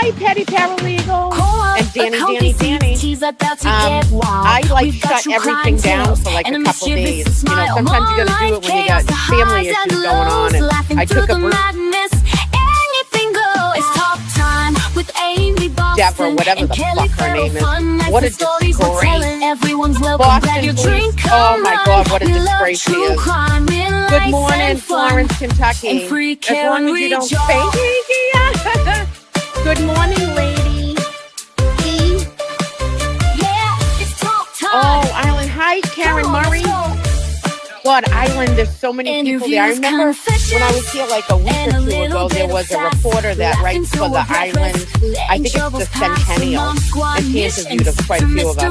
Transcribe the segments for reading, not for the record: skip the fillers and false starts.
Hi, Petty Paralegal. And Danny. I like shut everything down for like a couple days. You know, sometimes you gotta do it when you got family issues going on. And I took a break. Deborah, whatever the fuck her name is. What a disgrace. Boston police. Oh my God, what a disgrace she is. Good morning, Florence, Kentucky. As long as you don't spank me. Good morning, lady. Oh, Island. Hi, Karen Murray. God, Island, there's so many people there. I remember when I was here like a week or two ago, there was a reporter that writes for the Island. I think it's the Centennial. And she interviewed quite a few of us.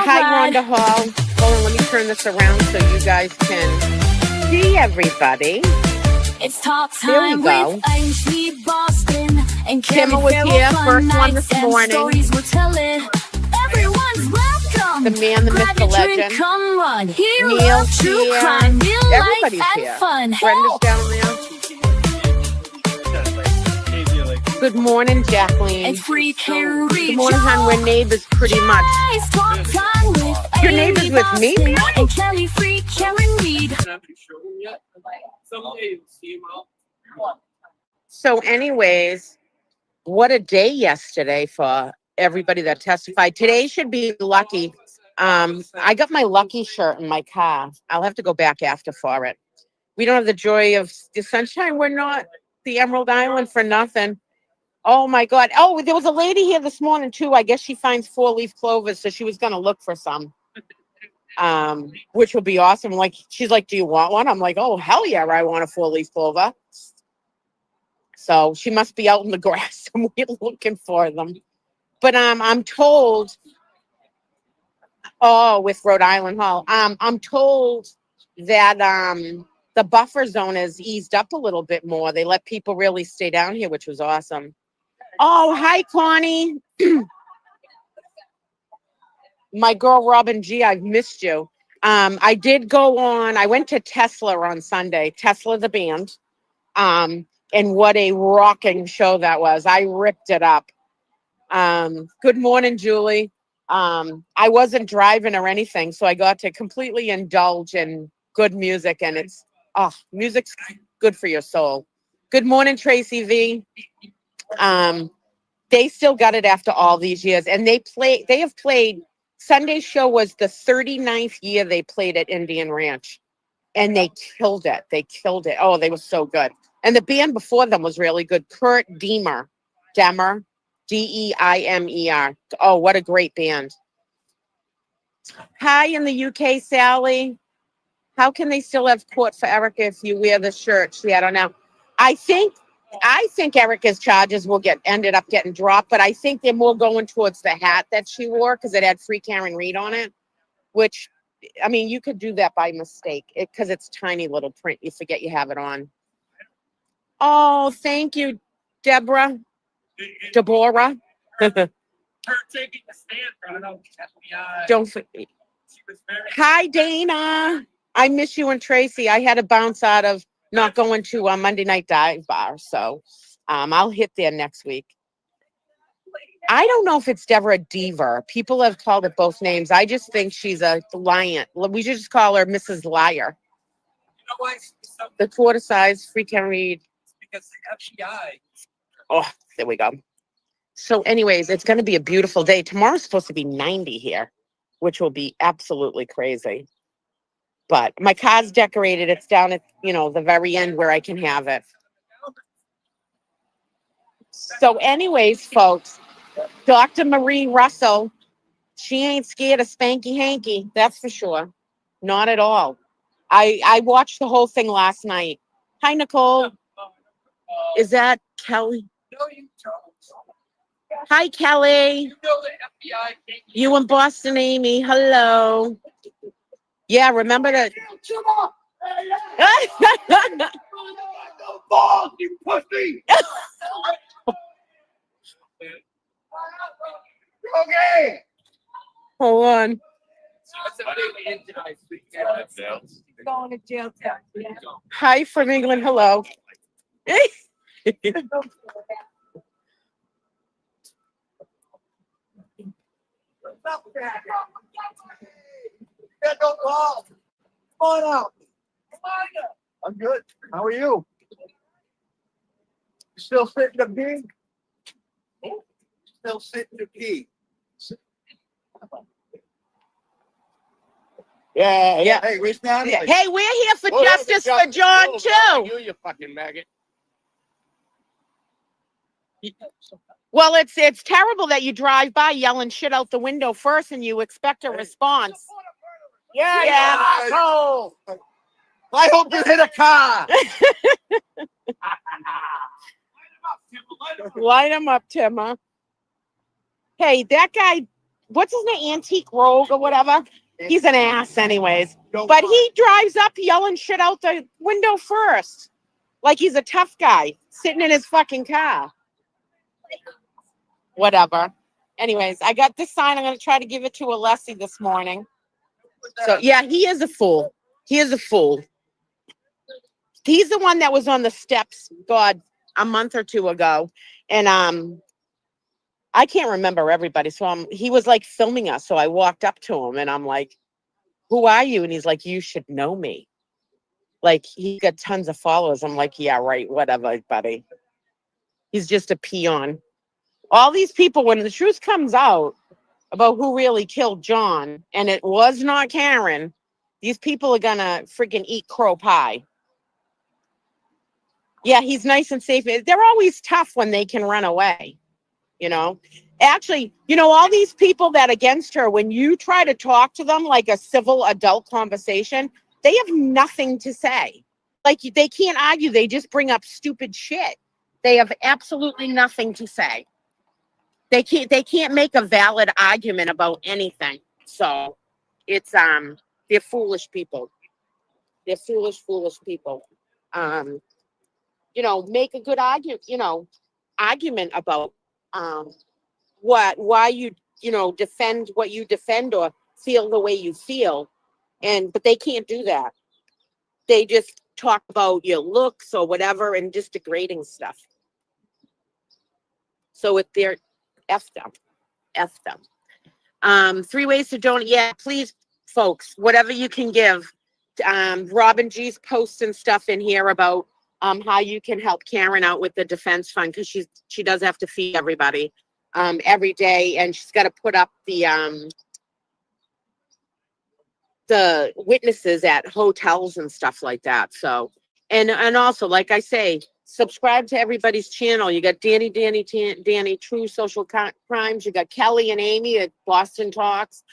Hi, Rhonda Hall. Hold on, let me turn this around so you guys can see everybody. It's talk time with Ainsley Boston and Kimma was here, first one this morning. Stories we're telling. Everyone's welcome. The man, the myth, the legend. Come run. Here, Neil's true here. crime, real Everybody's life here. and fun. Brenda's down there. Good morning, Jacqueline. And free can reach. Good morning, hon. We're neighbors pretty much. Your neighbors with me? And Kelly Free, Karen Reed. So anyways, what a day yesterday for everybody that testified. Today should be lucky. I got my lucky shirt in my car. I'll have to go back after for it. We don't have the joy of the sunshine. We're not the Emerald Island for nothing. Oh my God. Oh, there was a lady here this morning too. I guess she finds 4-leaf clovers, so she was going to look for some. Which would be awesome. Like, she's like, do you want one? I'm like, oh, hell yeah, I want a 4-leaf clover. So she must be out in the grass somewhere looking for them. But I'm told, with Rhode Island Hall, I'm told that the buffer zone has eased up a little bit more. They let people really stay down here, which was awesome. Oh, hi, Connie. My girl, Robin G, I've missed you. I did go on, I went to Tesla on Sunday, Tesla the band, and what a rocking show that was. I ripped it up. Good morning, Julie. I wasn't driving or anything, so I got to completely indulge in good music, and music's good for your soul. Good morning, Tracy V. They still got it after all these years, and they have played. Sunday's show was the 39th year they played at Indian Ranch, and they killed it. Oh, they were so good. And the band before them was really good. Kurt Demer, Deimer. Oh, what a great band. Hi in the UK, Sally. How can they still have court for Erica if you wear the shirt? I don't know. I think Erica's charges ended up getting dropped, but I think they're more going towards the hat that she wore because it had Free Karen Reed on it, which, I mean, you could do that by mistake because it's tiny little print. You forget you have it on. Oh, thank you, Deborah. Her taking the stand for FBI. Don't forget. Hi, Dana. I miss you and Tracy. I had to bounce out of not going to a Monday night dive bar, so I'll hit there next week. I don't know if it's Deborah Deaver. People have called it both names. I just think she's a lion. We should just call her Mrs. Liar. You know why? The quarter size Free Karen Reed. Because the FBI. Oh, there we go. So anyways, it's going to be a beautiful day. Tomorrow's supposed to be 90 here, which will be absolutely crazy. But my car's decorated. It's down at, the very end where I can have it. So anyways, folks, Dr. Marie Russell, she ain't scared of Spanky Hanky. That's for sure. Not at all. I watched the whole thing last night. Hi, Nicole. Is that Kelly? No, you don't. Hi, Kelly. You know the FBI. You and Boston Amy. Hello. Yeah, remember that. You pussy. Okay. Hold on. Going to jail. Hi from England. Hello. I'm good. How are you? Still sitting to pee? Still sitting to pee. Yeah. Hey, where's Natalie? Hey, we're here for Oh, yeah, justice the for John, Oh, too. you fucking maggot. Well, it's terrible that you drive by yelling shit out the window first and you expect a response. Yeah. Asshole. I hope you hit a car. Light him up, Timmer. Hey, that guy, what's his name? Antique Rogue or whatever? He's an ass anyways. But he drives up yelling shit out the window first. Like he's a tough guy sitting in his fucking car. Whatever. Anyways, I got this sign. I'm going to try to give it to Alessi this morning. So, yeah, he is a fool. He is a fool. He's the one that was on the steps, God, a month or two ago. And I can't remember everybody. So he was like filming us. So I walked up to him and I'm like, who are you? And he's like, you should know me. Like, he got tons of followers. I'm like, yeah, right. Whatever, buddy. He's just a peon. All these people, when the truth comes out about who really killed John, and it was not Karen, these people are going to freaking eat crow pie. Yeah, he's nice and safe. They're always tough when they can run away, you know? Actually, you know, all these people that against her, when you try to talk to them like a civil adult conversation, they have nothing to say. Like, they can't argue. They just bring up stupid shit. They have absolutely nothing to say. They can't make a valid argument about anything. So it's they're foolish people. They're foolish people. You know, make a good argument about why you know defend what you defend or feel the way you feel. But they can't do that. They just talk about your looks or whatever and just degrading stuff. So if they're F them. F them. 3 ways to donate. Yeah, please, folks, whatever you can give. Robin G's posting stuff in here about how you can help Karen out with the defense fund because she does have to feed everybody every day, and she's got to put up the witnesses at hotels and stuff like that. So, and also, like I say, subscribe to everybody's channel. You got Danny, True Social Crimes. You got Kelly and Amy at Boston Talks.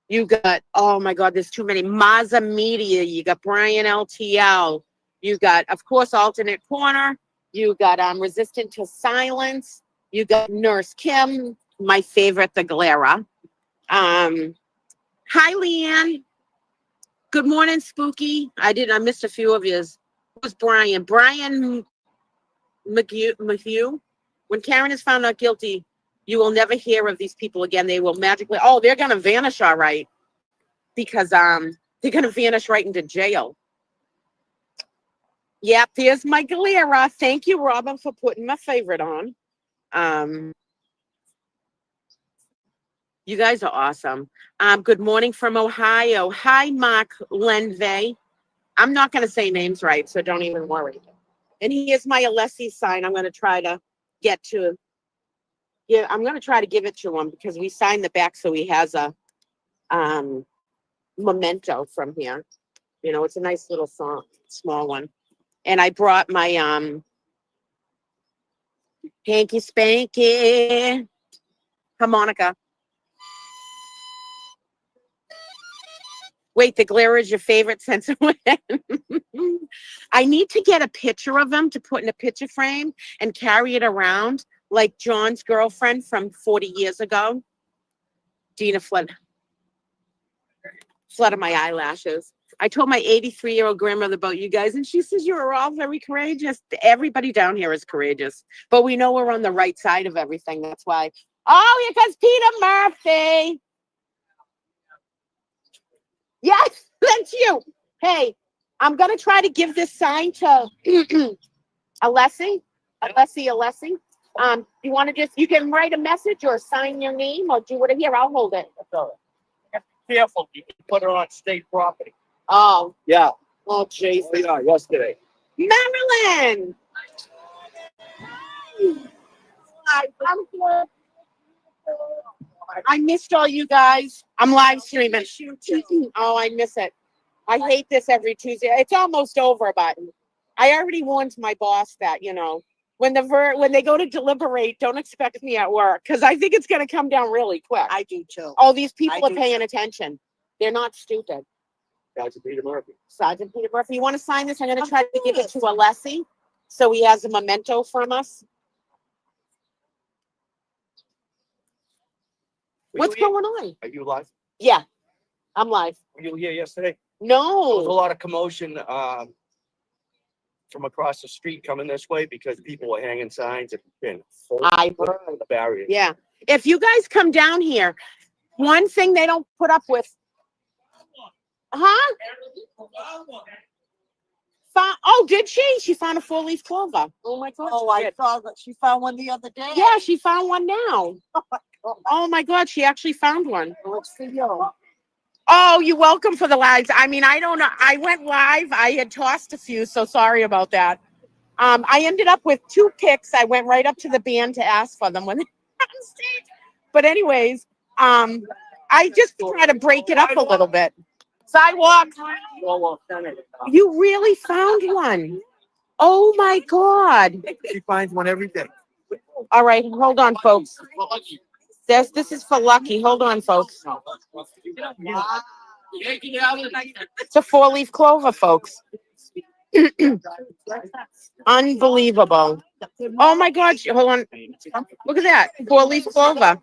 You got, oh my God, there's too many. Maza Media. You got Brian LTL. You got, of course, Alternate Corner. You got Resistant to Silence. You got Nurse Kim, my favorite, the Glera. Hi, Leanne. Good morning, Spooky. I missed a few of yours. Who's Brian? Brian McHugh. When Karen is found not guilty, you will never hear of these people again. They will magically, they're gonna vanish, all right. Because they're gonna vanish right into jail. Yep, there's my Galera. Thank you, Robin, for putting my favorite on. You guys are awesome. Good morning from Ohio. Hi, Mark Lenvey. I'm not going to say names right, so don't even worry. And here's my Alessi sign. I'm going to try to I'm going to try to give it to him because we signed the back so he has a memento from here. You know, it's a nice little small one. And I brought my hanky spanky harmonica. Wait, the glare is your favorite sense of when? I need to get a picture of him to put in a picture frame and carry it around like John's girlfriend from 40 years ago. Dina flooded my eyelashes. I told my 83-year-old grandmother about you guys, and she says you are all very courageous. Everybody down here is courageous, but we know we're on the right side of everything. That's why. Oh, here comes Peter Murphy. Yes, that's you. Hey, I'm going to try to give this sign to Alessi. Alessi. You want to you can write a message or sign your name or do whatever. Here, I'll hold it. Careful, you can put it on state property. Oh, Yeah. oh, jeez. Yeah, yesterday. Marilyn. Hi, I'm good. I missed all you guys. I'm live streaming. Oh, I miss it. I hate this every Tuesday. It's almost over, but I already warned my boss that, when they go to deliberate, don't expect me at work because I think it's going to come down really quick. I do too. Oh, these people are paying attention. They're not stupid. Sergeant Peter Murphy. Sergeant Peter Murphy, you want to sign this? I'm going to try to give it to Alessi so he has a memento from us. What's going on? Are you live? Yeah, I'm live. Were you here yesterday? There was a No. lot of commotion from across the street coming this way because people were hanging signs and I heard. the barrier. Yeah. If you guys come down here, one thing they don't put up with. Huh? Oh, did she? She found a 4-leaf clover. Oh my God. Oh, I saw that she found one the other day. Yeah, she found one now. Oh my God, she actually found one. What's the yo? Oh, you're welcome for the lives. I mean, I don't know. I went live. I had tossed a few, so sorry about that. I ended up with 2 picks. I went right up to the band to ask for them when they were on stage. But anyways, I just try to break it up a little bit. Sidewalk. You really found one. Oh my God. She finds one every day. All right, hold on, folks. This is for Lucky. Hold on, folks. It's a 4-leaf clover, folks. Unbelievable. Oh my God. Hold on. Look at that. 4-leaf clover.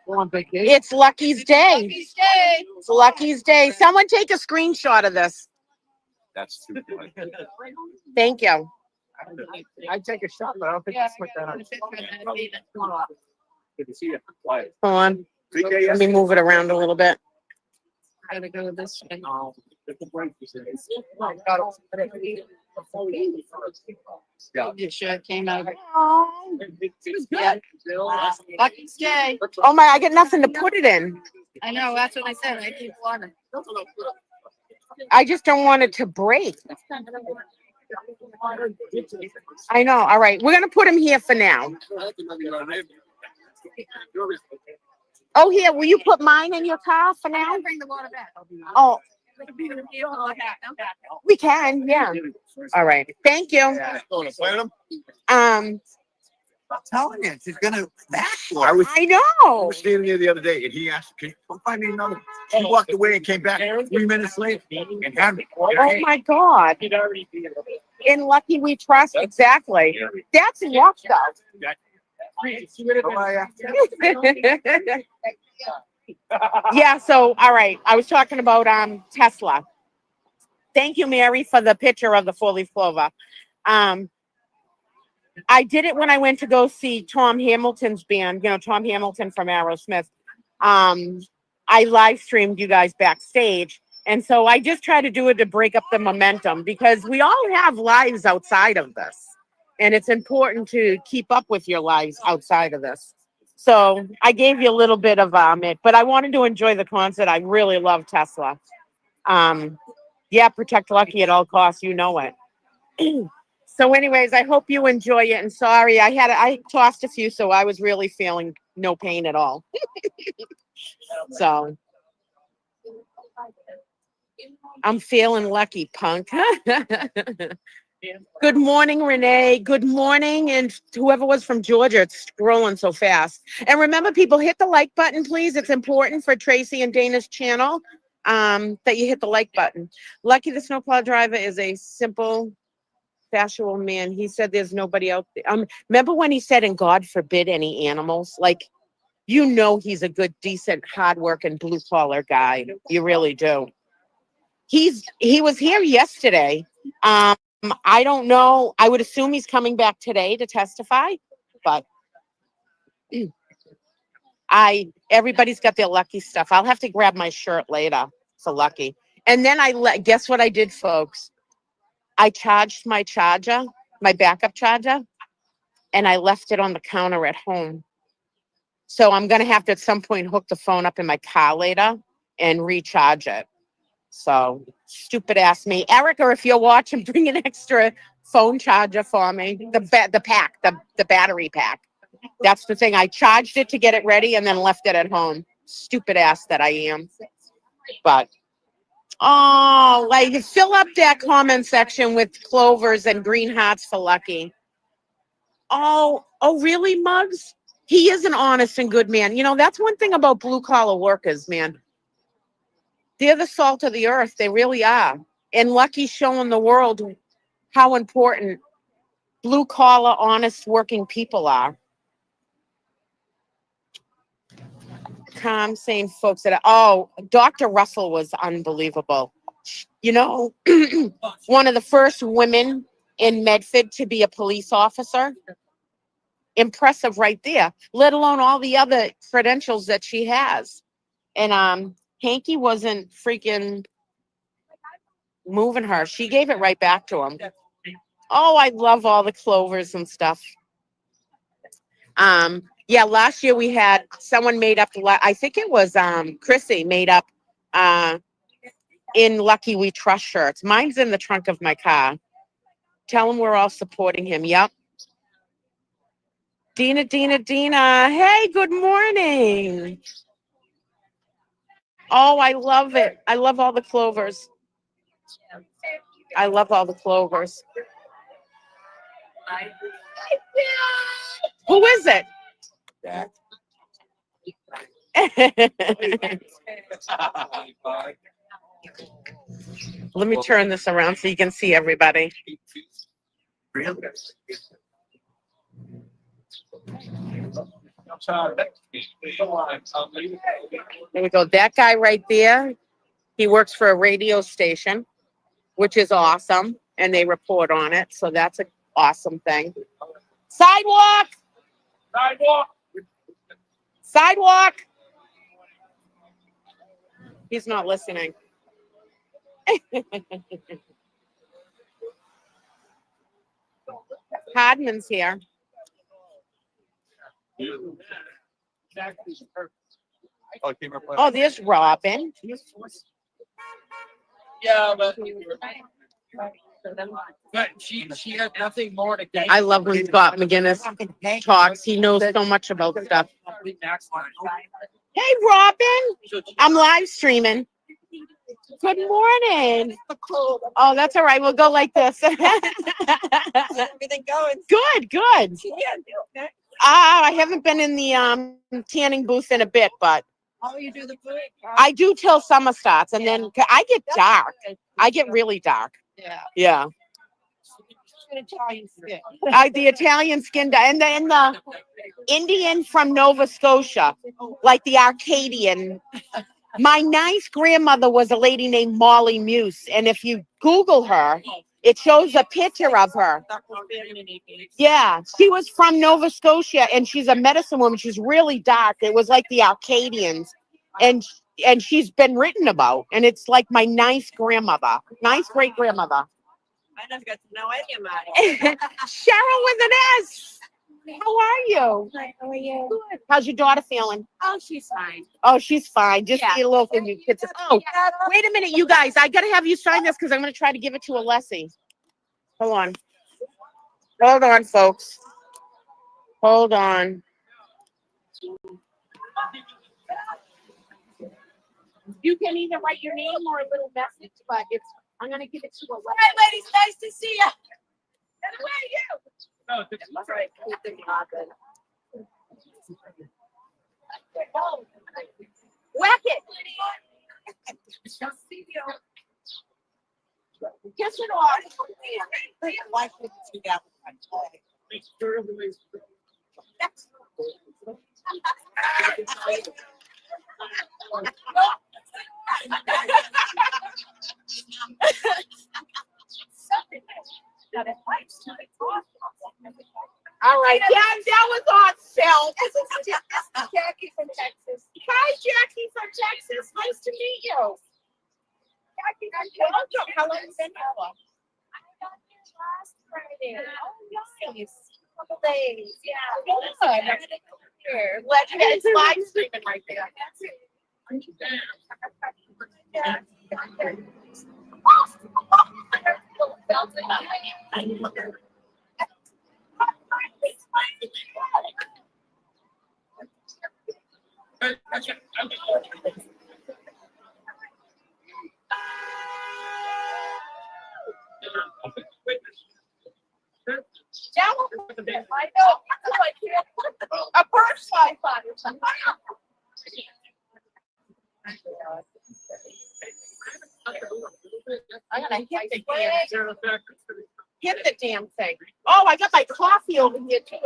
It's Lucky's day. It's Lucky's day. Someone take a screenshot of this. That's too funny. Thank you. I take a shot, but I don't think it's like that. Good to see you. Quiet. Hold on. Let me move it around a little bit. Gotta go this way. Yeah. You sure came out. Oh, Yeah. Lucky's day. oh my, I get nothing to put it in. I know, that's what I said. I keep wanting. I just don't want it to break. I know. All right. We're going to put him here for now. Oh, here. Will you put mine in your car for now? Bring the water back. Oh, we can. Yeah. All right. Thank you. I'm telling you, she's gonna match. I know. Standing there the other day, and he asked, "Can you find me another?" She walked away and came back 3 minutes later and had me. Oh my God. In Lucky We Trust. Exactly. That's luck, though. Yeah. So, all right. I was talking about Tesla. Thank you, Mary, for the picture of the 4-leaf clover. I did it when I went to go see Tom Hamilton's band, Tom Hamilton from Aerosmith. I live streamed you guys backstage. And so I just try to do it to break up the momentum because we all have lives outside of this. And it's important to keep up with your lives outside of this. So I gave you a little bit of it, but I wanted to enjoy the concert. I really love Tesla. Yeah, protect Lucky at all costs. You know it. So anyways, I hope you enjoy it. And sorry, I tossed a few, so I was really feeling no pain at all. So I'm feeling lucky, punk. Good morning, Renee. Good morning. And whoever was from Georgia, it's scrolling so fast. And remember, people, hit the like button, please. It's important for Tracy and Dana's channel that you hit the like button. Lucky the snowplow driver is a simple, factual man. He said there's nobody out there. Remember when he said, and God forbid any animals? Like, he's a good, decent, hardworking, blue-collar guy. You really do. He was here yesterday. I don't know. I would assume he's coming back today to testify, but everybody's got their lucky stuff. I'll have to grab my shirt later for Lucky. And then guess what I did, folks? I charged my charger, my backup charger. and I left it on the counter at home. So I'm going to have to at some point hook the phone up in my car later and recharge it. So stupid ass me. Erica, if you're watching, bring an extra phone charger for me. The battery pack. That's the thing. I charged it to get it ready and then left it at home. Stupid ass that I am. But oh, like fill up that comment section with clovers and green hearts for Lucky. Oh, really, Muggs? He is an honest and good man. You know, that's one thing about blue collar workers, man. They're the salt of the earth. They really are. And Lucky's showing the world how important blue collar, honest working people are. Calm, sane folks that Dr. Russell was unbelievable. You know, one of the first women in Medford to be a police officer. Impressive right there, let alone all the other credentials that she has. And Hanky wasn't freaking moving her. She gave it right back to him. Oh, I love all the clovers and stuff. Yeah, last year we had someone made up, I think it was Chrissy made up in Lucky We Trust shirts. Mine's in the trunk of my car. Tell him we're all supporting him. Yep. Dina. Hey, good morning. Oh, I love it. I love all the clovers. I love all the clovers. Who is it? Let me turn this around so you can see everybody. There we go. That guy right there, he works for a radio station, which is awesome. And they report on it. So that's an awesome thing. Sidewalk. He's not listening. Hardman's here. Oh, there's Robin. Yeah, but she had nothing more to gain. I love when Scott McGinnis talks. He knows so much about stuff. Hey, Robin. I'm live streaming. Good morning. Oh, that's all right. We'll go like this. Everything going. Good. I haven't been in the tanning booth in a bit, but Oh, you do the food? I do till summer starts, and then I get dark. I get really dark. Yeah. Italian skin. The Italian skin, and the Indian from Nova Scotia, like the Arcadian. My nice grandmother was a lady named Molly Muse, and if you Google her, it shows a picture of her. Yeah, she was from Nova Scotia, and she's a medicine woman. She's really dark. It was like the Arcadians, and she's been written about, and it's like my nice grandmother, nice great grandmother. I never got to know any of mine. Cheryl with an S. How are you? Hi, how are you? Good. How's your daughter feeling? Oh, she's fine. Oh, she's fine. Just Yeah. eat a little thing. You kids. Oh, wait a minute, you guys. I gotta have you sign this because I'm gonna try to give it to Alessi. Hold on, folks. Hold on. You can either write your name or a little message, but I'm gonna give it to Alessi. Hi, ladies. Nice to see you. And where are you? No, this is Right. Whack it. Kiss it off. All right, that was on film. This is Jackie from Texas. Hi, Jackie from Texas. Nice to meet you. Jackie, how long have you been here for? I got here last Friday. Oh, nice. Days, yeah. Here, it's live streaming right there. I know. A purse I thought or something. I'm gonna hit the damn thing. Oh, I got my coffee over here too.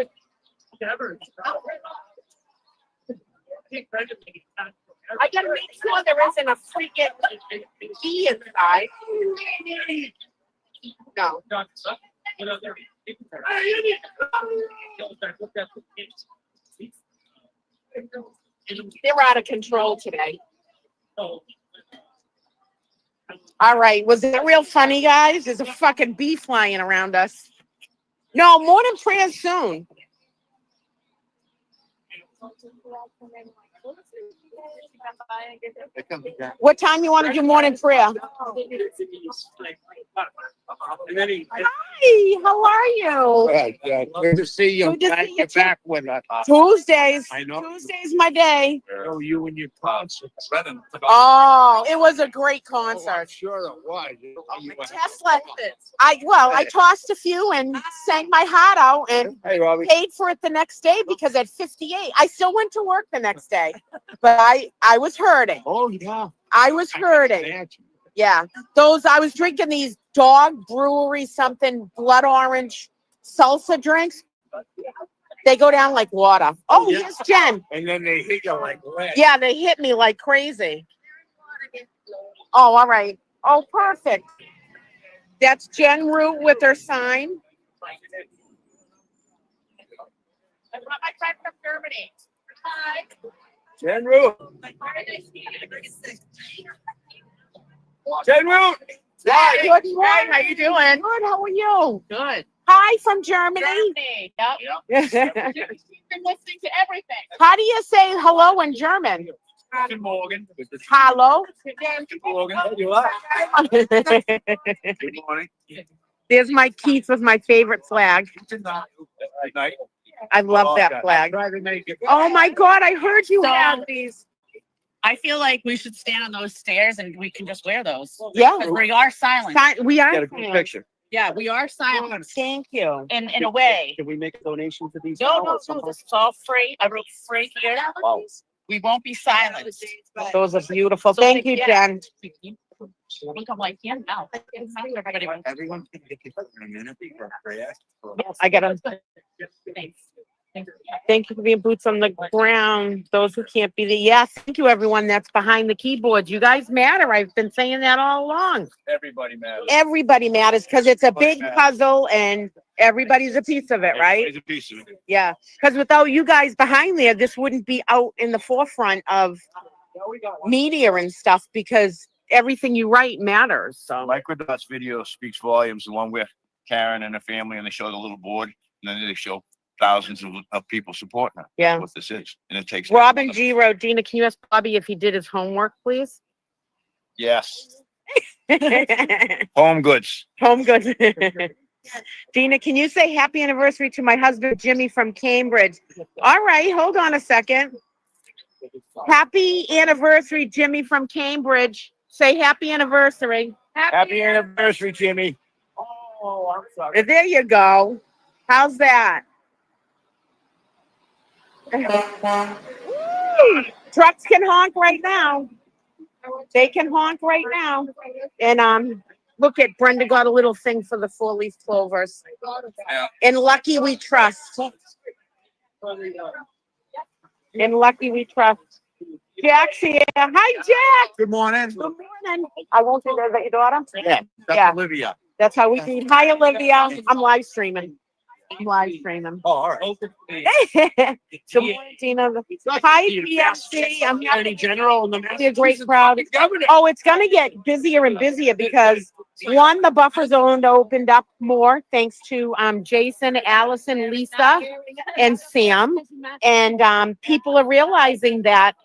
I gotta make sure there isn't a freaking key inside. No. They're out of control today. All right. Was it real funny, guys? There's a fucking bee flying around us. No, morning prayer soon. What time you want to do morning prayer? Hi, how are you? Good to see you. Good to Glad see you you're too. back with us. Tuesdays. I know. Tuesday's my day. Oh, you and your concert. Oh, it was a great concert. Sure it was. Tesla. I tossed a few and sang my heart out and Hey, Robbie. paid for it the next day because at 58, I still went to work the next day, but I was hurting. Oh, yeah. I was hurting. Yeah. I was drinking these dog brewery something blood orange salsa drinks. They go down like water. Oh, Yeah. here's Jen. And then they hit you like lead. Yeah, they hit me like crazy. Oh, all right. Oh, perfect. That's Jen Root with her sign. I brought my friend from Germany. Hi. Jen Root. Jen Root. Hi, good morning. How you doing? Good. How are you? Good. Hi from Germany. Yep. How Been listening to everything. do you say hello in German? Good morning. Hello. Good morning. You are. Good morning. There's my Keith with my favorite flag. Night. I love that flag. Oh my God, I heard you So- have these. I feel like we should stand on those stairs and we can just wear those. Yeah. Because we are silent. We Get are. a good picture. Yeah, we are silent Thank you. in a way. Can we make a donation to these? No, this is all free. I wrote free here. We won't be silent. Those are beautiful. So Thank you, yeah. Jen. I'm like, yeah, no. Everybody wants- Everyone can take it in a minute for prayer. I got them. Thanks. Thanks. Thank you for being boots on the ground. Those who can't be there. Yeah, thank you, everyone that's behind the keyboard. You guys matter. I've been saying that all along. Everybody matters. Everybody matters because it's a big puzzle and everybody's a piece of it, right? Everybody's a piece of it. Yeah, because without you guys behind there, this wouldn't be out in the forefront of media and stuff because everything you write matters. So Mike Redot's video speaks volumes, the one with Karen and her family, and they show the little board, and then they show thousands of people supporting her. Yeah. What this is, and it takes. Robin G wrote, Dina, can you ask Bobby if he did his homework, please? Yes. Home goods. Home goods. Dina, can you say happy anniversary to my husband, Jimmy from Cambridge? All right, hold on a second. Happy anniversary, Jimmy from Cambridge. Say happy anniversary. Happy anniversary, Jimmy. Oh, I'm sorry. There you go. How's that? Woo! Trucks can honk right now. They can honk right now. And look at Brenda got a little thing for the 4-leaf clovers. Yeah. In Lucky We Trust. In Lucky We Trust. Jack's here. Hi, Jack. Good morning. Good morning. I won't say that. Is that your daughter? Yeah, that's Yeah. Olivia. That's how we do. Hi, Olivia. I'm live streaming. I'm live streaming. Oh, all right. Good morning, Tina. Hi, PFC. I'm Attorney General and the a great crowd. Governor. Oh, it's going to get busier and busier because One, the buffer zone opened up more thanks to Jason, Allison, Lisa, and Sam. And people are realizing that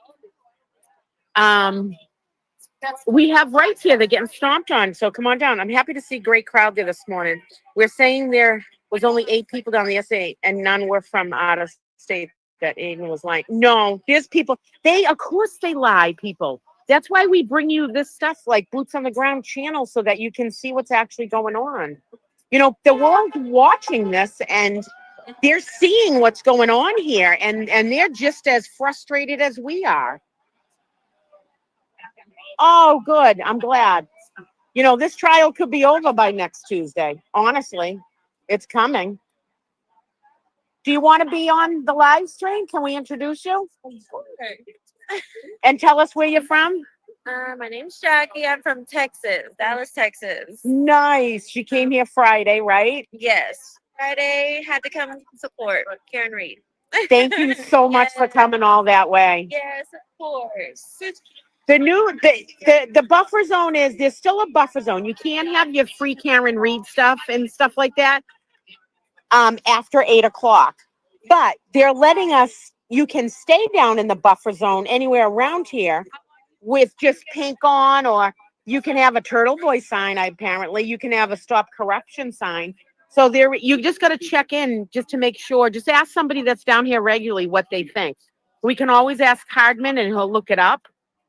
we have rights here. They're getting stomped on. So come on down. I'm happy to see a great crowd there this morning. We're saying there was only 8 people down the S8 and none were from out of state. That Aiden was like, no, there's people. Of course they lie, people. That's why we bring you this stuff like Boots on the Ground channel so that you can see what's actually going on. You know, the world's watching this and they're seeing what's going on here and they're just as frustrated as we are. Oh, good. I'm glad. You know, this trial could be over by next Tuesday. Honestly, it's coming. Do you want to be on the live stream? Can we introduce you? And tell us where you're from? My name's Jackie. I'm from Texas, Dallas, Texas. Nice. She came here Friday, right? Yes. Friday had to come support Karen Reed. Thank you so much for coming all that way. Yes, of course. The buffer zone there's still a buffer zone. You can't have your free Karen Reed stuff and stuff like that after 8 o'clock. But they're letting us, you can stay down in the buffer zone anywhere around here with just pink on, or you can have a Turtle Boy sign, apparently. You can have a Stop Corruption sign. So you just got to check in just to make sure. Just ask somebody that's down here regularly what they think. We can always ask Hardman and he'll look it up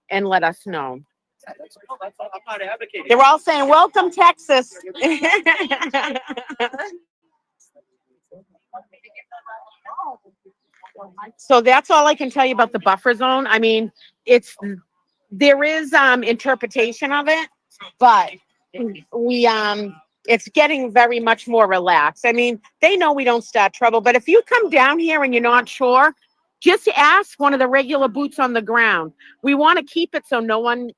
and let us know. I'm not advocating. They're all saying, welcome, Texas. So that's all I can tell you about the buffer zone. I mean, there is interpretation of it, but it's getting very much more relaxed. I mean, they know we don't start trouble, but if you come down here and you're not sure, just ask one of the regular boots on the ground. We want to keep it so no one,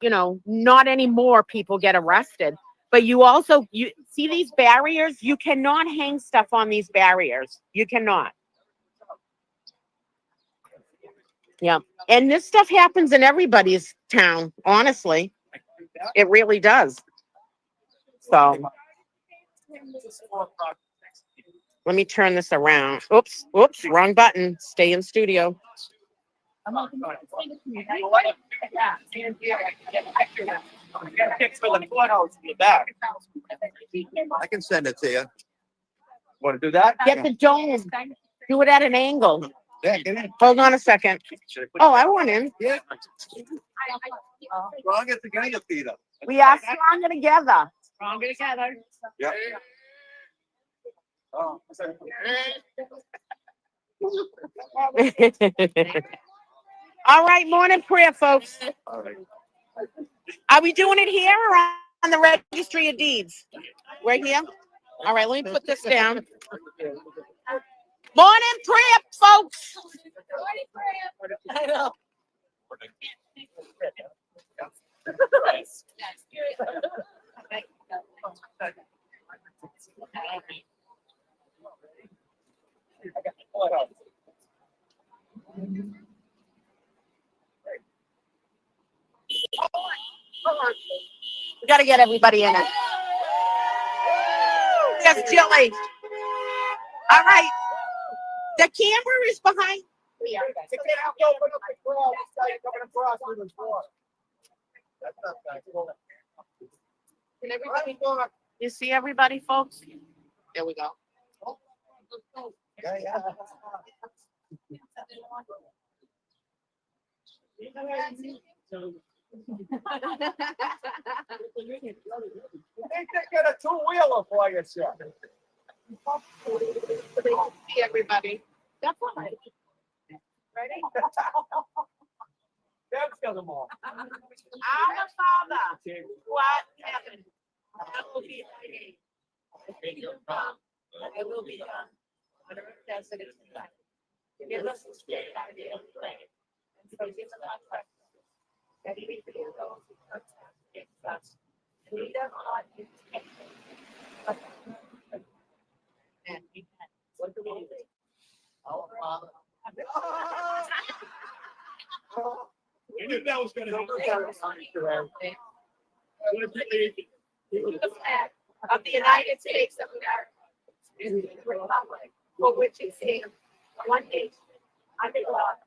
not any more people get arrested. But you see these barriers? You cannot hang stuff on these barriers. You cannot. Yeah. And this stuff happens in everybody's town, honestly. It really does. So let me turn this around. Oops, wrong button. Stay in studio. I can send it to you. Want to do that? Get the dome. Do it at an angle. Yeah, get in. Hold on a second. Oh, I want in. Yeah. Stronger together, Peter. We are stronger together. Stronger together. Yeah. Oh, sorry. All right, morning prayer, folks. All right. Are we doing it here or on the registry of deeds? Right here? All right, let me put this down. Morning prayer, folks. I know. We got to get everybody in it. Yes, Jilly. All right. The camera is behind. Can everybody go? You see everybody, folks? There we go. Yeah. They get a two-wheeler for you, sir. See everybody. That's all right. Ready? Deb's got them all. Our Father, who art in heaven, hallowed be thy name. Thy kingdom come, thy will be done, on earth as it is in heaven. Give us this day our daily bread, and forgive us our trespasses, that we forgive those who trespass against us. And lead us not into temptation, but deliver us from evil. And amen. What do we do? Our Father. You knew that was going to happen. Of the United States of America. And the republic for which it stands, one nation, under God,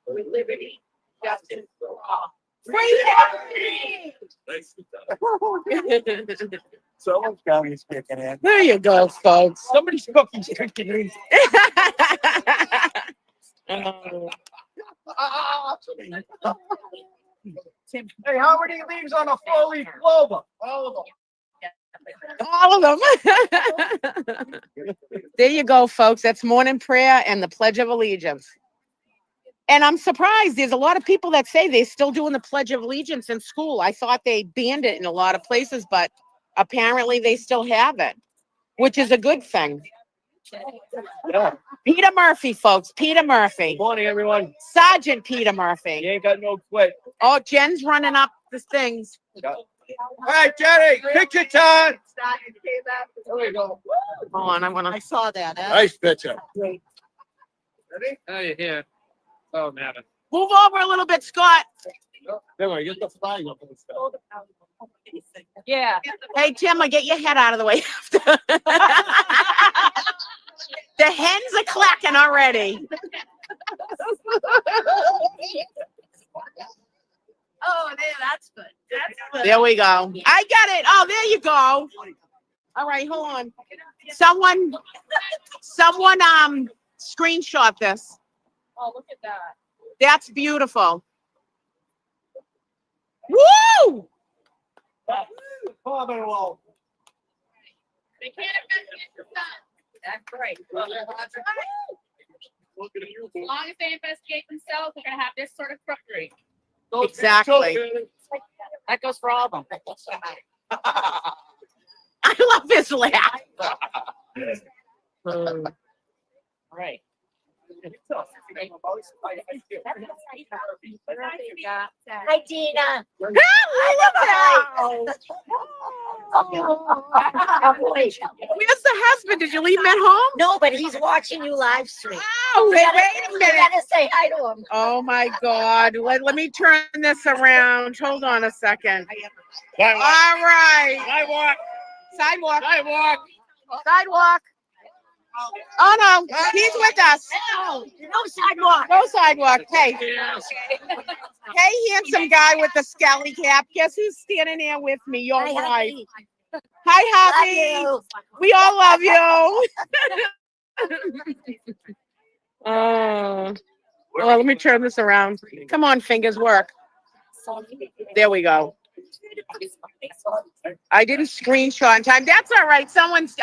with liberty, justice for all. Freedom! Someone's county's kicking in. There you go, folks. Somebody's cooking's kicking in. Hey, how many leaves on a 4-leaf clover? All of them. All of them. There you go, folks. That's morning prayer and the Pledge of Allegiance. And I'm surprised there's a lot of people that say they're still doing the Pledge of Allegiance in school. I thought they banned it in a lot of places, but apparently they still have it, which is a good thing. Yeah. Peter Murphy, folks. Peter Murphy. Good morning, everyone. Sergeant Peter Murphy. You ain't got no quit. Oh, Jen's running up the things. All right, Jenny, picture time. There we go. Hold on, I saw that. Nice picture. Ready? Oh, you're here. Oh, man. Move over a little bit, Scott. There we go. Get the flag up and stuff. Yeah. Hey, Tim, I get your head out of the way. The hens are clacking already. Oh, man, that's good. That's good. There we go. I got it. Oh, there you go. All right, hold on. Someone, screenshot this. Oh, look at that. That's beautiful. Woo! Commonwealth. They can't invest in That's great. As long as they investigate themselves, they're gonna have this sort of crookery. Exactly. That goes for all of them. I love his laugh. Right. Hi, Dina. Where's the husband? Did you leave him at home? No, but he's watching you live stream. Oh, wait a You minute. gotta say hi to him. Oh my God. Let me turn this around. Hold on a second. All right. Sidewalk. Sidewalk. Oh no, he's with us. No sidewalk. No sidewalk. Hey, handsome guy with the skelly cap. Guess who's standing here with me? Your Hi, wife. hubby. Hi, Love hubby. you. We all love you. Oh. Well, let me turn this around. Come on, fingers, work. There we go. I didn't screenshot in time. That's all right.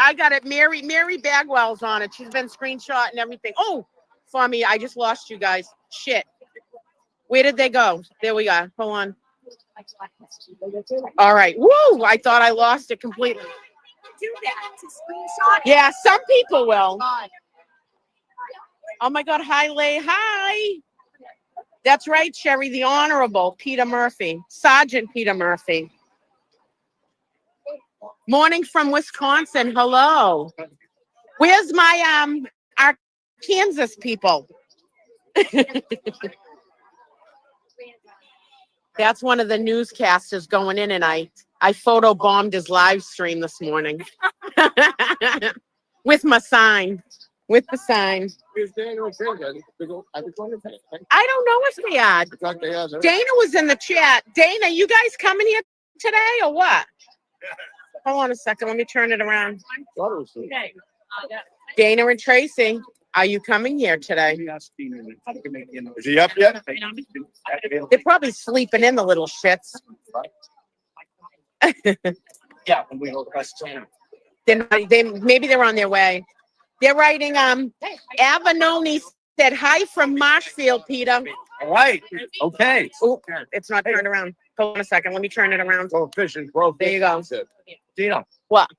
I got it. Mary Bagwell's on it. She's been screenshotting everything. Oh, for me, I just lost you guys. Shit. Where did they go? There we go. Hold on. All right. Woo! I thought I lost it completely. Yeah, some people will. Oh my God. Hi, Lay. Hi. That's right, Sherry. The Honorable Peter Murphy. Sergeant Peter Murphy. Morning from Wisconsin. Hello. Where's my our Kansas people? That's one of the newscasters going in, and I photobombed his live stream this morning with my sign. With the sign. Is Dana okay? I I don't know if they are. think they are. Dana was in the chat. Dana, you guys coming here today or what? Hold on a second. Let me turn it around. Dana and Tracy, are you coming here today? Is he up yet? They're probably sleeping in, the little shits. Yeah, when we go across town. Maybe they're on their way. They're writing, Avanoni said hi from Marshfield, Peter. All right. Okay. Oh, it's not turned around. Hold on a second. Let me turn it around. Go fishing, bro. There you go. Dina. What?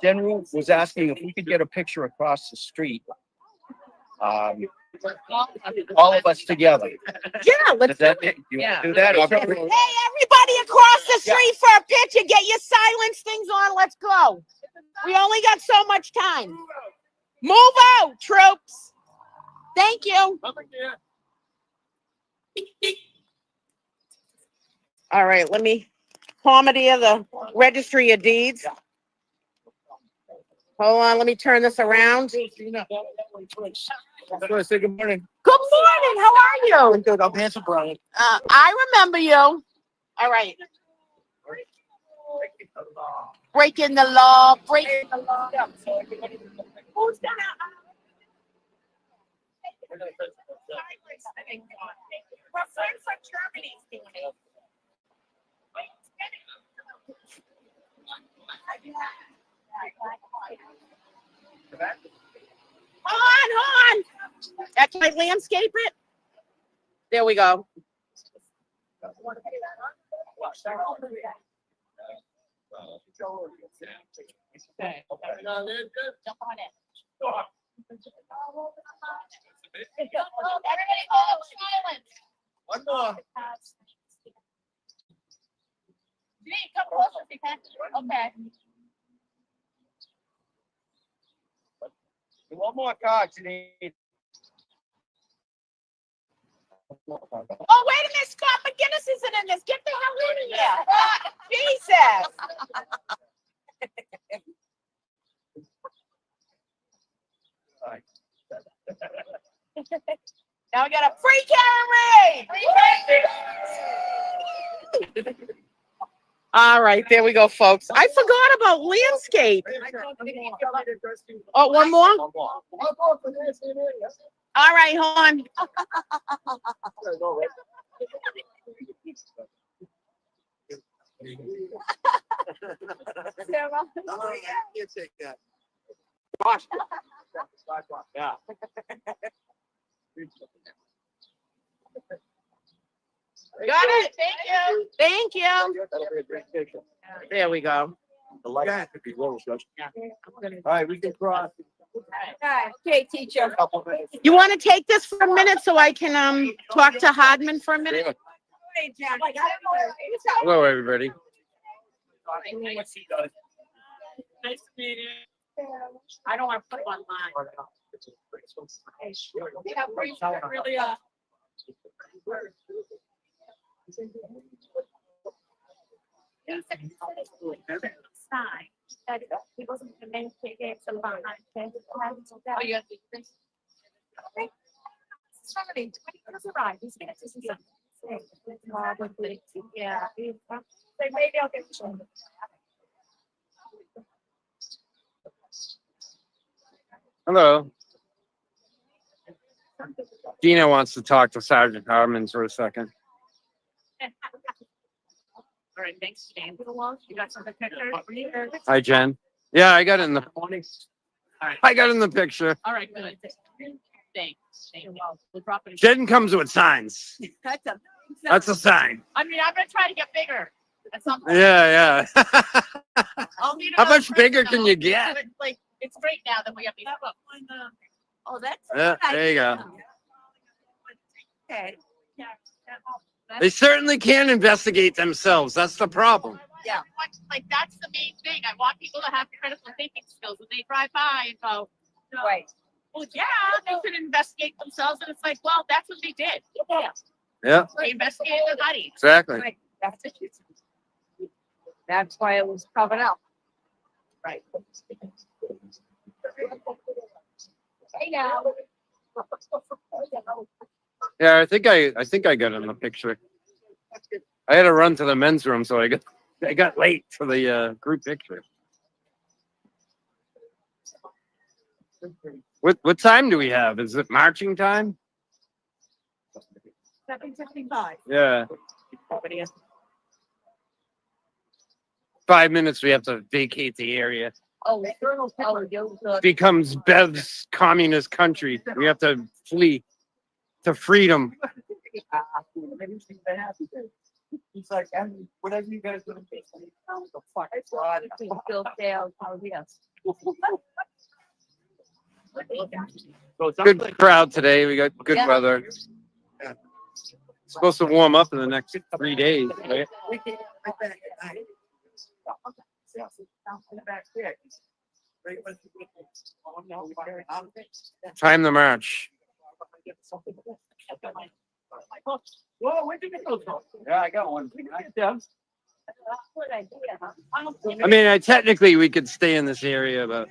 General was asking if we could get a picture across the street. All of us together. Yeah, let's Does that, you wanna do that? Hey, everybody across the street for a picture. Get your silence things on. Let's go. We only got so much time. Move out, troops. Thank you. All right, let me comedy of the Registry of Deeds. Hold on, let me turn this around. Good So I say good morning. morning, how are you? I'm good. I'm handsome, Brian. I remember you. All right. Breaking the law, breaking the law. Who's gonna? My friend from Germany is doing it. Hold on. Can I landscape it? There we go. Jump on it. Everybody hold silence. One more. Janine, come closer if you can. Okay. One more card, Janine. Oh, wait a minute, Scott McGinnis isn't in this. Get the hell in here. Jesus. Now we got a free Karen Reed. All right, there we go, folks. I forgot about landscape. Oh, one more? All right, hold on. Can't take that. Gosh. Yeah. Got it. Thank you. Thank you. That'll be a great picture. There we go. The light could be low, Judge. All right, we can cross. Okay, teacher. Couple minutes. You want to take this for a minute so I can talk to Hardman for a minute? Hello, everybody. Nice to meet you. I don't want to put it online. Yeah, really, sign that he wasn't the main ticket, so behind. Oh, you have to. Somebody, when he arrived, he's going to see something. Yeah. So maybe I'll get you. Hello. Dina wants to talk to Sergeant Harmon for a second. All right, thanks, James. You got some pictures? Hi, Jen. Yeah, I got it in the. I got it in the picture. All right, good. Thanks. Thank you. We'll drop it. Jen comes with signs. That's a sign. I mean, I'm gonna try to get bigger. At some point. Yeah, yeah. I'll need How another much bigger person, can though. you get? But, like, it's great now that we have these. Oh, that's. Yeah, there you go. Okay. Yeah. They certainly can investigate themselves. That's the problem. Yeah. Like, that's the main thing. I want people to have critical thinking skills when they drive by and go, right. Well, yeah, they could investigate themselves. And it's like, well, that's what they did. Yeah. Yeah, They investigated their buddy. exactly. Right. That's it. That's why it was covered up. Right. Hey now. Yeah, I think I got it in the picture. I had to run to the men's room, so I got late for the group picture. What time do we have? Is it marching time? 7:55. Yeah. 5 minutes. We have to vacate the area. Oh, Becomes Bev's communist country. We have to flee to freedom. He's like, whatever you guys do. Fuck. Good crowd today. We got good Yeah. weather. It's supposed to warm up in the next 3 days, right? Time to march. Whoa, where'd you get those from? Yeah, I got one. Yeah. I mean, technically we could stay in this area, but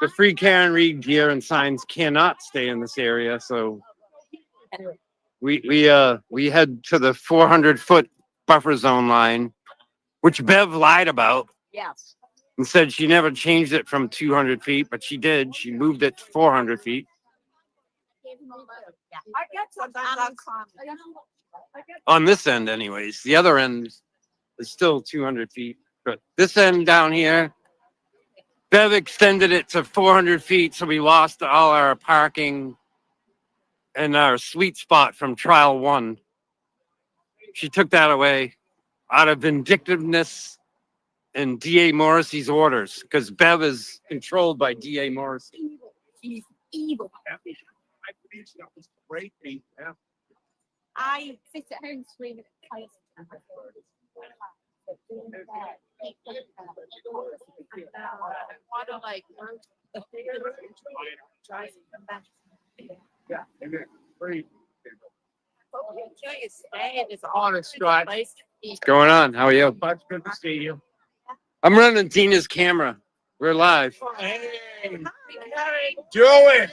the free Karen Reed gear and signs cannot stay in this area. So we head to the 400-foot buffer zone line, which Bev lied about. Yes. And said she never changed it from 200 feet, but she did. She moved it to 400 feet. On this end, anyways. The other end is still 200 feet. But this end down here, Bev extended it to 400 feet, so we lost all our parking and our sweet spot from trial 1. She took that away out of vindictiveness and DA Morrissey's orders, because Bev is controlled by DA Morrissey. He's evil. Great. I sit at home screaming at the Yeah. Great. It's Honest, Scott. What's going on? How are you? Much good to see you. I'm running Dina's camera. We're live. Hey, do it.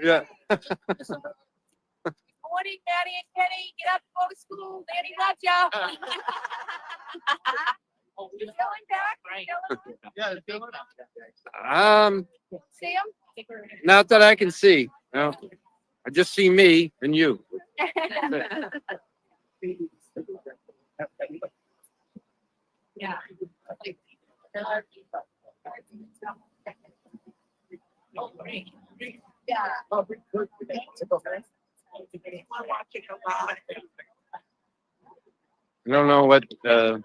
Yeah. Morning, Maddie and Kenny. Get up, go to school. Daddy loves ya. You feeling back? Yeah, do it. See him? Not that I can see. No, I just see me and you. Yeah. Yeah. I don't know what Yeah.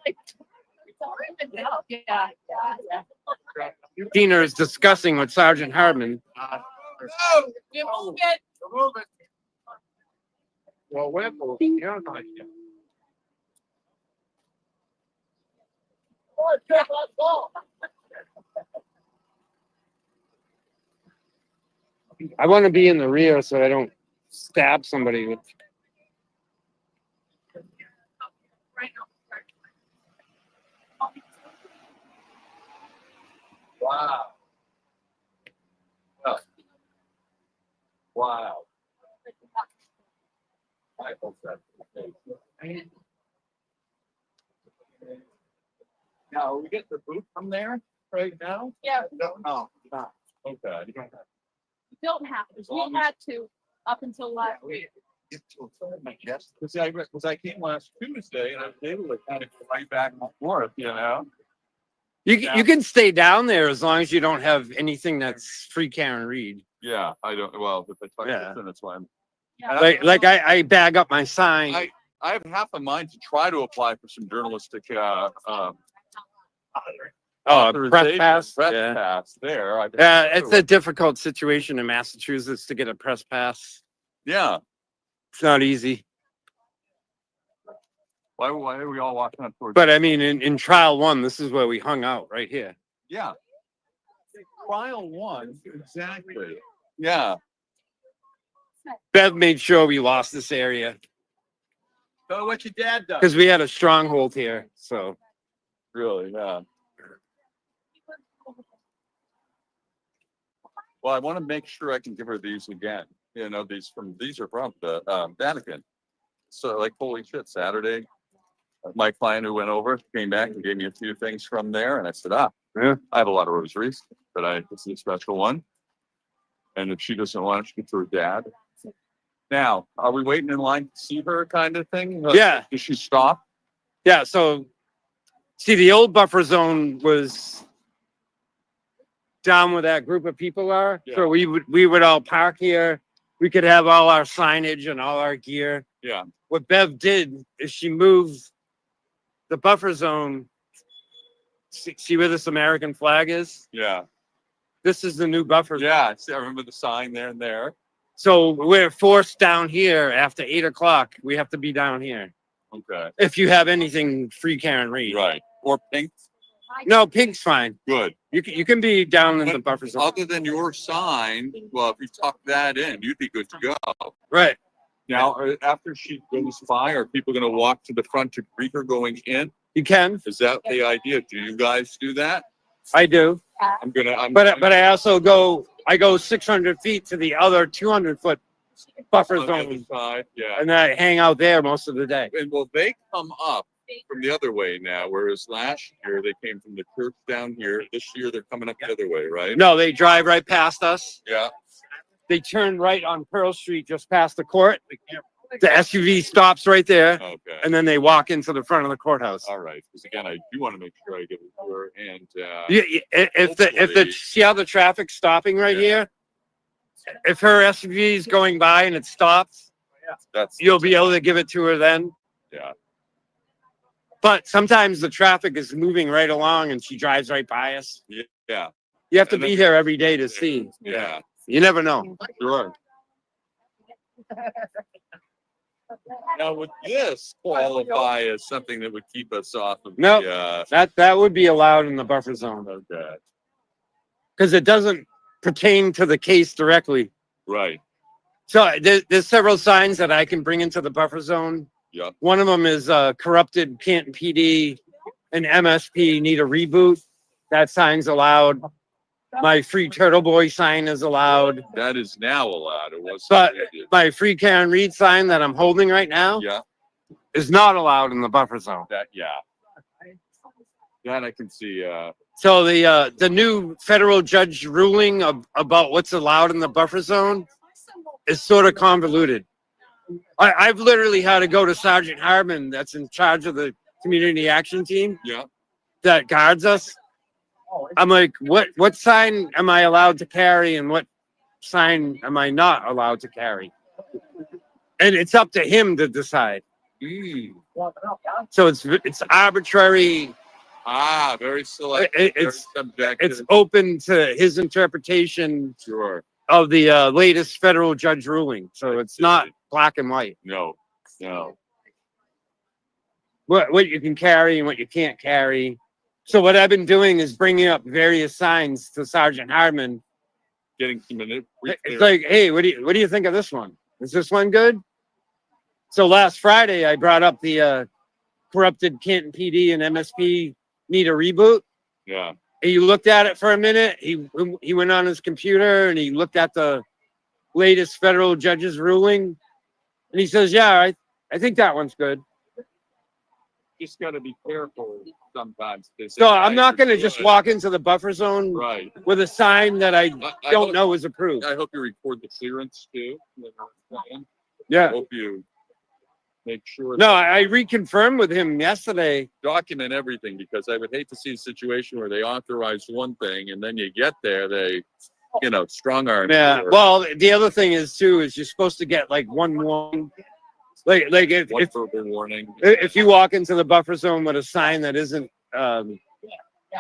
Dina is discussing with Sergeant Hardman. You move it. Well, we're moving. You're not here. I want to be in the rear so I don't stab somebody with. Wow. Oh. Wow. I hope that's okay. Now, we get the boot from there right now? Yeah, No, not. Okay. you don't have to. We had to up until last week. Because I came last Tuesday and I was able to kind of go right back and forth, you know? You can stay down there as long as you don't have anything that's free Karen Reed. Yeah, I don't, well, if I talk Yeah. to them, that's why I'm. Yeah. Like I bag up my sign. I have half a mind to try to apply for some journalistic, press authorization, pass. Press Yeah. pass there. Yeah, it's a difficult situation in Massachusetts to get a press pass. Yeah. It's not easy. Why are we all walking up towards? But I mean, in trial 1, this is where we hung out, right here. Yeah. Trial 1, exactly. Yeah. Bev made sure we lost this area So what your dad does? because we had a stronghold here. So Really, yeah. Well, I want to make sure I can give her these again. You know, these are from the Vatican. So like, holy shit, Saturday, my client who went over came back and gave me a few things from there. And I said, yeah. I have a lot of rosaries, but this is a special one. And if she doesn't want it, she can to her dad. Now, are we waiting in line to see her kind of thing? Yeah. Does she stop? Yeah. So see, the old buffer zone was down where that group of people are. Yeah. So we would all park here. We could have all our signage and all our gear. Yeah. What Bev did is she moved the buffer zone. See where this American flag is? Yeah. This is the new buffer zone. Yeah. I remember the sign there and there. So we're forced down here after 8 o'clock. We have to be down here. Okay. If you have anything free Karen Reed. Right. Or pink. No, pink's fine. Good. You can be down in the buffer zone. Other than your sign, well, if you tuck that in, you'd be good to go. Right. Now, after she goes by, are people gonna walk to the front to greet her going in? You can. Is that the idea? Do you guys do that? I do. But I also go 600 feet to the other 200-foot buffer on the other zone, side, yeah. and I hang out there most of the day. And will they come up from the other way now? Whereas last year they came from the church down here. This year they're coming up the other way, right? No, they drive right past us. Yeah. They turn right on Pearl Street just past the court. The SUV stops right there, Okay. and then they walk into the front of the courthouse. All right. Because again, I do want to make sure I get a tour and If the see how the traffic's stopping right here, if her SUV is going by and it stops, you'll be able to give it to her then. Yeah. But sometimes the traffic is moving right along and she drives right by us. Yeah. You have to be here every day to see. Yeah. You never know. Sure. Now, would this qualify as something that would keep us off of Nope. the, That would be allowed in the buffer zone. okay. Because it doesn't pertain to the case directly. Right. So there's several signs that I can bring into the buffer zone. Yeah. One of them is corrupted Canton PD and MSP need a reboot. That sign's allowed. My free Turtle Boy sign is allowed. That is now allowed. It was. But my free Karen Reed sign that I'm holding right now Yeah. is not allowed in the buffer zone. That, yeah. That I can see. So the new federal judge ruling about what's allowed in the buffer zone is sort of convoluted. I've literally had to go to Sergeant Harmon, that's in charge of the community action team Yeah. that guards us. I'm like, what sign am I allowed to carry and what sign am I not allowed to carry? And it's up to him to decide. So it's arbitrary. Very select. It's very subjective. it's open to his interpretation Sure. of the latest federal judge ruling. So it's not black and white. No. What you can carry and what you can't carry. So what I've been doing is bringing up various signs to Sergeant Hardman. Getting some minute. It's like, hey, what do you think of this one? Is this one good? So last Friday I brought up the corrupted Canton PD and MSP need a reboot. Yeah. He looked at it for a minute. He went on his computer and he looked at the latest federal judge's ruling, and he says, "Yeah, I think that one's good." Just got to be careful sometimes. So I'm not going to just walk into the buffer zone Right. with a sign that I I don't hope- know is approved. I hope you record the clearance too. I Yeah. hope you make sure. No, I reconfirmed with him yesterday. Document everything, because I would hate to see a situation where they authorize one thing and then you get there, they, strong arm. Yeah. Well, the other thing is too is you're supposed to get like one warning. Like One verbal warning. if you walk into the buffer zone with a sign that isn't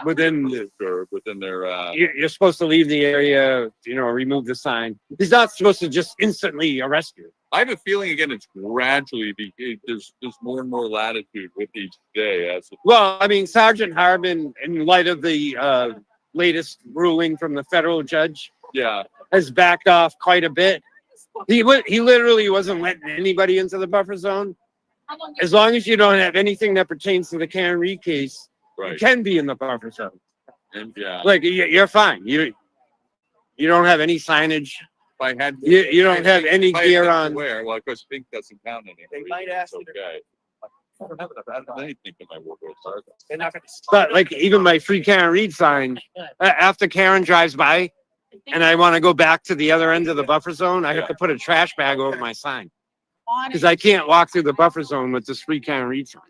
within within their. you're supposed to leave the area, remove the sign. He's not supposed to just instantly arrest you. I have a feeling again it's gradually there's more and more latitude with each day as. Well, I mean, Sergeant Harbin, in light of the latest ruling from the federal judge, Yeah. has backed off quite a bit. He literally wasn't letting anybody into the buffer zone. As long as you don't have anything that pertains to the Karen Reed case, you Right. can be in the buffer zone. And yeah. Like you're fine. You don't have any signage. If I had. You don't have any if I had gear to on. wear, well, of course, pink doesn't count anymore. They might ask you to- Okay. I don't have anything in my wardrobe. Sorry. They're not gonna. But like even my free Karen Reed sign, after Karen drives by and I want to go back to the other end of the buffer zone, I have to put a trash bag over my sign because I can't walk through the buffer zone with this free Karen Reed sign,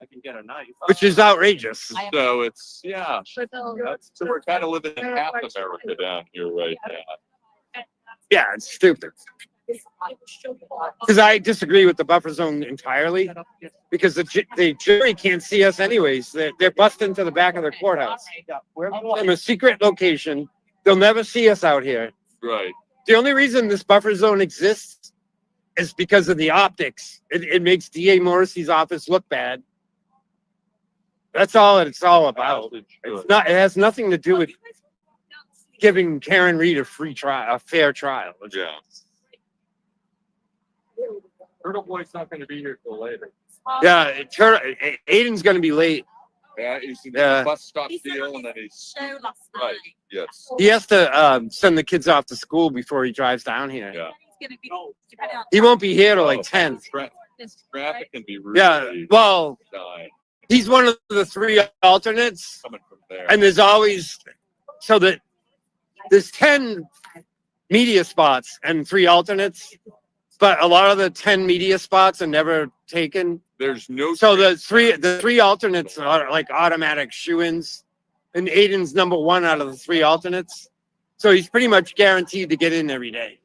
I can get a knife. which is outrageous. So it's, yeah. So we're kind of living in half America down here right now. Yeah, it's stupid. Because I disagree with the buffer zone entirely. Because the jury can't see us anyways. They're busted into the back of their courthouse from a secret location. They'll never see us out here. Right. The only reason this buffer zone exists is because of the optics. It makes DA Morrissey's office look bad. That's all it's all about. It's not. It has nothing to do with giving Karen Reed a free trial, a fair trial. Yeah. Turtle Boy's not gonna be here till later. Yeah, Aiden's gonna be late. Yeah, he's in Yeah. the bus stop deal and then he's, right, yes. He has to send the kids off to school before he drives down here. Yeah. He won't be here till like 10. Traffic can be really. Yeah, well, dying he's one of the 3 alternates, coming from there. and there's always so that there's 10 media spots and 3 alternates, but a lot of the 10 media spots are never taken. There's no. So the three alternates are like automatic shoo-ins, and Aiden's number 1 out of the 3 alternates. So he's pretty much guaranteed to get in every day.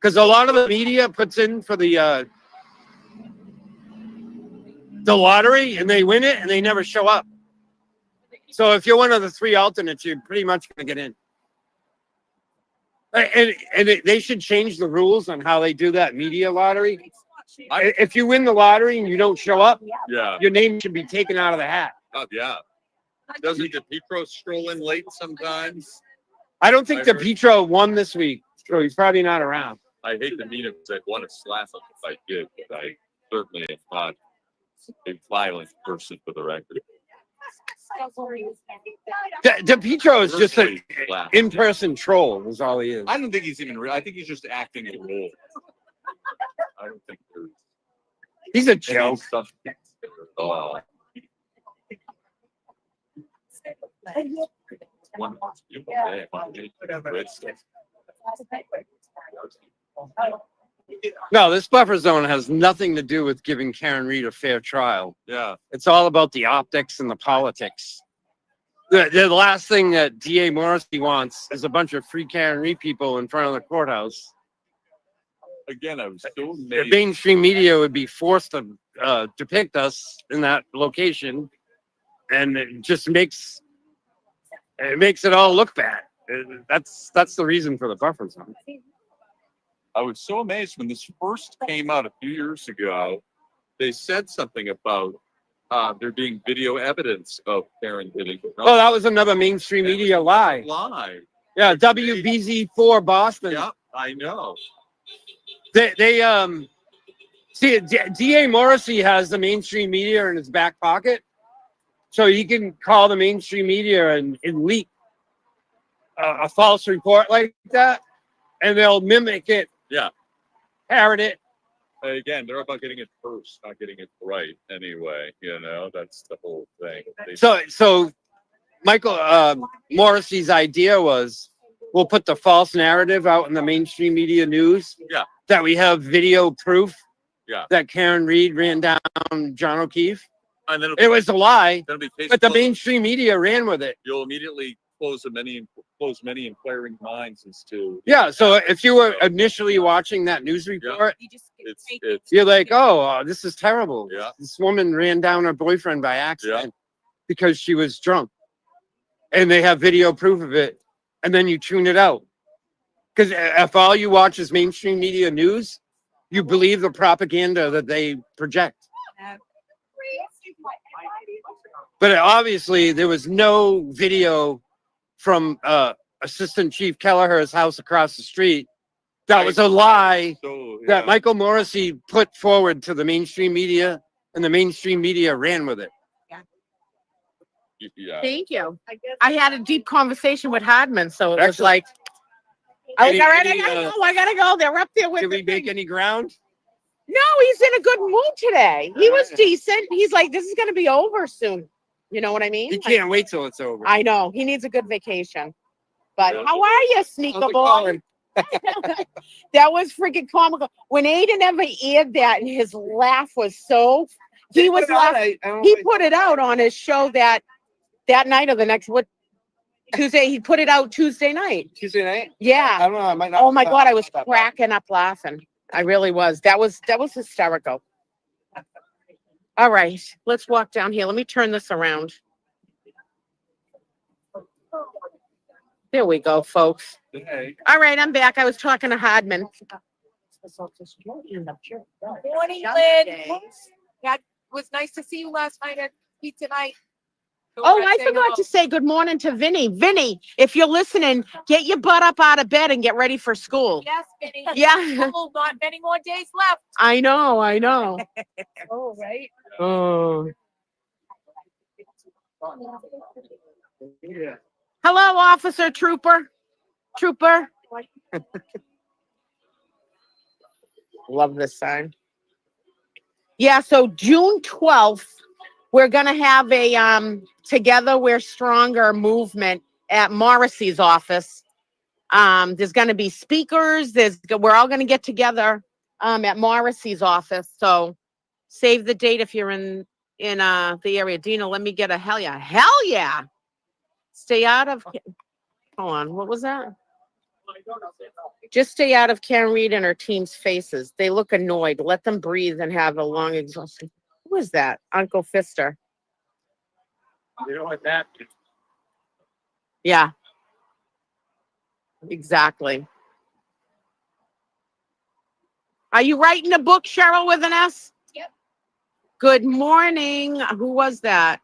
Because a lot of the media puts in for the lottery and they win it and they never show up. So if you're one of the 3 alternates, you're pretty much going to get in. They should change the rules on how they do that media lottery. If you win the lottery and you don't show up, Yeah. your name should be taken out of the hat. Oh, yeah. Doesn't DePietro stroll in late sometimes? I don't think DePietro won this week, so he's probably not around. I hate to meet him because I'd want to slap him if I did, but I certainly am not a violent person for the record. DePietro is just an Laugh. in-person troll, is all he is. I don't think he's even real. I think he's just acting a role. I don't think there's He's a any joke. substance at all. One day, one day, great stuff. No, this buffer zone has nothing to do with giving Karen Reed a fair trial. Yeah. It's all about the optics and the politics. The last thing that DA Morrissey wants is a bunch of free Karen Reed people in front of the courthouse. Again, I was so The amazed. mainstream media would be forced to depict us in that location, and it just makes it all look bad. That's the reason for the buffer zone. I was so amazed when this first came out a few years ago. They said something about there being video evidence of Karen hitting. Oh, that was another mainstream media lie. Lie. Yeah, WBZ4 Boston. Yeah, I know. They see DA Morrissey has the mainstream media in his back pocket, so he can call the mainstream media and leak a false report like that, and they'll mimic it. Yeah. Parrot it. Again, they're about getting it first, not getting it right. Anyway, that's the whole thing. So Michael Morrissey's idea was we'll put the false narrative out in the mainstream media news. Yeah. That we have video proof. Yeah. That Karen Reed ran down John O'Keefe. And then It was a lie, it'll be case but the closed. mainstream media ran with it. You'll immediately close many inquiring minds as to. Yeah. So if you were initially watching that news report, It's you're like, oh, this is terrible. Yeah. This woman ran down her boyfriend by accident because she was drunk. And they have video proof of it. And then you tune it out. Because if all you watch is mainstream media news, you believe the propaganda that they project. But obviously, there was no video from Assistant Chief Kelleher's house across the street. That was a lie so that Michael Morrissey put forward to the mainstream media, and the mainstream media ran with it. yeah. Thank you. I had a deep conversation with Hardman, so it was Excellent. like, I was Any- all right. any, I gotta go. They're up there with Did the we make thing. any ground? No, he's in a good mood today. He was Alright. decent. He's like, this is gonna be over soon. You know what I mean? He Like, can't wait till it's over. I know. He needs a good vacation. But Yeah. how are you, sneaker How's it boy? going? That was freaking comical. When Aiden ever aired that, and his laugh was so, he was laughing. He put it out on his show that night or the next Tuesday. He put it out Tuesday night. Tuesday night? Yeah. I don't know. I might not. Oh my God, I was cracking up laughing. I really was. That was hysterical. All right, let's walk down here. Let me turn this around. There we go, folks. Hey. All right, I'm back. I was talking to Hardman. Morning, Lynn. Was nice to see you last night at pizza night. Oh, I forgot to say good morning to Vinny. Vinny, if you're listening, get your butt up out of bed and get ready for school. Yes, Vinny. Yeah. School, not many more days left. I know, I know. Oh, right. Oh. Hello, officer, trooper. Trooper. Love this sign. Yeah, so June 12th, we're gonna have a Together We're Stronger movement at Morrissey's office. There's gonna be speakers, we're all gonna get together at Morrissey's office. So save the date if you're in the area. Dina, let me get a hell yeah. Hell yeah. Stay out of hold on, what was that? Just stay out of Karen Reed and her team's faces. They look annoyed. Let them breathe and have a long exhaustion. Who is that? Uncle Fister. You know what that? Yeah. Exactly. Are you writing a book, Cheryl, with an S? Yep. Good morning. Who was that?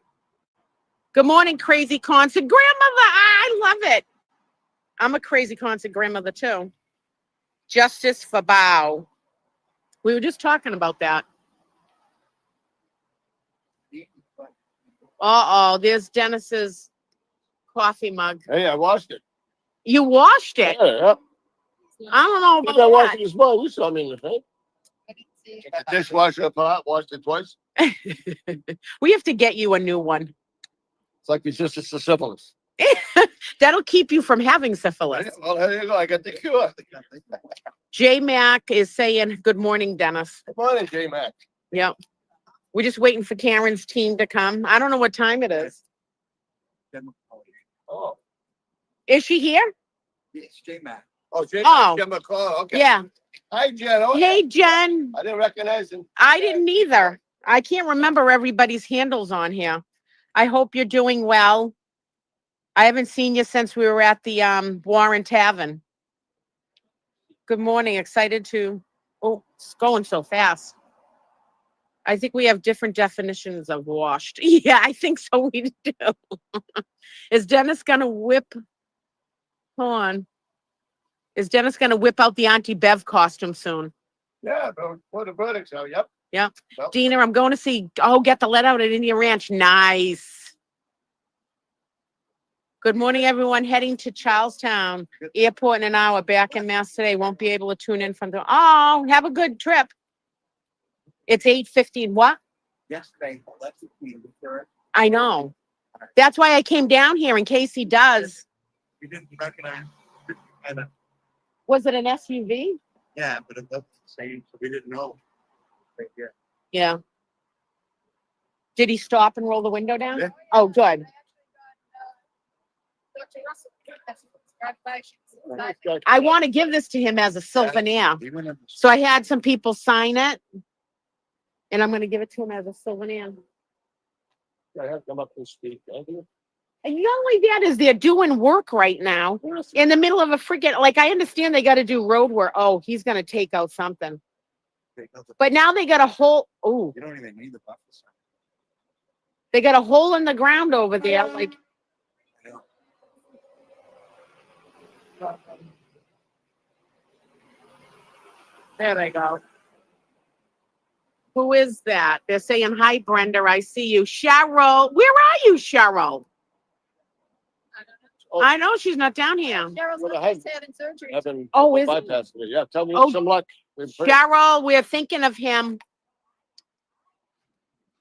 Good morning, crazy concert grandmother. I love it. I'm a crazy concert grandmother too. Justice for Bow. We were just talking about that. Uh-oh, there's Dennis's coffee mug. Hey, I washed it. You washed it. Yeah. I don't know I about washed that. it as well. You saw me in the thing. Took the dishwasher apart, washed it twice. We have to get you a new one. It's like resistance to syphilis. That'll keep you from having syphilis. Well, there you go. I got the cure. J Mac is saying, good morning, Dennis. Good morning, J Mac. Yep. We're just waiting for Karen's team to come. I don't know what time it is. Oh, Is she here? it's J Mac. Oh, J Oh. Mac. Jen McCall. Okay. Yeah. Hi, Jen. Oh, Hey, Jen. I didn't recognize him. I didn't either. I can't remember everybody's handles on here. I hope you're doing well. I haven't seen you since we were at the Warren Tavern. Good morning. Excited to. Oh, it's going so fast. I think we have different definitions of washed. Yeah, I think so. We do. Is Dennis gonna whip? Hold on. Is Dennis gonna whip out the Auntie Bev costume soon? Yeah, for the verdicts. Oh, yep. Yep. Well, Dina, I'm going to see. Oh, get the let out at Indian Ranch. Nice. Good morning, everyone. Heading to Charlestown Airport in an hour. Back in Mass today. Won't be able to tune in from the. Oh, have a good trip. It's 8:15. What? yesterday, that's the third. I know. That's why I came down here in case he does. We didn't recognize. And Was it an SUV? yeah, but it looked the same, so we didn't know. Right here. Yeah. Did he stop and roll the window down? Yeah. Oh, good. I want to give this to him as a souvenir. He went in- So I had some people sign it. And I'm going to give it to him as a souvenir. I have to come up and speak. Thank you. And not only that is they're doing work right now in the middle of a freaking, like, I understand they got to do road work. Oh, he's going to take out something. But now they got a hole. Oh, You don't even need the buffer. they got a hole in the ground over there. Like, there they go. Who is that? They're saying, hi, Brenda. I see you. Cheryl. Where are you, Cheryl? Oh. I know she's not down here. Cheryl's Well, just having surgery. Having Oh, is it? bypass today. Yeah, tell me Oh. some luck. Cheryl, we're thinking of him.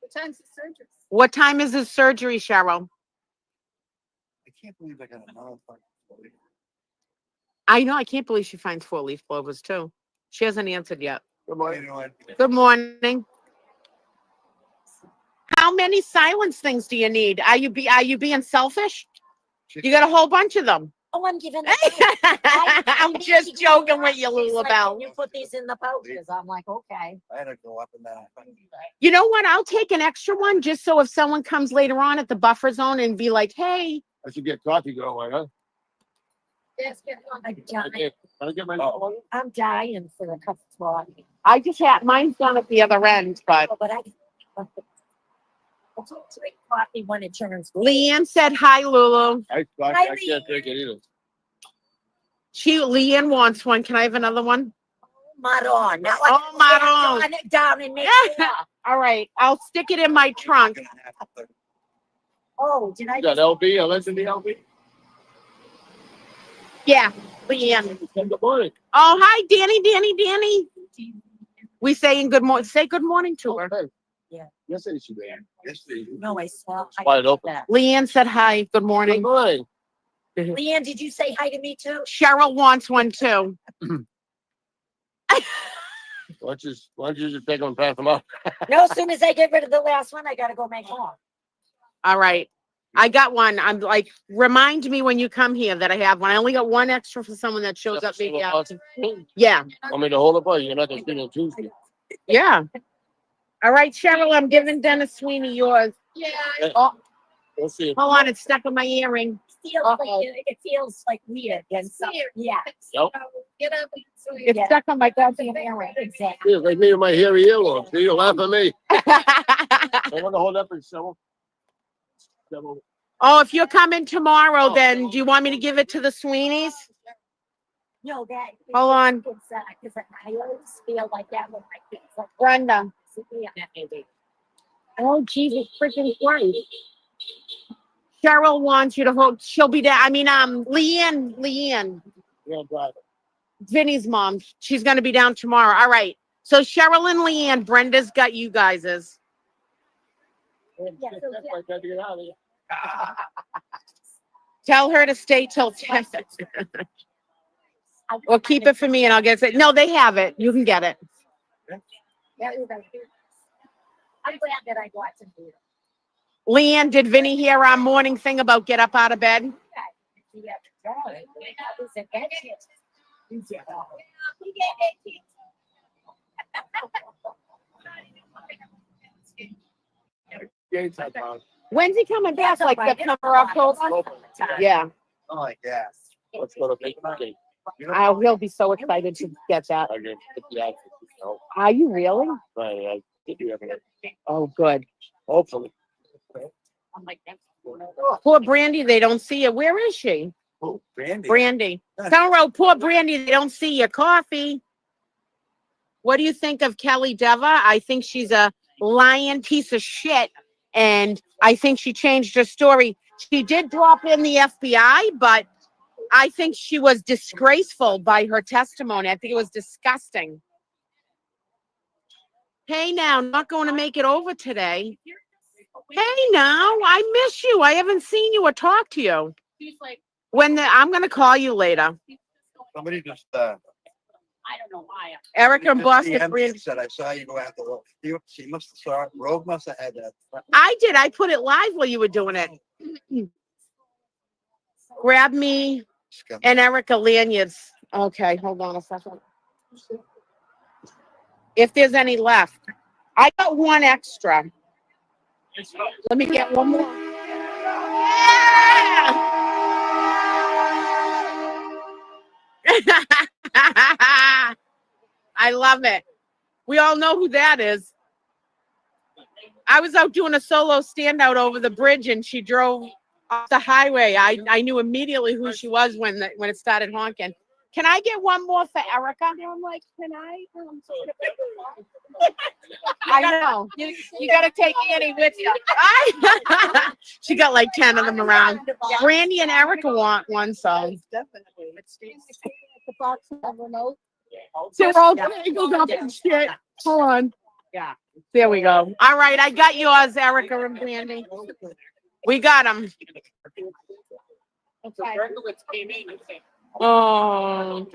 What time's the surgery? What time is his surgery, Cheryl? I can't believe I got another fucking. I know. I can't believe she finds 4-leaf clovers too. She hasn't answered yet. Good morning. Good morning. How many silence things do you need? Are you being selfish? You got a whole bunch of them. Oh, I'm giving. I'm just joking with you, Lulabelle. You put these in the pouches. I'm like, okay. I had to go up and down. You know what? I'll take an extra one just so if someone comes later on at the buffer zone and be like, hey, I should get coffee going, huh? Yes, get on. I'm I dying. can't- Can I get my? I'm dying for a cup of coffee. I just had mine's done at the other end, but Oh, but I. Drink coffee when it turns. Leanne said hi, Lulu. I can't take it either. Leanne wants one. Can I have another one? Maron. Now Oh, Maron. on it down and make more. All right, I'll stick it in my trunk. Oh, did I? Is that LB? I listen to LB. Yeah, Leanne. Good morning. Oh, hi, Danny. We saying good morning. Say good morning to her. Yeah. Yes, it is. Yes, it is. No, I saw. Wide open. Leanne said hi. Good Good morning. morning. Leanne, did you say hi to me too? Cheryl wants one too. Why don't you just take them and pass them up? No, as soon as I get rid of the last one, I gotta go make more. All right. I got one. I'm like, remind me when you come here that I have one. I only got one extra for someone that shows up. Maybe yeah. Want me to hold it for you? You're not going to on Tuesday. Yeah. All right, Cheryl, I'm giving Dennis Sweeney yours. Yeah. Oh, We'll see. hold on. It's stuck in my earring. It feels like weird. And so, yeah. Yep. Get up. It's Yeah. stuck on my goddamn earring. Exactly. It's like me and my hairy earlobe. See, you laugh at me. I want to hold up and show. Oh, if you're coming tomorrow, then do you want me to give it to the Sweeneys? No, that. Hold on. Because I always feel like that with my kids. Like, Brenda. yeah. Oh, Jesus freaking Christ. Cheryl wants you to hold. She'll be there. I mean, Leanne, Yeah, drive it. Vinny's mom. She's going to be down tomorrow. All right. So Cheryl and Leanne, Brenda's got you guys's. Yeah, so I tried to get out of here. Tell her to stay till 10. Or keep it for me and I'll get it. No, they have it. You can get it. I'm glad that I got to do it. Leanne, did Vinny hear our morning thing about get up out of bed? Yeah. Gates out, Bob. When's he coming back? Like September, October? Yeah. Oh, I guess. Let's go to the gate. He'll be so excited to get that. Okay. Yeah. Are you really? I think you have it. Oh, good. Hopefully. Poor Brandy, they don't see you. Where is she? Oh, Brandy. Brandy. Tell her, poor Brandy, they don't see your coffee. What do you think of Kelly Deva? I think she's a lying piece of shit. And I think she changed her story. She did drop in the FBI, but I think she was disgraceful by her testimony. I think it was disgusting. Hey, now, not going to make it over today. Hey, now, I miss you. I haven't seen you or talked to you. He's like, I'm going to call you later. Somebody just, I don't know why. Erica and Boston. Said I saw you go after the. She must have saw it. Rogue must have had that. I did. I put it live while you were doing it. Grab me and Erica lanyards. Okay, hold on a second. If there's any left, I got one extra. Let me get one more. Yeah! I love it. We all know who that is. I was out doing a solo standout over the bridge and she drove off the highway. I knew immediately who she was when it started honking. Can I get one more for Erica? I'm like, can I? I know. You got to take Annie with you. She got like 10 of them around. Brandy and Erica want one, so. Definitely. They're all tangled up and shit. Hold on. Yeah. There we go. All right, I got yours, Erica and Brandy. We got them. Oh.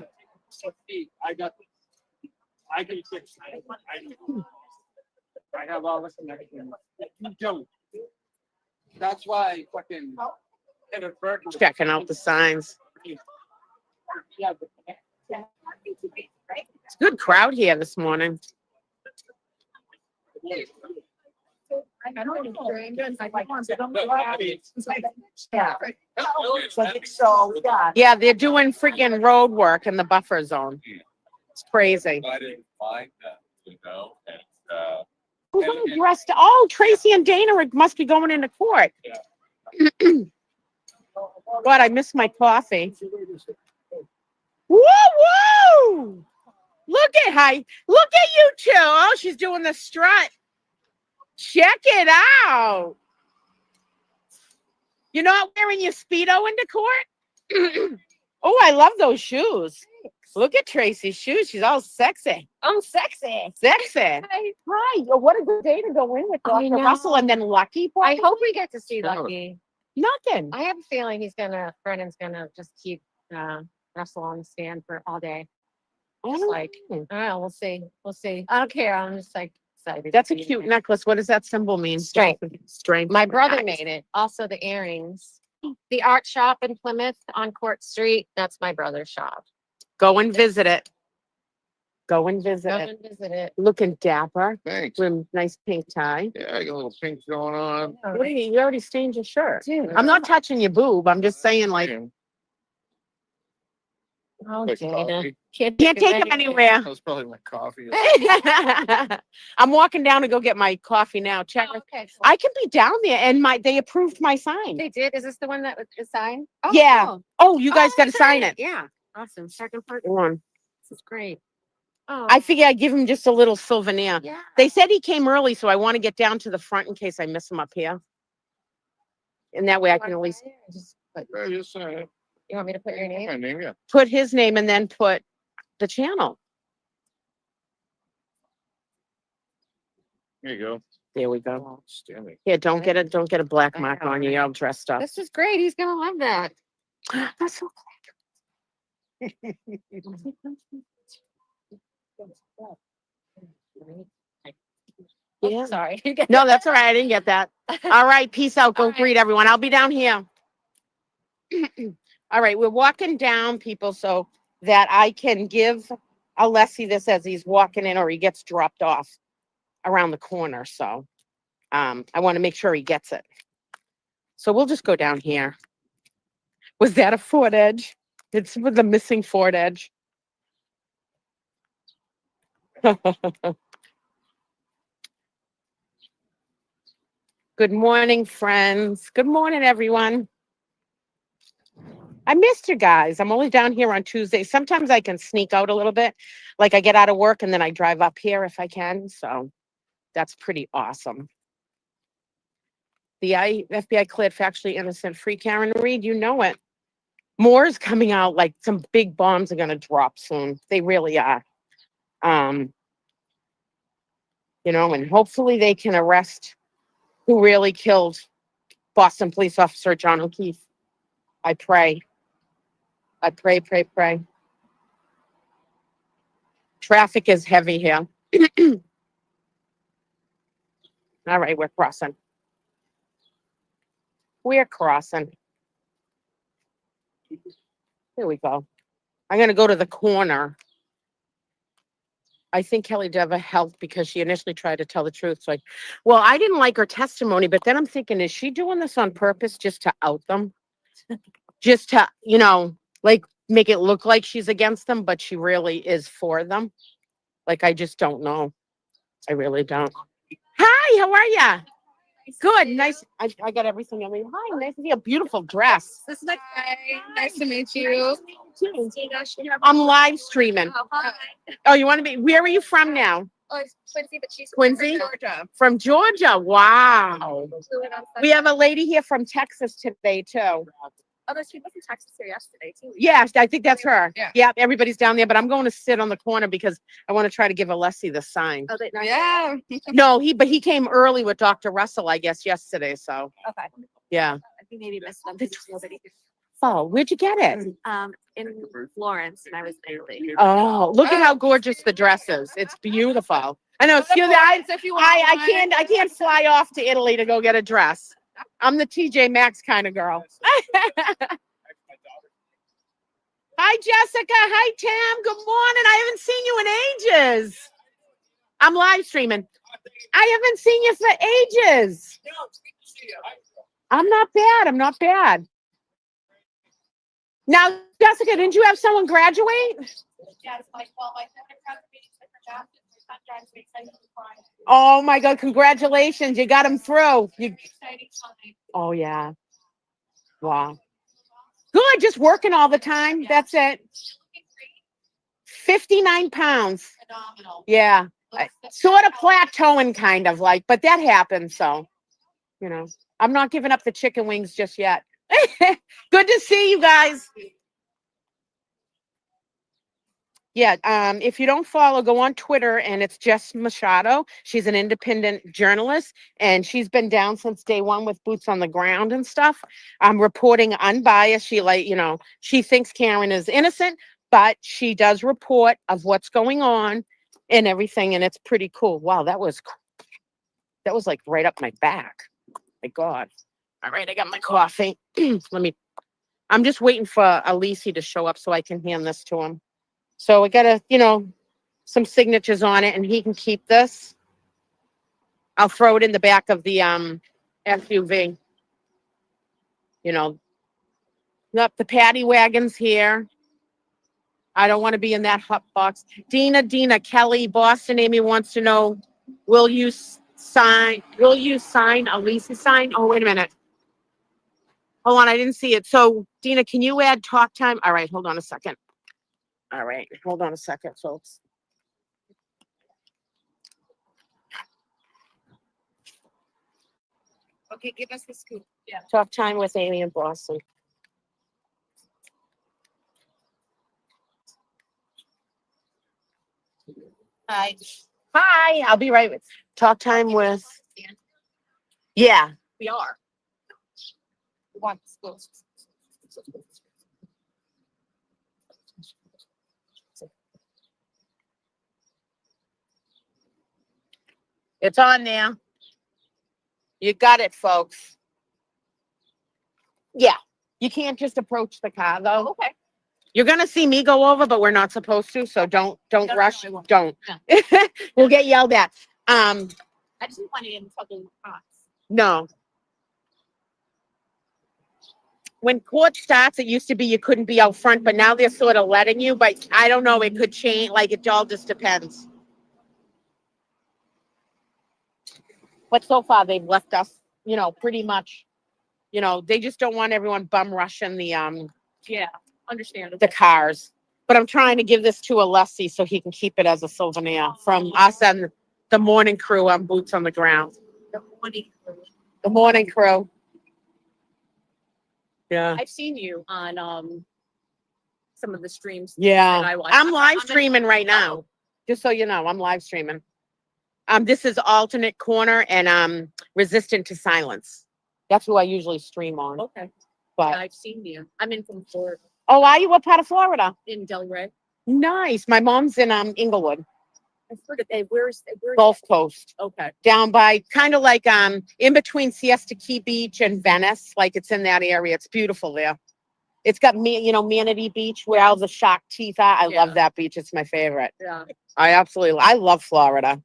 I can fix. I have all this and everything. You don't. That's why fucking. Checking out the signs. It's a good crowd here this morning. Yeah, they're doing freaking road work in the buffer zone. It's crazy. I didn't find that, you know, and, Who's all dressed? Oh, Tracy and Dana must be going into court. God, I missed my coffee. Woo woo! Look at you two. Oh, she's doing the strut. Check it out. You're not wearing your Speedo into court? Oh, I love those shoes. Look at Tracy's shoes. She's all sexy. I'm sexy. Sexy. Hi. Hi. Oh, what a good day to go in with I Dr. know. Russell and then Lucky. I hope we get to see Lucky. Nothing. I have a feeling Brennan's gonna just keep Russell on the stand for all day. Just like, oh, we'll see. We'll see. I don't care. I'm just like excited. That's a cute necklace. What does that symbol mean? Strength. Strength. My brother made it. Also the earrings. The art shop in Plymouth on Court Street. That's my brother's shop. Go and visit it. Go and visit Go it. and visit it. Looking dapper. Thanks. With a nice pink tie. Yeah, I got a little pink going on. What do you already stained your shirt. Dude. I'm not touching your boob. I'm just saying, like, Oh, Like Dana. coffee. can't take him anywhere. That was probably my coffee. I'm walking down to go get my coffee now. Check. Oh, okay. Cool. I can be down there, and they approved my sign. They did. Is this the one that was signed? Oh, Yeah. cool. Oh, you guys Oh, got to sign it. Yeah. Awesome. Second part. Come on. This is great. Oh, I figure I'd give him just a little souvenir. yeah. They said he came early, so I want to get down to the front in case I miss him up here. And that way I can at least Just put, Yeah, you sign it. you want me to put your name? My name, yeah. put his name and then put the channel. Here you go. There we go. Outstanding. Here, don't get a black mark on you. You're all dressed up. This is great. He's gonna love that. That's so Yeah. Sorry. No, that's all right. I didn't get that. All right. Peace out. Go All right. greet everyone. I'll be down here. All right. We're walking down, people, so that I can give Alessi this as he's walking in or he gets dropped off around the corner. So I want to make sure he gets it. So we'll just go down here. Was that a Ford Edge? It's with the missing Ford Edge. Good morning, friends. Good morning, everyone. I missed you guys. I'm only down here on Tuesday. Sometimes I can sneak out a little bit. Like I get out of work and then I drive up here if I can. So that's pretty awesome. The FBI cleared factually innocent free Karen Reed. You know it. More is coming out. Like some big bombs are going to drop soon. They really are. You know, and hopefully they can arrest who really killed Boston police officer John O'Keefe. I pray. I pray, pray, pray. Traffic is heavy here. All right, we're crossing. We're crossing. Here we go. I'm going to go to the corner. I think Kelly Deva helped because she initially tried to tell the truth. So well, I didn't like her testimony, but then I'm thinking, is she doing this on purpose just to out them? Just to, you know, like make it look like she's against them, but she really is for them. Like, I just don't know. I really don't. Hi, how are ya? Good, nice. I got everything. I mean, hi, nice to see a beautiful dress. This is nice to meet you. I'm live streaming. Oh, you want to be? Where are you from now? Oh, it's Quincy, but she's Quincy? from Georgia. From Georgia. Wow. We have a lady here from Texas today too. Oh, there's people from Texas here yesterday too. Yes, I think that's her. Yeah. Yeah, everybody's down there, but I'm going to sit on the corner because I want to try to give Alessi the sign. Oh, yeah. No, he came early with Dr. Russell, I guess, yesterday. So Okay. yeah. I think maybe missed them because there's nobody here. Oh, where'd you get it? In Florence, and I was there late. Oh, look at how gorgeous the dress is. It's beautiful. I know. Excuse me. I can't fly off to Italy to go get a dress. I'm the TJ Maxx kind of girl. Hi, Jessica. Hi, Tam. Good morning. I haven't seen you in ages. I'm live streaming. I haven't seen you for ages. I'm not bad. I'm not bad. Now, Jessica, didn't you have someone graduate? Yes, my son graduated from Oh my God, congratulations. You got him through. Oh yeah. Wow. Good, just working all the time. That's it. 59 pounds. Yeah. Sort of plateauing kind of like, but that happens. So, I'm not giving up the chicken wings just yet. Good to see you guys. Yeah, if you don't follow, go on Twitter, and it's Jess Machado. She's an independent journalist, and she's been down since day one with boots on the ground and stuff. I'm reporting unbiased. She thinks Karen is innocent, but she does report of what's going on and everything, and it's pretty cool. Wow, that was like right up my back. My God. All right, I got my coffee. I'm just waiting for Alicia to show up so I can hand this to him. So we got some signatures on it, and he can keep this. I'll throw it in the back of the SUV. Yep, the paddy wagon's here. I don't want to be in that hot box. Dina, Kelly, Boston Amy wants to know, will you sign Alicia sign? Oh, wait a minute. Hold on, I didn't see it. So, Dina, can you add talk time? All right, hold on a second. All right, hold on a second, folks. Okay, give us the scoop. Yeah. Talk time with Amy in Boston. Hi. Hi, I'll be right with talk time with. Yeah. We are. We want the scoop. It's on there. You got it, folks. Yeah. You can't just approach the car though. Okay. You're gonna see me go over, but we're not supposed to, so don't No, rush. I won't. Don't. We'll get yelled at. I just didn't want it in trouble with cops. No. When court starts, it used to be you couldn't be out front, but now they're sort of letting you, but I don't know, it could change, like it all just depends. But so far they've left us, pretty much, they just don't want everyone bum rushing the Yeah, understandable. the cars. But I'm trying to give this to Alessi so he can keep it as a souvenir from us and the morning crew on Boots on the Ground. The morning crew. The morning crew. Yeah. I've seen you on some of the streams. Yeah. that I watch. I'm live streaming right now. Just so you know, I'm live streaming. This is Alternate Corner and Resistant to Silence. That's who I usually stream on. Okay. But Yeah, I've seen you. I'm in from Florida, oh, are you? What part of Florida? in Delray. Nice. My mom's in Inglewood, I forget. Where's Gulf Coast, Okay. down by kind of like in between Siesta Key Beach and Venice. Like it's in that area. It's beautiful there. It's got Manatee Beach where all the shark teeth are. I love that beach. It's my favorite. Yeah. I love Florida.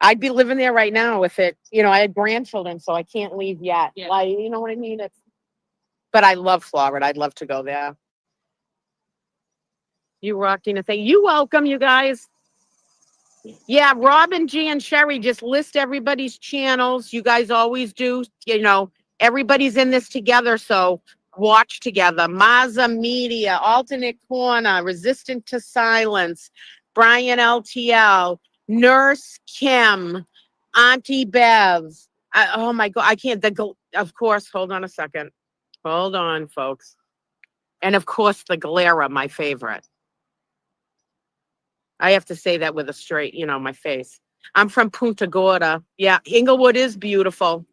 I'd be living there right now if it, I had grandchildren, so I can't leave yet. Yeah. Like, you know what I mean? But I love Florida. I'd love to go there. You rock, Dina. You're welcome, you guys. Yeah, Robin, G, and Sherry, just list everybody's channels. You guys always do. Everybody's in this together, so watch together. Maza Media, Alternate Corner, Resistant to Silence, Brian LTL, Nurse Kim, Auntie Bev. Oh my God, I can't. Of course, hold on a second. Hold on, folks. And of course, the Galera, my favorite. I have to say that with a straight, my face. I'm from Punta Gorda. Yeah, Inglewood is beautiful.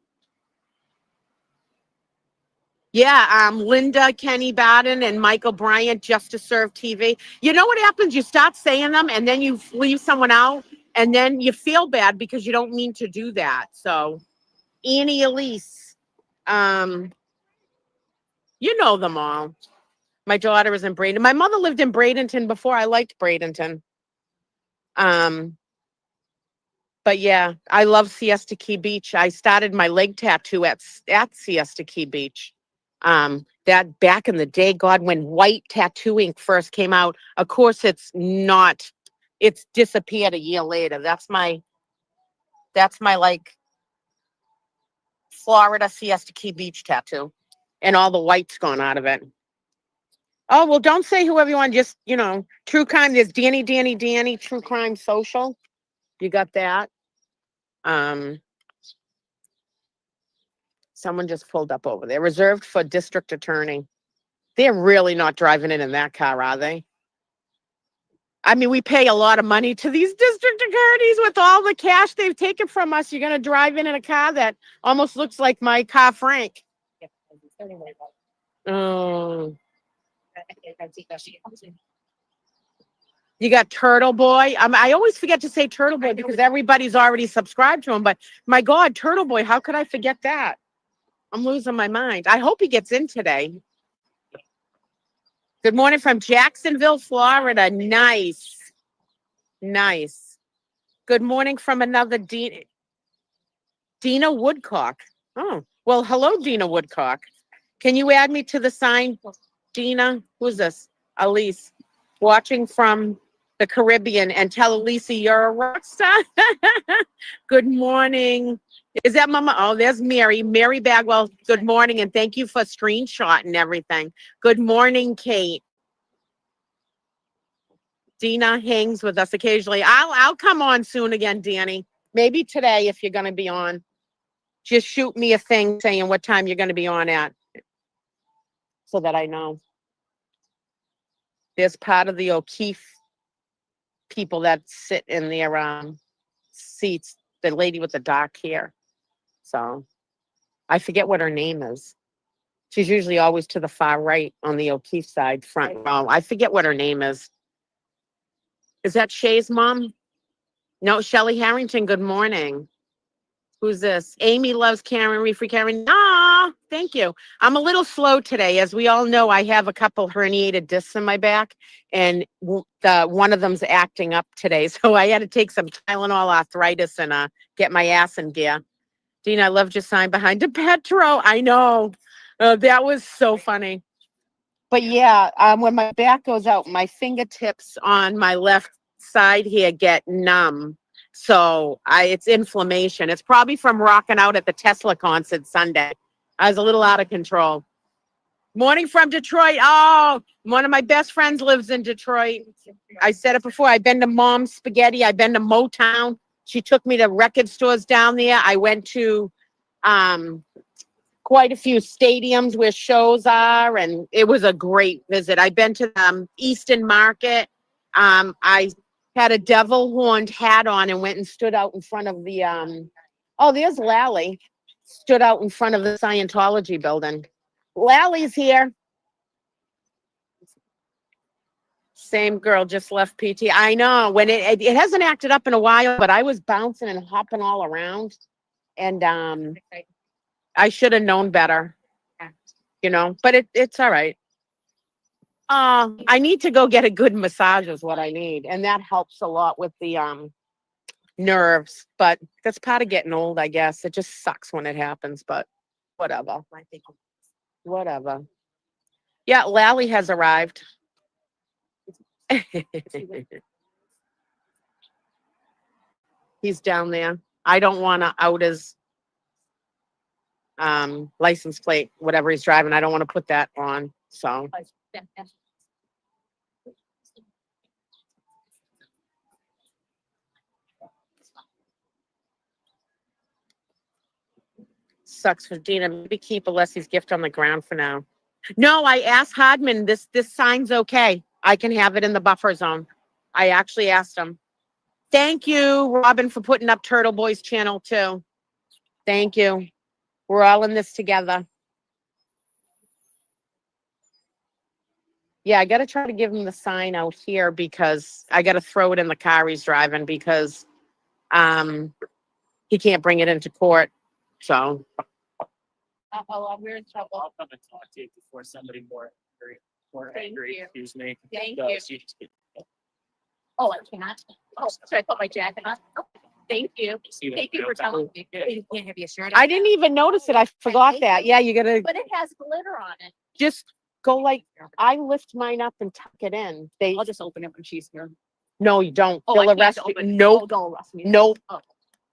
Yeah, Linda, Kenny Baden, and Michael Bryant, Just to Serve TV. You know what happens? You start saying them, and then you leave someone out, and then you feel bad because you don't mean to do that. So, Annie Elise, you know them all. My daughter is in Bradenton. My mother lived in Bradenton before. I liked Bradenton. But yeah, I love Siesta Key Beach. I started my leg tattoo at Siesta Key Beach. That back in the day, God, when white tattoo ink first came out. Of course, it's not it's disappeared a year later. That's my like Florida Siesta Key Beach tattoo, and all the white's gone out of it. Oh, well, don't say whoever you want, just, true crime. There's Danny, True Crime Social. You got that. Someone just pulled up over there, reserved for district attorney. They're really not driving in that car, are they? I mean, we pay a lot of money to these district attorneys with all the cash they've taken from us. You're going to drive in a car that almost looks like my car, Frank. Oh. You got Turtle Boy. I always forget to say Turtle Boy because everybody's already subscribed to him. But my God, Turtle Boy, how could I forget that? I'm losing my mind. I hope he gets in today. Good morning from Jacksonville, Florida. Nice. Nice. Good morning from another Dina Woodcock. Oh, well, hello, Dina Woodcock. Can you add me to the sign, Dina? Who's this? Elise. Watching from the Caribbean, and tell Elise you're a rock star. Good morning. Is that Mama? Oh, there's Mary. Mary Bagwell. Good morning, and thank you for screenshotting everything. Good morning, Kate. Dina hangs with us occasionally. I'll come on soon again, Danny. Maybe today if you're going to be on. Just shoot me a thing saying what time you're going to be on at, so that I know. There's part of the O'Keefe people that sit in their seats, the lady with the dark hair. So I forget what her name is. She's usually always to the far right on the O'Keefe side, front row. I forget what her name is. Is that Shay's mom? No, Shelley Harrington. Good morning. Who's this? Amy loves Karen, Refree Karen. Ah, thank you. I'm a little slow today. As we all know, I have a couple herniated discs in my back, and one of them's acting up today. So I had to take some Tylenol arthritis and get my ass in gear. Dean, I loved your sign behind the Petro. I know. That was so funny. But yeah, when my back goes out, my fingertips on my left side here get numb. So it's inflammation. It's probably from rocking out at the Tesla concert Sunday. I was a little out of control. Morning from Detroit. Oh, one of my best friends lives in Detroit. I said it before. I've been to Mom's Spaghetti. I've been to Motown. She took me to record stores down there. I went to quite a few stadiums where shows are, and it was a great visit. I've been to Easton Market. I had a devil horned hat on and went and stood out in front of the oh, there's Lally. Stood out in front of the Scientology building. Lally's here. Same girl, just left PT. I know, when it hasn't acted up in a while, but I was bouncing and hopping all around, and I should have known better, but it's all right. I need to go get a good massage is what I need. And that helps a lot with the nerves, but that's part of getting old, I guess. It just sucks when it happens, but whatever. Whatever. Yeah, Lally has arrived. He's down there. I don't want to out his license plate, whatever he's driving. I don't want to put that on. So sucks for Dina. Maybe keep Alessi's gift on the ground for now. No, I asked Hardman, this sign's okay. I can have it in the buffer zone. I actually asked him. Thank you, Robin, for putting up Turtle Boy's channel too. Thank you. We're all in this together. Yeah, I got to try to give him the sign out here because I got to throw it in the car he's driving because he can't bring it into court. So. We're in trouble. I'll come and talk to you before somebody more Thank angry, you. excuse me. Thank No, you. she just- Oh, I cannot. Oh, should I put my jacket on? Oh, thank you. see that Thank you for bill. telling me. You can't have your shirt. I didn't even notice it. I forgot that. Yeah, you got to But it has glitter on it. just go like, I lift mine up and tuck it in. I'll just open it when she's here. No, you don't. Oh, They'll I can't arrest you. open. Nope. Oh, don't arrest me. Nope. Oh.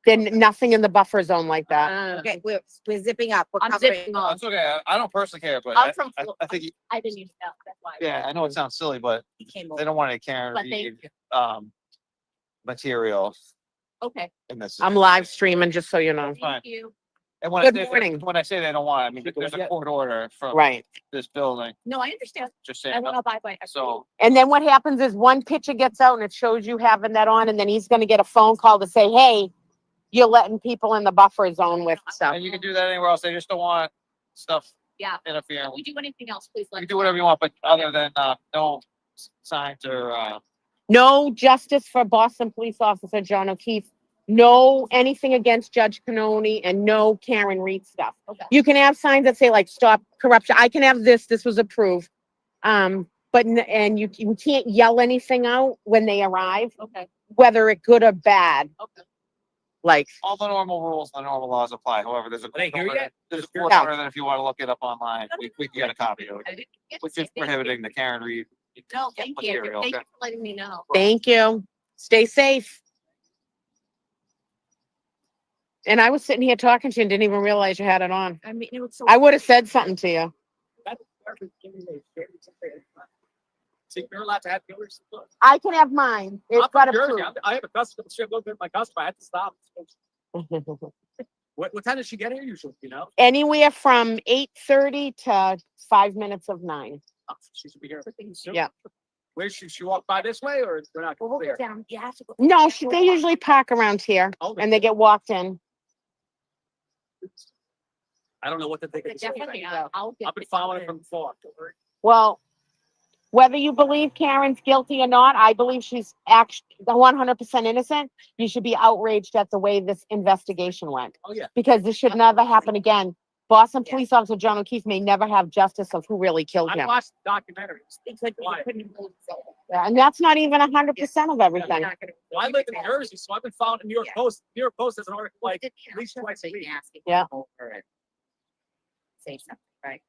Then nothing in the buffer zone like that. Okay, we're zipping up. We're I'm covering. zipping off. That's okay. I don't personally care, but I'm from I Florida. think, I didn't even know, that's why. yeah, I know it sounds silly, but He came they over. don't want any Karen But Reed, thank material Okay, in this. I'm live streaming, just so you know. Fine. thank you. And when Good I say, morning. when I say they don't want, I mean, there's a court order from Right. this building, No, I understand. just I saying. want to abide by. So, And then what happens is one picture gets out and it shows you having that on, and then he's gonna get a phone call to say, hey, you're letting people in the buffer zone with stuff. and you can do that anywhere else. They just don't want stuff Yeah. interfering. We do anything else, please You let can me do whatever you want, but other than, no signs or, No justice for Boston Police Officer John O'Keefe. No anything against Judge Canoni, and no Karen Reed stuff. Okay. You can have signs that say like stop corruption. I can have this was approved. But and you can't yell anything out when they arrive, Okay, whether it good or bad. okay. Like, all the normal rules, the normal laws apply. However, there's a Are they court here order, yet? there's a court Yeah. order that if you want to look it up online, we can get a copy of I it, didn't get which to is say thank you. prohibiting the Karen Reed. No, thank you. material, Thank you okay. for letting me know. thank you. Stay safe. And I was sitting here talking to you and didn't even realize you had it on. I mean, it was so. I would have said something to you. That's perfect. Give me the- See, you're allowed to have yours. Look, I can have mine. It's I'm got from Jersey. approved. I have a customer. She looked at my customer. I had to stop. What time does she get here usually? You know, Anywhere from 8:30 to 5 minutes of 9. oh, she should be here. soon. Yeah. Where she walk by this way or we're not Well, we'll clear? go down. You have to go. No, they usually park around here Oh, and they get walked in. I don't know what to think of this. whole Definitely, thing. I'll get. I've been following it from afar. Well, whether you believe Karen's guilty or not, I believe she's actually 100% innocent. You should be outraged at the way this investigation went, Oh, yeah. because this should never happen again. Boston Police Officer John O'Keefe may never have justice of who really killed I him. watched documentaries. Why? Yeah, and that's not even 100% of everything. Well, I live in Jersey, so I've been following the New York Yeah. Post. New York Post has an article like at least twice a week. Yeah. Say something, right?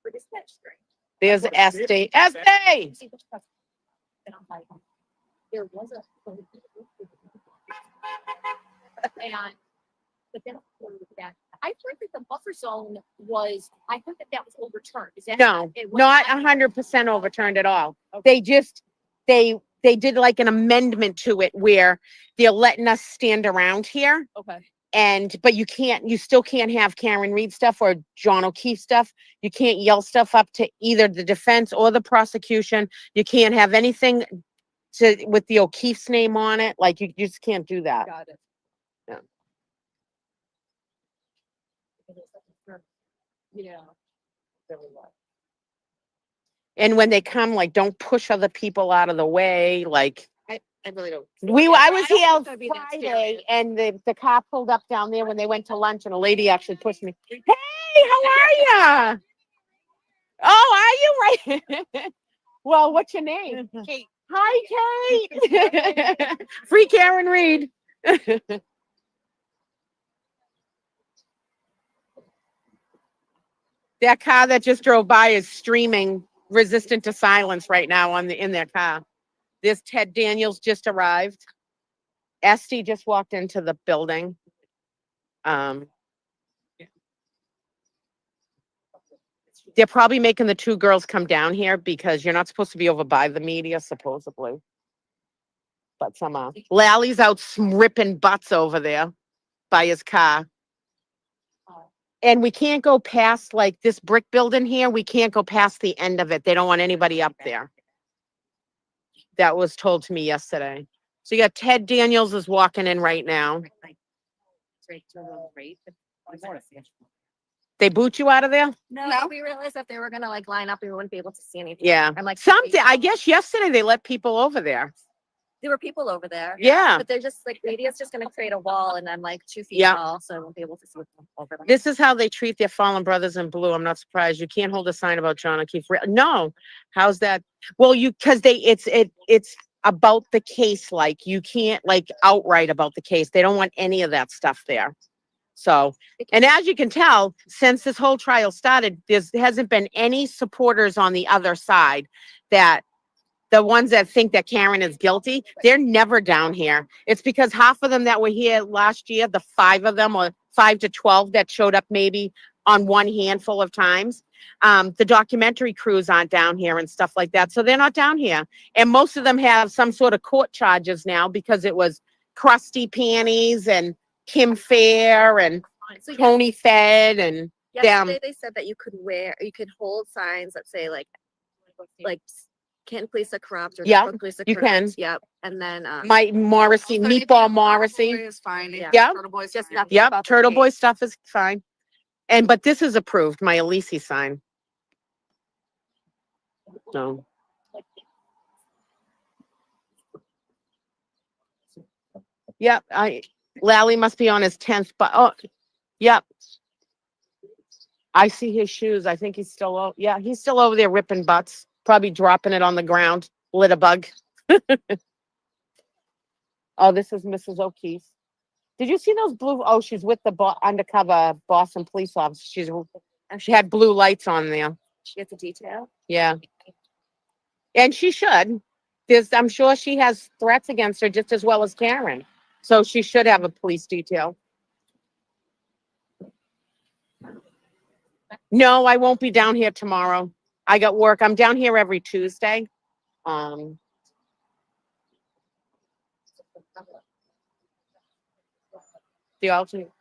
But isn't that strange? There's SD. SD! See, this stuff- and I'm like, there was a. And, but then that, I heard that the buffer zone was, I heard that that was overturned. Is that? No, it was not 100% overturned at all. They just, they did like an amendment to it where they're letting us stand around here. Okay. But you still can't have Karen Reed stuff or John O'Keefe stuff. You can't yell stuff up to either the defense or the prosecution. You can't have anything with the O'Keefe's name on it. Like, you just can't do that. Got it. Yeah. Yeah. And when they come, like, don't push other people out of the way. Like, I really don't. I Yeah, was I don't here think it'd be that Friday serious. and the car pulled up down there when they went to lunch and a lady actually pushed me. Hey, how are ya? Oh, are you right? Well, what's your name? Kate. Hi, Kate. Free Karen Reed. That car that just drove by is streaming resistant to silence right now in their car. This Ted Daniels just arrived. Esty just walked into the building. They're probably making the two girls come down here because you're not supposed to be over by the media, supposedly. But somehow, Lally's out ripping butts over there by his car. And we can't go past like this brick building here. We can't go past the end of it. They don't want anybody up there. That was told to me yesterday. So you got Ted Daniels is walking in right now. They boot you out of there? No, we realized that they were gonna like line up, we wouldn't be able to see anything. Yeah. I'm like, Something, I guess yesterday they let people over there. there were people over there. Yeah. But they're just like, maybe it's just gonna create a wall and I'm like 2 feet Yeah. tall, so I won't be able to see what's over there. This is how they treat their fallen brothers in blue. I'm not surprised. You can't hold a sign about John O'Keefe. No. How's that? Well, because it's about the case. Like, you can't like outright about the case. They don't want any of that stuff there. So, and as you can tell, since this whole trial started, there hasn't been any supporters on the other side that the ones that think that Karen is guilty, they're never down here. It's because half of them that were here last year, the 5 of them, or 5 to 12 that showed up maybe on one handful of times, the documentary crews aren't down here and stuff like that. So they're not down here. And most of them have some sort of court charges now because it was Crusty Panties and Kim Fair and So Tony Fed and yesterday they said that you could hold signs that say like Canton police are corrupt or Yeah, Norfolk police are you corrupt. can. Yep. And then Mike Morrissey, Meatball Morrissey. is fine. Yeah. Turtle Boy's just nothing Yep, about the Turtle Boy case. stuff is fine. But this is approved, my Elise sign. So. Yep, Lally must be on his 10th, but, oh, yep. I see his shoes. I think he's still, yeah, he's still over there ripping butts, probably dropping it on the ground, litter bug. Oh, this is Mrs. O'Keefe. Did you see those blue? Oh, she's with the undercover Boston police officer. She had blue lights on there. She gets a detail. Yeah. And she should. I'm sure she has threats against her just as well as Karen. So she should have a police detail. No, I won't be down here tomorrow. I got work. I'm down here every Tuesday. The alternate.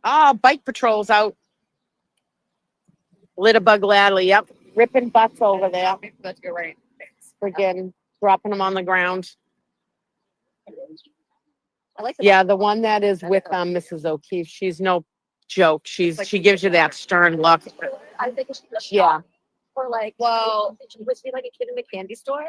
Oh, bike patrol's out. Litterbug Ladley, yep. Ripping butts over there. That's you're right. Friggin' dropping them on the ground. I like Yeah, the one that is with Mrs. O'Keefe, she's no joke. She gives you that stern look. I think it's Yeah. Or like, well, was she like a kid in a candy store?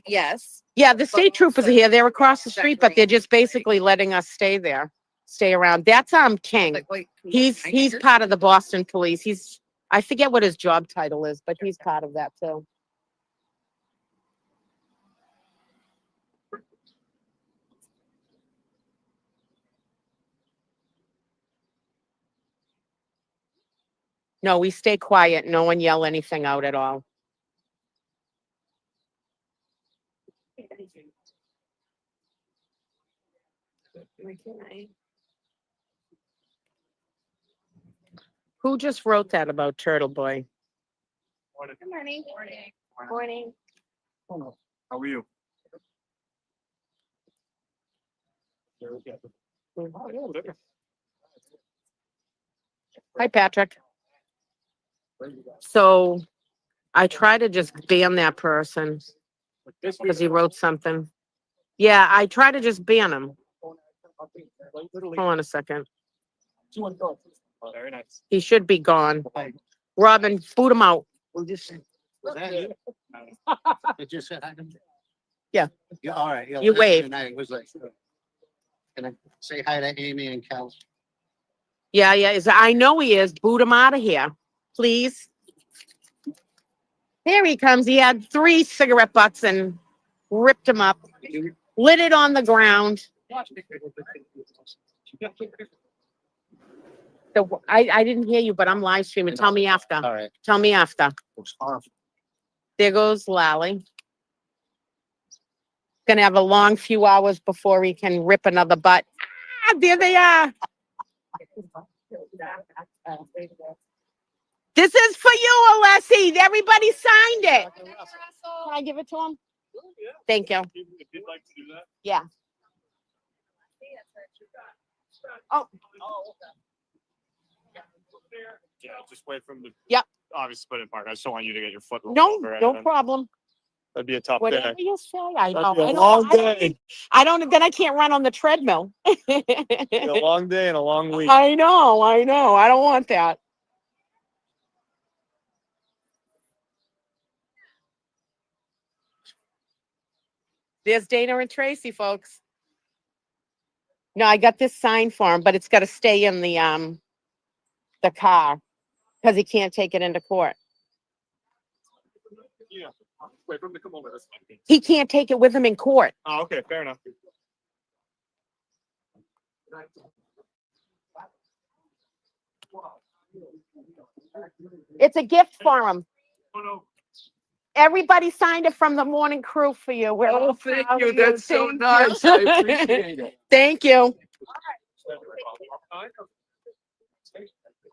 Yes. Yeah, the state troopers are here. They're across the street, but they're just basically letting us stay there, stay around. That's King. He's part of the Boston police. I forget what his job title is, but he's part of that too. No, we stay quiet. No one yell anything out at all. Who just wrote that about Turtle Boy? Good morning. Morning. How are you? Hi, Patrick. So I try to just ban that person because he wrote something. Yeah, I try to just ban him. Hold on a second. Very nice. He should be gone. Robin, boot him out. Was that you? It just said hi to me. Yeah. Yeah, all right. Yeah, You well, wave. and I was like, can I say hi to Amy and Cal? Yeah. I know he is. Boot him out of here, please. Here he comes. He had 3 cigarette butts and ripped him up, lit it on the ground. I didn't hear you, but I'm live streaming. Tell me after. All right. Tell me after. It was horrible. There goes Lally. Gonna have a long few hours before he can rip another butt. Ah, there they are. This is for you, Alessi. Everybody signed it. Can I give it to him? Thank you. If you'd like to do that. Yeah. Oh, Yeah, just wait from the. Yep. Obviously, put in park. I just don't want you to get your foot. rolled no, over, no and problem. That'd be a tough Whatever day. you say. I know. That'd be a I know. long I don't- day. then I can't run on the treadmill. A long day and a long week. I know. I don't want that. There's Dana and Tracy, folks. No, I got this sign for him, but it's got to stay in the car because he can't take it into court. Yeah. Wait for him to come over. That's fine. He can't take it with him in court. Oh, okay, fair enough. It's a gift for him. Everybody signed it from the morning crew for you. We're all thank proud you. of That's so Thank nice. you. I appreciate it. Thank you.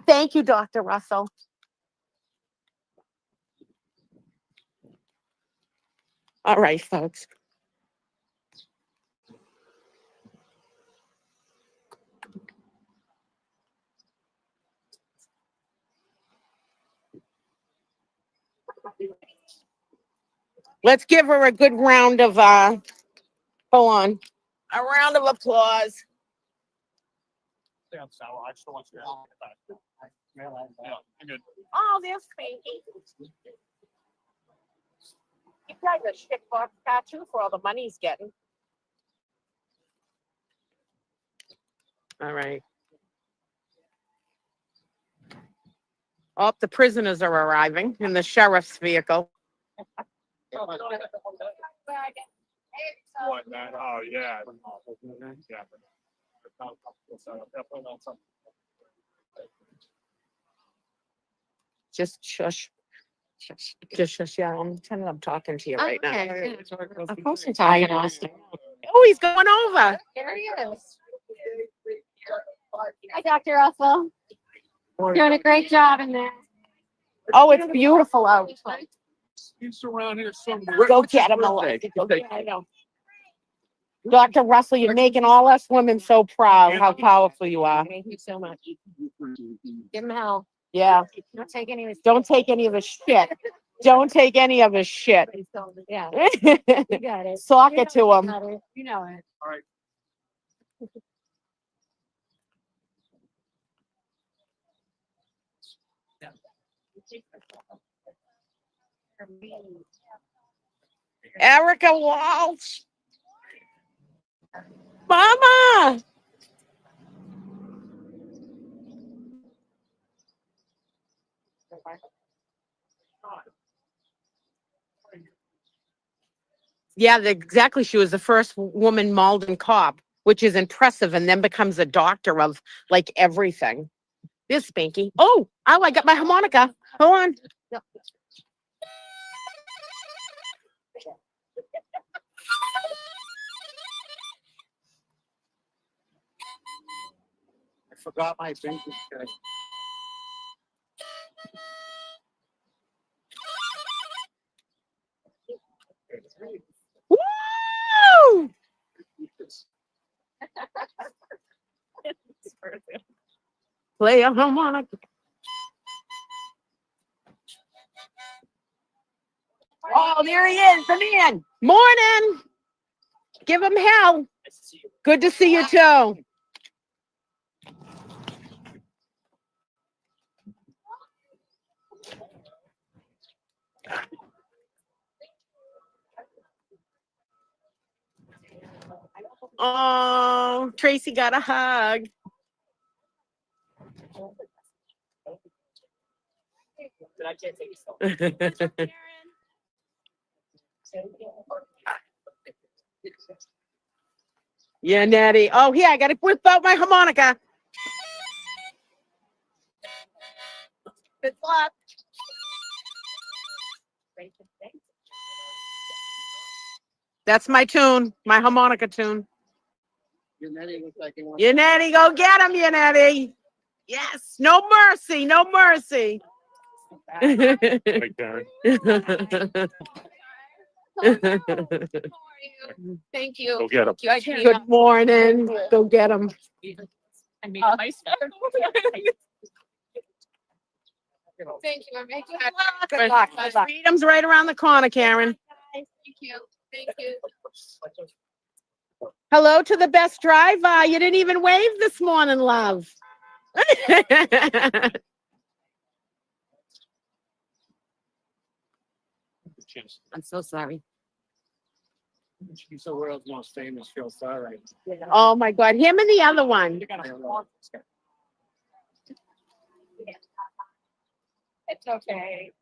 Thank you, Dr. Russell. All right, folks. Let's give her a good round of, hold on, a round of applause. Oh, there's Spanky. You guys a shit box tattoo for all the money he's getting. All right. Oh, the prisoners are arriving in the sheriff's vehicle. Oh, yeah. Yeah. Just shush. Just shush. Yeah, I'm pretending I'm talking to you right now. Okay. Of course I'm talking to us. Oh, he's going over. There he is. Hi, Dr. Russell. Doing a great job in there. Oh, it's beautiful out. He's around here somewhere. Go What's his get him, birthday? Alexa. I know. Dr. Russell, you're making all us women so proud how powerful you are. Thank you so much. Give him hell. Yeah. Don't take any of his. Don't take any of his shit. Don't take any of his shit. Yeah, you got it. Sock You it know to you him. got it. You know it. All right. Erica Walsh. Mama. Yeah, exactly. She was the first woman Malden cop, which is impressive, and then becomes a doctor of like everything. This Spanky. Oh, I got my harmonica. Hold on. I forgot my fingers. Woo! Play a harmonica. Oh, there he is, the man. Morning. Give him hell. Good to see you too. Oh, Tracy got a hug. Yeah, Natty. Oh, here, I got to whip out my harmonica. Good luck. That's my tune, my harmonica tune. Yannetti, go get him, Yannetti. Yes, no mercy, no mercy. Right, Karen. Thank you. Go get him. Good morning. Go get him. I made it myself. Thank you. I'm making Good luck. Good luck. Freedom's right around the corner, Karen. Thank you. Thank you. Hello to the best driver. You didn't even wave this morning, love. I'm so sorry. She's the world's most famous Phil Sorry. Oh my God, him and the other one. It's okay.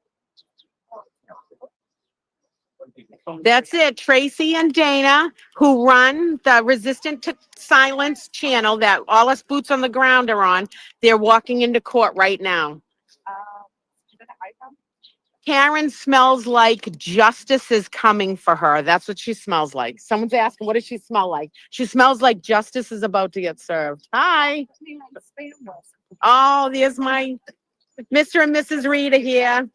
That's it. Tracy and Dana, who run the Resistant to Silence channel that all us boots on the ground are on, they're walking into court right now. Karen smells like justice is coming for her. That's what she smells like. Someone's asking, what does she smell like? She smells like justice is about to get served. Hi. Oh, there's my Mr. and Mrs. Rita here.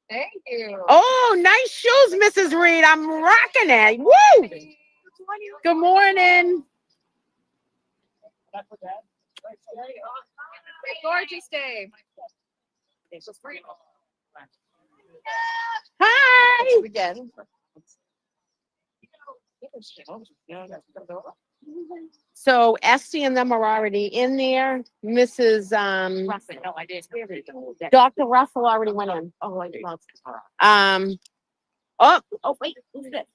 Thank you. Oh, nice shoes, Mrs. Reed. I'm rocking it. Woo! Good morning. Gorgeous day. Hi. Again. So Esty and them are already in there. Mrs. No, I did. Dr. Russell already went in. Oh, I did. Oh, wait, who's this?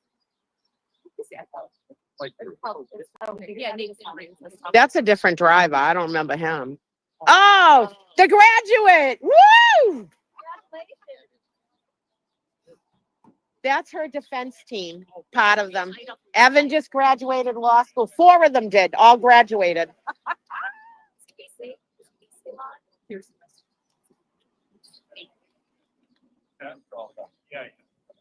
That's a different driver. I don't remember him. Oh, the graduate. Woo! That's her defense team, part of them. Evan just graduated law school. 4 of them did, all graduated.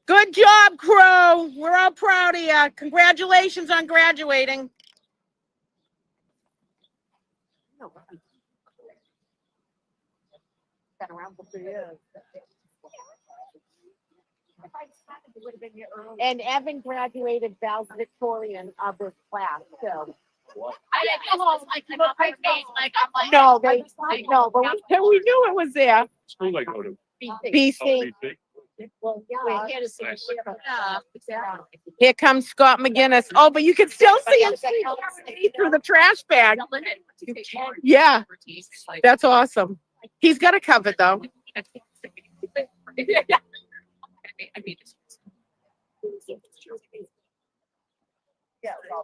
Good job, crew. We're all proud of you. Congratulations on graduating. And Evan graduated valedictorian of this class, so. I didn't come home like, I'm not my face, like, I'm like. No, no, but we knew it was there. School I go to. BC. Well, yeah. Here comes Scott McGinnis. Oh, but you can still see him through the trash bag. Yeah, that's awesome. He's got it covered though.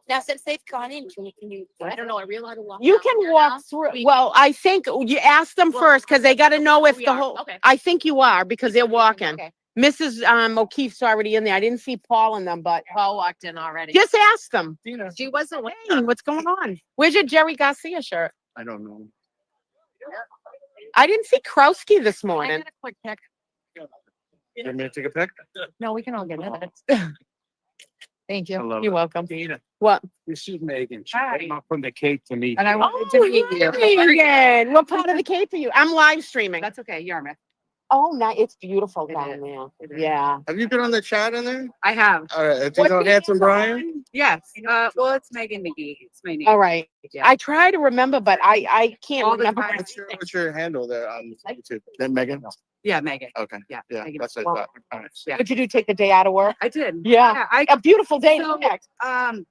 Now, since they've gone in, can you, I don't know, are we allowed to walk? You down can there walk now? through. We Well, I think you ask them Well, first because they got to know if we the are. whole. Okay. I think you are because they're walking. Okay. Mrs. O'Keefe's already in there. I didn't see Paul in them, but Paul walked in already. just ask them. She wasn't with Hey, what's going on? Where's your Jerry Garcia shirt? I don't know. I didn't see Krowski this I morning. got a quick pic. You want me to take a pic? No, we can all get it. Thank I you. love You're it. welcome. Dana, What? this is Megan. She Hi. came up from the Cape to meet. And I Oh, wanted to meet you. Megan. What part of the Cape are you? I'm live streaming. That's okay, Yarmouth. Oh, no, it's beautiful It down is. there. It is. Yeah. Have you been on the chat in there? I have. All right. If you What's know your Handsome handle Brian? Yes. Well, it's Megan McGee. It's my name. All right. Yeah. I try to remember, but I can't All the remember. time. What's your handle there on YouTube? Then Megan? Yeah, Megan. Okay. Yeah. Yeah, Megan. that's what I thought. All right. Yeah. What'd you do? Take the day out of work? I did. Yeah. I A beautiful day. So,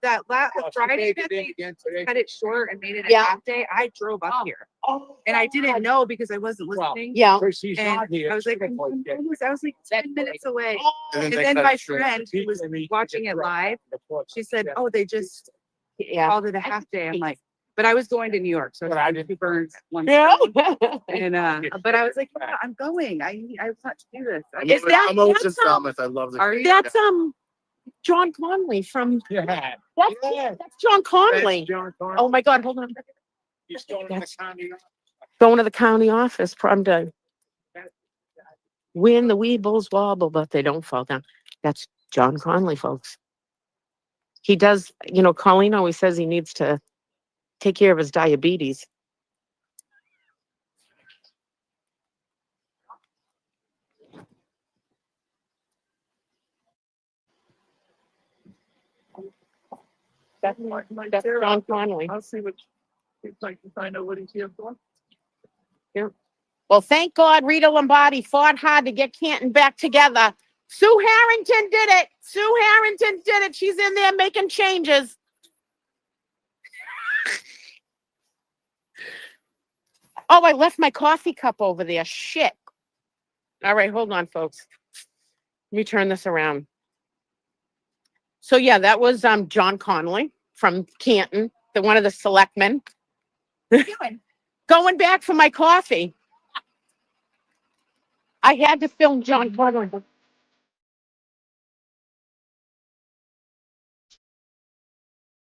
that last Friday that they cut it short and made it a Yeah. half day. I drove up here Oh, and I didn't know because I wasn't listening. yeah. She's And not here. I was like, I was like 10 minutes away. And And they then cut my it short. friend who was watching it live, she said, "Oh, they just Yeah. called it a half day." I'm like, but I was going to New York, so I did 2 birds one. Yeah. And but I was like, yeah, I'm going. I want to do this. Is that- I'm always in that's, Falmouth. I love the. Are you? That's John Conley from Yeah. that's John Conley. John Carter. Oh my God, hold on. He's going to the county. Going to the county office prom day. When the weebles wobble, but they don't fall down. That's John Conley, folks. He does, Colleen always says he needs to take care of his diabetes. That's John Conley. I'll see what, it's like to find out what he's here for. Well, thank God Rita Lombardi fought hard to get Canton back together. Sue Harrington did it. Sue Harrington did it. She's in there making changes. Oh, I left my coffee cup over there. Shit. All right, hold on, folks. Let me turn this around. So yeah, that was John Conley from Canton, one of the selectmen. Going back for my coffee. I had to film John Conley.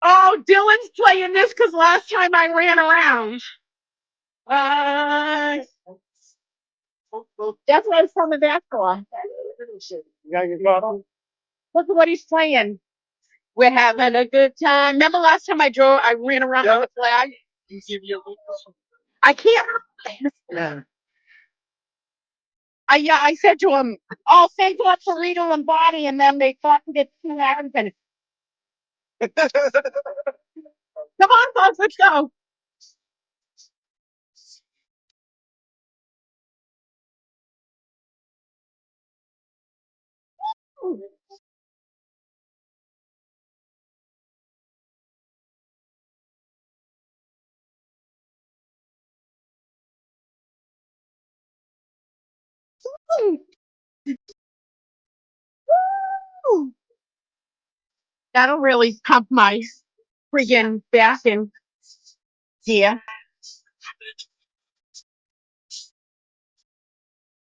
Oh, Dylan's playing this because last time I ran around. Uh, that's what I was coming back for. Look at what he's playing. We're having a good time. Remember last time I ran around with the flag? I can't. I said to him, "Oh, thank God for Rita Lombardi," and then they thought it 2 hours. And come on, folks, let's go. That'll really pump my friggin' back in here.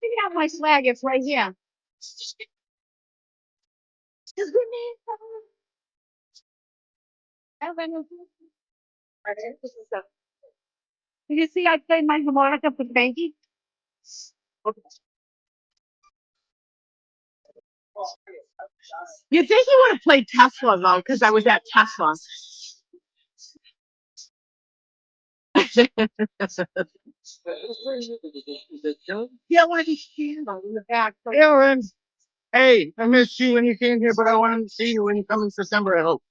Look at my flag. It's right here. Did you see I played my harmonica for Banky? You think you would have played Tesla though, because I was at Tesla. Yeah, one of these candles in the back. Aaron, hey, I missed you when you came here, but I wanted to see you when you come in September, I hope.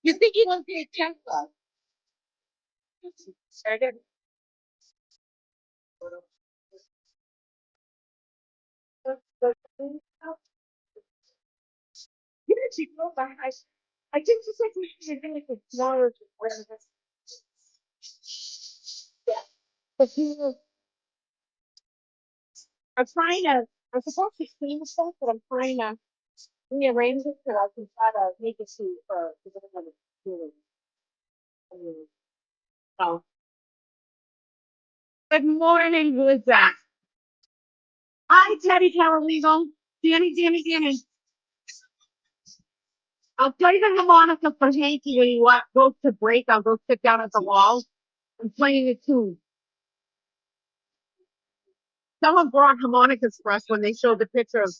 You think you want to be a Tesla? You didn't see go by. I think just like we should do it smaller. I'm trying to. I'm supposed to clean the stuff, but I'm trying to rearrange it so I can try to make it see for. Oh. Good morning, Lisa. Hi, Teddy Paralegal. Danny. I'll play the harmonica for Hanky when he goes to break. I'll go sit down at the wall. I'm playing it too. Someone brought harmonicas for us when they showed the picture of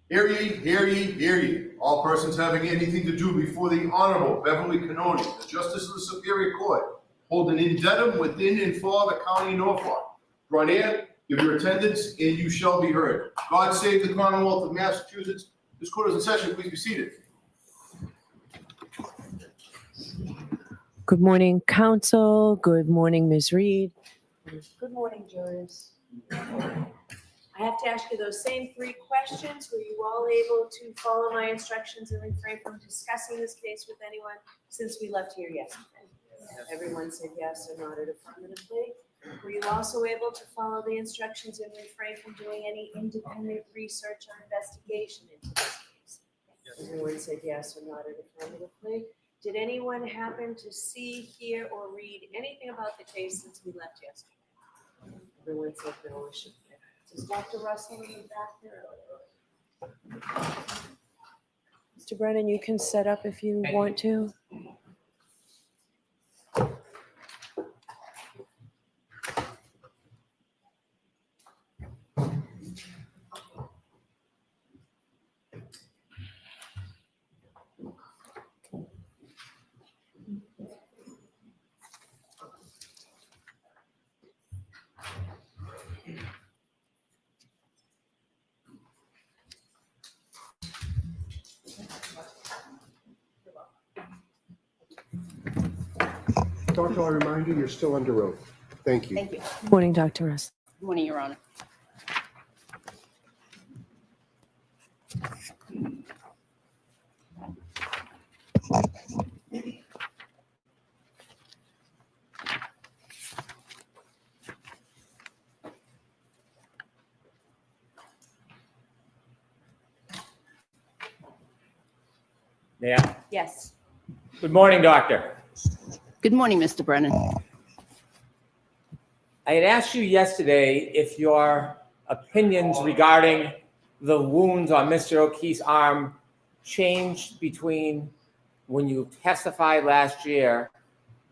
Hear ye, hear ye, hear ye. All persons having anything to do before the Honorable Beverly Cannoni, the Justice of the Superior Court, hold an indictment within and for the County of Norfolk. Draw near, give your attendance, and you shall be heard. God save the Commonwealth of Massachusetts. This court is in session. Please be seated. Good morning, council. Good morning, Ms. Reed. Good morning, jurors. I have to ask you those same 3 questions. Were you all able to follow my instructions and refrain from discussing this case with anyone since we left here yesterday? Everyone said yes or nodded affirmatively. Were you also able to follow the instructions and refrain from doing any independent research or investigation into this case? Everyone said yes or nodded affirmatively. Did anyone happen to see, hear, or read anything about the case since we left yesterday? Everyone said no or should. Is Dr. Russell in the back there? Mr. Brennan, you can set up if you want to. Doctor, I remind you, you're still under oath. Thank you. Thank you. Morning, Dr. Russell. Good morning, Your Honor. Yeah. Yes. Good morning, Doctor. Good morning, Mr. Brennan. I had asked you yesterday if your opinions regarding the wounds on Mr. O'Keefe's arm changed between when you testified last year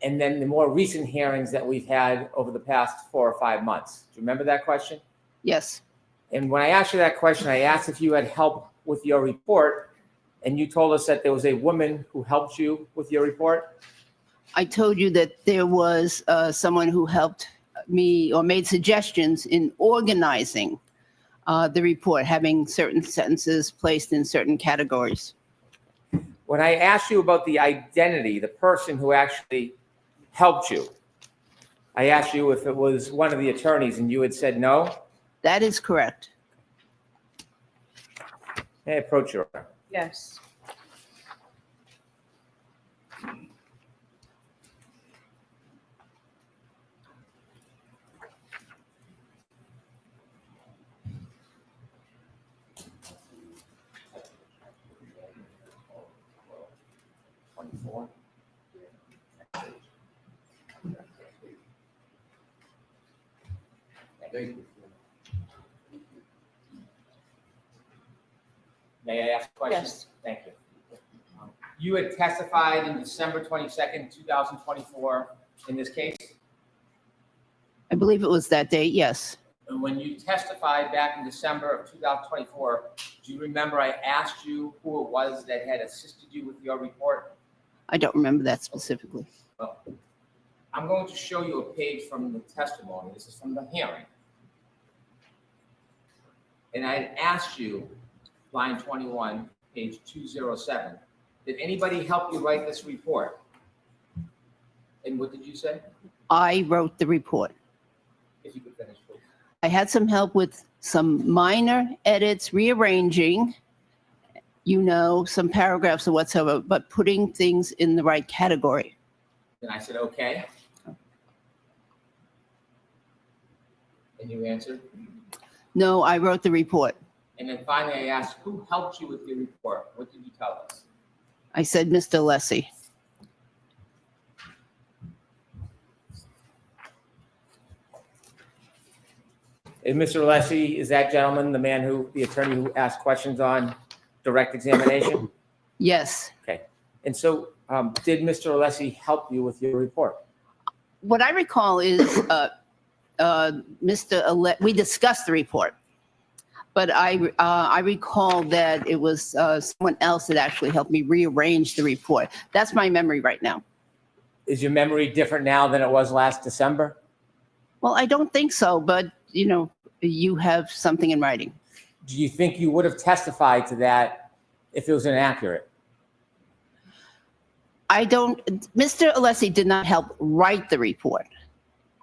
and then the more recent hearings that we've had over the past 4 or 5 months. Do you remember that question? Yes. And when I asked you that question, I asked if you had help with your report, and you told us that there was a woman who helped you with your report. I told you that there was someone who helped me or made suggestions in organizing the report, having certain sentences placed in certain categories. When I asked you about the identity, the person who actually helped you, I asked you if it was one of the attorneys, and you had said no. That is correct. May I approach your honor? Yes. Thank you. May I ask a question? Yes. Thank you. You had testified in December 22nd, 2024 in this case? I believe it was that date, yes. And when you testified back in December of 2024, do you remember I asked you who it was that had assisted you with your report? I don't remember that specifically. Well, I'm going to show you a page from the testimony. This is from the hearing. And I asked you, line 21, page 207, did anybody help you write this report? And what did you say? I wrote the report. If you could finish, please. I had some help with some minor edits, rearranging, some paragraphs or whatsoever, but putting things in the right category. And I said, okay. And you answered? No, I wrote the report. And then finally, I asked, who helped you with your report? What did you tell us? I said, Mr. Lessie. Is Mr. Alessi, is that gentleman the attorney who asked questions on direct examination? Yes. Okay. And so, did Mr. Alessi help you with your report? What I recall is we discussed the report, but I recall that it was someone else that actually helped me rearrange the report. That's my memory right now. Is your memory different now than it was last December? Well, I don't think so, but you have something in writing. Do you think you would have testified to that if it was inaccurate? Mr. Alessi did not help write the report.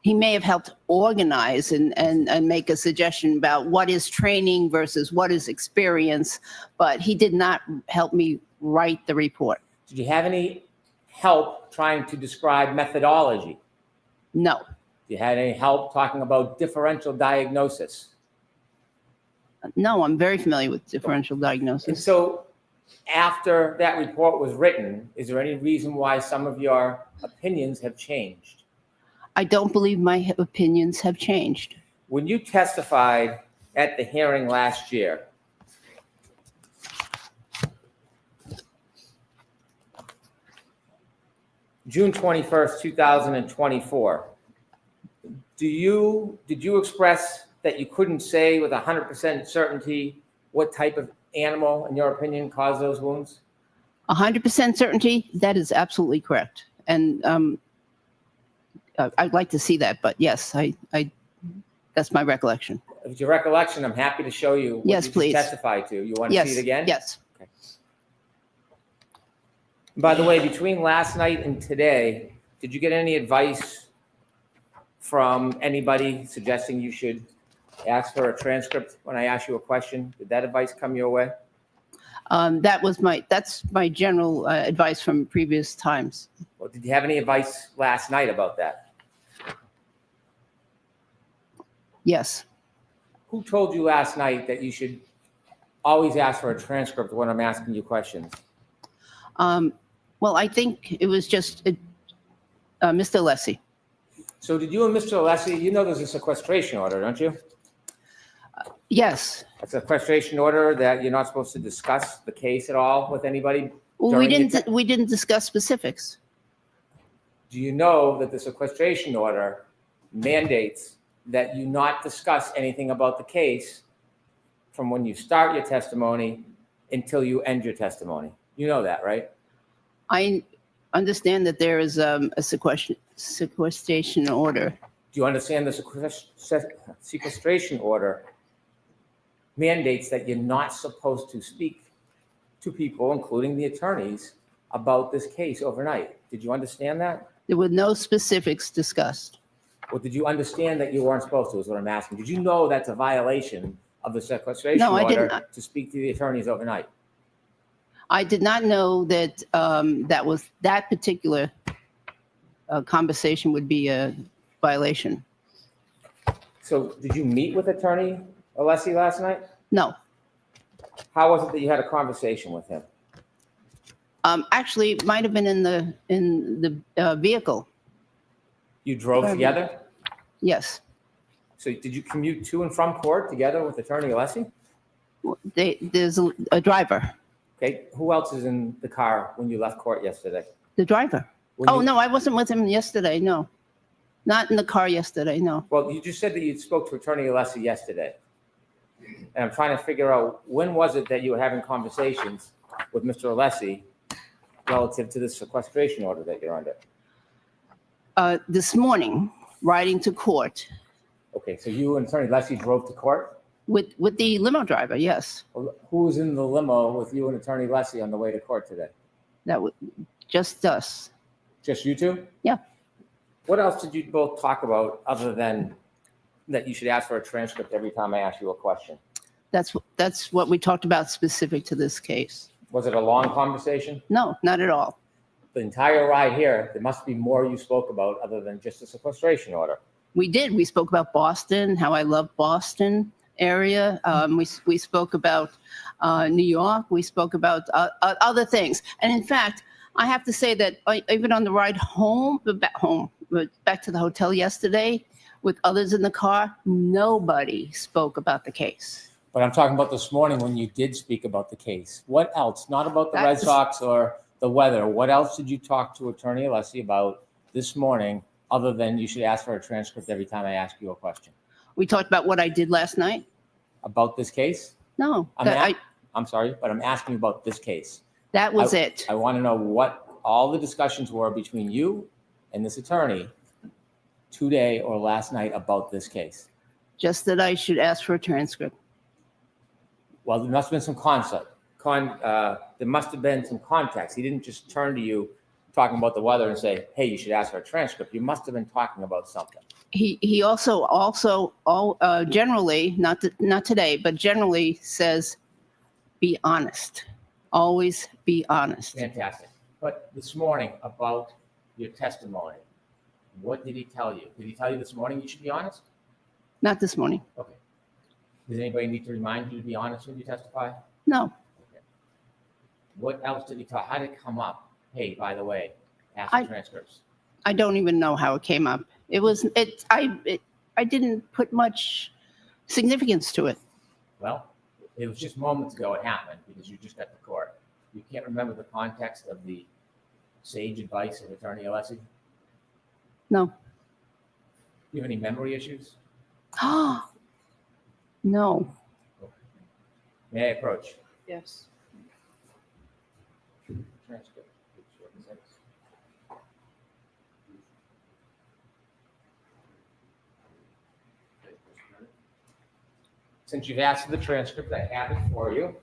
He may have helped organize and make a suggestion about what is training versus what is experience, but he did not help me write the report. Did you have any help trying to describe methodology? No. You had any help talking about differential diagnosis? No, I'm very familiar with differential diagnosis. And so after that report was written, is there any reason why some of your opinions have changed? I don't believe my opinions have changed. When you testified at the hearing last year, June 21st, 2024, did you express that you couldn't say with 100% certainty what type of animal, in your opinion, caused those wounds? 100% certainty, that is absolutely correct. And I'd like to see that, but yes, that's my recollection. If it's your recollection, I'm happy to show you what Yes, you please. testified to. You want to see it again? Yes. Okay. By the way, between last night and today, did you get any advice from anybody suggesting you should ask for a transcript when I ask you a question? Did that advice come your way? That's my general advice from previous times. Well, did you have any advice last night about that? Yes. Who told you last night that you should always ask for a transcript when I'm asking you questions? Well, I think it was just Mr. Alessi. So did you and Mr. Alessi, you know there's a sequestration order, don't you? Yes. A sequestration order that you're not supposed to discuss the case at all with anybody? Well, we didn't discuss specifics. Do you know that the sequestration order mandates that you not discuss anything about the case from when you start your testimony until you end your testimony? You know that, right? I understand that there is a sequestration order. Do you understand the sequestration order mandates that you're not supposed to speak to people, including the attorneys, about this case overnight? Did you understand that? There were no specifics discussed. Or did you understand that you weren't supposed to, is what I'm asking? Did you know that's a violation of the sequestration No, I order didn't. to speak to the attorneys overnight? I did not know that that particular conversation would be a violation. So did you meet with Attorney Alessi last night? No. How was it that you had a conversation with him? Actually, it might have been in the vehicle. You drove together? Yes. So did you commute to and from court together with Attorney Alessi? There's a driver. Okay, who else is in the car when you left court yesterday? The driver. No, I wasn't with him yesterday, no. Not in the car yesterday, no. Well, you just said that you spoke to Attorney Alessi yesterday. And I'm trying to figure out, when was it that you were having conversations with Mr. Alessi relative to the sequestration order that you're under? This morning, riding to court. Okay, so you and Attorney Alessi drove to court? With the limo driver, yes. Well, who was in the limo with you and Attorney Alessi on the way to court today? That was just us. Just you two? Yeah. What else did you both talk about other than that you should ask for a transcript every time I ask you a question? That's what we talked about specific to this case. Was it a long conversation? No, not at all. The entire ride here, there must be more you spoke about other than just the sequestration order. We did. We spoke about Boston, how I love Boston area. We spoke about New York. We spoke about other things. And in fact, I have to say that even on the ride home, back to the hotel yesterday with others in the car, nobody spoke about the case. But I'm talking about this morning when you did speak about the case. What else? Not about the Red That's- Sox or the weather. What else did you talk to Attorney Alessi about this morning, other than you should ask for a transcript every time I ask you a question? We talked about what I did last night. About this case? No, I'm sorry, but I'm asking about this case. that was it. I want to know what all the discussions were between you and this attorney today or last night about this case. Just that I should ask for a transcript. Well, there must have been some there must have been some context. He didn't just turn to you talking about the weather and say, hey, you should ask for a transcript. You must have been talking about something. He also generally, not today, but generally says, be honest. Always be honest. Fantastic. But this morning about your testimony, what did he tell you? Did he tell you this morning you should be honest? Not this morning. Okay. Does anybody need to remind you to be honest when you testify? No. Okay. What else did he tell? How did it come up? Hey, by the way, ask for transcripts. I don't even know how it came up. I didn't put much significance to it. Well, it was just moments ago it happened because you just got to court. You can't remember the context of the sage advice of Attorney Alessi? No. Do you have any memory issues? No. May I approach? Yes. Transcript. Since you've asked for the transcript, I have it for you.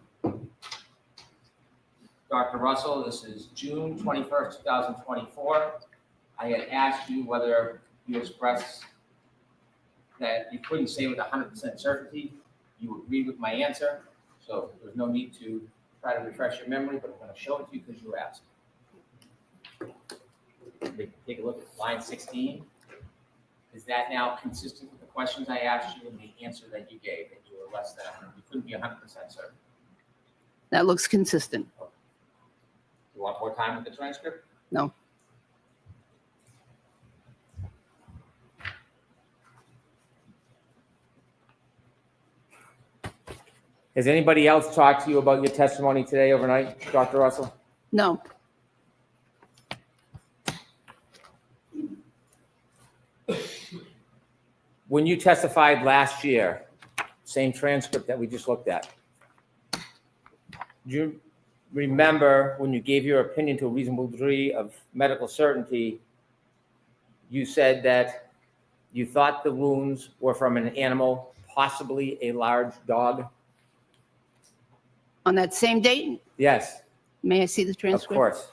Dr. Russell, this is June 21st, 2024. I had asked you whether you expressed that you couldn't say with 100% certainty. You agreed with my answer, so there's no need to try to refresh your memory, but I'm going to show it to you because you asked. Take a look at line 16. Is that now consistent with the questions I asked you and the answer that you gave, that you were less than, you couldn't be 100% certain? That looks consistent. You want more time with the transcript? No. Has anybody else talked to you about your testimony today overnight, Dr. Russell? No. When you testified last year, same transcript that we just looked at, do you remember when you gave your opinion to a reasonable degree of medical certainty, you said that you thought the wounds were from an animal, possibly a large dog? On that same date? Yes. May I see the Of transcript? course.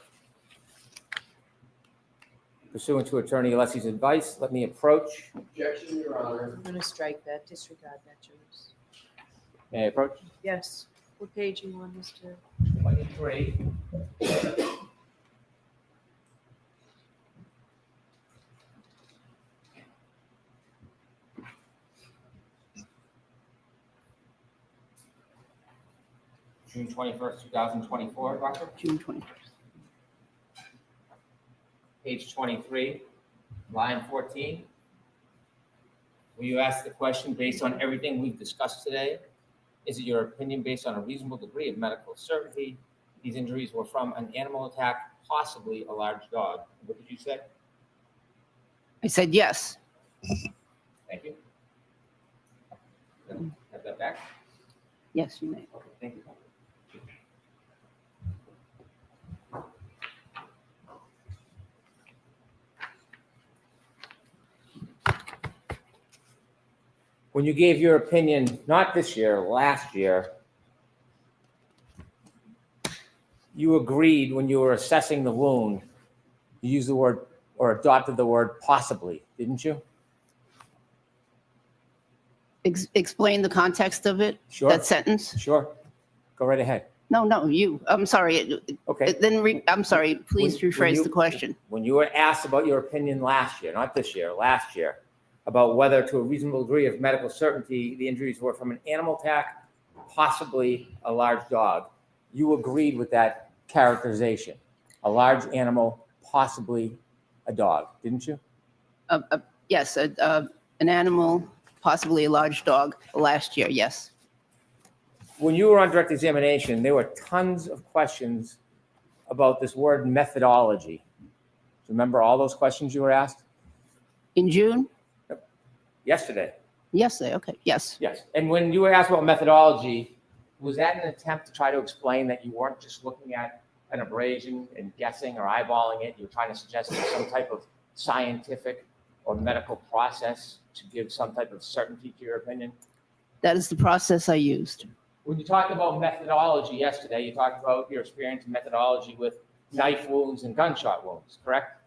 Pursuant to Attorney Alessi's advice, let me approach. Objection, Your Honor. I'm going to strike that, disregard that, Joyce. May I approach? Yes. What page you want, Mr.? 23. June 21st, 2024, Doctor? June 21st. Page 23, line 14. Will you ask the question based on everything we've discussed today? Is it your opinion based on a reasonable degree of medical certainty these injuries were from an animal attack, possibly a large dog? What did you say? I said yes. Thank you. Have that back? Yes, you may. Okay, thank you. When you gave your opinion, not this year, last year, you agreed when you were assessing the wound, you used the word or adopted the word possibly, didn't you? Explain the context of it? Sure. That sentence? Sure. Go right ahead. No, you. I'm sorry. Okay. I'm sorry. Please When rephrase you- the question. When you were asked about your opinion last year, not this year, last year, about whether to a reasonable degree of medical certainty the injuries were from an animal attack, possibly a large dog, you agreed with that characterization. A large animal, possibly a dog, didn't you? Yes, an animal, possibly a large dog, last year, yes. When you were on direct examination, there were tons of questions about this word methodology. Remember all those questions you were asked? In June? Yesterday. Yesterday, okay, yes. Yes. And when you were asked about methodology, was that an attempt to try to explain that you weren't just looking at an abrasion and guessing or eyeballing it? You were trying to suggest there's some type of scientific or medical process to give some type of certainty to your opinion? That is the process I used. When you talked about methodology yesterday, you talked about your experience in methodology with knife wounds and gunshot wounds, correct?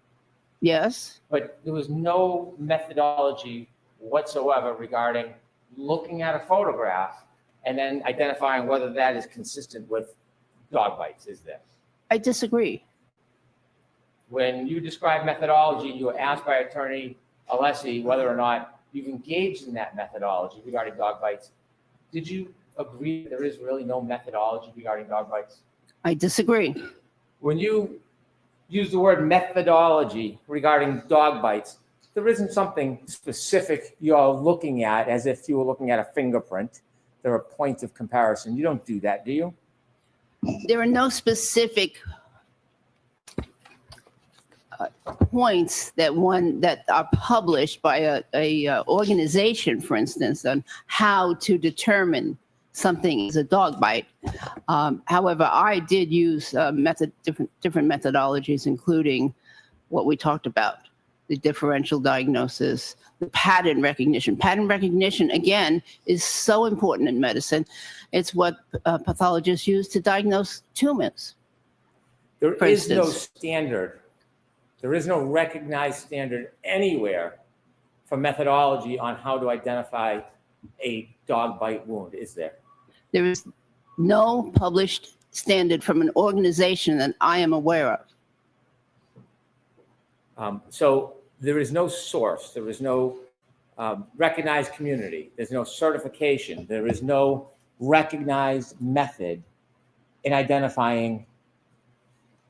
Yes. But there was no methodology whatsoever regarding looking at a photograph and then identifying whether that is consistent with dog bites, is there? I disagree. When you describe methodology, you were asked by Attorney Alessi whether or not you've engaged in that methodology regarding dog bites. Did you agree there is really no methodology regarding dog bites? I disagree. When you use the word methodology regarding dog bites, there isn't something specific you're looking at as if you were looking at a fingerprint. There are points of comparison. You don't do that, do you? There are no specific points that are published by a organization, for instance, on how to determine something is a dog bite. However, I did use different methodologies, including what we talked about, the differential diagnosis, the pattern recognition. Pattern recognition, again, is so important in medicine. It's what pathologists use to diagnose tumors. There is no standard. There is no recognized standard anywhere for methodology on how to identify a dog bite wound, is there? There is no published standard from an organization that I am aware of. So there is no source. There is no recognized community. There's no certification. There is no recognized method in identifying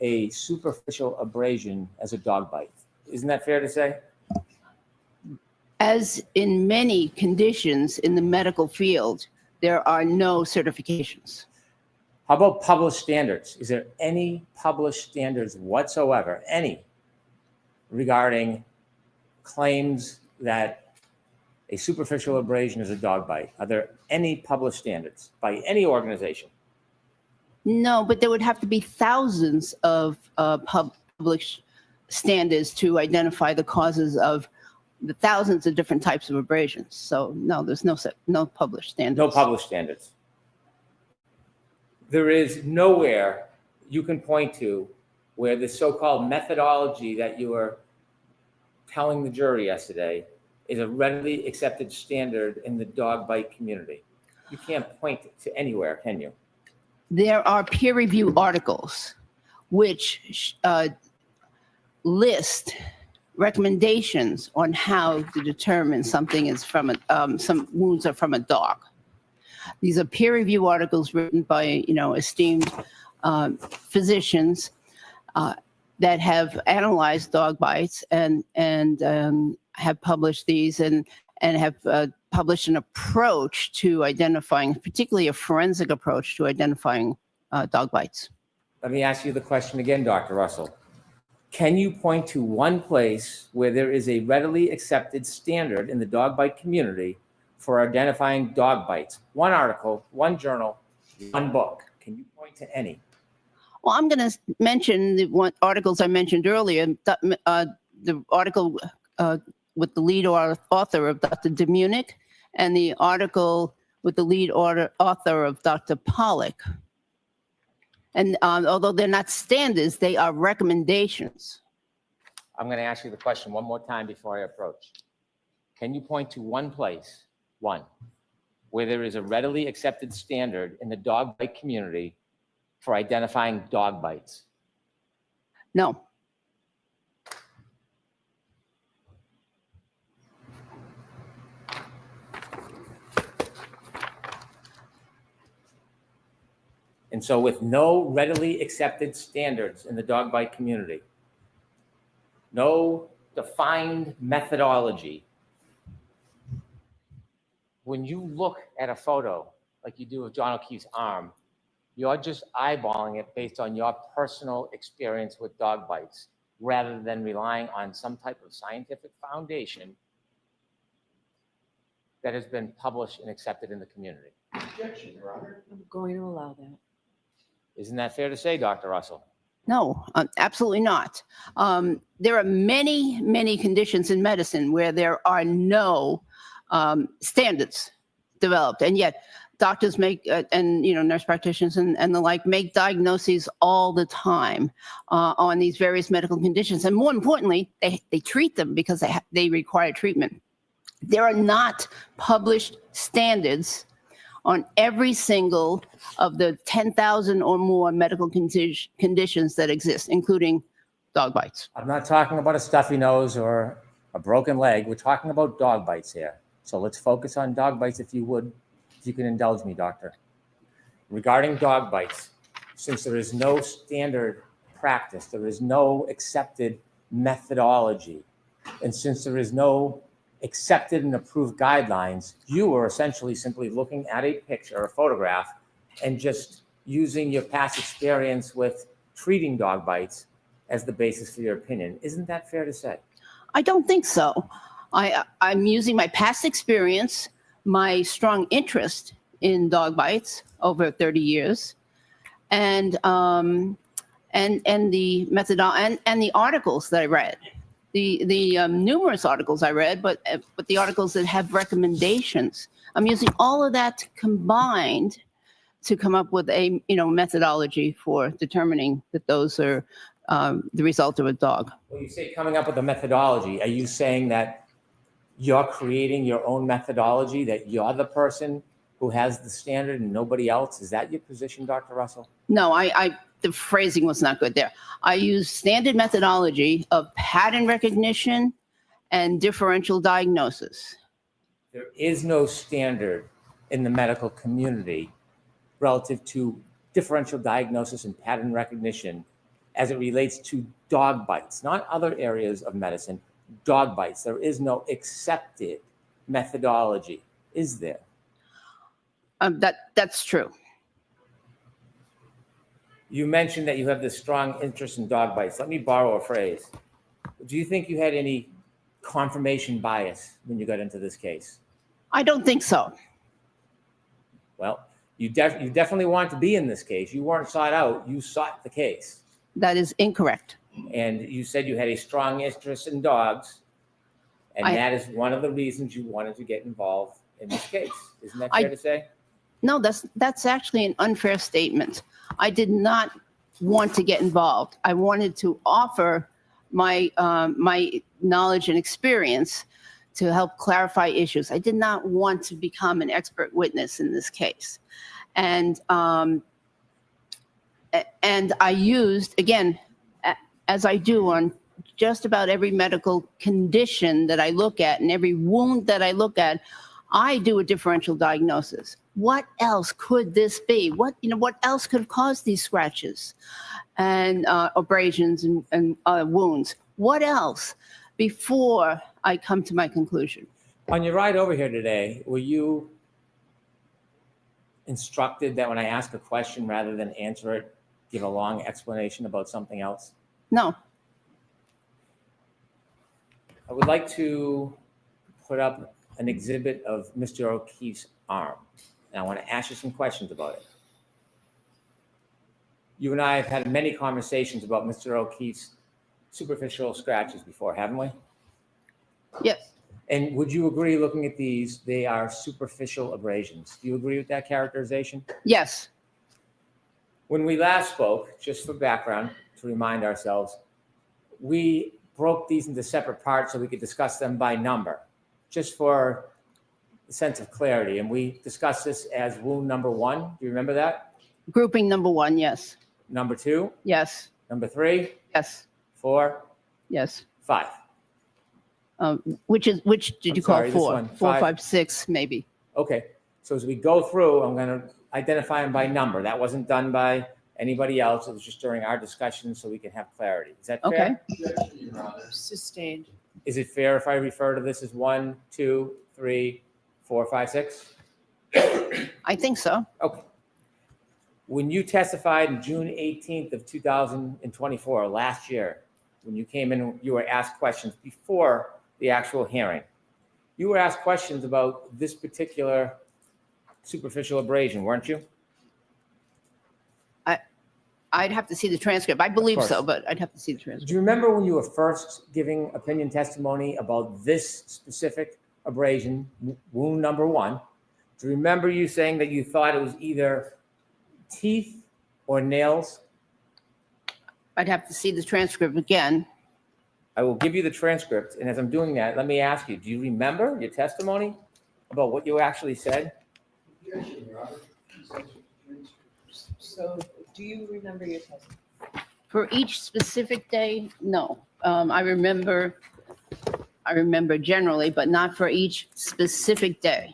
a superficial abrasion as a dog bite. Isn't that fair to say? As in many conditions in the medical field, there are no certifications. How about published standards? Is there any published standards whatsoever, any, regarding claims that a superficial abrasion is a dog bite? Are there any published standards by any organization? No, but there would have to be thousands of published standards to identify the causes of the thousands of different types of abrasions. So no, there's no published standards. No published standards. There is nowhere you can point to where the so-called methodology that you were telling the jury yesterday is a readily accepted standard in the dog bite community. You can't point to anywhere, can you? There are peer review articles which list recommendations on how to determine something is from some wounds are from a dog. These are peer review articles written by esteemed physicians that have analyzed dog bites and have published these and have published an approach to identifying, particularly a forensic approach to identifying dog bites. Let me ask you the question again, Dr. Russell. Can you point to one place where there is a readily accepted standard in the dog bite community for identifying dog bites? One article, one journal, one book. Can you point to any? Well, I'm going to mention the articles I mentioned earlier. The article with the lead author of Dr. DeMunick and the article with the lead author of Dr. Pollack. And although they're not standards, they are recommendations. I'm going to ask you the question one more time before I approach. Can you point to one place, one, where there is a readily accepted standard in the dog bite community for identifying dog bites? No. And so with no readily accepted standards in the dog bite community, no defined methodology. When you look at a photo like you do of John O'Keefe's arm, you're just eyeballing it based on your personal experience with dog bites, rather than relying on some type of scientific foundation that has been published and accepted in the community. Objection, Your Honor. I'm going to allow that. Isn't that fair to say, Dr. Russell? No, absolutely not. There are many, many conditions in medicine where there are no standards developed, and yet doctors make and nurse practitioners and the like make diagnoses all the time on these various medical conditions, and more importantly, they treat them because they require treatment. There are not published standards on every single of the 10,000 or more medical conditions that exist, including dog bites. I'm not talking about a stuffy nose or a broken leg. We're talking about dog bites here. So let's focus on dog bites, if you would, if you can indulge me, doctor. Regarding dog bites, since there is no standard practice, there is no accepted methodology, and since there is no accepted and approved guidelines, you are essentially simply looking at a picture, a photograph, and just using your past experience with treating dog bites as the basis for your opinion. Isn't that fair to say? I don't think so. I'm using my past experience, my strong interest in dog bites over 30 years, and the method and the articles that I read. The numerous articles I read, but the articles that have recommendations. I'm using all of that combined to come up with a methodology for determining that those are the result of a dog. When you say coming up with a methodology, are you saying that you're creating your own methodology, that you're the person who has the standard and nobody else? Is that your position, Dr. Russell? No, the phrasing was not good there. I use standard methodology of pattern recognition and differential diagnosis. There is no standard in the medical community relative to differential diagnosis and pattern recognition as it relates to dog bites, not other areas of medicine, dog bites. There is no accepted methodology, is there? That's true. You mentioned that you have this strong interest in dog bites. Let me borrow a phrase. Do you think you had any confirmation bias when you got into this case? I don't think so. Well, you definitely wanted to be in this case. You weren't sought out. You sought the case. That is incorrect. And you said you had a strong interest in dogs, and that is one of the reasons you wanted to get involved in this case. Isn't that fair to say? No, that's actually an unfair statement. I did not want to get involved. I wanted to offer my knowledge and experience to help clarify issues. I did not want to become an expert witness in this case. And I used, again, as I do on just about every medical condition that I look at and every wound that I look at, I do a differential diagnosis. What else could this be? What else could have caused these scratches and abrasions and wounds? What else before I come to my conclusion? On your ride over here today, were you instructed that when I ask a question, rather than answer it, give a long explanation about something else? No. I would like to put up an exhibit of Mr. O'Keefe's arm, and I want to ask you some questions about it. You and I have had many conversations about Mr. O'Keefe's superficial scratches before, haven't we? Yes. And would you agree, looking at these, they are superficial abrasions? Do you agree with that characterization? Yes. When we last spoke, just for background, to remind ourselves, we broke these into separate parts so we could discuss them by number, just for a sense of clarity. And we discussed this as wound number 1. Do you remember that? Grouping number 1, yes. Number 2? Yes. Number 3? Yes. 4? Yes. 5. Which did you call 4? 4, 5, 6, maybe. Okay. So as we go through, I'm going to identify them by number. That wasn't done by anybody else. It was just during our discussion so we can have clarity. Is that fair? Sustained. Is it fair if I refer to this as 1, 2, 3, 4, 5, 6? I think so. Okay. When you testified on June 18th of 2024, last year, when you came in, you were asked questions before the actual hearing. You were asked questions about this particular superficial abrasion, weren't you? I'd have to see the transcript. I believe so, course. but I'd have to see the transcript. Do you remember when you were first giving opinion testimony about this specific abrasion, wound number 1? Do you remember you saying that you thought it was either teeth or nails? I'd have to see the transcript again. I will give you the transcript, and as I'm doing that, let me ask you, do you remember your testimony about what you actually said? So do you remember your testimony? For each specific day, no. I remember generally, but not for each specific day.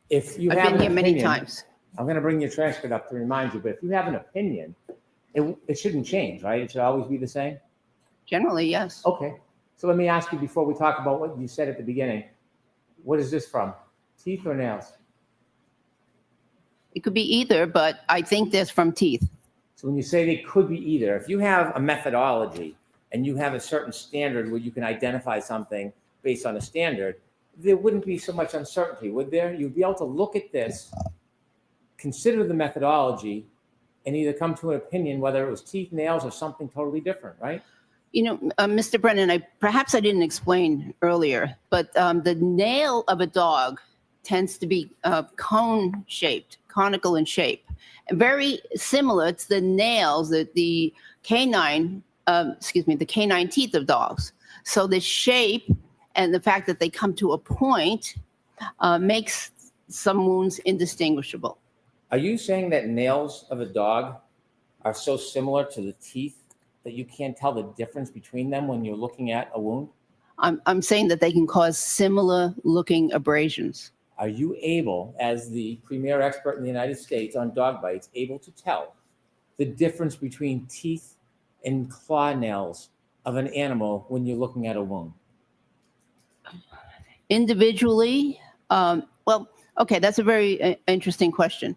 If you I've have been an here many opinion, times. I'm going to bring your transcript up to remind you, but if you have an opinion, it shouldn't change, right? It should always be the same? Generally, yes. Okay. So let me ask you before we talk about what you said at the beginning. What is this from? Teeth or nails? It could be either, but I think that's from teeth. So when you say they could be either, if you have a methodology and you have a certain standard where you can identify something based on a standard, there wouldn't be so much uncertainty, would there? You'd be able to look at this, consider the methodology, and either come to an opinion whether it was teeth, nails, or something totally different, right? You know, Mr. Brennan, perhaps I didn't explain earlier, but the nail of a dog tends to be cone-shaped, conical in shape, and very similar to the nails that the canine teeth of dogs. So the shape and the fact that they come to a point makes some wounds indistinguishable. Are you saying that nails of a dog are so similar to the teeth that you can't tell the difference between them when you're looking at a wound? I'm saying that they can cause similar looking abrasions. Are you able, as the premier expert in the United States on dog bites, able to tell the difference between teeth and claw nails of an animal when you're looking at a wound? Individually, well, okay, that's a very interesting question.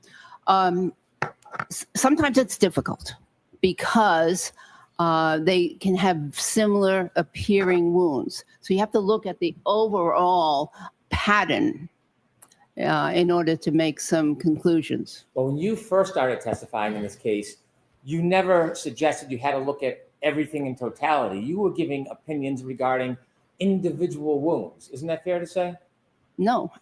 Sometimes it's difficult because they can have similar appearing wounds. So you have to look at the overall pattern in order to make some conclusions. Well, when you first started testifying in this case, you never suggested you had to look at everything in totality. You were giving opinions regarding individual wounds. Isn't that fair to say? No.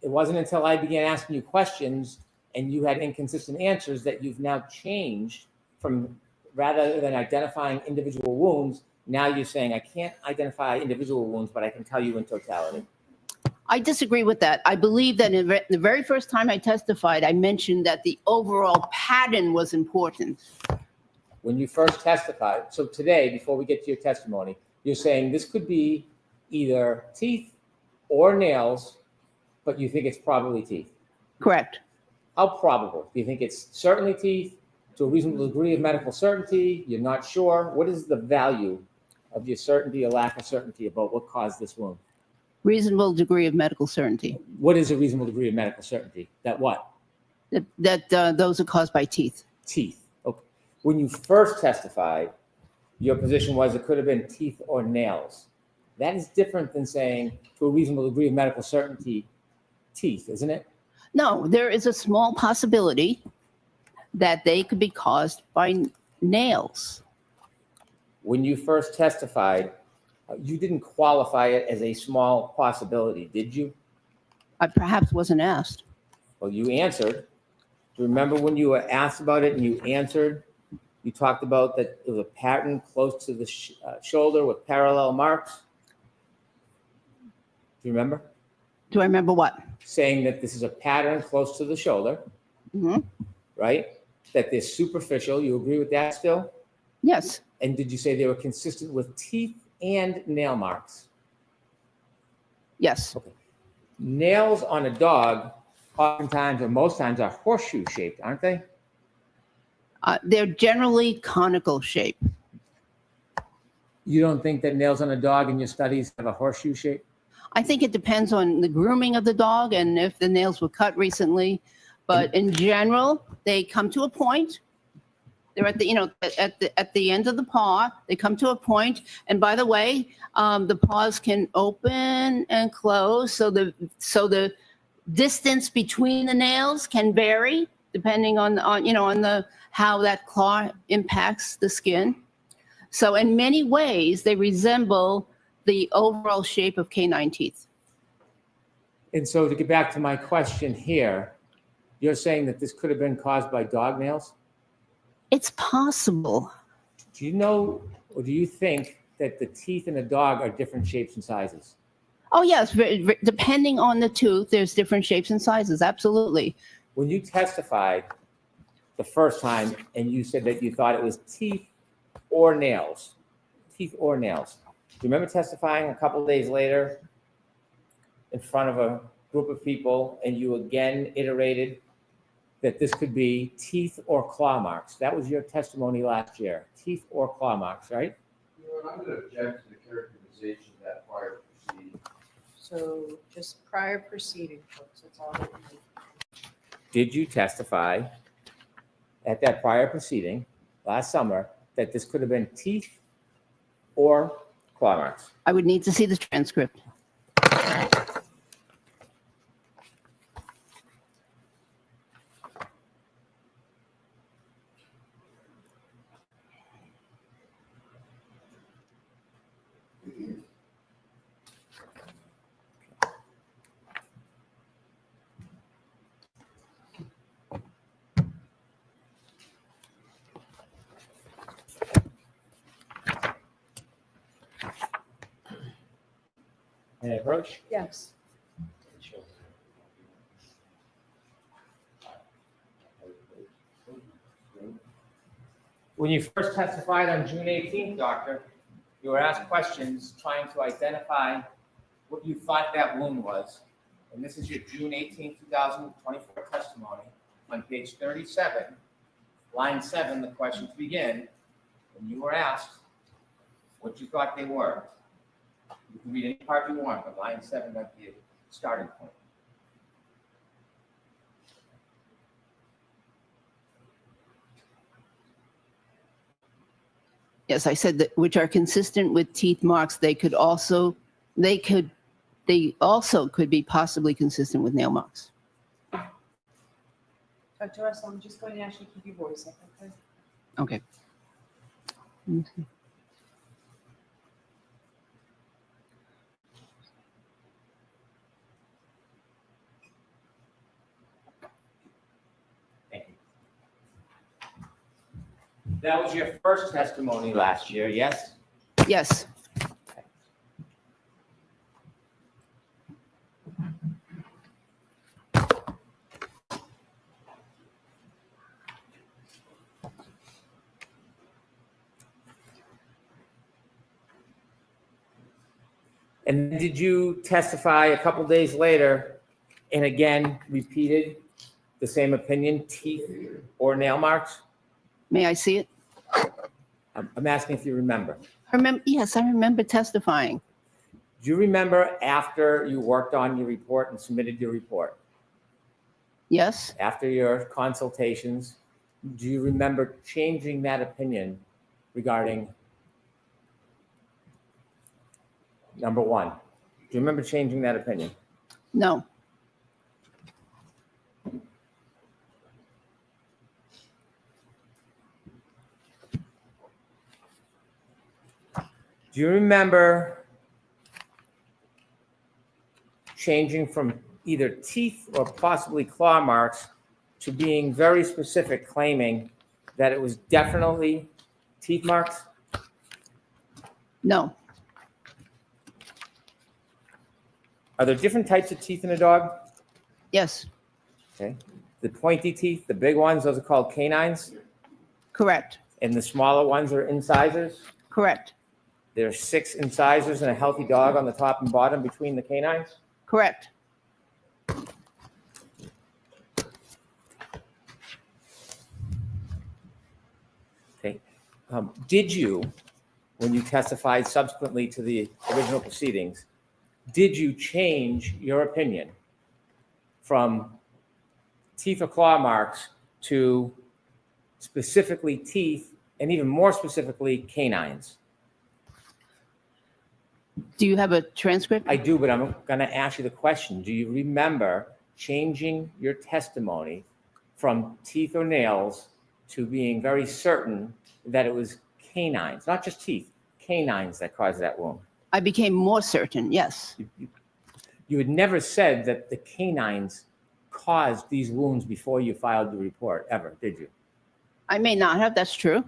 It wasn't until I began asking you questions and you had inconsistent answers that you've now changed from, rather than identifying individual wounds, now you're saying I can't identify individual wounds, but I can tell you in totality. I disagree with that. I believe that in the very first time I testified, I mentioned that the overall pattern was important. When you first testified, so today, before we get to your testimony, you're saying this could be either teeth or nails, but you think it's probably teeth. Correct. How probable? Do you think it's certainly teeth, to a reasonable degree of medical certainty? You're not sure? What is the value of your certainty or lack of certainty about what caused this wound? Reasonable degree of medical certainty. What is a reasonable degree of medical certainty? That what? That those are caused by teeth. Teeth. Okay. When you first testified, your position was it could have been teeth or nails. That is different than saying, to a reasonable degree of medical certainty, teeth, isn't it? No, there is a small possibility that they could be caused by nails. When you first testified, you didn't qualify it as a small possibility, did you? I perhaps wasn't asked. Well, you answered. Do you remember when you were asked about it and you answered? You talked about that it was a pattern close to the shoulder with parallel marks. Do you remember? Do I remember what? Saying that this is a pattern close to the shoulder, right? That they're superficial. You agree with that still? Yes. And did you say they were consistent with teeth and nail marks? Yes. Okay. Nails on a dog oftentimes or most times are horseshoe shaped, aren't they? They're generally conical shape. You don't think that nails on a dog in your studies have a horseshoe shape? I think it depends on the grooming of the dog and if the nails were cut recently. But in general, they come to a point. They're at the, at the end of the paw. They come to a point. And by the way, the paws can open and close. So the distance between the nails can vary depending on how that claw impacts the skin. So in many ways, they resemble the overall shape of canine teeth. And so to get back to my question here, you're saying that this could have been caused by dog nails? It's possible. Do you know, or do you think that the teeth in a dog are different shapes and sizes? Oh, yes. Depending on the tooth, there's different shapes and sizes. Absolutely. When you testified the first time and you said that you thought it was teeth or nails, do you remember testifying a couple of days later in front of a group of people and you again iterated that this could be teeth or claw marks? That was your testimony last year, teeth or claw marks, right? I'm going to object to the characterization of that prior proceeding. So just prior proceeding, folks, that's all that we need. Did you testify at that prior proceeding last summer that this could have been teeth or claw marks? I would need to see the transcript. Any approach? Yes. When you first testified on June 18th, doctor, you were asked questions trying to identify what you thought that wound was. And this is your June 18th, 2024 testimony. On page 37, line 7, the questions begin. And you were asked what you thought they were. You can read any part you want, but line 7 might be a starting point. Yes, I said that which are consistent with teeth marks. They also could be possibly consistent with nail marks. Dr. Russell, I'm just going to ask you to keep your voice up, okay? Okay. Mhm. Thank you. That was your first testimony last year, yes? Yes. And then did you testify a couple days later and again repeated the same opinion, teeth or nail marks? May I see it? I'm asking if you remember. Yes, I remember testifying. Do you remember after you worked on your report and submitted your report? Yes. After your consultations, do you remember changing that opinion regarding number one? Do you remember changing that opinion? No. Do you remember changing from either teeth or possibly claw marks to being very specific, claiming that it was definitely teeth marks? No. Are there different types of teeth in a dog? Yes. Okay. The pointy teeth, the big ones, those are called canines? Correct. And the smaller ones are incisors? Correct. There are 6 incisors in a healthy dog on the top and bottom between the canines? Correct. Okay. Did you when you testified subsequently to the original proceedings, did you change your opinion from teeth or claw marks to specifically teeth and even more specifically canines? Do you have a transcript? I do, but I'm going to ask you the question. Do you remember changing your testimony from teeth or nails to being very certain that it was canines, not just teeth, canines that caused that wound? I became more certain, yes. You had never said that the canines caused these wounds before you filed the report, ever, did you? I may not have, that's true.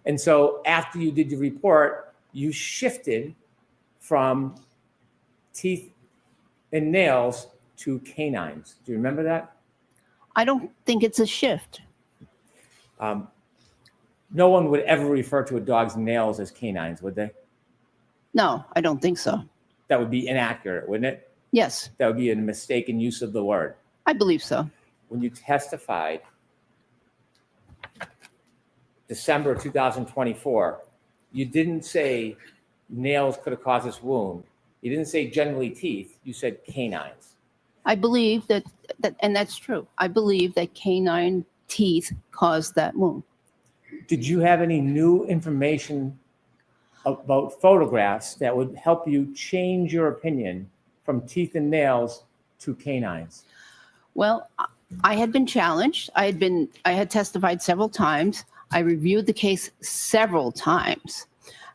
And so after you did your report, you shifted from teeth and nails to canines. Do you remember that? I don't think it's a shift. No one would ever refer to a dog's nails as canines, would they? No, I don't think so. That would be inaccurate, wouldn't it? Yes, That would be a mistaken use of the word. I believe so. When you testified December 2024, you didn't say nails could have caused this wound. You didn't say generally teeth. You said canines. I believe that, and that's true. I believe that canine teeth caused that wound. Did you have any new information about photographs that would help you change your opinion from teeth and nails to canines? Well, I had been challenged. I had testified several times. I reviewed the case several times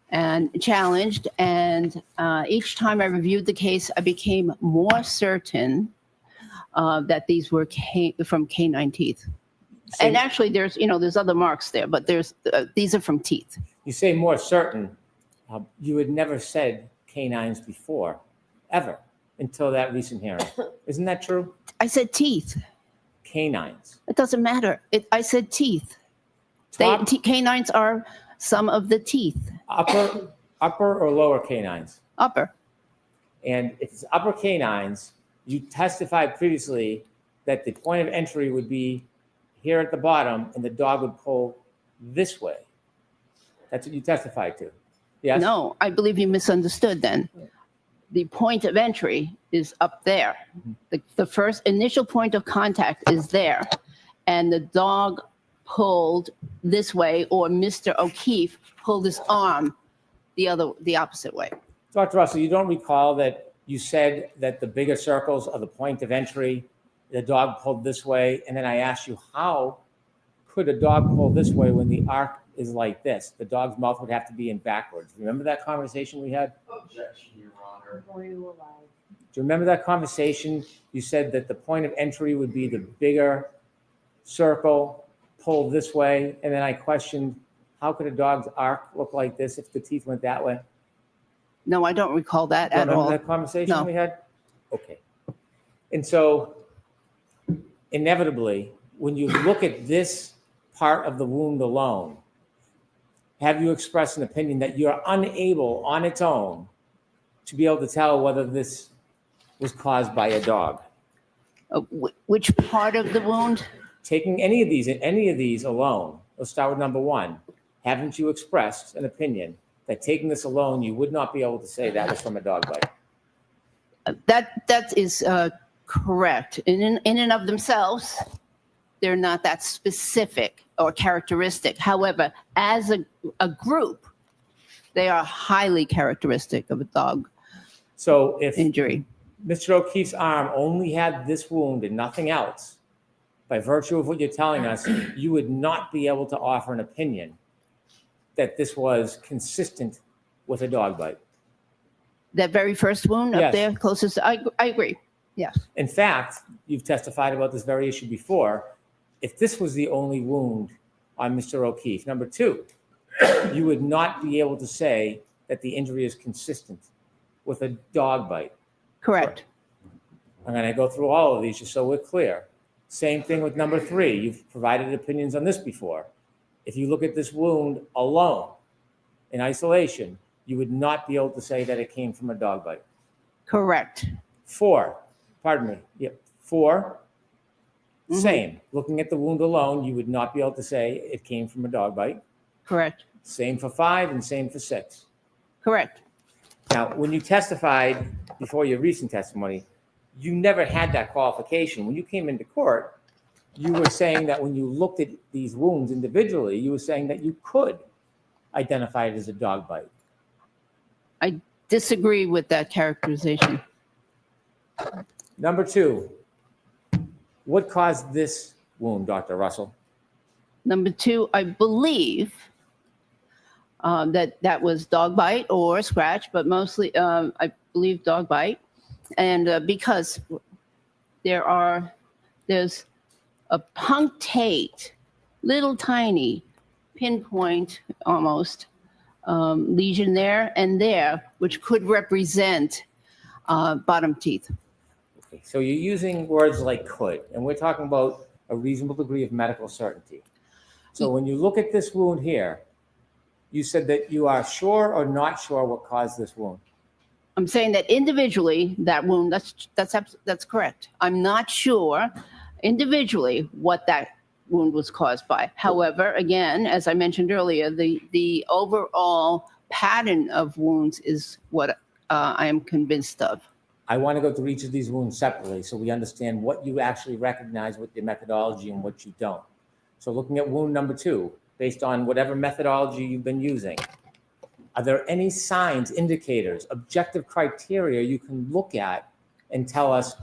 and challenged. And each time I reviewed the case, I became more certain that these were from canine teeth. And actually, there's other marks there, but these are from teeth. You say more certain. You had never said canines before, ever, until that recent hearing. Isn't that true? I said teeth. Canines. It doesn't matter. I said teeth. Canines are some of the teeth. Upper or lower canines? Upper. And if it's upper canines, you testified previously that the point of entry would be here at the bottom and the dog would pull this way. That's what you testified to. Yes? No, I believe you misunderstood then. The point of entry is up there. The first initial point of contact is there. And the dog pulled this way, or Mr. O'Keefe pulled his arm the opposite way. Dr. Russell, you don't recall that you said that the bigger circles are the point of entry, the dog pulled this way, and then I asked you, how could a dog pull this way when the arc is like this? The dog's mouth would have to be in backwards. Remember that conversation we had? Objection, Your Honor. Do you remember that conversation? You said that the point of entry would be the bigger circle pulled this way, and then I questioned, how could a dog's arc look like this if the teeth went that way? No, I don't recall that at Remember all. that conversation No. we had? Okay. And so inevitably, when you look at this part of the wound alone, have you expressed an opinion that you're unable on its own to be able to tell whether this was caused by a dog? Which part of the wound? Taking any of these alone, let's start with number one. Haven't you expressed an opinion that taking this alone, you would not be able to say that was from a dog bite? That is correct. In and of themselves, they're not that specific or characteristic. However, as a group, they are highly characteristic of a dog So if injury. Mr. O'Keefe's arm only had this wound and nothing else, by virtue of what you're telling us, you would not be able to offer an opinion that this was consistent with a dog bite. That very first wound up Yes. there, closest, I agree. Yes. In fact, you've testified about this very issue before. If this was the only wound on Mr. O'Keefe, number two, you would not be able to say that the injury is consistent with a dog bite. Correct. I'm going to go through all of these just so we're clear. Same thing with number three. You've provided opinions on this before. If you look at this wound alone, in isolation, you would not be able to say that it came from a dog bite. Correct. Four, pardon me. Yep. Four, same. Looking at the wound alone, you would not be able to say it came from a dog bite. Correct. Same for 5 and same for 6. Correct. Now, when you testified before your recent testimony, you never had that qualification. When you came into court, you were saying that when you looked at these wounds individually, you were saying that you could identify it as a dog bite. I disagree with that characterization. Number 2, what caused this wound, Dr. Russell? Number 2, I believe that was dog bite or scratch, but mostly I believe dog bite. And because there's a punctate, little tiny pinpoint almost lesion there and there, which could represent bottom teeth. Okay, so you're using words like could, and we're talking about a reasonable degree of medical certainty. So when you look at this wound here, you said that you are sure or not sure what caused this wound. I'm saying that individually, that wound, that's correct. I'm not sure individually what that wound was caused by. However, again, as I mentioned earlier, the overall pattern of wounds is what I am convinced of. I want to go through each of these wounds separately so we understand what you actually recognize with your methodology and what you don't. So looking at wound number 2, based on whatever methodology you've been using, are there any signs, indicators, objective criteria you can look at and tell us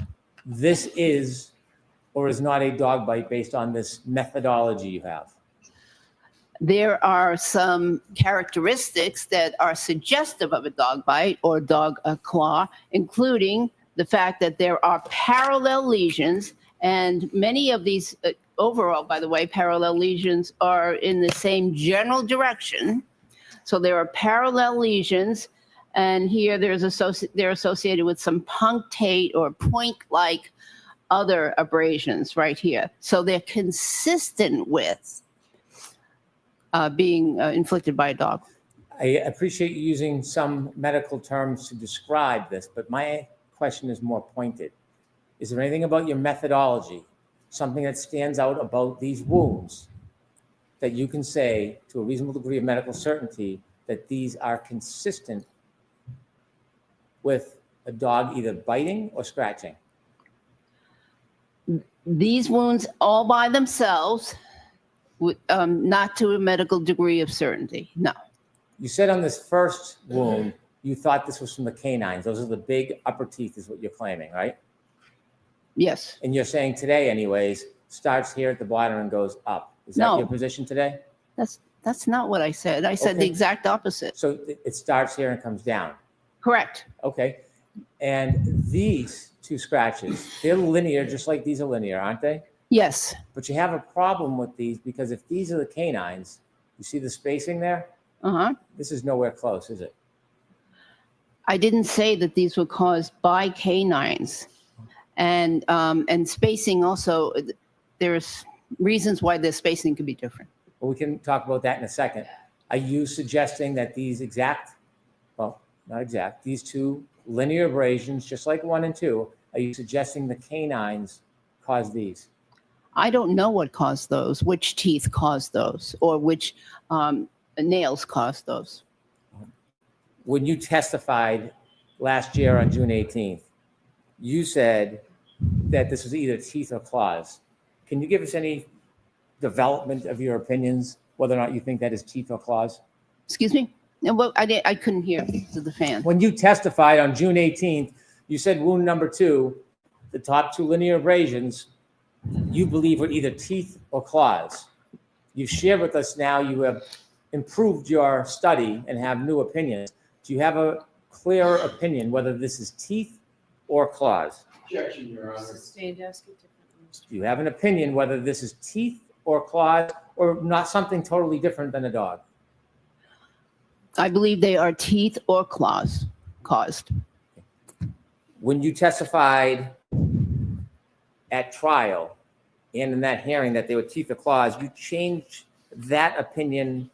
this is or is not a dog bite based on this methodology you have? There are some characteristics that are suggestive of a dog bite or dog claw, including the fact that there are parallel lesions, and many of these overall, by the way, parallel lesions are in the same general direction. So there are parallel lesions, and here they're associated with some punctate or point-like other abrasions right here. So they're consistent with being inflicted by a dog. I appreciate you using some medical terms to describe this, but my question is more pointed. Is there anything about your methodology, something that stands out about these wounds, that you can say to a reasonable degree of medical certainty that these are consistent with a dog either biting or scratching? These wounds all by themselves, not to a medical degree of certainty, no. You said on this first wound, you thought this was from the canines. Those are the big upper teeth is what you're claiming, right? Yes. And you're saying today anyways, starts here at the bottom and goes up. Is that No. your position today? That's not what I said. I said the Okay. exact opposite. So it starts here and comes down. Correct. Okay. And these 2 scratches, they're linear, just like these are linear, aren't they? Yes. But you have a problem with these because if these are the canines, you see the spacing there? Uh-huh. This is nowhere close, is it? I didn't say that these were caused by canines. And spacing also, there's reasons why the spacing could be different. Well, we can talk about that in a second. Are you suggesting that these not exact, these 2 linear abrasions, just like 1 and 2, are you suggesting the canines caused these? I don't know what caused those, which teeth caused those, or which nails caused those. When you testified last year on June 18th, you said that this was either teeth or claws. Can you give us any development of your opinions, whether or not you think that is teeth or claws? Excuse me? No, well, I couldn't hear to the fan. When you testified on June 18th, you said wound number 2, the top 2 linear abrasions, you believe were either teeth or claws. You've shared with us now you have improved your study and have new opinions. Do you have a clear opinion whether this is teeth or claws? Objection, Your Honor. Sustained, ask it differently. Do you have an opinion whether this is teeth or claws or not something totally different than a dog? I believe they are teeth or claws caused. When you testified at trial and in that hearing that they were teeth or claws, you changed that opinion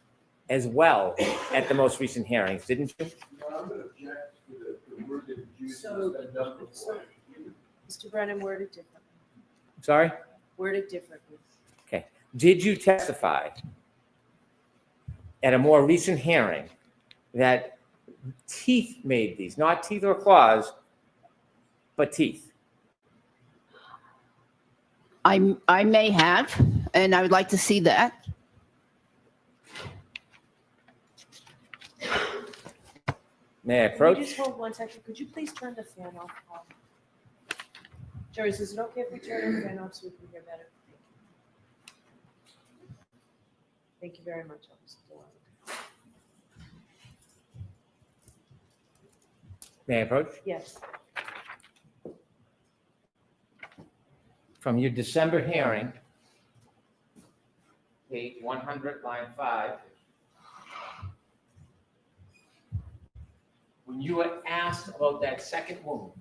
as well at the most recent hearings, didn't you? No, I'm going to object to the word that you used. So, Mr. Brennan, worded differently. Sorry? Worded differently. Okay. Did you testify at a more recent hearing that teeth made these, not teeth or claws, but teeth? I may have, and I would like to see that. May I Can approach? you just hold 1 second? Could you please turn the fan off? Joyce, is it okay if we turn the fan off so we can hear better? Thank you very much. May I approach? Yes. From your December hearing, page 100, line 5, when you were asked about that second wound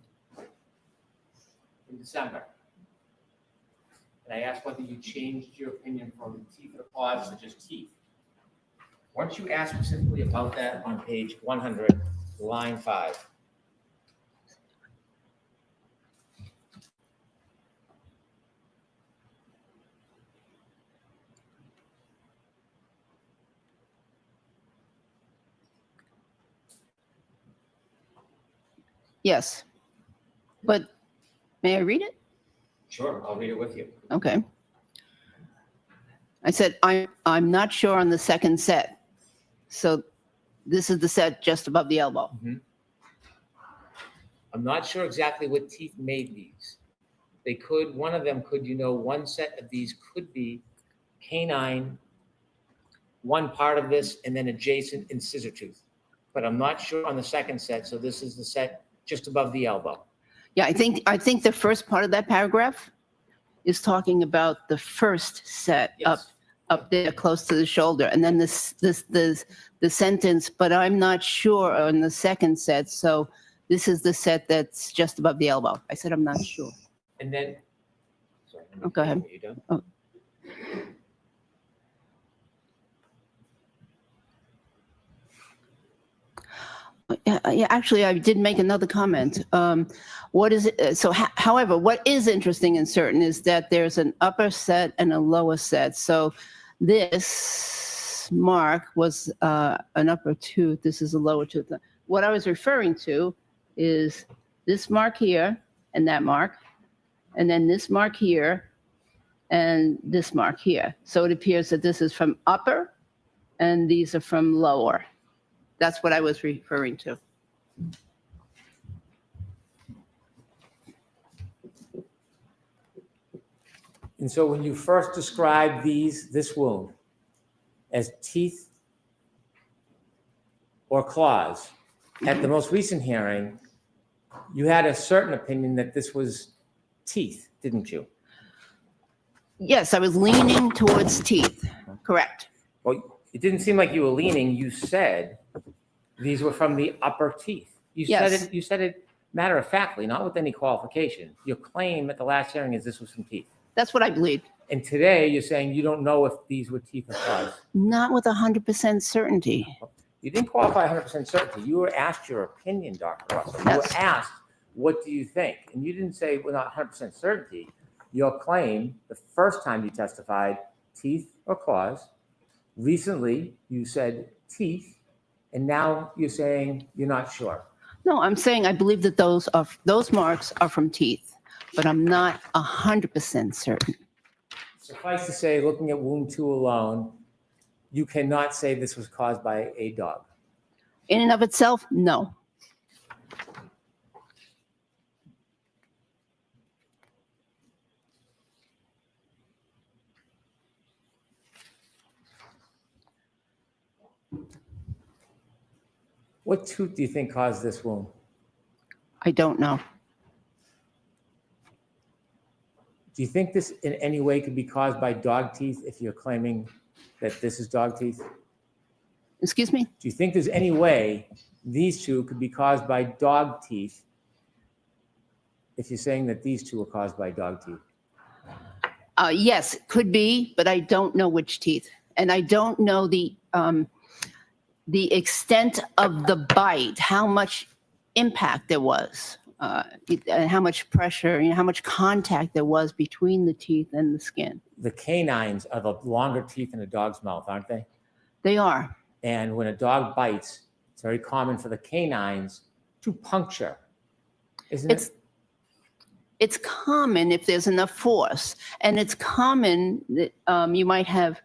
in December, and I asked whether you changed your opinion from teeth or claws to just teeth, weren't you asked specifically about that on page 100, line 5? Yes. But may I read it? Sure, I'll read it with you. Okay. I said, I'm not sure on the second set. So this is the set just above the elbow. I'm not sure exactly what teeth made these. They could, one of them could, one set of these could be canine, one part of this, and then adjacent in scissor tooth. But I'm not sure on the second set, so this is the set just above the elbow. Yeah, I think the first part of that paragraph is talking about the first set up there close to the shoulder, and then the sentence, but I'm not sure on the second set, so this is the set that's just above the elbow. I said I'm not sure. And then, sorry. Oh, go ahead. You done? Oh. Yeah, actually, I did make another comment. What is it? So, however, what is interesting and certain is that there's an upper set and a lower set. So, this mark was an upper tooth. This is a lower tooth. What I was referring to is this mark here and that mark, and then this mark here and this mark here. So it appears that this is from upper and these are from lower. That's what I was referring to. And so when you first described this wound as teeth or claws, at the most recent hearing, you had a certain opinion that this was teeth, didn't you? Yes, I was leaning towards teeth. Correct. Well, it didn't seem like you were leaning. You said these were from the upper teeth. Yes. You said it matter of factly, not with any qualification. Your claim at the last hearing is this was from teeth. That's what I believed. And today you're saying you don't know if these were teeth or claws. Not with 100% certainty. You didn't qualify 100% certainty. You were asked your opinion, Dr. Russell. You Yes. were asked, what do you think? And you didn't say, well, not 100% certainty. Your claim, the first time you testified, teeth or claws. Recently, you said teeth, and now you're saying you're not sure. No, I'm saying I believe that those marks are from teeth, but I'm not 100% certain. Suffice to say, looking at wound 2 alone, you cannot say this was caused by a dog. In and of itself, no. What tooth do you think caused this wound? I don't know. Do you think this in any way could be caused by dog teeth if you're claiming that this is dog teeth? Excuse me? Do you think there's any way these two could be caused by dog teeth if you're saying that these two are caused by dog teeth? Yes, it could be, but I don't know which teeth. And I don't know the extent of the bite, how much impact there was, and how much pressure, how much contact there was between the teeth and the skin. The canines are the longer teeth in a dog's mouth, aren't they? They are. And when a dog bites, it's very common for the canines to puncture, isn't it? It's common if there's enough force, and it's common that you might have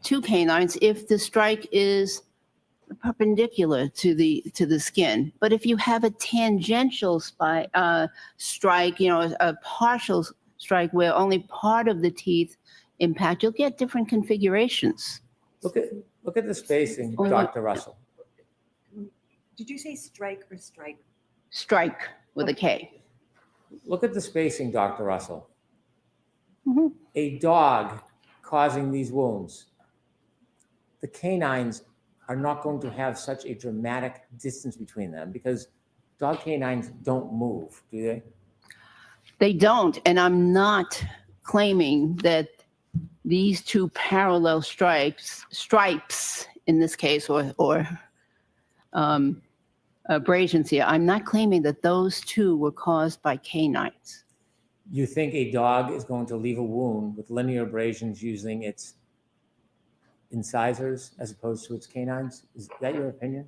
two canines if the strike is perpendicular to the skin. But if you have a tangential strike, a partial strike where only part of the teeth impact, you'll get different configurations. Look at the spacing, Dr. Russell. Did you say strike or strike? Strike with a K. Look at the spacing, Dr. Russell. Mm-hmm. A dog causing these wounds, the canines are not going to have such a dramatic distance between them because dog canines don't move, do they? They don't, and I'm not claiming that these two parallel stripes in this case, or abrasions here, I'm not claiming that those two were caused by canines. You think a dog is going to leave a wound with linear abrasions using its incisors as opposed to its canines? Is that your opinion?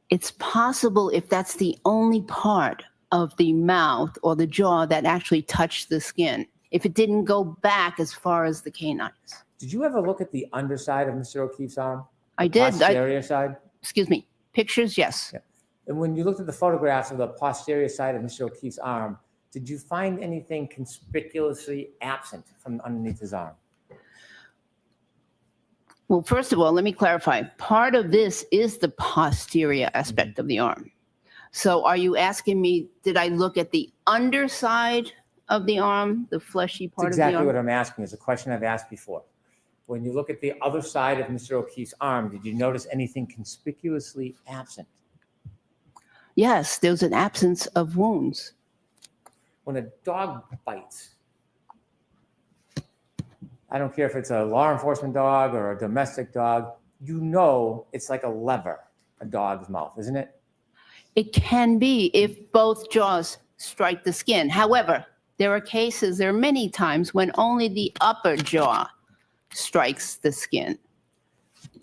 It's possible if that's the only part of the mouth or the jaw that actually touched the skin, if it didn't go back as far as the canines. Did you ever look at the underside of Mr. O'Keefe's arm? I did. Posterior side? Excuse me. Pictures, yes. Yeah. And when you looked at the photographs of the posterior side of Mr. O'Keefe's arm, did you find anything conspicuously absent from underneath his arm? Well, first of all, let me clarify. Part of this is the posterior aspect of the arm. So are you asking me, did I look at the underside of the arm, the fleshy part That's of the exactly arm? what I'm asking. It's a question I've asked before. When you look at the other side of Mr. O'Keefe's arm, did you notice anything conspicuously absent? Yes, there's an absence of wounds. When a dog bites, I don't care if it's a law enforcement dog or a domestic dog, you know it's like a lever, a dog's mouth, isn't it? It can be if both jaws strike the skin. However, there are many times when only the upper jaw strikes the skin.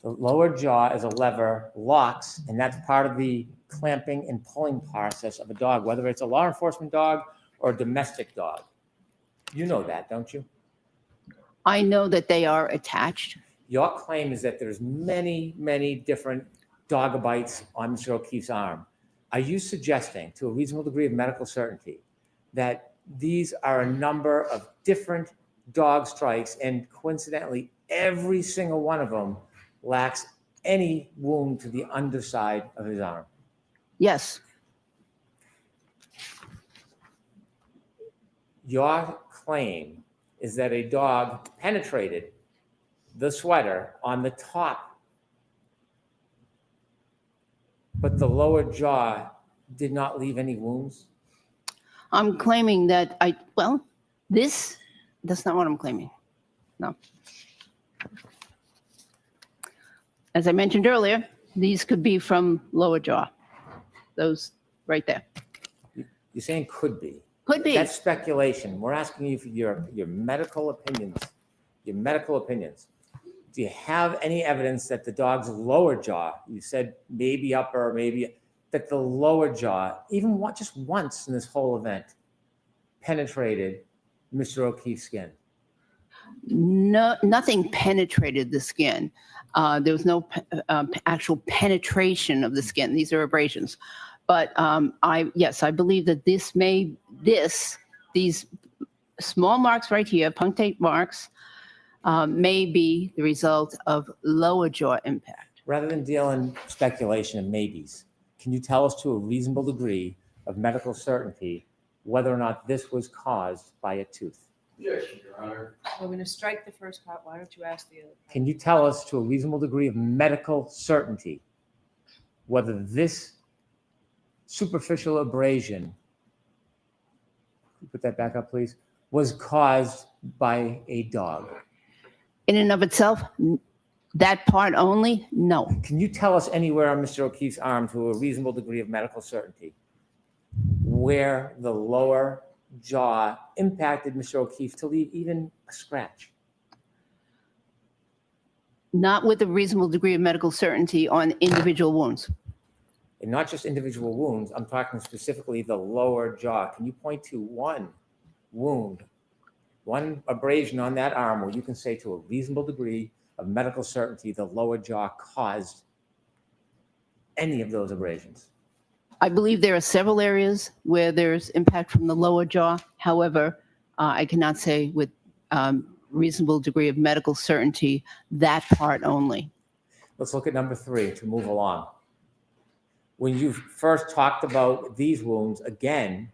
The lower jaw is a lever, locks, and that's part of the clamping and pulling process of a dog, whether it's a law enforcement dog or a domestic dog. You know that, don't you? I know that they are attached. Your claim is that there's many, many different dog bites on Mr. O'Keefe's arm. Are you suggesting, to a reasonable degree of medical certainty, that these are a number of different dog strikes and coincidentally, every single one of them lacks any wound to the underside of his arm? Yes. Your claim is that a dog penetrated the sweater on the top, but the lower jaw did not leave any wounds? I'm claiming that that's not what I'm claiming. No. As I mentioned earlier, these could be from lower jaw. Those right there. You're saying could be. Could be. That's speculation. We're asking you for your medical opinions. Your medical opinions. Do you have any evidence that the dog's lower jaw, you said maybe upper, maybe, that the lower jaw, even just once in this whole event, penetrated Mr. O'Keefe's skin? No, nothing penetrated the skin. There was no actual penetration of the skin. These are abrasions. But I believe that these small marks right here, punctate marks, may be the result of lower jaw impact. Rather than deal in speculation and maybes, can you tell us to a reasonable degree of medical certainty whether or not this was caused by a tooth? Yes, Your Honor. I'm going to strike the first part. Why don't you ask the other? Can you tell us to a reasonable degree of medical certainty whether this superficial abrasion, put that back up, please, was caused by a dog? In and of itself, that part only, no. Can you tell us anywhere on Mr. O'Keefe's arm to a reasonable degree of medical certainty where the lower jaw impacted Mr. O'Keefe to leave even a scratch? Not with a reasonable degree of medical certainty on individual wounds. And not just individual wounds, I'm talking specifically the lower jaw. Can you point to one wound, one abrasion on that arm where you can say to a reasonable degree of medical certainty the lower jaw caused any of those abrasions? I believe there are several areas where there's impact from the lower jaw. However, I cannot say with reasonable degree of medical certainty that part only. Let's look at number 3 to move along. When you first talked about these wounds, again,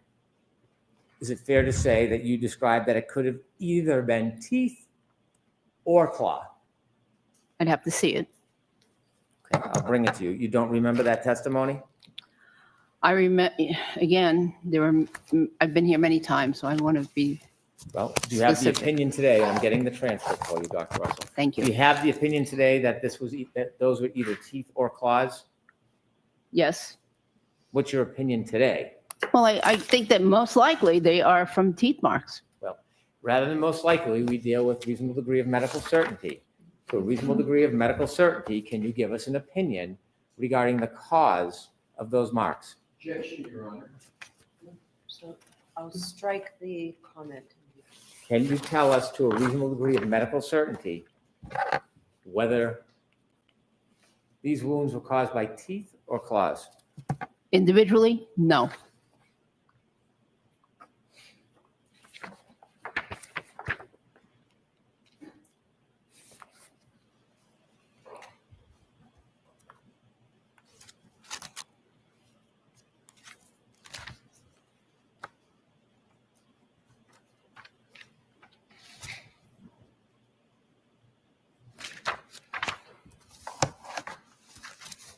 is it fair to say that you described that it could have either been teeth or claw? I'd have to see it. Okay, I'll bring it to you. You don't remember that testimony? I remember, again, I've been here many times, so I want to be. Well, do you have the Specific. opinion today? I'm getting the transcript for you, Dr. Russell. Thank Do you. you have the opinion today that that those were either teeth or claws? Yes. What's your opinion today? Well, I think that most likely they are from teeth marks. Well, rather than most likely, we deal with reasonable degree of medical certainty. To a reasonable degree of medical certainty, can you give us an opinion regarding the cause of those marks? Objection, Your Honor. So I'll strike the comment. Can you tell us to a reasonable degree of medical certainty whether these wounds were caused by teeth or claws? Individually, no.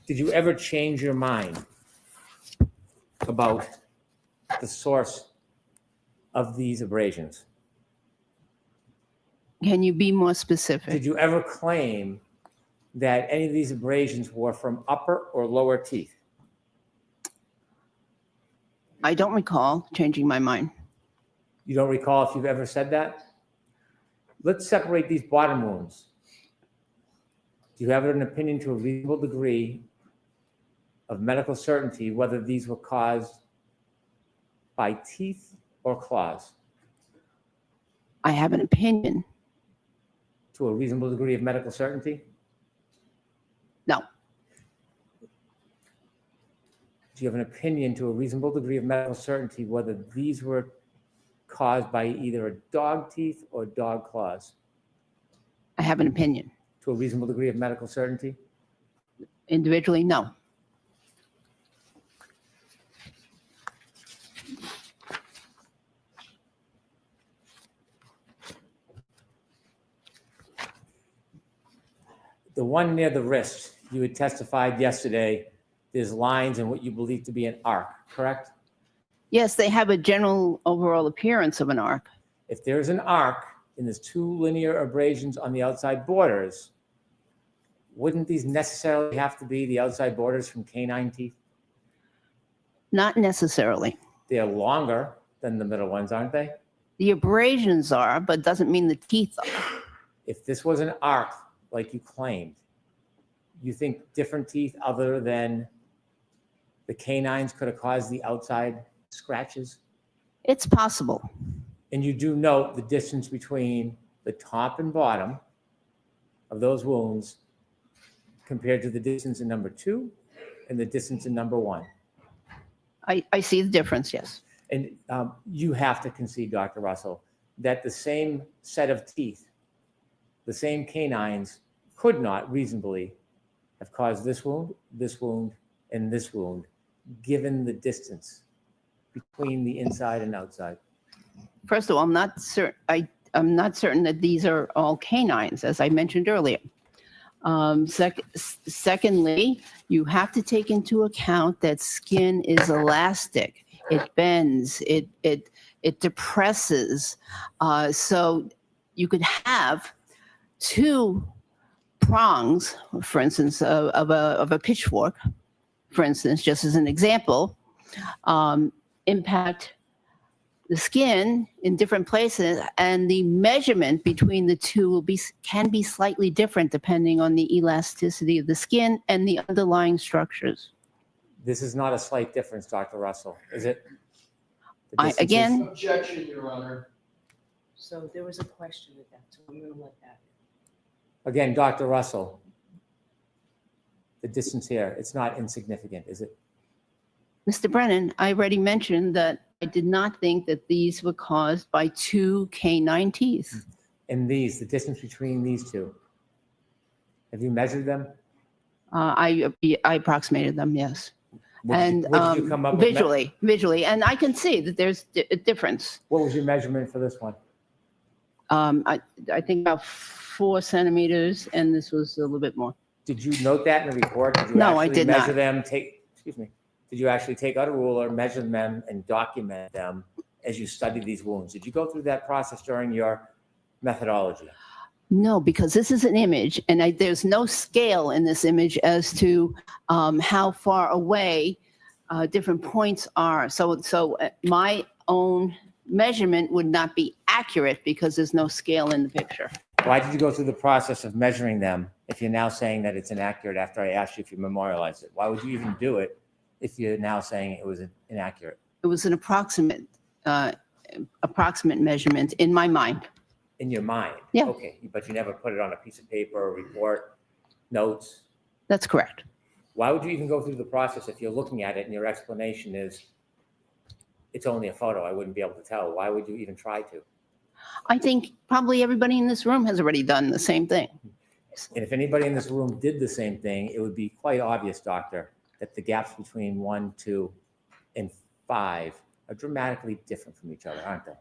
Did you ever change your mind about the source of these abrasions? Can you be more specific? Did you ever claim that any of these abrasions were from upper or lower teeth? I don't recall changing my mind. You don't recall if you've ever said that? Let's separate these bottom wounds. Do you have an opinion to a reasonable degree of medical certainty whether these were caused by teeth or claws? I have an opinion. To a reasonable degree of medical certainty? No. Do you have an opinion to a reasonable degree of medical certainty whether these were caused by either a dog teeth or dog claws? I have an opinion. To a reasonable degree of medical certainty? Individually, no. The one near the wrist, you had testified yesterday, there's lines in what you believe to be an arc, correct? Yes, they have a general overall appearance of an arc. If there's an arc and there's 2 linear abrasions on the outside borders, wouldn't these necessarily have to be the outside borders from canine teeth? Not necessarily. They're longer than the middle ones, aren't they? The abrasions are, but doesn't mean the teeth are. If this was an arc, like you claimed, you think different teeth other than the canines could have caused the outside scratches? It's possible. And you do note the distance between the top and bottom of those wounds compared to the distance in number 2 and the distance in number 1. I see the difference, yes. And you have to concede, Dr. Russell, that the same set of teeth, the same canines, could not reasonably have caused this wound, and this wound, given the distance between the inside and outside. First of all, I'm not certain that these are all canines, as I mentioned earlier. Secondly, you have to take into account that skin is elastic. It bends, it depresses. So you could have 2 prongs, for instance, of a pitchfork, for instance, just as an example, impact the skin in different places, and the measurement between the two can be slightly different depending on the elasticity of the skin and the underlying structures. This is not a slight difference, Dr. Russell, is it? The I, distances? again, Objection, Your Honor. So there was a question with that, so I'm gonna let that. Again, Dr. Russell, the distance here, it's not insignificant, is it? Mr. Brennan, I already mentioned that I did not think that these were caused by two canine teeth. And these, the distance between these two, have you measured them? I approximated them, yes. What And did you come up with? visually, and I can see that there's a difference. What was your measurement for this one? I think about 4 centimeters, and this was a little bit more. Did you note that in the report? Did you No, I actually did measure not. them, excuse me, did you actually take out a ruler, measure them, and document them as you studied these wounds? Did you go through that process during your methodology? No, because this is an image, and there's no scale in this image as to how far away different points are. So my own measurement would not be accurate because there's no scale in the picture. Why did you go through the process of measuring them if you're now saying that it's inaccurate after I asked you if you memorialized it? Why would you even do it if you're now saying it was inaccurate? It was an approximate measurement in my mind. In your mind? Yeah. Okay, but you never put it on a piece of paper, a report, notes? That's correct. Why would you even go through the process if you're looking at it and your explanation is it's only a photo, I wouldn't be able to tell? Why would you even try to? I think probably everybody in this room has already done the same thing. And if anybody in this room did the same thing, it would be quite obvious, doctor, that the gaps between 1, 2, and 5 are dramatically different from each other, aren't they?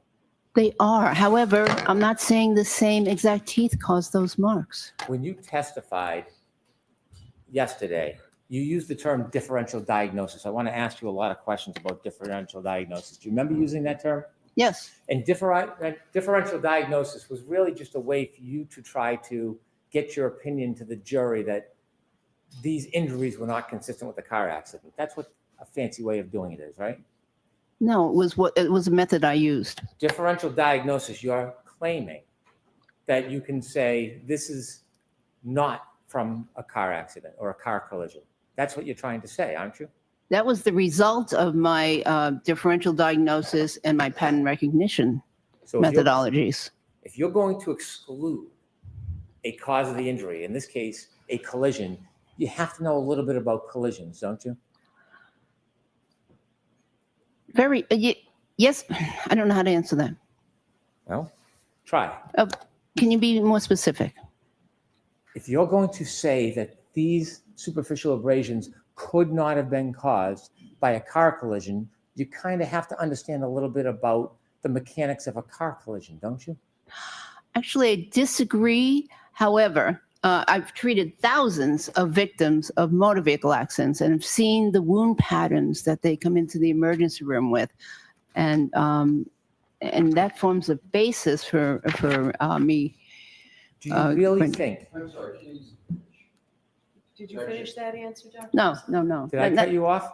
They are. However, I'm not saying the same exact teeth caused those marks. When you testified yesterday, you used the term differential diagnosis. I want to ask you a lot of questions about differential diagnosis. Do you remember using that term? Yes. And differential diagnosis was really just a way for you to try to get your opinion to the jury that these injuries were not consistent with the car accident. That's what a fancy way of doing it is, right? No, it was a method I used. Differential diagnosis, you're claiming that you can say this is not from a car accident or a car collision. That's what you're trying to say, aren't you? That was the result of my differential diagnosis and my pattern recognition methodologies. If you're going to exclude a cause of the injury, in this case, a collision, you have to know a little bit about collisions, don't you? Yes, I don't know how to answer that. Well, try. Can you be more specific? If you're going to say that these superficial abrasions could not have been caused by a car collision, you kind of have to understand a little bit about the mechanics of a car collision, don't you? Actually, I disagree. However, I've treated thousands of victims of motor vehicle accidents and have seen the wound patterns that they come into the emergency room with. And that forms a basis for me. Do you really think? I'm sorry, please. Did you finish that answer, Dr.? No. Did I cut you off?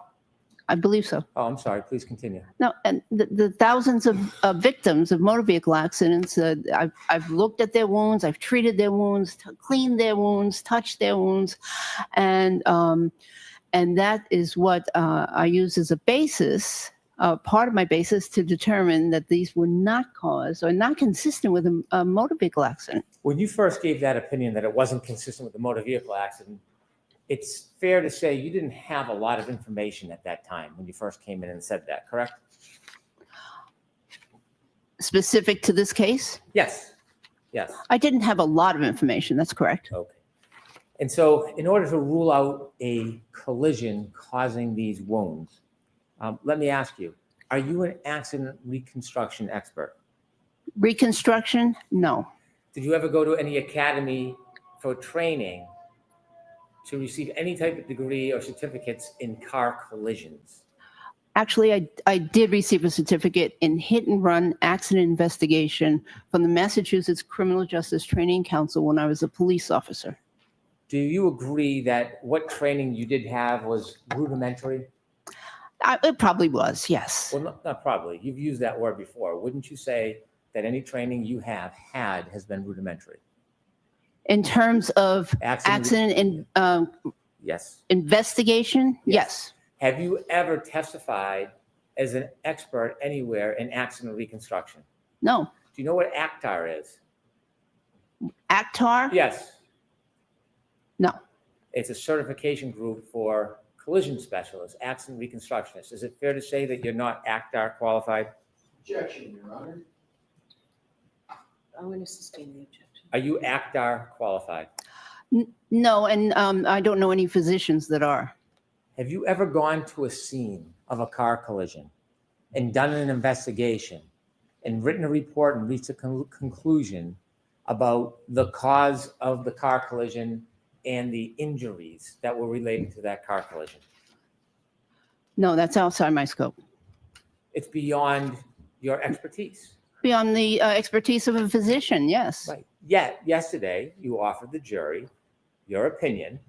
I believe so. Oh, I'm sorry. Please continue. No, and the thousands of victims of motor vehicle accidents, I've looked at their wounds, I've treated their wounds, cleaned their wounds, touched their wounds, and that is what I use as a basis, part of my basis to determine that these were not caused or not consistent with a motor vehicle accident. When you first gave that opinion that it wasn't consistent with the motor vehicle accident, it's fair to say you didn't have a lot of information at that time when you first came in and said that, correct? Specific to this case? Yes. Yes. I didn't have a lot of information. That's correct. Okay. And so in order to rule out a collision causing these wounds, let me ask you, are you an accident reconstruction expert? Reconstruction? No. Did you ever go to any academy for training to receive any type of degree or certificates in car collisions? Actually, I did receive a certificate in hit and run accident investigation from the Massachusetts Criminal Justice Training Council when I was a police officer. Do you agree that what training you did have was rudimentary? It probably was, yes. Well, not probably. You've used that word before. Wouldn't you say that any training you have had has been rudimentary? In terms of Accident- accident Yes. investigation, yes. Have you ever testified as an expert anywhere in accident reconstruction? No. Do you know what ACTAR is? ACTAR? Yes. No. It's a certification group for collision specialists, accident reconstructionists. Is it fair to say that you're not ACTAR qualified? Objection, Your Honor. I'm going to sustain the objection. Are you ACTAR qualified? No, and I don't know any physicians that are. Have you ever gone to a scene of a car collision and done an investigation and written a report and reached a conclusion about the cause of the car collision and the injuries that were related to that car collision? No, that's outside my scope. It's beyond your expertise. Beyond the expertise of a physician, yes. Right. Yet, yesterday, you offered the jury your opinion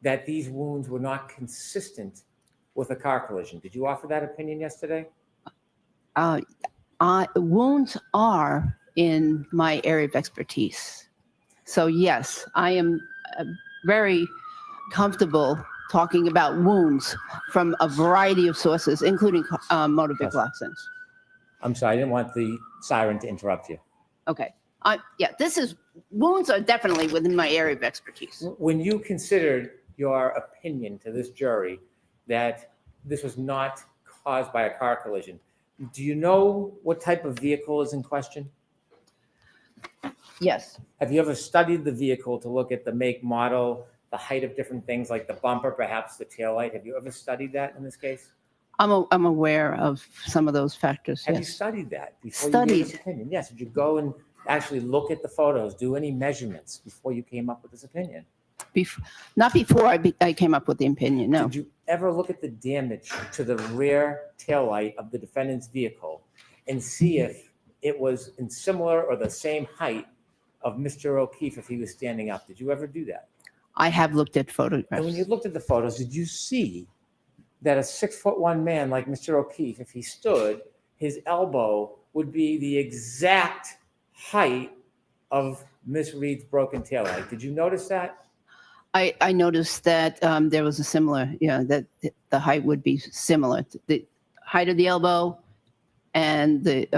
that these wounds were not consistent with a car collision. Did you offer that opinion yesterday? Wounds are in my area of expertise. So yes, I am very comfortable talking about wounds from a variety of sources, including motor vehicle accidents. I'm sorry, I didn't want the siren to interrupt you. Okay. Yeah, wounds are definitely within my area of expertise. When you considered your opinion to this jury that this was not caused by a car collision, do you know what type of vehicle is in question? Yes. Have you ever studied the vehicle to look at the make, model, the height of different things like the bumper, perhaps the taillight? Have you ever studied that in this case? I'm aware of some of those factors. Have you Yes. studied that before you gave Studied. this opinion? Yes. Did you go and actually look at the photos, do any measurements before you came up with this opinion? Not before I came up with the opinion, no. Did you ever look at the damage to the rear taillight of the defendant's vehicle and see if it was in similar or the same height of Mr. O'Keefe if he was standing up? Did you ever do that? I have looked at And photographs. when you looked at the photos, did you see that a 6'1" man like Mr. O'Keefe, if he stood, his elbow would be the exact height of Miss Reed's broken taillight? Did you notice that? I noticed that there was a similar, that the height would be similar. The height of the elbow and the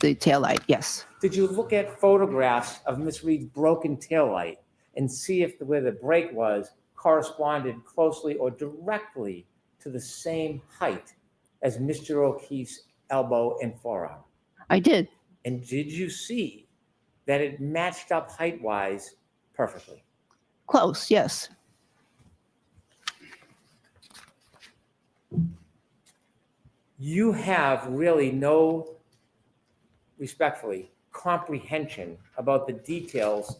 taillight, yes. Did you look at photographs of Miss Reed's broken taillight and see if where the break was corresponded closely or directly to the same height as Mr. O'Keefe's elbow and forearm? I did. And did you see that it matched up height-wise perfectly? Close, yes. You have really no, respectfully, comprehension about the details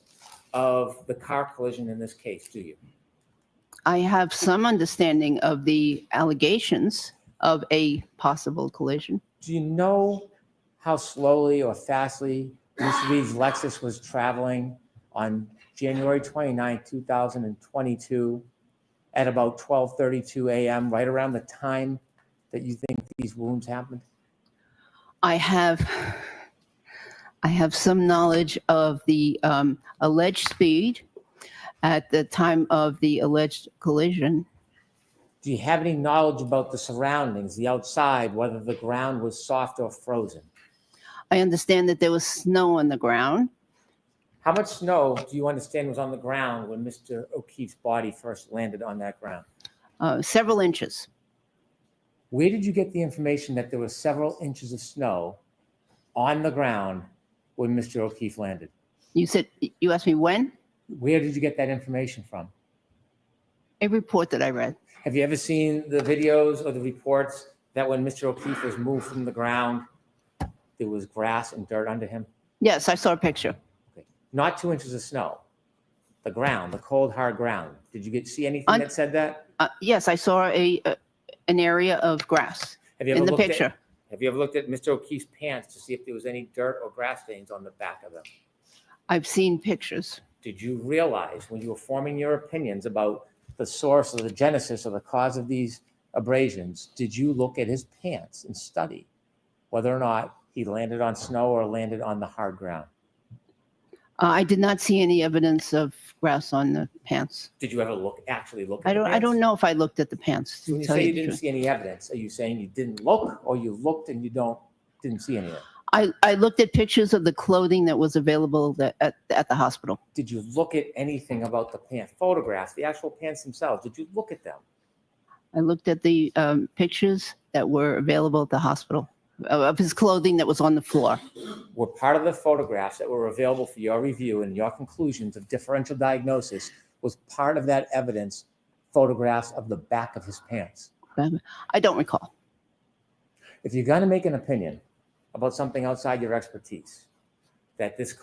of the car collision in this case, do you? I have some understanding of the allegations of a possible collision. Do you know how slowly or fastly Miss Reed's Lexus was traveling on January 29, 2022 at about 12:32 a.m., right around the time that you think these wounds happened? I have some knowledge of the alleged speed at the time of the alleged collision. Do you have any knowledge about the surroundings, the outside, whether the ground was soft or frozen? I understand that there was snow on the ground. How much snow do you understand was on the ground when Mr. O'Keefe's body first landed on that ground? Several inches. Where did you get the information that there were several inches of snow on the ground when Mr. O'Keefe landed? You asked me when? Where did you get that information from? A report that I read. Have you ever seen the videos or the reports that when Mr. O'Keefe was moved from the ground, there was grass and dirt under him? Yes, I saw a picture. Okay. Not 2 inches of snow. The ground, the cold, hard ground. Did you see anything that said that? Yes, I saw an area of grass in the picture. Have you ever looked at Mr. O'Keefe's pants to see if there was any dirt or grass stains on the back of them? I've seen pictures. Did you realize when you were forming your opinions about the source or the genesis or the cause of these abrasions, did you look at his pants and study whether or not he landed on snow or landed on the hard ground? I did not see any evidence of grass on the pants. Did you ever actually look at I the pants? don't know if I looked at the pants. So when you say you didn't see any evidence, are you saying you didn't look, or you looked and you didn't see anything? I looked at pictures of the clothing that was available at the hospital. Did you look at anything about the pants, photographs, the actual pants themselves? Did you look at them? I looked at the pictures that were available at the hospital of his clothing that was on the floor. Were part of the photographs that were available for your review and your conclusions of differential diagnosis, was part of that evidence photographs of the back of his pants? I don't recall. If you're going to make an opinion about something outside your expertise, that this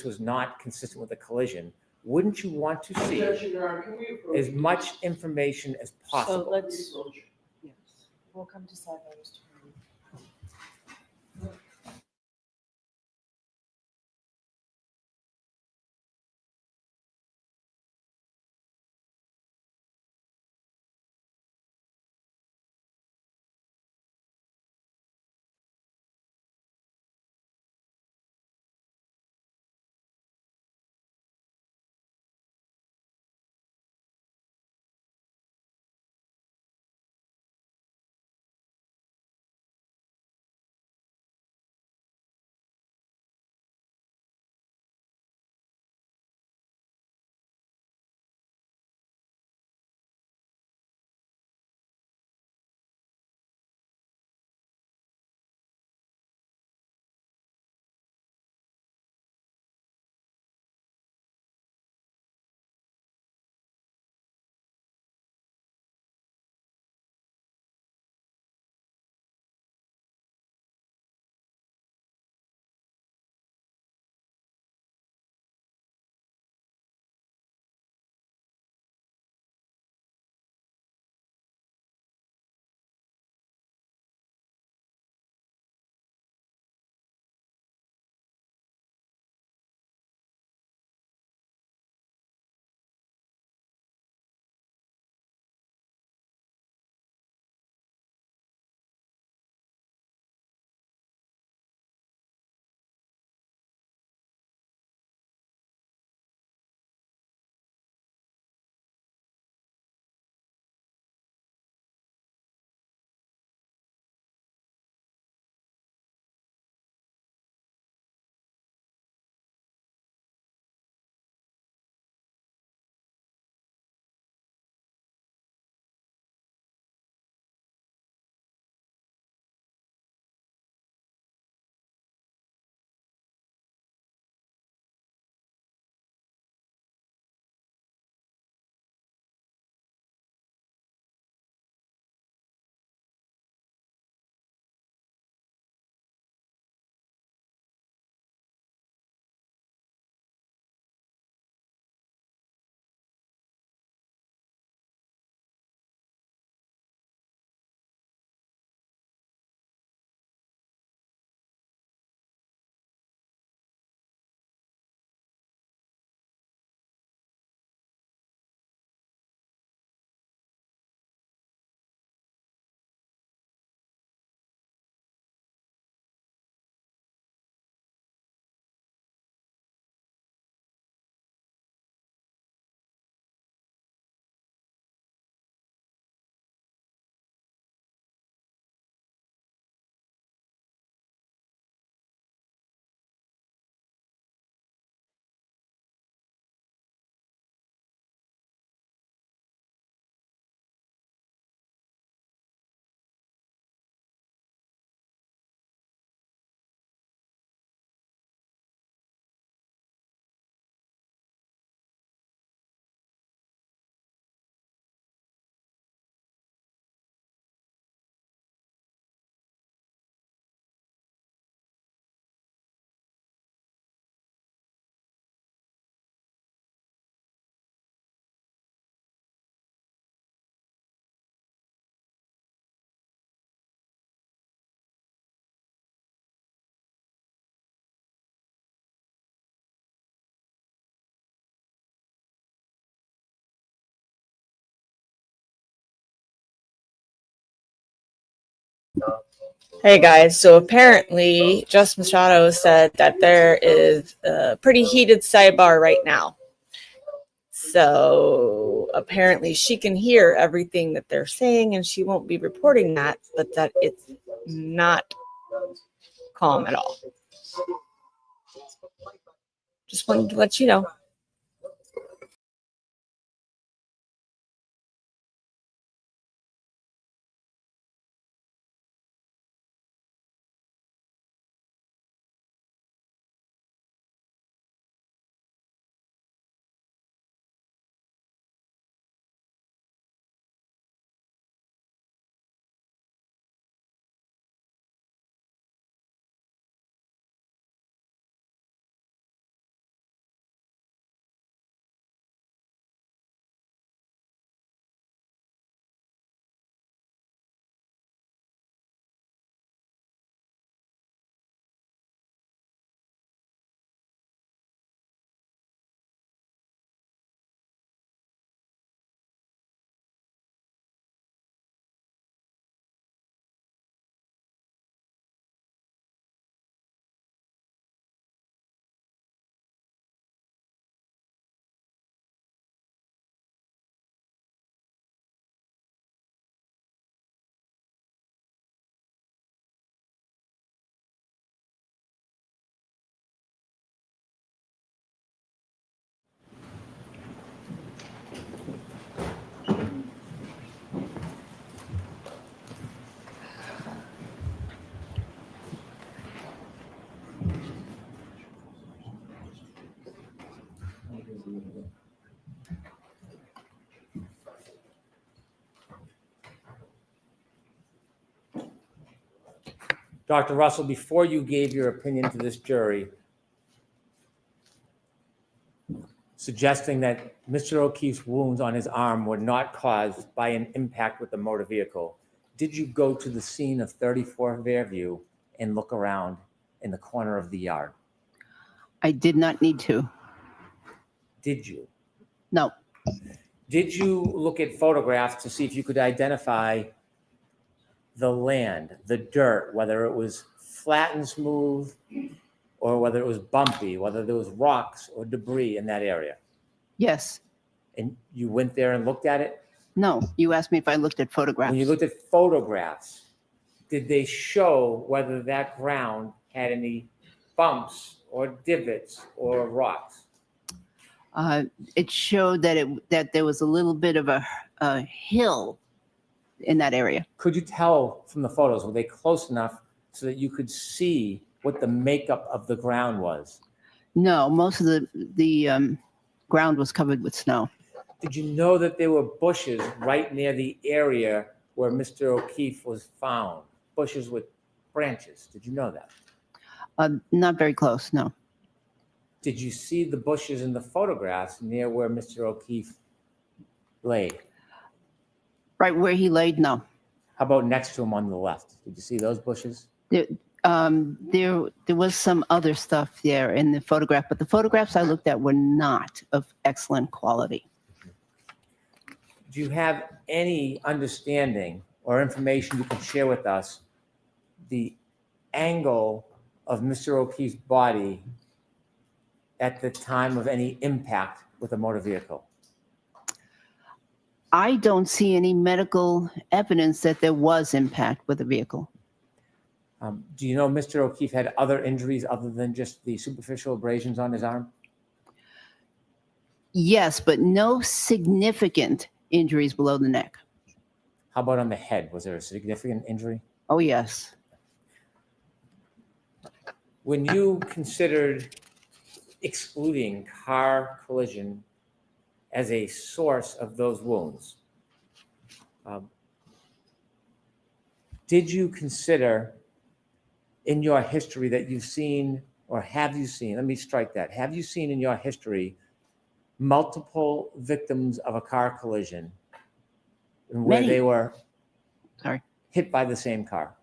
was not consistent with a collision, wouldn't you want to see as much information as possible? So let's, yes, we'll come to sidelines. Hey guys, so apparently Just Machado said that there is a pretty heated sidebar right now. So apparently she can hear everything that they're saying and she won't be reporting that, but that it's not calm at all. Just wanted to let you know. Dr. Russell, before you gave your opinion to this jury, suggesting that Mr. O'Keefe's wounds on his arm were not caused by an impact with the motor vehicle, did you go to the scene of 34 Fairview and look around in the corner of the yard? I did not need to. Did you? No. Did you look at photographs to see if you could identify the land, the dirt, whether it was flat and smooth or whether it was bumpy, whether there was rocks or debris in that area? Yes. And you went there and looked at it? No. You asked me if I looked at photographs. When you looked at photographs, did they show whether that ground had any bumps or divots or rocks? It showed that there was a little bit of a hill in that area. Could you tell from the photos, were they close enough so that you could see what the makeup of the ground was? No, most of the ground was covered with snow. Did you know that there were bushes right near the area where Mr. O'Keefe was found? Bushes with branches. Did you know that? Not very close, no. Did you see the bushes in the photographs near where Mr. O'Keefe lay? Right where he laid, no. How about next to him on the left? Did you see those bushes? There was some other stuff there in the photograph, but the photographs I looked at were not of excellent quality. Do you have any understanding or information you can share with us the angle of Mr. O'Keefe's body at the time of any impact with a motor vehicle? I don't see any medical evidence that there was impact with the vehicle. Do you know Mr. O'Keefe had other injuries other than just the superficial abrasions on his arm? Yes, but no significant injuries below the neck. How about on the head? Was there a significant injury? Oh, yes. When you considered excluding car collision as a source of those wounds, did you consider in your history that you've seen, or have you seen, let me strike that, have you seen in your history multiple victims of a car collision where they were hit by the same car?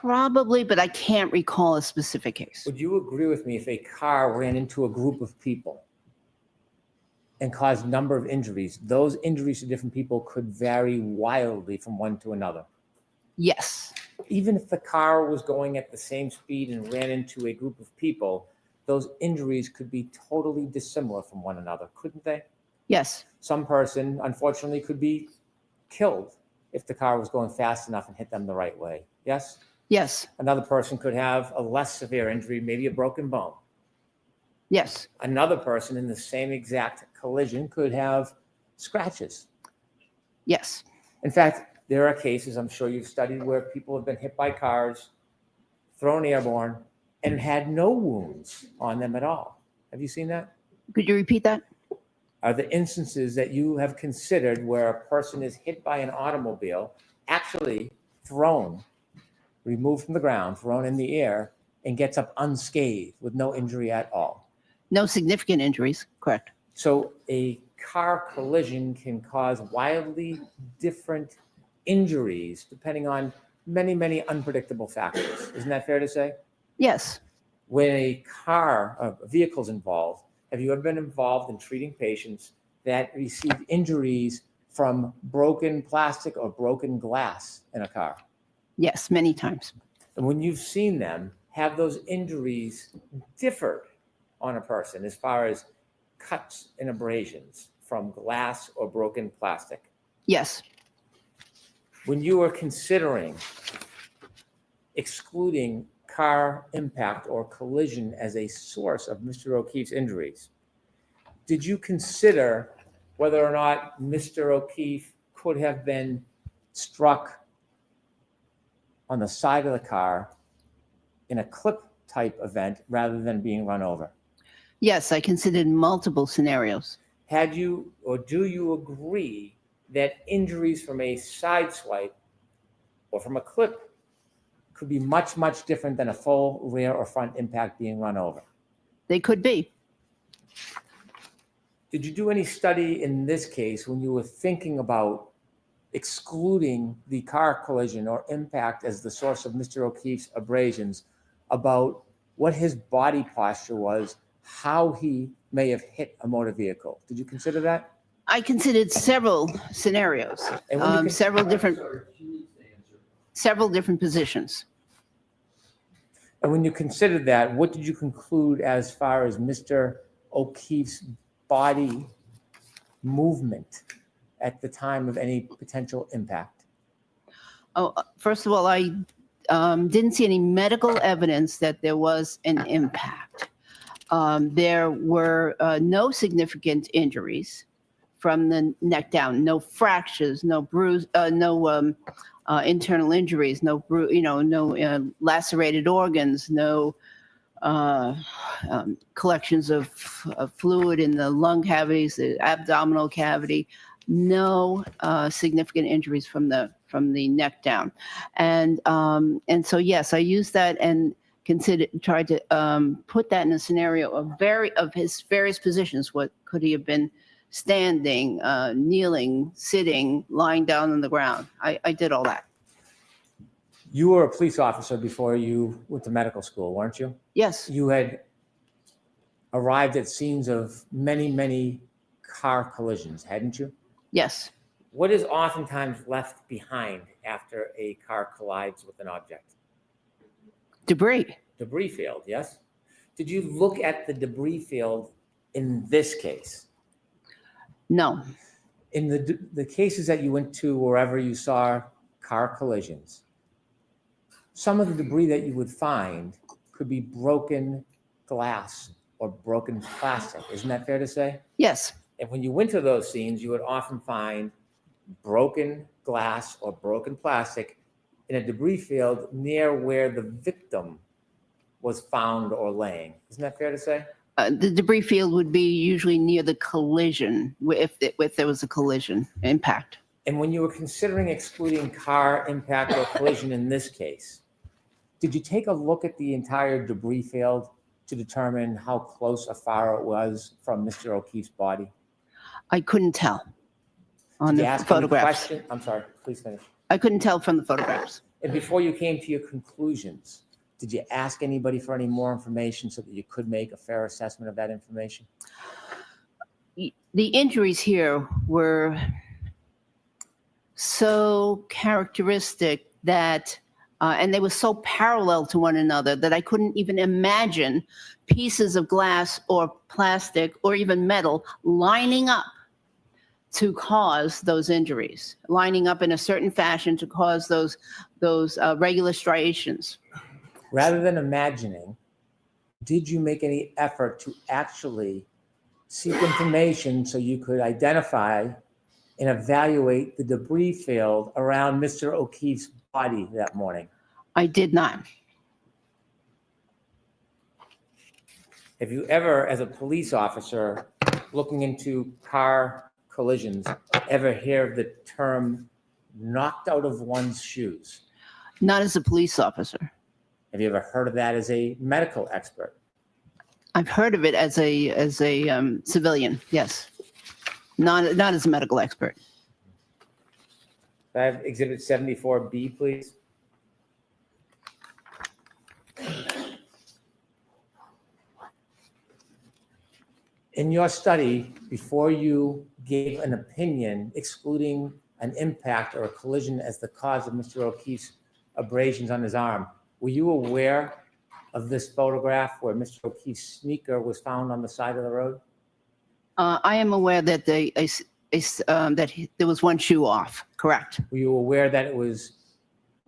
Probably, but I can't recall a specific case. Would you agree with me if a car ran into a group of people and cause number of injuries, those injuries to different people could vary wildly from one to another. Yes. Even if the car was going at the same speed and ran into a group of people, those injuries could be totally dissimilar from one another, couldn't they? Yes. Some person, unfortunately, could be killed if the car was going fast enough and hit them the right way. Yes? Yes. Another person could have a less severe injury, maybe a broken bone. Yes. Another person in the same exact collision could have scratches. Yes. In fact, there are cases, I'm sure you've studied, where people have been hit by cars, thrown airborne, and had no wounds on them at all. Have you seen that? Could you repeat that? Are the instances that you have considered where a person is hit by an automobile, actually thrown, removed from the ground, thrown in the air, and gets up unscathed with no injury at all? No significant injuries, correct. So a car collision can cause wildly different injuries depending on many, many unpredictable factors. Isn't that fair to say? Yes. When a vehicle's involved, have you ever been involved in treating patients that receive injuries from broken plastic or broken glass in a car? Yes, many times. And when you've seen them, have those injuries differed on a person as far as cuts and abrasions from glass or broken plastic? Yes. When you were considering excluding car impact or collision as a source of Mr. O'Keefe's injuries, did you consider whether or not Mr. O'Keefe could have been struck on the side of the car in a clip type event rather than being run over? Yes, I considered multiple scenarios. Had you, or do you agree that injuries from a side swipe or from a clip could be much, much different than a full rear or front impact being run over? They could be. Did you do any study in this case when you were thinking about excluding the car collision or impact as the source of Mr. O'Keefe's abrasions, about what his body posture was, how he may have hit a motor vehicle? Did you consider that? I considered several scenarios, And when you several different positions. And when you considered that, what did you conclude as far as Mr. O'Keefe's body movement at the time of any potential impact? Oh, first of all, I didn't see any medical evidence that there was an impact. There were no significant injuries from the neck down, no fractures, no bruise, no internal injuries, no lacerated organs, no collections of fluid in the lung cavities, the abdominal cavity, no significant injuries from the neck down. And so, yes, I used that and tried to put that in a scenario of his various positions. What could he have been standing, kneeling, sitting, lying down on the ground? I did all that. You were a police officer before you went to medical school, weren't you? Yes. You had arrived at scenes of many, many car collisions, hadn't you? Yes. What is oftentimes left behind after a car collides with an object? Debris. Debris field, yes? Did you look at the debris field in this case? No. In the cases that you went to wherever you saw car collisions, some of the debris that you would find could be broken glass or broken plastic. Isn't that fair to say? Yes. And when you went to those scenes, you would often find broken glass or broken plastic in a debris field near where the victim was found or laying. Isn't that fair to say? The debris field would be usually near the collision, if there was a collision impact. And when you were considering excluding car impact or collision in this case, did you take a look at the entire debris field to determine how close or far it was from Mr. O'Keefe's body? I couldn't tell on Did you the ask any photographs. question? I'm sorry, please finish. I couldn't tell from the photographs. And before you came to your conclusions, did you ask anybody for any more information so that you could make a fair assessment of that information? The injuries here were so characteristic that, and they were so parallel to one another that I couldn't even imagine pieces of glass or plastic or even metal lining up to cause those injuries, lining up in a certain fashion to cause those regular striations. Rather than imagining, did you make any effort to actually seek information so you could identify and evaluate the debris field around Mr. O'Keefe's body that morning? I did not. Have you ever, as a police officer looking into car collisions, ever hear of the term knocked out of one's shoes? Not as a police officer. Have you ever heard of that as a medical expert? I've heard of it as a civilian, yes. Not as a medical expert. Can I have Exhibit 74B, please? In your study, before you gave an opinion excluding an impact or a collision as the cause of Mr. O'Keefe's abrasions on his arm, were you aware of this photograph where Mr. O'Keefe's sneaker was found on the side of the road? I am aware that there was one shoe off, correct. Were you aware that it was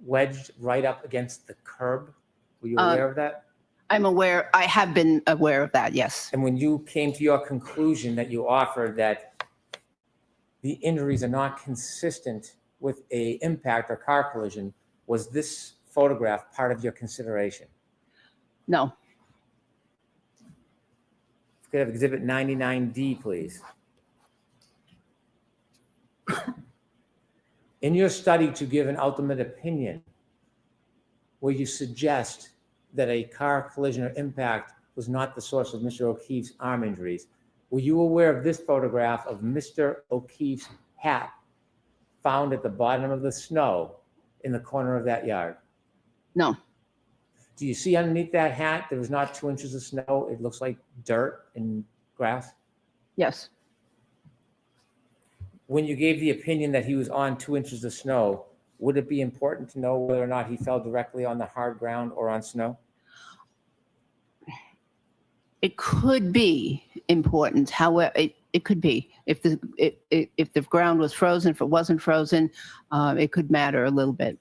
wedged right up against the curb? Were you aware of that? I'm aware, I have been aware of that, yes. And when you came to your conclusion that you offered that the injuries are not consistent with a impact or car collision, was this photograph part of your consideration? No. Could I have Exhibit 99D, please? In your study to give an ultimate opinion, where you suggest that a car collision or impact was not the source of Mr. O'Keefe's arm injuries, were you aware of this photograph of Mr. O'Keefe's hat found at the bottom of the snow in the corner of that yard? No. Do you see underneath that hat, there was not 2 inches of snow? It looks like dirt and grass? Yes. When you gave the opinion that he was on 2 inches of snow, would it be important to know whether or not he fell directly on the hard ground or on snow? It could be important. However, it could be. If the ground was frozen, if it wasn't frozen, it could matter a little bit.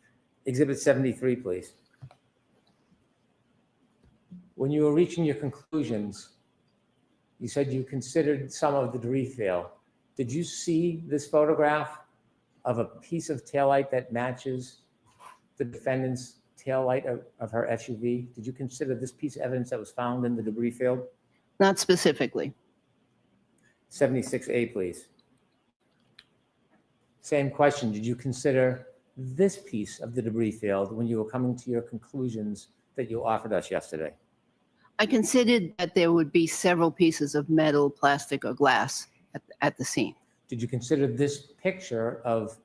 Exhibit 73, please. When you were reaching your conclusions, you said you considered some of the debris field. Did you see this photograph of a piece of taillight that matches the defendant's taillight of her SUV? Did you consider this piece of evidence that was found in the debris field? Not specifically. 76A, please. Same question. Did you consider this piece of the debris field when you were coming to your conclusions that you offered us yesterday? I considered that there would be several pieces of metal, plastic, or glass at the scene. Did you consider this picture of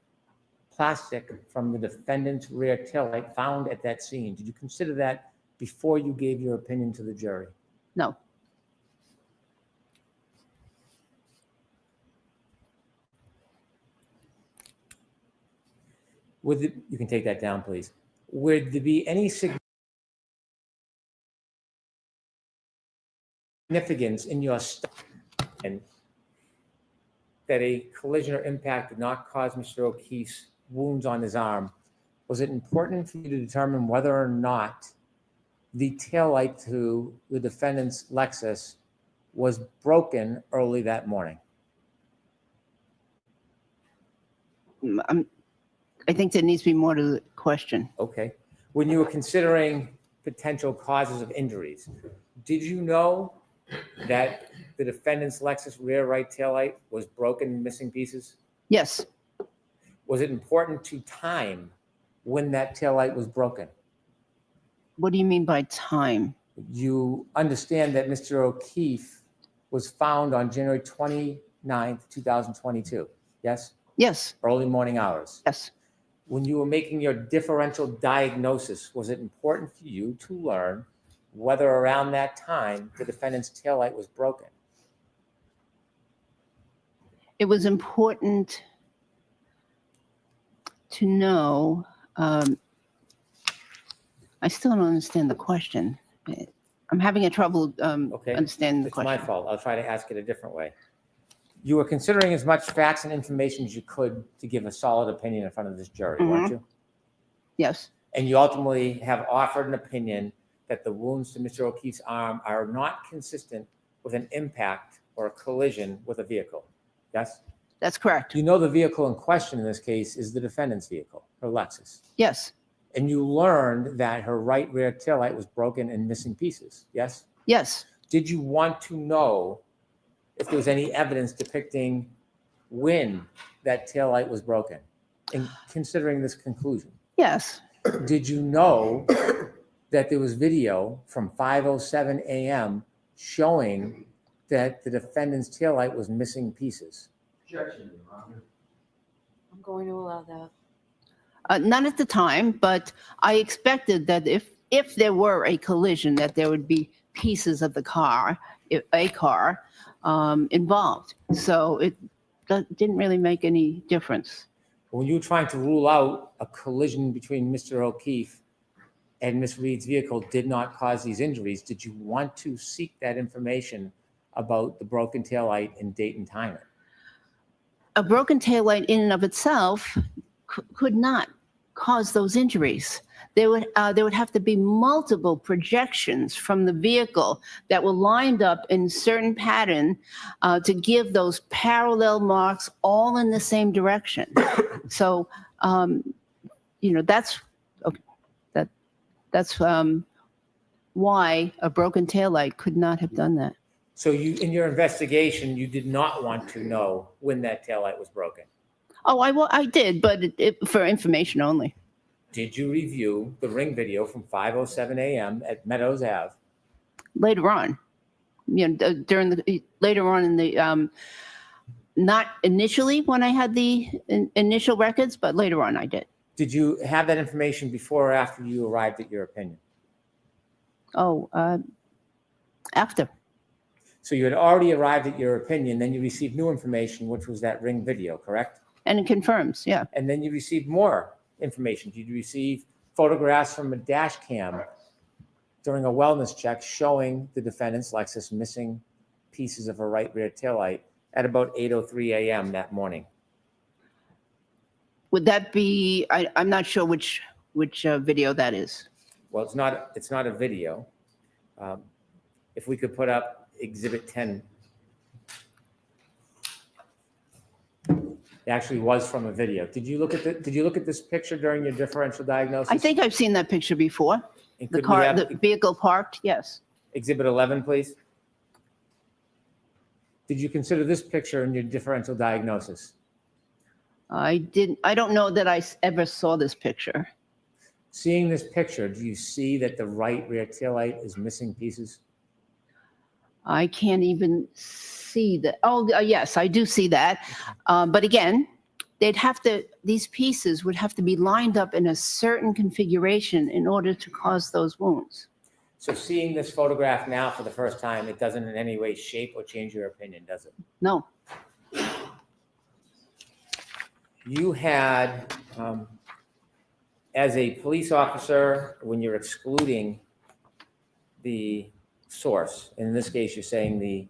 plastic from the defendant's rear taillight found at that scene? Did you consider that before you gave your opinion to the jury? No. You can take that down, please. Would there be any significance in your study that a collision or impact did not cause Mr. O'Keefe's wounds on his arm? Was it important for you to determine whether or not the taillight to the defendant's Lexus was broken early that morning? I think there needs to be more to the question. Okay. When you were considering potential causes of injuries, did you know that the defendant's Lexus rear right taillight was broken in missing pieces? Yes. Was it important to time when that taillight was broken? What do you mean by time? You understand that Mr. O'Keefe was found on January 29th, 2022, yes? Yes. Early morning hours. Yes. When you were making your differential diagnosis, was it important for you to learn whether around that time the defendant's taillight was broken? it was important to know, I still don't understand the question. I'm having a trouble Okay. understanding the It's my question. fault. I'll try to ask it a different way. You were considering as much facts and information as you could to give a solid opinion in front of this jury, weren't you? Yes, And you ultimately have offered an opinion that the wounds to Mr. O'Keefe's arm are not consistent with an impact or a collision with a vehicle. Yes? that's correct. You know the vehicle in question in this case is the defendant's vehicle, her Lexus. Yes, And you learned that her right rear taillight was broken and missing pieces. Yes? yes. Did you want to know if there was any evidence depicting when that taillight was broken? And considering this conclusion, Yes. did you know that there was video from 5:07 a.m. showing that the defendant's taillight was missing pieces? Objection, Your Honor. I'm going to allow that. Not at the time, but I expected that if there were a collision, that there would be pieces of the car, a car, involved. So it didn't really make any difference. When you were trying to rule out a collision between Mr. O'Keefe and Miss Reed's vehicle did not cause these injuries, did you want to seek that information about the broken taillight and date and time? A broken taillight in and of itself could not cause those injuries. There would have to be multiple projections from the vehicle that were lined up in certain pattern to give those parallel marks all in the same direction. So, that's why a broken taillight could not have done that. So you, in your investigation, you did not want to know when that taillight was broken. Oh, I did, but for information only. Did you review the ring video from 5:07 a.m. at Meadows Ave? Later on, later on in the, not initially when I had the initial records, but later on I did. Did you have that information before or after you arrived at your opinion? Oh, after. So you had already arrived at your opinion, then you received new information, which was that ring video, correct? And it confirms, yeah. And then you received more information. Did you receive photographs from a dash cam during a wellness check showing the defendant's Lexus missing pieces of her right rear taillight at about 8:03 a.m. that morning? Would that be? I'm not sure which video that is. Well, it's not a video. If we could put up Exhibit 10. It actually was from a video. Did you look at this picture during your differential diagnosis? I think I've seen that picture before. And The could we car, have the vehicle parked. Yes. Exhibit 11, please. Did you consider this picture in your differential diagnosis? I didn't. I don't know that I ever saw this picture. Seeing this picture, do you see that the right rear taillight is missing pieces? I can't even see that. Oh, yes, I do see that. But again, these pieces would have to be lined up in a certain configuration in order to cause those wounds. So seeing this photograph now for the first time, it doesn't in any way shape or change your opinion, does it? No. You had, as a police officer, when you're excluding the source, in this case, you're saying the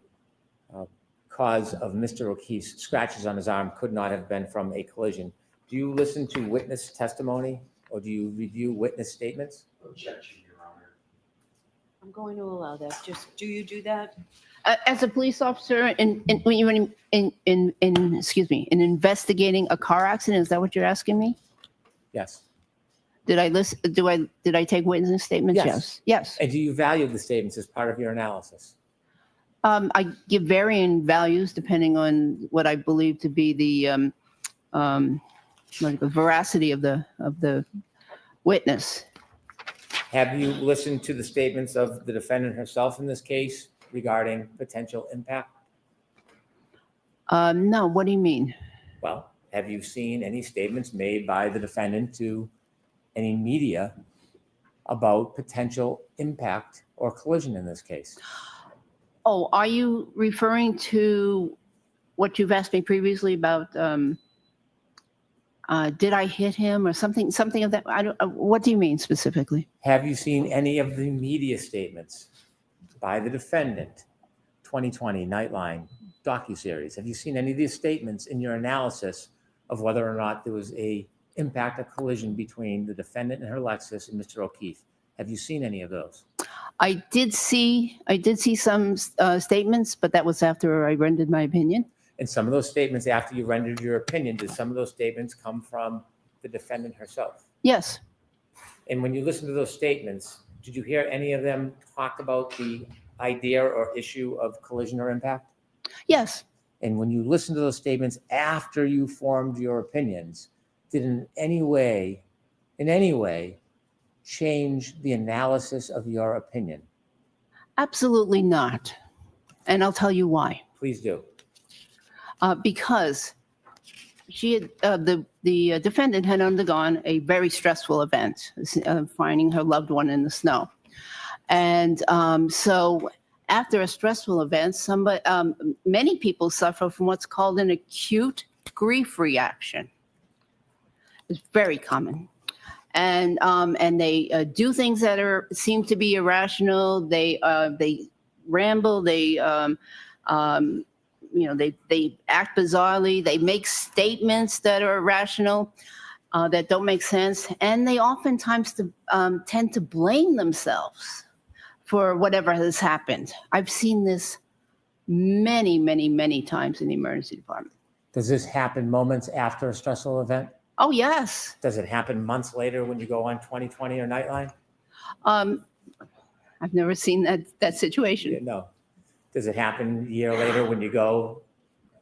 cause of Mr. O'Keefe's scratches on his arm could not have been from a collision. Do you listen to witness testimony or do you review witness statements? Objection, Your Honor. I'm going to allow that. Just, do you do that? As a police officer, in investigating a car accident, is that what you're asking me? Yes. Did I listen? Did I take witness statements? Yes. Yes. And do you value the statements as part of your analysis? I give varying values depending on what I believe to be the veracity of the witness. Have you listened to the statements of the defendant herself in this case regarding potential impact? No, what do you mean? Well, have you seen any statements made by the defendant to any media about potential impact or collision in this case? Oh, are you referring to what you've asked me previously about, did I hit him or something of that? I don't, what do you mean specifically? Have you seen any of the media statements by the defendant, 2020 Nightline docuseries? Have you seen any of these statements in your analysis of whether or not there was a impact, a collision between the defendant and her Lexus and Mr. O'Keefe? Have you seen any of those? I did see some statements, but that was after I rendered my opinion. And some of those statements, after you rendered your opinion, did some of those statements come from the defendant herself? Yes. And when you listen to those statements, did you hear any of them talk about the idea or issue of collision or impact? Yes. And when you listen to those statements after you formed your opinions, did in any way change the analysis of your opinion? Absolutely not. And I'll tell you why. Please do. Because she had, the defendant had undergone a very stressful event, finding her loved one in the snow. And so after a stressful event, many people suffer from what's called an acute grief reaction. It's very common. And they do things that seem to be irrational. They ramble. They act bizarrely. They make statements that are irrational, that don't make sense, and they oftentimes tend to blame themselves for whatever has happened. I've seen this many, many, many times in the emergency department. Does this happen moments after a stressful event? Oh, yes. Does it happen months later when you go on 2020 or Nightline? I've never seen that situation. Yeah, no. Does it happen a year later when you go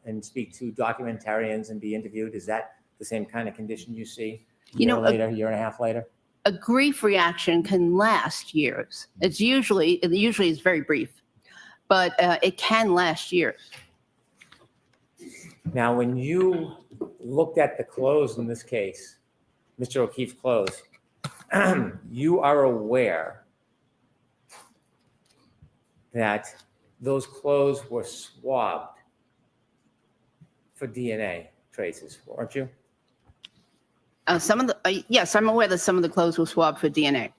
and speak to documentarians and be interviewed? Is that the same kind of condition you see a year and a half later? A grief reaction can last years. It usually is very brief, but it can last years. Now, when you looked at the clothes in this case, Mr. O'Keefe's clothes, you are aware that those clothes were swabbed for DNA traces, weren't you? Yes, I'm aware that some of the clothes were swabbed for DNA.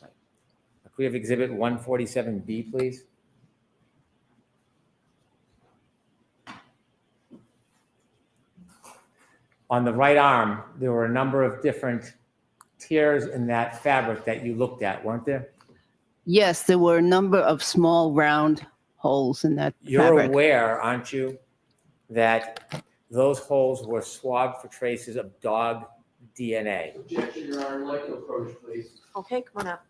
Could we have exhibit 147B, please? On the right arm, there were a number of different tears in that fabric that you looked at, weren't there? Yes, there were a number of small round holes in that You're fabric. aware, aren't you, that those holes were swabbed for traces of dog DNA? Objection, Your Honor, like to approach, please. Okay, come on up.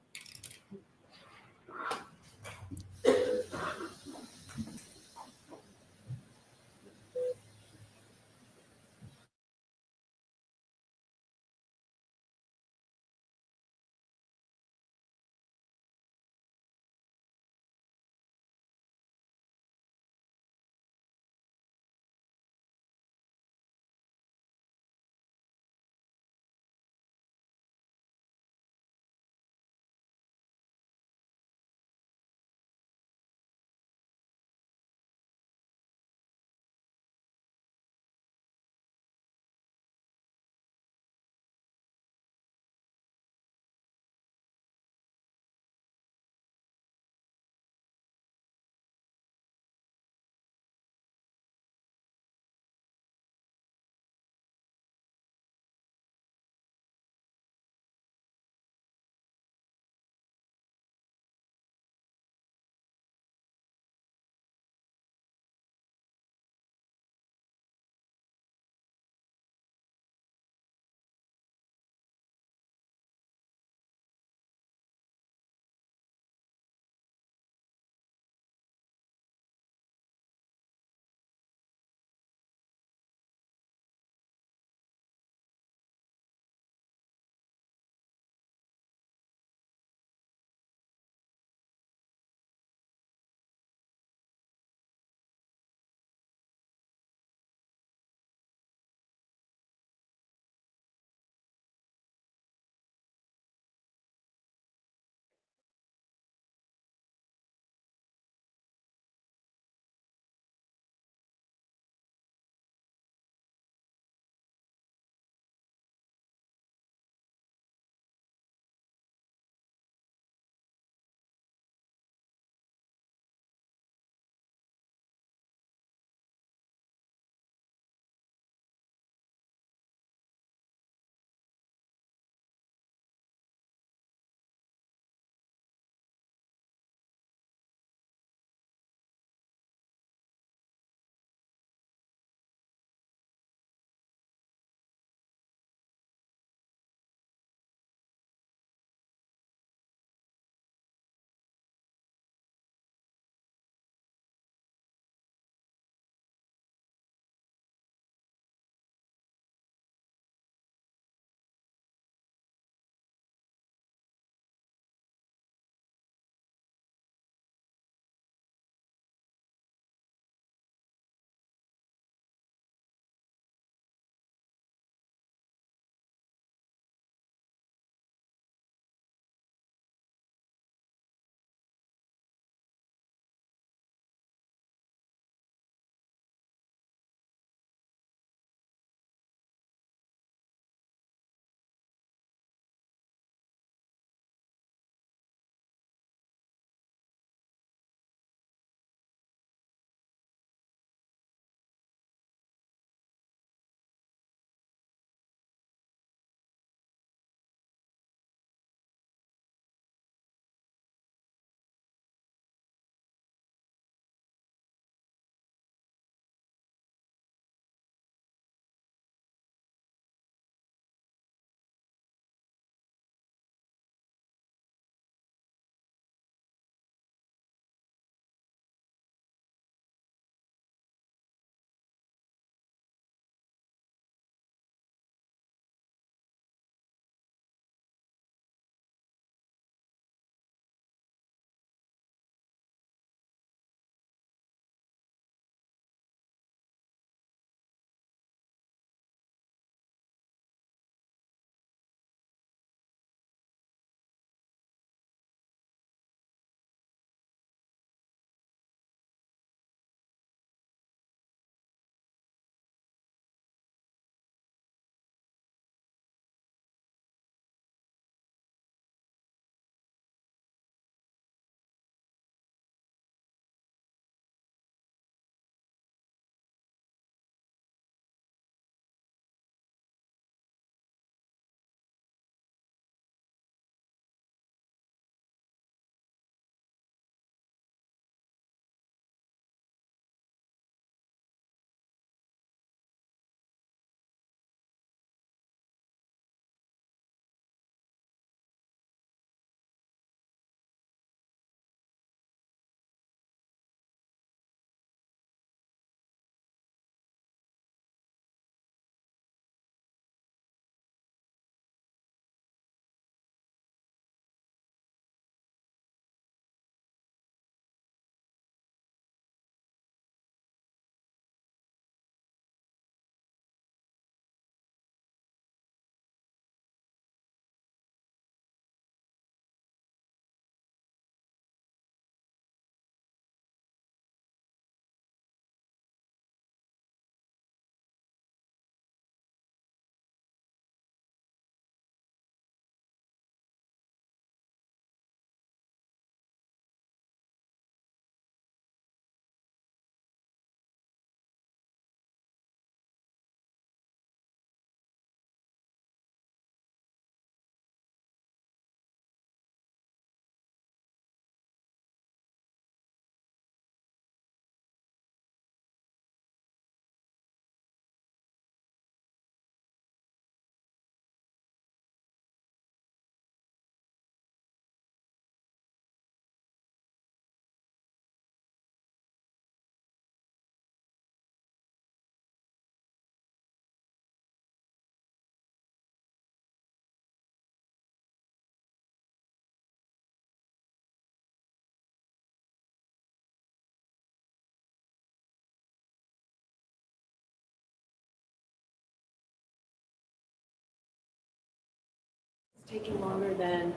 taking longer than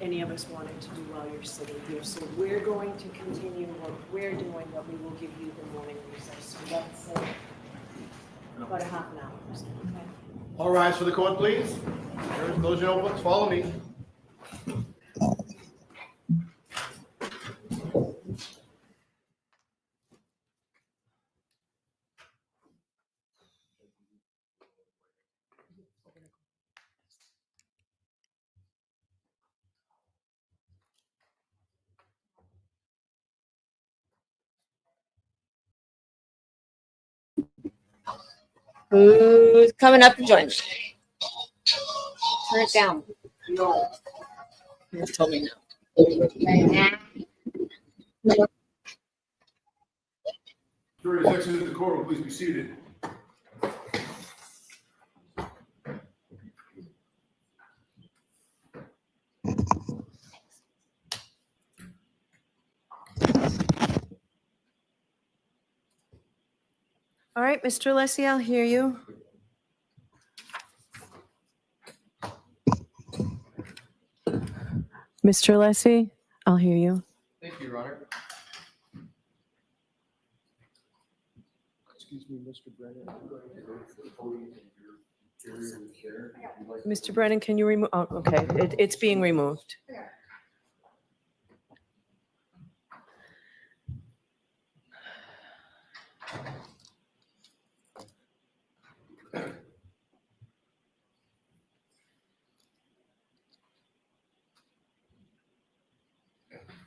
any of us wanted to do while you're sitting here. So we're going to continue what we're doing, but we will give you the morning recess. So that's about a half an hour or so. Okay. All rise for the court, please. Close your notebooks, follow me. Who's coming up to join me? Turn it down. No. You told me no. Jury is exited the courtroom, please be seated. All right, Mr. Alessi, I'll hear you. Mr. Alessi, I'll hear you. Thank you, Your Honor. Excuse me, Mr. Brennan. Mr. Brennan, can you remove? Oh, okay, it's being removed.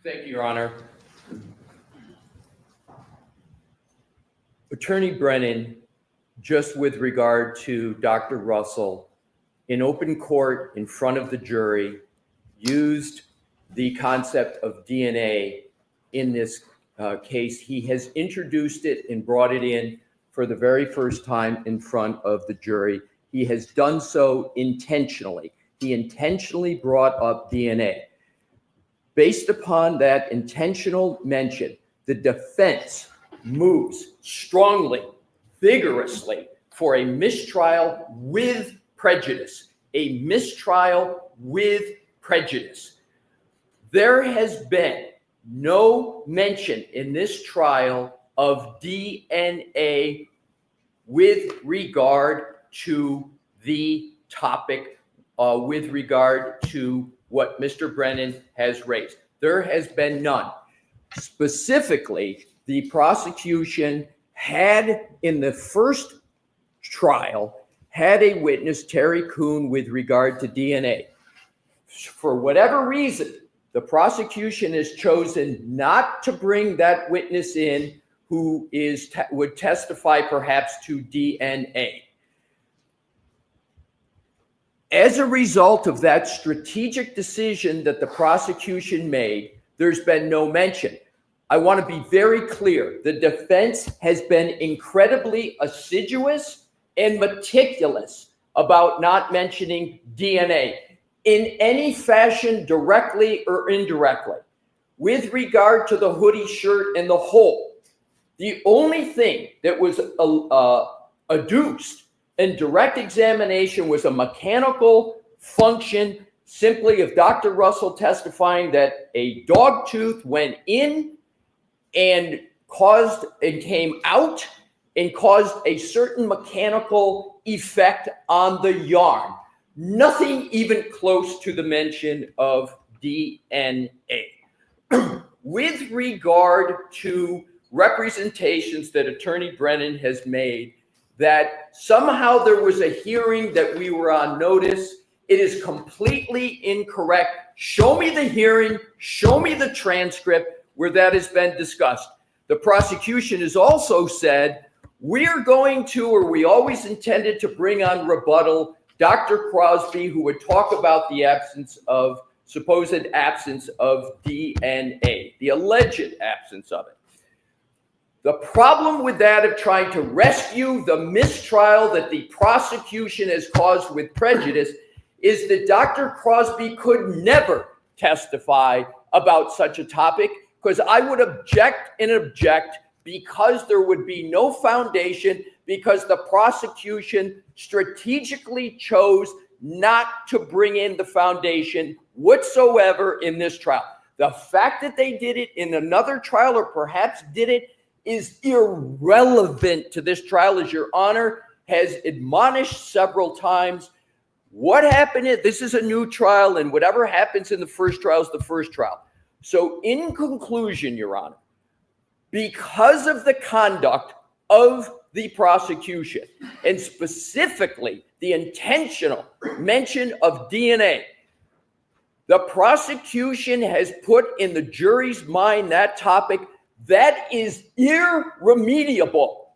Thank you, Your Honor. Attorney Brennan, just with regard to Dr. Russell, in open court in front of the jury, used the concept of DNA in this case. He has introduced it and brought it in for the very first time in front of the jury. He has done so intentionally. He intentionally brought up DNA. Based upon that intentional mention, the defense moves strongly, vigorously for a mistrial with prejudice. A mistrial with prejudice. There has been no mention in this trial of DNA with regard to the topic, with regard to what Mr. Brennan has raised. There has been none. Specifically, the prosecution had, in the first trial, had a witness, Terry Kuhn, with regard to DNA. For whatever reason, the prosecution has chosen not to bring that witness in who would testify perhaps to DNA. As a result of that strategic decision that the prosecution made, there's been no mention. I want to be very clear. The defense has been incredibly assiduous and meticulous about not mentioning DNA in any fashion, directly or indirectly. With regard to the hoodie shirt and the hole, the only thing that was adduced in direct examination was a mechanical function simply of Dr. Russell testifying that a dog tooth went in and came out and caused a certain mechanical effect on the yarn. Nothing even close to the mention of DNA. With regard to representations that Attorney Brennan has made, that somehow there was a hearing that we were on notice, it is completely incorrect. Show me the hearing, show me the transcript where that has been discussed. The prosecution has also said, we're going to, or we always intended to bring on rebuttal, Dr. Crosby, who would talk about the supposed absence of DNA, the alleged absence of it. The problem with that of trying to rescue the mistrial that the prosecution has caused with prejudice is that Dr. Crosby could never testify about such a topic, because I would object and object because there would be no foundation, because the prosecution strategically chose not to bring in the foundation whatsoever in this trial. The fact that they did it in another trial or perhaps did it is irrelevant to this trial, as Your Honor has admonished several times. What happened is this is a new trial, and whatever happens in the first trial is the first trial. So in conclusion, Your Honor, because of the conduct of the prosecution, and specifically the intentional mention of DNA, the prosecution has put in the jury's mind that topic that is irremediable.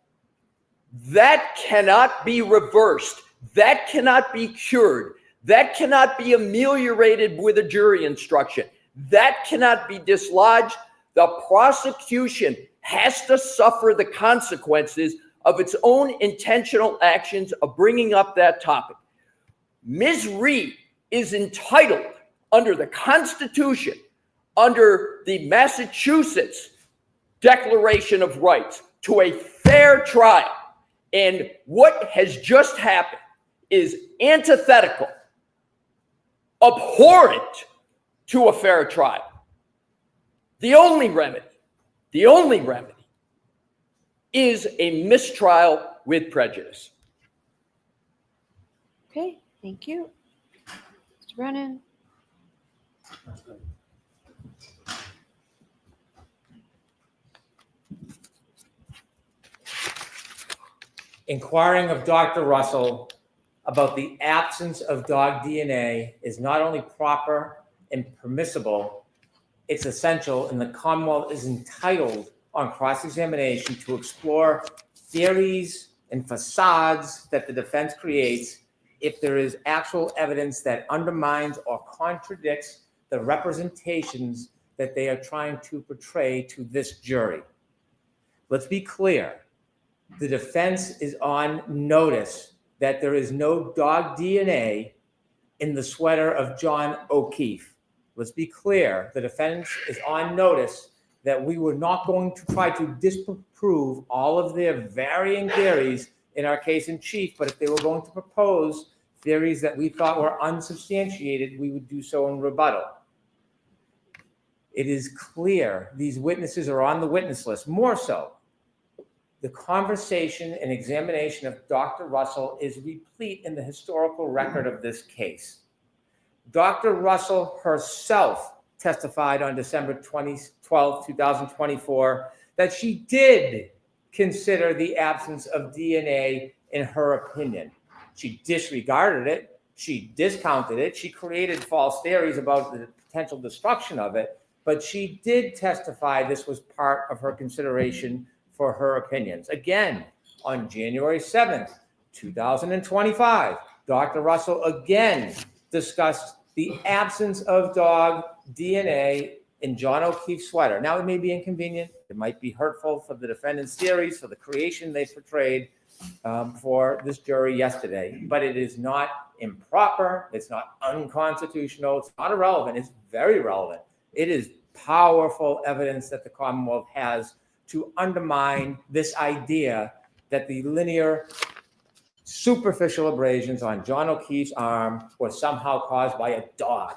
That cannot be reversed. That cannot be cured. That cannot be ameliorated with a jury instruction. That cannot be dislodged. The prosecution has to suffer the consequences of its own intentional actions of bringing up that topic. Ms. Reed is entitled under the Constitution, under the Massachusetts Declaration of Rights, to a fair trial. And what has just happened is antithetical, abhorrent to a fair trial. The only remedy is a mistrial with prejudice. Okay, thank you. Mr. Brennan. Inquiring of Dr. Russell about the absence of dog DNA is not only proper and permissible, it's essential, and the Commonwealth is entitled on cross-examination to explore theories and facades that the defense creates if there is actual evidence that undermines or contradicts the representations that they are trying to portray to this jury. Let's be clear. The defense is on notice that there is no dog DNA in the sweater of John O'Keefe. Let's be clear. The defense is on notice that we were not going to try to disprove all of their varying theories in our case in chief, but if they were going to propose theories that we thought were unsubstantiated, we would do so in rebuttal. It is clear these witnesses are on the witness list. More so, the conversation and examination of Dr. Russell is replete in the historical record of this case. Dr. Russell herself testified on December 12, 2024, that she did consider the absence of DNA in her opinion. She disregarded it. She discounted it. She created false theories about the potential destruction of it, but she did testify this was part of her consideration for her opinions. Again, on January 7th, 2025, Dr. Russell again discussed the absence of dog DNA in John O'Keefe's sweater. Now, it may be inconvenient. It might be hurtful for the defendant's theories, for the creation they portrayed for this jury yesterday, but it is not improper. It's not unconstitutional. It's not irrelevant. It's very relevant. It is powerful evidence that the Commonwealth has to undermine this idea that the linear superficial abrasions on John O'Keefe's arm were somehow caused by a dog.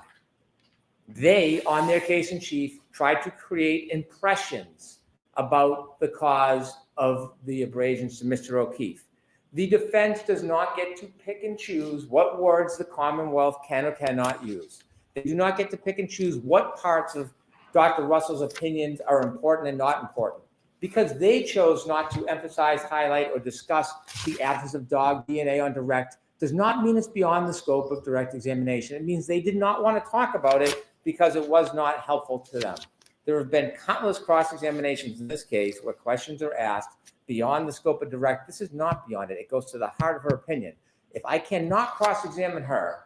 They, on their case in chief, tried to create impressions about the cause of the abrasions to Mr. O'Keefe. The defense does not get to pick and choose what words the Commonwealth can or cannot use. They do not get to pick and choose what parts of Dr. Russell's opinions are important and not important. Because they chose not to emphasize, highlight, or discuss the absence of dog DNA on direct does not mean it's beyond the scope of direct examination. It means they did not want to talk about it because it was not helpful to them. There have been countless cross-examinations in this case where questions are asked beyond the scope of direct. This is not beyond it. It goes to the heart of her opinion. If I cannot cross-examine her,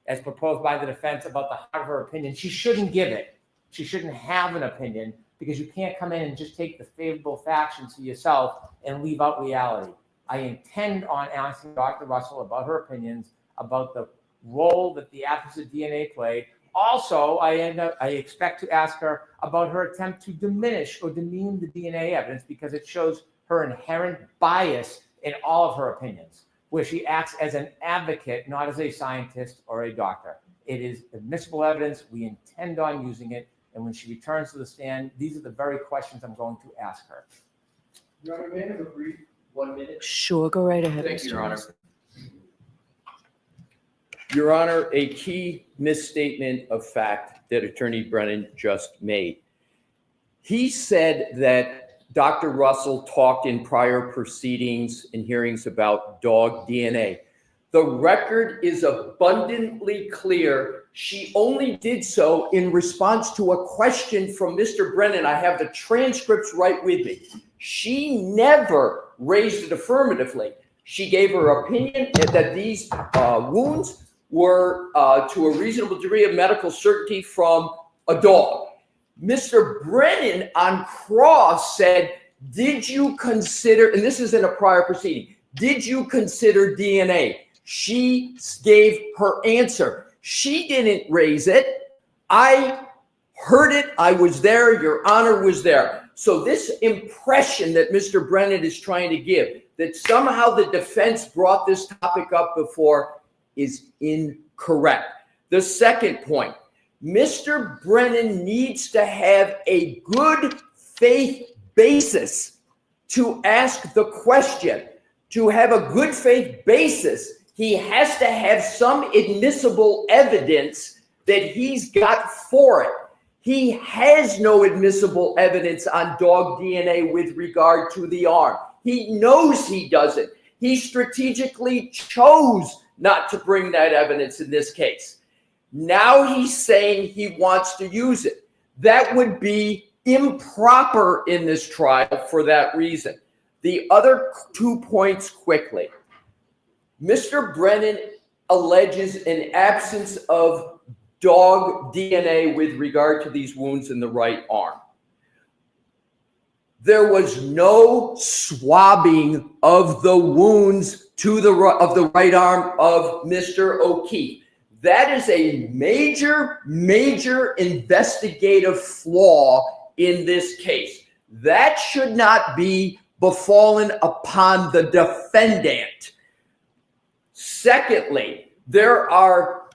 as proposed by the defense, about the heart of her opinion, she shouldn't give it. She shouldn't have an opinion, because you can't come in and just take the favorable factions to yourself and leave out reality. I intend on asking Dr. Russell about her opinions, about the role that the absence of DNA played. Also, I expect to ask her about her attempt to diminish or demean the DNA evidence because it shows her inherent bias in all of her opinions. where she acts as an advocate, not as a scientist or a doctor. It is admissible evidence. We intend on using it. And when she returns to the stand, these are the very questions I'm going to ask her. Your Honor, may I have a brief 1 minute? Sure, go right ahead, Thank you, Mr. Your Honor. Ross. Your Honor, a key misstatement of fact that Attorney Brennan just made. He said that Dr. Russell talked in prior proceedings and hearings about dog DNA. The record is abundantly clear. She only did so in response to a question from Mr. Brennan. I have the transcripts right with me. She never raised it affirmatively. She gave her opinion that these wounds were to a reasonable degree of medical certainty from a dog. Mr. Brennan on cross said, did you consider, and this is in a prior proceeding, did you consider DNA? She gave her answer. She didn't raise it. I heard it. I was there. Your Honor was there. So this impression that Mr. Brennan is trying to give, that somehow the defense brought this topic up before, is incorrect. The second point, Mr. Brennan needs to have a good faith basis to ask the question. To have a good faith basis, he has to have some admissible evidence that he's got for it. He has no admissible evidence on dog DNA with regard to the arm. He knows he doesn't. He strategically chose not to bring that evidence in this case. Now he's saying he wants to use it. That would be improper in this trial for that reason. The other 2 points quickly. Mr. Brennan alleges an absence of dog DNA with regard to these wounds in the right arm. There was no swabbing of the wounds of the right arm of Mr. O'Keefe. That is a major, major investigative flaw in this case. That should not be befallen upon the defendant. Secondly, there are,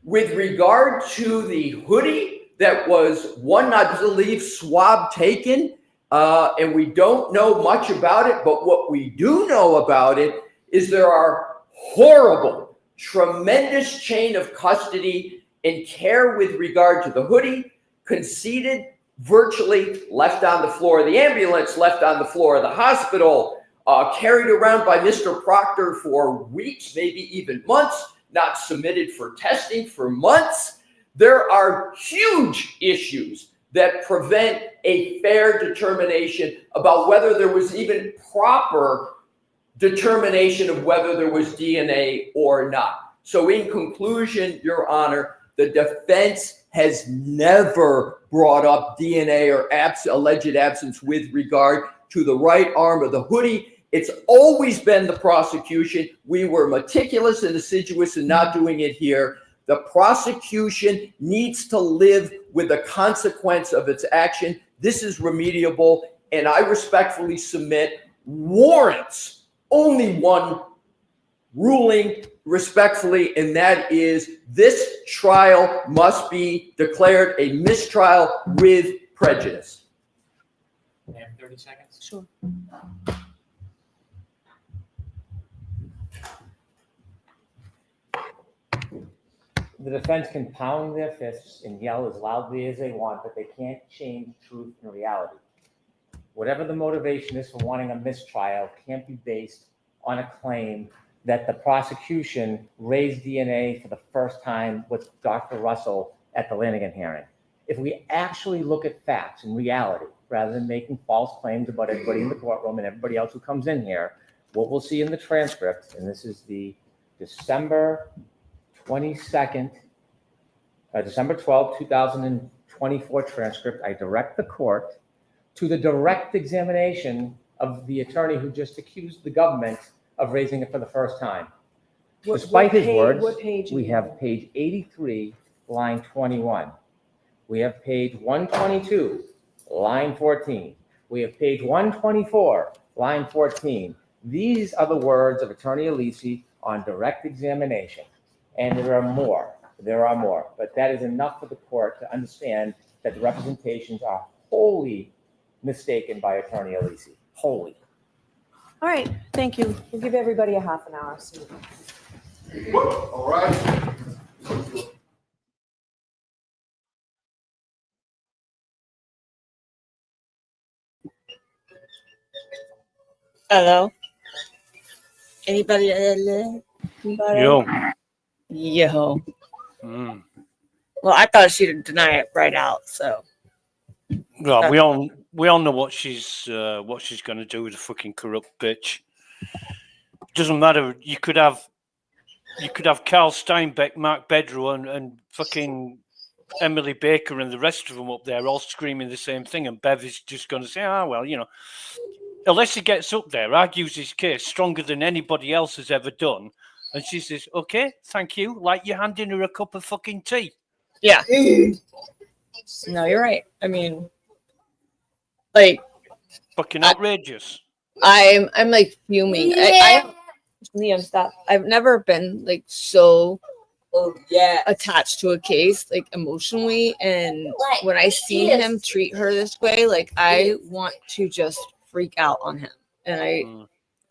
with regard to the hoodie that was one, I believe, swab taken, and we don't know much about it, but what we do know about it is there are horrible, tremendous chain of custody and care with regard to the hoodie, conceded, virtually left on the floor of the ambulance, left on the floor of the hospital, carried around by Mr. Proctor for weeks, maybe even months, not submitted for testing for months. There are huge issues that prevent a fair determination about whether there was even proper determination of whether there was DNA or not. So in conclusion, Your Honor, the defense has never brought up DNA or alleged absence with regard to the right arm of the hoodie. It's always been the prosecution. We were meticulous and assiduous in not doing it here. The prosecution needs to live with the consequence of its action. This is remediable, and I respectfully submit warrants only one ruling respectfully, and that is this trial must be declared a mistrial with prejudice. I have 30 seconds. Sure. The defense can pound their fists and yell as loudly as they want, but they can't change truth and reality. Whatever the motivation is for wanting a mistrial can't be based on a claim that the prosecution raised DNA for the first time with Dr. Russell at the Lanigan hearing. If we actually look at facts and reality, rather than making false claims about everybody in the courtroom and everybody else who comes in here, what we'll see in the transcript, and this is the December 22nd, December 12, 2024 transcript. I direct the court to the direct examination of the attorney who just accused the government of raising it for the first time. Despite his words, we have page 83, line 21. We have page 122, line 14. We have page 124, line 14. These are the words of Attorney Alisi on direct examination. And there are more. There are more. But that is enough for the court to understand that the representations are wholly mistaken by Attorney Alisi. Wholly. All right, thank you. We'll give everybody a half an hour. All right. Hello? Anybody? Anybody? Yo. Yo. Mm. Well, I thought she'd deny it right out, so. Well, we all know what she's going to do with the fucking corrupt bitch. Doesn't matter. You could have Carl Steinbeck, Mark Bedrow, and fucking Emily Baker and the rest of them up there all screaming the same thing, and Bev is just going to say, well, unless he gets up there, argues his case stronger than anybody else has ever done, and she says, okay, thank you, like you're handing her a cup of fucking tea. Yeah. No, you're right. I mean, like, fucking outrageous. I'm like fuming. I Liam, stop. I've never been like so attached to a case, like emotionally, and when I see him treat her this way, like I want to just freak out on him, and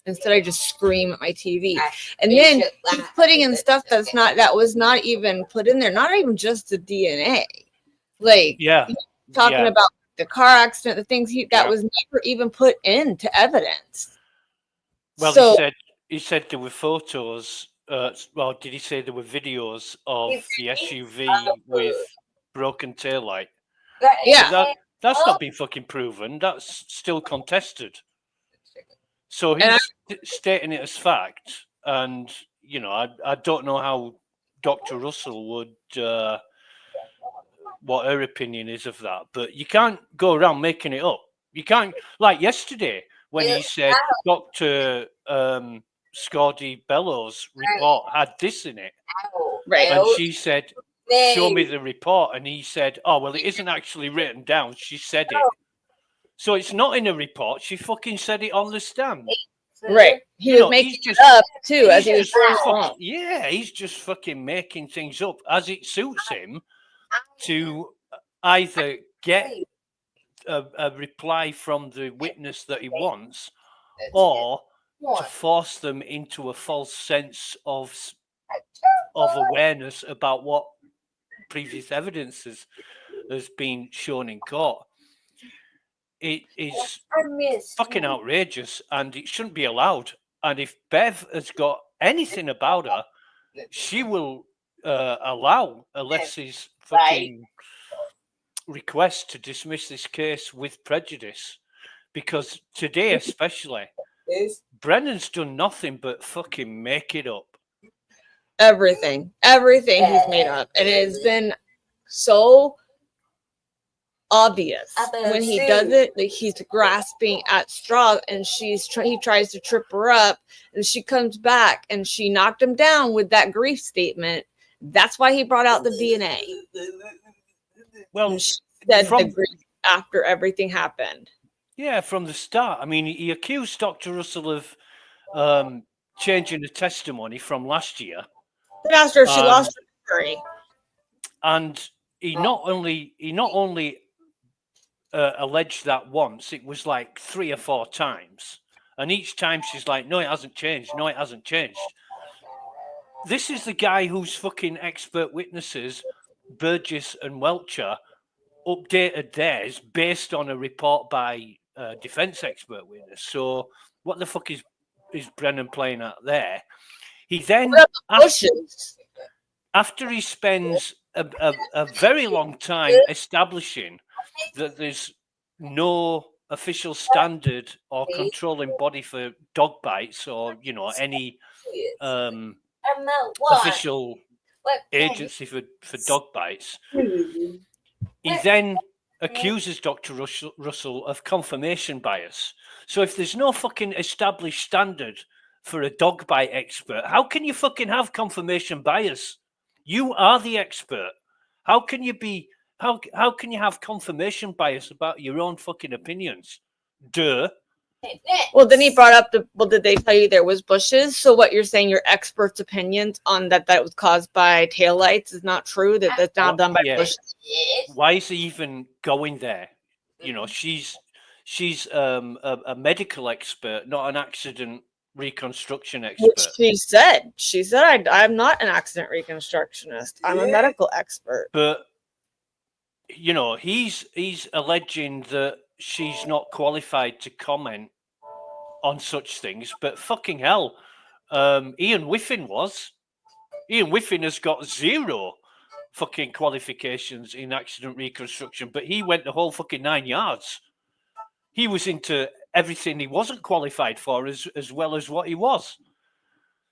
instead I just scream at my TV, and then he's putting in stuff that was not even put in there, not even just the DNA, like talking about the car accident, the things that was never even put into evidence. Well, so, he said there were photos. Well, did he say there were videos of the SUV with broken taillight? Yeah, But that's not been fucking proven. That's still contested. So he's stating it as fact, and I don't know how Dr. Russell would what her opinion is of that, but you can't go around making it up. You can't, like yesterday when he said Dr. Scordy Bellows' report had this in it, right? And she said, "Show me the report," and he said, "Oh well, it isn't actually written down. She said it, so it's not in a report. She fucking said it on the stand." Right. He was making it up too as he was fucking, he's just fucking making things up as it suits him to either get a reply from the witness that he wants, or to force them into a false sense of awareness about what previous evidence has been shown in court. It is fucking outrageous, and it shouldn't be allowed. And if Bev has got anything about her, she will allow Alessi's fucking request to dismiss this case with prejudice, because today especially, Brennan's done nothing but fucking make it up. Everything he's made up, and it has been so obvious when he does it. Like he's grasping at straw, and he tries to trip her up, and she comes back and she knocked him down with that grief statement. That's why he brought out the DNA. Well, the grief after everything happened. Yeah, from the start. I mean, he accused Dr. Russell of changing the testimony from last year. But after she lost her memory. And he not only alleged that once, it was like 3 or 4 times. And each time she's like, no, it hasn't changed. No, it hasn't changed. This is the guy whose fucking expert witnesses, Burgess and Welcher, updated theirs based on a report by a defense expert witness. So what the fuck is Brennan playing at there? He then, after he spends a very long time establishing that there's no official standard or controlling body for dog bites, or any official agency for dog bites, he then accuses Dr. Russell of confirmation bias. So if there's no fucking established standard for a dog bite expert, how can you fucking have confirmation bias? You are the expert. How can you have confirmation bias about your own fucking opinions? Duh. Well, then he brought up did they tell you there was bushes? So what you're saying, your expert's opinions on that was caused by taillights is not true, that's not done by bushes? Why is he even going there? You know, she's a medical expert, not an accident reconstruction expert. Which she said I'm not an accident reconstructionist. I'm a medical expert. But you know, he's alleging that she's not qualified to comment on such things. But fucking hell, Ian Whiffin was. Ian Whiffin has got 0 fucking qualifications in accident reconstruction, but he went the whole fucking 9 yards. He was into everything he wasn't qualified for as well as what he was.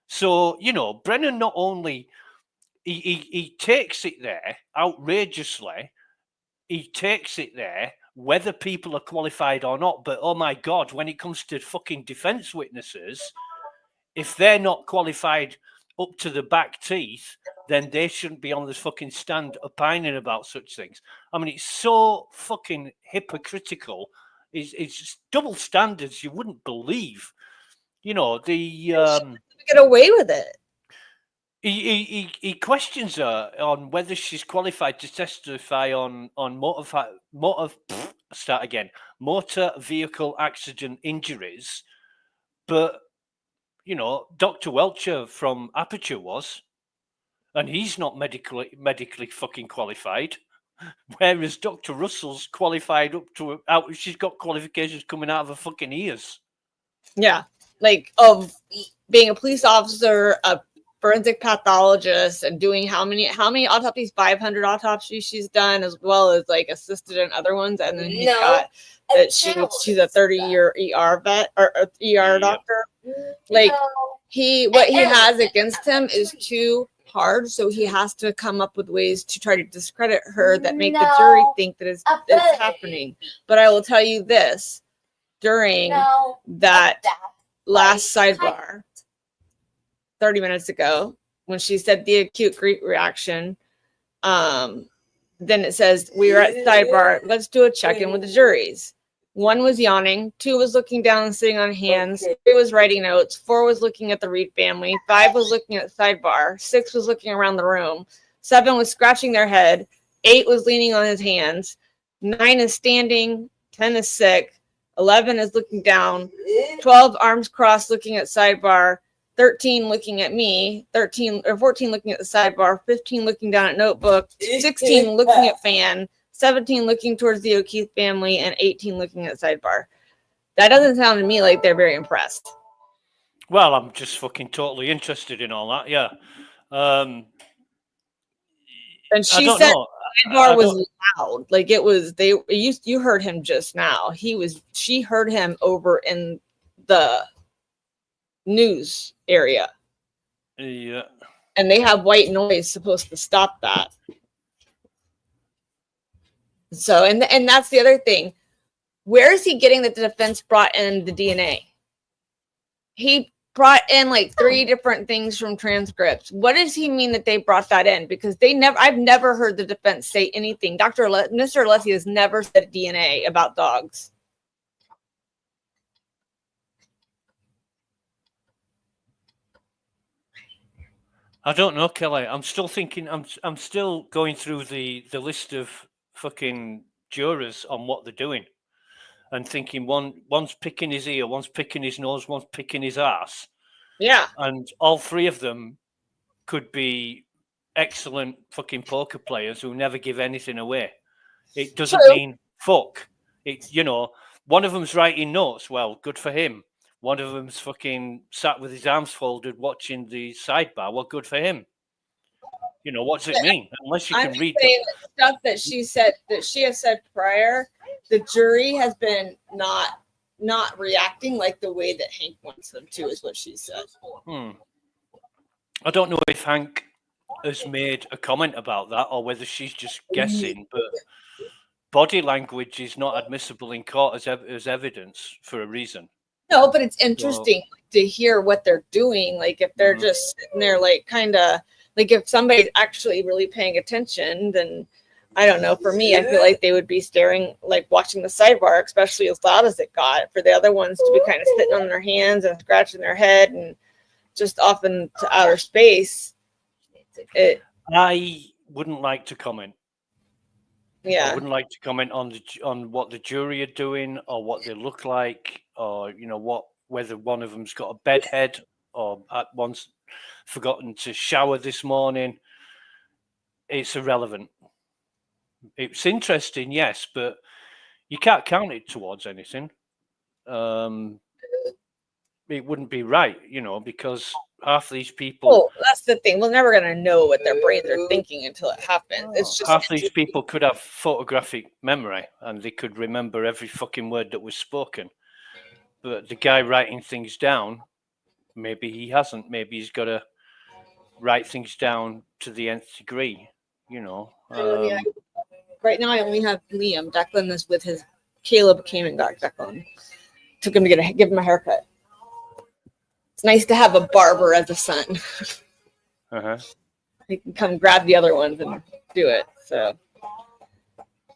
So, you know, Brennan not only he takes it there outrageously, he takes it there whether people are qualified or not. But oh my God, when it comes to fucking defense witnesses, if they're not qualified up to the back teeth, then they shouldn't be on the fucking stand opining about such things. I mean, it's so fucking hypocritical. It's just double standards you wouldn't believe. You know, get away with it. He questions her on whether she's qualified to testify on motor vehicle accident injuries, but you know, Dr. Welcher from Aperture was, and he's not medically fucking qualified. Whereas Dr. Russell's qualified she's got qualifications coming out of her fucking ears. Yeah, like of being a police officer, a forensic pathologist, and doing how many autopsies? 500 autopsies she's done, as well as like assisted in other ones. And then he's got that she's a 30-year ER vet or ER doctor. Like what he has against him is too hard, so he has to come up with ways to try to discredit her that make the jury think that it's happening. But I will tell you this: during that last sidebar 30 minutes ago, when she said the acute grief reaction, then it says we were at sidebar, let's do a check-in with the juries. 1 was yawning, 2 was looking down and sitting on hands, 3 was writing notes, 4 was looking at the Reed family, 5 was looking at sidebar, 6 was looking around the room, 7 was scratching their head, 8 was leaning on his hands, 9 is standing, 10 is sick, 11 is looking down, 12 arms crossed looking at sidebar, 13 looking at me, 14 looking at the sidebar, 15 looking down at notebook, 16 looking at fan, 17 looking towards the O'Keefe family, and 18 looking at sidebar. That doesn't sound to me like they're very impressed. Well, I'm just fucking totally interested in all that, yeah. And she said sidebar was loud. Like it was, you heard him just now. She heard him over in the news area. Yeah. And they have white noise supposed to stop that. So, and that's the other thing. Where is he getting that the defense brought in the DNA? He brought in like 3 different things from transcripts. What does he mean that they brought that in? Because I've never heard the defense say anything. Mr. Alessi has never said DNA about dogs. I don't know, Kelly. I'm still thinking. I'm still going through the list of fucking jurors on what they're doing, and thinking one's picking his ear, one's picking his nose, one's picking his ass. Yeah. And all 3 of them could be excellent fucking poker players who never give anything away. It doesn't mean fuck. One of them's writing notes. Well, good for him. One of them's fucking sat with his arms folded watching the sidebar. Well, good for him. You know, what's it mean? Unless you can read the stuff that she said, that she has said prior, the jury has been not reacting like the way that Hank wants them to, is what she said. I don't know if Hank has made a comment about that or whether she's just guessing, but body language is not admissible in court as evidence for a reason. No, but it's interesting to hear what they're doing. Like if they're just sitting there, like kind of like if somebody's actually really paying attention, then I don't know. For me, I feel like they would be staring, like watching the sidebar, especially as loud as it got. For the other ones to be kind of sitting on their hands and scratching their head and just off into outer space. I wouldn't like to comment. Yeah. I wouldn't like to comment on what the jury are doing or what they look like, or whether one of them's got a bedhead or at once forgotten to shower this morning. It's irrelevant. It's interesting, yes, but you can't count it towards anything. It wouldn't be right, because half these people. Oh, that's the thing. We're never gonna know what their brains are thinking until it happens. It's just Half these people could have photographic memory and they could remember every fucking word that was spoken. But the guy writing things down, maybe he hasn't. Maybe he's got to write things down to the nth degree. Right now, I only have Liam. Declan is with his. Caleb came and got Declan. Took him to give him a haircut. It's nice to have a barber as a son. He can come grab the other ones and do it. So.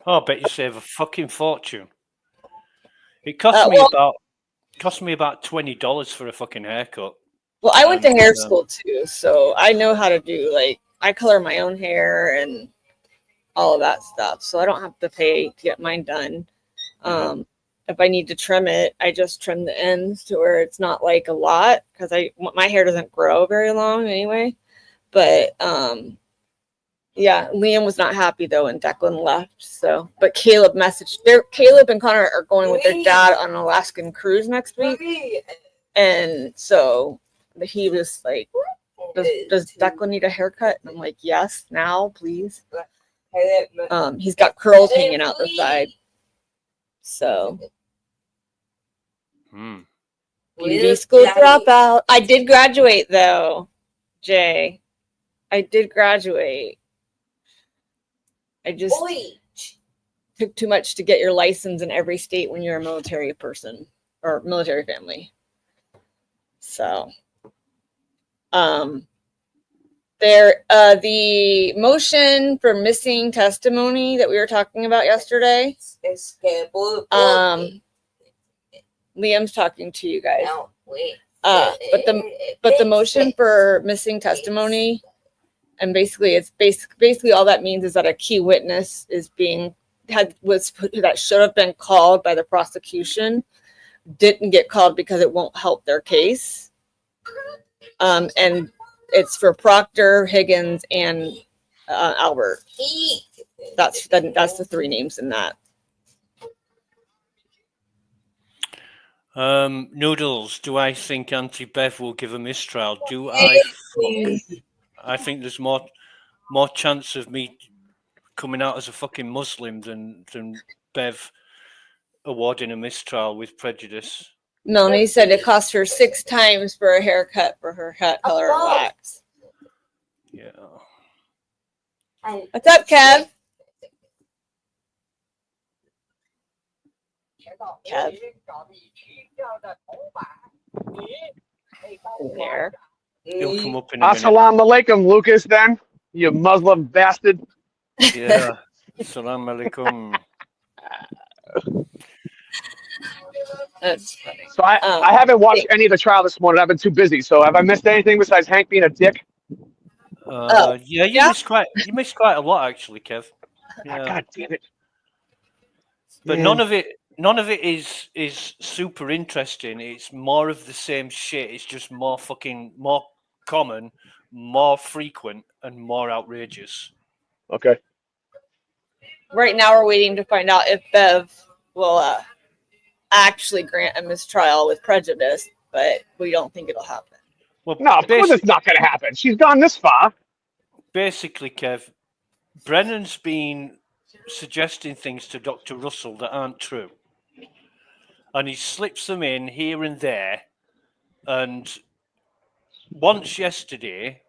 Oh, I bet you save a fucking fortune. It cost me about $20 for a fucking haircut. Well, I went to hair school too, so I know how to do I color my own hair and all of that stuff. So I don't have to pay to get mine done. If I need to trim it, I just trim the ends to where it's not a lot because my hair doesn't grow very long anyway. But yeah, Liam was not happy though when Declan left. So, but Caleb messaged. Caleb and Connor are going with their dad on an Alaskan cruise next week, and so he was like, "Does Declan need a haircut?" And I'm like, "Yes, now, please." He's got curls hanging out the side. So, beauty school dropout. I did graduate though, Jay. I did graduate. I just took too much to get your license in every state when you're a military person or military family. So, the motion for missing testimony that we were talking about yesterday. Liam's talking to you guys. But the motion for missing testimony, and basically all that means is that a key witness is that should have been called by the prosecution, didn't get called because it won't help their case. And it's for Proctor, Higgins, and Albert. That's the three names in that. Noodles, do I think Auntie Bev will give a mistrial? Do I? I think there's more chance of me coming out as a fucking Muslim than Bev awarding a mistrial with prejudice. Melanie said it cost her 6 times for a haircut for her hat color and wax. Yeah. What's up, Kev? Kev. There. He'll come up in a minute. Assalamu alaikum, Lucas, then, you Muslim bastard. Yeah. Assalamu alaikum. That's funny. So I haven't watched any of the trial this morning. I've been too busy. So have I missed anything besides Hank being a dick? Yeah, you missed quite a lot actually, Kev. Yeah. God damn it! But none of it is super interesting. It's more of the same shit. It's just more common, more frequent, and more outrageous. Okay. Right now, we're waiting to find out if Bev will actually grant a mistrial with prejudice, but we don't think it'll happen. Well, no, of course it's not going to happen. She's gone this far. Basically, Kev, Brennan's been suggesting things to Dr. Russell that aren't true. And he slips them in here and there. And once yesterday,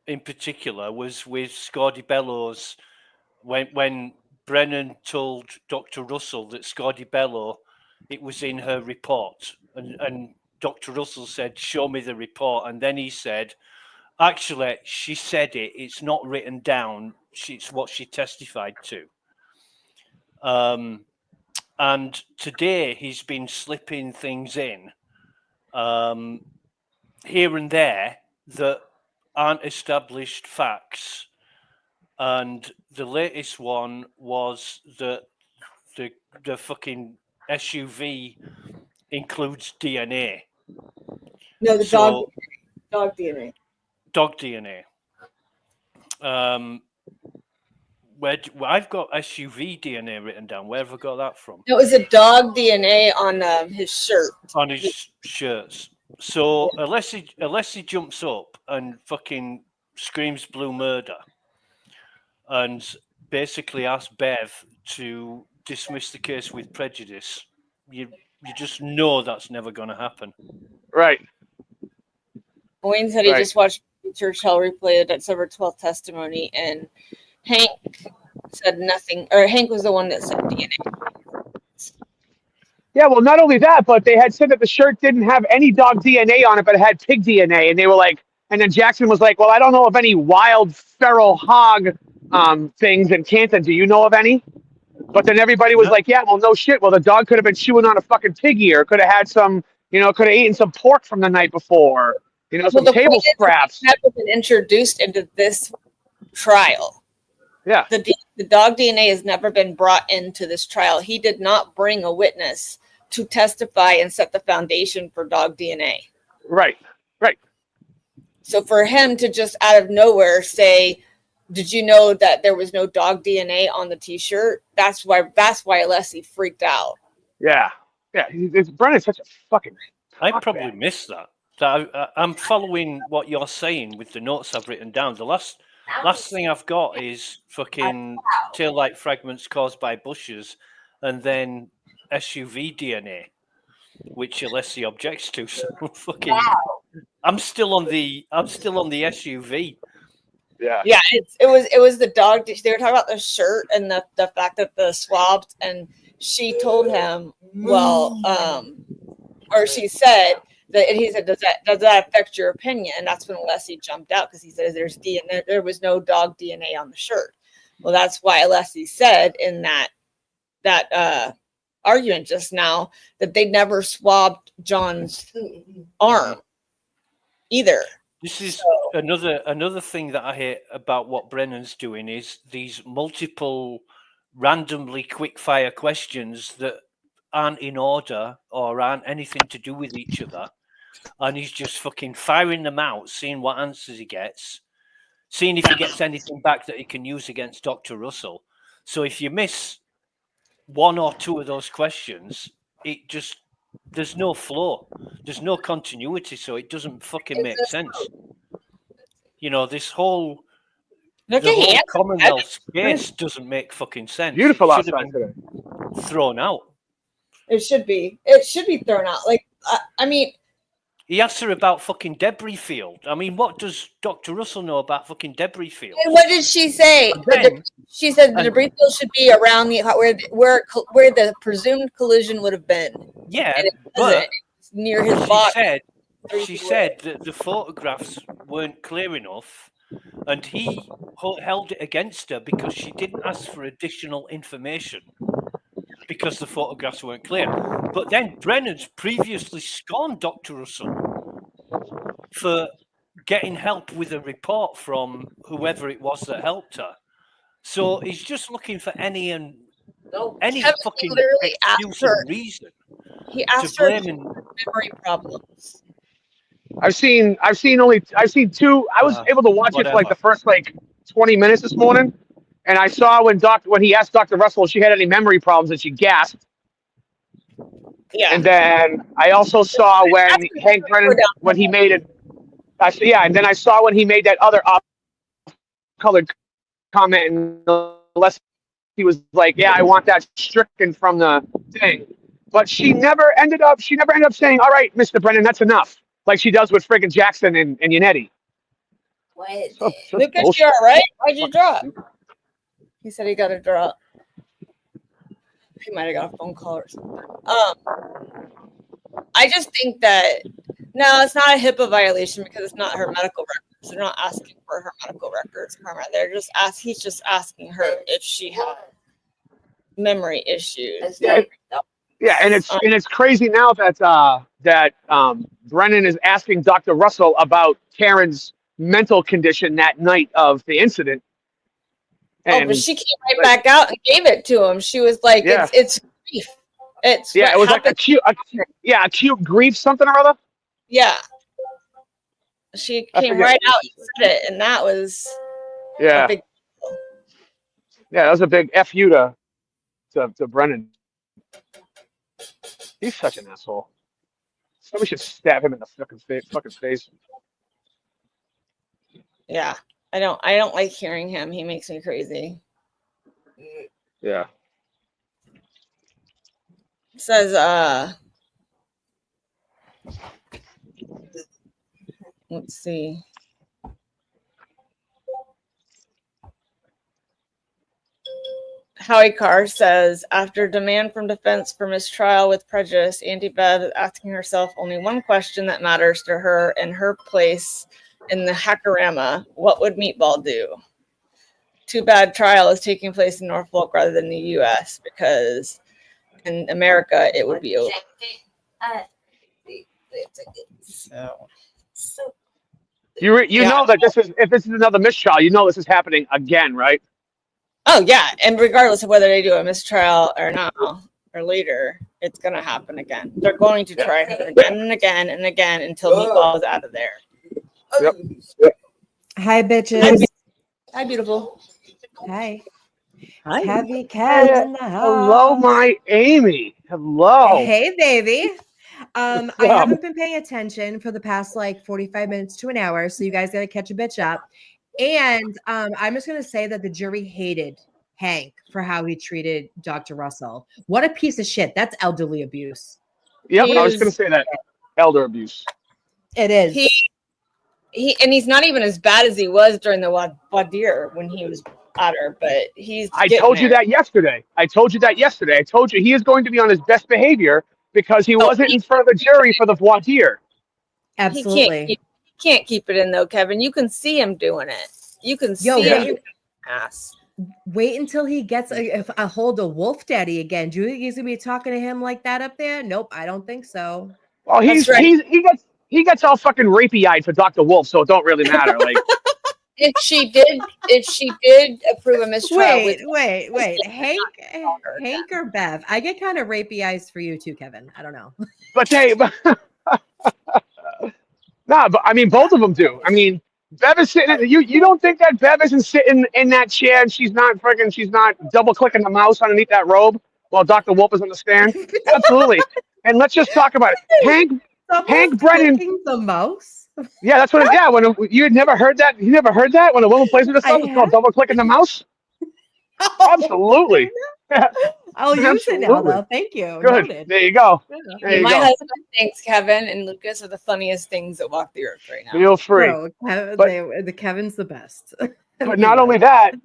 in particular, was with Scordy Bellows when Brennan told Dr. Russell that Scordy Bellow, it was in her report. And Dr. Russell said, show me the report. And then he said, Actually, she said it. It's not written down. It's what she testified to. And today he's been slipping things in here and there that aren't established facts. And the latest one was that the fucking SUV includes DNA. No, the So, dog DNA. dog DNA. I've got SUV DNA written down. Where have I got that from? It was a dog DNA on his shirt. On his shirts. So unless he jumps up and fucking screams blue murder and basically asks Bev to dismiss the case with prejudice, you just know that's never going to happen. Right. Wayne said he just watched Churchill replay that December 12th testimony, and Hank said nothing, or Hank was the one that said DNA. Yeah, well, not only that, but they had said that the shirt didn't have any dog DNA on it, but it had pig DNA. And they were like, and then Jackson was like, well, I don't know of any wild feral hog things in Canton. Do you know of any? But then everybody was like, yeah, well, no shit. Well, the dog could have been chewing on a fucking pig ear. Could have had some, could have eaten some pork from the night before. Some table scraps. Never been introduced into this trial. Yeah. The dog DNA has never been brought into this trial. He did not bring a witness to testify and set the foundation for dog DNA. Right. So for him to just out of nowhere say, did you know that there was no dog DNA on the t-shirt? That's why Alessi freaked out. Yeah. Brennan's such a fucking... I probably missed that. So I'm following what you're saying with the notes I've written down. The last thing I've got is fucking taillight fragments caused by bushes, and then SUV DNA, which Alessi objects to. So fucking, I'm still on the SUV. Yeah. Yeah, it was the dog. They were talking about the shirt and the fact that the swabs, and she told him, or she said that, and he said, does that affect your opinion? And that's when Alessi jumped out, because he says there's DNA, there was no dog DNA on the shirt. Well, that's why Alessi said in that argument just now that they never swabbed John's arm either. This is another thing that I hate about what Brennan's doing is these multiple randomly quick fire questions that aren't in order or aren't anything to do with each other. And he's just fucking firing them out, seeing what answers he gets, seeing if he gets anything back that he can use against Dr. Russell. So if you miss one or two of those questions, there's no flow, there's no continuity, so it doesn't fucking make sense. This whole Commonwealth case doesn't make fucking sense. Beautiful outside today. Thrown out. It should be thrown out. Like, I mean, he asked her about fucking debris field. I mean, what does Dr. Russell know about fucking debris field? and what did she say? She said the debris field should be around where the presumed collision would have been. Yeah, and it but wasn't. It's near his body. She said that the photographs weren't clear enough, and he held it against her because she didn't ask for additional information because the photographs weren't clear. But then Brennan's previously scorned Dr. Russell for getting help with a report from whoever it was that helped her. So he's just looking for any fucking excuse and reason. He asked her memory problems. I've seen two. I was able to watch it for like the first 20 minutes this morning, and I saw when he asked Dr. Russell if she had any memory problems, and she gasped. Yeah. And then I also saw when Hank Brennan he made it. And then I saw when he made that other off-colored comment, and unless he was like, "Yeah, I want that stricken from the thing," but she never ended up saying, "All right, Mr. Brennan, that's enough," like she does with friggin' Jackson and Yannetti. Lucas, you're all right? Why'd you drop? He said he got a drop. He might have got a phone call or something. I just think that no, it's not a HIPAA violation because it's not her medical records. They're not asking for her medical records, Karma. He's just asking her if she had memory issues. Yeah, and it's crazy now that Brennan is asking Dr. Russell about Karen's mental condition that night of the incident. And but she came right back out and gave it to him. She was like, Yeah. it's grief. It's yeah, what it was like happened. acute grief, something or other. Yeah. She I came forget. right out and said it, and that was Yeah, a big yeah, that was a big fu to Brennan. He's such an asshole. Somebody should stab him in the fucking face. yeah. I don't like hearing him. He makes me crazy. Yeah. It says let's see. Howie Carr says, after demand from defense for mistrial with prejudice, Auntie Bev is asking herself only one question that matters to her and her place in the hackorama. What would Meatball do? Too bad trial is taking place in Norfolk rather than the U.S. because in America it would be over. So You know that if this is another mistrial, you know this is happening again, right? oh yeah, and regardless of whether they do a mistrial or not or later, it's gonna happen again. They're going to try her again and again and again until Meatball is out of there. Yep. Hi, bitches. Hi, beautiful. Hi. Hi. Kev in the house. Hello, my Amy. Hello. Hey, baby. What's I up? haven't been paying attention for the past like 45 minutes to an hour, so you guys got to catch a bitch up. And I'm just going to say that the jury hated Hank for how he treated Dr. Russell. What a piece of shit. That's elderly abuse. Yep, I was going to say that. Elder abuse. It is. He's not even as bad as he was during the voir dire when he was at her, but I told you that yesterday. I told you he is going to be on his best behavior because he wasn't in front of the jury for the voir dire. Absolutely. He can't keep it in though, Kevin. You can see him doing it. You can see him ass. Wait until he gets a hold of Wolf Daddy again. Do you think he's gonna be talking to him like that up there? Nope, I don't think so. Well, he gets all fucking rapey-eyed for Dr. Wolf, so it don't really matter. Like if she did approve a mistrial. Wait. Hank or Bev? I get kind of rapey eyes for you too, Kevin. I don't know. but I mean, both of them do. I mean, Bev is sitting. You don't think that Bev isn't sitting in that chair and she's not double clicking the mouse underneath that robe while Dr. Wolf is on the stand? Absolutely. And let's just talk about it. Hank Brennan. The mouse. Yeah, that's what. When you had never heard that. You never heard that when a woman plays with herself, it's called double clicking the mouse. Absolutely. I'll use it now, though. Thank you. Good. Noted. There you go. There you My go. husband thinks Kevin and Lucas are the funniest things that walk the earth right now. Feel free. Bro, the Kevin's the best. But not only that,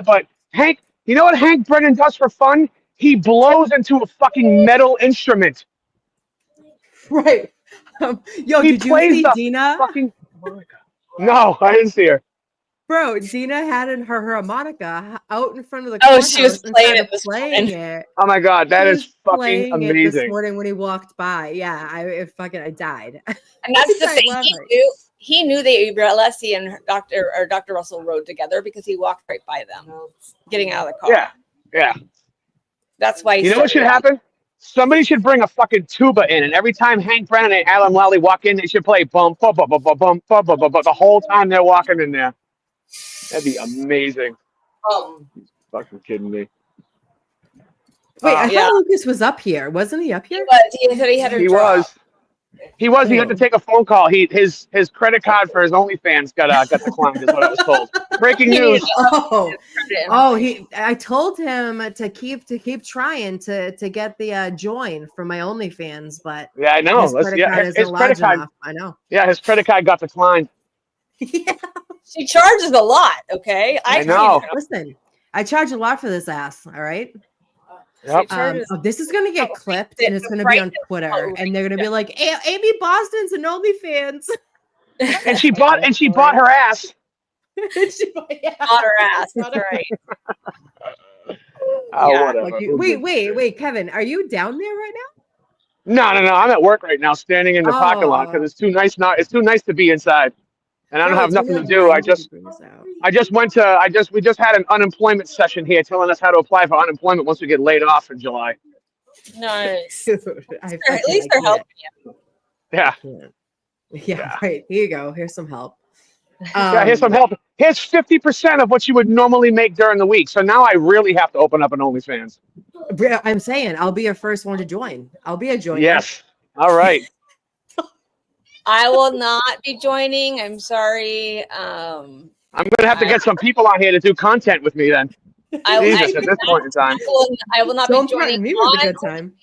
but Hank, you know what Hank Brennan does for fun? He blows into a fucking metal instrument. Right. Yo, He did you plays see the Dina? No, I didn't see her. Bro, Dina had her harmonica out in front of the she was playing it this morning. it. Oh my god, that She is was fucking playing it this amazing. morning when he walked by. Yeah, I died. And that's the thing. He knew that Leslie and Dr. Russell rode together because he walked right by them, getting out of the car. Yeah. That's why. You know what should happen? Somebody should bring a fucking tuba in, and every time Hank Brennan and Alan Lally walk in, they should play bum bum bum bum bum bum bum bum bum the whole time they're walking in there. That'd be amazing. Fucking kidding me. Wait, I thought Lucas was up here. Wasn't he up here? He said he had He was. He had to take a phone call. His credit card for his OnlyFans got declined, is what I was told. Breaking news. I told him to keep trying to get the join for my OnlyFans, but yeah, I know. His credit card isn't large enough. I know. Yeah, his credit card got declined. She charges a lot. Okay, I know. Listen, I charge a lot for this ass. All right. Yep. This is gonna get clipped and it's gonna be on Twitter, and they're gonna be like, "Amy Boston's an OnlyFans." And she bought her ass. Bought her ass. That's right. Oh, whatever. Like wait, Kevin, are you down there right No. I'm at work right now, standing in the parking lot Oh. because it's too nice. It's too nice to be inside, and I don't No, have it's nothing to really do. nice to bring this out. We just had an unemployment session here, telling us how to apply for unemployment once we get laid off in July. Nice. I At least they're helping you. Yeah. Yeah, right. Here you go. Here's some help. Yeah, here's some help. Here's 50% of what you would normally make during the week. So now I really have to open up an OnlyFans. I'm saying I'll be your first one to join. I'll be a joiner. Yes. All right. I will not be joining. I'm sorry. I'm gonna have to get some people on here to do content with me then. Jesus, at this point in time. I will not Don't be joining. threaten me with a good time.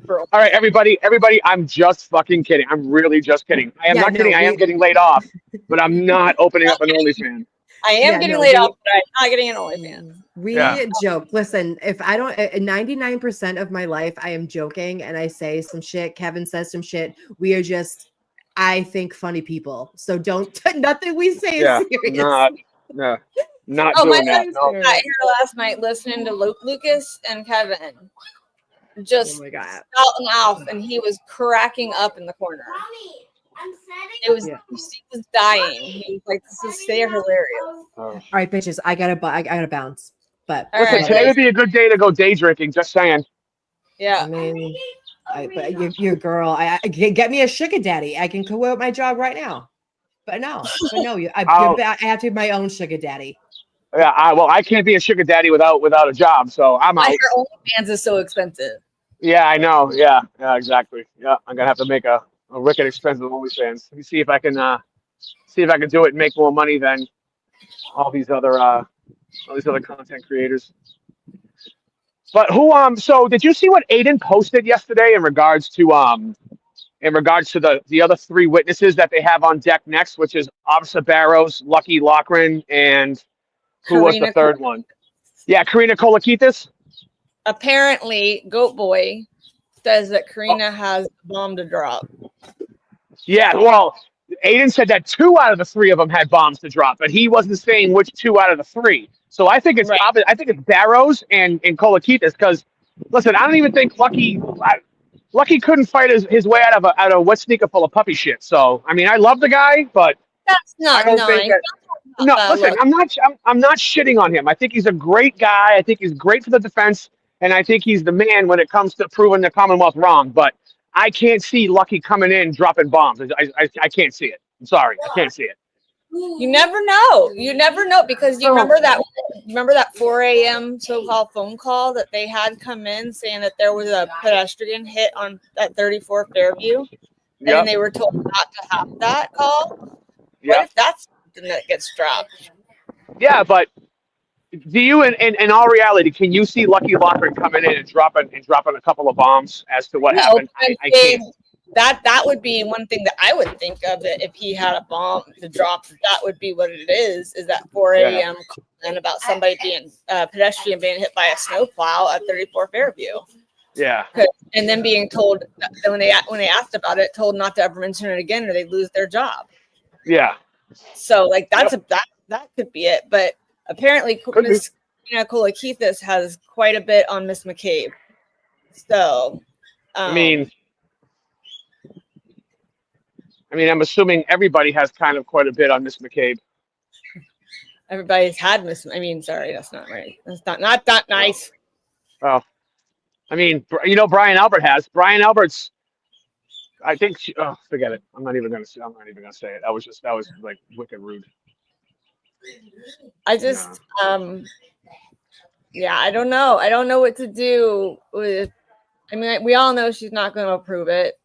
All right, everybody, I'm just fucking kidding. I'm really just kidding. I am not kidding. I am getting laid off, but I'm not opening up an OnlyFans. I am getting laid off, but I'm not getting an OnlyFans. We joke. Listen, if I don't, 99% of my life, I am joking and I say some shit. Kevin says some shit. We are just, I think, funny people. So don't, nothing we say is serious. Not Oh, my doing that. son No. got here last night listening to Lucas and Kevin just spouting off, and he was cracking up in the corner. It was he was dying. He was like, "This is hilarious." All right, bitches, I gotta bounce. But Listen, today would be a good day to go day drinking. Just saying. Yeah. I mean, but your girl, I get me a sugar daddy. I can quit my job right now. But no, I have to be my own sugar daddy. Yeah, I can't be a sugar daddy without a job, so I'm out. Your OnlyFans is so expensive. Yeah, I know. Yeah, exactly. Yeah, I'm gonna have to make a wicked expensive OnlyFans. Let me see if I can do it and make more money than all these other content creators. But so did you see what Aiden posted yesterday in regards to the other three witnesses that they have on deck next, which is Officer Barrows, Lucky Lochran, and who was the third one? Yeah, Karina Kolakithis. Apparently, Goat Boy says that Karina has a bomb to drop. Yeah, well, Aiden said that 2 out of the 3 of them had bombs to drop, but he wasn't saying which 2 out of the 3. So I think it's I think it's Barrows and Kolakithis because, listen, I don't even think Lucky couldn't fight his way out of a wet sneaker full of puppy shit. So I mean, I love the guy, but that's not nice. No, listen, I'm not shitting on him. I think he's a great guy. I think he's great for the defense, and I think he's the man when it comes to proving the Commonwealth wrong. But I can't see Lucky coming in dropping bombs. I can't see it. I'm sorry, I can't see it. You never know. You never know because you remember that 4 a.m. so-called phone call that they had come in saying that there was a pedestrian hit on at 34 Fairview, and then they were told not to have that call. What if that's something that gets dropped? Yeah, but do you, in all reality, can you see Lucky Lochran coming in and dropping a couple of bombs as to what happened? I can't. That would be one thing that I would think of that if he had a bomb to drop, that would be what it is that 4 a.m. and about somebody being pedestrian being hit by a snowplow at 34 Fairview. Yeah. And then being told when they asked about it, told not to ever mention it again or they lose their job. Yeah. So like that could be it. But apparently Miss Kolakithis has quite a bit on Miss McCabe. So I mean, I'm assuming everybody has kind of quite a bit on Miss McCabe. Everybody's had sorry, that's not right. That's not that nice. Oh, I mean, Brian Albert has. Brian Albert's. I think. Forget it. I'm not even gonna say it. That was like wicked rude. I just, I don't know. I don't know what to do with. I mean, we all know she's not going to approve it.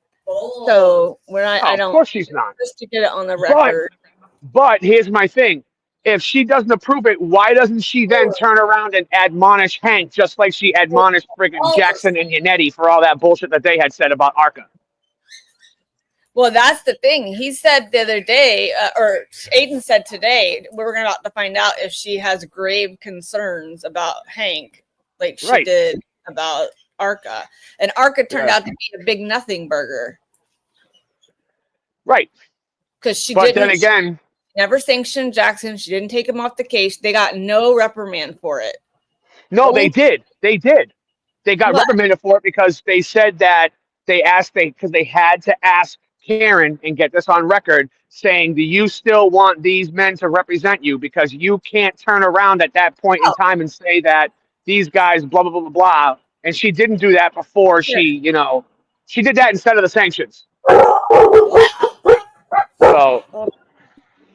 So we're not. No, of course she's not. Just to get it on the record. But here's my thing: if she doesn't approve it, why doesn't she then turn around and admonish Hank just like she admonished friggin' Jackson and Yannetti for all that bullshit that they had said about Arca? Well, that's the thing. He said the other day, or Aiden said today, we're about to find out if she has grave concerns about Hank, like she did about Arca. And Arca turned out to be a big nothing burger. Right. because she But then didn't. again, Never sanctioned Jackson. She didn't take him off the case. They got no reprimand for it. no, they did. They did. They got What? reprimanded for it because they said that because they had to ask Karen and get this on record saying, do you still want these men to represent you? Because you can't turn around at that point in time and say that these guys, blah, blah, blah, blah, blah. And she didn't do that before she did that instead of the sanctions. So,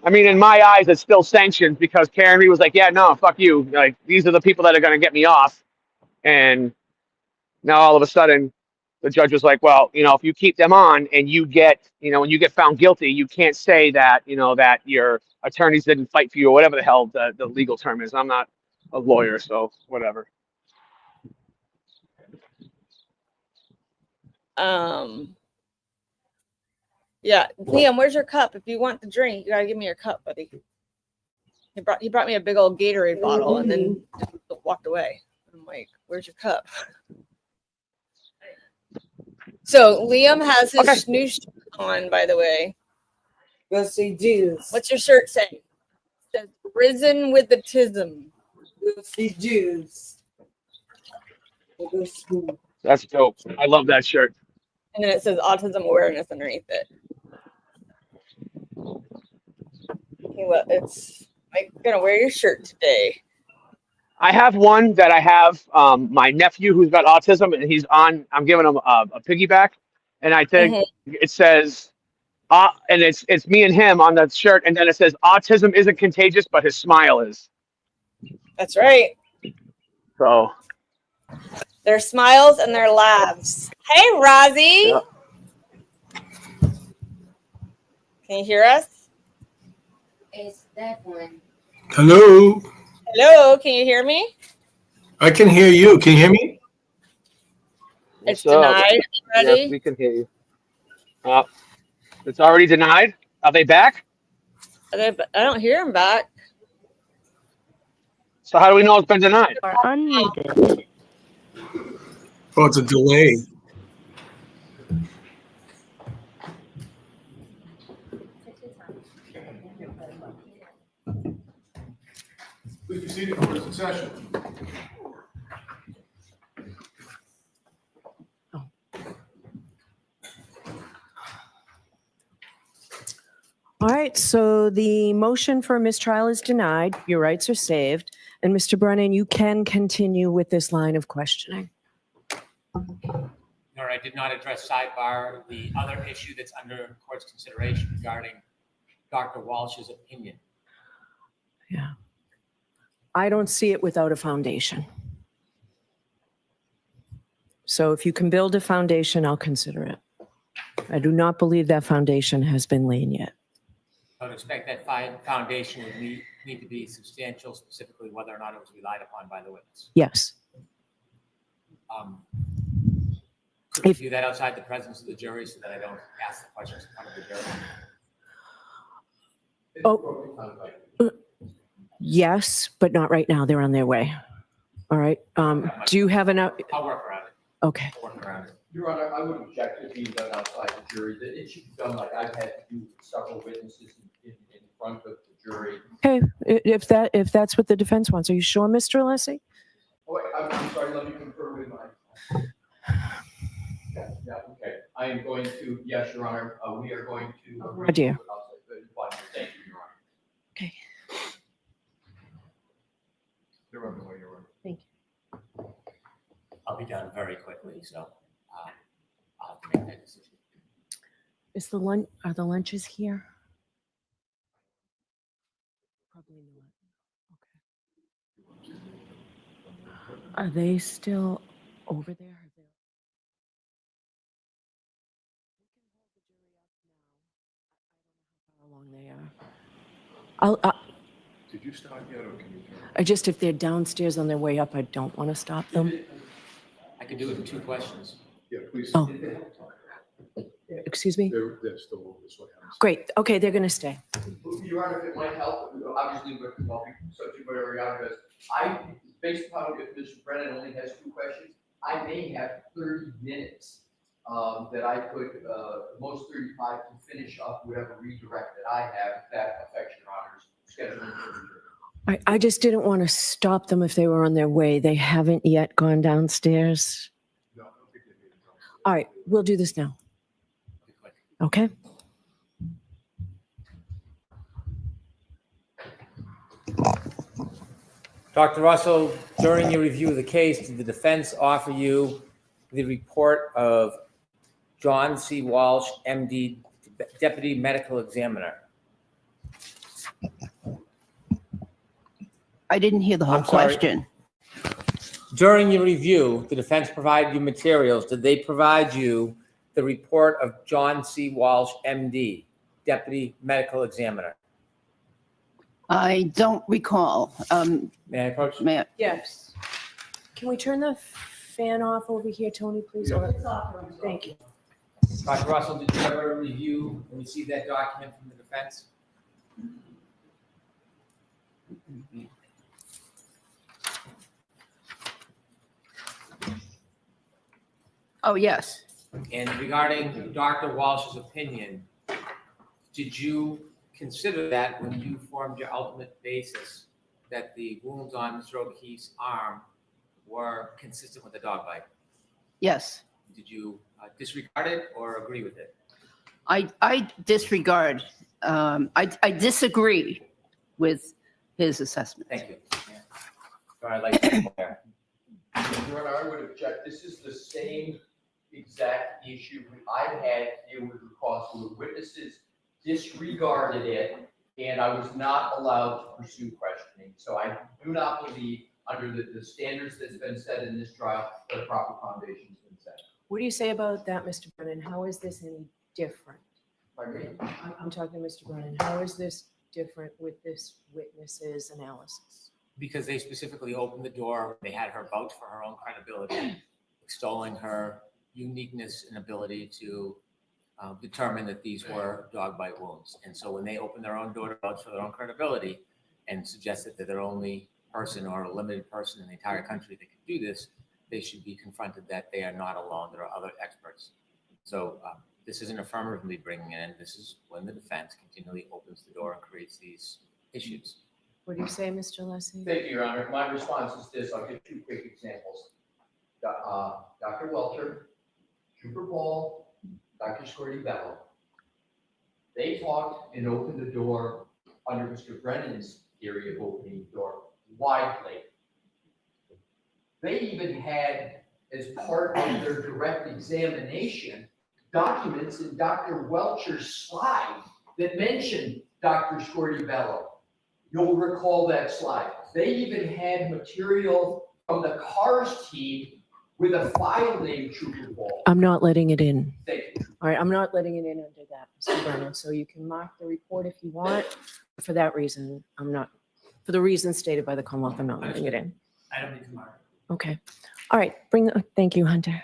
I mean, in my eyes, it's still sanctions because Karen Reed was like, yeah, no, fuck you. Like, these are the people that are going to get me off. And now all of a sudden, the judge was like, well, if you keep them on and you get, when you get found guilty, you can't say that, that your attorneys didn't fight for you or whatever the hell the legal term is. I'm not a lawyer, so whatever. Yeah, Liam, where's your cup? If you want the drink, you gotta give me your cup, buddy. He brought me a big old Gatorade bottle and then just walked away. I'm like, where's your cup? So Liam has his new shirt on, by the way. Yes, he does. What's your shirt say? It says "Risen with the Tism." Yes, he does. That's dope. I love that shirt. And then it says autism awareness underneath it. It's I'm gonna wear your shirt today. I have one that I have my nephew who's got autism, and I'm giving him a piggyback, and I think it says, and it's me and him on the shirt, and then it says, autism isn't contagious, but his smile is. That's right. So. Their smiles and their laughs. Hey, Rozzy. Yeah. Can you hear us? It's that one. Hello. Hello, can you hear me? I can hear you. Can you hear me? It's denied already. Yes, we can hear you. It's already denied. Are they back? I don't hear them back. So how do we know it's been denied? Unmuted. Oh, it's a delay. Please be seated for the session. All right, so the motion for mistrial is denied. Your rights are saved. And Mr. Brennan, you can continue with this line of questioning. Nor I did not address sidebar the other issue that's under court's consideration regarding Dr. Walsh's opinion. Yeah. I don't see it without a foundation. So if you can build a foundation, I'll consider it. I do not believe that foundation has been laid yet. I would expect that foundation would need to be substantial, specifically whether or not it was relied upon by the witness. Yes. Could you do that outside the presence of the jury so that I don't ask the questions in front of the jury? Yes, but not right now. They're on their way. All right. Do you have enough? I'll work around it. Okay. I'll work around it. Your Honor, I would object to being done outside the jury, that it should be done like I've had to do with several witnesses in front of the jury. Okay, if that's what the defense wants. Are you sure, Mr. Alessi? Oh, wait, I'm sorry, let me confirm with my. Yeah, okay. I am going to, yes, Your Honor, we are going to. Oh, dear. Thank you, Your Honor. Okay. Your Honor, Your Honor. Thank you. I'll be done very quickly, so I'll have to make that decision. Are the lunches here? Probably not. Okay. Are they still over there? How long they are? Did you start yet, or can you? If they're downstairs on their way up, I don't want to stop them. I could do it in 2 questions. Yeah, please. Oh. Excuse me? They're still over this way. Great. Okay, they're going to stay. Your Honor, if it might help, obviously, we're subject to whatever, because based upon if Mr. Brennan only has 2 questions, I may have 30 minutes that I could, most 35 to finish up whatever redirect that I have, if that affects your honor's scheduling for the jury. I just didn't want to stop them if they were on their way. They haven't yet gone downstairs. All right, we'll do this now. Okay? Dr. Russell, during your review of the case, did the defense offer you the report of John C. Walsh, MD, Deputy Medical Examiner? I didn't hear the whole I'm sorry. question. During your review, the defense provided you materials. Did they provide you the report of John C. Walsh, MD, Deputy Medical Examiner? I don't recall. May I approach? May I? Yes. Can we turn the fan off over here, Tony, please? Or- Thank you. Dr. Russell, did you ever review and receive that document from the defense? Oh, yes. And regarding Dr. Walsh's opinion, did you consider that when you formed your ultimate basis that the wounds on Mr. O'Keefe's arm were consistent with the dog bite? Yes. Did you disregard it or agree with it? I disregard, I disagree with his assessment. Thank you. Sorry, I'd like to inquire. Your Honor, I would object. This is the same exact issue I had here with regards to the witnesses disregarded it, and I was not allowed to pursue questioning. So I do not believe, under the standards that's been set in this trial, that a proper foundation has been set. What do you say about that, Mr. Brennan? How is this any different? Pardon me? I'm talking to Mr. Brennan. How is this different with this witness's analysis? Because they specifically opened the door, they had her vouch for her own credibility, extolling her uniqueness and ability to determine that these were dog bite wounds. And so when they opened their own door to vouch for their own credibility and suggested that they're the only person or a limited person in the entire country that could do this, they should be confronted that they are not alone. There are other experts. So this isn't affirmatively bringing it in. This is when the defense continually opens the door and creates these issues. What do you say, Mr. Leslie? Thank you, Your Honor. My response is this. I'll give two quick examples. Dr. Welcher, Trooper Ball, Dr. Squirty Bello. They talked and opened the door under Mr. Brennan's theory of opening the door widely. They even had, as part of their direct examination, documents in Dr. Welcher's slide that mentioned Dr. Squirty Bello. You'll recall that slide. They even had material from the CARS team with a file named Trooper Ball. I'm not letting it in. Thank you. All right, I'm not letting it in under that, Mr. Brennan. So you can mark the report if you want. For that reason, I'm not, for the reasons stated by the Commonwealth, I'm not letting it in. I don't need to mark. Okay. All right, thank you, Hunter.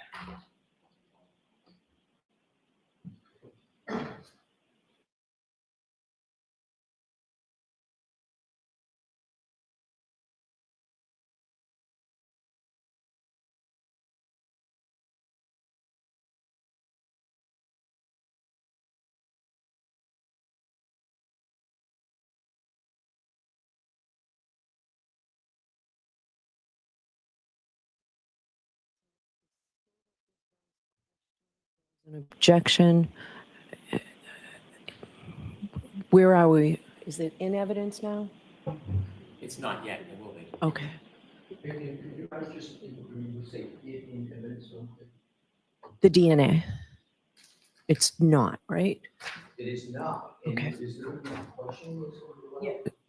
An objection. Where are we? Is it in evidence now? It's not yet, it will be. Okay. The DNA. It's not, right? It is not. Okay. Is there a question?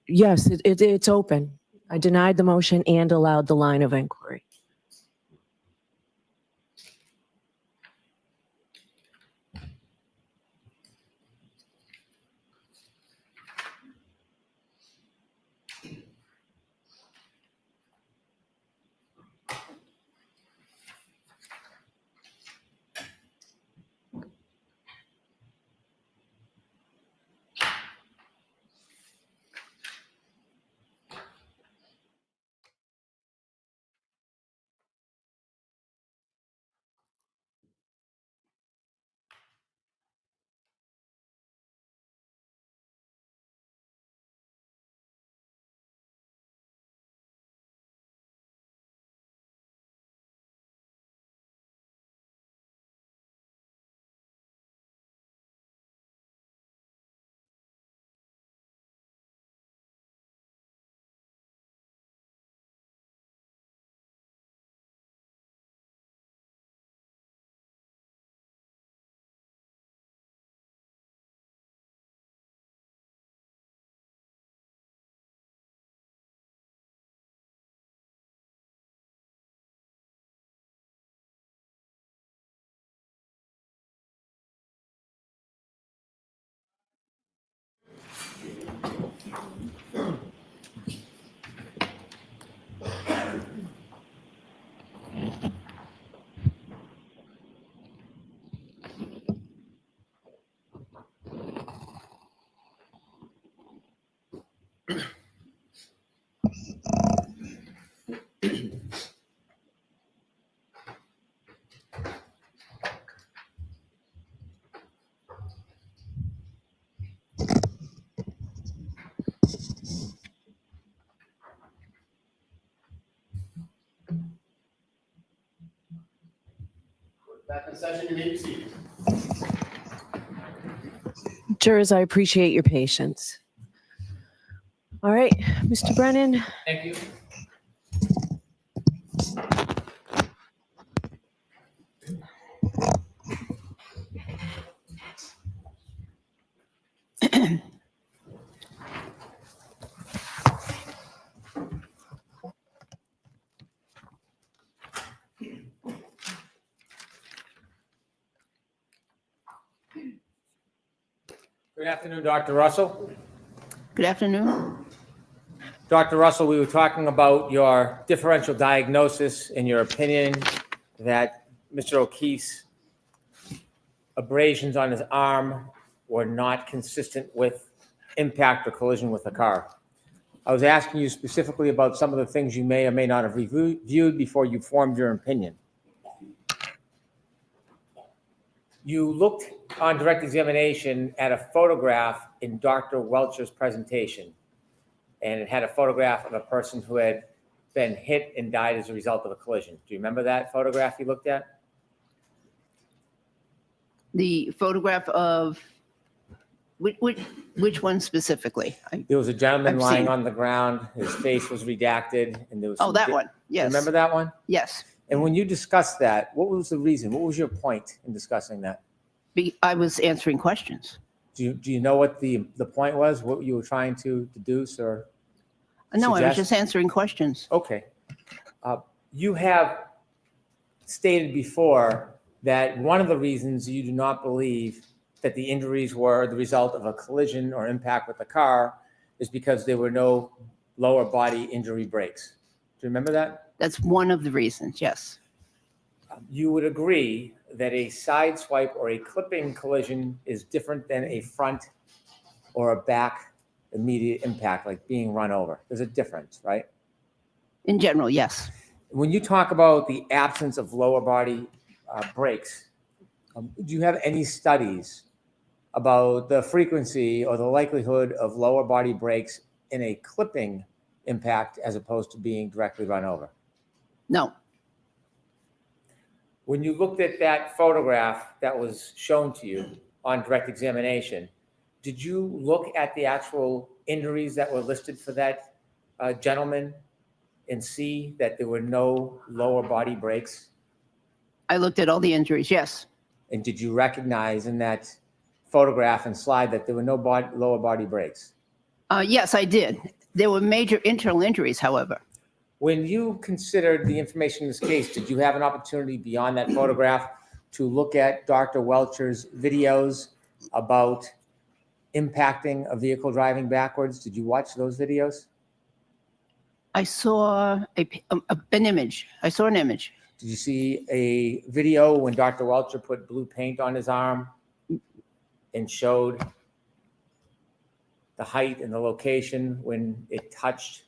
Yes, it's open. I denied the motion and allowed the line of inquiry. Back in session, you may be seated. Jurors, I appreciate your patience. All right, Mr. Brennan. Thank you. Good afternoon, Dr. Russell. Good afternoon. Dr. Russell, we were talking about your differential diagnosis and your opinion that Mr. O'Keefe's abrasions on his arm were not consistent with impact or collision with a car. I was asking you specifically about some of the things you may or may not have reviewed before you formed your opinion. You looked on direct examination at a photograph in Dr. Welcher's presentation, and it had a photograph of a person who had been hit and died as a result of a collision. Do you remember that photograph you looked at? The photograph of which one specifically? There was a gentleman I've lying seen. on the ground. His face was redacted, and there was. Oh, some that one. Yes. Remember that one? Yes. And when you discussed that, what was the reason? What was your point in discussing that? I was answering questions. Do you know what the point was? What you were trying to deduce or? No, I was suggest? just answering questions. Okay. You have stated before that one of the reasons you do not believe that the injuries were the result of a collision or impact with the car is because there were no lower body injury breaks. Do you remember that? That's one of the reasons, yes. You would agree that a side swipe or a clipping collision is different than a front or a back immediate impact, like being run over. There's a difference, right? In general, yes. When you talk about the absence of lower body brakes, do you have any studies about the frequency or the likelihood of lower body brakes in a clipping impact as opposed to being directly run over? No. When you looked at that photograph that was shown to you on direct examination, did you look at the actual injuries that were listed for that gentleman and see that there were no lower body breaks? I looked at all the injuries, yes. And did you recognize in that photograph and slide that there were no lower body breaks? Yes, I did. There were major internal injuries, however. When you considered the information in this case, did you have an opportunity beyond that photograph to look at Dr. Welcher's videos about impacting a vehicle driving backwards? Did you watch those videos? I saw an image. I saw an image. Did you see a video when Dr. Welcher put blue paint on his arm and showed the height and the location when it touched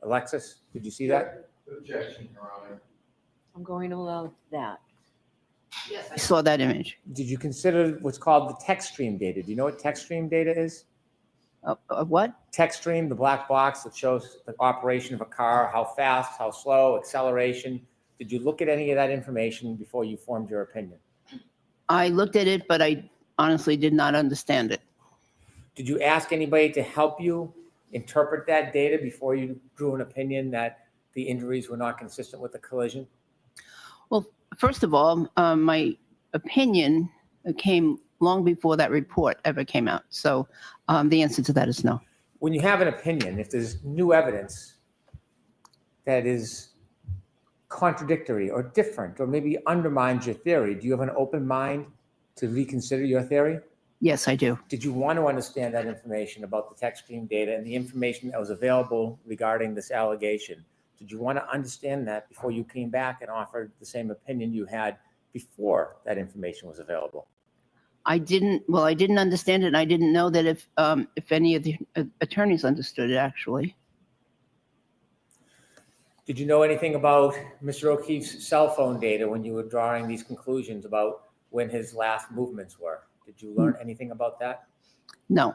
Alexis? Did you see that? Objection, Your Honor. I'm going to allow that. Yes, I saw that image. Did you consider what's called the text stream data? Do you know what text stream data is? What? Text stream, the black box that shows the operation of a car, how fast, how slow, acceleration. Did you look at any of that information before you formed your opinion? I looked at it, but I honestly did not understand it. Did you ask anybody to help you interpret that data before you drew an opinion that the injuries were not consistent with the collision? Well, first of all, my opinion came long before that report ever came out. So the answer to that is no. When you have an opinion, if there's new evidence that is contradictory or different or maybe undermines your theory, do you have an open mind to reconsider your theory? Yes, I do. Did you want to understand that information about the text stream data and the information that was available regarding this allegation? Did you want to understand that before you came back and offered the same opinion you had before that information was available? I didn't understand it. And I didn't know that if any of the attorneys understood it, actually. Did you know anything about Mr. O'Keefe's cell phone data when you were drawing these conclusions about when his last movements were? Did you learn anything about that? No.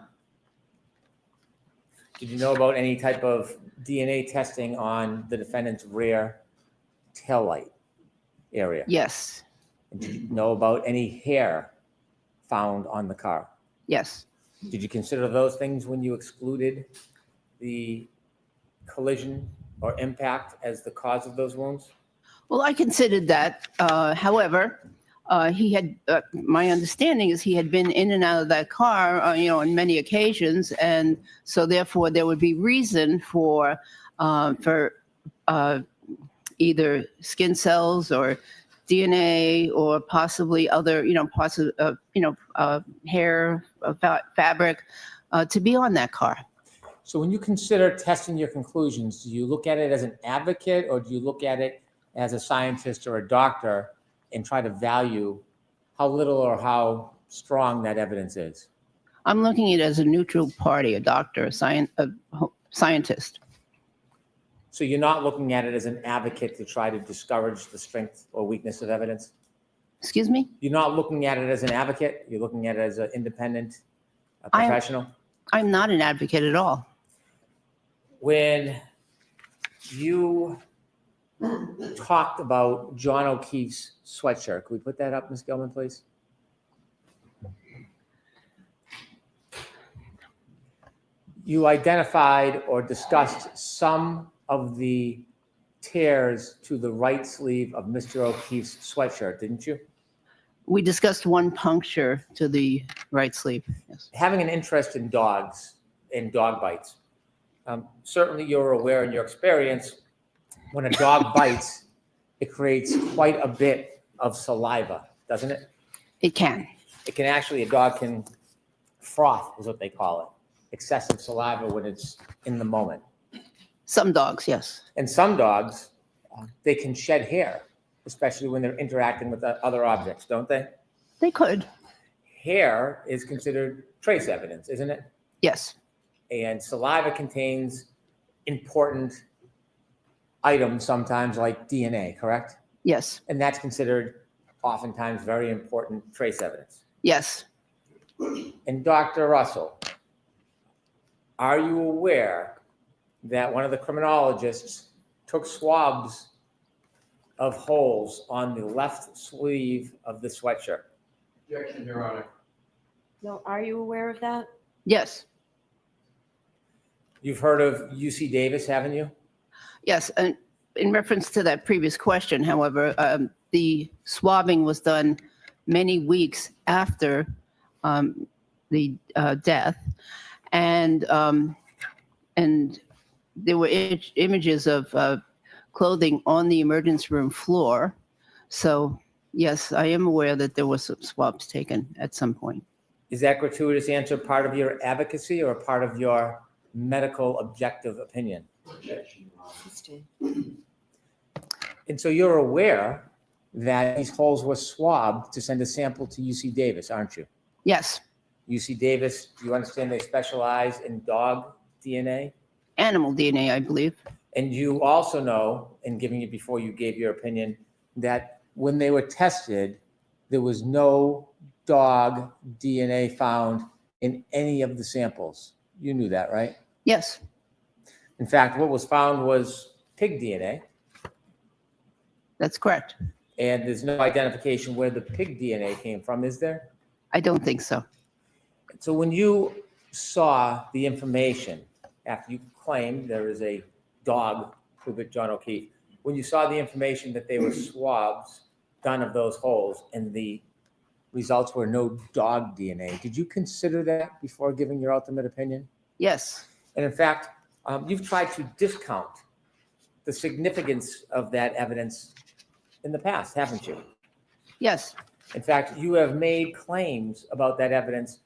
Did you know about any type of DNA testing on the defendant's rear taillight area? Yes. And did you know about any hair found on the car? Yes. Did you consider those things when you excluded the collision or impact as the cause of those wounds? Well, I considered that. However, he had, my understanding is he had been in and out of that car, on many occasions. And so therefore there would be reason for either skin cells or DNA or possibly other, hair, fabric to be on that car. So when you consider testing your conclusions, do you look at it as an advocate or do you look at it as a scientist or a doctor and try to value how little or how strong that evidence is? I'm looking at it as a neutral party, a doctor, a scientist. So you're not looking at it as an advocate to try to discourage the strength or weakness of evidence? Excuse me? You're not looking at it as an advocate? You're looking at it as an independent professional? I'm not an advocate at all. When you talked about John O'Keefe's sweatshirt, can we put that up, Ms. Gilman, please? You identified or discussed some of the tears to the right sleeve of Mr. O'Keefe's sweatshirt, didn't you? We discussed one puncture to the right sleeve. Yes. Having an interest in dogs and dog bites, certainly you're aware in your experience, when a dog bites, it creates quite a bit of saliva, doesn't it? It can. It can actually, a dog can froth, is what they call it. Excessive saliva when it's in the moment. Some dogs, yes. And some dogs, they can shed hair, especially when they're interacting with other objects, don't they? They could. Hair is considered trace evidence, isn't it? Yes. And saliva contains important items sometimes like DNA, correct? Yes. And that's considered oftentimes very important trace evidence. Yes. And Dr. Russell, are you aware that one of the criminologists took swabs of holes on the left sleeve of the sweatshirt? Objection, Your Honor. No, are you aware of that? Yes. You've heard of UC Davis, haven't you? Yes. And in reference to that previous question, however, the swabbing was done many weeks after the death. And there were images of clothing on the emergency room floor. So yes, I am aware that there were some swabs taken at some point. Is that gratuitous answer part of your advocacy or part of your medical objective opinion? Objection, Your Honor. And so you're aware that these holes were swabbed to send a sample to UC Davis, aren't you? Yes. UC Davis, do you understand they specialize in dog DNA? Animal DNA, I believe. And you also know, in giving it before you gave your opinion, that when they were tested, there was no dog DNA found in any of the samples. You knew that, right? Yes. In fact, what was found was pig DNA. That's correct. And there's no identification where the pig DNA came from, is there? I don't think so. So when you saw the information, after you claimed there is a dog, prove it, John O'Keefe, when you saw the information that they were swabs done of those holes and the results were no dog DNA, did you consider that before giving your ultimate opinion? Yes. And in fact, you've tried to discount the significance of that evidence in the past, haven't you? Yes. In fact, you have made claims about that evidence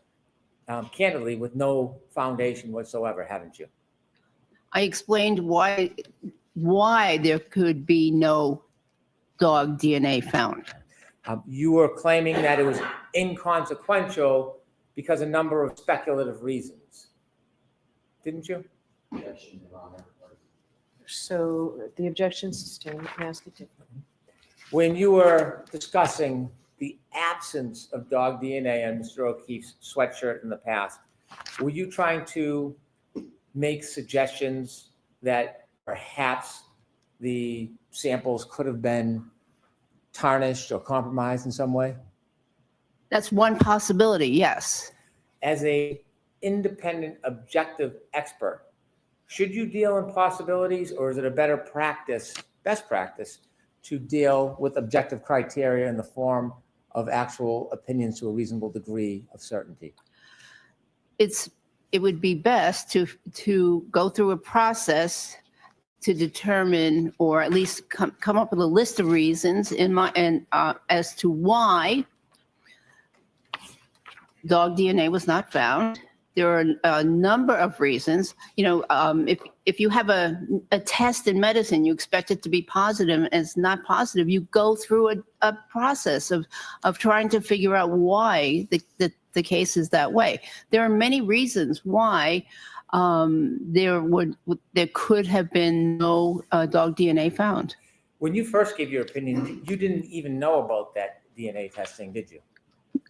candidly with no foundation whatsoever, haven't you? I explained why there could be no dog DNA found. You were claiming that it was inconsequential because a number of speculative reasons, didn't you? Objection, Your Honor. So the objection sustained. You can ask it differently. When you were discussing the absence of dog DNA on Mr. O'Keefe's sweatshirt in the past, were you trying to make suggestions that perhaps the samples could have been tarnished or compromised in some way? That's one possibility, yes. As a independent, objective expert, should you deal in possibilities, or is it a better practice, best practice, to deal with objective criteria in the form of actual opinions to a reasonable degree of certainty? It would be best to go through a process to determine, or at least come up with a list of reasons as to why dog DNA was not found. There are a number of reasons. If you have a test in medicine, you expect it to be positive, and it's not positive. You go through a process of trying to figure out why the case is that way. There are many reasons why there could have been no dog DNA found. When you first gave your opinion, you didn't even know about that DNA testing, did you?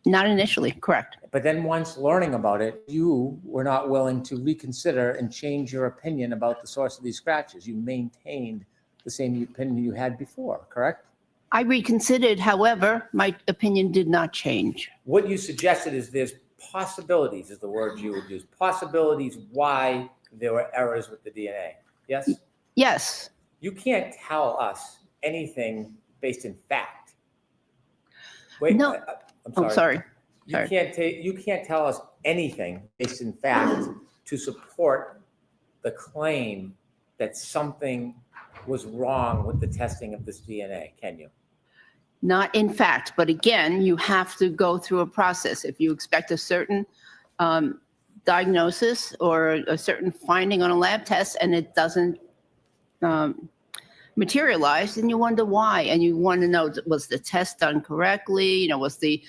Not initially, correct. But then once learning about it, you were not willing to reconsider and change your opinion about the source of these scratches. You maintained the same opinion you had before, correct? I reconsidered, however, my opinion did not change. What you suggested is there's possibilities, is the word you would use, possibilities why there were errors with the DNA. Yes? Yes. You can't tell us anything based in fact. Wait, no. I'm sorry. You can't tell us anything based in fact to support the claim that something was wrong with the testing of this DNA, can you? Not in fact, but again, you have to go through a process. If you expect a certain diagnosis or a certain finding on a lab test and it doesn't materialize, then you wonder why, and you want to know, was the test done correctly? Was the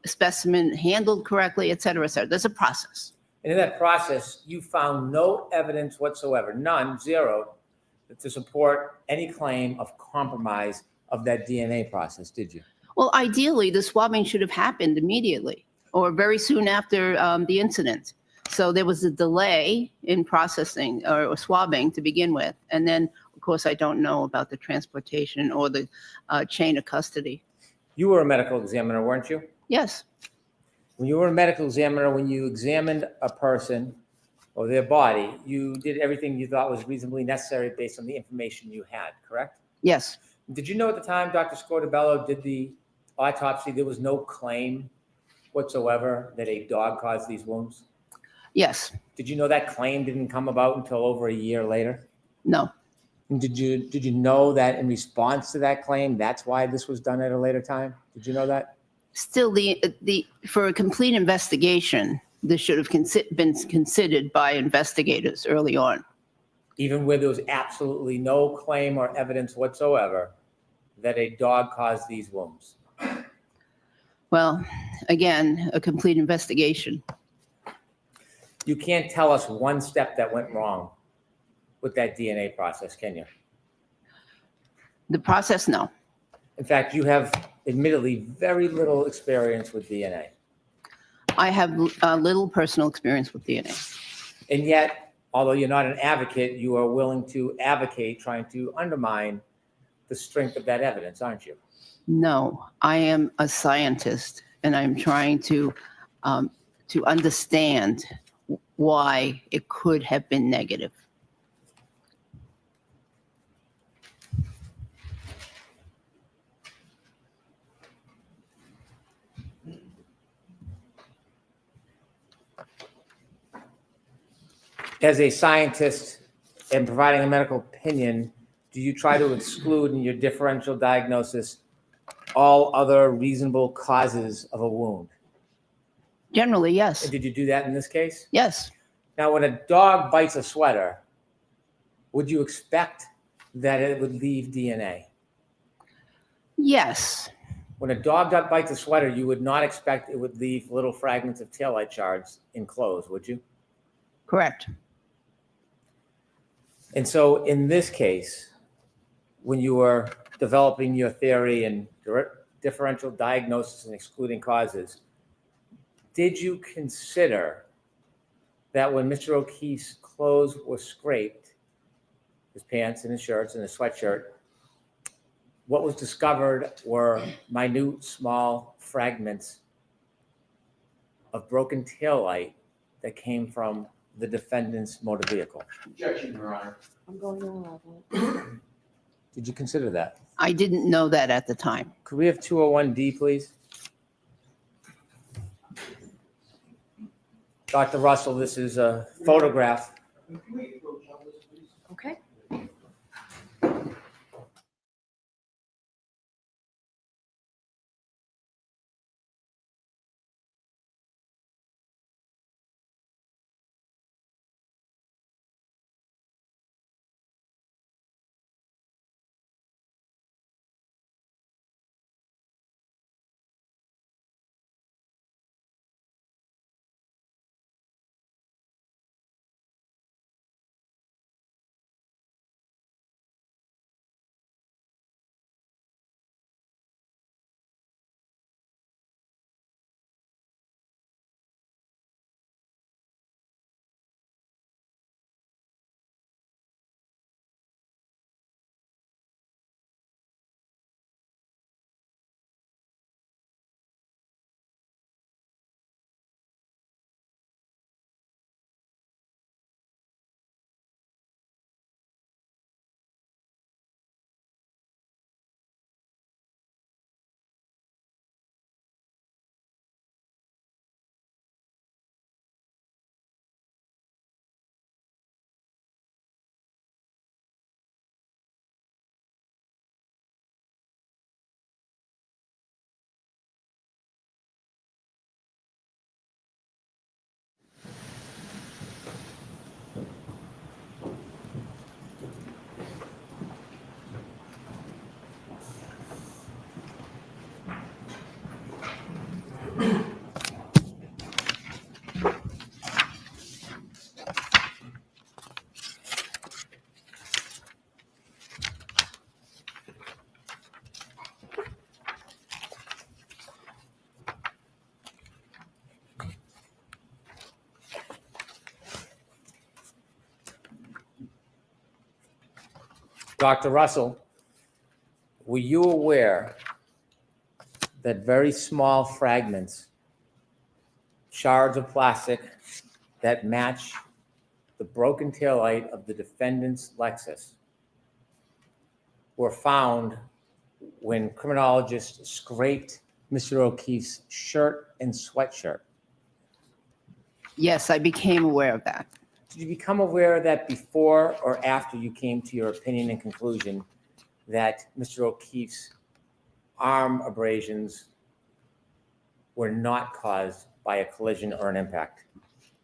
specimen handled correctly, et cetera, et cetera. There's a process. And in that process, you found no evidence whatsoever, none, zero, to support any claim of compromise of that DNA process, did you? Well, ideally, the swabbing should have happened immediately or very soon after the incident. So there was a delay in processing or swabbing to begin with. And then, of course, I don't know about the transportation or the chain of custody. You were a medical examiner, weren't you? Yes. When you were a medical examiner, when you examined a person or their body, you did everything you thought was reasonably necessary based on the information you had, correct? Yes. Did you know at the time Dr. Scotabello did the autopsy, there was no claim whatsoever that a dog caused these wounds? Yes. Did you know that claim didn't come about until over a year later? No. And did you know that in response to that claim, that's why this was done at a later time? Did you know that? Still, for a complete investigation, this should have been considered by investigators early on. Even where there was absolutely no claim or evidence whatsoever that a dog caused these wounds? Well, again, a complete investigation. You can't tell us one step that went wrong with that DNA process, can you? The process, no. In fact, you have admittedly very little experience with DNA. I have little personal experience with DNA. And yet, although you're not an advocate, you are willing to advocate trying to undermine the strength of that evidence, aren't you? No, I am a scientist, and I'm trying to understand why it could have been negative. As a scientist and providing a medical opinion, do you try to exclude in your differential diagnosis all other reasonable causes of a wound? Generally, yes. And did you do that in this case? Yes. Now, when a dog bites a sweater, would you expect that it would leave DNA? Yes. When a dog bites a sweater, you would not expect it would leave little fragments of taillight shards in clothes, would you? Correct. And so in this case, when you were developing your theory and differential diagnosis and excluding causes, did you consider that when Mr. O'Keefe's clothes were scraped, his pants and his shirts and his sweatshirt, what was discovered were minute, small fragments of broken taillight that came from the defendant's motor vehicle. Objection, Your Honor. I'm going to allow Did you consider that? I didn't know that at the time. Could we have 201D, please? Dr. Russell, this is a photograph. Okay. Dr. Russell, were you aware that very small fragments, shards of plastic that match the broken taillight of the defendant's Lexus were found when criminologists scraped Mr. O'Keefe's shirt and sweatshirt? Yes, I became aware of that. Did you become aware of that before or after you came to your opinion and conclusion that Mr. O'Keefe's arm abrasions were not caused by a collision or an impact?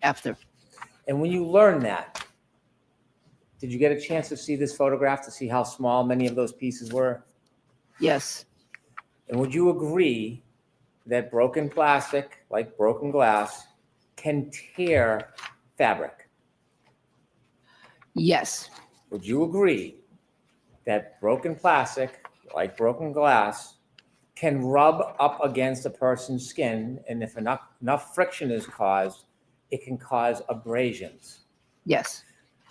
After. And when you learned that, did you get a chance to see this photograph to see how small many of those pieces were? Yes. And would you agree that broken plastic, like broken glass, can tear fabric? Yes. Would you agree that broken plastic, like broken glass, can rub up against a person's skin, and if enough friction is caused, it can cause abrasions? Yes.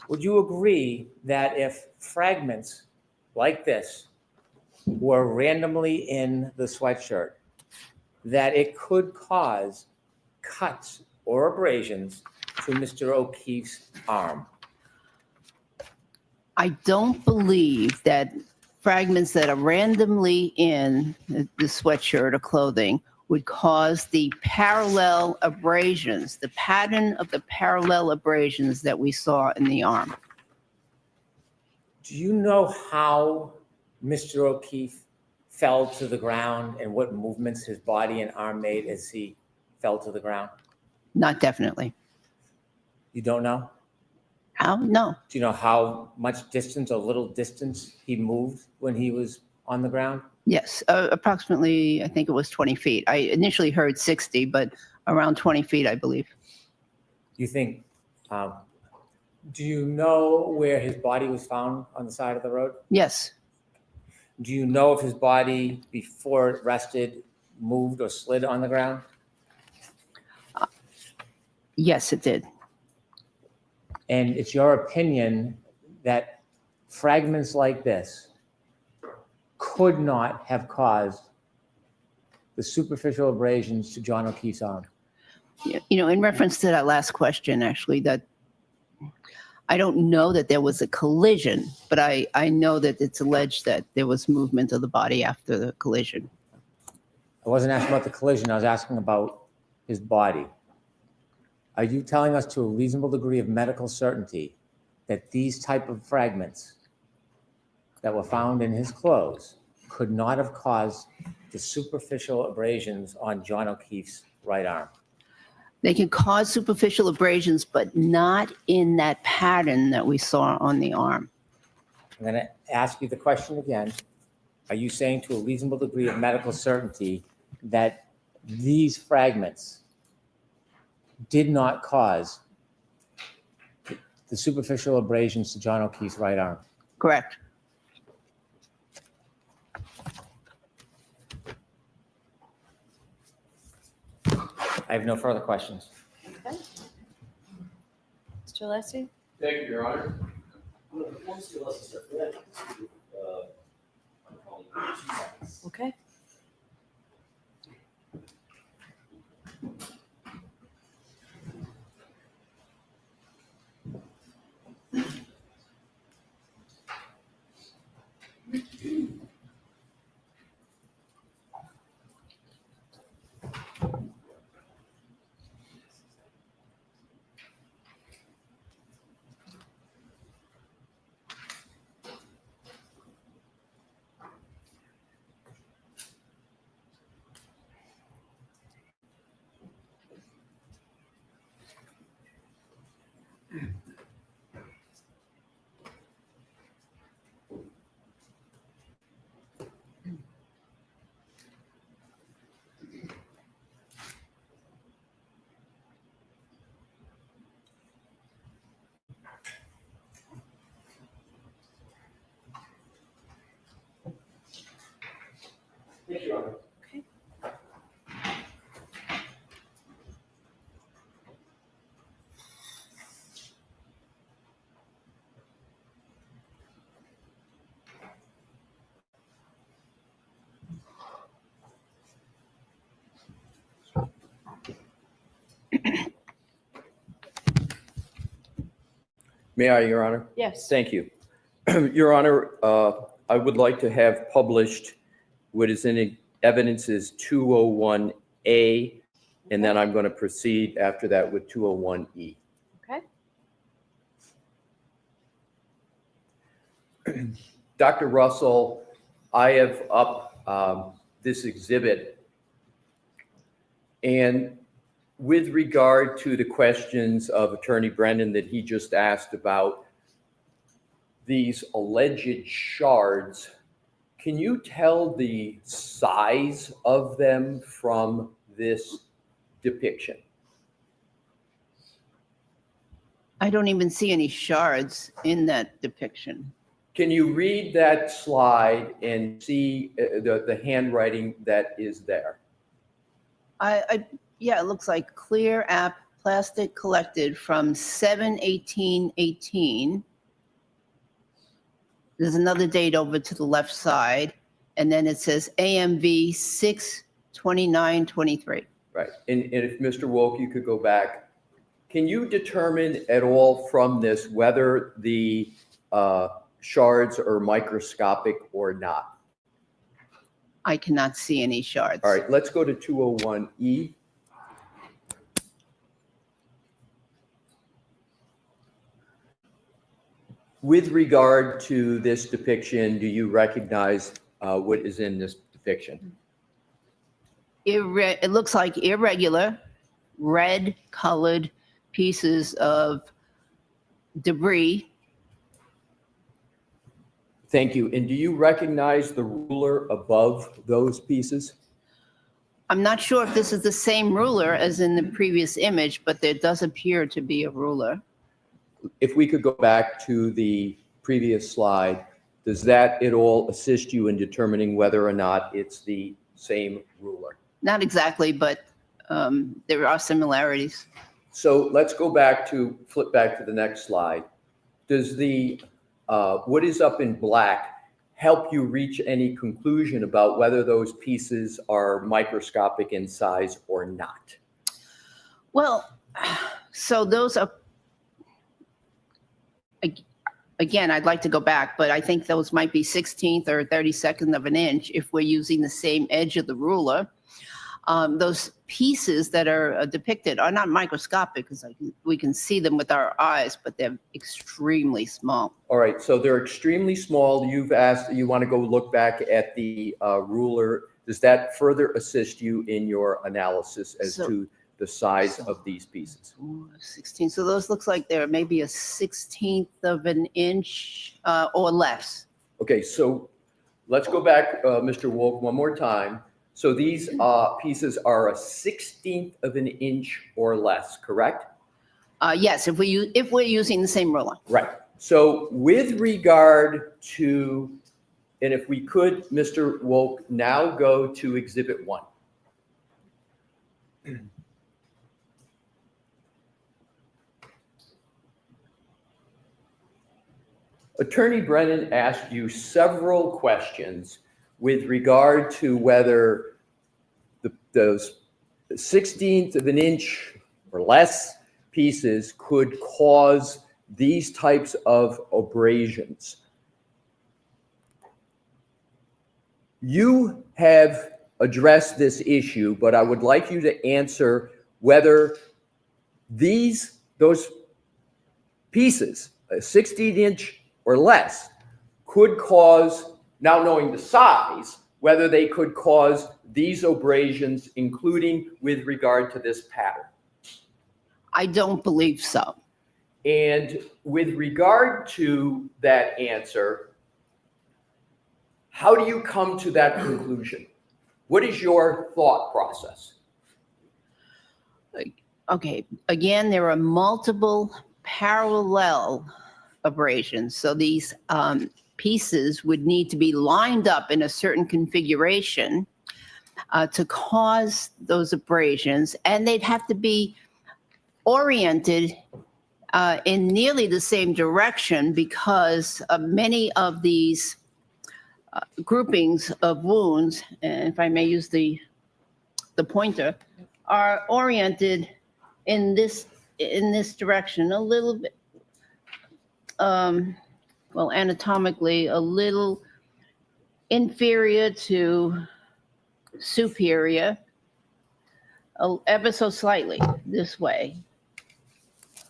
Would you agree that if fragments like this were randomly in the sweatshirt, that it could cause cuts or abrasions to Mr. O'Keefe's arm? I don't believe that fragments that are randomly in the sweatshirt or clothing would cause the parallel abrasions, the pattern of the parallel abrasions that we saw in the arm. Do you know how Mr. O'Keefe fell to the ground and what movements his body and arm made as he fell to the ground? Not definitely. You don't know? How? No. Do you know how much distance or little distance he moved when he was on the ground? Yes, approximately, I think it was 20 feet. I initially heard 60, but around 20 feet, I believe. You think, do you know where his body was found on the side of the road? Yes. Do you know if his body, before it rested, moved or slid on the ground? Yes, it did. And it's your opinion that fragments like this could not have caused the superficial abrasions to John O'Keefe's arm? You know, in reference to that last question, actually, that I don't know that there was a collision, but I know that it's alleged that there was movement of the body after the collision. I wasn't asking about the collision. I was asking about his body. Are you telling us to a reasonable degree of medical certainty that these type of fragments that were found in his clothes could not have caused the superficial abrasions on John O'Keefe's right arm? They can cause superficial abrasions, but not in that pattern that we saw on the arm. I'm going to ask you the question again. Are you saying to a reasonable degree of medical certainty that these fragments did not cause the superficial abrasions to John O'Keefe's right arm? Correct. I have no further questions. Okay. Mr. Alessi? Thank you, Your Honor. Okay. Thank you, Your Honor. Okay. May I, Your Honor? Yes. Thank you. Your Honor, I would like to have published what is in evidence is 201A, and then I'm going to proceed after that with 201E. Okay. Dr. Russell, I have up this exhibit, and with regard to the questions of Attorney Brennan that he just asked about these alleged shards, can you tell the size of them from this depiction? I don't even see any shards in that depiction. Can you read that slide and see the handwriting that is there? Yeah, it looks like clear app plastic collected from 7/18/18. There's another date over to the left side, and then it says AMV 6/29/23. Right, and if Mr. Wolk, you could go back. Can you determine at all from this whether the shards are microscopic or not? I cannot see any shards. All right, let's go to 201E. With regard to this depiction, do you recognize what is in this depiction? It looks like irregular, red-colored pieces of debris. Thank you. And do you recognize the ruler above those pieces? I'm not sure if this is the same ruler as in the previous image, but there does appear to be a ruler. If we could go back to the previous slide, does that at all assist you in determining whether or not it's the same ruler? Not exactly, but there are similarities. So let's go back to, flip back to the next slide. Does the, what is up in black help you reach any conclusion about whether those pieces are microscopic in size or not? Well, so those are, again, I'd like to go back, but I think those might be 16th or 32nd of an inch if we're using the same edge of the ruler. Those pieces that are depicted are not microscopic because we can see them with our eyes, but they're extremely small. All right, so they're extremely small. You've asked, you want to go look back at the ruler. Does that further assist you in your analysis as to the size of these pieces? 16. So those looks like they're maybe a 16th of an inch or less. Okay, so let's go back, Mr. Wolf, one more time. So these pieces are a 16th of an inch or less, correct? Yes, if we're using the same ruler. Right. So with regard to, and if we could, Mr. Wolf, now go to Exhibit 1. Attorney Brennan asked you several questions with regard to whether those 16th of an inch or less pieces could cause these types of abrasions. You have addressed this issue, but I would like you to answer whether those pieces, a 16-inch or less, could cause, now knowing the size, whether they could cause these abrasions, including with regard to this pattern. I don't believe so. And with regard to that answer, how do you come to that conclusion? What is your thought process? Okay, again, there are multiple parallel abrasions. So these pieces would need to be lined up in a certain configuration to cause those abrasions, and they'd have to be oriented in nearly the same direction because many of these groupings of wounds, and if I may use the pointer, are oriented in this direction a little bit, well, anatomically a little inferior to superior, ever so slightly this way.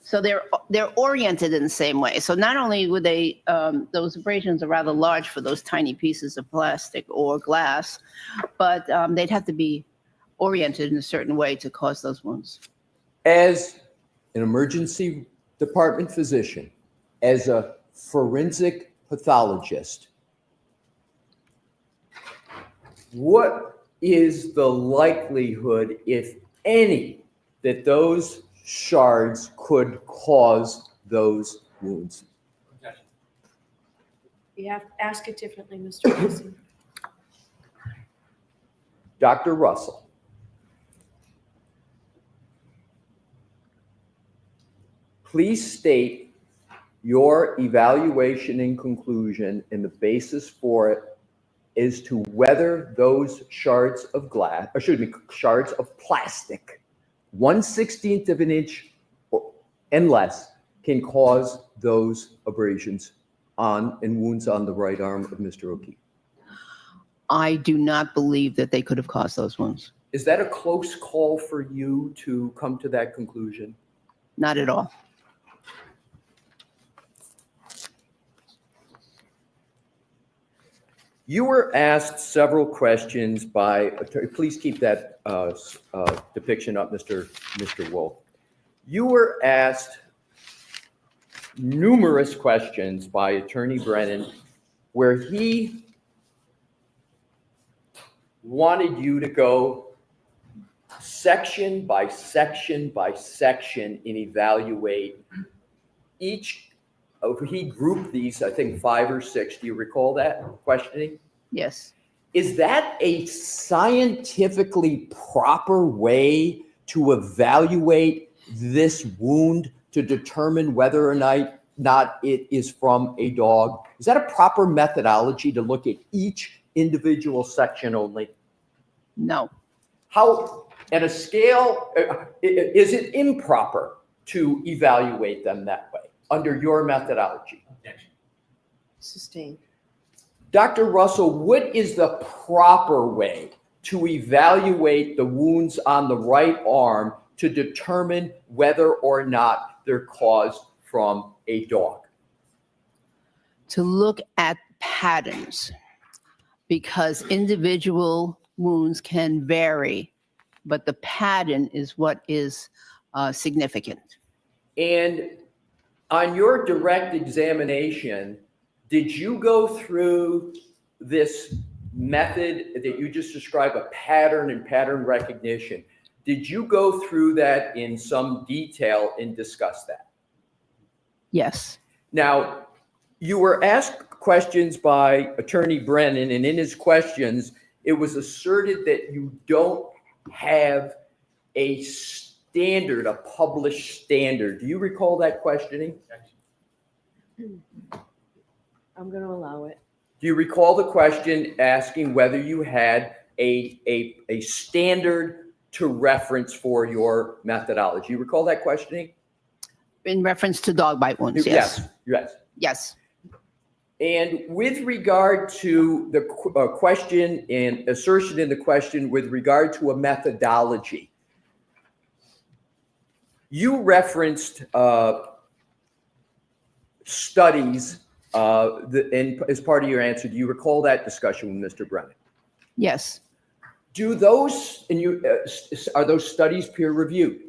So they're oriented in the same way. So not only would they, those abrasions are rather large for those tiny pieces of plastic or glass, but they'd have to be oriented in a certain way to cause those wounds. As an emergency department physician, as a forensic pathologist, what is the likelihood, if any, that those shards could cause those wounds? You have to ask it differently, Mr. Mason. Dr. Russell, please state your evaluation and conclusion and the basis for it as to whether those shards of glass, or excuse me, shards of plastic, 1/16 of an inch and less, can cause those abrasions on and wounds on the right arm of Mr. O'Keefe. I do not believe that they could have caused those wounds. Is that a close call for you to come to that conclusion? Not at all. You were asked several questions by, please keep that depiction up, Mr. Wolf. You were asked numerous questions by Attorney Brennan where he wanted you to go section by section by section and evaluate each. He grouped these, I think, 5 or 6. Do you recall that questioning? Yes. Is that a scientifically proper way to evaluate this wound to determine whether or not not it is from a dog? Is that a proper methodology to look at each individual section only? No. How, at a scale, is it improper to evaluate them that way under your methodology? Sustained. Dr. Russell, what is the proper way to evaluate the wounds on the right arm to determine whether or not they're caused from a dog? To look at patterns, because individual wounds can vary, but the pattern is what is significant. And on your direct examination, did you go through this method that you just described, a pattern and pattern recognition? Did you go through that in some detail and discuss that? Yes. Now, you were asked questions by Attorney Brennan, and in his questions, it was asserted that you don't have a standard, a published standard. Do you recall that questioning? I'm going to allow it. Do you recall the question asking whether you had a standard to reference for your methodology? You recall that questioning? In reference to dog bite wounds, yes. Yes. Yes. And with regard to the question and assertion in the question with regard to a methodology, you referenced studies and as part of your answer. Do you recall that discussion with Mr. Brennan? Yes. Do those, and are those studies peer reviewed?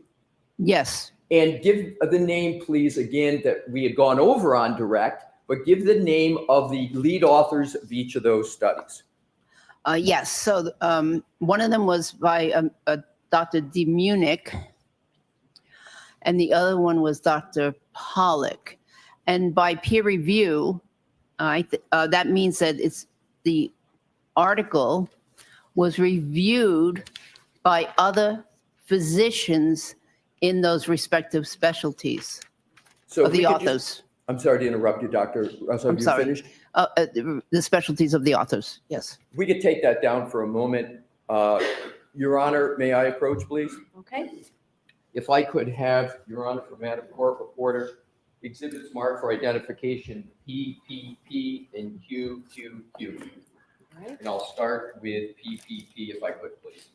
Yes. And give the name, please, again, that we had gone over on direct, but give the name of the lead authors of each of those studies. Yes. So one of them was by Dr. D. Munich, and the other one was Dr. Pollock. And by peer review, that means that it's the article was reviewed by other physicians in those respective specialties of the authors. I'm sorry to interrupt you, Dr. Russell. I'm sorry. Finished? The specialties of the authors, yes. We could take that down for a moment. Your Honor, may I approach, please? Okay. If I could have, Your Honor, for Madam Court Reporter, exhibits marked for identification PPP and QQQ. Right. And I'll start with PPP if I could, please.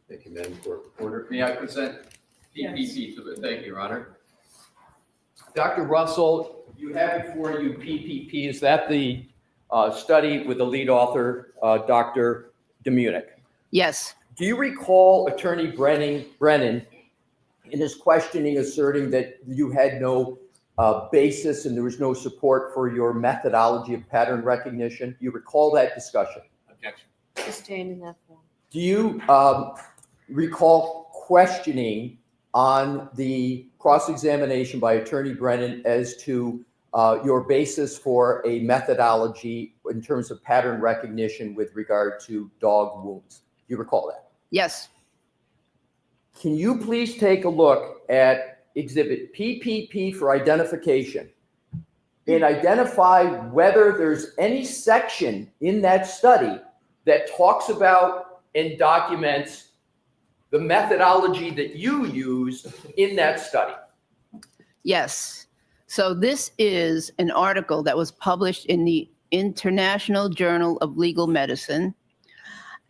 Thank you, Madam Court Reporter. May I present PPP to the, thank you, Your Honor. Dr. Russell, you have before you PPP. Is that the study with the lead author, Dr. DeMunich? Yes. Do you recall Attorney Brennan in his questioning asserting that you had no basis and there was no support for your methodology of pattern recognition? You recall that discussion? Objection. Sustained in that form. Do you recall questioning on the cross-examination by Attorney Brennan as to your basis for a methodology in terms of pattern recognition with regard to dog wounds? Do you recall that? Yes. Can you please take a look at exhibit PPP for identification and identify whether there's any section in that study that talks about and documents the methodology that you used in that study? Yes. So this is an article that was published in the International Journal of Legal Medicine,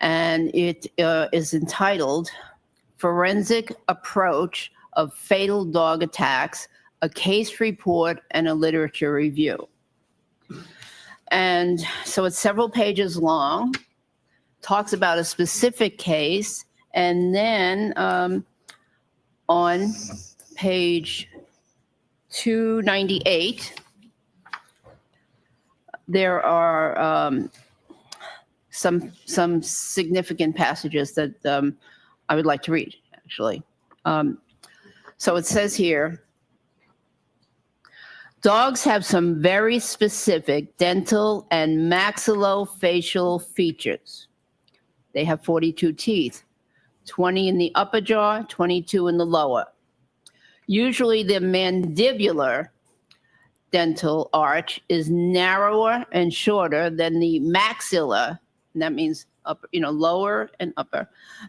and it is entitled Forensic Approach of Fatal Dog Attacks, a Case Report and a Literature Review. And so it's several pages long, talks about a specific case, and then on page 298, there are some significant passages that I would like to read, actually. So it says here, Dogs have some very specific dental and maxillofacial features. They have 42 teeth, 20 in the upper jaw, 22 in the lower. Usually the mandibular dental arch is narrower and shorter than the maxilla, and that means upper, lower and upper.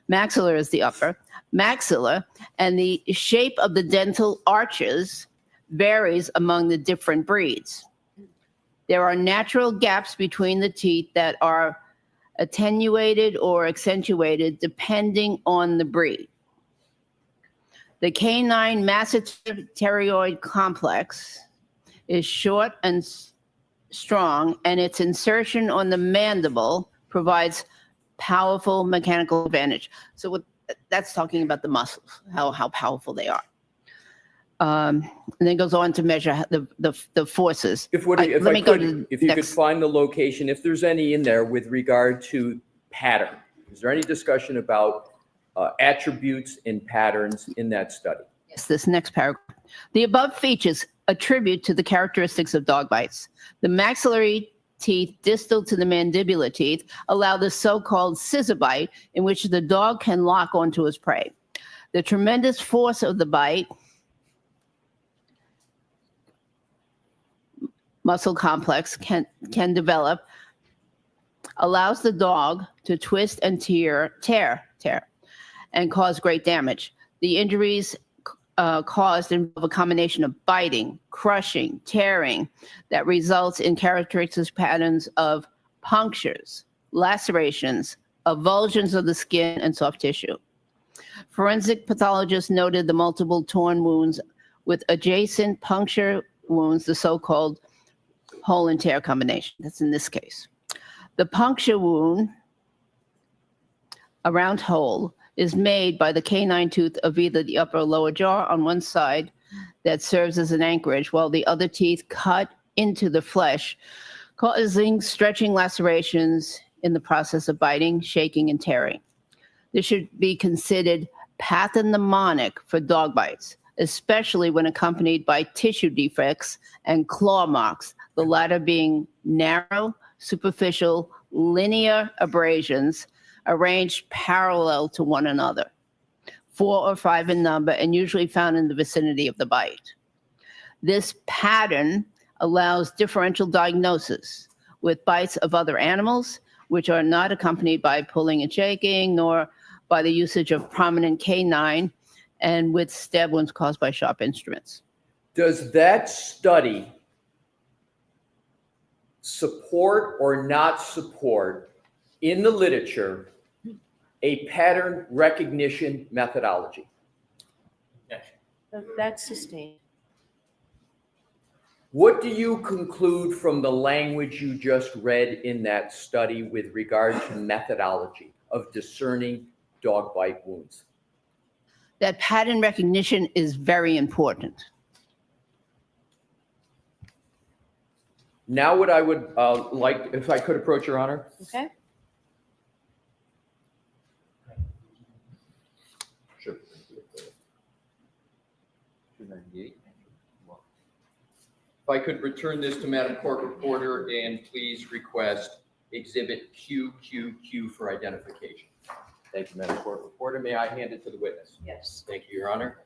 Maxilla is the upper. Maxilla, and the shape of the dental arches varies among the different breeds. There are natural gaps between the teeth that are attenuated or accentuated depending on the breed. The canine masseteroid complex is short and strong, and its insertion on the mandible provides powerful mechanical advantage. So that's talking about the muscles, how powerful they are. And then goes on to measure the forces. If you could find the location, if there's any in there with regard to pattern, is there any discussion about attributes and patterns in that study? Yes, this next paragraph. The above features attribute to the characteristics of dog bites. The maxillary teeth distal to the mandibular teeth allow the so-called scissor bite, in which the dog can lock onto his prey. The tremendous force of the bite muscle complex can develop, allows the dog to twist and tear, and cause great damage. The injuries caused involve a combination of biting, crushing, tearing that results in characteristic patterns of punctures, lacerations, avulsions of the skin and soft tissue. Forensic pathologists noted the multiple torn wounds with adjacent puncture wounds, the so-called hole and tear combination. That's in this case. The puncture wound, a round hole, is made by the canine tooth of either the upper or lower jaw on one side that serves as an anchorage, while the other teeth cut into the flesh, causing stretching lacerations in the process of biting, shaking, and tearing. This should be considered pathognomonic for dog bites, especially when accompanied by tissue defects and claw marks, the latter being narrow, superficial, linear abrasions arranged parallel to one another, 4 or 5 in number, and usually found in the vicinity of the bite. This pattern allows differential diagnosis with bites of other animals, which are not accompanied by pulling and shaking, nor by the usage of prominent canine, and with stab wounds caused by sharp instruments. Does that study support or not support in the literature a pattern recognition methodology? That's sustained. What do you conclude from the language you just read in that study with regard to methodology of discerning dog bite wounds? That pattern recognition is very important. Now what I would like, if I could approach Your Honor. Okay. Sure. If I could return this to Madam Court Reporter and please request Exhibit QQQ for identification. Thank you, Madam Court Reporter. May I hand it to the witness? Yes. Thank you, Your Honor.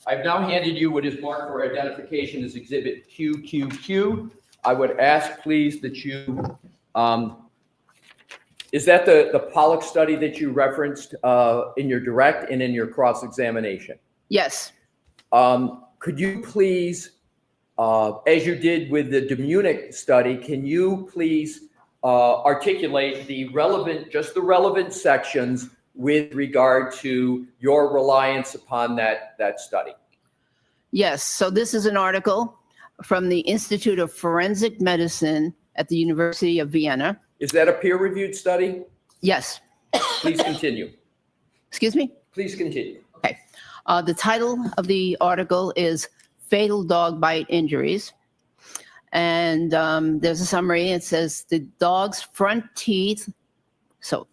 I've now handed you what is marked for identification as Exhibit QQQ. I would ask, please, that you, is that the Pollock study that you referenced in your direct and in your cross-examination? Yes. Could you please, as you did with the Munich study, can you please articulate the relevant sections with regard to your reliance upon that study? Yes. So this is an article from the Institute of Forensic Medicine at the University of Vienna. Is that a peer-reviewed study? Yes. Please continue. Excuse me? Please continue. Okay. The title of the article is Fatal Dog Bite Injuries. And there's a summary. It says the dog's front teeth. So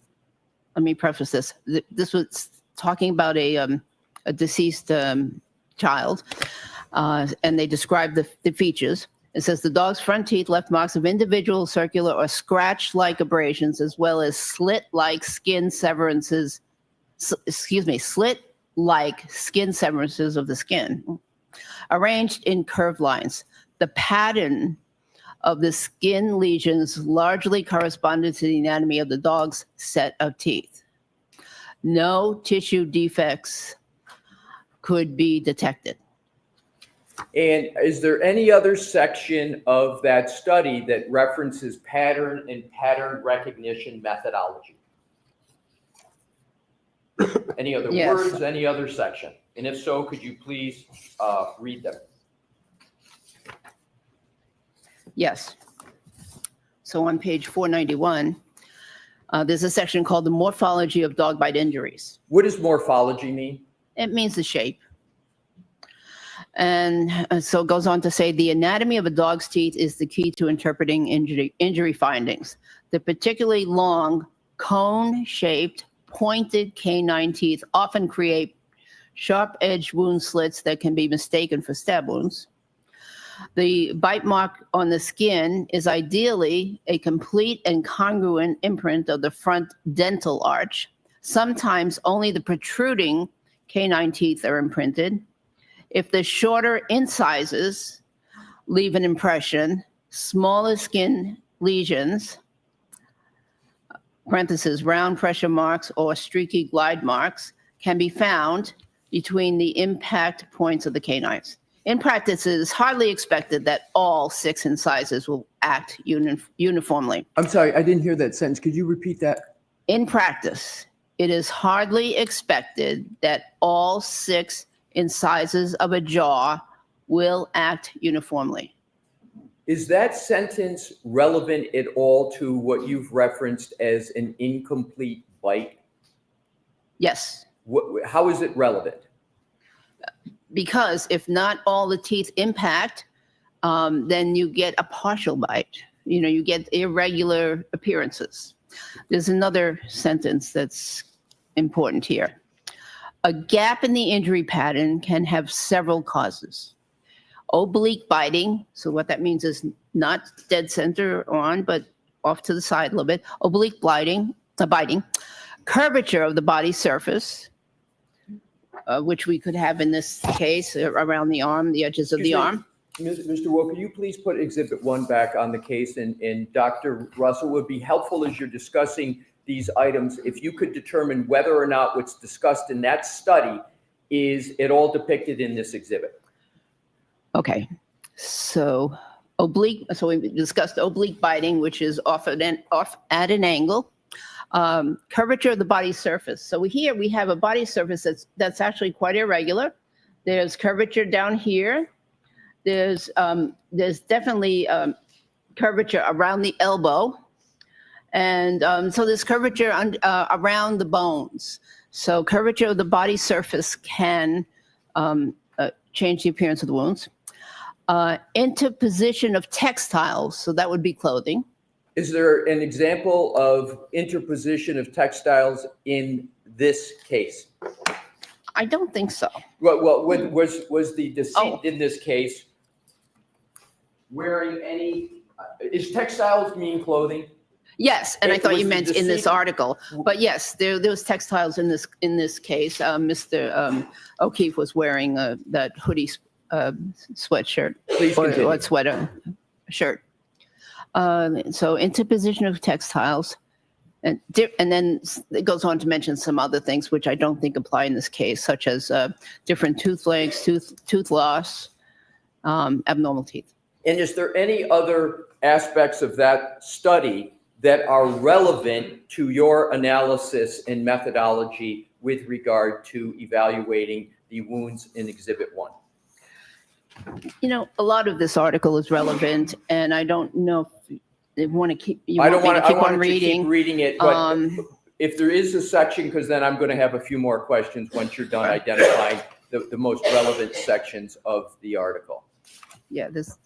let me preface this. This was talking about a deceased child. And they describe the features. It says the dog's front teeth left marks of individual circular or scratch-like abrasions, as well as slit-like skin severances. Slit-like skin severances of the skin, arranged in curved lines. The pattern of the skin lesions largely corresponded to the anatomy of the dog's set of teeth. No tissue defects could be detected. And is there any other section of that study that references pattern and pattern recognition methodology? Any other Yes. words, any other section? And if so, could you please read them? Yes. So on page 491, there's a section called the morphology of dog bite injuries. What does morphology mean? It means the shape. And so it goes on to say the anatomy of a dog's teeth is the key to interpreting injury findings. The particularly long, cone-shaped, pointed canine teeth often create sharp-edged wound slits that can be mistaken for stab wounds. The bite mark on the skin is ideally a complete and congruent imprint of the front dental arch. Sometimes only the protruding canine teeth are imprinted. If the shorter incisors leave an impression, smaller skin lesions, parentheses, round pressure marks or streaky glide marks, can be found between the impact points of the canines. In practice, it is hardly expected that all 6 incisors will act uniformly. I'm sorry, I didn't hear that sentence. Could you repeat that? In practice, it is hardly expected that all 6 incisors of a jaw will act uniformly. Is that sentence relevant at all to what you've referenced as an incomplete bite? Yes. How is it relevant? Because if not all the teeth impact, then you get a partial bite. You know, you get irregular appearances. There's another sentence that's important here. A gap in the injury pattern can have several causes. Oblique biting, so what that means is not dead center on, but off to the side a little bit. Oblique biting. Curvature of the body surface, which we could have in this case around the arm, the edges of the arm. Mr. Wu, could you please put Exhibit 1 back on the case? And Dr. Russell, would be helpful as you're discussing these items, if you could determine whether or not what's discussed in that study is at all depicted in this exhibit. Okay, so we discussed oblique biting, which is off at an angle. Curvature of the body surface. So here we have a body surface that's actually quite irregular. There's curvature down here. There's definitely curvature around the elbow. And so there's curvature around the bones. So curvature of the body surface can change the appearance of the wounds. Interposition of textiles, so that would be clothing. Is there an example of interposition of textiles in this case? I don't think so. Well, was the decedent in this case wearing any, is textiles mean clothing? Yes, and I thought Was you the meant in this decedent- article, but yes, there was textiles in this case. Mr. O'Keefe was wearing that hoodie sweatshirt Please continue. or sweater shirt. So interposition of textiles, and then it goes on to mention some other things which I don't think apply in this case, such as different tooth lengths, tooth loss, abnormal teeth. And is there any other aspects of that study that are relevant to your analysis and methodology with regard to evaluating the wounds in Exhibit 1? You know, a lot of this article is relevant, and I don't know if you want to keep. I don't want to keep on keep reading. reading it, but if there is a section, because then I'm going to have a few more questions once you're done identifying the most relevant sections of the article. Yeah, this.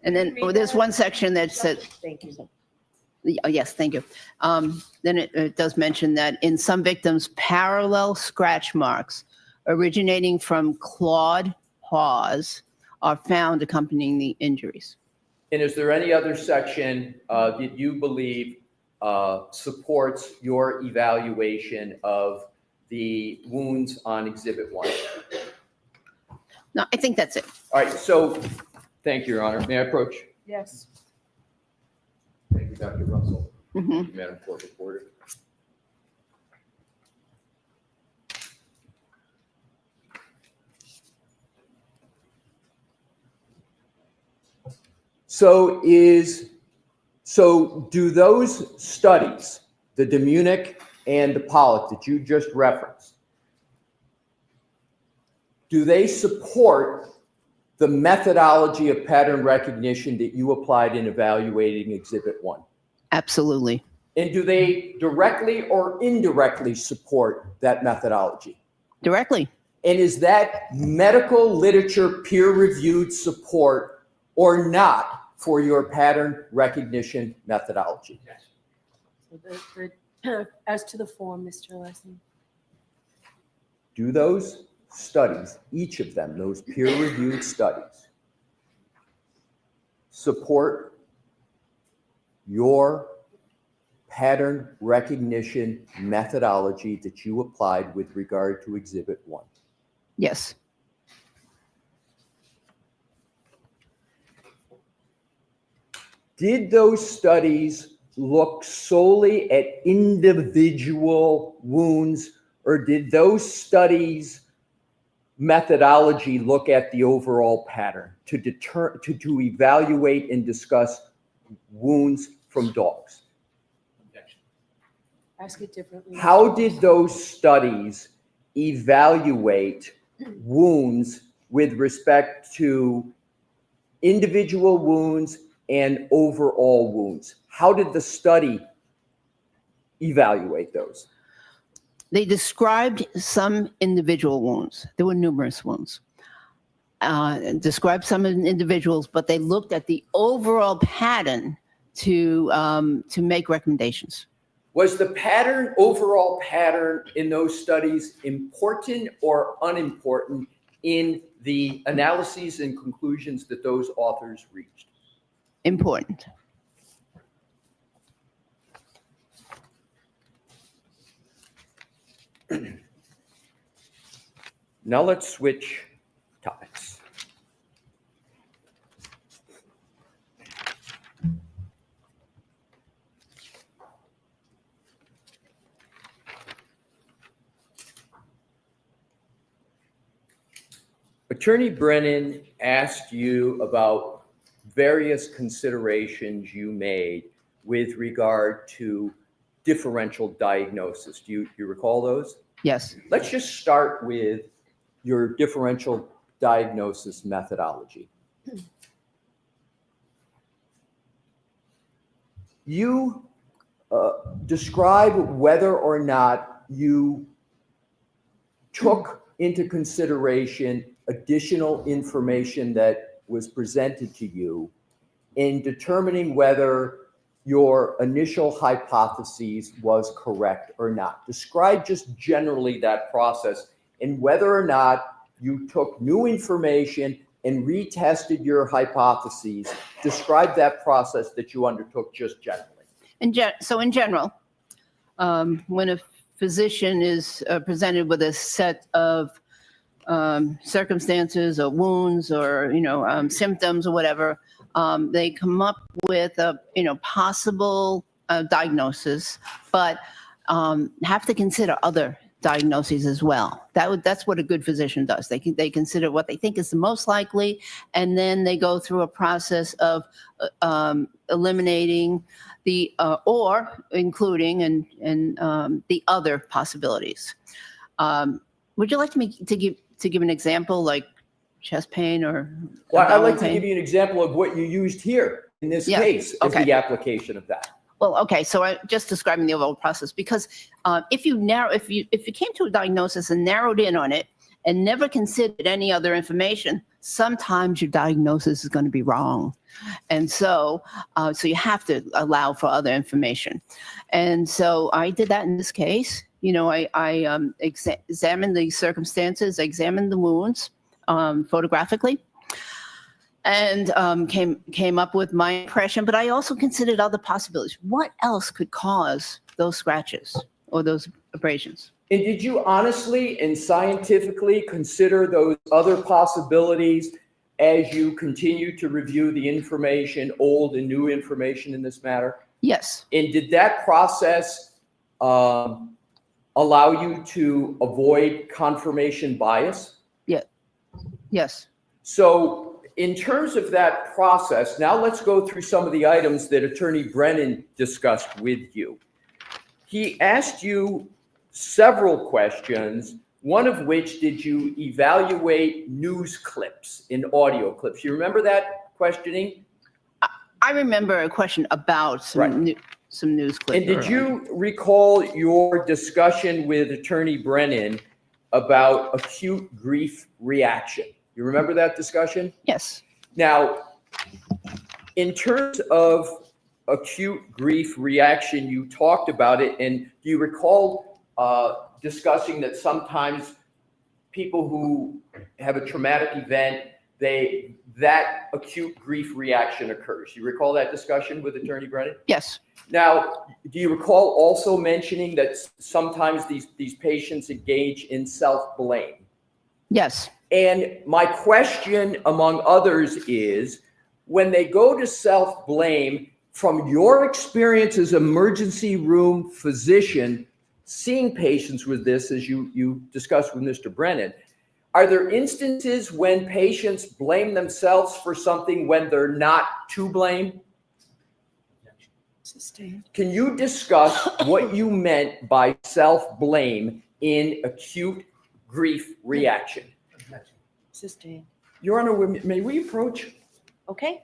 And then there's one section that said. Thank you. Yes, thank you. Then it does mention that in some victims, parallel scratch marks originating from clawed paws are found accompanying the injuries. And is there any other section that you believe supports your evaluation of the wounds on Exhibit 1? No, I think that's it. All right, so, thank you, Your Honor. May I approach? Yes. Thank you, Dr. Russell. Mhm. Thank you, Madam Court Reporter. So do those studies, the Demunic and the Pollock that you just referenced, do they support the methodology of pattern recognition that you applied in evaluating Exhibit 1? Absolutely. And do they directly or indirectly support that methodology? Directly. And is that medical literature peer-reviewed support or not for your pattern recognition methodology? So as to the form, Mr. Leslie. Do those studies, each of them, those peer-reviewed studies, support your pattern recognition methodology that you applied with regard to Exhibit 1? Yes. Did those studies look solely at individual wounds, or did those studies methodology look at the overall pattern to evaluate and discuss wounds from dogs? Ask it differently. How did those studies evaluate wounds with respect to individual wounds and overall wounds? How did the study evaluate those? They described some individual wounds. There were numerous wounds. Described some individuals, but they looked at the overall pattern to make recommendations. Was the pattern, overall pattern in those studies important or unimportant in the analyses and conclusions that those authors reached? Important. Now let's switch topics. Attorney Brennan asked you about various considerations you made with regard to differential diagnosis. Do you recall those? Yes. Let's just start with your differential diagnosis methodology. You describe whether or not you took into consideration additional information that was presented to you in determining whether your initial hypotheses was correct or not. Describe just generally that process and whether or not you took new information and retested your hypotheses. Describe that process that you undertook just generally. So in general, when a physician is presented with a set of circumstances or wounds or symptoms or whatever, they come up with a possible diagnosis, but have to consider other diagnoses as well. That's what a good physician does. They consider what they think is the most likely, and then they go through a process of eliminating the or including and the other possibilities. Would you like to give an example, like chest pain or? Well, I'd like to give you an example of what you used here in this case as okay. the application of that. Well, okay, so I'm just describing the overall process because if you came to a diagnosis and narrowed in on it and never considered any other information, sometimes your diagnosis is going to be wrong. And so, so you have to allow for other information. And so I did that in this case. You know, I examined the circumstances, examined the wounds photographically, and came up with my impression. But I also considered other possibilities. What else could cause those scratches or those abrasions? And did you honestly and scientifically consider those other possibilities as you continue to review the information, old and new information in this matter? Yes. And did that process allow you to avoid confirmation bias? Yeah. Yes. So in terms of that process, now let's go through some of the items that Attorney Brennan discussed with you. He asked you several questions, one of which, did you evaluate news clips in audio clips? You remember that questioning? I remember a question about some news clips. And did you recall your discussion with Attorney Brennan about acute grief reaction? You remember that discussion? Yes. Now, in terms of acute grief reaction, you talked about it, and do you recall discussing that sometimes people who have a traumatic event, that acute grief reaction occurs? You recall that discussion with Attorney Brennan? Yes. Now, do you recall also mentioning that sometimes these patients engage in self-blame? Yes. And my question, among others, is when they go to self-blame, from your experience as emergency room physician, seeing patients with this, as you discussed with Mr. Brennan, are there instances when patients blame themselves for something when they're not to blame? Sustained. Can you discuss what you meant by self-blame in acute grief reaction? Sustained. Your Honor, may we approach? Okay.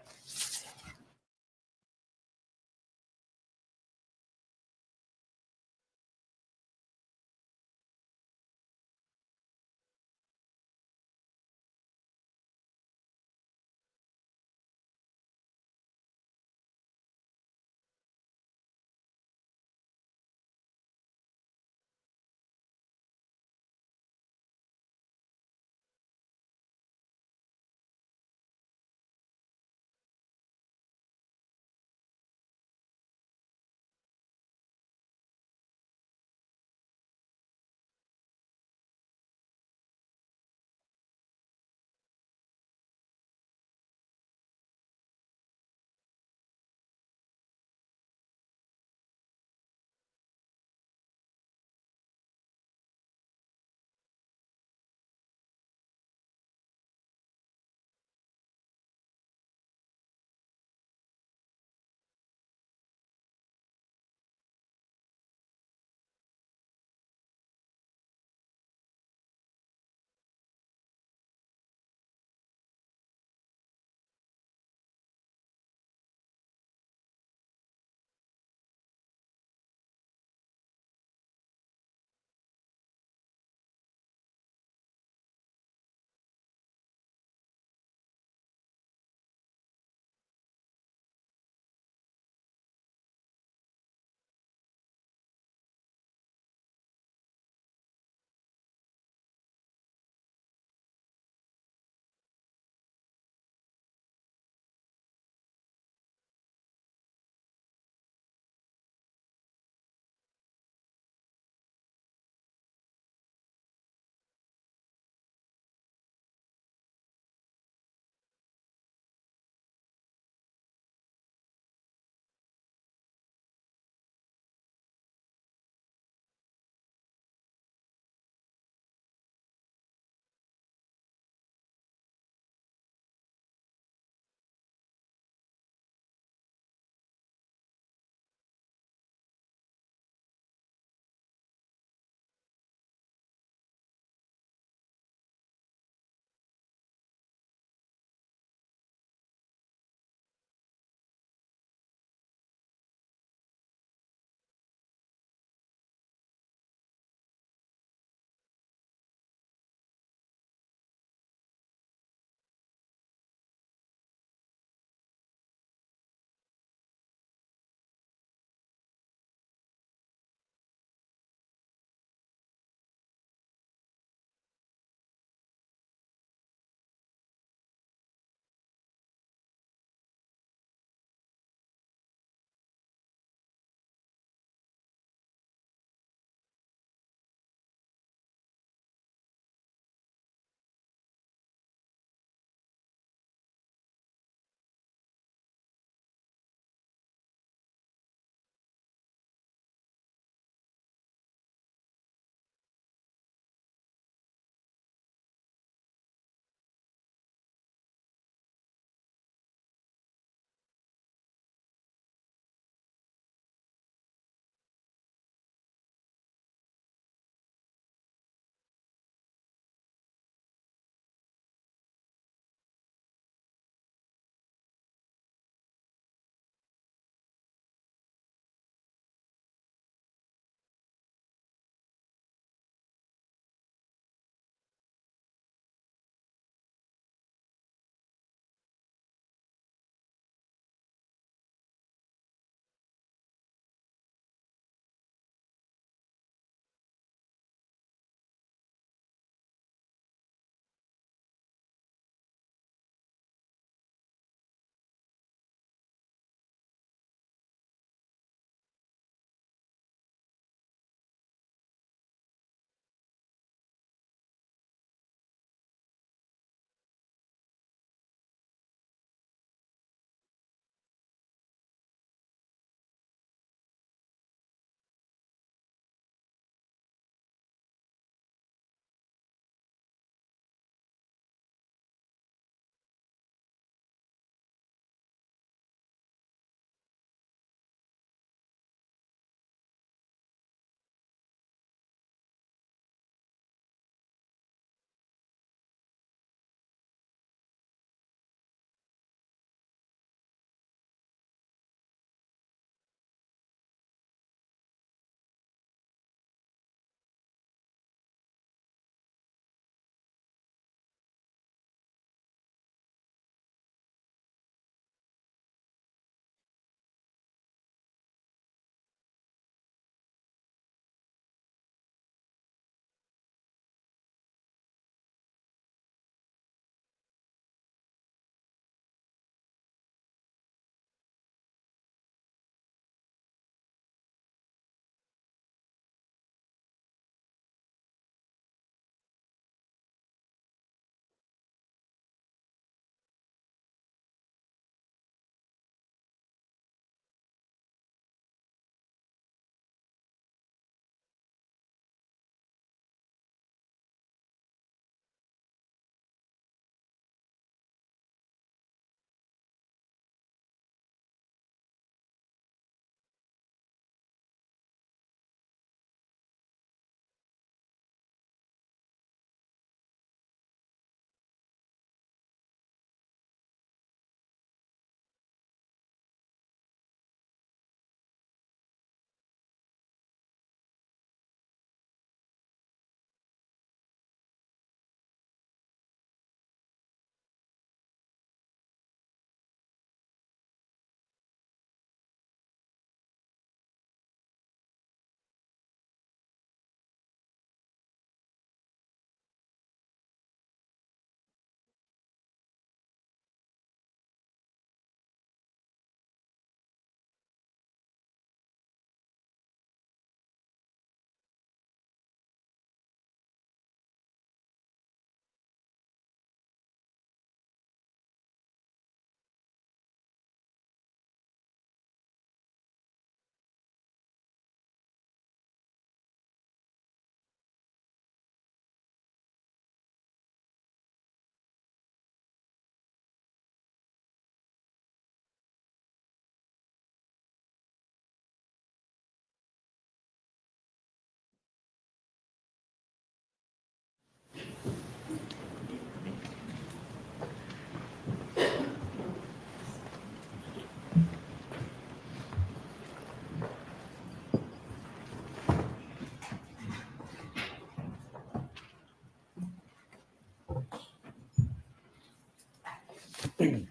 May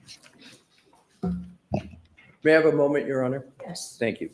I have a moment, Your Honor? Yes. Thank you.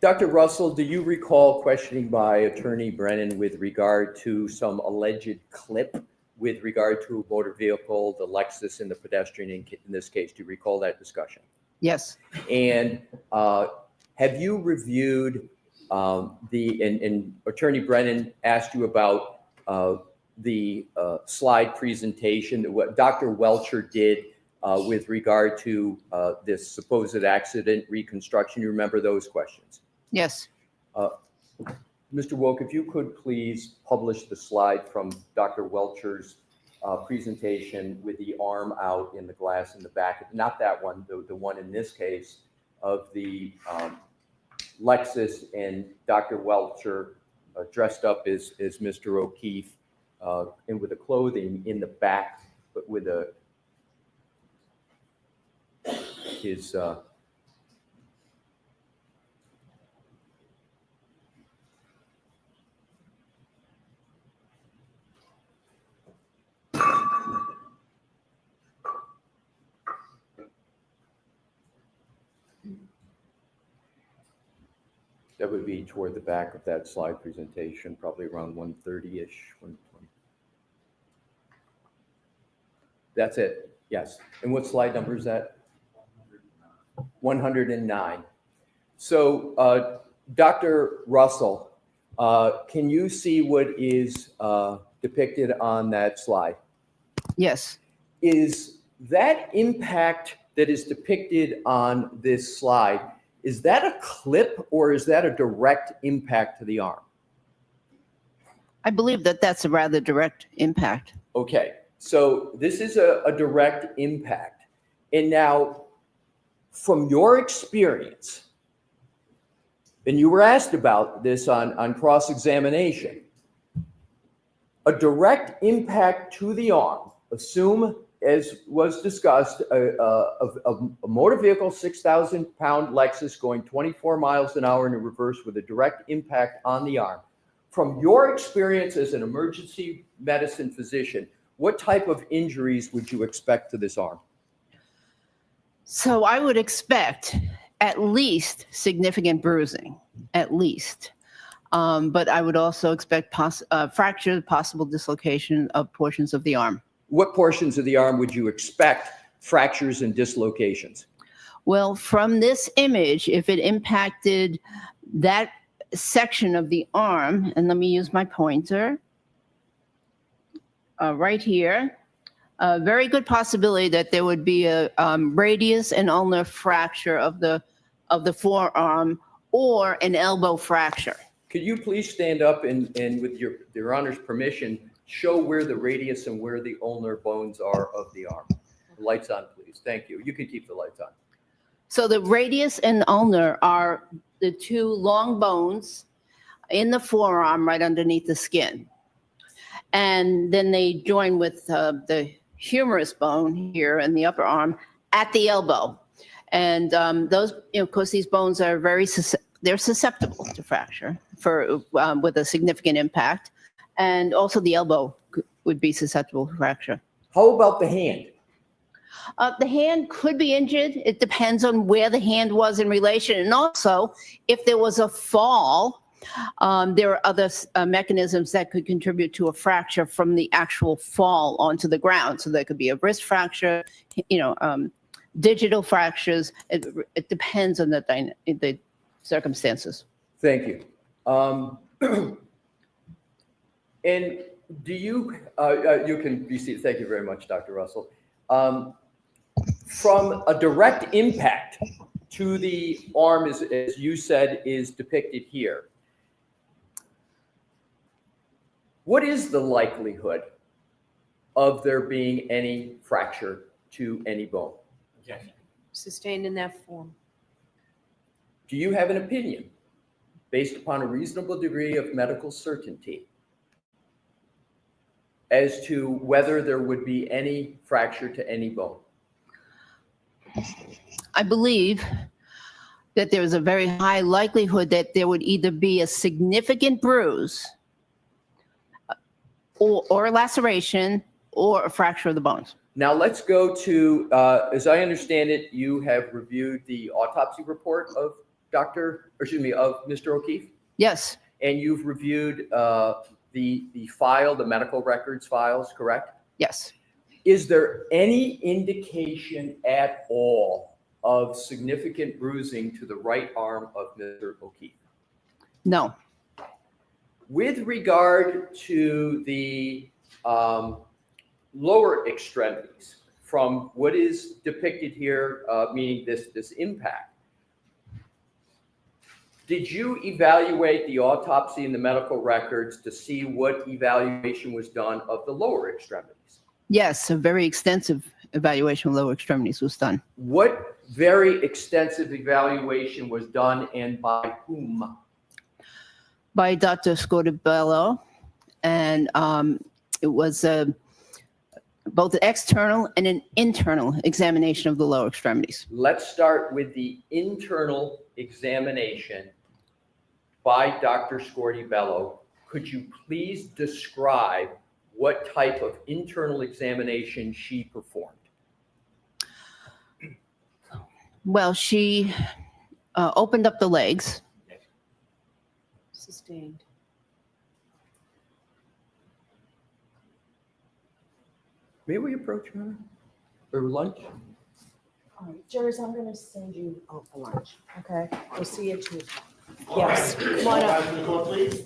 Dr. Russell, do you recall questioning by Attorney Brennan with regard to some alleged clip with regard to a motor vehicle, the Lexus and the pedestrian in this case? Do you recall that discussion? Yes. And have you reviewed and Attorney Brennan asked you about the slide presentation that what Dr. Welcher did with regard to this supposed accident reconstruction? You remember those questions? Yes. Mr. Woke, if you could please publish the slide from Dr. Welcher's presentation with the arm out in the glass in the back, not that one, the one in this case of the Lexus and Dr. Welcher dressed up as Mr. O'Keefe and with the clothing in the back, but with his that would be toward the back of that slide presentation, probably around 130-ish, 120. That's it, yes. And what slide number is that? 109. So, Dr. Russell, can you see what is depicted on that slide? Yes. Is that impact that is depicted on this slide, is that a clip or is that a direct impact to the arm? I believe that that's a rather direct impact. Okay, so this is a direct impact. And now, from your experience, and you were asked about this on cross-examination, a direct impact to the arm, assume, as was discussed, a motor vehicle, 6,000-pound Lexus going 24 miles an hour in a reverse with a direct impact on the arm. From your experience as an emergency medicine physician, what type of injuries would you expect to this arm? So I would expect at least significant bruising, at least. But I would also expect fracture, possible dislocation of portions of the arm. What portions of the arm would you expect fractures and dislocations? Well, from this image, if it impacted that section of the arm, and let me use my pointer, right here, a very good possibility that there would be a radius and ulnar fracture of the forearm or an elbow fracture. Could you please stand up and with your Honor's permission, show where the radius and where the ulnar bones are of the arm? Lights on, please. Thank you. You can keep the lights on. So the radius and ulnar are the two long bones in the forearm right underneath the skin. And then they join with the humerus bone here in the upper arm at the elbow. And those, of course, these bones are they're susceptible to fracture with a significant impact. And also the elbow would be susceptible to fracture. How about the hand? The hand could be injured. It depends on where the hand was in relation. And also, if there was a fall, there are other mechanisms that could contribute to a fracture from the actual fall onto the ground. So there could be a wrist fracture, digital fractures. It depends on the circumstances. Thank you. And do you, you can be seated. Thank you very much, Dr. Russell. From a direct impact to the arm, as you said, is depicted here. What is the likelihood of there being any fracture to any bone? Yes. Sustained in that form. Do you have an opinion based upon a reasonable degree of medical certainty as to whether there would be any fracture to any bone? I believe that there was a very high likelihood that there would either be a significant bruise or a laceration or a fracture of the bones. Now let's go to, as I understand it, you have reviewed the autopsy report of of Mr. O'Keefe? Yes. And you've reviewed the file, the medical records files, correct? Yes. Is there any indication at all of significant bruising to the right arm of Mr. O'Keefe? No. With regard to the lower extremities, from what is depicted here, meaning this impact, did you evaluate the autopsy and the medical records to see what evaluation was done of the lower extremities? Yes, a very extensive evaluation of lower extremities was done. What very extensive evaluation was done and by whom? By Dr. Scorbello, and it was both an external and an internal examination of the lower extremities. Let's start with the internal examination by Dr. Scorbello. Could you please describe what type of internal examination she performed? Well, she opened up the legs. Sustained. May we approach her for lunch? All right, Jurors, I'm gonna send you out for lunch, okay? We'll see you too. Yes, come on up. Please.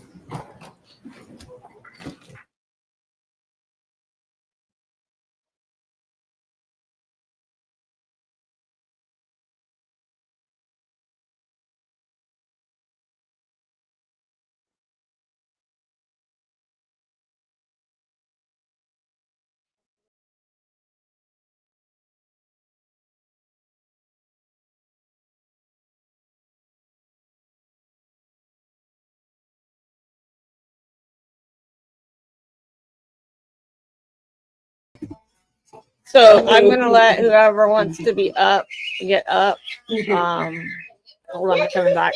So I'm gonna let whoever wants to be up get up. Hold on, I'm coming back.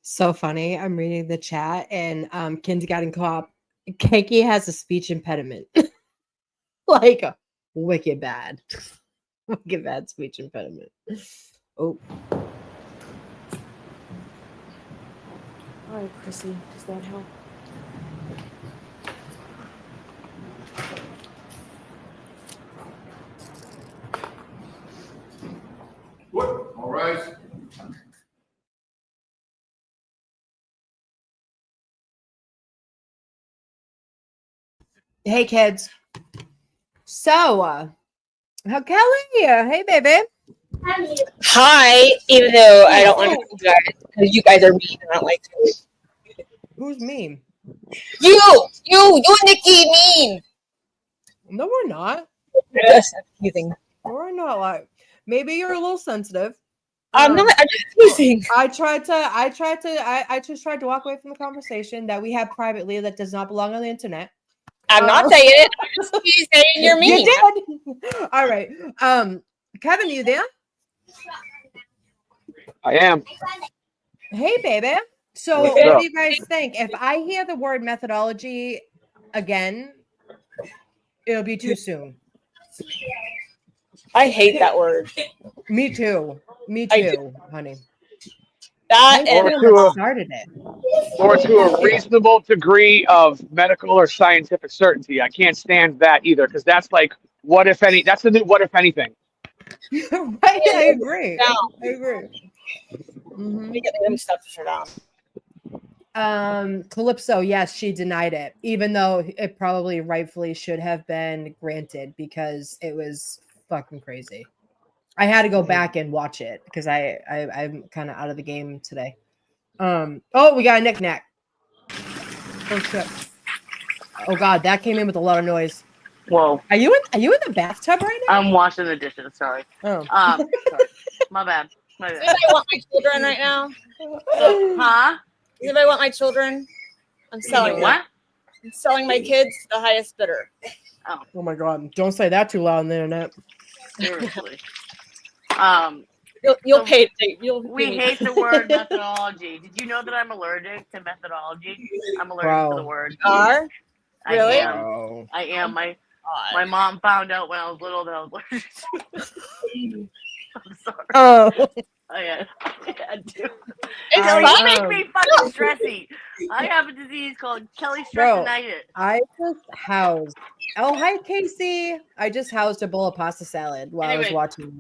So funny. I'm reading the chat and kindergarten cop Keiki has a speech impediment. Like wicked bad. Wicked bad speech impediment. Oh. All right, Chrissy, does that help? All right. Hey kids. So Kelly, hey baby. Hi, even though I don't like you guys because you guys are mean. I don't like you. Who's mean? You, Nikki, mean. No, we're not. Yes, I'm teasing. We're not like maybe you're a little sensitive. I'm not. I'm just teasing. I just tried to walk away from the conversation that we have privately that does not belong on the internet. I'm not saying it. I'm just saying you're mean. You did. All right. Kevin, you there? I am. Hey, baby. So, What's what up? do you guys think? If I hear the word methodology again, it'll be too soon. I hate that word. Me too. Me I too, honey. That Thank and you that started it. Or to a reasonable degree of medical or scientific certainty. I can't stand that either because that's like, what if any? That's the new what if anything. Right, I agree. down. I agree. Let me get them stuff to turn on. Calypso, yes, she denied it, even though it probably rightfully should have been granted because it was fucking crazy. I had to go back and watch it because I'm kind of out of the game today. Oh, we got a knick-knack. Oh shit. Oh god, that came in with a lot of noise. Whoa. Are you in the bathtub right now? I'm washing the dishes. Sorry. Oh. Sorry. My bad. My Does bad. anybody want my children right now? Huh? Does anybody want my children? I'm selling What? them. I'm selling my kids to the highest bidder. Oh my god. Don't say that too loud on the internet. Seriously. You'll So pay. You'll we pay. hate the word methodology. Did you know that I'm allergic to methodology? I'm allergic to the word. Are? I Really? am. I am. My mom found out when I was little that I was allergic to it. I'm sorry. Oh. I had to. It's Don't fine. make me fucking stressy. I have a disease called Kelly Bro, stressinitis. I just housed. Oh, hi, Casey. I just housed a bowl of pasta salad while I was Anyway, watching.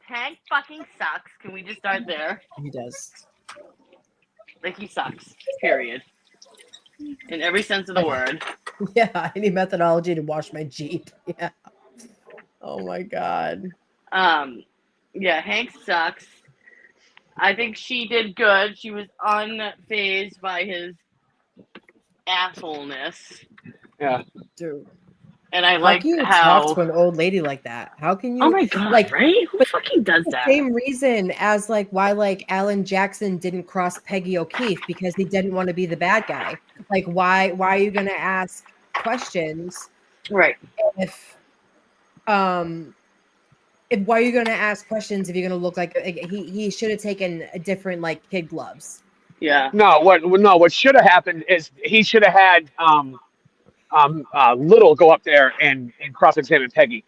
Tank fucking sucks. Can we just start there? He does. Like, he sucks. Period. In every sense of the word. Yeah, I need methodology to wash my Jeep. Yeah. Oh my god. Yeah, Hank sucks. I think she did good. She was unfazed by his assholeness. Yeah. Dude. And I How like can you how. talk to an old lady like that? How can you? Oh my god! Like, right? Who but fucking does the that? same reason as like why like Alan Jackson didn't cross Peggy O'Keefe because he didn't want to be the bad guy. Like, why are you gonna ask questions? Right. If why are you gonna ask questions if you're gonna look like he should have taken a different like kid gloves. Yeah. No, what should have happened is he should have had Little go up there and cross-examine Peggy,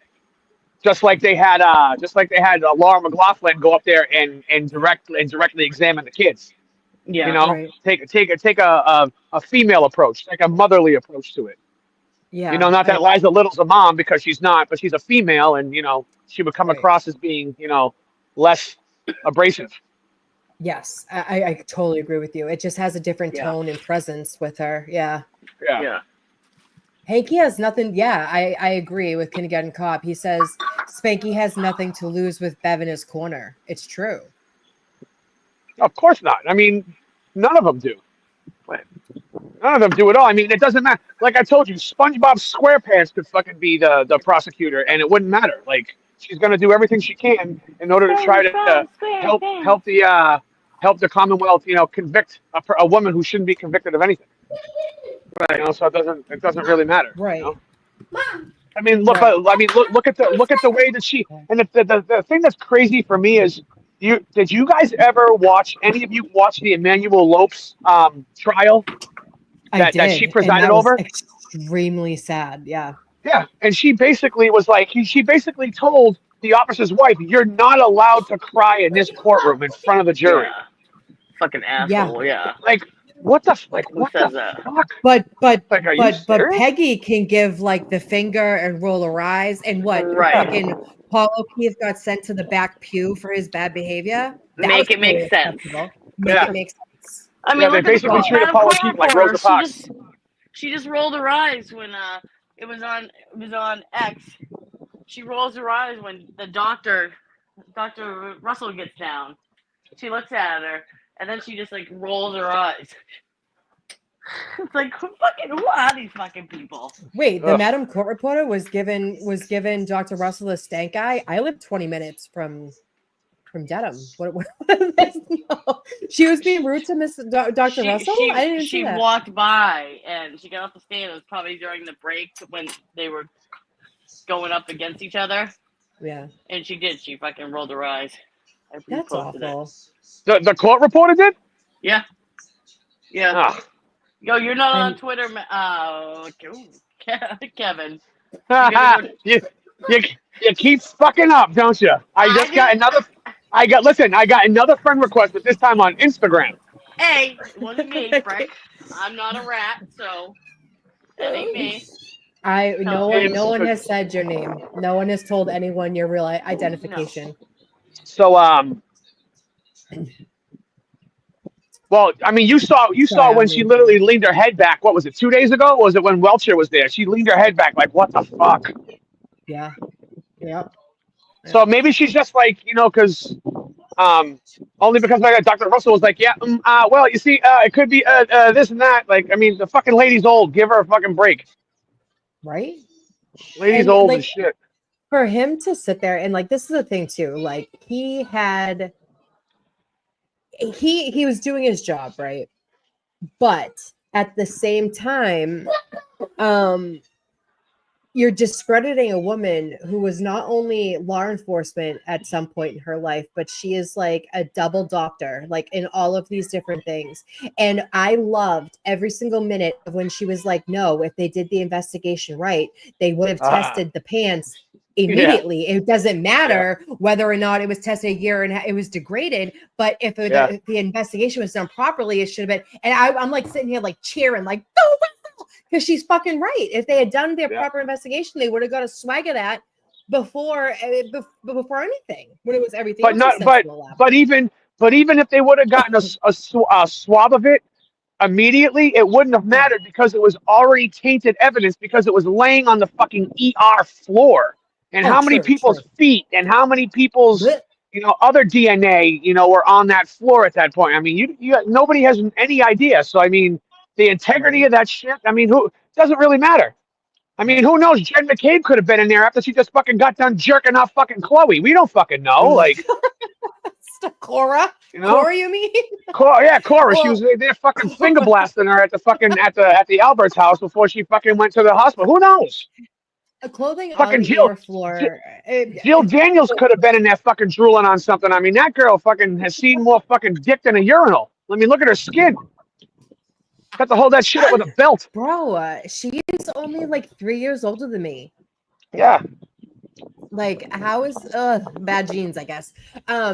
just like they had Laura McLaughlin go up there and directly examine the kids. Yeah. You know, Right. take a female approach, like a motherly approach to it. Yeah. You know, not that Liza Little's a mom because she's not, but she's a female, and you know she would come Right. across as being less abrasive. Yes, I totally agree with you. It just has a different Yeah. tone and presence with her. Yeah. Yeah. Hanky has nothing. Yeah, I agree with Kindergarten Cop. He says Spanky has nothing to lose with Bev in his corner. It's true. Of course not. I mean, none of them do. None of them do at all. I mean, it doesn't matter. Like I told you, SpongeBob SquarePants could fucking be the prosecutor, and it wouldn't matter. Like she's gonna do everything she can in order to try to help the Commonwealth, convict a woman who shouldn't be convicted of anything. Right. You know, so it doesn't really matter. Right. You know? I mean, look at the way that she. And the thing that's crazy for me is Did you guys ever watch, any of you watch the Emmanuel Lopes trial I that she did, and presided that was over? extremely sad. Yeah. Yeah, and she basically was like, she basically told the officer's wife, "You're not allowed to cry in this courtroom in front of the Yeah. jury." Fucking Yeah. asshole. Yeah. Like, what the like? Who What says the that? fuck? But Like, are you but serious? Peggy can give like the finger and roll her eyes, and what Right. fucking Paul O'Keefe got sent to the back pew for his bad behavior. That Make was it make totally sense. acceptable. Make Yeah, it make sense. I mean, yeah. They look at the basically treated Madam Paul Court O'Keefe like reporter. Rosa Parks. She just rolled her eyes when it was on X. She rolls her eyes when the Dr. Russell gets down. She looks at her and then she just like rolls her eyes. It's like who are these fucking people? Wait, the Ugh. Madam Court reporter was given Dr. Russell a stank eye. I live 20 minutes from Dedham. What no. She was being rude to Dr. Russell? I didn't even see She that. walked by and she got off the stand. It was probably during the break when they were going up against each other. Yeah. And she did. She fucking rolled her eyes. I That's reposted awful. The court reporter did. Yeah. Yeah. Ah. Yo, you're not on And- Twitter, Kevin. You gotta go. you, you keep fucking up, don't you? I got another friend request, but this time on Instagram. Hey, it wasn't me, Frick. I'm not a rat, so that ain't me. No And one has said your name. No one has told anyone your real identification. so well, I mean, you saw Sorry, when I'm she rude. literally leaned her head back. What was it? 2 days ago? Or was it when Welcher was there? She leaned her head back like, what the fuck? Yeah. Yep. So maybe she's just like, because only because Dr. Russell was like, yeah, well, you see, it could be this and that. Like, I mean, the fucking lady's old. Give her a fucking break. Right? Lady's And old like as shit. for him to sit there and like this is the thing too, like he was doing his job, right? But at the same time, you're discrediting a woman who was not only law enforcement at some point in her life, but she is like a double doctor, like in all of these different things. And I loved every single minute of when she was like, no, if they did the investigation right, they would have tested the pants immediately. It doesn't matter whether or not it was tested a year and it was degraded, but if the investigation was done properly, it should have been. And I'm like sitting here like cheering, like, oh, because she's fucking right. If they had done their proper investigation, they would have got a swag of that before anything. When it was everything. But else not, was but even if they would have gotten a swab of it immediately, it wouldn't have mattered because it was already tainted evidence because it was laying on the fucking ER floor. And how many people's feet and how many people's other DNA were on that floor at that point. I mean, nobody has any idea. So I mean, the integrity of that shit. I mean, who doesn't really matter. I mean, who knows? Jen McCabe could have been in there after she just fucking got done jerking off fucking Chloe. We don't fucking know. Like, Cora? Cora, you mean? Cora. She was there fucking finger blasting her at the fucking at the Albert's house before she fucking went to the hospital. Who knows? Clothing Fucking on the Jill, air floor. Jill Daniels could have been in there fucking drooling on something. I mean, that girl fucking has seen more fucking dick than a urinal. I mean, look at her skin. Got to hold that shit up with a belt. Bro, she is only like 3 years older than me. Yeah. Like, how is bad genes, I guess.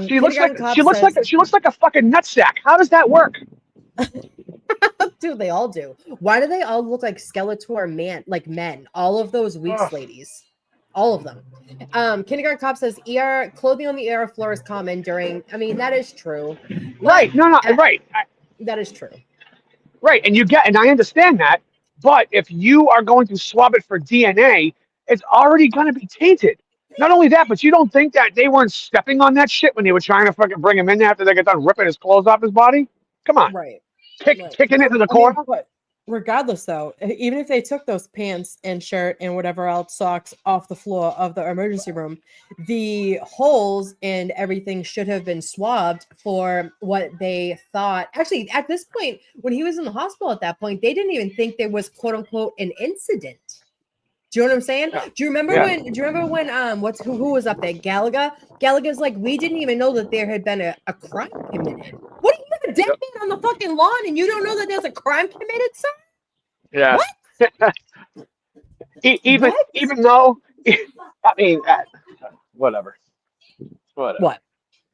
She looks like a fucking nutsack. How does that work? Dude, they all do. Why do they all look like Skeletor men? All of those Weeks ladies. All of them. Kindergarten Cop says clothing on the ER floor is common during. I mean, that is true. Right. No, right. That is true. Right. And I understand that. But if you are going to swab it for DNA, it's already going to be tainted. Not only that, but you don't think that they weren't stepping on that shit when they were trying to fucking bring him in there after they got done ripping his clothes off his body? Come on. Right. Kicking it to the corner? But regardless, though, even if they took those pants and shirt and whatever else, socks off the floor of the emergency room, the holes and everything should have been swabbed for what they thought. Actually, at this point, when he was in the hospital at that point, they didn't even think there was, quote unquote, an incident. Do you know what I'm saying? Yeah. Do you remember Yeah. when? Do you remember when? Who was up there? Gallagher. Gallagher's like, we didn't even know that there had been a crime committed. What are you, a dead man on the fucking lawn, and you don't know that there's a crime committed, sir? Yeah. What? Even though, I mean, whatever. Whatever. What?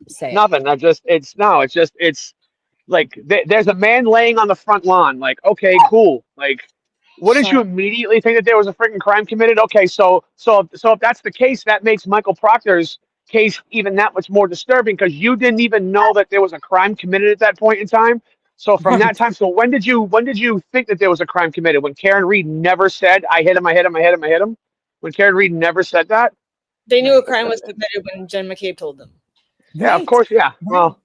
Say it. Nothing. It's like there's a man laying on the front lawn. Like, okay, cool. Like, wouldn't you immediately think that there was a freaking crime committed? Okay, so if that's the case, that makes Michael Proctor's case even that much more disturbing because you didn't even know that there was a crime committed at that point in time. So from that time, so when did you think that there was a crime committed? When Karen Reed never said, "I hit him, I hit him, I hit him, I hit him." When Karen Reed never said that. They knew a crime was committed when Jen McCabe told them. Yeah, of course. Yeah. Well,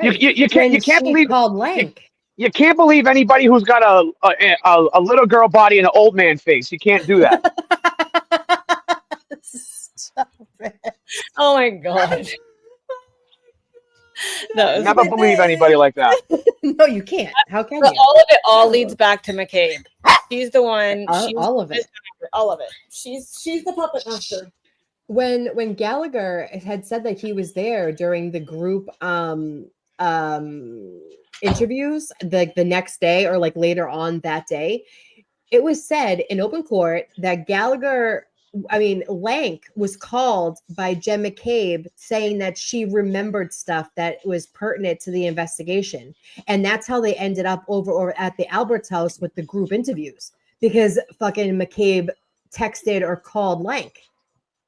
you can't believe called Lank. You can't believe anybody who's got a little girl body and an old man face. You can't do that. Stop it. Oh my god. No, Never believe anybody like that. No, you can't. How can but you? all of it all leads back to McCabe. She's the one. All of it. All of it. She's the puppet master. When Gallagher had said that he was there during the group interviews the next day or like later on that day, it was said in open court that Lank was called by Jen McCabe saying that she remembered stuff that was pertinent to the investigation. And that's how they ended up over at the Albert's house with the group interviews because fucking McCabe texted or called Lank,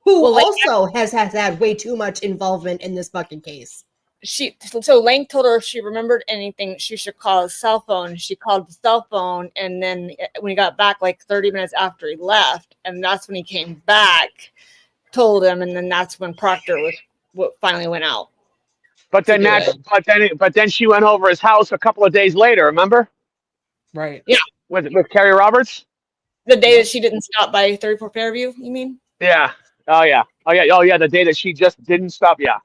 who also has had way too much involvement in this fucking case. So Lank told her if she remembered anything, she should call his cell phone. She called the cell phone, and then when he got back, like 30 minutes after he left, and that's when he came back, told him, and then that's when Proctor was what finally went out. But then but then she went over his house a couple of days later. Remember? Right. Yeah. With Carrie Roberts. The day that she didn't stop by 34 Fairview, you mean? Yeah. Oh yeah. The day that she just didn't stop. Yeah.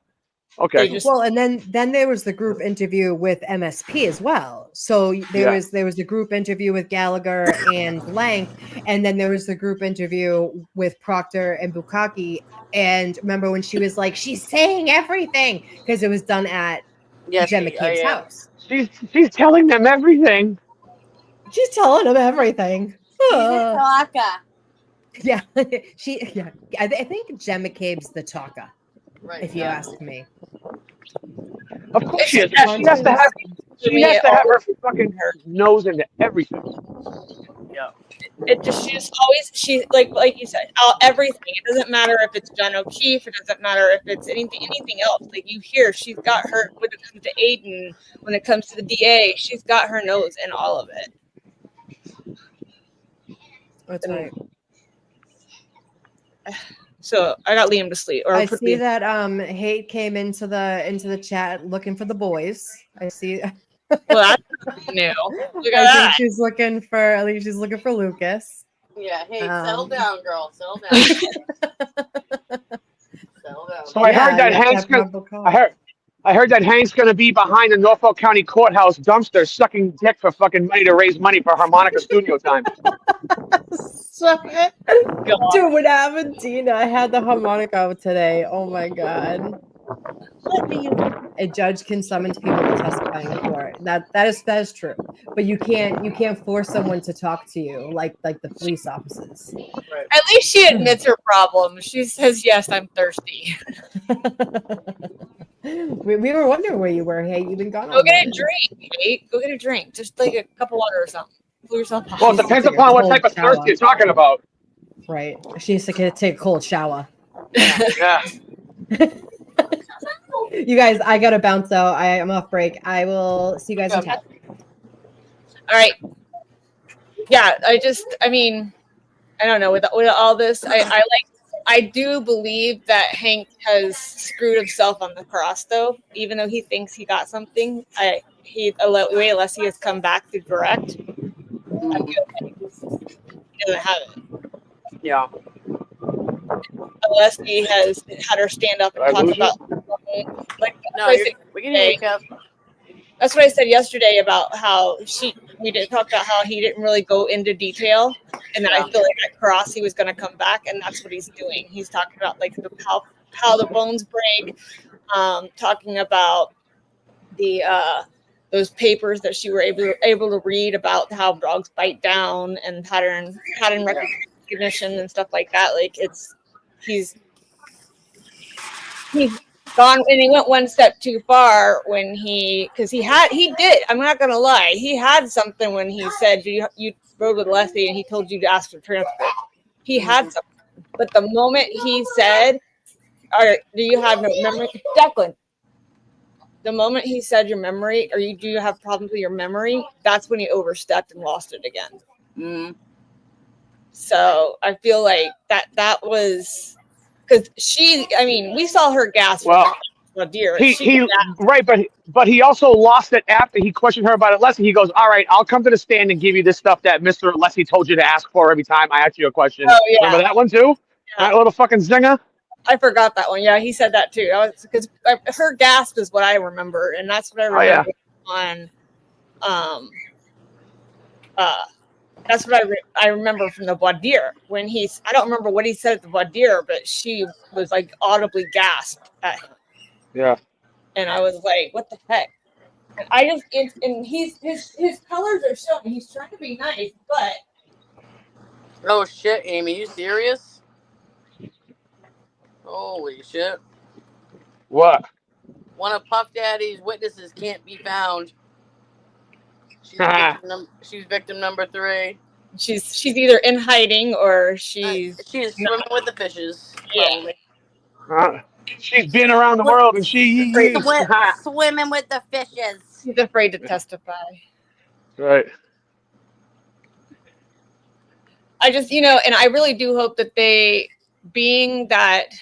Okay. Well, and then there was the group interview with MSP as well. So there was the group interview with Gallagher and Lank, and then there was the group interview with Proctor and Bukaki. And remember when she was like, she's saying everything because it was done at Jen McCabe's house. She's telling them everything. She's telling them everything. She's a talker. Yeah, I think Jen McCabe's the talker. Right. If you ask me. Of course she is. She has to have her fucking nose into everything. Yeah. She's like you said, everything. It doesn't matter if it's John O'Keefe. It doesn't matter if it's anything else. Like you hear, she's got her when it comes to Aiden, when it comes to the DA, she's got her nose in all of it. That's right. So I got Liam to sleep. Or I see that Hate came into the chat looking for the boys. I see. Well, that's new. Look at I that. think she's looking for Lucas. Yeah, hey, settle down, girl. Settle down. Settle down. So I heard that I heard that Hank's going to be behind the Norfolk County Courthouse dumpster sucking dick for fucking money to raise money for harmonica studio time. Dude, what happened, Dina? I had the harmonica today. Oh my god. A judge can summon people to testify in court. That is true. But you can't force someone to talk to you like the police officers. Right. At least she admits her problem. She says, "Yes, I'm thirsty." We were wondering where you were. Hey, you've been gone. Go get a drink, Kate. Go get a drink. Just like a cup of water or something. Pull yourself up. Well, it depends upon what type of thirst you're talking about. Right. She needs to take a cold shower. Yeah. You guys, I gotta bounce out. I'm off break. I will see you guys in chat. All right. Yeah, I mean, I don't know. With all this, I do believe that Hank has screwed himself on the cross, though. Even though he thinks he got something, unless he has come back to direct, I feel like he doesn't have it. Yeah. Unless he has had her stand up and talk about, like, No, we can wake up. That's what I said yesterday about how we did talk about how he didn't really go into detail, and I feel like at Cross he was going to come back, and that's what he's doing. He's talking about like how the bones break, talking about the those papers that she were able to read about how dogs bite down and pattern recognition and stuff like that. Like he's gone, and he went one step too far when he did. I'm not gonna lie, he had something when he said you rode with Leslie and he told you to ask for transcript. He had something, but the moment he said, "All right, do you have no memory, Declan?" The moment he said your memory, or do you have problems with your memory? That's when he overstepped and lost it again. Mm-hmm. So I feel like that was because we saw her gasp. Well, deer. he right, but he also lost it after he questioned her about it. Leslie, he goes, "All right, I'll come to the stand and give you this stuff that Mr. Leslie told you to ask for every time I ask you a question." Oh yeah, remember that one too? Yeah. That little fucking zinger. I forgot that one. Yeah, he said that too. Because her gasp is what I remember, and that's what I remember on. That's what I remember from the voir dire when I don't remember what he said at the voir dire, but she was like audibly gasped at him. Yeah. And I was like, what the heck? And I just, and his colors are showing. He's trying to be nice, but. Oh shit, Amy, you serious? Holy shit. What? One of Puff Daddy's witnesses can't be found. She's victim number 3. She's either in hiding or she's swimming with the fishes. Yeah. Probably. She's been around the world and Swimming with the fishes. She's afraid to testify. Right. I just, and I really do hope that being that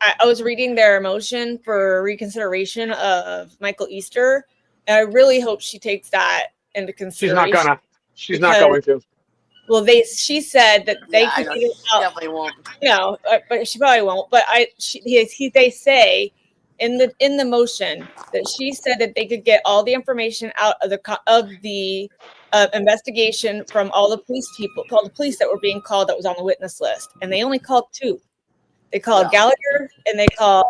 I was reading their motion for reconsideration of Michael Easter, and I really hope she takes that into consideration. She's not going to. Well, she said that they could get it out. Definitely won't. No, but she probably won't. But they say in the motion that she said that they could get all the information out of the investigation from all the police that were being called that was on the witness list, and they only called 2. They called Gallagher and they called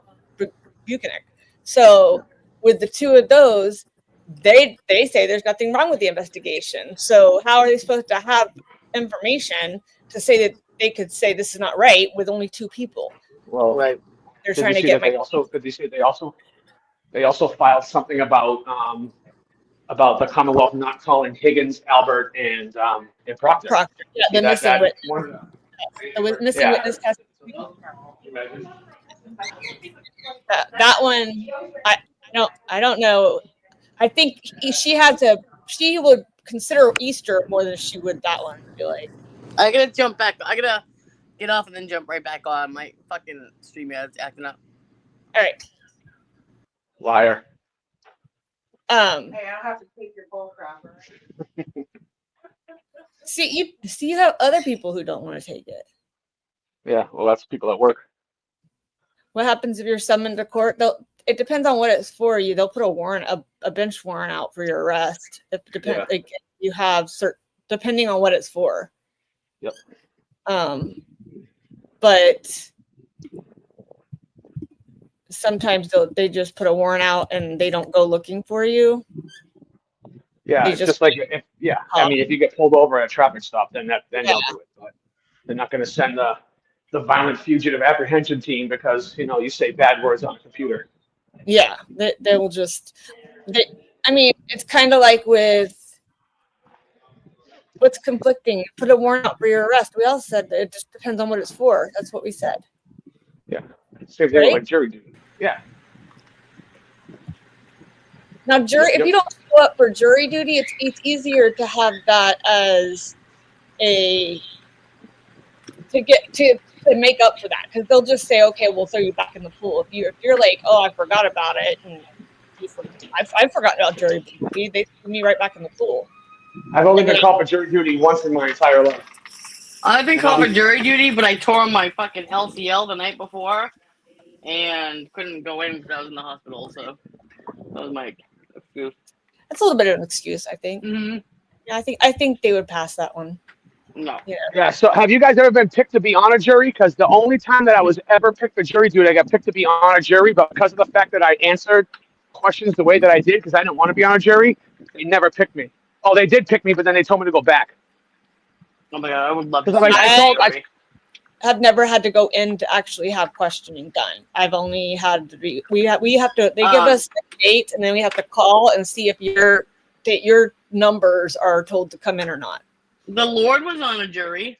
Buchanan. So with the 2 of those, they say there's nothing wrong with the investigation. So how are they supposed to have information to say that they could say this is not right with only 2 people? Well, right. They're trying to get they also filed something about the Commonwealth not calling Higgins, Albert, and Proctor. Yeah, the missing witness. The missing witness test. That one, I don't know. I think she would consider Easter more than she would that one. I feel like. I gotta jump back. I gotta get off and then jump right back on. My fucking stream ad's acting up. All right. Liar. Hey, I'll have to take your bull crap. See, you have other people who don't want to take it. Yeah, well, that's people at work. What happens if you're summoned to court? It depends on what it's for. They'll put a warrant, a bench warrant out for your arrest. It depends. Yeah. Like you have depending on what it's for. Yep. But sometimes they just put a warrant out and they don't go looking for you. Yeah, it's just like if you get pulled over at a traffic stop, then they'll do it. But they're not going to send the violent fugitive apprehension team because you say bad words on a computer. Yeah, they will just. It's kind of like with what's conflicting. Put a warrant out for your arrest. We all said that it just depends on what it's for. That's what we said. Yeah, same thing with like jury duty. Yeah. Now, if you don't show up for jury duty, it's easier to have that as to make up for that, because they'll just say, okay, we'll throw you back in the pool. If you're like, oh, I forgot about it, and I forgot about jury duty, they threw me right back in the pool. I've only been called for jury duty once in my entire life. I've been called for jury duty, but I tore my fucking LCL the night before and couldn't go in because I was in the hospital. So that was my excuse. That's a little bit of an excuse, I think. Mm-hmm. Yeah, I think they would pass that one. No. Yeah. Yeah. So have you guys ever been picked to be on a jury? Because the only time that I was ever picked for jury duty, I got picked to be on a jury, but because of the fact that I answered questions the way that I did, because I didn't want to be on a jury, they never picked me. Oh, they did pick me, but then they told me to go back. Oh my god, I would love to Because see I that told, story. Have never had to go in to actually have questioning done. I've only had to be, we have to, they give us a date and then we have to call and see if your numbers are told to come in or not. The Lord was on a jury.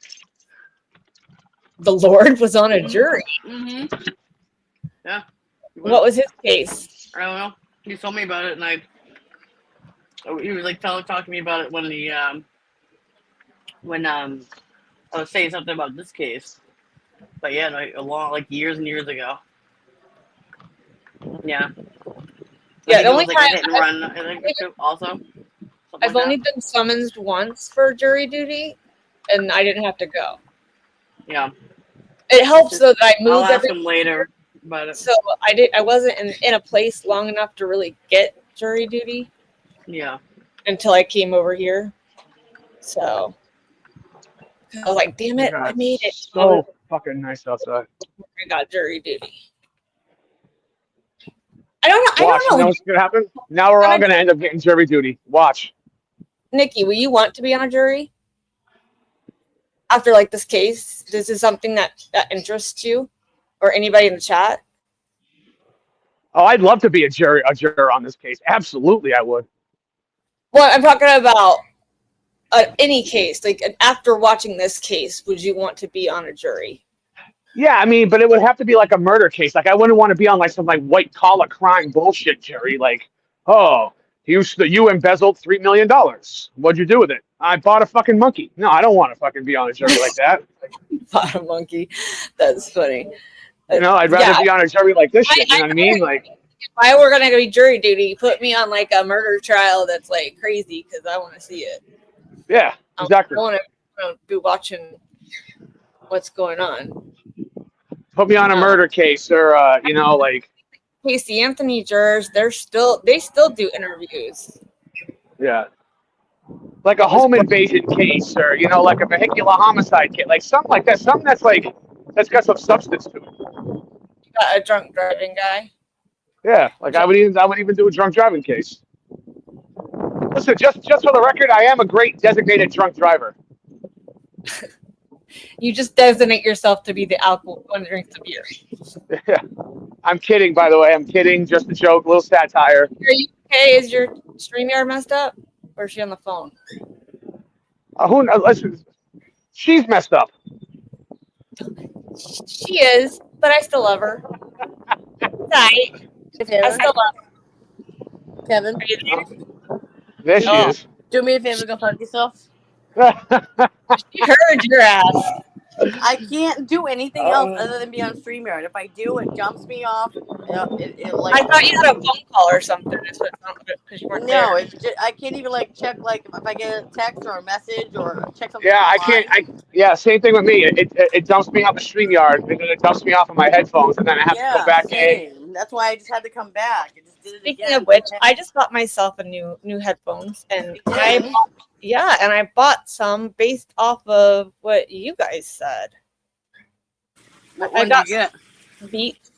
The Lord was on a jury. Mm-hmm. Yeah. What was his case? I don't know. He told me about it, and he was like talking to me about it when I was saying something about this case. But yeah, like years and years ago. Yeah. Yeah, the only was like a time hit and run. I think also. I've only been summoned once for jury duty, and I didn't have to go. Yeah. It helps though that I I'll moved ask every him later about it. So I wasn't in a place long enough to really get jury duty Yeah. until I came over here. So I was like, damn it, I made it. So fucking nice outside. I got jury duty. I don't know. Watch, you know what's gonna happen? Now we're all gonna end up getting jury duty. Watch. Nikki, will you want to be on a jury after like this case? This is something that interests you, or anybody in the chat? Oh, I'd love to be a juror on this case. Absolutely, I would. Well, I'm talking about any case. Like after watching this case, would you want to be on a jury? Yeah, I mean, but it would have to be like a murder case. Like I wouldn't want to be on like some like white collar crime bullshit jury. Like, oh, you embezzled $3 million. What'd you do with it? I bought a fucking monkey. No, I don't want to fucking be on a jury like that. Bought a monkey. That's funny. You know, I'd rather be on a jury like this shit. You know what I mean? Like, if I were gonna be jury duty, put me on like a murder trial that's like crazy because I want to see it. yeah, exactly. I want to be watching what's going on. Put me on a murder case, or you know, like. Casey Anthony jurors, they still do interviews. Yeah. Like a home invasion case, or you know, like a vehicular homicide case, like something like that. Something that's got some substance to it. You got a drunk driving guy. Yeah, like I would even do a drunk driving case. Listen, just for the record, I am a great designated drunk driver. You just designate yourself to be the alcohol one that drinks the beer. Yeah, I'm kidding. By the way, I'm kidding. Just a joke, little satire. Are you okay? Is your StreamYard messed up, or is she on the phone? Who knows? Listen, she's messed up. She is, but I still love her. Right. I still love her. Kevin. There she is. Do me a favor, go fuck yourself. She heard your ass. I can't do anything else other than be on StreamYard. If I do, it jumps me off. Like, I thought you had a phone call or something. Because you weren't no, there. it's just, I can't even like check like if I get a text or a message or check something. Yeah, I online. can't. Yeah, same thing with me. It dumps me off the StreamYard, and then it dumps me off of my headphones, and then I have to go back in. Same. That's why I just had to come back. I just did it Speaking again. of which, I just got myself a new headphones, and I bought some based off of what you guys said. What I one got did you get? Beats.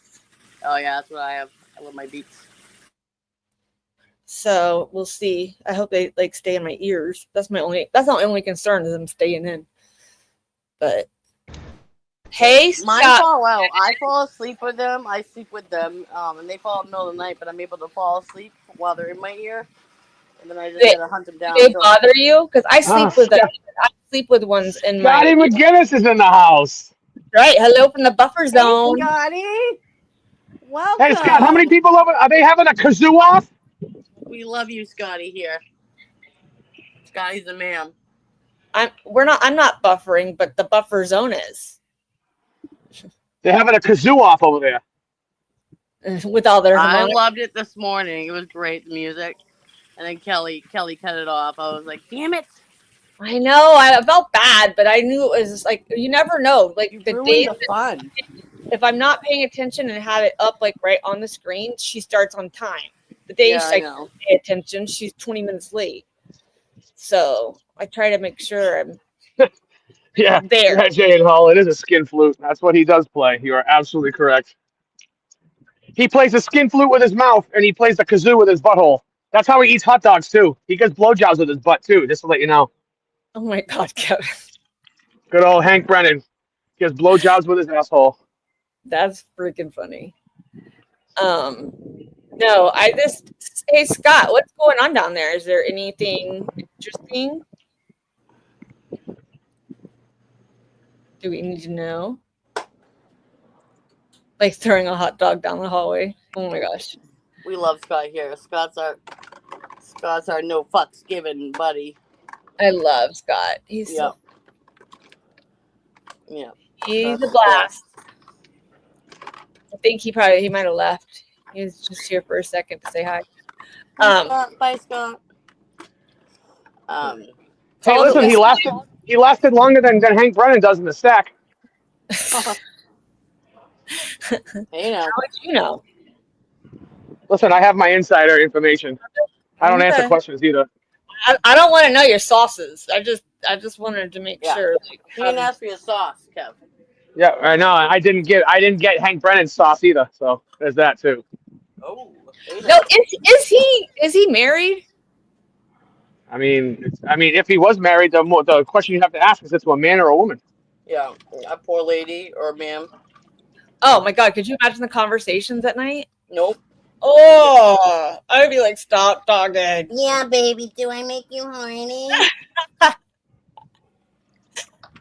Oh yeah, that's what I have. I love my Beats. So we'll see. I hope they like stay in my ears. That's not my only concern is them staying in. But hey, Mine Scott. fall out. I fall asleep with them. I sleep with them, and they fall in the middle of the night. But I'm able to fall asleep while they're in my ear, and then I just gotta hunt them down. Do they bother you? Because I sleep with them. I sleep with ones in my. Scotty McGinnis is in the house. Right. Hello from the buffer zone. Hey, Scotty. Welcome. Hey, Scott, how many people over? Are they having a kazoo off? We love you, Scotty. Here, Scotty's the man. I'm not buffering, but the buffer zone is. They're having a kazoo off over there. With all their. I loved it this morning. It was great, the music. And then Kelly cut it off. I was like, damn it. I know. I felt bad, but I knew it was just like you never know. Like the days the fun. If I'm not paying attention and have it up like right on the screen, she starts on time. The days I don't pay attention, she's 20 minutes late. So I try to make sure I'm Yeah, there. yeah, Jay and Hall. It is a skin flute. That's what he does play. You are absolutely correct. He plays a skin flute with his mouth, and he plays the kazoo with his butthole. That's how he eats hot dogs too. He gets blowjobs with his butt too. Just to let you know. Oh my God, Kevin. Good old Hank Brennan. He has blowjobs with his asshole. That's freaking funny. No, I just, hey Scott, what's going on down there? Is there anything interesting? Do we need to know? Like throwing a hot dog down the hallway. Oh my gosh. We love Scott here. Scott's our no fucks given buddy. I love Scott. He's Yeah. Yeah. he's Scott's a blast. I think he might have left. He was just here for a second to say hi. Bye, Scott. Hey, listen, he lasted longer than Hank Brennan does in the sack. Hey, now. How would you know? Listen, I have my insider information. I don't answer Okay. questions either. I don't want to know your sauces. I just wanted to make sure. Like, You didn't ask for your sauce, Kev. Yeah, I know. I didn't get Hank Brennan's sauce either. So there's that too. Oh. No, is he married? I mean, if he was married, the question you have to ask is it's to a man or a woman. Yeah, a poor lady or ma'am. Oh my God, could you imagine the conversations at night? Nope. Oh, I'd be like, stop talking. Yeah, baby, do I make you horny?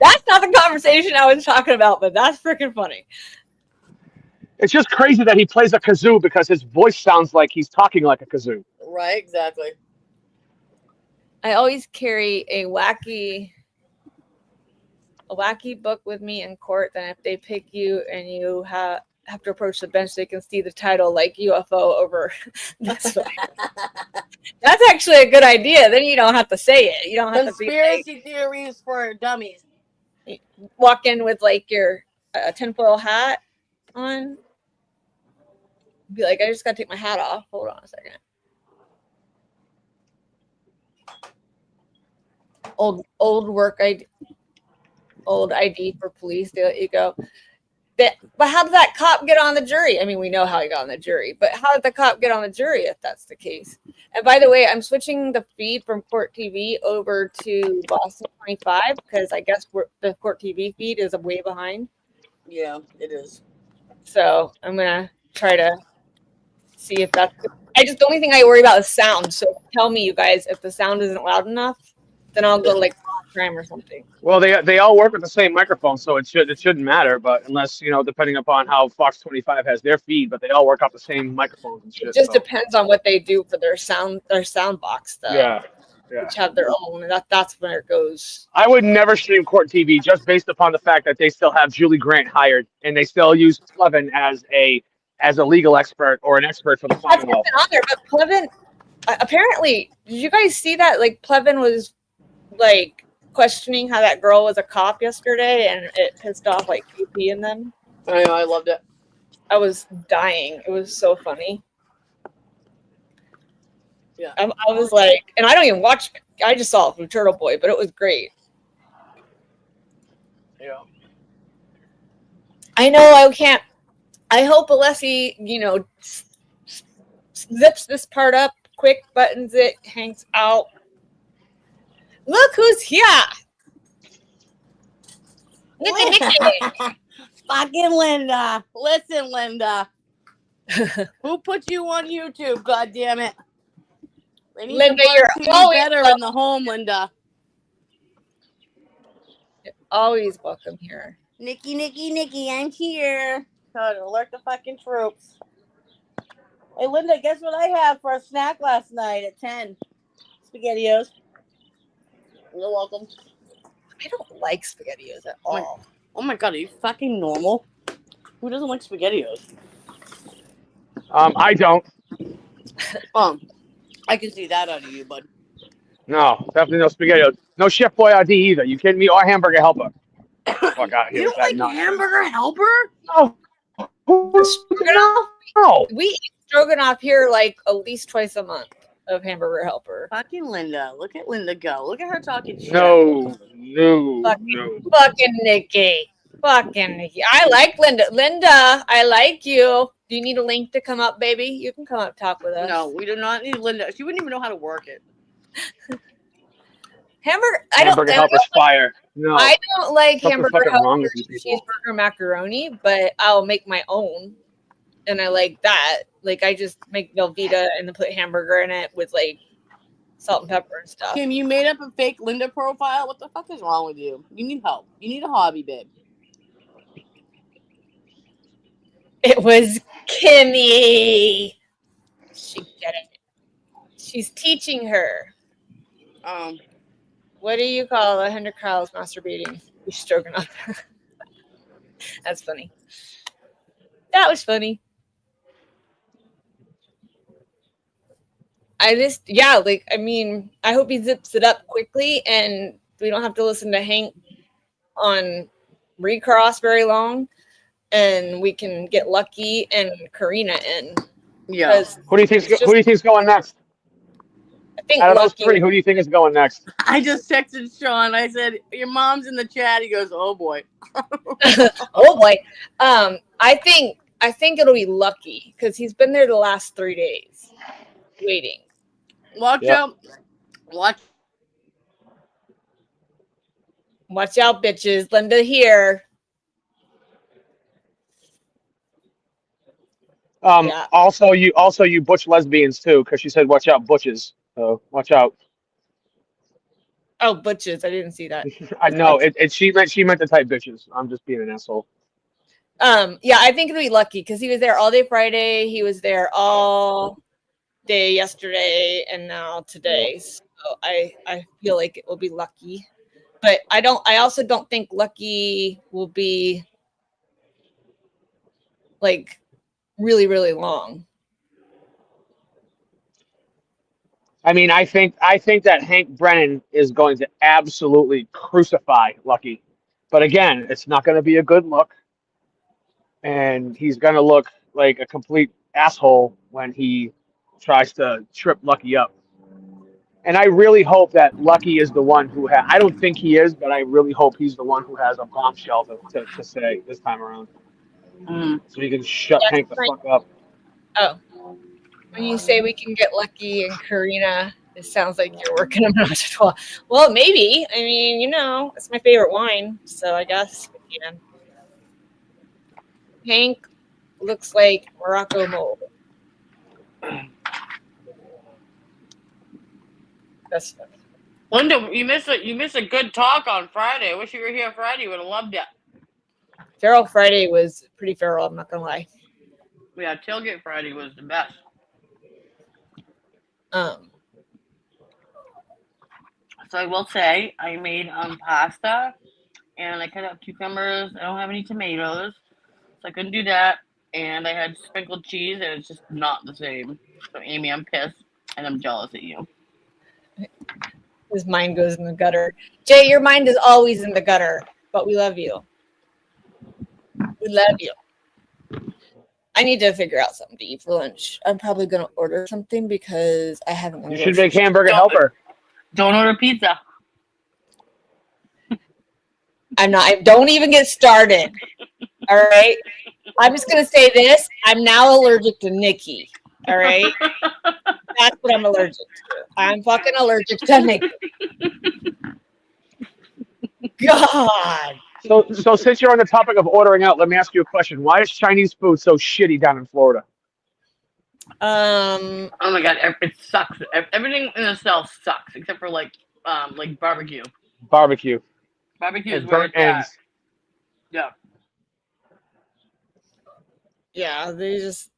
That's not the conversation I was talking about, but that's freaking funny. It's just crazy that he plays a kazoo because his voice sounds like he's talking like a kazoo. Right, exactly. I always carry a wacky book with me in court. Then if they pick you and you have to approach the bench, they can see the title like UFO over this way. That's actually a good idea. Then you don't have to say it. You don't have Conspiracy theories for dummies. to walk in with like your tinfoil hat on. Be like, I just gotta take my hat off. Hold on a second. Old work ID, old ID for police. They let you go. But how did that cop get on the jury? I mean, we know how he got on the jury, but how did the cop get on the jury if that's the case? And by the way, I'm switching the feed from Court TV over to Boston 25 because I guess the Court TV feed is way behind. Yeah, it is. So I'm gonna try to see if that's. The only thing I worry about is sound. So tell me, you guys, if the sound isn't loud enough, then I'll go like crime or something. Well, they all work with the same microphone, so it shouldn't matter. But unless depending upon how Fox 25 has their feed, but they all work off the same microphones and shit. It just so. depends on what they do for their sound box, though. Yeah. Which have their own, and that's where it goes. I would never stream Court TV just based upon the fact that they still have Julie Grant hired and they still use Plevin as a legal expert or an expert for the Commonwealth. On there, but Plevin apparently, did you guys see that? Like Plevin was like questioning how that girl was a cop yesterday, and it pissed off like KP and them. I know, I loved it. I was dying. It was so funny. Yeah, I was like, and I don't even watch. I just saw it from Turtle Boy, but it was great. Yeah. I know I can't. I hope Alessi, zips this part up quick, buttons it, hangs out. Look who's here! Fucking Linda. Listen, Linda. Who put you on YouTube? God damn it. They need Linda, to you're do always better in the home, Linda. You're always welcome here. Nikki, I'm here. God, alert the fucking troops. Hey, Linda, guess what I had for a snack last night at 10? SpaghettiOs. You're welcome. I don't like SpaghettiOs at all. Oh my God, are you fucking normal? Who doesn't like SpaghettiOs? I don't. I can see that out of you, bud. No, definitely no SpaghettiOs. No Chef Boyardee either. You kidding me? Or Hamburger Helper. Fuck out here. You don't like Hamburger Helper? No. Stroganoff? No. We eat stroganoff here like at least twice a month. of Hamburger Helper. Fucking Linda. Look at Linda go. Look at her talking shit. No. Fucking Nikki. Fucking Nikki. I like Linda. Linda, I like you. Do you need a link to come up, baby? You can come up talk with us. No, we do not need Linda. She wouldn't even know how to work it. Hamburger Helper's fire. No. I don't like Something's Hamburger fucking wrong Helper with you people. cheeseburger macaroni, but I'll make my own. And I like that. Like I just make Velveeta and then put hamburger in it with like salt and pepper and stuff. Kim, you made up a fake Linda profile. What the fuck is wrong with you? You need help. You need a hobby, babe. It was Kimmy. She get it. She's teaching her. What do you call 100 cows masturbating? You're stroking up. That's funny. That was funny. I hope he zips it up quickly and we don't have to listen to Hank on recross very long and we can get Lucky and Karina in. Yeah. Who do you think's going next? I think out of those Lucky- three, who do you think is going next? I just texted Sean. I said, your mom's in the chat. He goes, oh boy. Oh boy. I think it'll be Lucky because he's been there the last 3 days waiting. Watch out, bitches. Linda here. Also you butch lesbians too, because she said watch out butches. So watch out. Oh, butches. I didn't see that. I know she meant to type bitches. I'm just being an asshole. Yeah, I think it'll be Lucky because he was there all day Friday. He was there all day yesterday and now today. So I feel like it will be Lucky. But I also don't think Lucky will be like really, really long. I mean, I think that Hank Brennan is going to absolutely crucify Lucky. But again, it's not going to be a good look. And he's going to look like a complete asshole when he tries to trip Lucky up. And I really hope that Lucky is the one who has, I don't think he is, but I really hope he's the one who has a bombshell to say this time around. So he can shut Hank the fuck up. Oh. When you say we can get Lucky and Karina, it sounds like you're working on it. Well, maybe. I mean, it's my favorite wine, so I guess we can. Hank looks like Morocco mold. That's funny. Linda, you missed a good talk on Friday. I wish you were here Friday. You would have loved it. Feral Friday was pretty feral, I'm not gonna lie. Yeah, Tailgate Friday was the best. So I will say I made pasta and I cut up cucumbers. I don't have any tomatoes, so I couldn't do that. And I had sprinkled cheese, and it's just not the same. So Amy, I'm pissed and I'm jealous at you. His mind goes in the gutter. Jay, your mind is always in the gutter, but we love you. We love you. I need to figure out something to eat for lunch. I'm probably going to order something because I haven't. You should make Hamburger Helper. Don't order pizza. I'm not. Don't even get started. All right. I'm just going to say this. I'm now allergic to Nikki. All right. That's what I'm allergic to. I'm fucking allergic to Nikki. God. So since you're on the topic of ordering out, let me ask you a question. Why is Chinese food so shitty down in Florida? Oh my god, it sucks. Everything in itself sucks except for like barbecue. Barbecue. Barbecue And is where burnt it's at. ends. Yeah. Yeah, they just.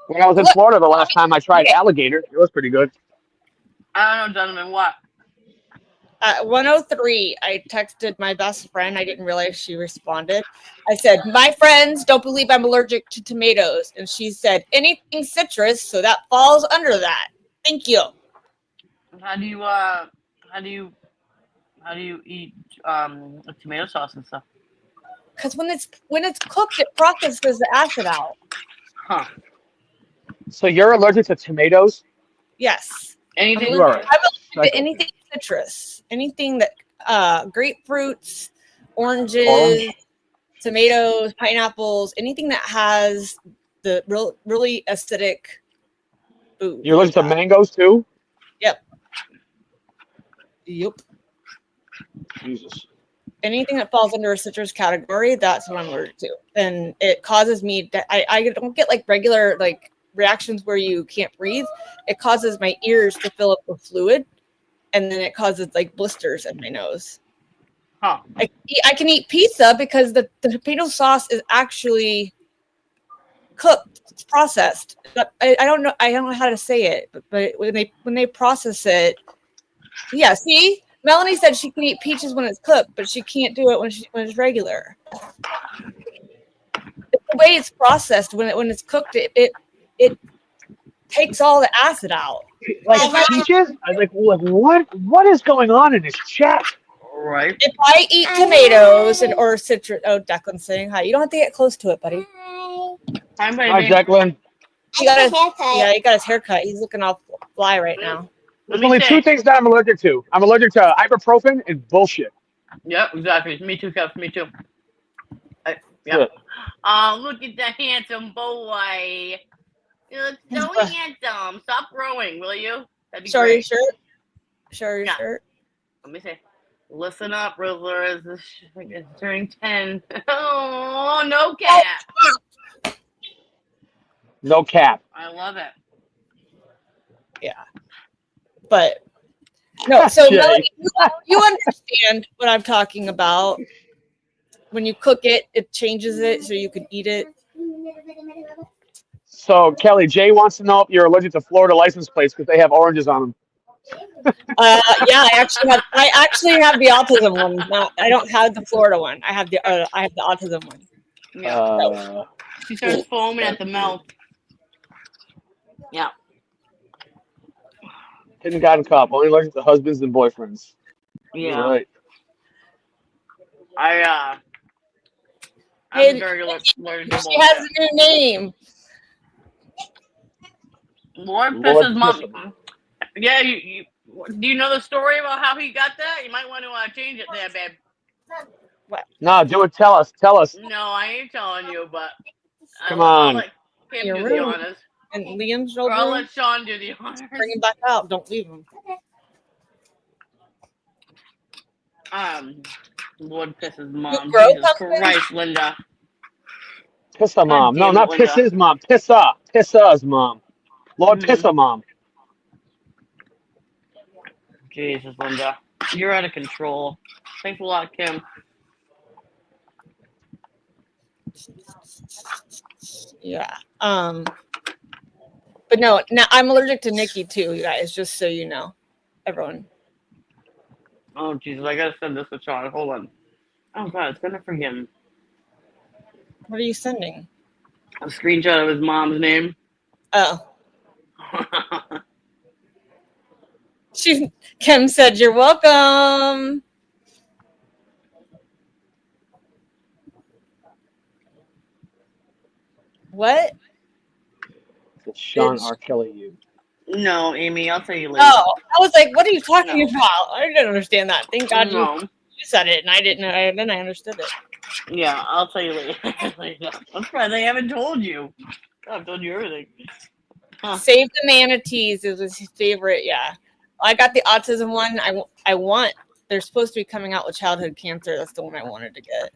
When I was in Florida the last time, I tried alligator. It was pretty good. I don't know, gentlemen, what? At 103, I texted my best friend. I didn't realize she responded. I said, my friends don't believe I'm allergic to tomatoes. And she said, anything citrus, so that falls under that. Thank you. How do you eat tomato sauce and stuff? Because when it's cooked, it processes the acid out. Huh. So you're allergic to tomatoes? Yes. Anything? You are. I'm allergic to Psycho. anything citrus, anything that grapefruits, oranges, Orange. tomatoes, pineapples, anything that has the really acidic food. You're allergic to mangoes too? Yep. Yep. Jesus. Anything that falls under a citrus category, that's what I'm allergic to. And it causes me to, I don't get like regular like reactions where you can't breathe. It causes my ears to fill up with fluid, and then it causes like blisters in my nose. Huh. I can eat pizza because the tomato sauce is actually cooked, it's processed. But I don't know how to say it, but when they process it, yeah. See, Melanie said she can eat peaches when it's cooked, but she can't do it when it's regular. The way it's processed when it's cooked, it takes all the acid out. Like peaches? I was like, what is going on in this chat? Right. If I eat tomatoes or citrus, oh, Declan's saying hi. You don't have to get close to it, buddy. Hi, baby. Hi, Declan. He got his haircut. Yeah, he got his haircut. He's looking all fly right now. There's only two things that I'm allergic to. I'm allergic to ibuprofen and bullshit. Yep, exactly. Me too, Kev. Me too. Yep. Good. Oh, look at the handsome boy. You look so handsome. Stop growing, will you? That'd be Show great. your shirt. Show your shirt. Let me see. Listen up, Rizzler. Is turning 10. Oh, no cap. No cap. I love it. Yeah. But no, so Jay. Melanie, you understand what I'm talking about. When you cook it, it changes it so you can eat it. So Kelly, Jay wants to know if you're allergic to Florida license plates because they have oranges on them. Yeah, I actually have the autism one. I don't have the Florida one. I have the autism one. Yeah. She starts foaming at the mouth. Yeah. Kindergarten cop, only allergic to husbands and boyfriends. Yeah. You're right. I'm Hey, very allergic to she has a new name. Lord Lord Pisses mom. Yeah, you do you know the story about how he got that? You might want to change it there, babe. What? No, do it. Tell us. Tell us. No, I ain't telling you, but Come I'll on. let him Your do room. the honors. And Liam's Or I'll room. let Sean do the honors. Bring him back out. Don't leave him. Lord Pisses mom. grow Jesus Christ, Linda. Piss her mom. No, damn it, not piss Linda. his mom. Piss her. Piss us mom. Lord, piss her mom. Jesus, Linda. You're out of control. Thanks a lot, Kim. Yeah. But no, now I'm allergic to Nikki too, you guys, just so you know. Everyone. Oh, Jesus, I gotta send this to Sean. Hold on. Oh, God, it's gonna forget him. What are you sending? A screenshot of his mom's name. Oh. Kim said, "You're welcome." What? Sean R. Kelly, you. No, Amy, I'll tell you later. Oh, I was like, "What are you talking about?" I didn't understand that. Thank God No. you said it, and I didn't. Then I understood it. Yeah, I'll tell you later. I'm surprised they haven't told you. I've told you everything. Huh. Save the Manatees is his favorite. Yeah, I got the autism one. I want. They're supposed to be coming out with childhood cancer. That's the one I wanted to get.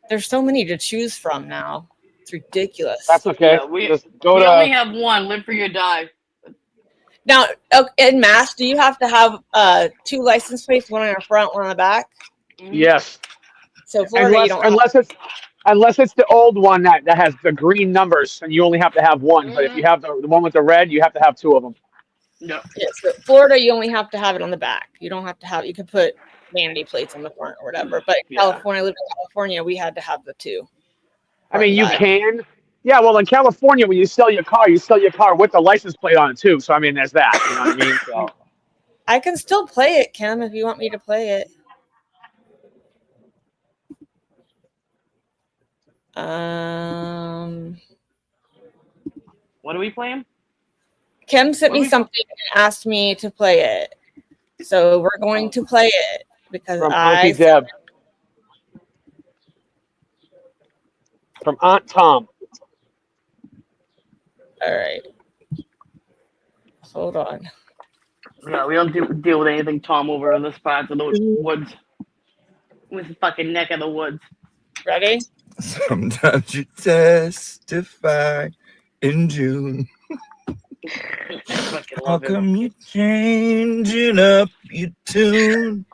There's so many to choose from now. It's ridiculous. That's okay. Yeah, we go only have one. Live free or die. Now, in Mass, do you have to have 2 license plates, one on the front, one on the back? Yes. So Florida, you don't. Unless it's the old one that has the green numbers, and you only have to have one. But if you have the one with the red, you have to have 2 of them. No. Yeah, so Florida, you only have to have it on the back. You don't have to have. You can put vanity plates on the front or whatever. But in California, I lived in California, we had to have the 2. I mean, you can. Yeah, well, in California, when you sell your car with the license plate on it too. So I mean, there's that. You know what I mean? So. I can still play it, Kim, if you want me to play it. What are we playing? Kim sent What are me we- something and asked me to play it. So we're going to play it because From I Auntie Deb. From Aunt Tom. All right. Hold on. Yeah, we don't deal with anything Tom over in this part of the woods. With the fucking neck of the woods. Ready? Sometimes you testify in June. I fucking How love him. come you changing up your tune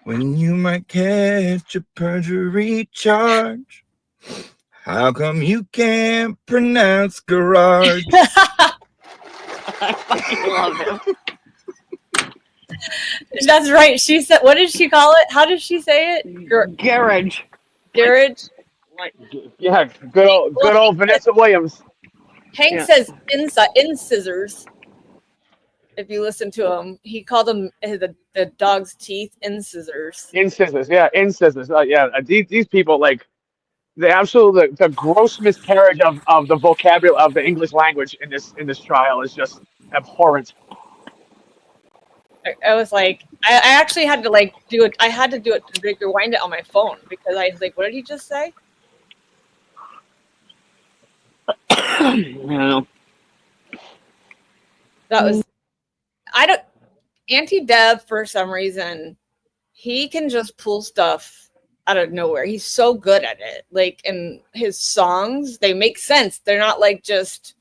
when you might catch a perjury charge? How come you can't pronounce garage? I fucking love him. That's right. She said, what did she call it? How did she say it? Garage. Garage. Yeah, good old Vanessa Williams. Hank Yeah. says incisors. If you listen to him, he called them the dog's teeth incisors. Incisors, yeah, incisors. These people, like, the gross miscarriage of the vocabulary of the English language in this trial is just abhorrent. I was like, I actually had to like do it. I had to do it to rewind it on my phone because I was like, what did he just say? No. That was, I don't, Auntie Deb, for some reason, he can just pull stuff out of nowhere. He's so good at it. Like, in his songs, they make sense. They're not like just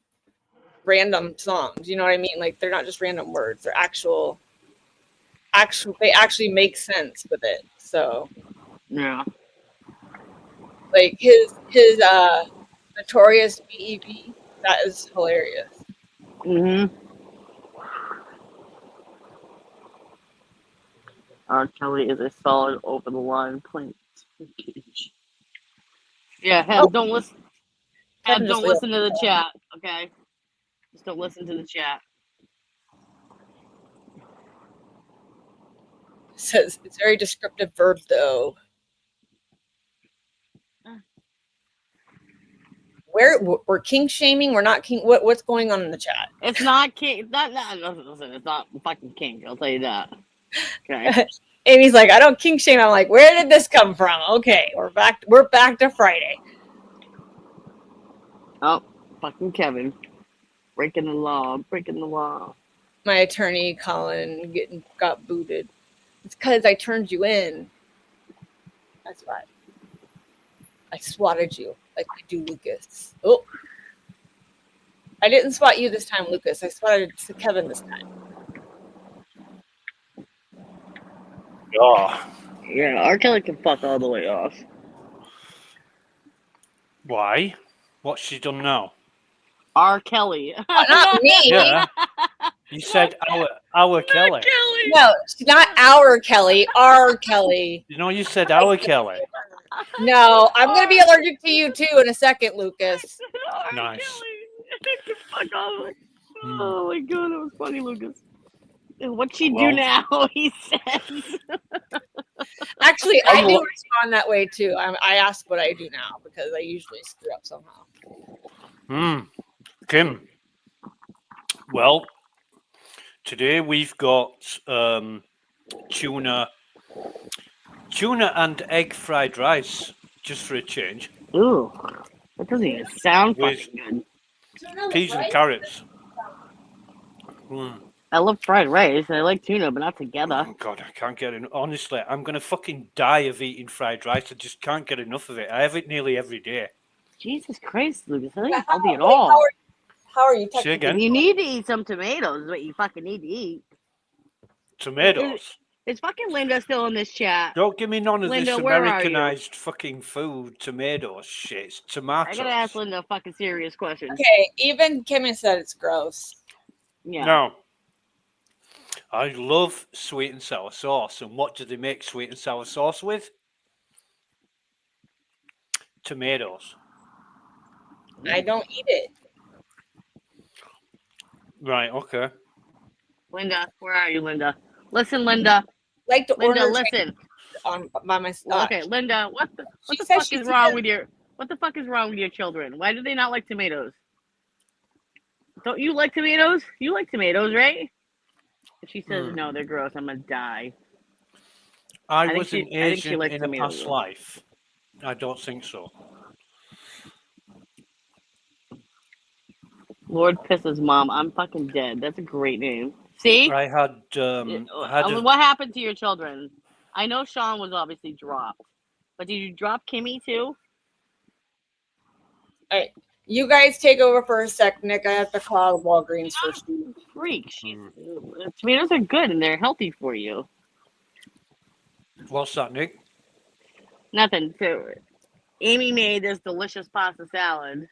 random songs. You know what I mean? Like, they're not just random words. They're they actually make sense with it. So, Yeah. like, his Notorious B.E.B., that is hilarious. Mm-hmm. R. Kelly is a solid over the line plant. Yeah, Heb, don't listen. Heb, Kevin, don't just listen to the chat, okay? Just don't listen to the chat. Says it's very descriptive verb though. We're kink shaming. We're not kink. What's going on in the chat? It's not king. Listen, it's not fucking kink. I'll tell you that. Okay. Amy's like, I don't kink shame. I'm like, where did this come from? Okay, we're back to Friday. Oh, fucking Kevin, breaking the law. My attorney Colin got booted. It's because I turned you in. That's why. I swatted you like I do Lucas. Oh, I didn't swat you this time, Lucas. I swatted Kevin this time. Oh, Yeah, R. Kelly can fuck all the way off. why? What's she done now? R. Kelly. Not me. Yeah. You said our Kelly. No, she's not our Kelly. Our Kelly. You know, you said our Kelly. No, I'm gonna be allergic to you too in a second, Lucas. Nice. Fuck off. Oh my god, that was funny, Lucas. What'd she do Well. now? He says. Actually, I do respond that way too. I ask what I do now because I usually screw up somehow. Kim. Well, today we've got tuna and egg fried rice, just for a change. Ooh, that doesn't even sound With fucking good. peas and carrots. I love fried rice. I like tuna, but not together. Oh God, I can't get enough. Honestly, I'm gonna fucking die of eating fried rice. I just can't get enough of it. I have it nearly every day. Jesus Christ, Lucas, that ain't healthy at all. How are you? Say again. You need to eat some tomatoes. Is what you fucking need to eat. Tomatoes. Is fucking Linda still in this chat? Don't give me none of Linda, this where are you? Americanized fucking food. Tomatoes, shit. It's tomatoes. I gotta ask Linda a fucking serious question. Okay, even Kim has said it's gross. Yeah. No. I love sweet and sour sauce. And what do they make sweet and sour sauce with? Tomatoes. I don't eat it. Right, okay. Linda, where are you, Linda? Listen, Linda. Like to Linda, order listen. on by my side. Okay, Linda, what the says fuck she is wrong said- with your What the fuck is wrong with your children? Why do they not like tomatoes? Don't you like tomatoes? You like tomatoes, right? And she says, no, they're gross. I'm going to die. I think was an I think she Asian likes in a tomatoes. past though. life. I don't think so. Lord Pisses Mom. I'm fucking dead. That's a great name. See? I had What happened to your children? I know Sean was obviously dropped. But did you drop Kimmy too? All right. You guys take over for a sec, Nick. I have to call Walgreens for Steve. Freak. Tomatoes are good and they're healthy for you. What's that, Nick? Nothing. So Amy made this delicious pasta salad.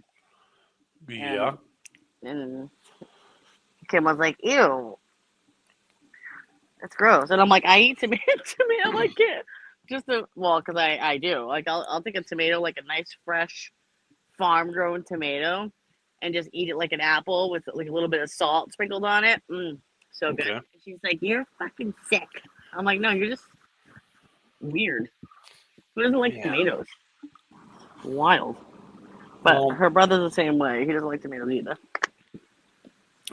Yeah. And Kim was like, ew. That's gross. And I'm like, I eat tomato. I'm like, yeah. Because I do. Like, I'll take a tomato, like a nice, fresh, farm-grown tomato, and just eat it like an apple with like a little bit of salt sprinkled on it. So good. Okay. And she's like, you're fucking sick. I'm like, no, you're just weird. Who doesn't like tomatoes? Wild. But her brother's the same way. He doesn't like tomatoes either.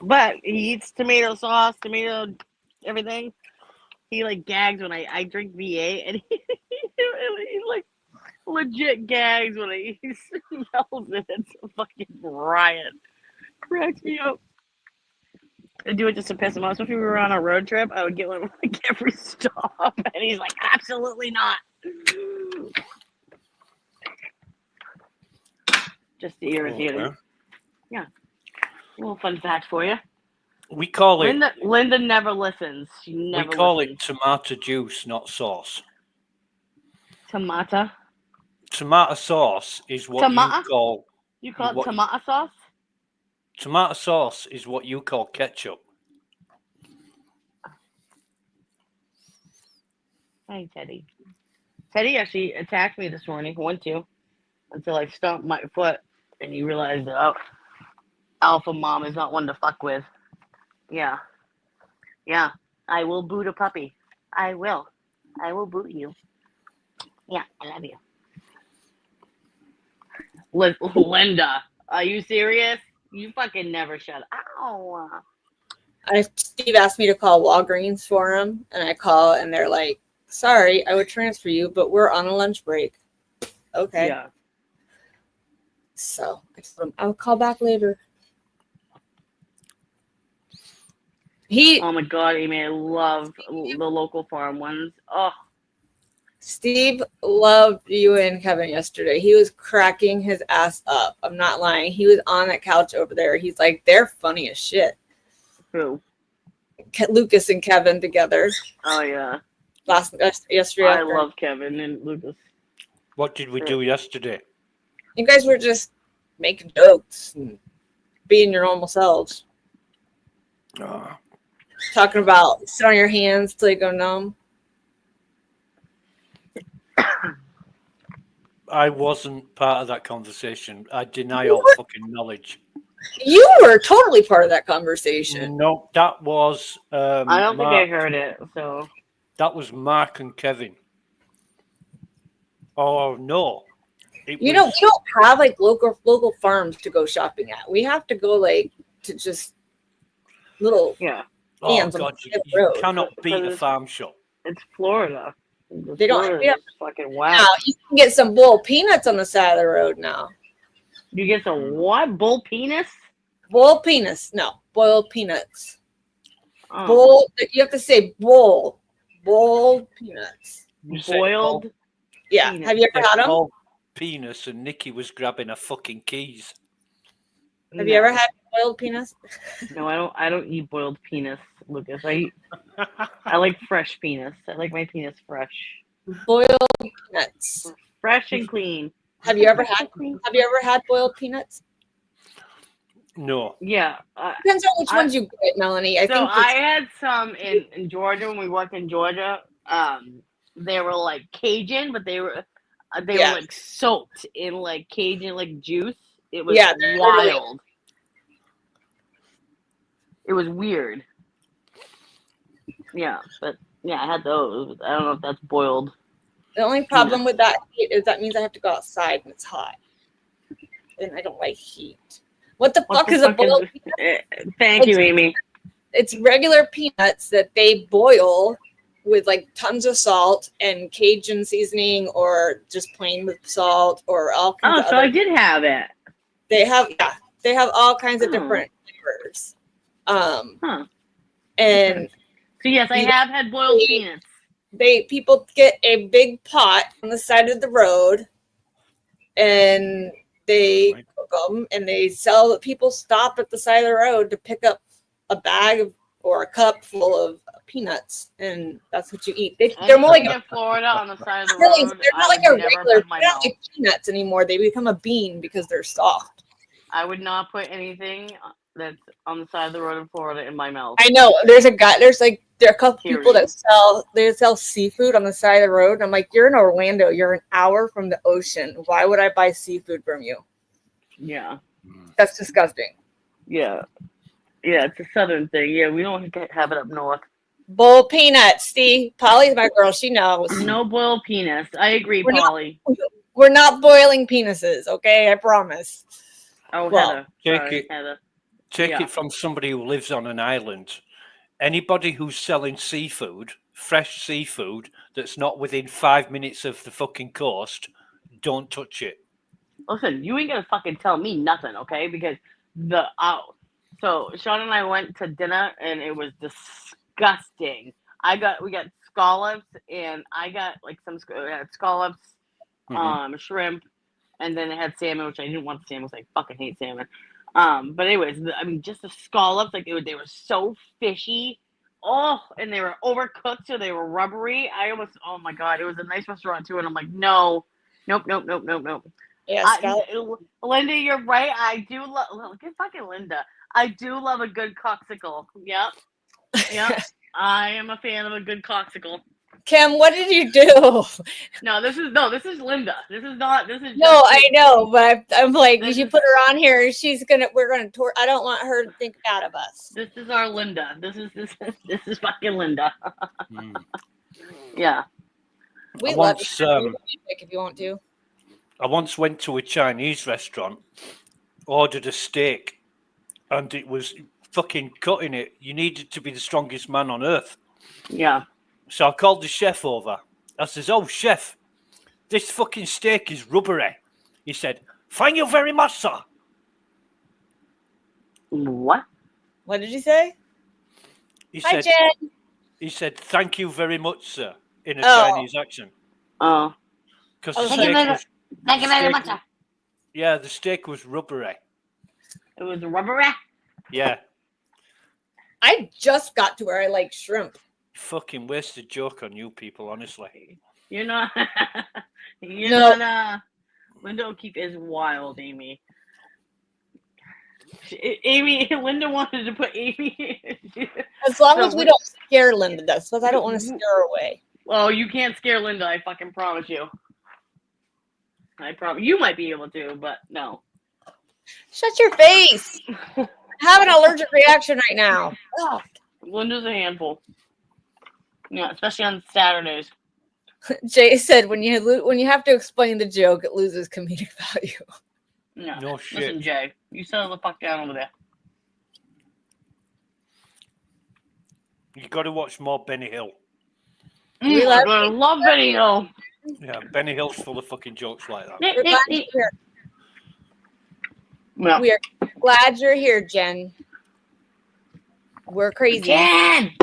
But he eats tomato sauce, tomato everything. He like gags when I drink VA, and he like legit gags when he smells it. It's a fucking riot. Cracks me up. I do it just to piss him off. Especially if we were on a road trip, I would get one like every stop, and he's like, absolutely not. Just to irritate him. Okay. Yeah. A little fun fact for you. We call it Linda never listens. She never we call listens. it tomato juice, not sauce. Tomato? Tomato sauce is what Tomato? you call. You call it what- tomato sauce? Tomato sauce is what you call ketchup. Hey, Teddy. Teddy actually attacked me this morning. Went to until I stomped my foot, and he realized that alpha mom is not one to fuck with. Yeah. Yeah. I will boot a puppy. I will. I will boot you. Yeah, I love you. Linda, are you serious? You fucking never shut up. Ow. Steve asked me to call Walgreens for him, and I call, and they're like, sorry, I would transfer you, but we're on a lunch break. Okay. Yeah. So I told him I'll call back later. Oh my god, Amy, I love the local farm ones. Oh, Steve loved you and Kevin yesterday. He was cracking his ass up. I'm not lying. He was on that couch over there. He's like, they're funny as shit. Who? Lucas and Kevin together. Oh yeah. Yesterday. I love Kevin and Lucas. What did we do yesterday? You guys were just making jokes and being your normal selves. Talking about sit on your hands till you go numb. I wasn't part of that conversation. I deny all fucking knowledge. You were totally part of that conversation. No, that was. I don't think I Mark. heard it. So That was Mark and Kevin. Oh no! We don't have like local farms to go shopping at. We have to go like to just little Oh hands on God, the you road. cannot beat a farm shop. it's Florida. They don't. Florida's Yeah. fucking wow. Now you can get some boiled peanuts on the side of the road now. You get some what? Bull penis? Boiled peanuts? No, boiled peanuts. Oh. Boiled. You have to say boiled. Boiled peanuts. You said Boiled. Yeah. peanuts. Have you ever had them? called penis, and Nikki was grabbing her fucking keys. Have you ever had boiled peanuts? No, I don't eat boiled penis, Lucas. I like fresh penis. I like my penis fresh. Boiled peanuts. Fresh and clean. Have you ever had boiled peanuts? No. Yeah. Depends on which ones you get, Melanie. I so think I had some in Georgia when we worked in Georgia. They were like Cajun, but they were like soaked in like Cajun like juice. It was wild. It was weird. Yeah, but yeah, I had those. I don't know if that's boiled. the only problem with that is that means I have to go outside and it's hot. and I don't like heat. What the fuck is a boiled peanut? Thank you, Amy. It's regular peanuts that they boil with like tons of salt and Cajun seasoning, or just plain with salt, or all kinds Oh, of so other. I did have it. They have all kinds of different flavors. And so yes, I have had boiled peanuts. People get a big pot on the side of the road, and they cook them, and they sell. People stop at the side of the road to pick up a bag or a cup full of peanuts, and that's what you eat. They're more like in Florida on the side of the really, road. they're not I like would a never regular. put my They're not mouth. like peanuts anymore. They become a bean because they're soft. I would not put anything that's on the side of the road in Florida in my mouth. I know there's a guy. There are a couple people that sell seafood on the side of the road. And I'm like, you're in Orlando. You're an hour from the ocean. Why would I buy seafood from you? Yeah. That's disgusting. Yeah. Yeah, it's a southern thing. Yeah, we don't have it up north. Boiled peanuts. See, Polly's my girl. She knows. No boiled peanuts. I agree, We're not- Polly. We're not boiling penises, okay? I promise. Oh, Well, Heather. Take Sorry, it. Heather. Take Yeah. it from somebody who lives on an island. Anybody who's selling seafood, fresh seafood, that's not within 5 minutes of the fucking coast, don't touch it. Listen, you ain't gonna fucking tell me nothing, okay? Because so Sean and I went to dinner and it was disgusting. We got scallops, and I got like scallops, shrimp, and then it had salmon, which I didn't want salmon because I fucking hate salmon. But anyways, just the scallops, like they were so fishy. Oh, and they were overcooked, so they were rubbery. Oh my god, it was a nice restaurant too, and I'm like, no, nope. Yeah, Linda, you're right. I do love. Look at fucking Linda. I do love a good coxicle. Yep. I am a fan of a good coxicle. Kim, what did you do? No, this is Linda. This is not. This is No, just I know, but I'm like, you should put her on here. We're gonna tour. I don't want her to think bad of us. This is our Linda. This is fucking Linda. Yeah. We I love once, you. If you want to. I once went to a Chinese restaurant, ordered a steak, and it was fucking cutting it. You needed to be the strongest man on earth. Yeah. So I called the chef over. I says, "Oh, chef, this fucking steak is rubbery." He said, "Thank you very much, sir." What? What did you say? Hi, Jen. He said, "Thank you very much, sir," in a Oh. Chinese accent. Oh. Because Oh, the thank you steak very- was... thank you the very steak- much. Yeah, the steak was rubbery. It was rubbery. Yeah. I just got to where I like shrimp. Fucking wasted joke on you people, honestly. You're not. No. not. Linda O'Keefe is wild, Amy. Linda wanted to put Amy. As long So as we don't scare Linda, that's because I don't want to scare her away. Well, you can't scare Linda. I fucking promise you. I promise. You might be able to, but no. Shut your face. I have an allergic reaction right now. Oh. Linda's a handful. Yeah, especially on Saturdays. Jay said when you have to explain the joke, it loses comedic value. No, No shit. Listen, Jay, you settle the fuck down over there. You got to watch more Benny Hill. We love I love Benny Hill. Yeah, Benny Hill's full of fucking jokes like that. We're glad you're here. Yeah. We are glad you're here, Jen. We're crazy. Jen.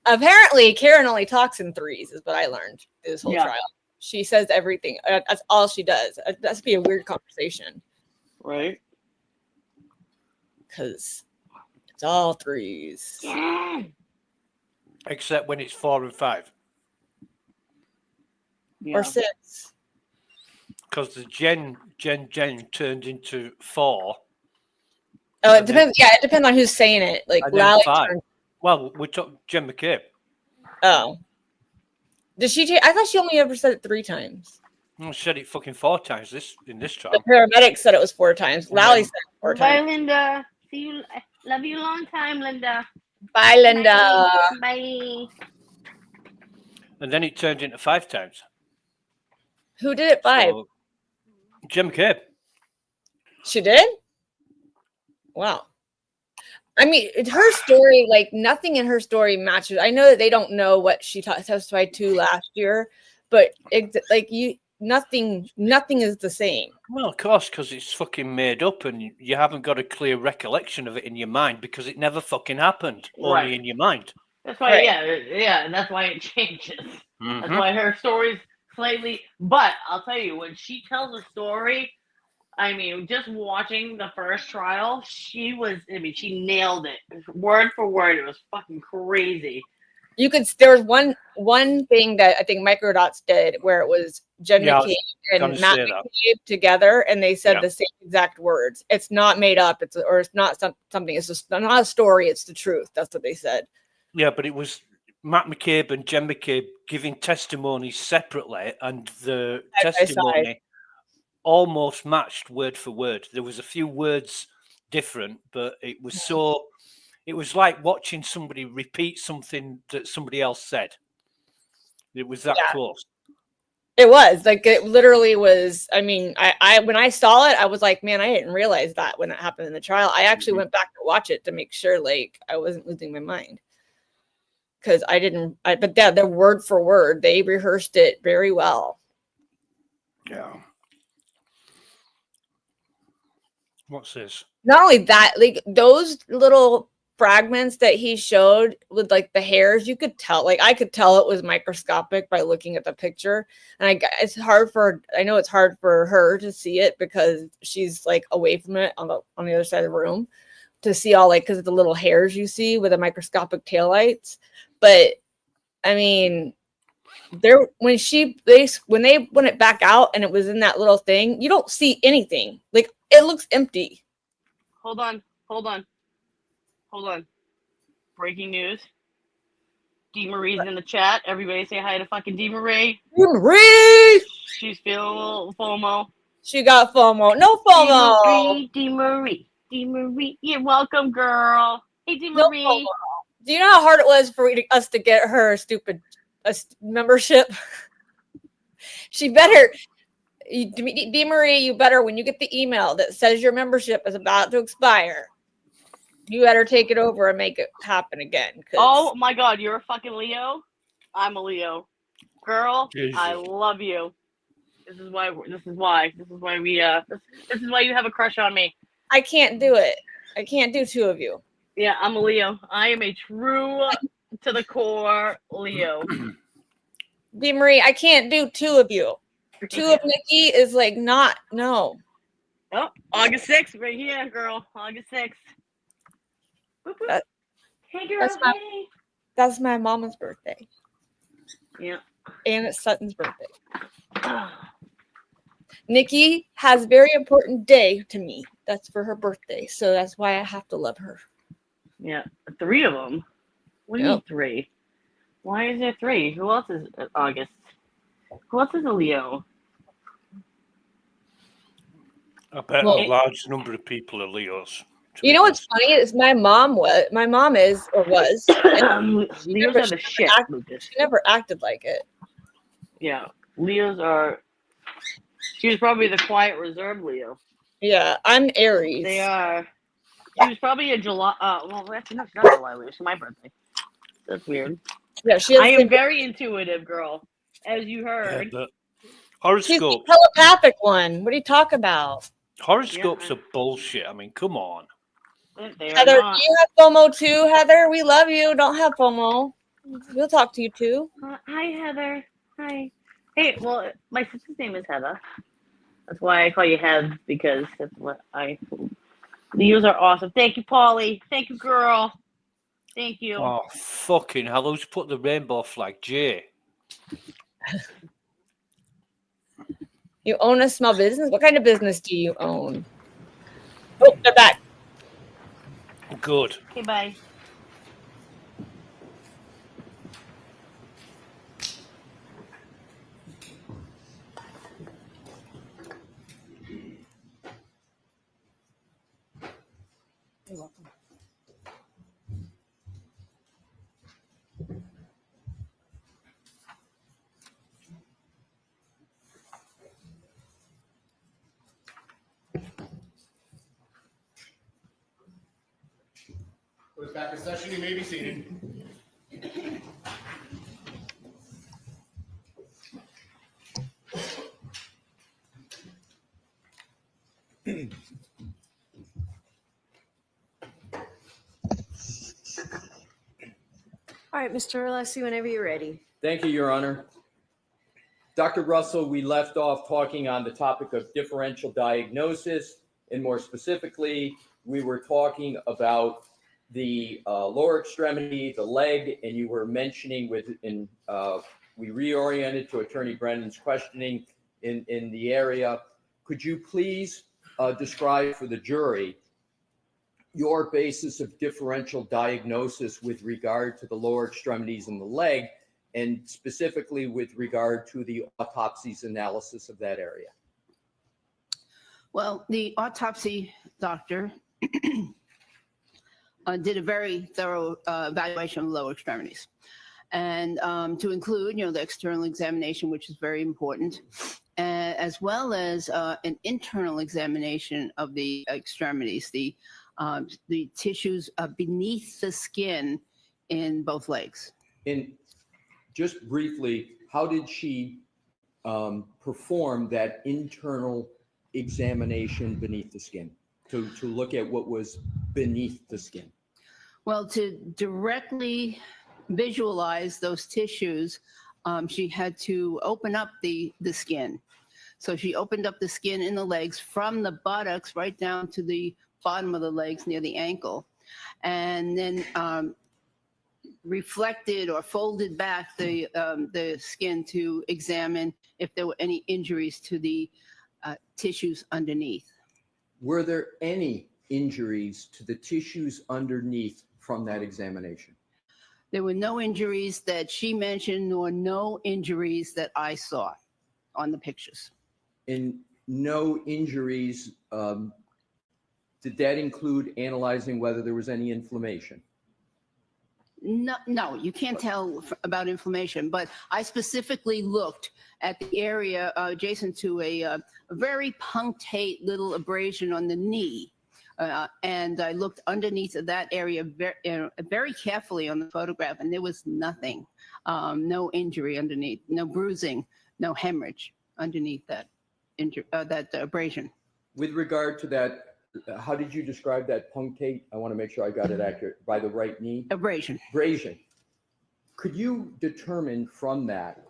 Apparently, Karen only talks in threes, is what I learned this whole Yeah. trial. She says everything. That's all she does. That must be a weird conversation. Right. Because it's all threes. Except when it's 4 and 5. Or 6. Because the Jen turned into 4. Oh, it And then- depends. Yeah, it depends on who's saying it. Like and then Lally 5. turned. Well, we're talking Jen McCabe. Oh. Did she? I thought she only ever said it 3 times. I said it fucking 4 times in this The trial. paramedic said it was 4 times. Lally said it 4 Bye, times. Linda. See you. Love you a long time, Linda. Bye, Linda. Bye. And then it turned into 5 times. Who did it by? So, Jim Cabe. She did? Wow. I mean, her story, like nothing in her story matches. I know that they don't know what she testified to last year, but nothing is the same. Well, of course, because it's fucking made up and you haven't got a clear recollection of it in your mind because it never fucking happened, only Right. in your mind. That's why, yeah, and that's why it changes. That's why her story's slightly. But I'll tell you, when she tells a story, I mean, just watching the first trial, she nailed it, word for word. It was fucking crazy. There was one thing that I think Microdots did where it was Jen McCabe and Matt McCabe together, and they said the same exact words. It's not made up. It's not something. It's just not a story. It's the truth. That's what they said. Yeah, but it was Matt McCabe and Jen McCabe giving testimonies separately, and the testimony almost matched word for word. There was a few words different, but it was so. It was like watching somebody repeat something that somebody else said. It was that close. It was like it literally was. I mean, I when I saw it, I was like, man, I didn't realize that when it happened in the trial. I actually went back to watch it to make sure, like, I wasn't losing my mind because I didn't. But yeah, they're word for word. They rehearsed it very well. Yeah. What's this? Not only that, like those little fragments that he showed with like the hairs, you could tell, like I could tell it was microscopic by looking at the picture. And I know it's hard for her to see it because she's like away from it on the other side of the room to see all like, because of the little hairs you see with the microscopic taillights. But I mean, when they went it back out and it was in that little thing, you don't see anything. Like it looks empty. Hold on. Breaking news. D Marie's in the chat. Everybody say hi to fucking D Marie. D Marie! She's feeling a little FOMO. She got FOMO. No FOMO. D Marie. You're welcome, girl. Hey, D Marie. No FOMO. Do you know how hard it was for us to get her stupid membership? She better, D Marie, you better, when you get the email that says your membership is about to expire, you better take it over and make it happen again. Oh my God, you're a fucking Leo. I'm a Leo. Girl, Jesus. I love you. This is why you have a crush on me. I can't do it. I can't do two of you. Yeah, I'm a Leo. I am a true to the core Leo. D Marie, I can't do two of you. Two of Nikki is like no. Oh, August 6th, right here, girl. August 6th. Boop, boop. Hey, girl. That's my mama's birthday. Yeah. And it's Sutton's birthday. Nikki has a very important day to me. That's for her birthday. So that's why I have to love her. Yeah. 3 of them? What do you mean 3? Why is there 3? Who else is August? Who else is a Leo? I bet a large number of people are Leos. You know what's funny is my mom is or was. Leos are the shit, Lucas. She never acted like it. Yeah. Leos are. She was probably the quiet, reserved Leo. Yeah, I'm Aries. They are. She was probably a July. Well, actually, no, she's not July Leo. It's my birthday. That's weird. Yeah, I am very intuitive, girl. As you heard. Yeah, horoscopes. She's the telepathic one. What are you talking about? Horoscopes are bullshit. I mean, come on. Heather, do you have FOMO too, Heather? We love you. Don't have FOMO. We'll talk to you too. Hi, Heather. Hi. Hey, well, my sister's name is Heather. That's why I call you Hev, because that's what Leos are awesome. Thank you, Polly. Thank you, girl. Thank you. Oh, fucking hell. Who's put the rainbow flag? Jay. You own a small business? What kind of business do you own? Oh, they're back. Good. Okay, bye. You're welcome. back in session. You may be seated. All right, Mr. Alessi, whenever you're ready. Thank you, Your Honor. Dr. Russell, we left off talking on the topic of differential diagnosis, and more specifically, we were talking about the lower extremity, the leg, and you were mentioning we reoriented to Attorney Brennan's questioning in the area. Could you please describe for the jury your basis of differential diagnosis with regard to the lower extremities and the leg, and specifically with regard to the autopsy's analysis of that area? Well, the autopsy doctor did a very thorough evaluation of lower extremities, and to include, the external examination, which is very important, as well as an internal examination of the extremities, the tissues beneath the skin in both legs. And just briefly, how did she perform that internal examination beneath the skin to look at what was beneath the skin? Well, to directly visualize those tissues, she had to open up the skin. So she opened up the skin in the legs from the buttocks right down to the bottom of the legs near the ankle, and then reflected or folded back the skin to examine if there were any injuries to the tissues underneath. Were there any injuries to the tissues underneath from that examination? There were no injuries that she mentioned, nor no injuries that I saw on the pictures. And no injuries, did that include analyzing whether there was any inflammation? No, you can't tell about inflammation, but I specifically looked at the area adjacent to a very punctate little abrasion on the knee. And I looked underneath of that area very carefully on the photograph, and there was nothing, no injury underneath, no bruising, no hemorrhage underneath that abrasion. With regard to that, how did you describe that punctate? I want to make sure I got it accurate. By the right knee? Abrasion. Abrasion. Could you determine from that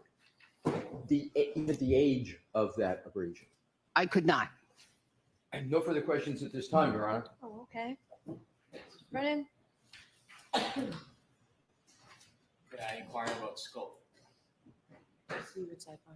even the age of that abrasion? I could not. I have no further questions at this time, Your Honor. Oh, okay. Brennan? Could I inquire about scope? See what type on.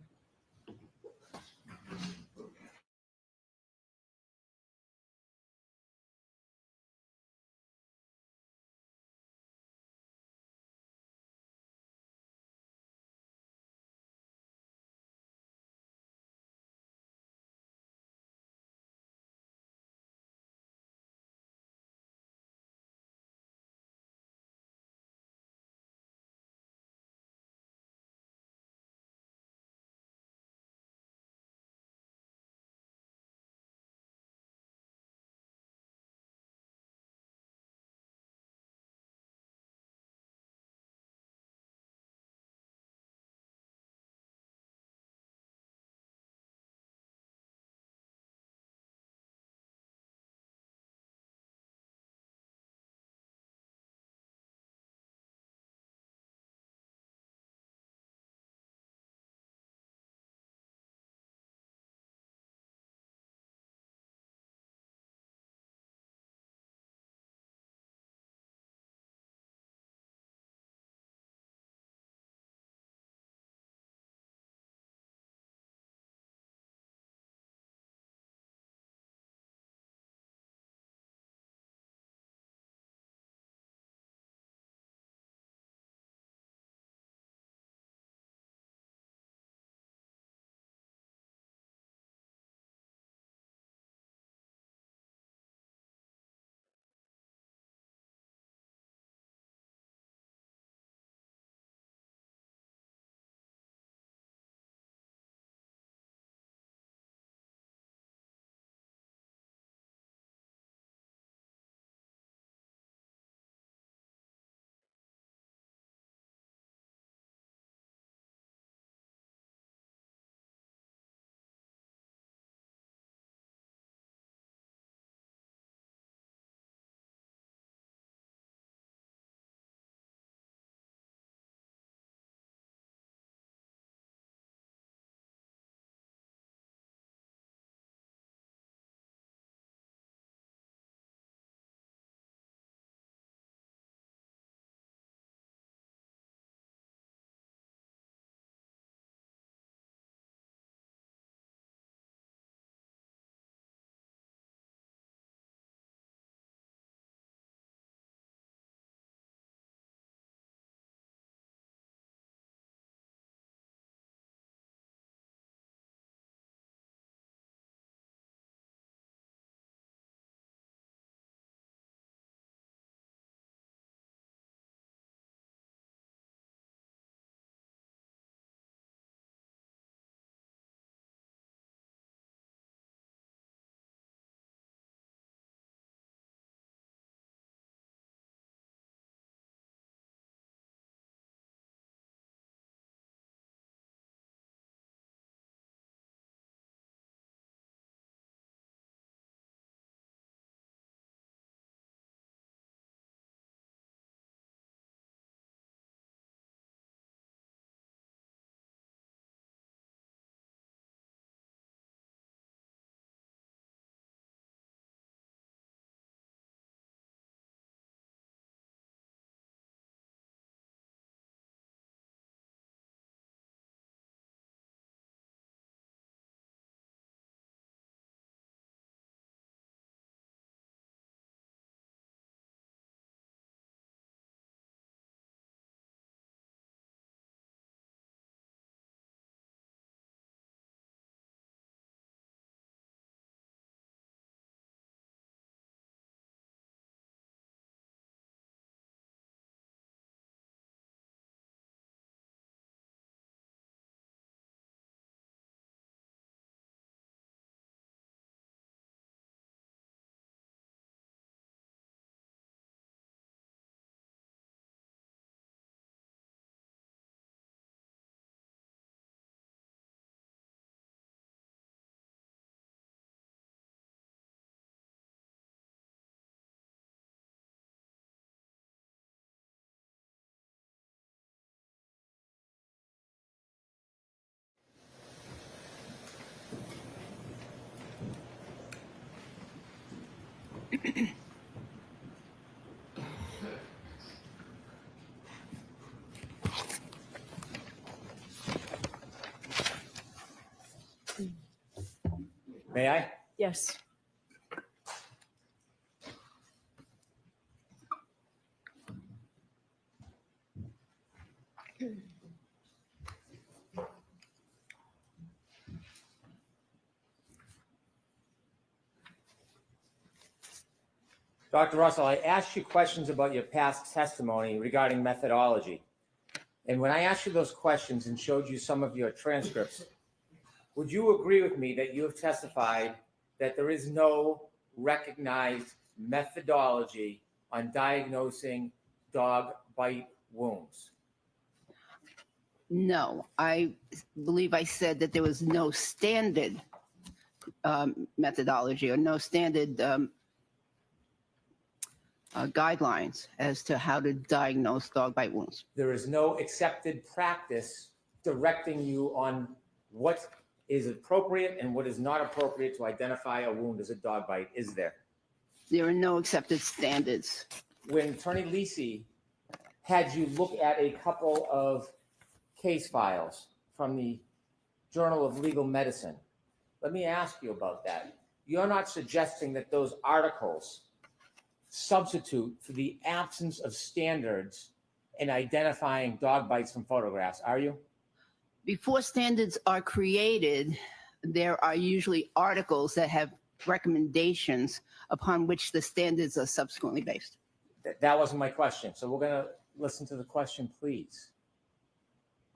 May I? Yes. Dr. Russell, I asked you questions about your past testimony regarding methodology. And when I asked you those questions and showed you some of your transcripts, would you agree with me that you have testified that there is no recognized methodology on diagnosing dog bite wounds? No, I believe I said that there was no standard methodology or no standard guidelines as to how to diagnose dog bite wounds. There is no accepted practice directing you on what is appropriate and what is not appropriate to identify a wound as a dog bite, is there? There are no accepted standards. When Attorney Lisi had you look at a couple of case files from the Journal of Legal Medicine, let me ask you about that. You're not suggesting that those articles substitute for the absence of standards in identifying dog bites from photographs, are you? Before standards are created, there are usually articles that have recommendations upon which the standards are subsequently based. That wasn't my question. So we're going to listen to the question, please.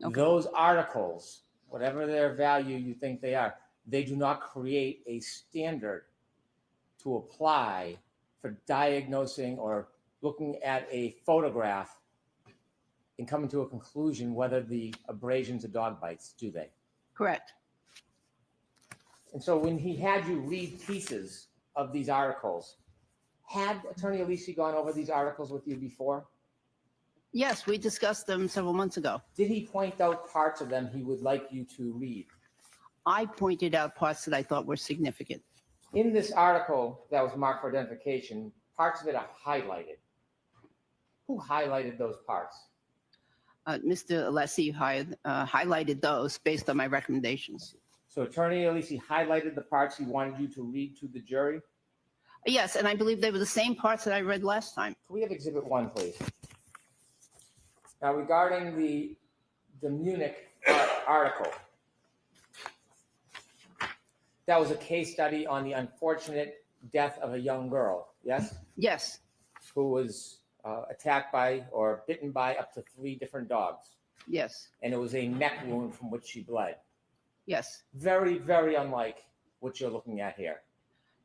Okay. Those articles, whatever their value you think they are, they do not create a standard to apply for diagnosing or looking at a photograph and coming to a conclusion whether the abrasions are dog bites, do they? Correct. And so when he had you read pieces of these articles, had Attorney Alisi gone over these articles with you before? Yes, we discussed them several months ago. Did he point out parts of them he would like you to read? I pointed out parts that I thought were significant. In this article that was marked for identification, parts of it are highlighted. Who highlighted those parts? Mr. Alessi highlighted those based on my recommendations. So Attorney Alisi highlighted the parts he wanted you to read to the jury? Yes, and I believe they were the same parts that I read last time. Can we have Exhibit 1, please? Now, regarding the Munich article, that was a case study on the unfortunate death of a young girl, yes? Yes. Who was attacked by or bitten by up to 3 different dogs. Yes. And it was a neck wound from which she bled. Yes. Very, very unlike what you're looking at here.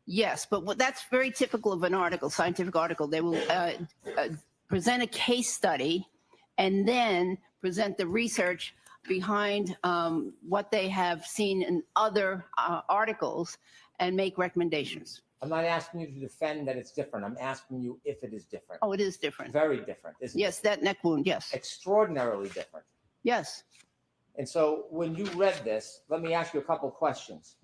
Yes, but that's very typical of an article, scientific article. They will present a case study and then present the research behind what they have seen in other articles and make recommendations. I'm not asking you to defend that it's different. I'm asking you if it is different. Oh, it is different. Very different, isn't it? Yes, that neck wound, yes. Extraordinarily different. Yes. And so when you read this, let me ask you a couple questions.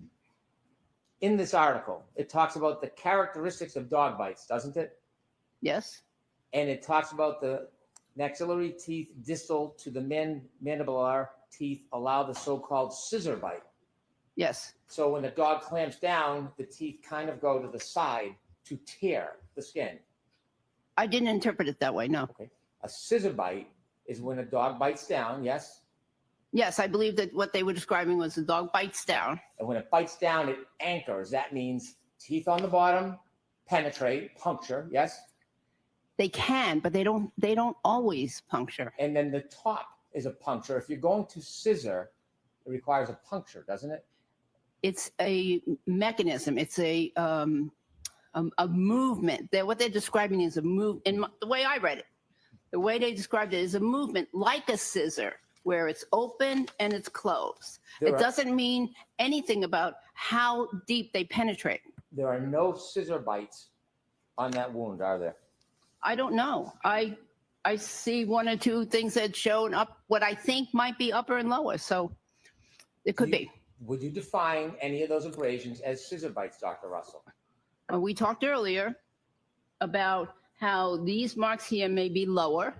In this article, it talks about the characteristics of dog bites, doesn't it? Yes. And it talks about the maxillary teeth distal to the mandibular teeth allow the so-called scissor bite. Yes. So when the dog clamps down, the teeth kind of go to the side to tear the skin. I didn't interpret it that way, no. Okay. A scissor bite is when a dog bites down, yes? Yes, I believe that what they were describing was the dog bites down. And when it bites down, it anchors. That means teeth on the bottom penetrate, puncture, yes? They can, but they don't always puncture. And then the top is a puncture. If you're going to scissor, it requires a puncture, doesn't it? It's a mechanism. It's a movement. What they're describing is a move. The way I read it, the way they described it is a movement like a scissor, where it's open and it's closed. It doesn't mean anything about how deep they penetrate. There are no scissor bites on that wound, are there? I don't know. I see 1 or 2 things that shown up what I think might be upper and lower, so it could be. Would you define any of those abrasions as scissor bites, Dr. Russell? We talked earlier about how these marks here may be lower.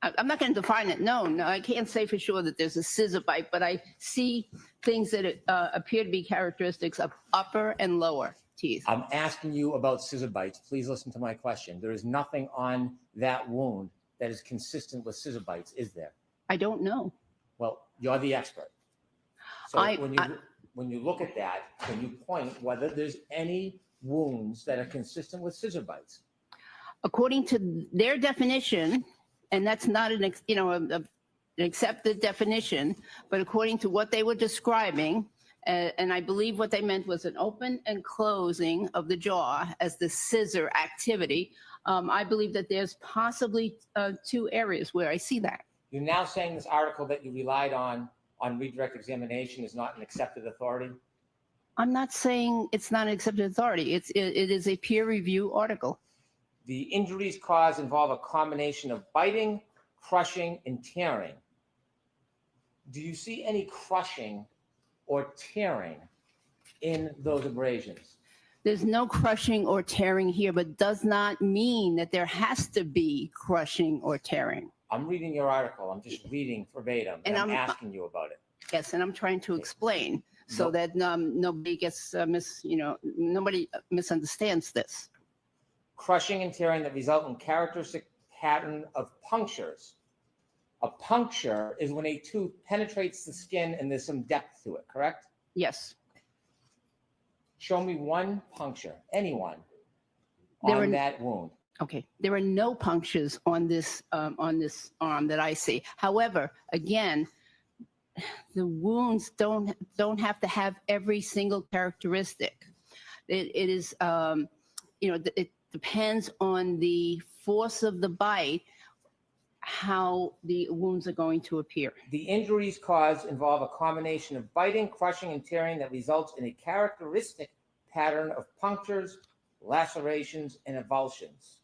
I'm not going to define it. No, I can't say for sure that there's a scissor bite, but I see things that appear to be characteristics of upper and lower teeth. I'm asking you about scissor bites. Please listen to my question. There is nothing on that wound that is consistent with scissor bites, is there? I don't know. Well, you're the expert. So when you look at that, can you point whether there's any wounds that are consistent with scissor bites? According to their definition, and that's not an accepted definition, but according to what they were describing, and I believe what they meant was an open and closing of the jaw as the scissor activity. I believe that there's possibly 2 areas where I see that. You're now saying this article that you relied on redirect examination is not an accepted authority? I'm not saying it's not an accepted authority. It is a peer review article. The injuries caused involve a combination of biting, crushing, and tearing. Do you see any crushing or tearing in those abrasions? There's no crushing or tearing here, but does not mean that there has to be crushing or tearing. I'm reading your article. I'm just reading verbatim, and I'm asking you about it. Yes, and I'm trying to explain so that nobody gets nobody misunderstands this. Crushing and tearing that result in characteristic pattern of punctures. A puncture is when a tooth penetrates the skin and there's some depth to it, correct? Yes. Show me one puncture, anyone, There on were- that wound. Okay, there are no punctures on this arm that I see. However, again, the wounds don't have to have every single characteristic. It is it depends on the force of the bite, how the wounds are going to appear. The injuries caused involve a combination of biting, crushing, and tearing that results in a characteristic pattern of punctures, lacerations, and avulsions.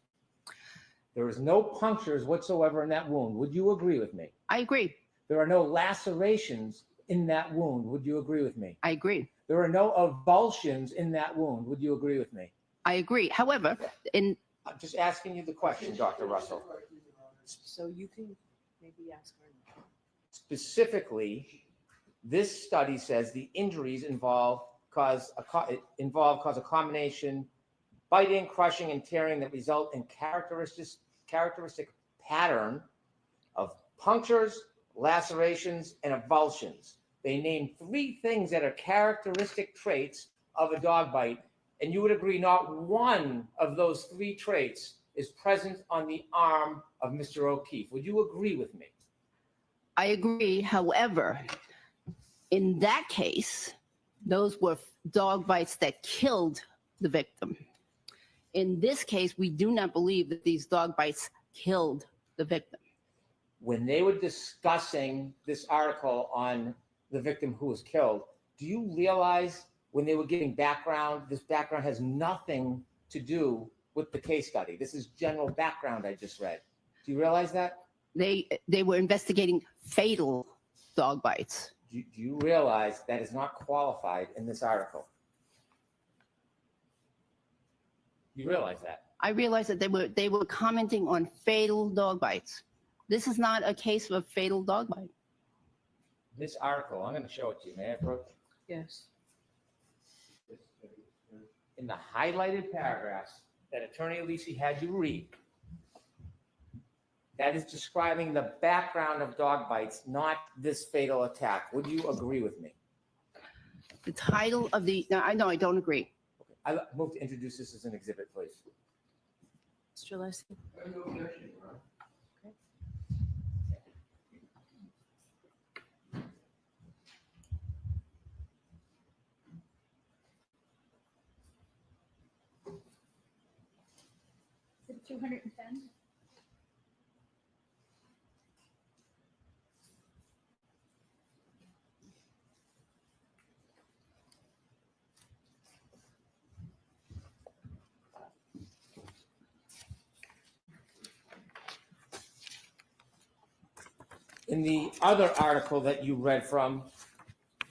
There is no punctures whatsoever in that wound. Would you agree with me? I agree. There are no lacerations in that wound. Would you agree with me? I agree. There are no avulsions in that wound. Would you agree with me? I agree. However, I'm just asking you the question, Dr. Russell. So you can maybe ask her. Specifically, this study says the injuries cause a combination biting, crushing, and tearing that result in characteristic pattern of punctures, lacerations, and avulsions. They name 3 things that are characteristic traits of a dog bite, and you would agree not one of those 3 traits is present on the arm of Mr. O'Keefe. Would you agree with me? I agree. However, in that case, those were dog bites that killed the victim. In this case, we do not believe that these dog bites killed the victim. When they were discussing this article on the victim who was killed, do you realize when they were giving background, this background has nothing to do with the case study? This is general background I just read. Do you realize that? They were investigating fatal dog bites. Do you realize that is not qualified in this article? You realize that? I realize that they were commenting on fatal dog bites. This is not a case of a fatal dog bite. This article, I'm going to show it to you. May I approach? Yes. In the highlighted paragraphs that Attorney Alisi had you read, that is describing the background of dog bites, not this fatal attack. Would you agree with me? The title of the, no, I don't agree. I move to introduce this as an exhibit, please. Mr. Leslie. Is it 210? In the other article that you read from,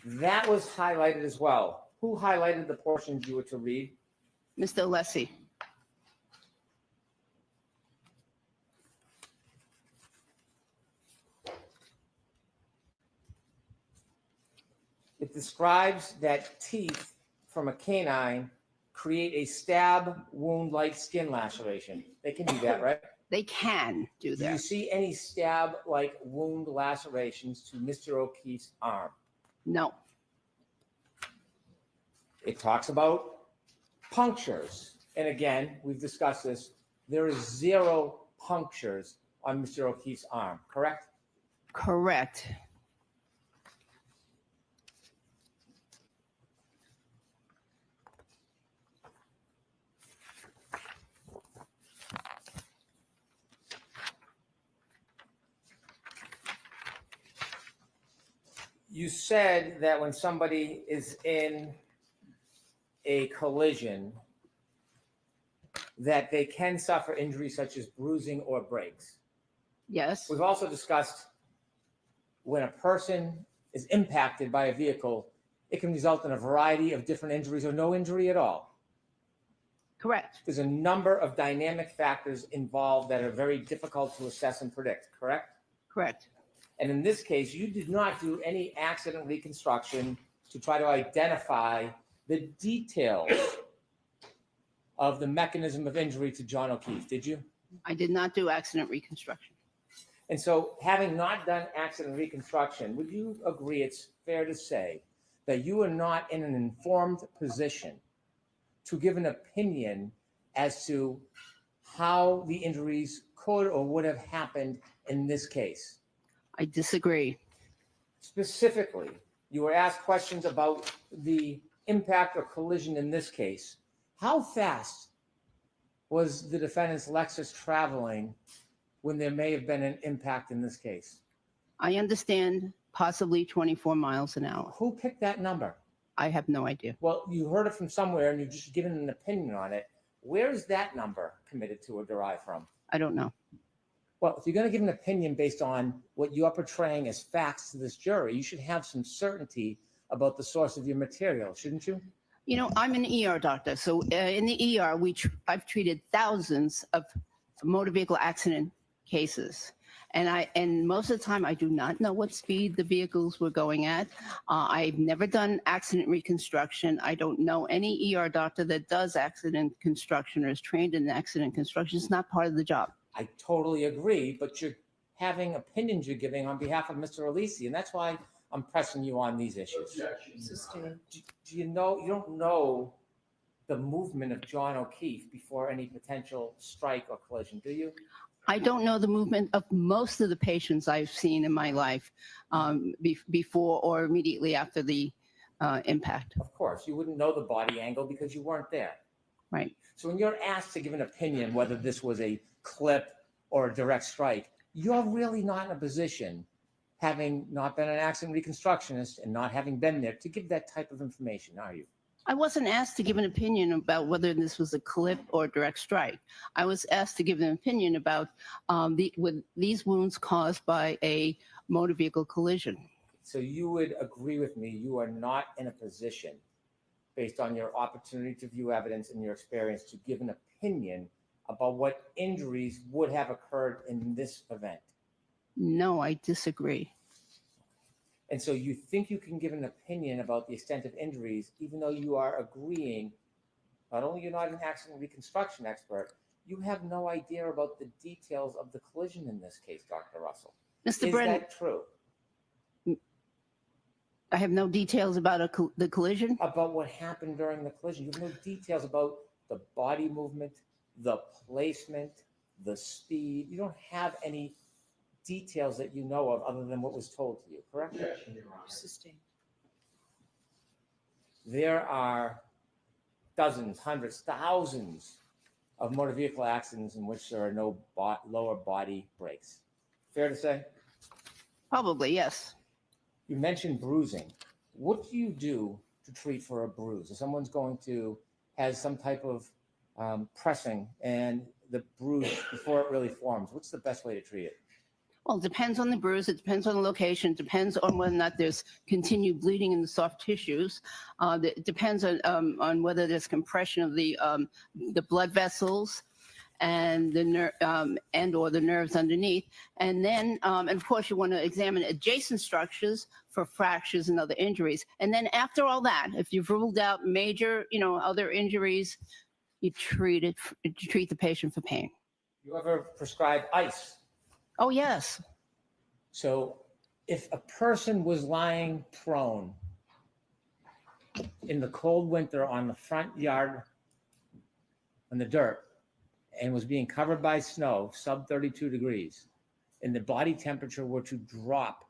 that was highlighted as well. Who highlighted the portions you were to read? Mr. Alessi. describes that teeth from a canine create a stab wound-like skin laceration. They can do that, right? They can do Do you that. see any stab-like wound lacerations to Mr. O'Keefe's arm? No. It talks about punctures. And again, we've discussed this. There is 0 punctures on Mr. O'Keefe's arm, correct? Correct. You said that when somebody is in a collision, that they can suffer injuries such as bruising or breaks. Yes. We've also discussed when a person is impacted by a vehicle, it can result in a variety of different injuries or no injury at all. Correct. There's a number of dynamic factors involved that are very difficult to assess and predict, correct? Correct. And in this case, you did not do any accident reconstruction to try to identify the details of the mechanism of injury to John O'Keefe, did you? I did not do accident reconstruction. And so, having not done accident reconstruction, would you agree it's fair to say that you are not in an informed position to give an opinion as to how the injuries could or would have happened in this case? I disagree. Specifically, you were asked questions about the impact or collision in this case. How fast was the defendant's Lexus traveling when there may have been an impact in this case? I understand possibly 24 miles an hour. Who picked that number? I have no idea. Well, you heard it from somewhere and you've just given an opinion on it. Where is that number committed to or derived from? I don't know. Well, if you're going to give an opinion based on what you're portraying as facts to this jury, you should have some certainty about the source of your material, shouldn't you? You know, I'm an ER doctor. So in the ER, I've treated thousands of motor vehicle accident cases. And most of the time, I do not know what speed the vehicles were going at. I've never done accident reconstruction. I don't know any ER doctor that does accident construction or is trained in accident construction. It's not part of the job. I totally agree, but you're having opinions you're giving on behalf of Mr. Alisi, and that's why I'm pressing you on these issues. Do you know, you don't know the movement of John O'Keefe before any potential strike or collision, do you? I don't know the movement of most of the patients I've seen in my life before or immediately after the impact. Of course, you wouldn't know the body angle because you weren't there. Right. So when you're asked to give an opinion whether this was a clip or a direct strike, you're really not in a position, having not been an accident reconstructionist and not having been there, to give that type of information, are you? I wasn't asked to give an opinion about whether this was a clip or a direct strike. I was asked to give an opinion about these wounds caused by a motor vehicle collision. So you would agree with me, you are not in a position, based on your opportunity to view evidence and your experience, to give an opinion about what injuries would have occurred in this event? No, I disagree. And so you think you can give an opinion about the extent of injuries, even though you are agreeing, not only you're not an accident reconstruction expert, you have no idea about the details of the collision in this case, Dr. Russell. Mr. Is Brennan, that true? I have no details about the collision? About what happened during the collision. You have no details about the body movement, the placement, the speed. You don't have any details that you know of other than what was told to you, correct? Sustained. There are dozens, hundreds, thousands of motor vehicle accidents in which there are no lower body brakes. Fair to say? Probably, yes. You mentioned bruising. What do you do to treat for a bruise? If someone's has some type of pressing and the bruise before it really forms, what's the best way to treat it? Well, it depends on the bruise. It depends on the location. It depends on whether or not there's continued bleeding in the soft tissues. It depends on whether there's compression of the blood vessels. and and or the nerves underneath. And then, and of course, you want to examine adjacent structures for fractures and other injuries. And then after all that, if you've ruled out major, other injuries, you treat the patient for pain. You ever prescribe ice? Oh, yes. So if a person was lying prone in the cold winter on the front yard on the dirt and was being covered by snow, sub 32 degrees, and the body temperature were to drop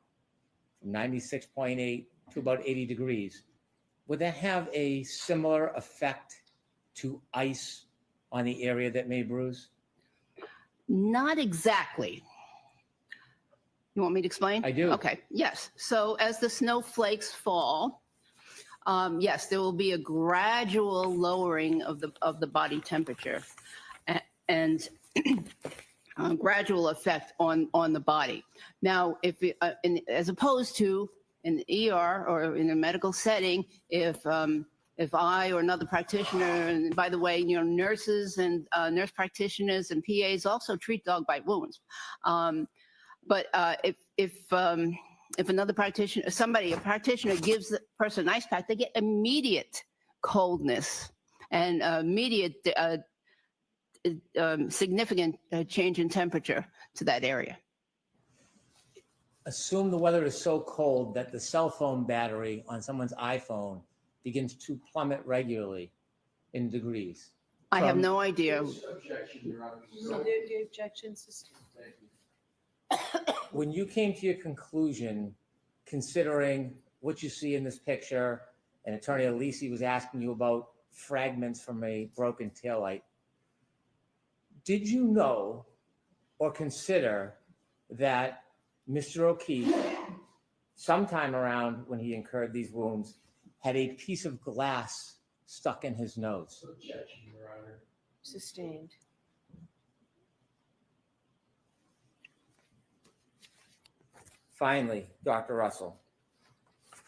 from 96.8 to about 80 degrees, would that have a similar effect to ice on the area that may bruise? Not exactly. You want me to explain? I do. Okay, yes. So as the snowflakes fall, yes, there will be a gradual lowering of the body temperature and gradual effect on the body. Now, as opposed to in the ER or in a medical setting, if I or another practitioner, and by the way, nurses and nurse practitioners and PAs also treat dog bite wounds. But if another practitioner, a practitioner gives the person an ice pack, they get immediate coldness and immediate significant change in temperature to that area. Assume the weather is so cold that the cell phone battery on someone's iPhone begins to plummet regularly in degrees. I have no idea. Objection, Your Honor. The objections. When you came to your conclusion, considering what you see in this picture, and Attorney Alisi was asking you about fragments from a broken taillight, did you know or consider that Mr. O'Keefe, sometime around when he incurred these wounds, had a piece of glass stuck in his nose? Objection, Your Honor. Sustained. Finally, Dr. Russell,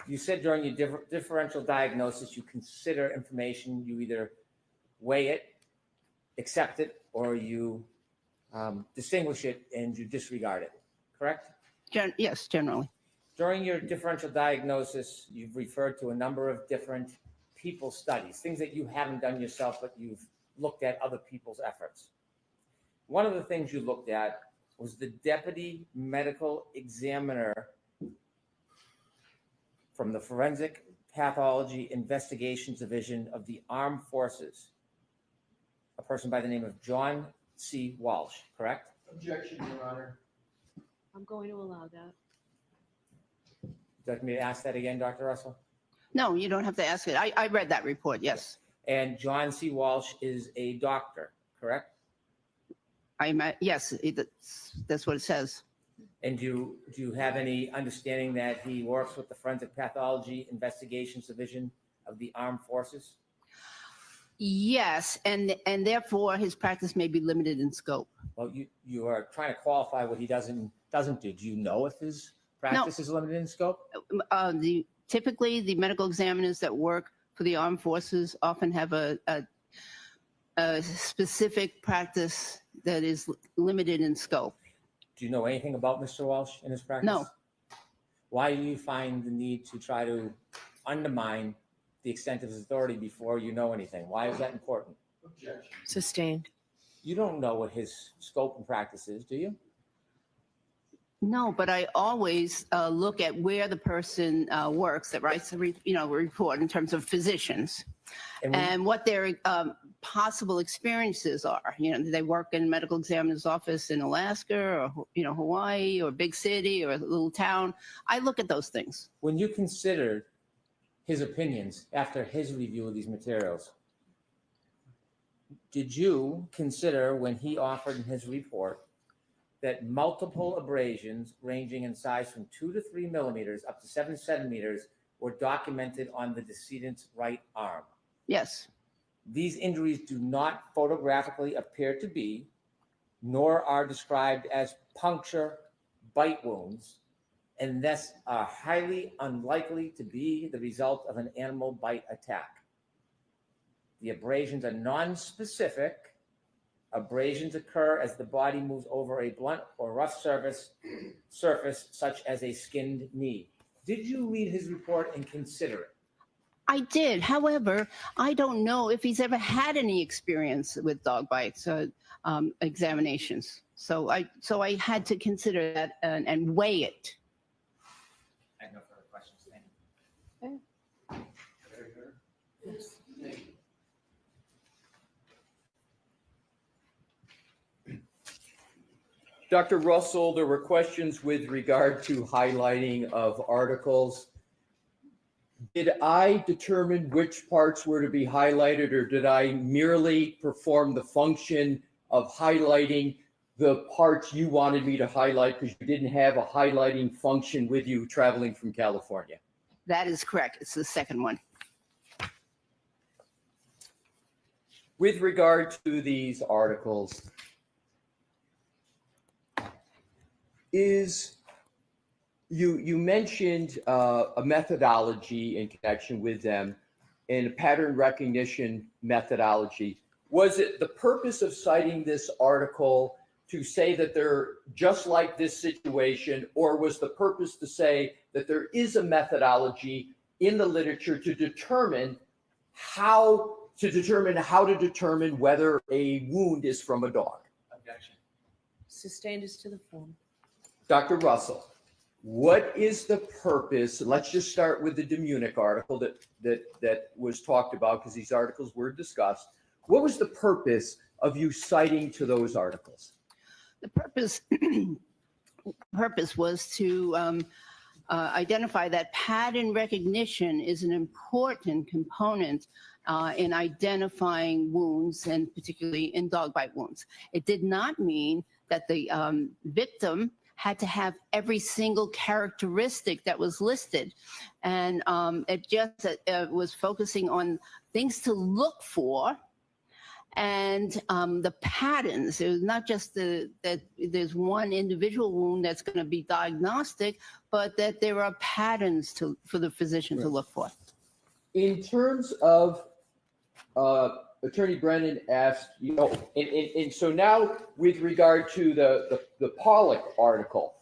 you said during your differential diagnosis, you consider information, you either weigh it, accept it, or you distinguish it and you disregard it, correct? Yes, generally. During your differential diagnosis, you've referred to a number of different people studies, things that you haven't done yourself, but you've looked at other people's efforts. One of the things you looked at was the deputy medical examiner from the Forensic Pathology Investigations Division of the Armed Forces, a person by the name of John C. Walsh, correct? Objection, Your Honor. I'm going to allow that. Would you like me to ask that again, Dr. Russell? No, you don't have to ask it. I read that report, yes. And John C. Walsh is a doctor, correct? Yes, that's what it says. And do you have any understanding that he works with the Forensic Pathology Investigations Division of the Armed Forces? Yes, and therefore his practice may be limited in scope. Well, you are trying to qualify what he doesn't do. Do you know if his practice is limited in scope? Typically, the medical examiners that work for the armed forces often have a specific practice that is limited in scope. Do you know anything about Mr. Walsh and his practice? No. Why do you find the need to try to undermine the extent of his authority before you know anything? Why is that important? Objection. Sustained. You don't know what his scope and practice is, do you? No, but I always look at where the person works that writes the report in terms of physicians and what their possible experiences are. They work in a medical examiner's office in Alaska or Hawaii or big city or a little town. I look at those things. When you considered his opinions after his review of these materials, did you consider when he offered in his report that multiple abrasions ranging in size from 2 to 3 millimeters up to 7 centimeters were documented on the decedent's right arm? Yes. These injuries do not photographically appear to be, nor are described as puncture bite wounds, and thus are highly unlikely to be the result of an animal bite attack. The abrasions are non-specific Abrasions occur as the body moves over a blunt or rough surface such as a skinned knee. Did you read his report and consider it? I did. However, I don't know if he's ever had any experience with dog bites examinations. So I had to consider that and weigh it. I have no further questions. Thank you. Dr. Russell, there were questions with regard to highlighting of articles. Did I determine which parts were to be highlighted, or did I merely perform the function of highlighting the parts you wanted me to highlight because you didn't have a highlighting function with you traveling from California? That is correct. It's the second one. With regard to these articles, you mentioned a methodology in connection with them and a pattern recognition methodology. Was it the purpose of citing this article to say that they're just like this situation, or was the purpose to say that there is a methodology in the literature to determine how to determine whether a wound is from a dog? Objection. Sustained is to the form. Dr. Russell, what is the purpose? Let's just start with the Demunic article that was talked about, because these articles were discussed. What was the purpose of you citing to those articles? The purpose was to identify that pattern recognition is an important component in identifying wounds, and particularly in dog bite wounds. It did not mean that the victim had to have every single characteristic that was listed. And it just was focusing on things to look for and the patterns. It was not just that there's one individual wound that's going to be diagnostic, but that there are patterns for the physician to look for. In terms of Attorney Brennan asked, and so now with regard to the Pollock article,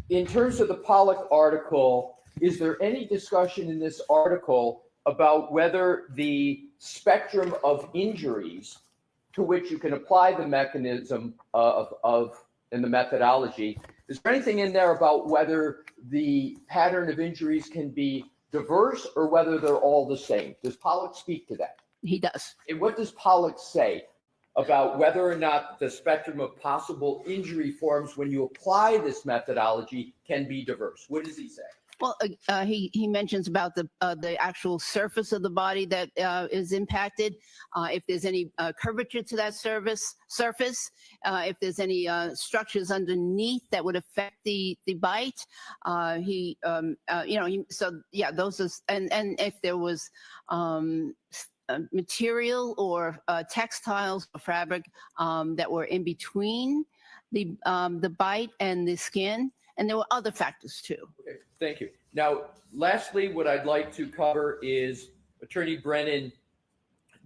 in terms of the Pollock article, is there any discussion in this article about whether the spectrum of injuries to which you can apply the mechanism and the methodology, is there anything in there about whether the pattern of injuries can be diverse or whether they're all the same? Does Pollock speak to that? He does. And what does Pollock say about whether or not the spectrum of possible injury forms when you apply this methodology can be diverse? What does he say? Well, he mentions about the actual surface of the body that is impacted, if there's any curvature to that surface, if there's any structures underneath that would affect the bite. So yeah, those are, and if there was material or textiles or fabric that were in between the bite and the skin. And there were other factors too. Okay, thank you. Now, lastly, what I'd like to cover is Attorney Brennan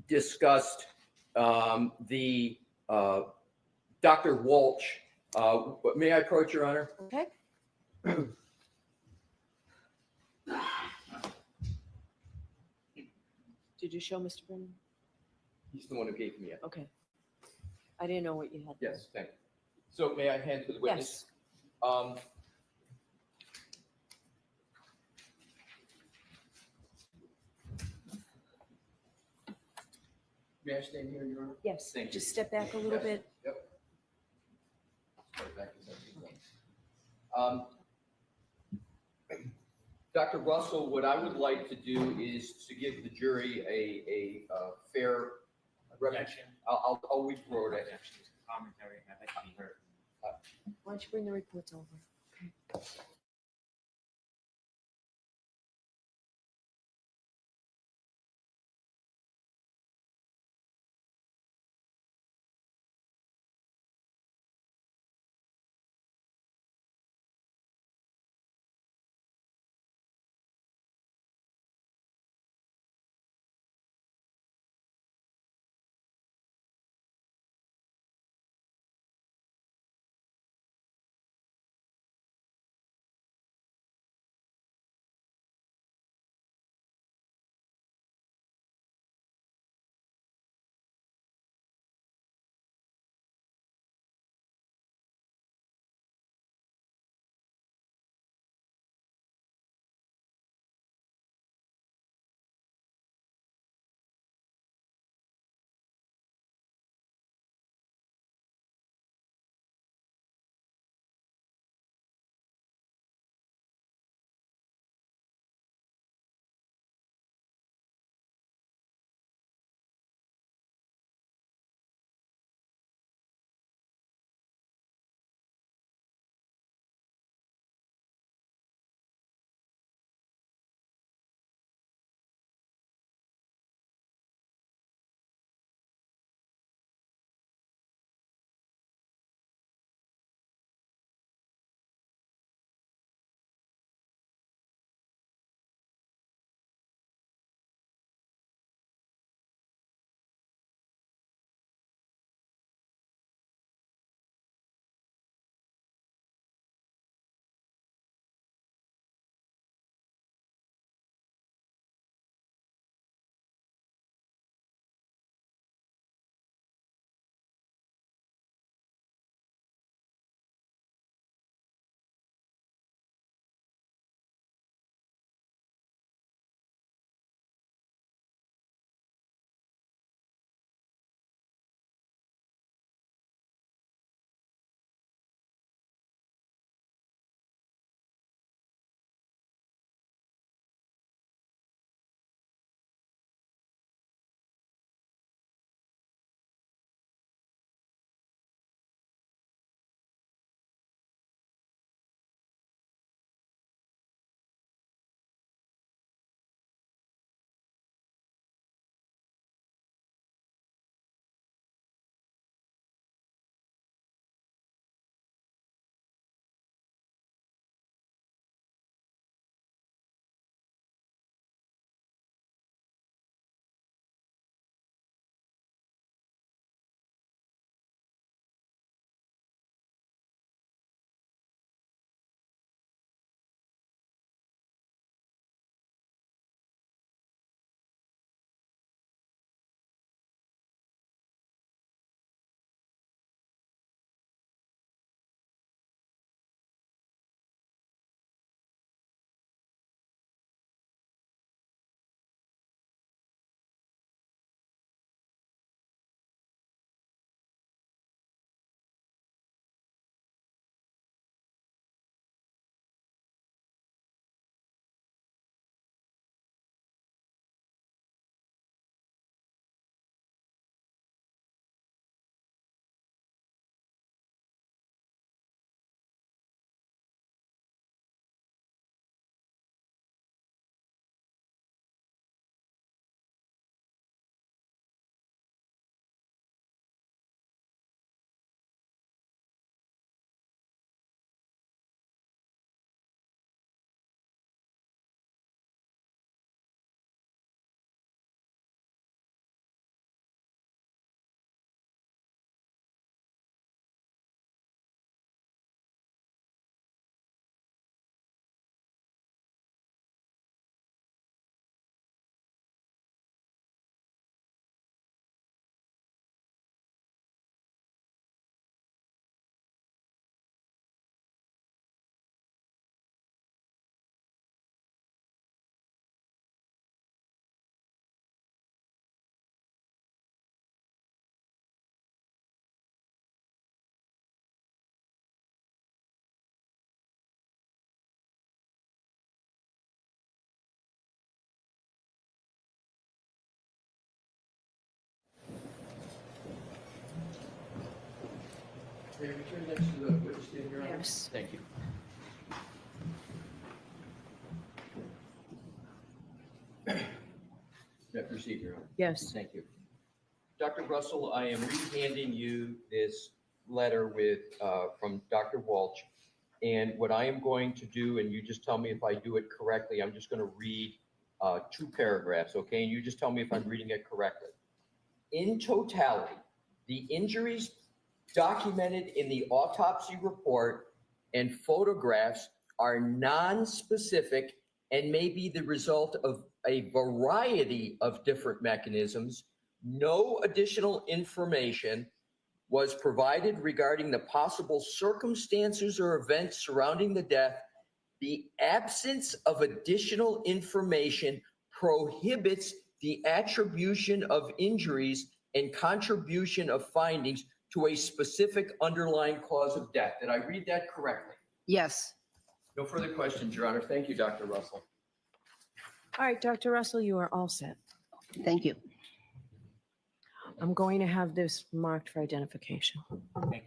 discussed the Dr. Walsh. May I approach, Your Honor? Okay. Did you show Mr. Brennan? He's the one who gave me it. Okay. I didn't know what you had. Yes, thank you. So may I hand to the witness? Yes. May I stand here, Your Honor? Yes. Thank you. Just step back a little Yes. bit. Yep. Step back a second. Dr. Russell, what I would like to do is to give the jury a fair Objection. I'll withdraw it. Commentary, I'd like to be heard. Why don't you bring the reports over? May I return next to the witness stand, Your Honor? Yes. Thank you. May I proceed, Your Honor? Yes. Thank you. Dr. Russell, I am re-handing you this letter from Dr. Walsh. And what I am going to do, and you just tell me if I do it correctly, I'm just going to read 2 paragraphs, okay? And you just tell me if I'm reading it correctly. In totality, the injuries documented in the autopsy report and photographs are non-specific and may be the result of a variety of different mechanisms. No additional information was provided regarding the possible circumstances or events surrounding the death. The absence of additional information prohibits the attribution of injuries and contribution of findings to a specific underlying cause of death. Did I read that correctly? Yes. No further questions, Your Honor. Thank you, Dr. Russell. All right, Dr. Russell, you are all set. Thank you. I'm going to have this marked for identification. Thank you.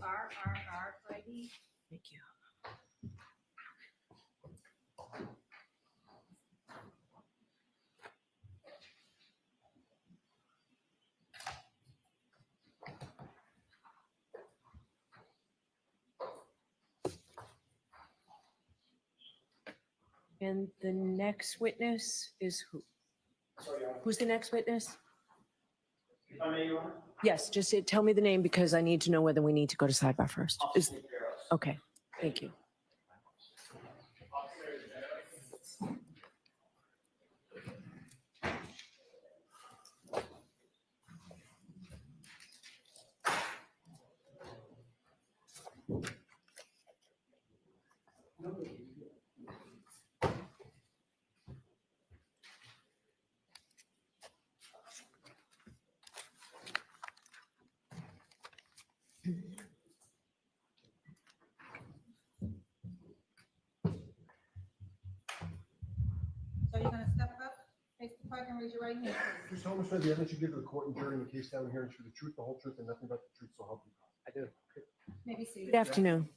RRR ID. Thank you. And the next witness is who? Sorry, Your Honor. Who's the next witness? If I may, Your Honor? Yes, just tell me the name because I need to know whether we need to go to sidebar first. Okay, thank you. So you're gonna step up, face the clerk, and raise your right hand. Please tell me the evidence you give to the court and jury in the case down here and show the truth, the whole truth, and nothing but the truth, so help you God. I do. Maybe see. Good afternoon.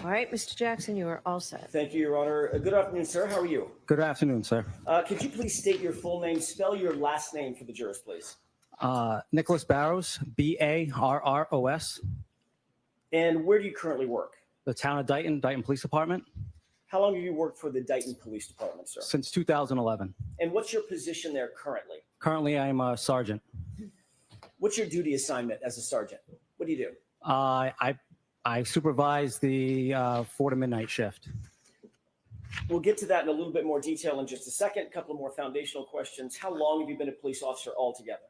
All right, Mr. Jackson, you are all set. Thank you, Your Honor. Good afternoon, sir. How are you? Good afternoon, sir. Could you please state your full name, spell your last name for the jurors, please? Nicholas Barrows, Barros. And where do you currently work? The town of Dayton, Dayton Police Department, How long have you worked for the Dayton Police Department, sir? since 2011. And what's your position there currently? Currently, I am a sergeant. What's your duty assignment as a sergeant? What do you do? I supervise the 4 to midnight shift. We'll get to that in a little bit more detail in just a second. A couple of more foundational questions. How long have you been a police officer altogether?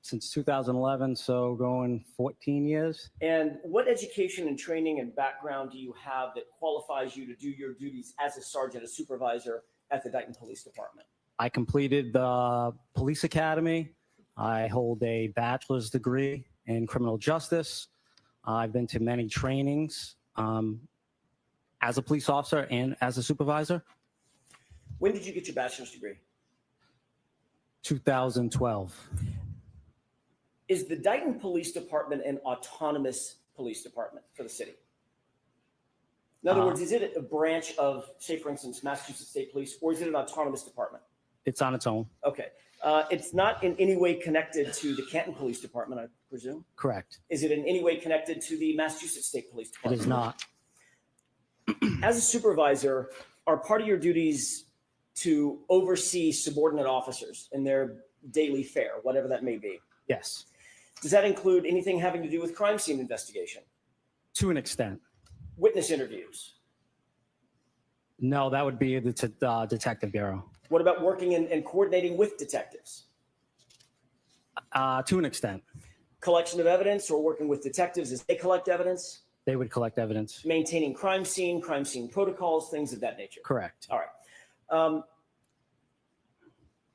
Since 2011, so going 14 years. And what education and training and background do you have that qualifies you to do your duties as a sergeant, a supervisor at the Dayton Police Department? I completed the police academy. I hold a bachelor's degree in criminal justice. I've been to many trainings as a police officer and as a supervisor. When did you get your bachelor's degree? 2012. Is the Dayton Police Department an autonomous police department for the city? In other words, is it a branch of, say, for instance, Massachusetts State Police, or is it an autonomous department? It's on its own. Okay. It's not in any way connected to the Canton Police Department, I presume? Correct. Is it in any way connected to the Massachusetts State Police It Department? is not. As a supervisor, are part of your duties to oversee subordinate officers in their daily fare, whatever that may be? Yes. Does that include anything having to do with crime scene investigation? To an extent. Witness interviews? No, that would be the detective bureau. What about working and coordinating with detectives? To an extent. Collection of evidence or working with detectives as they collect evidence? They would collect evidence. Maintaining crime scene protocols, things of that nature? Correct. All right.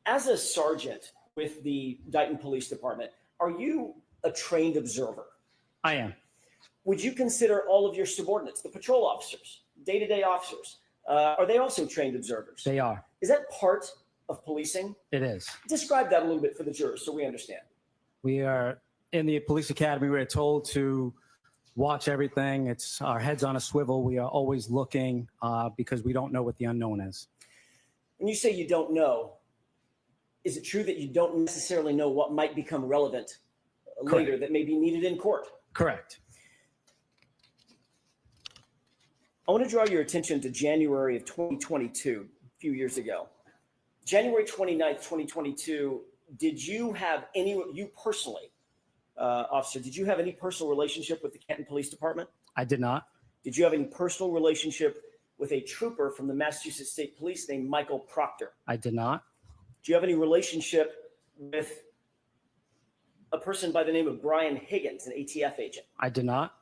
As a sergeant with the Dayton Police Department, are you a trained observer? I am. Would you consider all of your subordinates, the patrol officers, day-to-day officers, Are they also trained observers? They are. Is that part of policing? It is. Describe that a little bit for the jurors so we understand. We are in the police academy. We're told to watch everything. It's our heads on a swivel. We are always looking because we don't know what the unknown is. When you say you don't know, is it true that you don't necessarily know what might become relevant later Correct. that may be needed in court? Correct. I want to draw your attention to January of 2022, a few years ago. January 29th, 2022, did you have any, you personally, officer, did you have any personal relationship with the Canton Police Department? I did not. Did you have any personal relationship with a trooper from the Massachusetts State Police named Michael Proctor? I did not. Do you have any relationship with a person by the name of Brian Higgins, an ATF agent? I did not.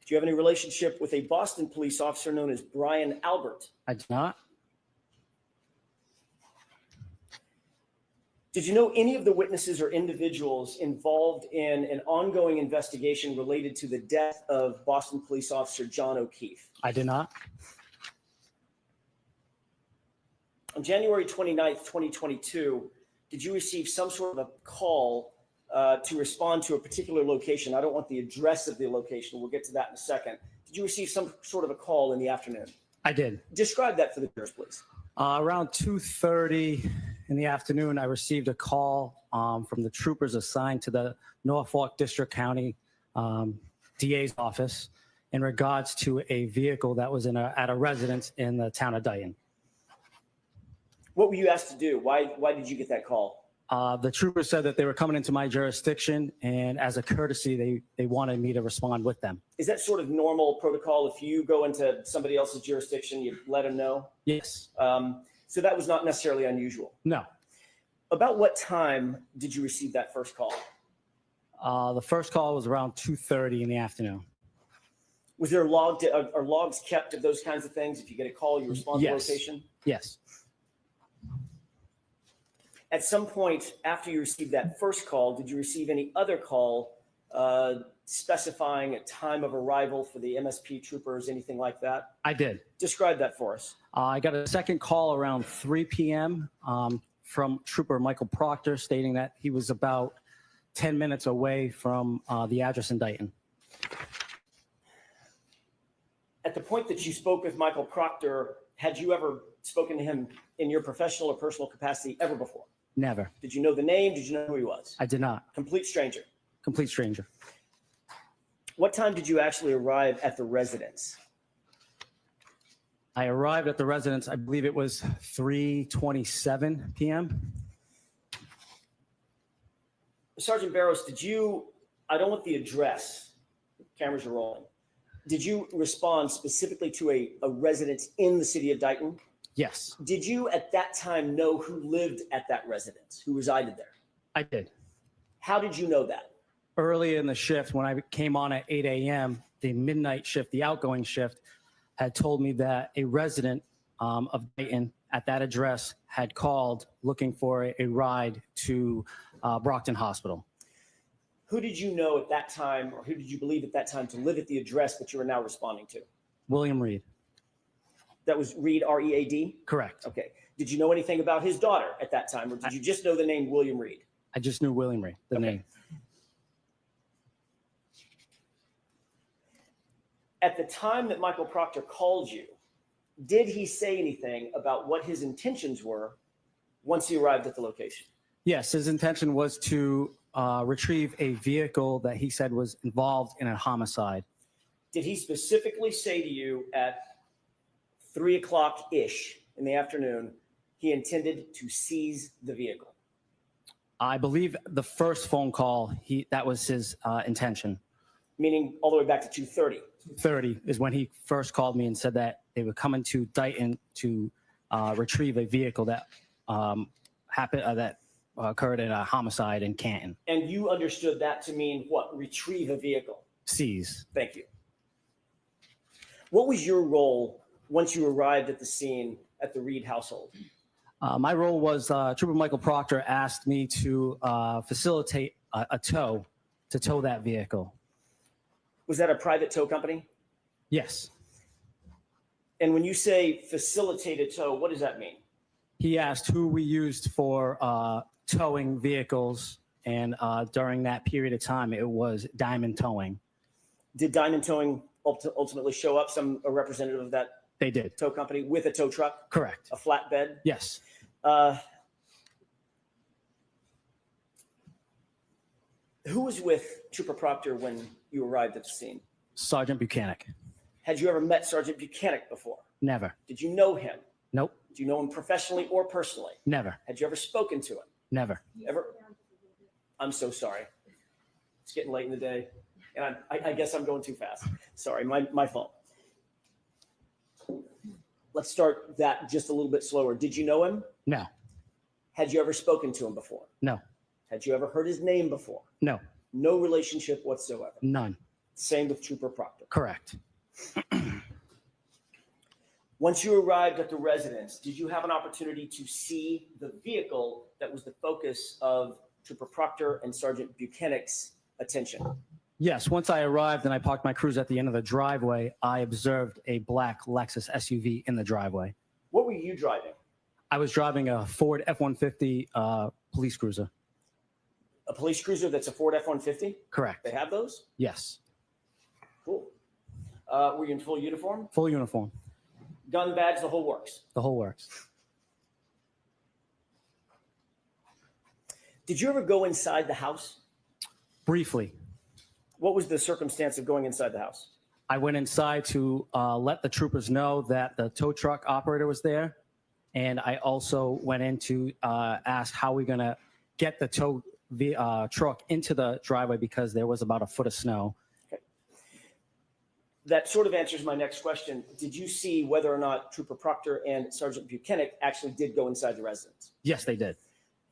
Do you have any relationship with a Boston police officer known as Brian Albert? I did not. Did you know any of the witnesses or individuals involved in an ongoing investigation related to the death of Boston police officer John O'Keefe? I did not. On January 29th, 2022, did you receive some sort of a call to respond to a particular location? I don't want the address of the location. We'll get to that in a second. Did you receive some sort of a call in the afternoon? I did. Describe that for the jurors, please. Around 2:30 in the afternoon, I received a call from the troopers assigned to the Norfolk District County DA's office in regards to a vehicle that was at a residence in the town of Dayton. What were you asked to do? Why did you get that call? The troopers said that they were coming into my jurisdiction, and as a courtesy, they wanted me to respond with them. Is that sort of normal protocol? If you go into somebody else's jurisdiction, you let them know? Yes. So that was not necessarily unusual. No. About what time did you receive that first call? The first call was around 2:30 in the afternoon. Was there are logs kept of those kinds of things? If you get a call, you respond to Yes. location? Yes. At some point after you received that first call, did you receive any other call specifying a time of arrival for the MSP troopers, anything like that? I did. Describe that for us. I got a second call around 3 p.m. From Trooper Michael Proctor stating that he was about 10 minutes away from the address in Dayton. At the point that you spoke with Michael Proctor, had you ever spoken to him in your professional or personal capacity ever before? Never. Did you know the name? Did you know who he was? I did not. Complete stranger. Complete stranger. What time did you actually arrive at the residence? I arrived at the residence, I believe it was 3:27 p.m. Sergeant Barros, did you, I don't want the address, cameras are rolling. Did you respond specifically to a residence in the city of Dayton? Yes. Did you at that time know who lived at that residence, who resided there? I did. How did you know that? Early in the shift, when I came on at 8 a.m., the midnight shift, the outgoing shift, had told me that a resident of Dayton at that address had called looking for a ride to Brockton Hospital. Who did you know at that time, or who did you believe at that time to live at the address that you are now responding to? William Reed. That was Reed, R-E-A-D? Correct. Okay. Did you know anything about his daughter at that time, or did you just know the name William Reed? I just knew William Reed, the name. At the time that Michael Proctor called you, did he say anything about what his intentions were once he arrived at the location? Yes, his intention was to retrieve a vehicle that he said was involved in a homicide. Did he specifically say to you at 3 o'clock-ish in the afternoon, he intended to seize the vehicle? I believe the first phone call, that was his intention. Meaning all the way back to 2:30? 2:30 is when he first called me and said that they were coming to Dayton to retrieve a vehicle that occurred in a homicide in Canton. And you understood that to mean what? Retrieve a vehicle? Seize. Thank you. What was your role once you arrived at the scene at the Reed household? My role was Trooper Michael Proctor asked me to facilitate a tow to tow that vehicle. Was that a private tow company? Yes. And when you say facilitated tow, what does that mean? He asked who we used for towing vehicles, and during that period of time, it was Diamond Towing. Did Diamond Towing ultimately show up, a representative of that They did. tow company with a tow truck? Correct. A flatbed? Yes. Who was with Trooper Proctor when you arrived at the scene? Sergeant Buchanan. Had you ever met Sergeant Buchanan before? Never. Did you know him? Nope. Do you know him professionally or personally? Never. Had you ever spoken to him? Never. Ever? I'm so sorry. It's getting late in the day, and I guess I'm going too fast. Sorry, my fault. Let's start that just a little bit slower. Did you know him? No. Had you ever spoken to him before? No. Had you ever heard his name before? No. No relationship whatsoever. None. Same with Trooper Proctor. Correct. Once you arrived at the residence, did you have an opportunity to see the vehicle that was the focus of Trooper Proctor and Sergeant Buchanan's attention? Yes. Once I arrived and I parked my cruiser at the end of the driveway, I observed a black Lexus SUV in the driveway. What were you driving? I was driving a Ford F-150 police cruiser. A police cruiser that's a Ford F-150? Correct. They have those? Yes. Cool. Were you in full uniform? Full uniform. Gun, badge, the whole works? The whole works. Did you ever go inside the house? Briefly. What was the circumstance of going inside the house? I went inside to let the troopers know that the tow truck operator was there. And I also went in to ask how we're going to get the tow truck into the driveway because there was about a foot of snow. Okay. That sort of answers my next question. Did you see whether or not Trooper Proctor and Sergeant Buchanan actually did go inside the residence? Yes, they did.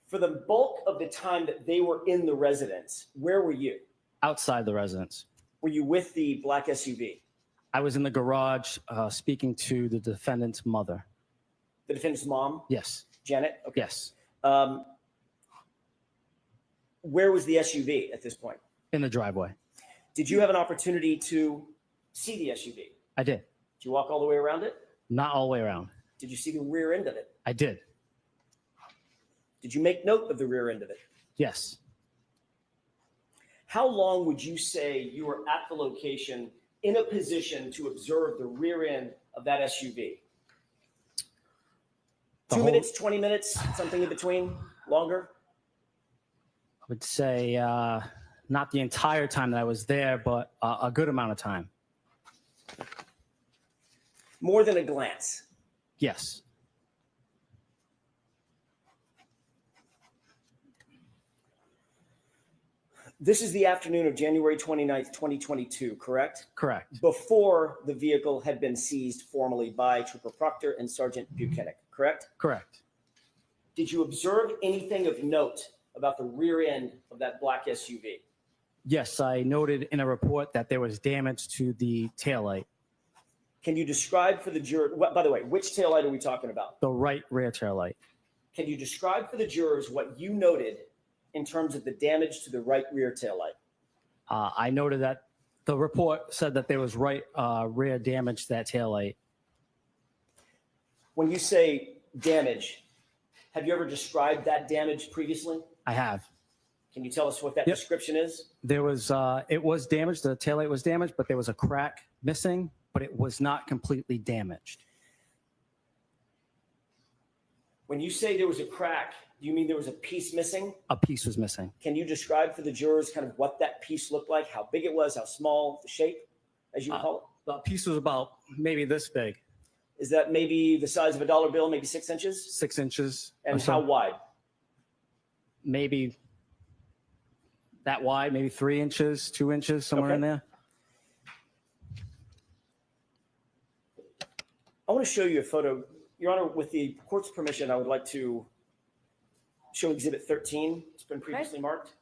For the bulk of the time that they were in the residence, where were you? Outside the residence. Were you with the black SUV? I was in the garage speaking to the defendant's mother. The defendant's mom? Yes. Janet? Okay. Yes. Where was the SUV at this point? In the driveway. Did you have an opportunity to see the SUV? I did. Did you walk all the way around it? Not all the way around. Did you see the rear end of it? I did. Did you make note of the rear end of it? Yes. How long would you say you were at the location in a position to observe the rear end of that SUV? 2 minutes, 20 minutes, something in between, longer? I would say not the entire time that I was there, but a good amount of time. More than a glance? Yes. This is the afternoon of January 29th, 2022, correct? Correct. Before the vehicle had been seized formally by Trooper Proctor and Sergeant Buchanan, correct? Correct. Did you observe anything of note about the rear end of that black SUV? Yes, I noted in a report that there was damage to the taillight. Can you describe for the juror, by the way, which taillight are we talking about? The right rear taillight. Can you describe for the jurors what you noted in terms of the damage to the right rear taillight? I noted that the report said that there was right rear damage to that taillight. When you say damage, have you ever described that damage previously? I have. Can you tell us what that description is? There was, it was damaged. The taillight was damaged, but there was a crack missing, but it was not completely damaged. When you say there was a crack, do you mean there was a piece missing? A piece was missing. Can you describe for the jurors kind of what that piece looked like, how big it was, how small, the shape, as you call it? The piece was about maybe this big. Is that maybe the size of a dollar bill, maybe 6 inches? 6 inches. And how wide? Maybe that wide, maybe 3 inches, 2 inches, somewhere in there. I want to show you a photo. Your Honor, with the court's permission, I would like to show Exhibit 13. It's been previously marked.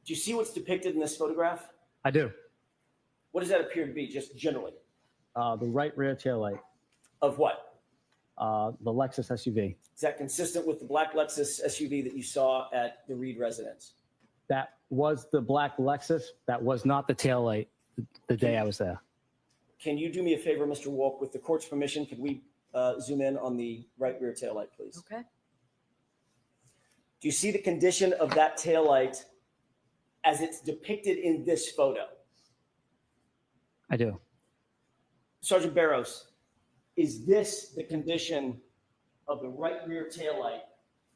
Do you see what's depicted in this photograph? I do. What does that appear to be, just generally? The right rear taillight. Of what? The Lexus SUV. Is that consistent with the black Lexus SUV that you saw at the Reed residence? That was the black Lexus. That was not the taillight the day I was there. Can you do me a favor, Mr. Wolk? With the court's permission, could we zoom in on the right rear taillight, please? Okay. Do you see the condition of that taillight as it's depicted in this photo? I do. Sergeant Barros, is this the condition of the right rear taillight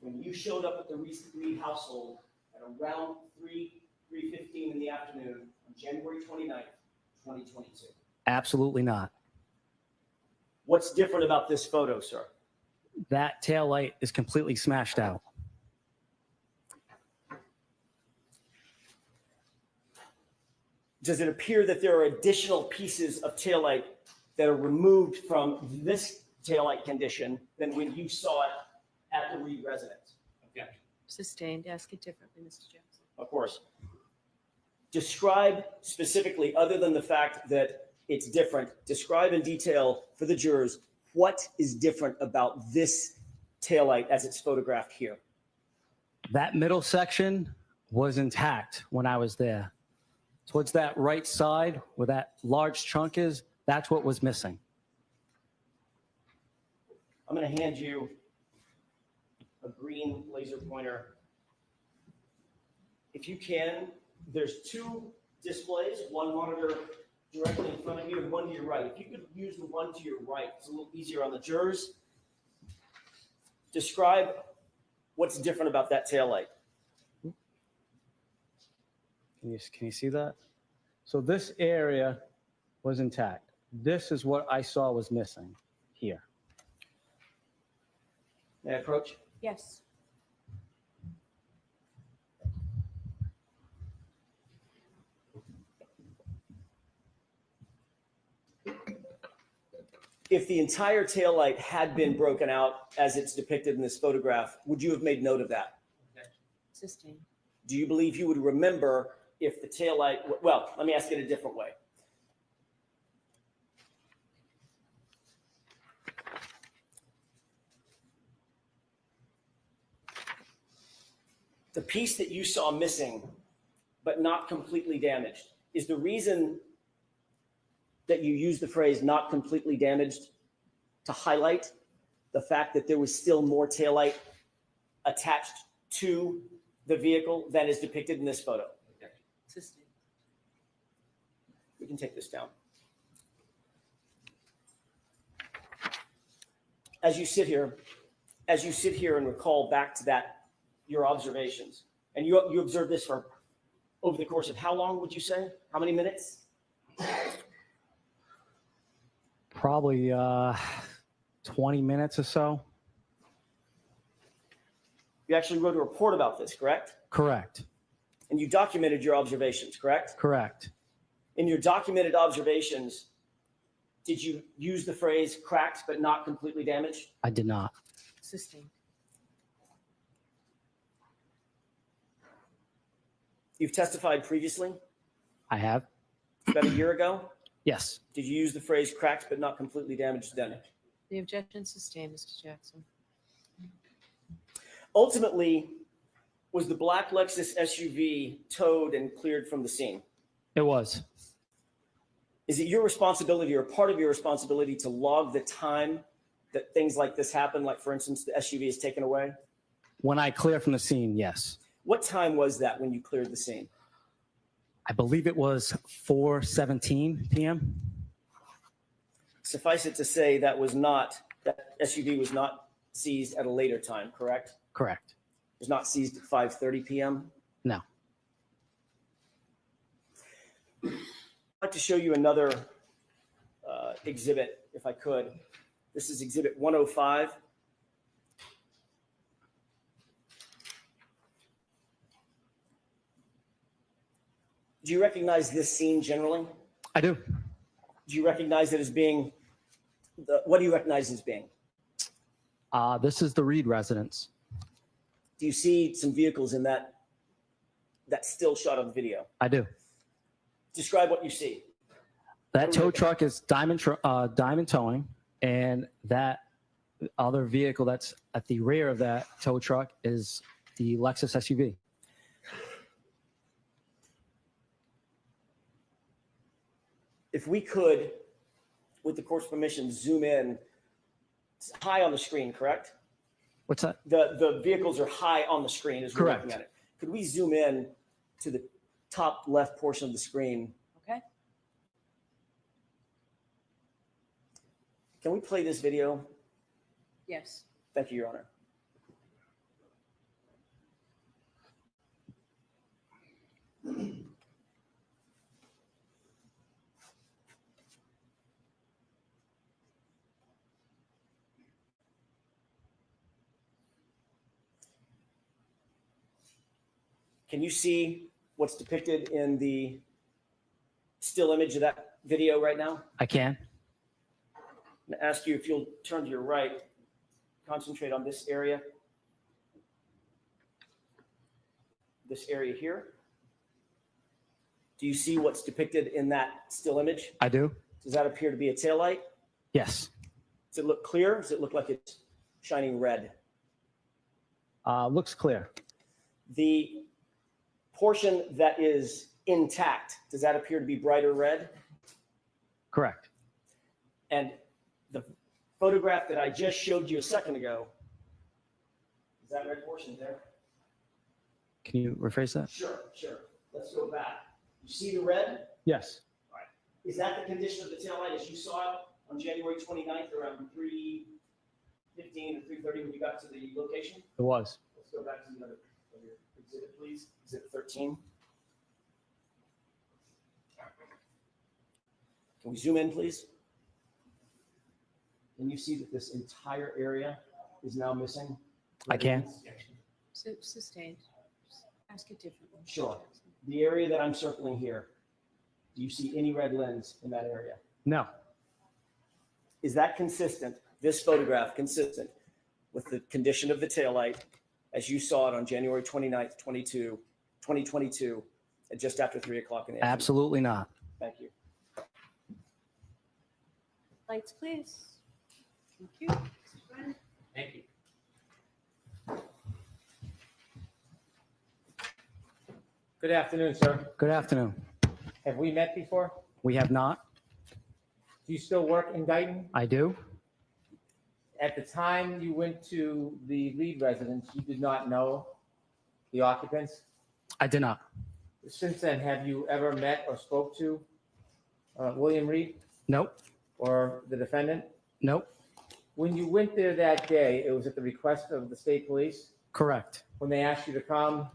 when you showed up at the Reed household at around 3:15 in the afternoon on January 29th, 2022? Absolutely not. What's different about this photo, sir? That tail light is completely smashed out. Does it appear that there are additional pieces of taillight that are removed from this taillight condition than when you saw it at the Reed residence? Objection. Sustained. Ask it differently, Mr. Jackson. Of course. Describe specifically, other than the fact that it's different, describe in detail for the jurors what is different about this taillight as it's photographed here. That middle section was intact when I was there. Towards that right side where that large chunk is, that's what was missing. I'm going to hand you a green laser pointer. If you can, there's two displays, one monitor directly in front of you and one to your right. If you could use the one to your right, it's a little easier on the jurors. Describe what's different about that taillight. Can you see that? So this area was intact. This is what I saw was missing here. May I approach? Yes. If the entire taillight had been broken out as it's depicted in this photograph, would you have made note of that? Sustained. Do you believe you would remember if the taillight, well, let me ask it a different way. The piece that you saw missing, but not completely damaged, is the reason that you use the phrase not completely damaged to highlight the fact that there was still more taillight attached to the vehicle than is depicted in this photo. Sustained. We can take this down. As you sit here and recall back to that, your observations, and you observed this for over the course of how long would you say? How many minutes? Probably 20 minutes or so. You actually wrote a report about this, correct? Correct. And you documented your observations, correct? Correct. In your documented observations, did you use the phrase cracked but not completely damaged? I did not. Sustained. You've testified previously, I have. about a year ago. Yes. Did you use the phrase cracked but not completely damaged then? The objection sustained, Mr. Jackson. Ultimately, was the black Lexus SUV towed and cleared from the scene? It was. Is it your responsibility or part of your responsibility to log the time that things like this happen? Like, for instance, the SUV is taken away? When I cleared from the scene, yes. What time was that when you cleared the scene? I believe it was 4:17 p.m. Suffice it to say that SUV was not seized at a later time, correct? Correct. It was not seized at 5:30 p.m.? No. I'd like to show you another exhibit, if I could. This is exhibit 105. Do you recognize this scene generally? I do. Do you recognize it as being, what do you recognize as being? This is the Reed residence. Do you see some vehicles in that still shot of the video? I do. Describe what you see. That tow truck is diamond towing, and that other vehicle that's at the rear of that tow truck is the Lexus SUV. If we could, with the court's permission, zoom in. It's high on the screen, correct? What's that? The vehicles are high on the screen as we're Correct. looking at it. Could we zoom in to the top left portion of the screen? Okay. Can we play this video? Yes. Thank you, Your Honor. Can you see what's depicted in the still image of that video right now? I can. I'm going to ask you if you'll turn to your right, concentrate on this area. This area here. Do you see what's depicted in that still image? I do. Does that appear to be a taillight? Yes. Does it look clear? Does it look like it's shining red? Looks clear. The portion that is intact, does that appear to be brighter red? Correct. And the photograph that I just showed you a second ago, is that red portion there? Can you rephrase that? Sure. Let's go back. You see the red? Yes. All right. Is that the condition of the taillight as you saw it on January 29th around 3:15 or 3:30 when you got to the location? It was. Let's go back to the other exhibit, please. Exhibit 13. Can we zoom in, please? Can you see that this entire area is now missing? I can. Sustained. Just ask it differently. Sure. The area that I'm circling here, do you see any red lens in that area? No. Is that consistent, this photograph consistent with the condition of the taillight as you saw it on January 29th, 2022, at just after 3 o'clock in the afternoon? Absolutely not. Thank you. Lights, please. Thank you. Thank you. Good afternoon, sir. Good afternoon. Have we met before? We have not. Do you still work in Dayton? I do. At the time you went to the Reed residence, you did not know the occupants? I did not. Since then, have you ever met or spoke to William Reed Nope. or the defendant? Nope. When you went there that day, it was at the request of the state police? Correct. When they asked you to come,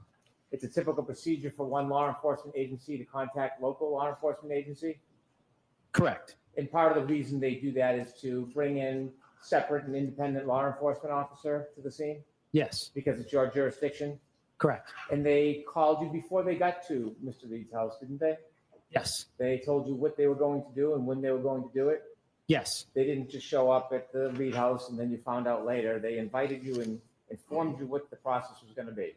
it's a typical procedure for one law enforcement agency to contact local law enforcement agency? Correct. And part of the reason they do that is to bring in separate and independent law enforcement officer to the scene Yes. because it's your jurisdiction. Correct. And they called you before they got to Mr. Reed's house, didn't they? Yes. They told you what they were going to do and when they were going to do it. Yes. They didn't just show up at the Reed house and then you found out later. They invited you and informed you what the process was going to be.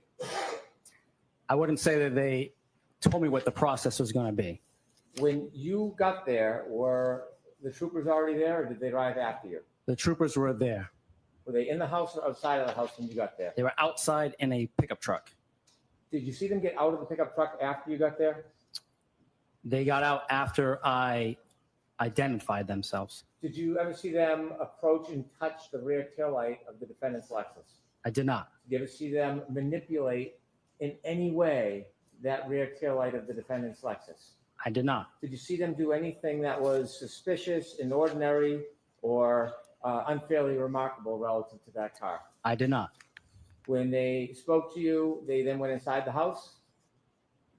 I wouldn't say that they told me what the process was going to be. When you got there, were the troopers already there or did they arrive after you? The troopers were there. Were they in the house or outside of the house when you got there? They were outside in a pickup truck. Did you see them get out of the pickup truck after you got there? They got out after I identified themselves. Did you ever see them approach and touch the rear taillight of the defendant's Lexus? I did not. Did you ever see them manipulate in any way that rear taillight of the defendant's Lexus? I did not. Did you see them do anything that was suspicious, inordinary, or unfairly remarkable relative to that car? I did not. When they spoke to you, they then went inside the house?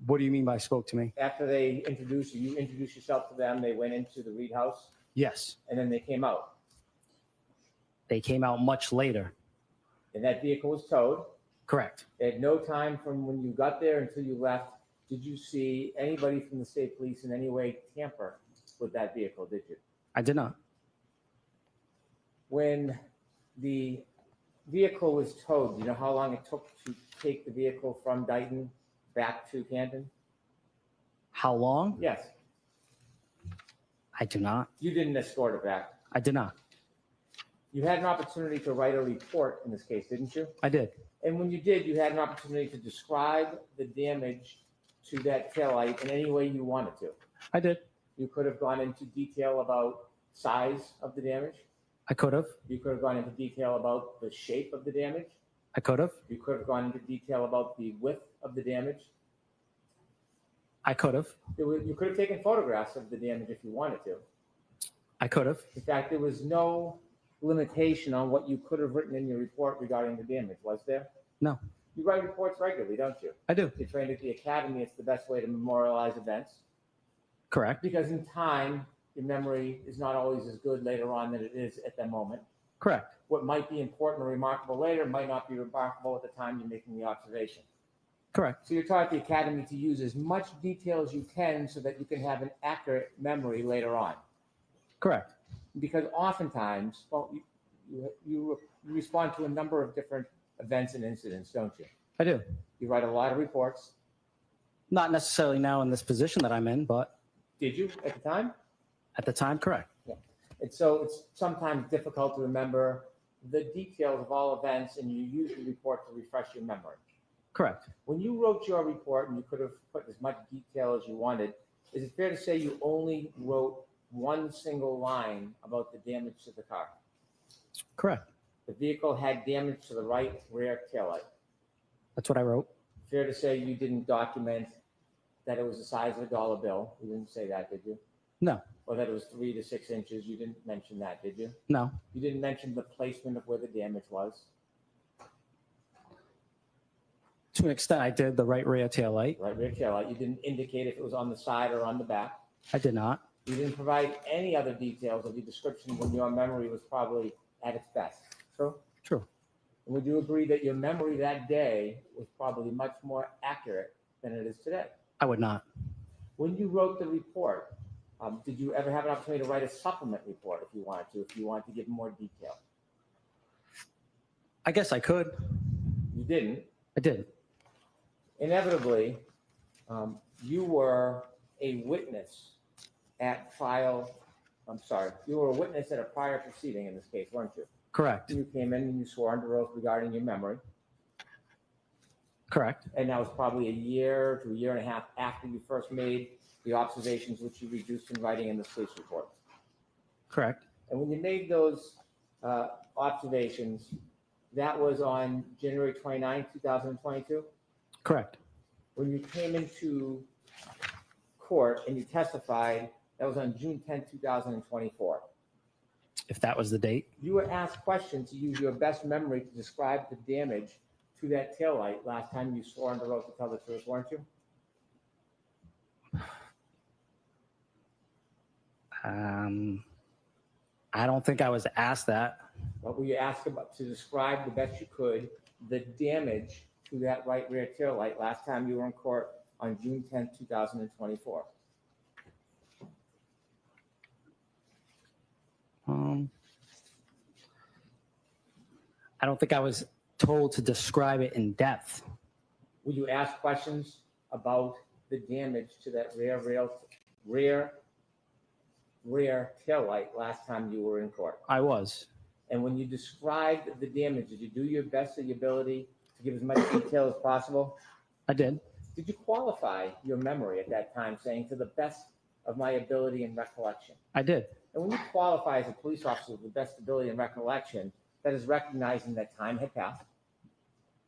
What do you mean by spoke to me? After they introduced you, you introduced yourself to them, they went into the Reed house, Yes. and then they came out. They came out much later. And that vehicle was towed. Correct. At no time from when you got there until you left, did you see anybody from the state police in any way tamper with that vehicle, did you? I did not. When the vehicle was towed, do you know how long it took to take the vehicle from Dayton back to Canton? How long? Yes. I do not. You didn't escort it back. I did not. You had an opportunity to write a report in this case, didn't you? I did. And when you did, you had an opportunity to describe the damage to that taillight in any way you wanted to. I did. You could have gone into detail about size of the damage. I could have. You could have gone into detail about the shape of the damage. I could have. You could have gone into detail about the width of the damage. I could have. You could have taken photographs of the damage if you wanted to. I could have. In fact, there was no limitation on what you could have written in your report regarding the damage, was there? No. You write reports regularly, don't you? I do. You're trained at the academy. It's the best way to memorialize events. Correct. Because in time, your memory is not always as good later on than it is at that moment. Correct. What might be important or remarkable later might not be remarkable at the time you're making the observation. Correct. So you're taught at the academy to use as much detail as you can so that you can have an accurate memory later on. Correct. Because oftentimes, well, you respond to a number of different events and incidents, don't you? I do. You write a lot of reports. Not necessarily now in this position that I'm in, but. Did you at the time? At the time, correct. Yeah. And so it's sometimes difficult to remember the details of all events, and you use the report to refresh your memory. Correct. When you wrote your report, and you could have put as much detail as you wanted, is it fair to say you only wrote one single line about the damage to the car? Correct. The vehicle had damage to the right rear taillight. That's what I wrote. Fair to say you didn't document that it was the size of a dollar bill. You didn't say that, did you? No. Or that it was 3 to 6 inches. You didn't mention that, did you? No. You didn't mention the placement of where the damage was. To an extent, I did the right rear tail light. Right rear taillight. You didn't indicate if it was on the side or on the back. I did not. You didn't provide any other details of the description when your memory was probably at its best. True? True. And would you agree that your memory that day was probably much more accurate than it is today? I would not. When you wrote the report, did you ever have an opportunity to write a supplement report if you wanted to give more detail? I guess I could. You didn't. I did. Inevitably, you were a witness at you were a witness at a prior proceeding in this case, weren't you? Correct. You came in and you swore under oath regarding your memory. Correct. And that was probably a year to a year and a half after you first made the observations which you reduced in writing in the police report. Correct. And when you made those observations, that was on January 29, 2022? Correct. When you came into court and you testified, that was on June 10, 2024. If that was the date. You were asked questions to use your best memory to describe the damage to that taillight last time you swore under oath to tell the truth, weren't you? I don't think I was asked that. What were you asked about to describe the best you could the damage to that right rear taillight last time you were in court on June 10, 2024? I don't think I was told to describe it in depth. Will you ask questions about the damage to that rear taillight last time you were in court? I was. And when you described the damage, did you do your best of your ability to give as much detail as possible? I did. Did you qualify your memory at that time, saying to the best of my ability and recollection? I did. And when you qualify as a police officer with the best ability and recollection, that is recognizing that time had passed.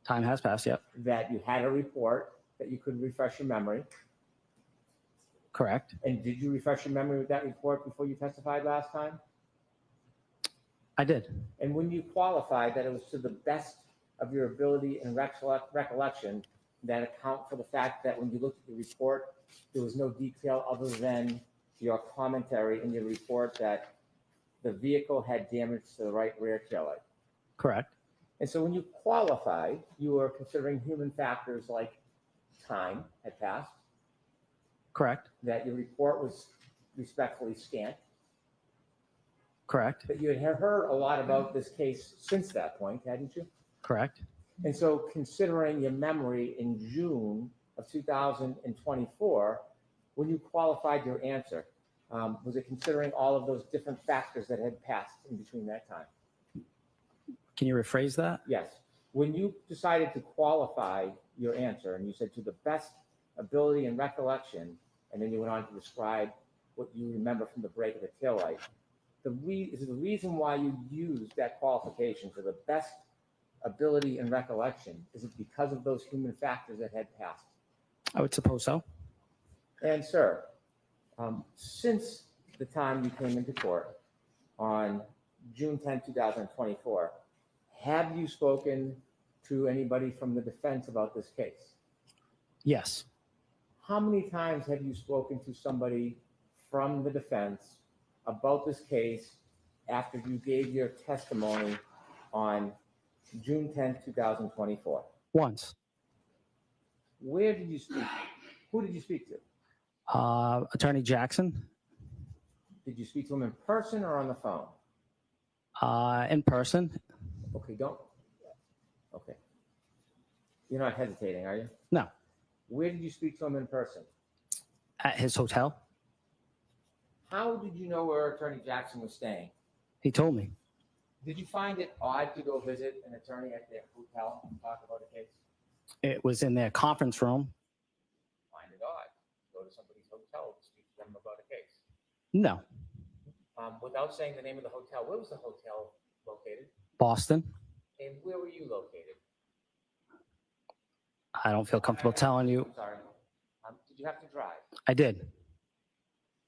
Time has passed, yep. That you had a report, that you could refresh your memory. Correct. And did you refresh your memory with that report before you testified last time? I did. And when you qualified that it was to the best of your ability and recollection, that account for the fact that when you looked at the report, there was no detail other than your commentary in your report that the vehicle had damage to the right rear taillight. Correct. And so when you qualified, you were considering human factors like time had passed. Correct. That your report was respectfully scant. Correct. But you had heard a lot about this case since that point, hadn't you? Correct. And so considering your memory in June of 2024, when you qualified your answer, was it considering all of those different factors that had passed in between that time? Can you rephrase that? Yes. When you decided to qualify your answer and you said to the best ability and recollection, and then you went on to describe what you remember from the break of the taillight. Is the reason why you used that qualification to the best ability and recollection, is it because of those human factors that had passed? I would suppose so. And sir, since the time you came into court on June 10, 2024, have you spoken to anybody from the defense about this case? Yes. How many times have you spoken to somebody from the defense about this case after you gave your testimony on June 10, 2024? Once. Where did you speak? Who did you speak to? Attorney Jackson. Did you speak to him in person or on the phone? In person. Okay, okay. You're not hesitating, are you? No. Where did you speak to him in person? At his hotel. How did you know where Attorney Jackson was staying? He told me. Did you find it odd to go visit an attorney at their hotel and talk about a case? It was in their conference room. Find it odd. Go to somebody's hotel to speak to them about a case. No. Without saying the name of the hotel, where was the hotel located? Boston. And where were you located? I don't feel comfortable telling you. I'm sorry. Did you have to drive? I did.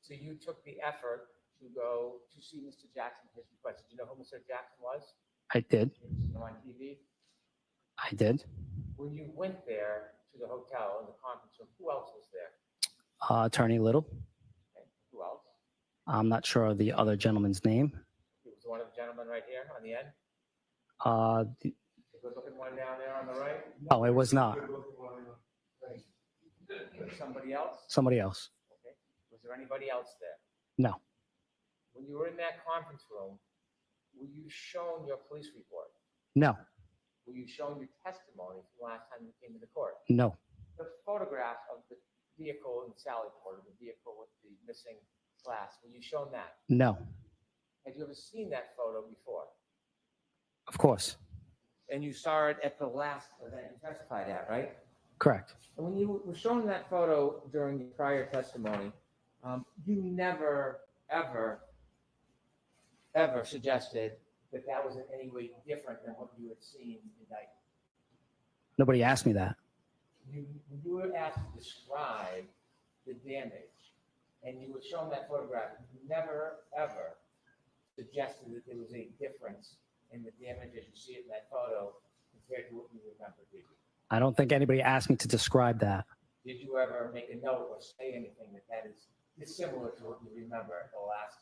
So you took the effort to go to see Mr. Jackson at his request. Did you know who Mr. Jackson was? I did. Did you see him on TV? I did. When you went there to the hotel in the conference room, who else was there? Attorney Little. Okay. Who else? I'm not sure of the other gentleman's name. It was one of the gentlemen right here on the end. The Good looking one down there on the right. No, it was not. Somebody else? Somebody else. Okay. Was there anybody else there? No. When you were in that conference room, were you shown your police report? No. Were you shown your testimony from the last time you came to the court? No. The photograph of the vehicle in Sally Port, the vehicle with the missing glass, were you shown that? No. Had you ever seen that photo before? Of course. And you saw it at the last event you testified at, right? Correct. And when you were shown that photo during your prior testimony, you never, ever suggested that that was in any way different than what you had seen in Dayton. Nobody asked me that. You were asked to describe the damage, and you were shown that photograph. You never, ever suggested that there was a difference in the damage as you see it in that photo compared to what you remember, did you? I don't think anybody asked me to describe that. Did you ever make a note or say anything that is dissimilar to what you remember at the last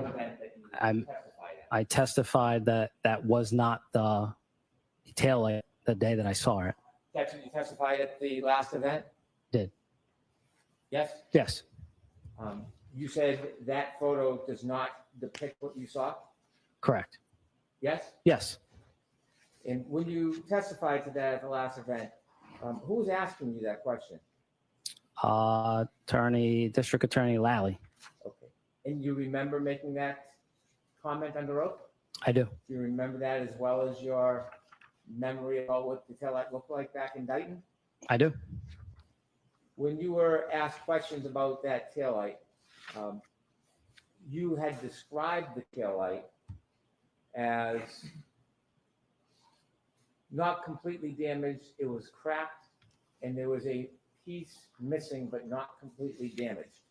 event that you testified at? I testified that that was not the taillight the day that I saw it. That's what you testified at the last event? Did. Yes? Yes. You said that photo does not depict what you saw? Correct. Yes? Yes. And when you testified to that at the last event, who was asking you that question? District Attorney Lally. Okay. And you remember making that comment under oath? I do. Do you remember that as well as your memory about what the taillight looked like back in Dayton? I do. When you were asked questions about that taillight, you had described the taillight as not completely damaged. It was cracked, and there was a piece missing, but not completely damaged.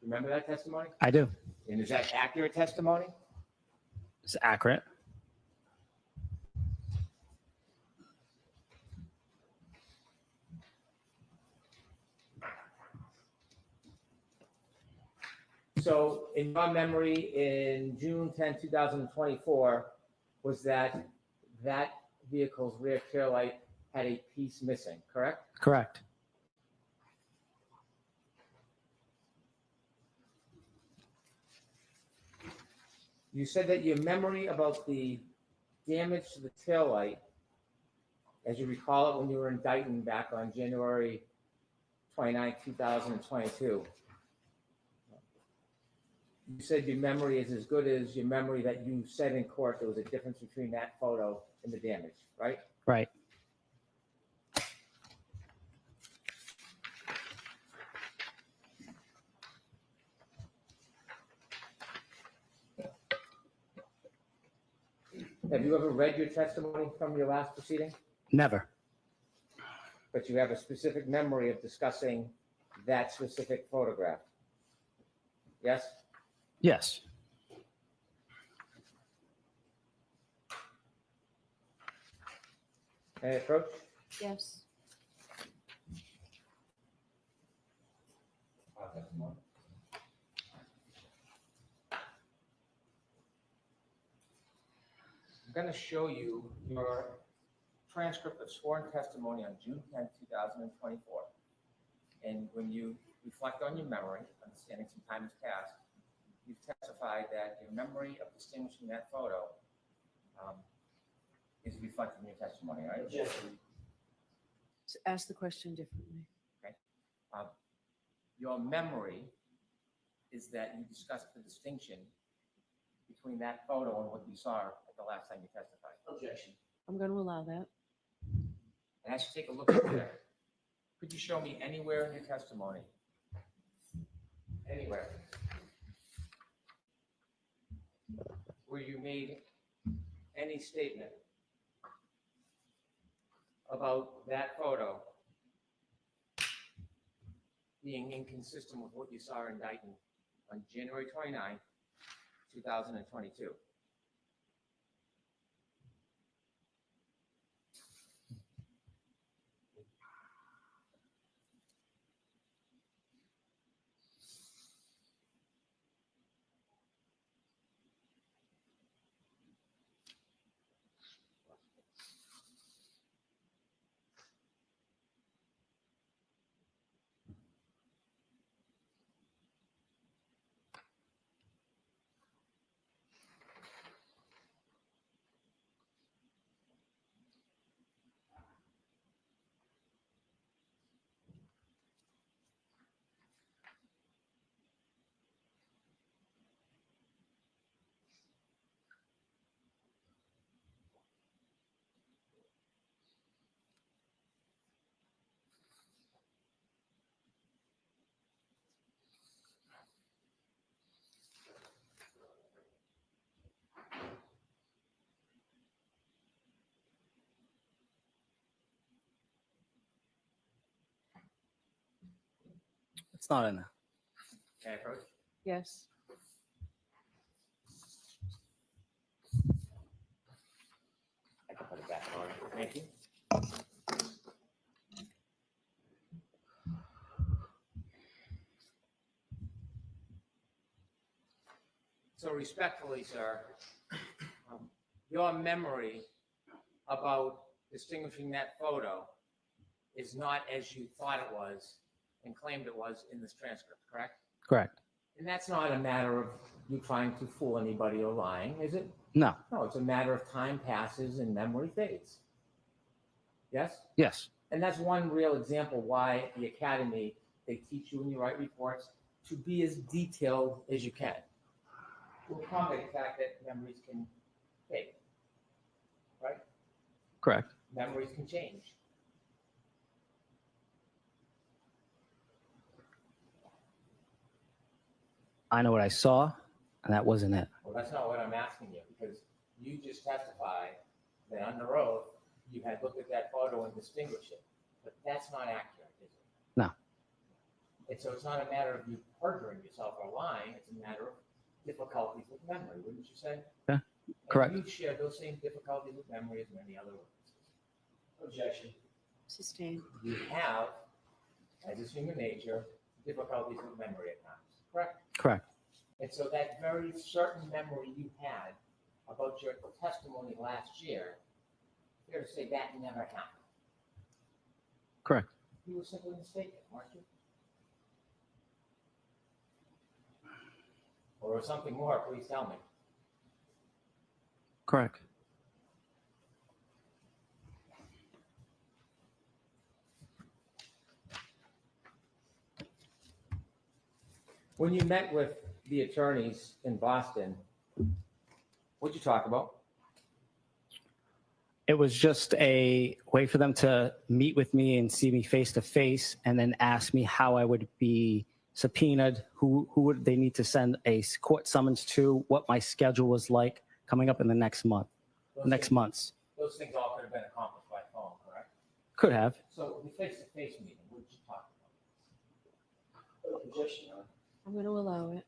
Remember that testimony? I do. And is that accurate testimony? It's accurate. So in your memory, in June 10, 2024, was that vehicle's rear taillight had a piece missing, correct? Correct. You said that your memory about the damage to the taillight, as you recall it when you were in Dayton back on January 29, 2022, you said your memory is as good as your memory that you said in court there was a difference between that photo and the damage, right? Right. Have you ever read your testimony from your last proceeding? Never. But you have a specific memory of discussing that specific photograph? Yes? Yes. Any approach? Yes. I'm going to show you your transcript of sworn testimony on June 10, 2024. And when you reflect on your memory, understanding some time has passed, you've testified that your memory of distinguishing that photo is reflected in your testimony, right? Yes. So ask the question differently. Okay. Your memory is that you discussed the distinction between that photo and what you saw at the last time you testified. Objection. I'm going to allow that. And as you take a look at that, could you show me anywhere in your testimony, anywhere, where you made any statement about that photo being inconsistent with what you saw in Dayton on January 29, 2022? It's not in there. Can I approach? Yes. I can put it back on. Thank you. So respectfully, sir, your memory about distinguishing that photo is not as you thought it was and claimed it was in this transcript, correct? Correct. And that's not a matter of you trying to fool anybody or lying, is it? No. No, it's a matter of time passes and memory fades. Yes? Yes. And that's one real example why the academy, they teach you when you write reports to be as detailed as you can, to accommodate the fact that memories can fade, right? Correct. Memories can change. I know what I saw, and that wasn't it. Well, that's not what I'm asking you, because you just testified that under oath, you had looked at that photo and distinguished it. But that's not accurate, is it? No. And so it's not a matter of you perjuring yourself or lying, it's a matter of difficulties with memory, wouldn't you say? Yeah. And Correct. you share those same difficulties with memory as many other witnesses. Objection. Sustain. You have, as is human nature, difficulties with memory at times, correct? Correct. And so that very certain memory you had about your testimony last year, fair to say that never happened. Correct. You were simply mistaken, weren't you? Or something more, please tell me. Correct. When you met with the attorneys in Boston, what'd you talk about? It was just a way for them to meet with me and see me face to face, and then ask me how I would be subpoenaed, who would they need to send a court summons to, what my schedule was like coming up in the next month. Those next things- months. Those things all could have been accomplished by phone, correct? Could have. So the face-to-face meeting, what did you talk I'm going to allow it.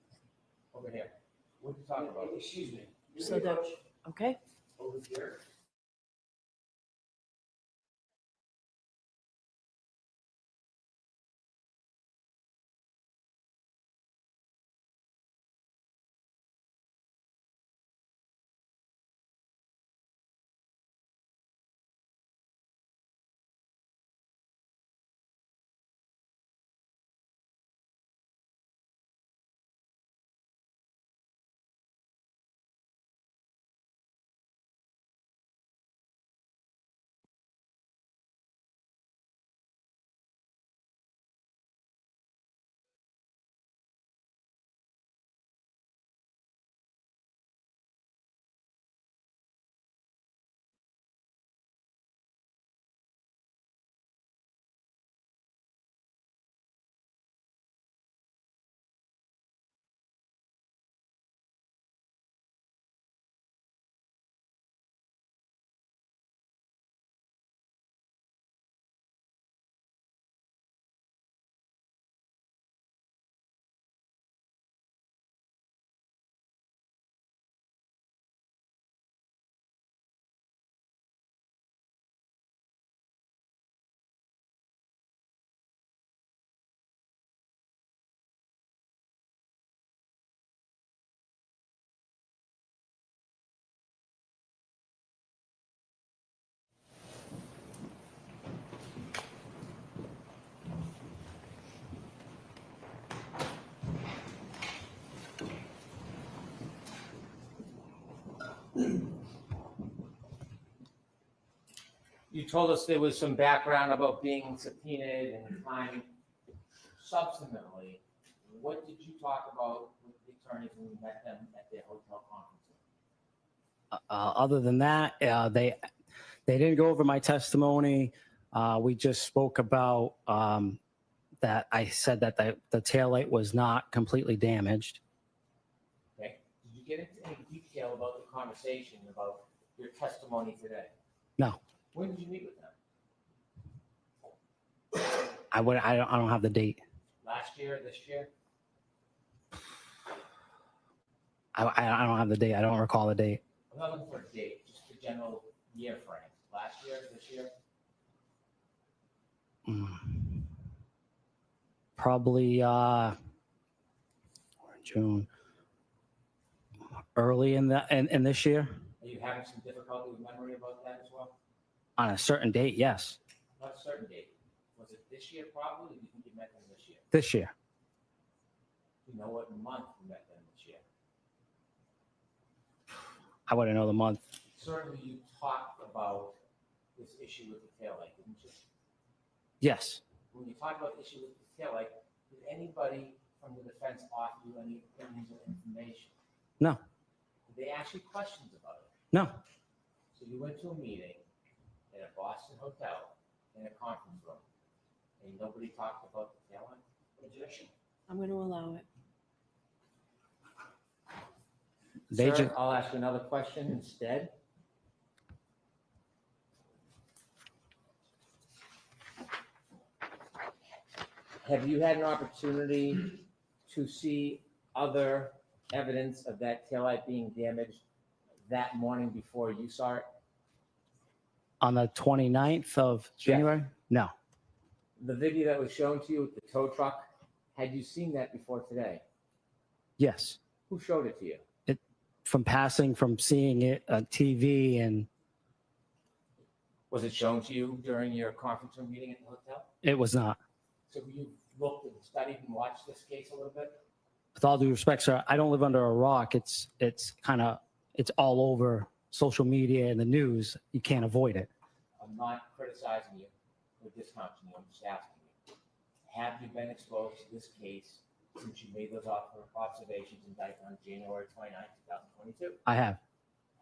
about over here? What did you talk about? Excuse me. So that, okay. Over here? You told us there was some background about being subpoenaed and time. Substantively, what did you talk about with the attorneys when you met them at their hotel conference? Other than that, they didn't go over my testimony. We just spoke about that. I said that the taillight was not completely damaged. Okay. Did you get into any detail about the conversation about your testimony today? No, When did you meet with them? I don't have the date. Last year, this year? I don't have the date. I don't recall the date. I'm not looking for a date, just the general year frame. Last year, this year? Probably June, early in this year. Are you having some difficulty with memory about that as well? On a certain date, yes. Not a certain date. Was it this year probably, or do you think you met them this year? This year. Do you know what month you met them this year? I wouldn't know the month. Certainly you talked about this issue with the taillight, didn't you? Yes. When you talked about the issue with the taillight, did anybody from the defense offer you any opinions or information? No. Did they ask you questions about it? No. So you went to a meeting in a Boston hotel in a conference room, and nobody talked about the taillight? Objection. I'm going to allow it. Sir, I'll ask you another question instead. Have you had an opportunity to see other evidence of that taillight being damaged that morning before you saw it? On the 29th of January? No. The video that was shown to you with the tow truck, had you seen that before today? Yes. Who showed it to you? From seeing it on TV and. Was it shown to you during your conference room meeting at the hotel? It was not. So you looked and studied and watched this case a little bit? With all due respect, sir, I don't live under a rock. It's all over social media and the news. You can't avoid it. I'm not criticizing you or discounting you, I'm just asking you. Have you been exposed to this case since you made those observations in Dayton on January 29, 2022? I have.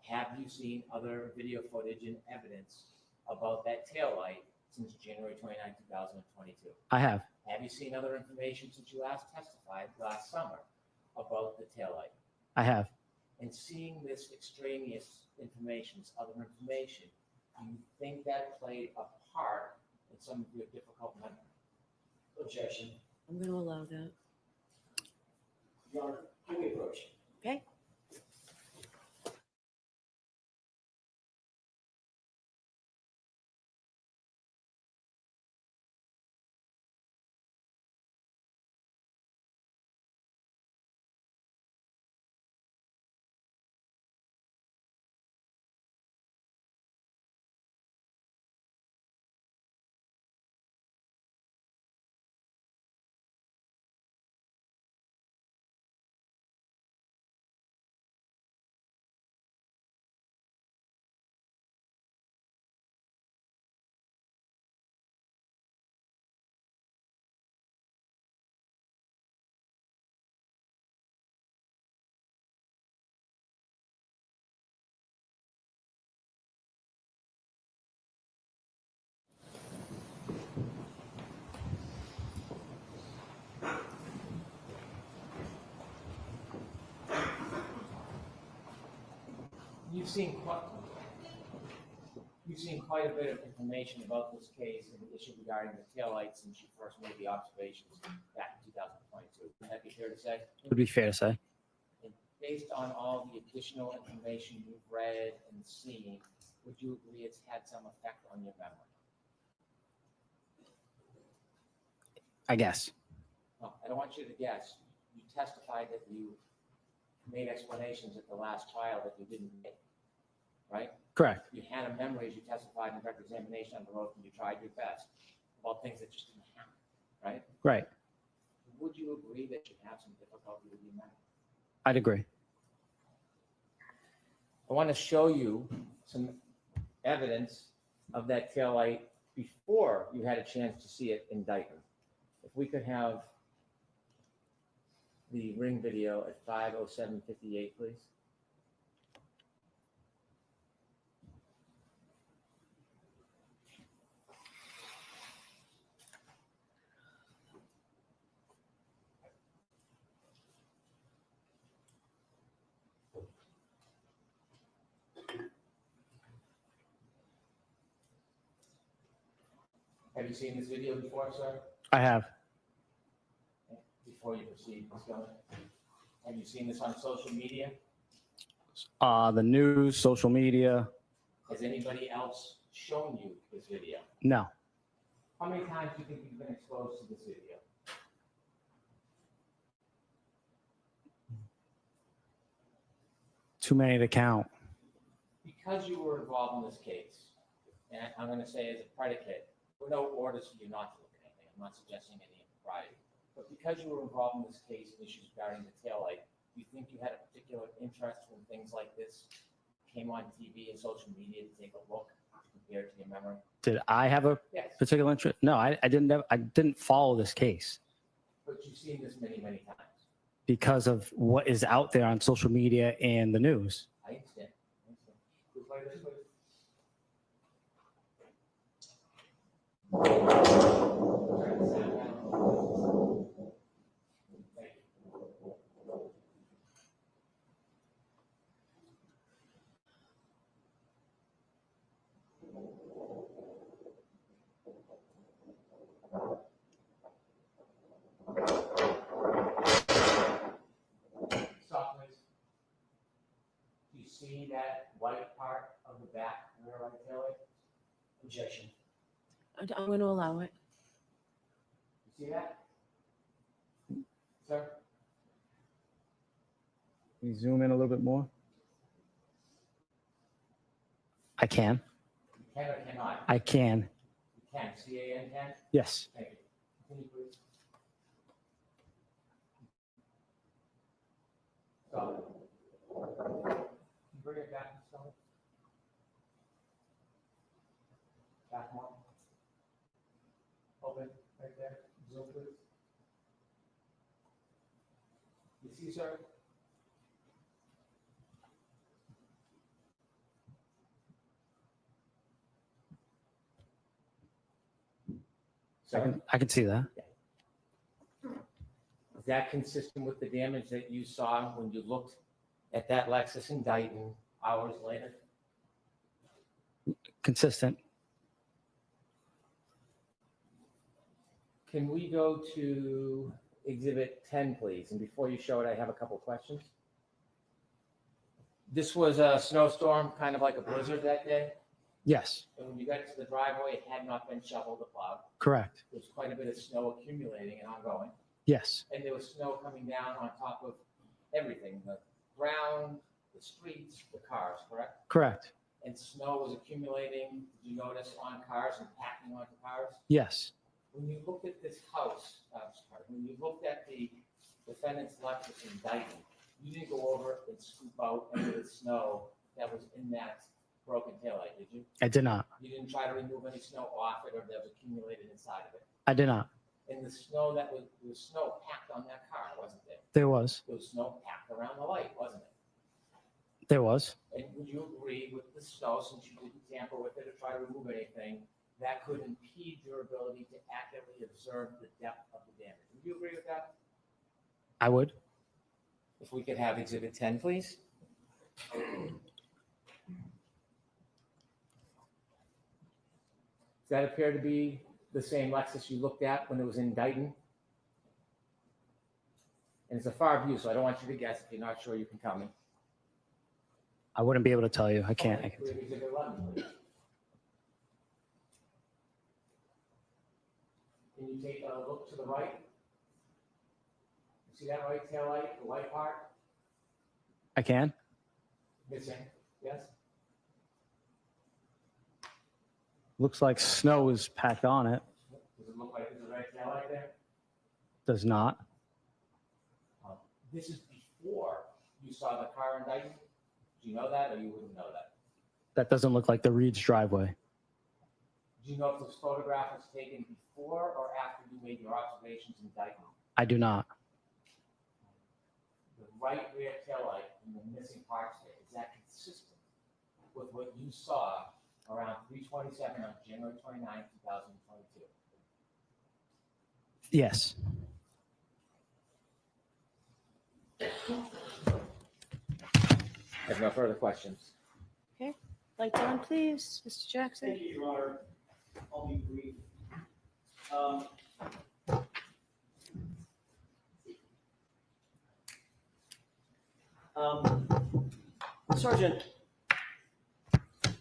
Have you seen other video footage and evidence about that taillight since January 29, 2022? I have. Have you seen other information since you last testified last summer about the taillight? I have. and seeing this extraneous information, this other information, do you think that played a part in some of your difficult memory? Objection. I'm going to allow that. Your Honor, can we approach? Okay. You've seen quite a bit of information about this case and the issue regarding the taillights since you first made the observations back in 2022. Would that be fair to say? It would be fair to say. And based on all the additional information you've read and seen, would you agree it's had some effect on your memory? I guess. No, I don't want you to guess. You testified that you made explanations at the last trial that you didn't make, right? Correct. You had a memory as you testified in direct examination on the road, and you tried your best about things that just didn't happen, right? Right. Would you agree that you have some difficulty with your memory? I'd agree. I want to show you some evidence of that taillight before you had a chance to see it in Dayton. If we could have the ring video at 5:07:58, please. Have you seen this video before, sir? I have. Before you proceed, Ms. Gilman, have you seen this on social media? The news, social media. Has anybody else shown you this video? No. How many times do you think you've been exposed to this video? Too many to count. Because you were involved in this case, and I'm going to say as a predicate, there were no orders for you not to look at anything. I'm not suggesting any impropriety. But because you were involved in this case and issues regarding the taillight, do you think you had a particular interest when things like this came on TV and social media to take a look compared to your memory? Did I have a Yes. particular interest? No, I didn't follow this case But you've seen this many, many times. because of what is out there on social media and the news. I understand. Please play this, please. Turn the sound down. Thank you. Stop, please. Do you see that white part of the back rear right taillight? Objection. I'm going to allow it. You see that? Sir? Can you zoom in a little bit more? I can. You can or cannot? I can. You can. C-A-N can? Yes. Thank you. Continue, please. Stop. Can you bring it back, Ms. Sullivan? Back more. Open, right there. Zoom, please. You see, sir? I can see that. Is that consistent with the damage that you saw when you looked at that Lexus in Dayton hours later? Consistent. Can we go to Exhibit 10, please? And before you show it, I have a couple questions. This was a snowstorm, kind of like a blizzard that day. Yes, And when you got to the driveway, it had not been shoveled or plowed. correct. There was quite a bit of snow accumulating and ongoing. Yes, And there was snow coming down on top of everything, the ground, the streets, the cars, correct? correct. And snow was accumulating, did you notice, on cars and packing onto cars? Yes, When you looked at this house, when you looked at the defendant's Lexus in Dayton, you didn't go over and scoop out any of the snow that was in that broken taillight, did you? I did not. You didn't try to remove any snow off it or that was accumulated inside of it? I did not. And the snow there was snow packed on that car, wasn't there? There was. There was snow packed around the light, wasn't it? There was. And would you agree with the snow, since you didn't tamper with it or try to remove anything, that could impede your ability to accurately observe the depth of the damage? Would you agree with that? I would. If we could have Exhibit 10, please. Does that appear to be the same Lexus you looked at when it was in Dayton? And it's a far view, so I don't want you to guess. If you're not sure, you can tell me. I wouldn't be able to tell you. I can't. Okay, we have Exhibit 11, please. Can you take a look to the right? You see that right tail light, the white part? I can. Missing, yes? Looks like snow is packed on it. Does it look like there's a right tail light there? Does not. This is before you saw the car in Dayton? Do you know that, or you wouldn't know that? That doesn't look like the Reed's driveway. Do you know if this photograph was taken before or after you made your observations in Dayton? I do not. The right rear tail light and the missing parts there, is that consistent with what you saw around 3:27 on January 29, 2022? Yes. I have no further questions. Okay, lights on, please, Mr. Jackson. Thank you, Your Honor. I'll be brief. Sergeant, did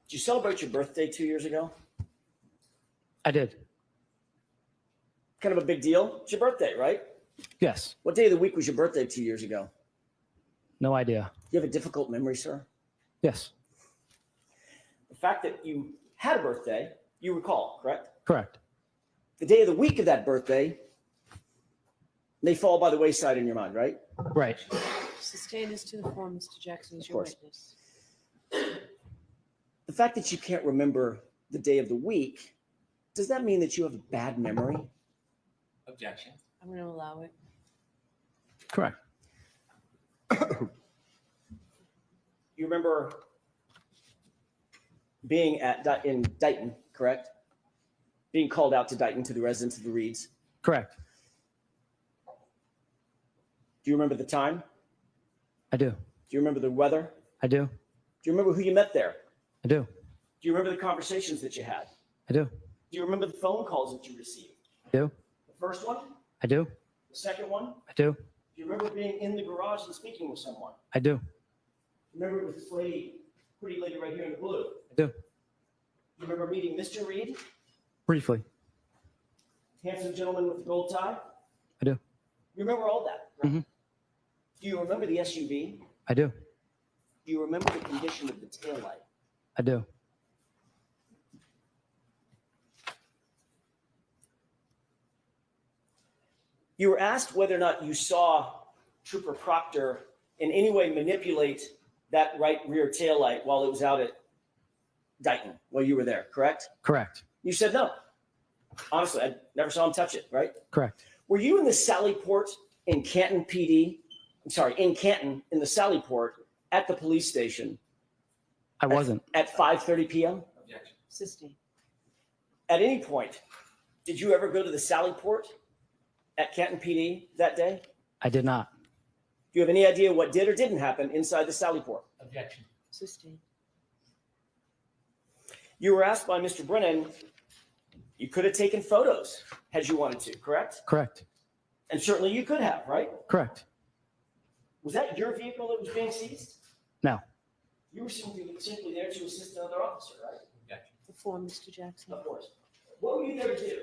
you celebrate your birthday 2 years ago? I did. Kind of a big deal. It's your birthday, right? Yes. What day of the week was your birthday 2 years ago? No idea. Do you have a difficult memory, sir? Yes. The fact that you had a birthday, you recall, correct? Correct. The day of the week of that birthday may fall by the wayside in your mind, right? Right. Sustain this to the form, Mr. Jackson, is Of your course. witness. The fact that you can't remember the day of the week, does that mean that you have a bad memory? Objection. I'm going to allow it. Correct. You remember being in Dayton, correct? Being called out to Dayton to the residents of the Reeds. Correct. Do you remember the time? I do. Do you remember the weather? I do. Do you remember who you met there? I do. Do you remember the conversations that you had? I do. Do you remember the phone calls that you received? I do. The first one? I do. The second one? I do. Do you remember being in the garage and speaking with someone? I do. Remember it was this lady, pretty lady right here in the blue? I do. You remember meeting Mr. Reed? Briefly. Handsome gentleman with the gold tie? I do. You remember all that? Mhm. Do you remember the SUV? I do. Do you remember the condition of the taillight? I do. You were asked whether or not you saw Trooper Proctor in any way manipulate that right rear taillight while it was out at Dayton, while you were there, correct? Correct. You said no. Honestly, I never saw him touch it, right? Correct. Were you in the Sallyport in Canton PD? I'm sorry, in Canton, in the Sallyport at the police station? I wasn't. At 5:30 p.m.? Objection. Sustain. At any point, did you ever go to the Sallyport at Canton PD that day? I did not. Do you have any idea what did or didn't happen inside the Sallyport? Objection. Sustained. You were asked by Mr. Brennan, you could have taken photos had you wanted to, correct? Correct. And certainly you could have, right? Correct. Was that your vehicle that was being seized? No. You were simply there to assist another officer, right? Objection. The form, Mr. Jackson. Of course. What were you there to do?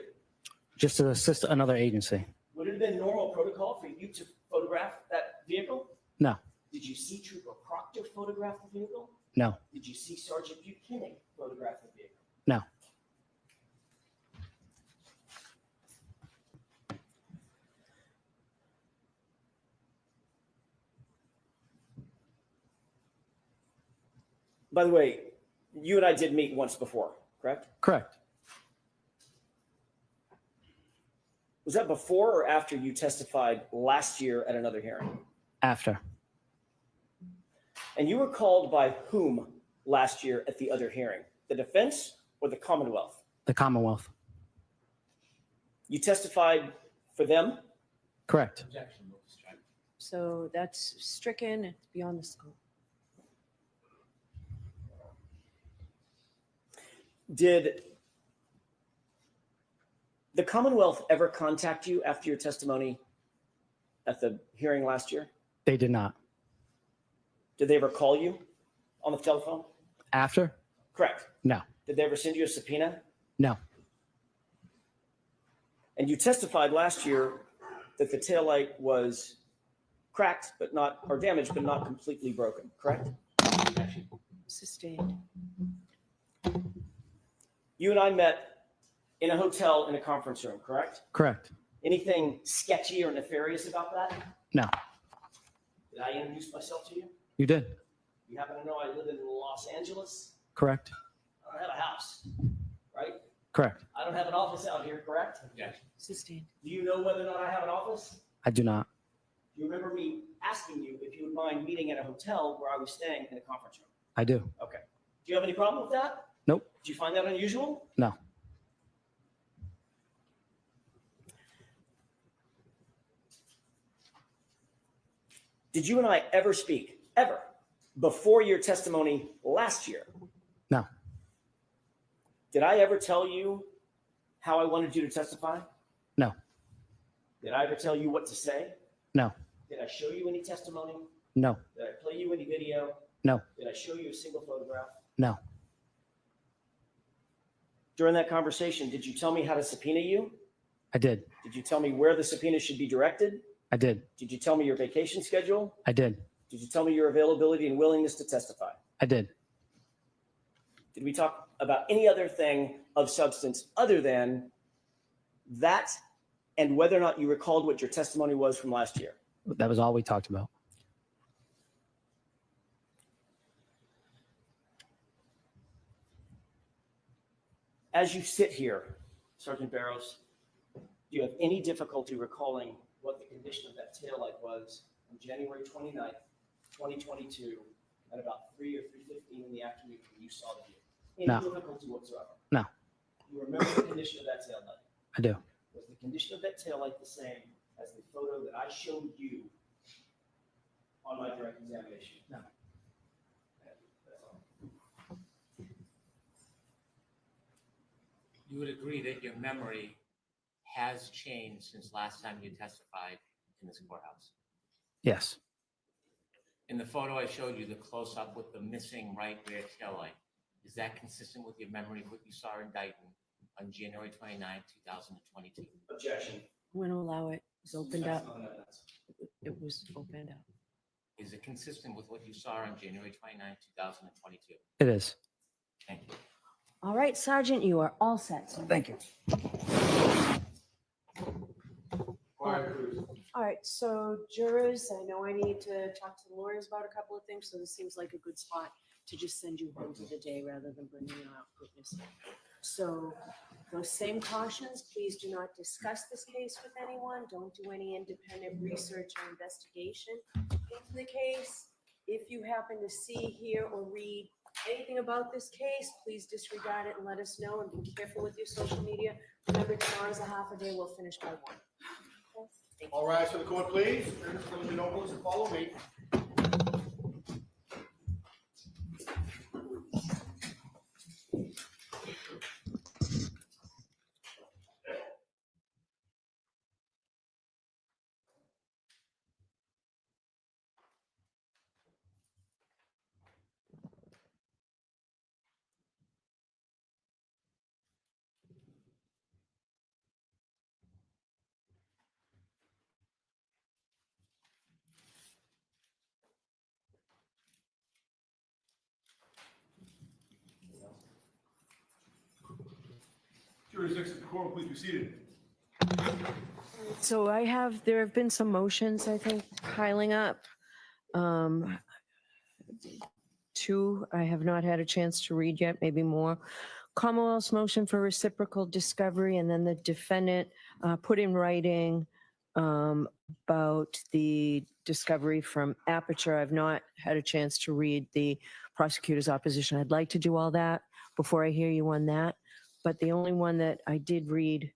Just to assist another agency. Would it have been normal protocol for you to photograph that vehicle? No. Did you see Trooper Proctor photograph the vehicle? No. Did you see Sergeant Buchanan photograph the vehicle? No. By the way, you and I did meet once before, correct? Correct. Was that before or after you testified last year at another hearing? After. And you were called by whom last year at the other hearing? The defense or the Commonwealth? The Commonwealth. You testified for them? Correct. Objection. So that's stricken. It's beyond the scope. Did the Commonwealth ever contact you after your testimony at the hearing last year? They did not. Did they ever call you on the telephone? After? Correct. No. Did they ever send you a subpoena? No. And you testified last year that the taillight was cracked, but not, or damaged, but not completely broken, correct? Sustained. You and I met in a hotel in a conference room, correct? Correct. Anything sketchy or nefarious about that? No. Did I introduce myself to you? You did. You happen to know I live in Los Angeles? Correct. I don't have a house, right? Correct. I don't have an office out here, correct? Objection. Sustained. Do you know whether or not I have an office? I do not. Do you remember me asking you if you would mind meeting at a hotel where I was staying in a conference room? I do. Okay. Do you have any problem with that? Nope. Did you find that unusual? No. Did you and I ever speak, ever, before your testimony last year? No. Did I ever tell you how I wanted you to testify? No. Did I ever tell you what to say? No. Did I show you any testimony? No. Did I play you any video? No. Did I show you a single photograph? No. During that conversation, did you tell me how to subpoena you? I did. Did you tell me where the subpoena should be directed? I did. Did you tell me your vacation schedule? I did. Did you tell me your availability and willingness to testify? I did. Did we talk about any other thing of substance other than that and whether or not you recalled what your testimony was from last year? That was all we talked about. As you sit here, Sergeant Barrows, do you have any difficulty recalling what the condition of that taillight was on January 29th, 2022 at about 3 or 3:15 in the afternoon when you saw the vehicle? Any No. difficulty whatsoever? No. You remember the condition of that taillight? I do. Was the condition of that taillight the same as the photo that I showed you on my direct examination? No. That's all. You would agree that your memory has changed since last time you testified in this courthouse. Yes. In the photo I showed you, the close-up with the missing right rear taillight, is that consistent with your memory of what you saw in Dayton on January 29, 2022? Objection. I'm going to allow it. It's opened That's up. not evidence. It was opened up. Is it consistent with what you saw on January 29, 2022? It is. Thank you. All right, Sergeant, you are all set. Thank you. All right, so jurors, I know I need to talk to the lawyers about a couple of things, so this seems like a good spot to just send you home for the day rather than bringing you out witness. So those same cautions, please do not discuss this case with anyone. Don't do any independent research or investigation into the case. If you happen to see, hear, or read anything about this case, please disregard it and let us know, and be careful with your social media. Remember, tomorrow's a half a day. We'll finish by 1. All rise for the court, please. Turn to the nobles and follow me. Jury's next to the court, please be seated. So there have been some motions, I think, piling up. Two, I have not had a chance to read yet, maybe more. Commonwealth's motion for reciprocal discovery, and then the defendant put in writing about the discovery from Aperture. I've not had a chance to read the prosecutor's opposition. I'd like to do all that before I hear you on that. But the only one that I did read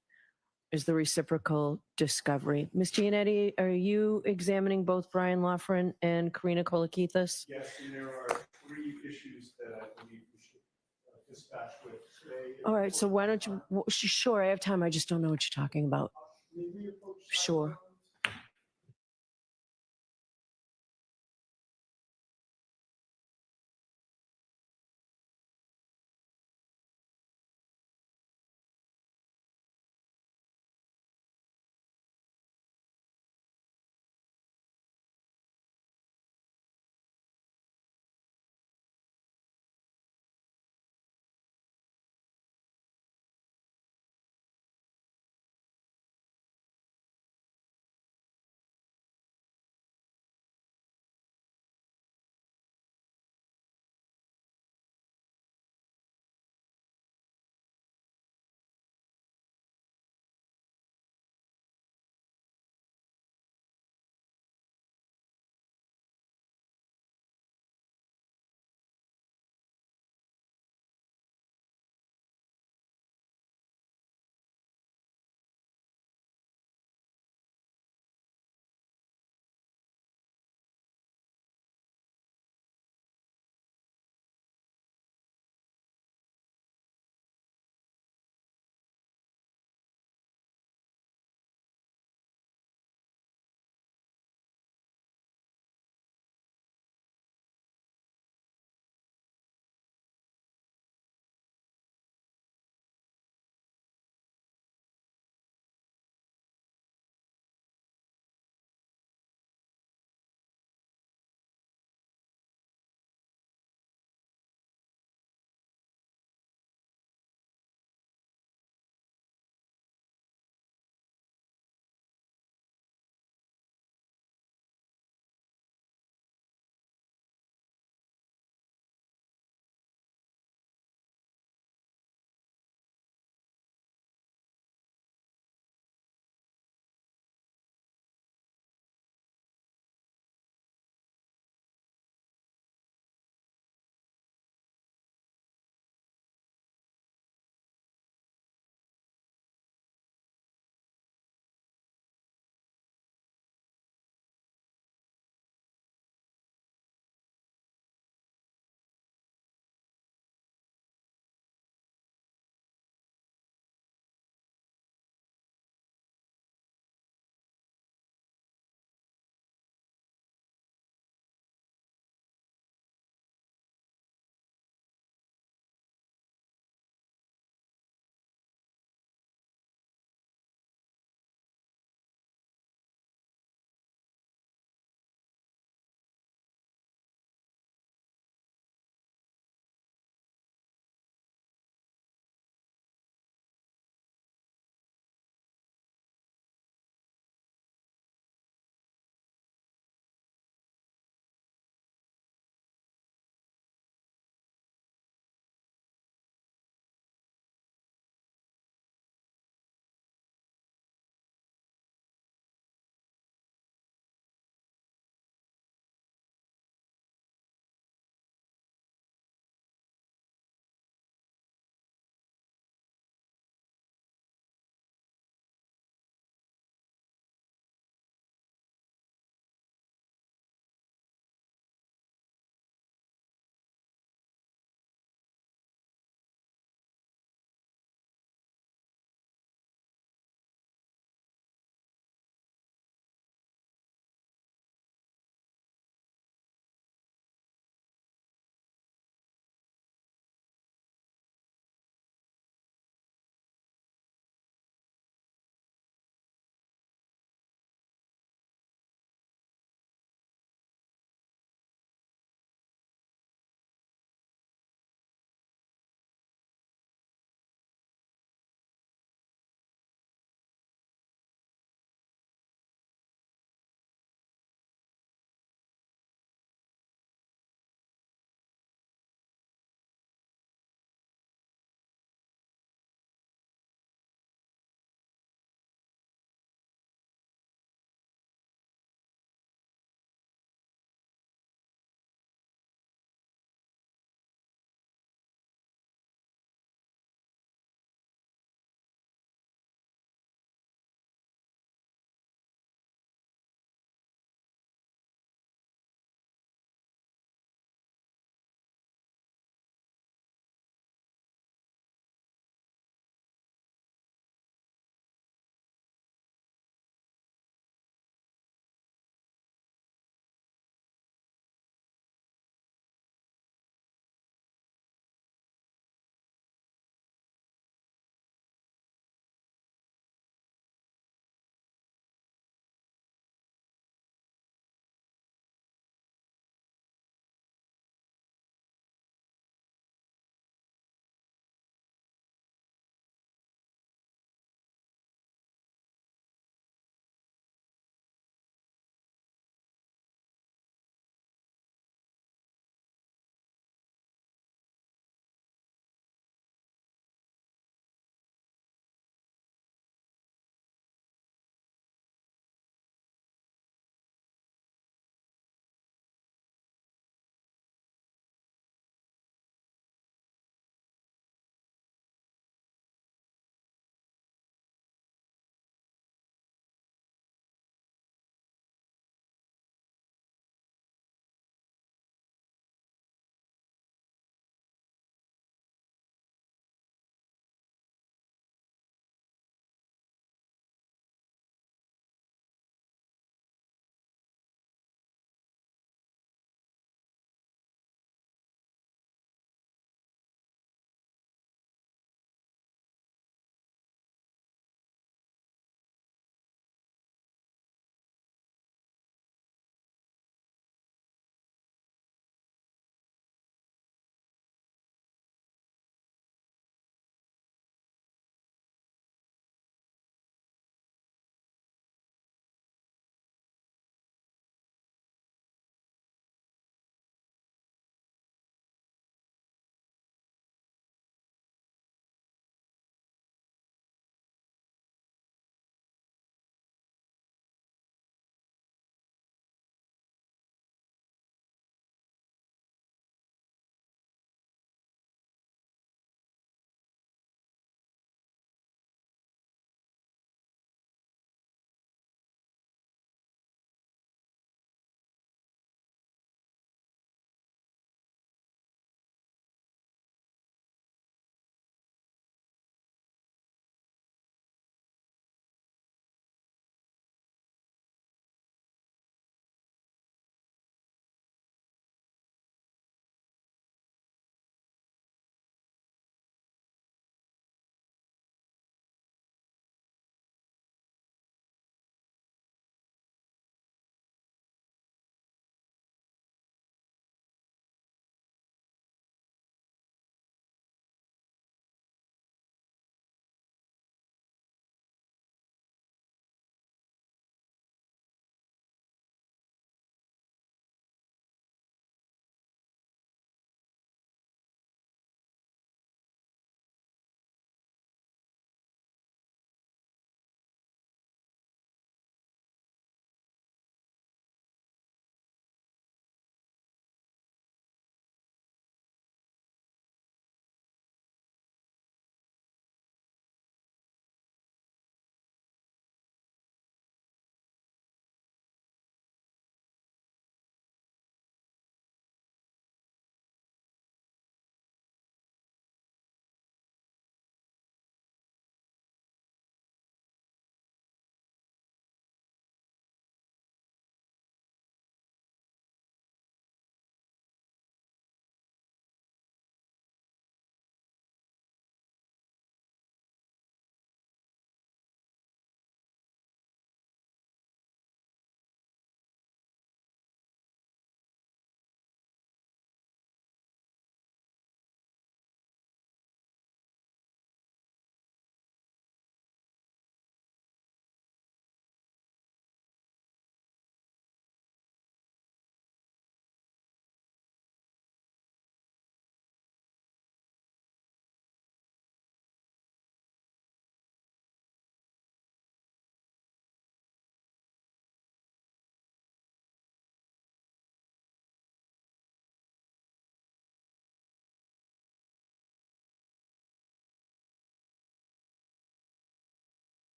is the reciprocal discovery. Ms. Gianetti, are you examining both Brian Loughran and Karina Kolakithis? Yes, and there are 3 issues that I believe we should dispatch with today. All right, so why don't you, sure, I have time. I just don't know what you're talking about. Sure.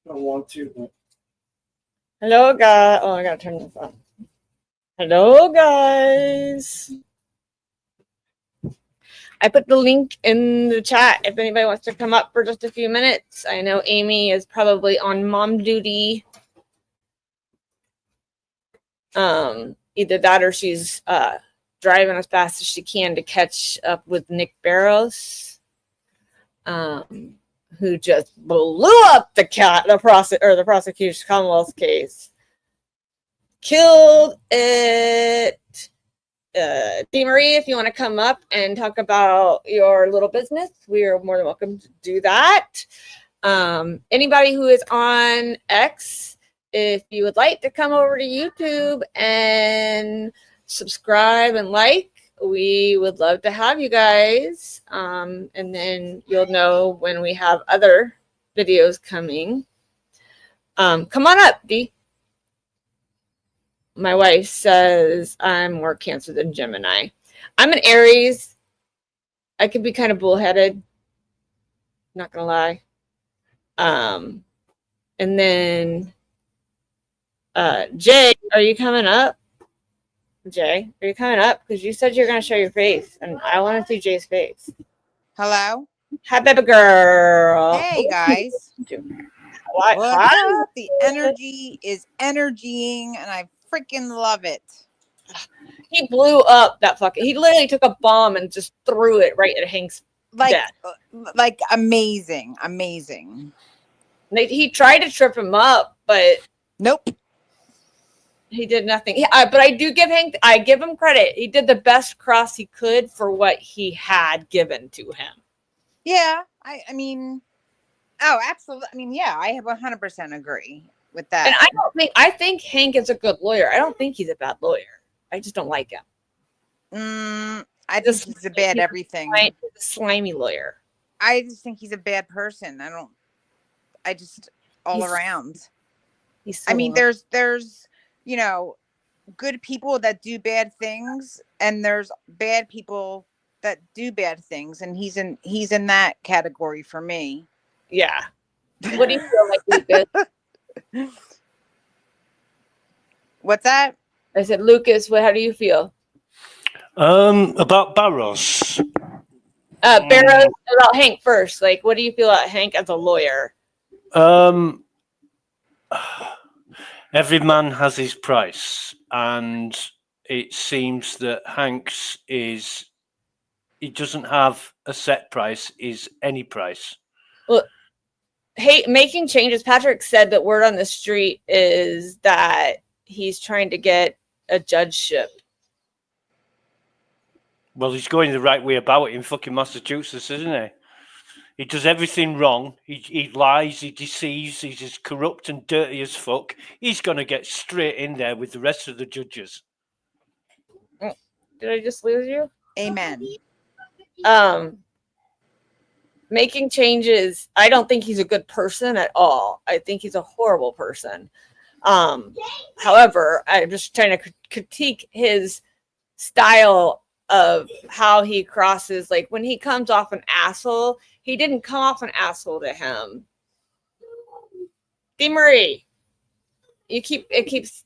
don't want to, but Hello, guys. Oh, I gotta turn this on. Hello, guys. I put the link in the chat if anybody wants to come up for just a few minutes. I know Amy is probably on mom duty. Either that or she's driving as fast as she can to catch up with Nick Barrows, who just blew up the prosecution Commonwealth's case. Killed it. Dee Marie, if you want to come up and talk about your little business, we are more than welcome to do that. Anybody who is on X, if you would like to come over to YouTube and subscribe and like, we would love to have you guys. And then you'll know when we have other videos coming. Come on up, Dee. My wife says I'm more Cancer than Gemini. I'm an Aries. I could be kind of bullheaded. Not gonna lie. And then Jay, are you coming up? Jay, are you coming up? Because you said you're gonna show your face, and I want to see Jay's face. Hello. Hi, baby girl. Hey guys. What? What's up? The energy is energying, and I freaking love it. He blew up that fucking. He literally took a bomb and just threw it right at Hank's death. Like amazing, amazing. He tried to trip him up, but nope. He did nothing. But I do give Hank. I give him credit. He did the best cross he could for what he had given to him. Yeah, I mean, oh, absolutely. I mean, yeah, I 100% agree with that. And I think Hank is a good lawyer. I don't think he's a bad lawyer. I just don't like him. I think he's a bad everything. He's a slimy lawyer. I just think he's a bad person. I just all around. I mean, there's you know, good people that do bad things, and there's bad people that do bad things, and he's in that category for me. Yeah. What do you feel like, Lucas? What's that? I said, Lucas, how do you feel? About Barrows. Barrows, about Hank first. Like, what do you feel about Hank as a lawyer? Every man has his price, and it seems that Hank's he doesn't have a set price, is any price. Well, hey, making changes. Patrick said that word on the street is that he's trying to get a judgeship. Well, he's going the right way about it in fucking Massachusetts, isn't he? He does everything wrong. He lies, he deceives, he's as corrupt and dirty as fuck. He's going to get straight in there with the rest of the judges. Did I just lose you? Amen. Making changes. I don't think he's a good person at all. I think he's a horrible person. However, I'm just trying to critique his style of how he crosses. Like when he comes off an asshole, he didn't come off an asshole to him. Dee Marie, it keeps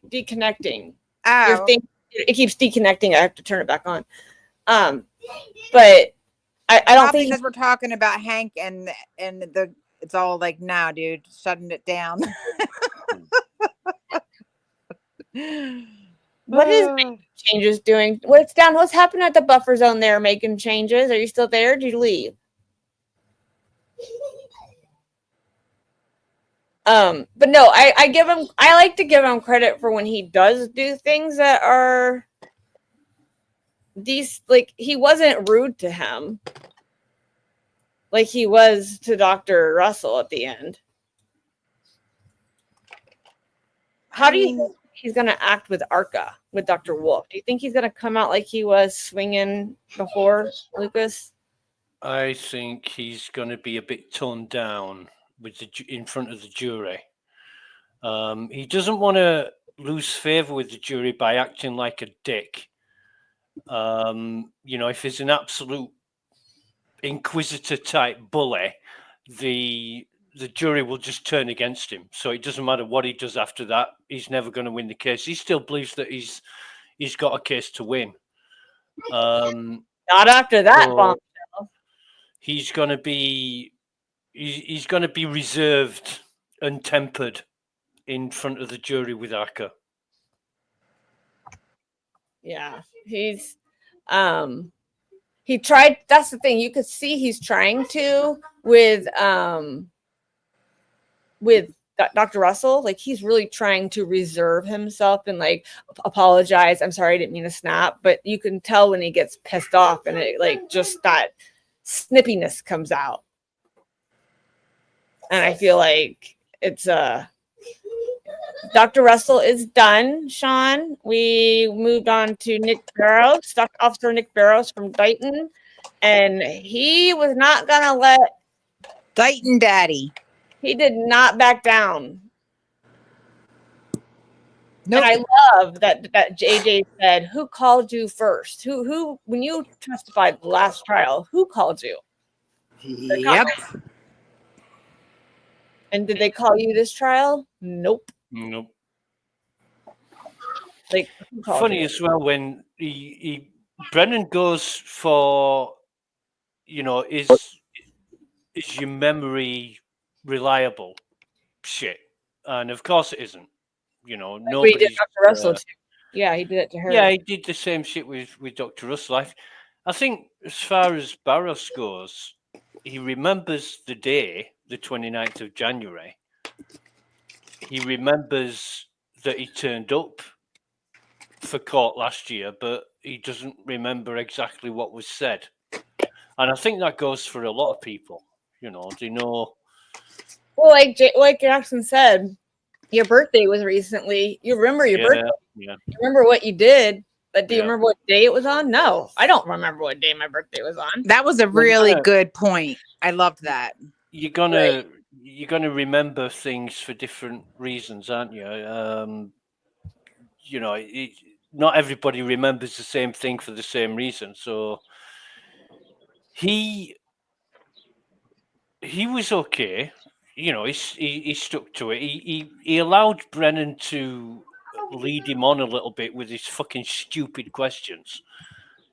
deconnecting. Oh. It keeps deconnecting. I have to turn it back on. But I don't think because we're talking about Hank and it's all like, nah, dude, shutting it down. What is making changes doing? What's down? What's happening at the buffer zone there? Making changes? Are you still there? Did you leave? But no, I like to give him credit for when he does do things that are these, like he wasn't rude to him like he was to Dr. Russell at the end. How do you think he's going to act with Arca, with Dr. Wolf? Do you think he's going to come out like he was swinging before, Lucas? I think he's going to be a bit toned down with in front of the jury. He doesn't want to lose favor with the jury by acting like a dick. If he's an absolute inquisitor type bully, the the jury will just turn against him. So it doesn't matter what he does after that. He's never going to win the case. He still believes that he's got a case to win. Not after that so bombshell. he's going to be reserved and tempered in front of the jury with Aka. Yeah, he's he tried. That's the thing. You could see he's trying to with Dr. Russell. Like, he's really trying to reserve himself and like apologize. I'm sorry, I didn't mean to snap. But you can tell when he gets pissed off and it like just that snippiness comes out. And I feel like it's Dr. Russell is done, Sean. We moved on to Nick Barrows, Stock Officer Nick Barrows from Dighton. And he was not going to let Dighton Daddy. He did not back down. Nope. And I love that JJ said, who called you first? Who, when you testified the last trial, who called you? Yep. And did they call you this trial? Nope. Nope. Like, funny as well when Brennan goes for, is your memory reliable? Shit, and of course it isn't. Nobody did Dr. Russell too. Yeah, he did it to her. Yeah, he did the same shit with Dr. Russell. I think as far as Barros goes, he remembers the day, the 29th of January. He remembers that he turned up for court last year, but he doesn't remember exactly what was said. And I think that goes for a lot of people. They know. Well, like Jackson said, your birthday was recently. You remember your birthday? Yeah. You remember what you did, but do you remember what day it was on? No, I don't remember what day my birthday was on. That was a really good point. I loved that. You're gonna remember things for different reasons, aren't you? Not everybody remembers the same thing for the same reason. So he was okay. He stuck to it. He allowed Brennan to lead him on a little bit with his fucking stupid questions.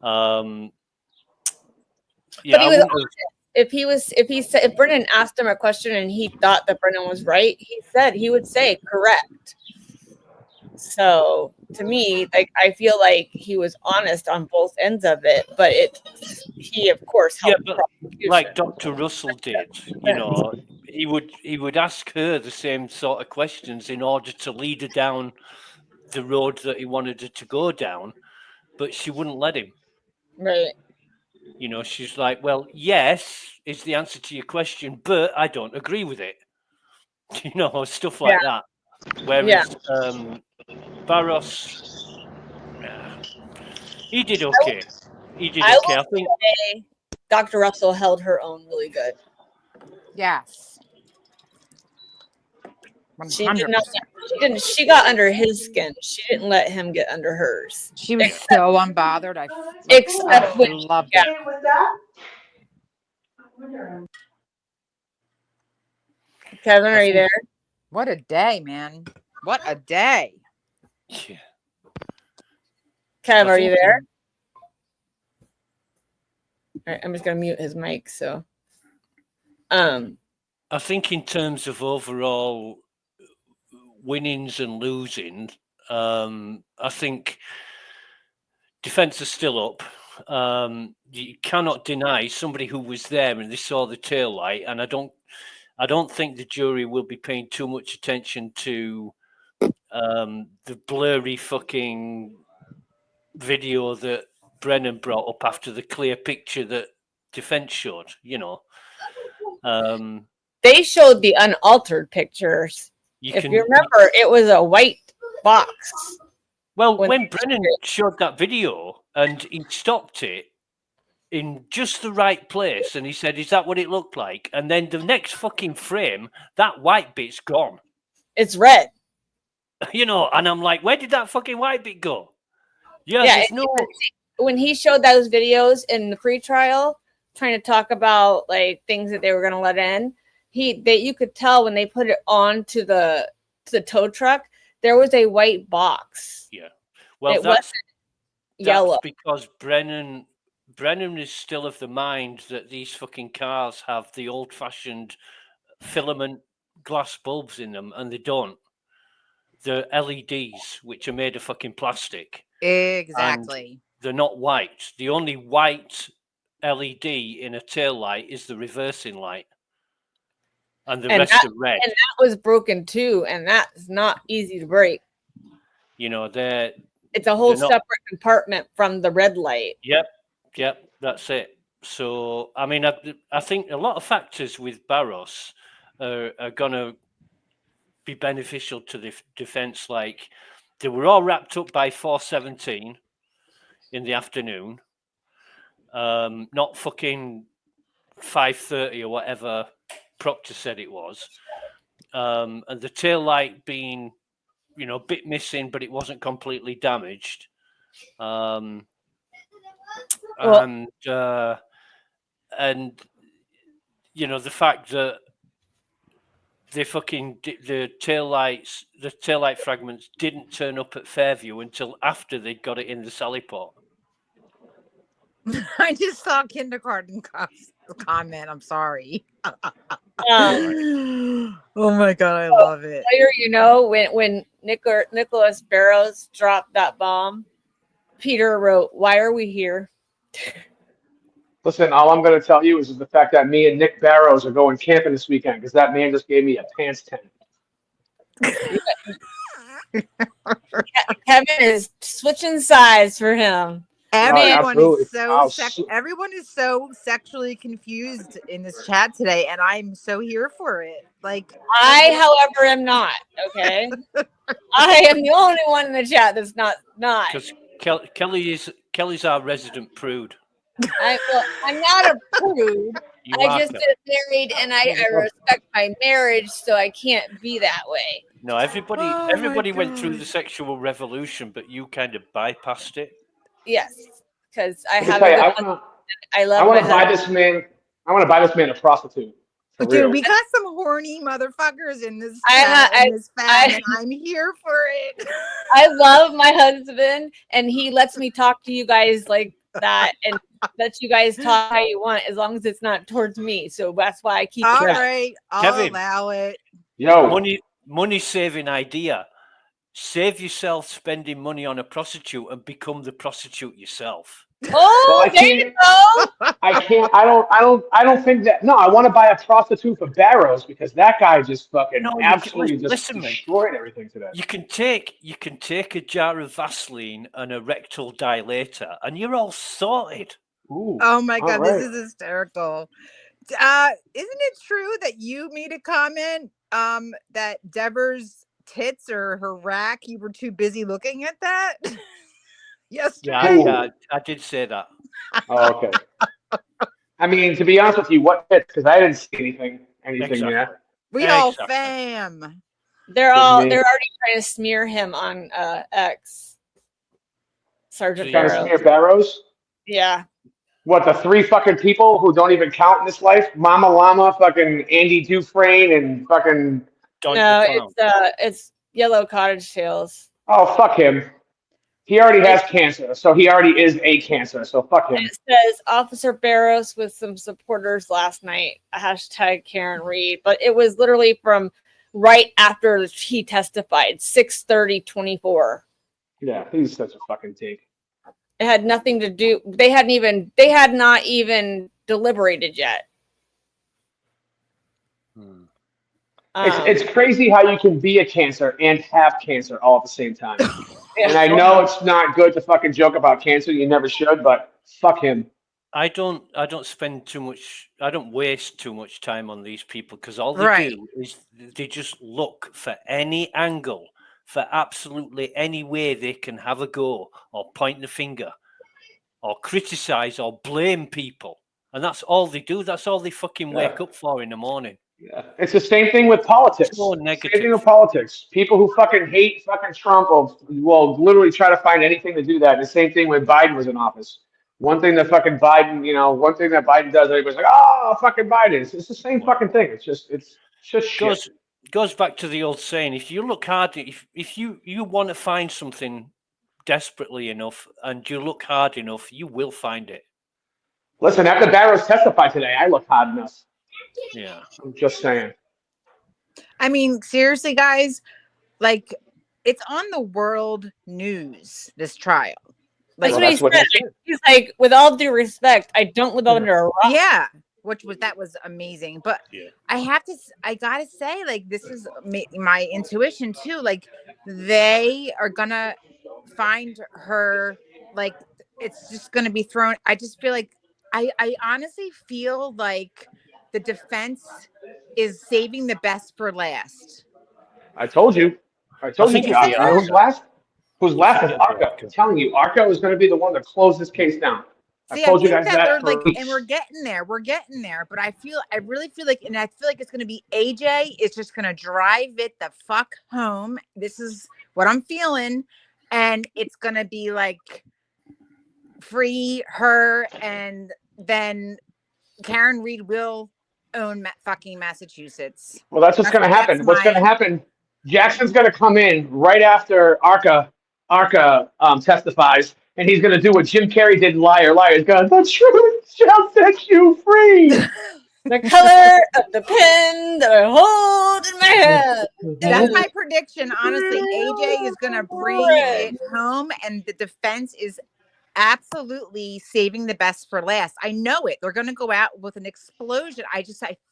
But he was if Brennan asked him a question and he thought that Brennan was right, he would say correct. So to me, like, I feel like he was honest on both ends of it, but he of course helped. Yeah, but like Dr. Russell did, he would ask her the same sort of questions in order to lead her down the road that he wanted her to go down, but she wouldn't let him. Right. She's like, well, yes is the answer to your question, but I don't agree with it. Stuff like that. Whereas Barros, he did okay. I think Dr. Russell held her own really good. Yes. She didn't. She got under his skin. She didn't let him get under hers. She was so unbothered. I loved it. Kevin, are you there? What a day, man. What a day. Yeah. Kev, are you there? All right, I'm just gonna mute his mic. So, I think in terms of overall winnings and losing, I think defense is still up. You cannot deny somebody who was there and they saw the tail light, and I don't think the jury will be paying too much attention to the blurry fucking video that Brennan brought up after the clear picture that defense showed. They showed the unaltered pictures. If you remember, it was a white box. Well, when Brennan showed that video and he stopped it in just the right place and he said, is that what it looked like? And then the next fucking frame, that white bit's gone. It's red. And I'm like, where did that fucking white bit go? When he showed those videos in the pre-trial, trying to talk about like things that they were going to let in, you could tell when they put it onto the tow truck, there was a white box. Yeah. Well, it that's wasn't yellow. because Brennan is still of the mind that these fucking cars have the old-fashioned filament glass bulbs in them, and they don't. They're LEDs, which are made of fucking plastic. Exactly. And they're not white. The only white LED in a tail light is the reversing light. And the rest are red. And that was broken too, and that's not easy to break. You know, it's a whole separate compartment from the red light. Yep, that's it. So, I mean, I think a lot of factors with Barros are going to be beneficial to the defense. Like, they were all wrapped up by 4:17 in the afternoon. Not fucking 5:30 or whatever Proctor said it was. And the tail light being, you know, a bit missing, but it wasn't completely damaged. And you know, the fact that the tail light fragments didn't turn up at Fairview until after they'd got it in the sally port. I just saw kindergarten comment. I'm sorry. Oh my god, I love it. You know, when Nicholas Barrows dropped that bomb, Peter wrote, "Why are we here?" Listen, all I'm going to tell you is the fact that me and Nick Barrows are going camping this weekend because that man just gave me a pants tent. Kevin is switching sides for him. Everyone is so sexually confused in this chat today, and I'm so here for it. Like I, however, am not. Okay, I am the only one in the chat that's not. Because Kelly's our resident prude. I'm not a prude. I just get married, and I respect my marriage, so I can't be that way. No, everybody went through the sexual revolution, but you kind of bypassed it. Yes, because I have. I want to buy this man. I want to buy this man a prostitute. Dude, real. We got some horny motherfuckers in this chat, and I'm here for it. I love my husband, and he lets me talk to you guys like that, and lets you guys talk how you want, as long as it's not towards me. So that's why I keep. All right, I'll allow it. Yo, money saving idea. Save yourself spending money on a prostitute and become the prostitute yourself. Oh, there you go. I can't. I don't think that. No, I want to buy a prostitute for Barrows because that guy just fucking absolutely just destroyed everything today. You can take a jar of Vaseline and a rectal dilator, and you're all sorted. Ooh, oh my god, this is hysterical. Isn't it true that you made a comment that Deborah's tits or her rack, you were too busy looking at that? Yesterday. Yeah, I did say that. Oh, okay. I mean, to be honest with you, what fits? Because I didn't see anything there. We all fam. They're already trying to smear him on X. Sergeant Trying to smear Barrows? Yeah. What, the 3 fucking people who don't even count in this life? Mama Llama, fucking Andy Dufresne, and fucking. No, it's Yellow Cottage Tails. Oh, fuck him. He already has cancer, so he already is a cancer, so fuck him. It says Officer Barrows with some supporters last night, hashtag Karen Reed, but it was literally from right after he testified, 6:30-24. Yeah, he's such a fucking dick. It had nothing to do, they had not even deliberated yet. It's crazy how you can be a cancer and have cancer all at the same time. And I know it's not good to fucking joke about cancer. You never should, but fuck him. I don't spend too much. I don't waste too much time on these people because all they do is they just look for any angle, for absolutely any way they can have a go or point the finger or criticize or blame people. And that's all they do. That's all they fucking wake up for in the morning. Yeah, it's the same thing with politics. So negative. Same thing with politics. People who fucking hate fucking Trump will literally try to find anything to do that. The same thing when Biden was in office. One thing that fucking Biden, one thing that Biden does, everybody's like, oh, fucking Biden. It's the same fucking thing. It's just shit. Goes back to the old saying: if you look hard, if you want to find something desperately enough, and you look hard enough, you will find it. Listen, after Barrows testified today, I look hard enough. Yeah, I'm just saying. I mean, seriously, guys, like it's on the world news, this trial. That's Like, what he said. He's like, with all due respect, I don't live under a rock. Yeah, that was amazing. But I gotta say, like, this is my intuition too. Like, they are gonna find her. Like, it's just gonna be thrown. I just feel like I honestly feel like the defense is saving the best for last. I told you. think it'd be Who's last? Who's You last think is it'd be Arco. I'm telling you, Arco is going to be the one to close this case down. See, I told you think guys that that we're for like, weeks. and we're getting there. But I really feel like, and I feel like it's going to be AJ. It's just going to drive it the fuck home. This is what I'm feeling, and it's going to be like free her, and then Karen Reed will own fucking Massachusetts. Well, that's what's going to happen. What's going to happen? Jackson's going to come in right after Arca testifies, and he's going to do what Jim Carrey did in Liar. Liar. He's going, the truth shall set you free. The color of the pen that I hold in my hand. That's my prediction. Honestly, AJ is going to bring it home, and the defense is absolutely saving the best for last. I know it. They're going to go out with an explosion. I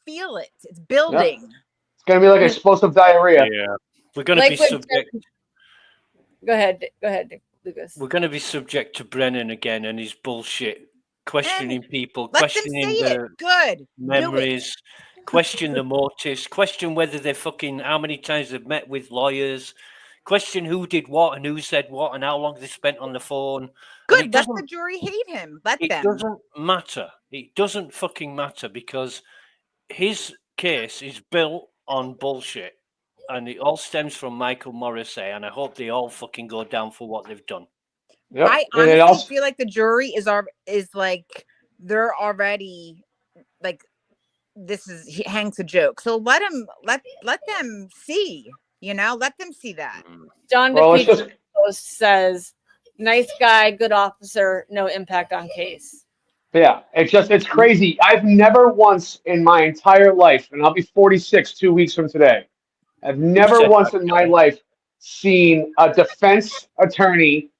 feel it. It's building. Yep. It's going to be like explosive diarrhea. Yeah, we're going to be subject. Go ahead, Lucas. We're going to be subject to Brennan again and his bullshit, questioning people, let them questioning say their it. Good. memories, question the motives, question whether they're how many times they've met with lawyers, question who did what and who said what and how long they spent on the phone. Good. Let the jury hate him. Let them. It doesn't matter. It doesn't fucking matter because his case is built on bullshit. And it all stems from Michael Morrissey, and I hope they all fucking go down for what they've done. Yep. I honestly feel like the jury is like they're already like this is Hank's a joke. So let them see, let them see that. John DePietro says, "Nice guy, good officer, no impact on case." Yeah, it's crazy. I've never once in my entire life, and I'll be 46 2 weeks from today. I've never once in my life seen a defense attorney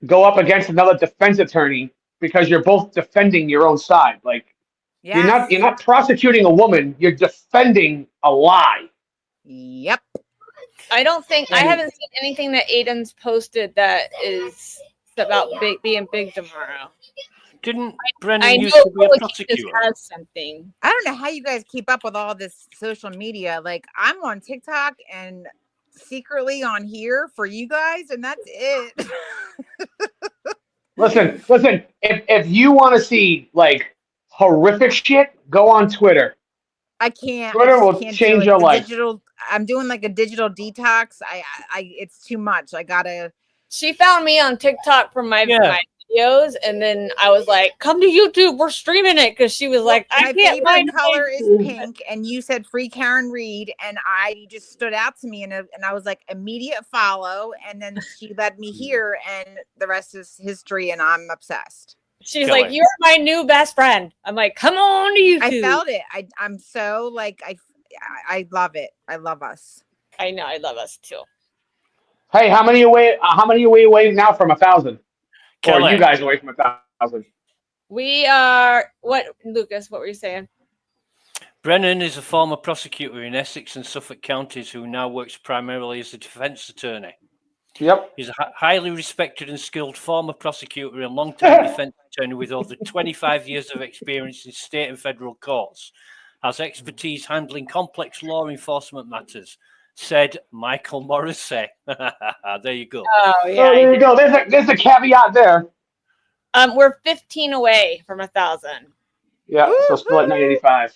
go up against another defense attorney because you're both defending your own side. Like you're not prosecuting a woman, you're defending a lie. Yep. I haven't seen anything that Aiden's posted that is about being big tomorrow. Didn't Brennan used to be a prosecutor? Has something. I don't know how you guys keep up with all this social media. Like I'm on TikTok and secretly on here for you guys, and that's it. Listen. If you want to see like horrific shit, go on Twitter. I can't. Twitter will change your life. I'm doing like a digital detox. It's too much. I gotta. She found me on TikTok from my videos, and then I was like, "Come to YouTube, we're streaming it." Because she was like, "I can't find color is pink," and you said free Karen Reed, and I just stood out to me, and I was like immediate follow, and then she led me here, and the rest is history, and I'm obsessed. She's like, "You're my new best friend." I'm like, "Come on to YouTube." I felt it. I'm so like I love it. I love us. I know. I love us too. Hey, how many away now from 1,000? Or are you guys away from 1,000? We are what, Lucas? What were you saying? Brennan is a former prosecutor in Essex and Suffolk counties who now works primarily as a defence attorney. Yep. He's a highly respected and skilled former prosecutor and long-time defence attorney with over 25 years of experience in state and federal courts. Has expertise handling complex law enforcement matters, said Michael Morrissey. There you go. Oh yeah. Oh, there you go. There's a caveat there. We're 15 away from 1,000. Yeah, so still at 985.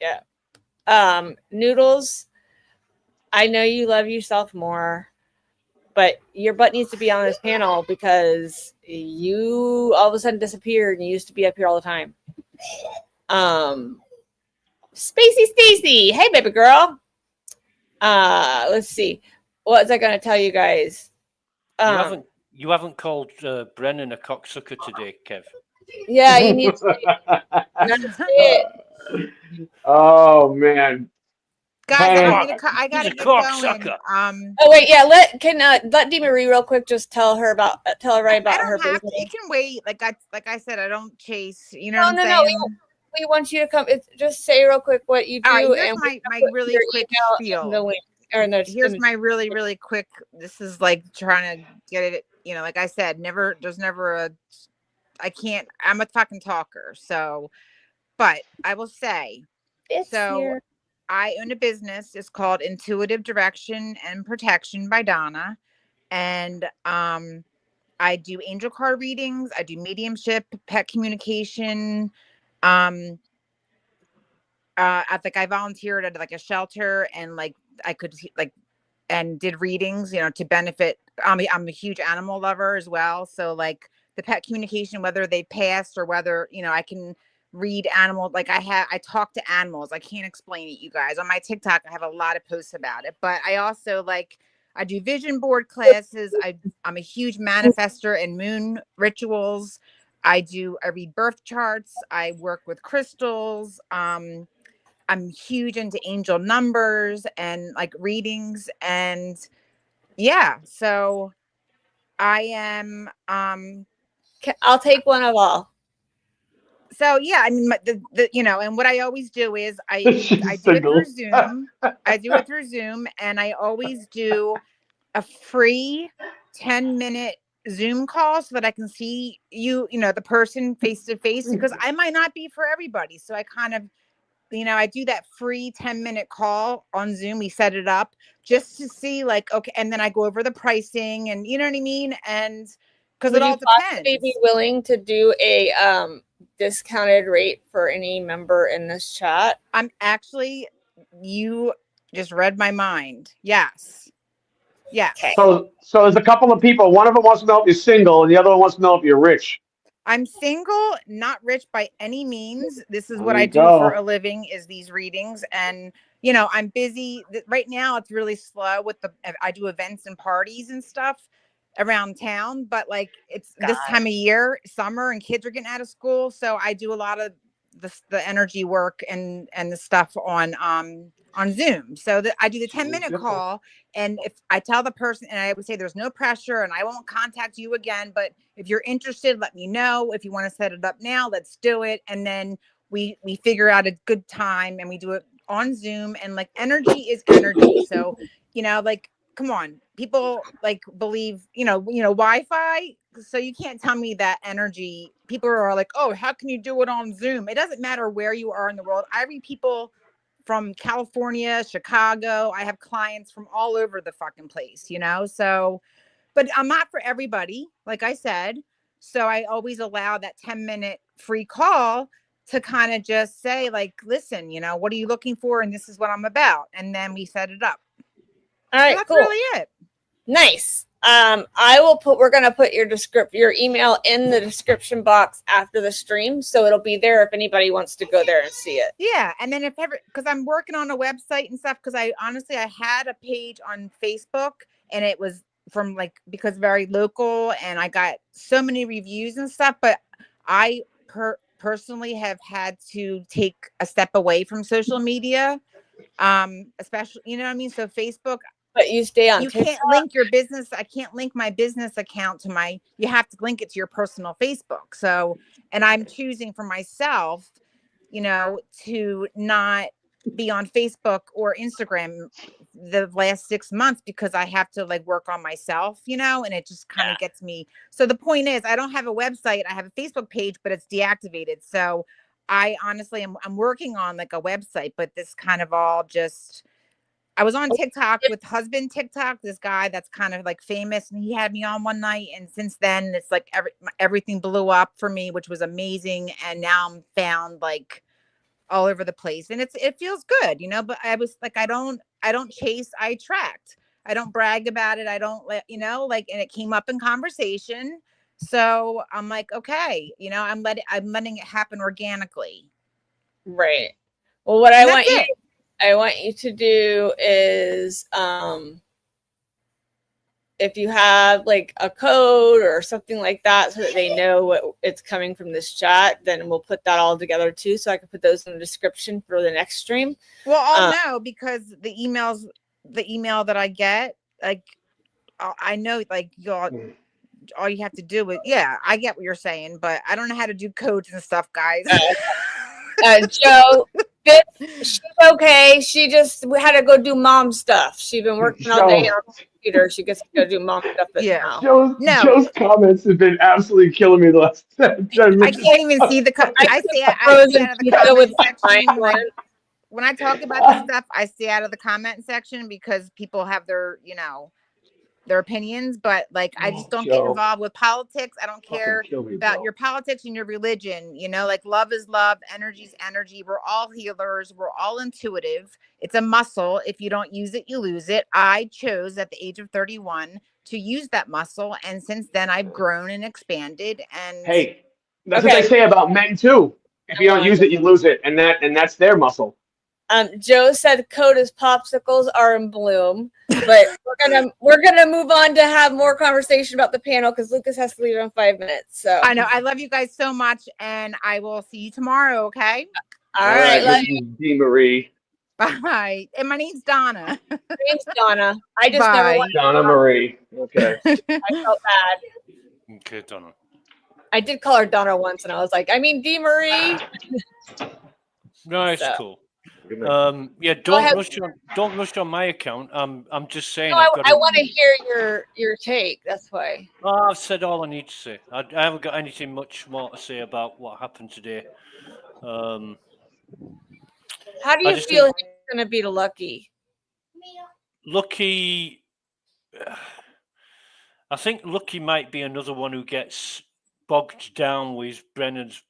Yeah. Noodles, I know you love yourself more. but your butt needs to be on this panel because you all of a sudden disappeared and you used to be up here all the time. Spacey Stacy, hey baby girl. Let's see. What was I gonna tell you guys? You haven't called Brennan a cocksucker today, Kev. Yeah, you need to that's it. Oh man. Guys, Hannah, I gotta He's a get going. cocksucker. Oh wait, yeah. Let Dee Marie real quick. Just tell everybody about I her don't have to. business. It can wait. Like I said, I don't chase. You know No, what I'm no, saying? no. We want you to come. Just say real quick what you do. All right, here's and my put really your quick email in spiel. the link, or in the, Here's my really quick. This is like trying to get it. You know, like I said, there's never a. I can't. I'm a fucking talker. So, but I will say. Here. I own a business. It's called Intuitive Direction and Protection by Donna, and I do angel card readings. I do mediumship, pet communication. I think I volunteered at like a shelter, and like I could like and did readings, you know, to benefit. I'm a huge animal lover as well, so like the pet communication, whether they passed or whether I can read animals. Like I talk to animals. I can't explain it, you guys. On my TikTok, I have a lot of posts about it, but I also I do vision board classes. I'm a huge manifester and moon rituals. I read birth charts. I work with crystals. I'm huge into angel numbers and like readings, and yeah, so I am I'll take one of all. So yeah, I mean and what I always do is I do it through Zoom. I do it through Zoom, and I always do a free 10-minute Zoom call so that I can see the person face to face, because I might not be for everybody. So I kind of I do that free 10-minute call on Zoom. We set it up just to see okay. And then I go over the pricing and you know what I mean? And because it all depends. Would you be willing to do a discounted rate for any member in this chat? You just read my mind. Yes. Yeah. So there's a couple of people. One of them wants to know if you're single, and the other one wants to know if you're rich. I'm single, not rich by any means. This is There what you I do go. for a living, is these readings. And, I'm busy right now. It's really slow I do events and parties and stuff around town, but it's this time of year, summer, and kids are getting out of school. So I do a lot of the energy work and the stuff on Zoom. So that I do the 10-minute call, and if I tell the person, and I would say there's no pressure and I won't contact you again, but if you're interested, let me know. If you want to set it up now, let's do it. And then we figure out a good time and we do it on Zoom, and energy is energy. So, come on, people believe, Wi-Fi. So you can't tell me that energy. People are like, oh, how can you do it on Zoom? It doesn't matter where you are in the world. I read people from California, Chicago. I have clients from all over the fucking place, so, but I'm not for everybody, like I said. So I always allow that 10-minute free call to kind of just say listen, what are you looking for? And this is what I'm about. And then we set it up. All right, so that's cool. really it. Nice. We're going to put your email in the description box after the stream. So it'll be there if anybody wants to go there and see it. Yeah. And then because I'm working on a website and stuff, because I had a page on Facebook, and it was from because very local, and I got so many reviews and stuff, but I personally have had to take a step away from social media, especially, you know what I mean? So Facebook, but you stay on TikTok. Can't link your business. I can't link my business account to you have to link it to your personal Facebook. So, and I'm choosing for myself, to not be on Facebook or Instagram the last 6 months, because I have to work on myself, and it just kind of gets me. So the point is, I don't have a website. I have a Facebook page, but it's deactivated. So I honestly I'm working on a website, but this kind of all just, I was on TikTok with husband TikTok, this guy that's kind of famous, and he had me on one night. And since then it's everything blew up for me, which was amazing. And now I'm found all over the place, and it feels good, but I was I don't chase, I attract. I don't brag about it. I don't let, you know, like, and it came up in conversation. So I'm like, okay, you know, I'm letting it happen organically. Right. Well, what And that's it. I want you to do is if you have like a code or something like that so that they know what it's coming from this chat, then we'll put that all together too, so I can put those in the description for the next stream. Well, I'll know because the email that I get, like, I know, like, all you have to do is, yeah, I get what you're saying, but I don't know how to do codes and stuff, guys. Joe, she's okay. We had to go do mom stuff. She's been working all day on the computer. She gets to go do mom stuff now. Joe's comments have been absolutely killing me the last 10 minutes. I can't even see the. I stay out of the comment section. Like, when I talk about this stuff, I stay out of the comment section because people have their, you know, their opinions. But like, I just don't get involved with politics. I don't care about your politics and your religion. You know, like, love is love, energy is energy. We're all healers. We're all intuitive. It's a muscle. If you don't use it, you lose it. I chose at the age of 31 to use that muscle, and since then I've grown and expanded. And Hey, that's what they say about men too. If you don't use it, you lose it, and that's their muscle. Joe said code is popsicles are in bloom, but we're gonna move on to have more conversation about the panel because Lucas has to leave in 5 minutes. So I know I love you guys so much, and I will see you tomorrow. Okay. All right, love you. Dee Marie. Bye. And my name's Donna. My name's Donna. I just never wanted Donna Marie. Okay. I felt bad. Okay, Donna. I did call her Donna once, and I was like, I mean, Dee Marie. No, it's cool. Yeah, don't rush on my account. I'm just saying. No, I want to hear your take. That's why. Oh, I've said all I need to say. I haven't got anything much more to say about what happened today. How do you feel he's going to be Lucky? Lucky, I think Lucky might be another one who gets bogged down with Brennan's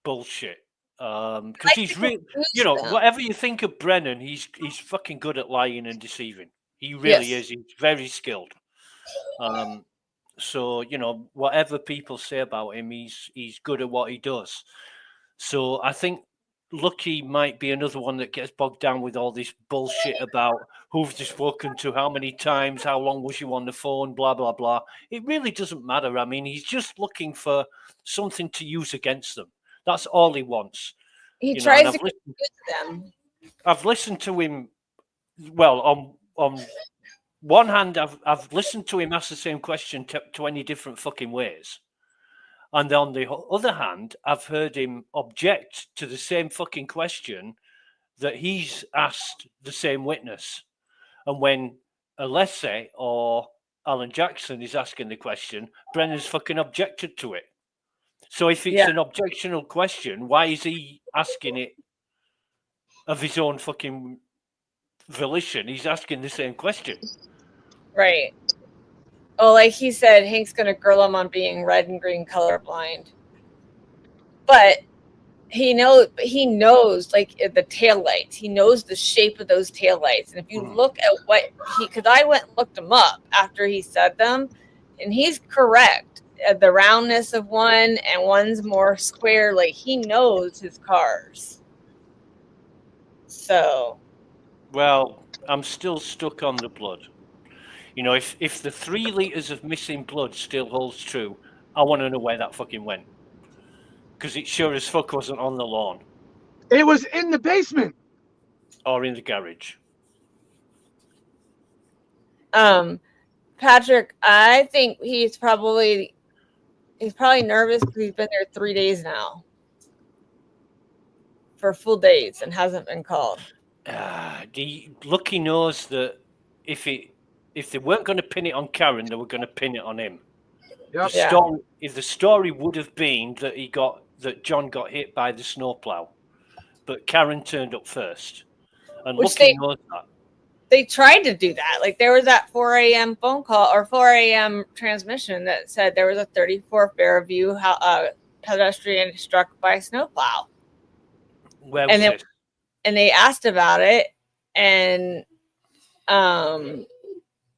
bullshit. Because he's really, you know, whatever you think of Brennan, he's fucking good at lying and deceiving. He really is. He's very skilled. So, you know, whatever people say about him, he's good at what he does. So I think Lucky might be another one that gets bogged down with all this bullshit about who've they spoken to, how many times, how long was you on the phone, blah, blah, blah. It really doesn't matter. I mean, he's just looking for something to use against them. That's all he wants. He tries to confuse them. I've listened to him. Well, on one hand, I've listened to him ask the same question 20 different fucking ways, and on the other hand, I've heard him object to the same fucking question that he's asked the same witness. And when Alessi or Alan Jackson is asking the question, Brennan's fucking objected to it. So if it's an objectionable question, why is he asking it of his own fucking volition? He's asking the same question. Right. Oh, like he said, Hank's going to grill him on being red and green colorblind. But he knows like the taillights. He knows the shape of those taillights. And if you look at because I went and looked them up after he said them, and he's correct. The roundness of one and one's more square. Like, he knows his cars. So. Well, I'm still stuck on the blood. You know, if the 3 liters of missing blood still holds true, I want to know where that fucking went. Because it sure as fuck wasn't on the lawn. It was in the basement. Or in the garage. Patrick, I think he's probably nervous because he's been there 3 days now. For full days and hasn't been called. Lucky knows that if they weren't going to pin it on Karen, they were going to pin it on him. Yep. If the story would have been that John got hit by the snowplow, but Karen turned up first, and Lucky knows that. They tried to do that. Like, there was that 4 a.m. phone call or 4 a.m. transmission that said there was a 34 Fairview pedestrian struck by a snowplow. Where was it? And they asked about it, and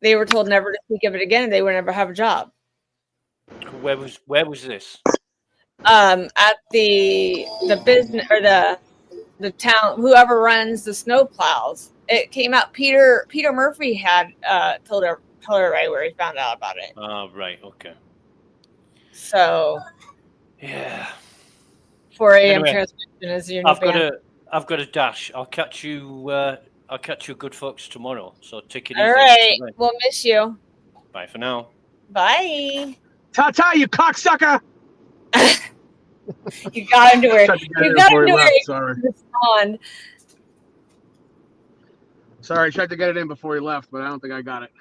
They were told never to speak of it again, and they would never have a job. Where was this? At the business or the town, whoever runs the snow plows. It came out. Peter Murphy had told her right where he found out about it. Oh, right. Okay. So yeah, 4 a.m. Anyway, transmission is your new I've got a dash. I'll catch you. I'll catch you, good folks, tomorrow. So take it easy. All right, we'll miss you. Bye for now. Bye. Ta-ta, you cocksucker! You got into it. You got into it. Sorry. Respond. Sorry, I tried to get it in before he left, but I don't think I got it.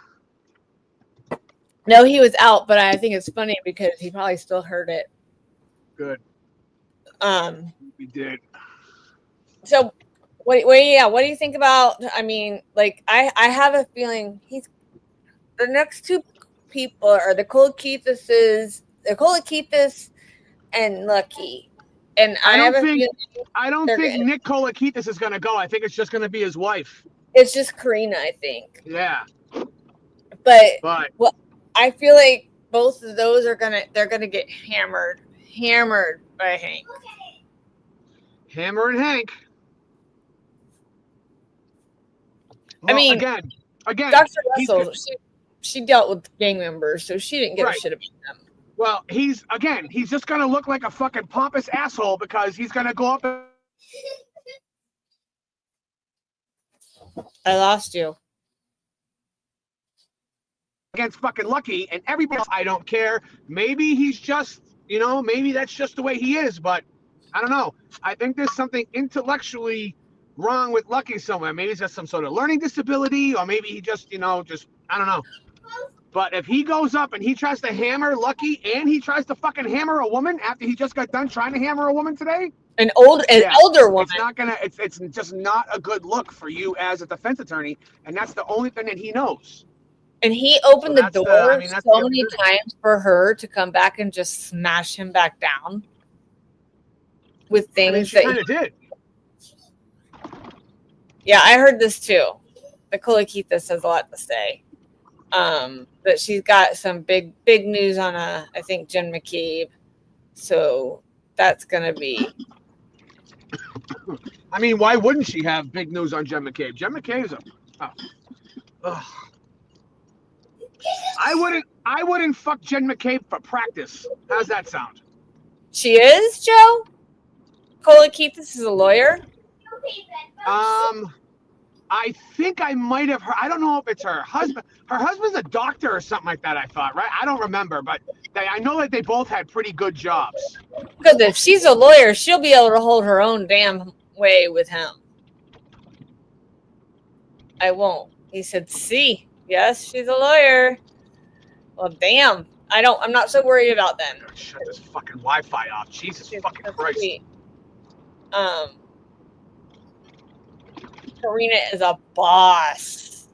No, he was out, but I think it's funny because he probably still heard it. Good. We did. So, what do you think about? I mean, like, I have a feeling the next two people are the Kolakithis and Lucky, and I don't think Nick Kolakithis is going to go. I think it's just going to be his wife. It's just Karina, I think. Yeah. But well, I feel like both of those they're gonna get hammered by Hank. Hammer and Hank. Well, I mean, again, Dr. Russell, she dealt with gang members, so she didn't give a shit about them. Well, he's just gonna look like a fucking pompous asshole because he's gonna go up. I lost you. Against fucking Lucky and everybody else, I don't care. Maybe he's just, maybe that's just the way he is, but I don't know. I think there's something intellectually wrong with Lucky somewhere. Maybe he's got some sort of learning disability, or maybe he just, I don't know. But if he goes up and he tries to hammer Lucky and he tries to fucking hammer a woman after he just got done trying to hammer a woman today, an older woman, it's just not a good look for you as a defense attorney, and that's the only thing that he knows. And he opened the door so many times for her to come back and just smash him back down with things she kind of did. Yeah, I heard this too. The Kolakithis has a lot to say. But she's got some big news on I think Jen McCabe. So that's gonna be. I mean, why wouldn't she have big news on Jen McCabe? Jen McCabe's I wouldn't fuck Jen McCabe for practice. How's that sound? She is, Joe? Kolakithis is a lawyer? I think I might have heard. I don't know if it's her husband. Her husband's a doctor or something like that, I thought, right? I don't remember, but I know that they both had pretty good jobs. Because if she's a lawyer, she'll be able to hold her own damn way with him. I won't. He said, see. Yes, she's a lawyer. Well, damn. I'm not so worried about them. Shut this fucking Wi-Fi off. Jesus fucking Christ. Karina is a boss.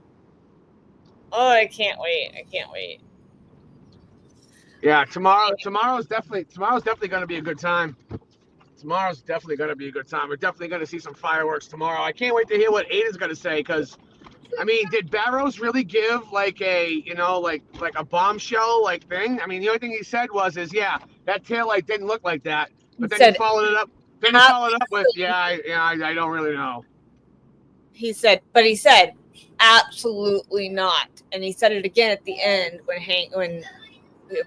Oh, I can't wait. Yeah, tomorrow's definitely going to be a good time. Tomorrow's definitely going to be a good time. We're definitely going to see some fireworks tomorrow. I can't wait to hear what Aiden's going to say because, I mean, did Barrows really give like a, like a bombshell like thing? I mean, the only thing he said was, yeah, that taillight didn't look like that. But then he followed it up. Then he followed up with, I don't really know. He said, absolutely not. And he said it again at the end when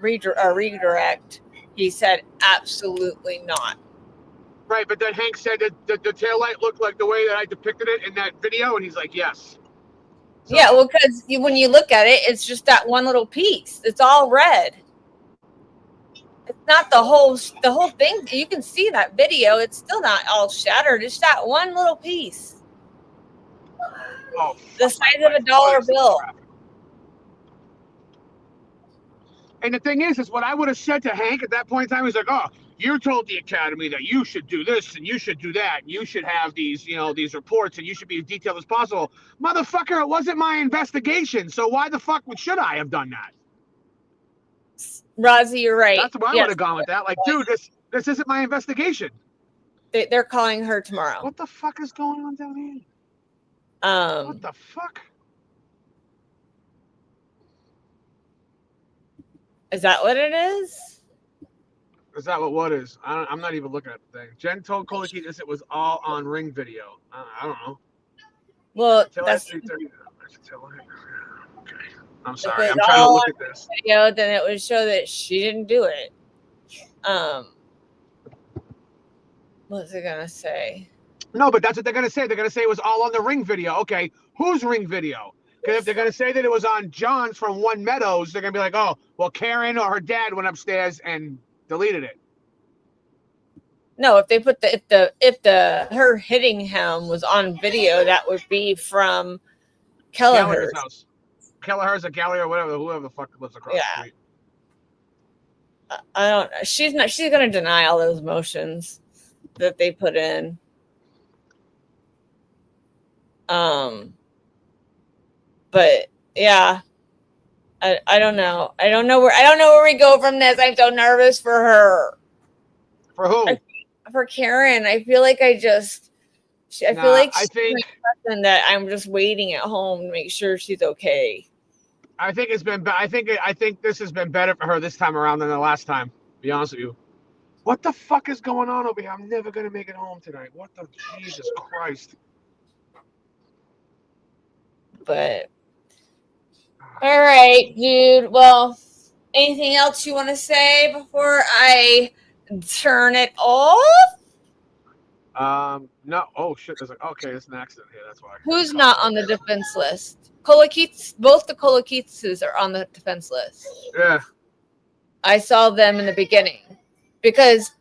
redirect. He said, absolutely not. Right, but then Hank said that the taillight looked like the way that I depicted it in that video, and he's like, yes. So, yeah, well, because when you look at it, it's just that one little piece. It's all red. It's not the whole thing. You can see that video. It's still not all shattered. It's that one little piece. Oh, the size of a dollar bill. And the thing is what I would have said to Hank at that point in time was like, oh, you told the academy that you should do this and you should do that. And you should have these, these reports and you should be as detailed as possible. Motherfucker, it wasn't my investigation. So why the fuck should I have done that? Rozzy, you're right. That's where I would have gone with that. Like, dude, this isn't my investigation. They're calling her tomorrow. What the fuck is going on down here? What the fuck? Is that what it is? Is that what is? I'm not even looking at the thing. Jen told Kolikitis it was all on Ring video. I don't know. Well, Till that's at 3:30. Okay. I'm if sorry. it's I'm trying to all look on at this. video, then it would show that she didn't do it. What's it gonna say? No, but that's what they're gonna say. They're gonna say it was all on the Ring video. Okay, whose Ring video? Because if they're gonna say that it was on John's from One Meadows, they're gonna be like, oh, well, Karen or her dad went upstairs and deleted it. No, if they put if the her hitting him was on video, that would be from Gallagher's Kelleher's. house. Kelleher's or Gallagher or whatever, whoever the fuck lives across the street. I don't know. She's gonna deny all those motions that they put in. But yeah. I don't know. I don't know where we go from this. I'm so nervous for her. For who? For Karen. I feel like I feel like she's an that I'm just waiting at home to make sure she's okay. I think it's been. I think this has been better for her this time around than the last time. To be honest with you. What the fuck is going on over here? I'm never gonna make it home tonight. What the Jesus Christ? But all right, dude. Well, anything else you want to say before I turn it off? No. Oh shit. Okay. There's an accident here. That's why. Who's not on the defense list? Kolokits. Both the Kolokitsus are on the defense list. Yeah. I saw them in the beginning because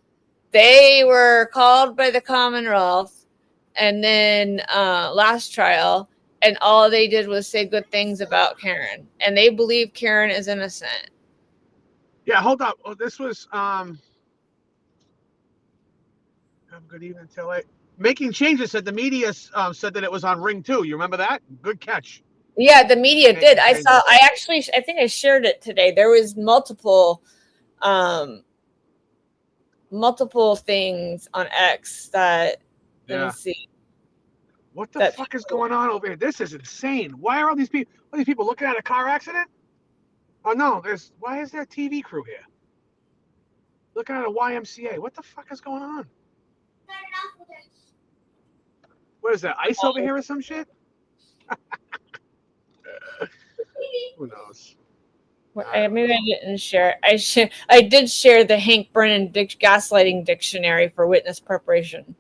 they were called by the Commonwealth, and then last trial. And all they did was say good things about Karen. And they believe Karen is innocent. Yeah, hold up. Oh, this was good evening, Tilly. Making Changes said the media said that it was on Ring 2. You remember that? Good catch. Yeah, the media did. I think I shared it today. There was multiple things on X that let me see. What the fuck is going on over here? This is insane. Why are all these people? Are these people looking at a car accident? Oh no, why is there a TV crew here? Looking at a YMCA. What the fuck is going on? What is that? Ice over here or some shit? Who knows? Maybe I didn't share. I did share the Hank Brennan gaslighting dictionary for witness preparation.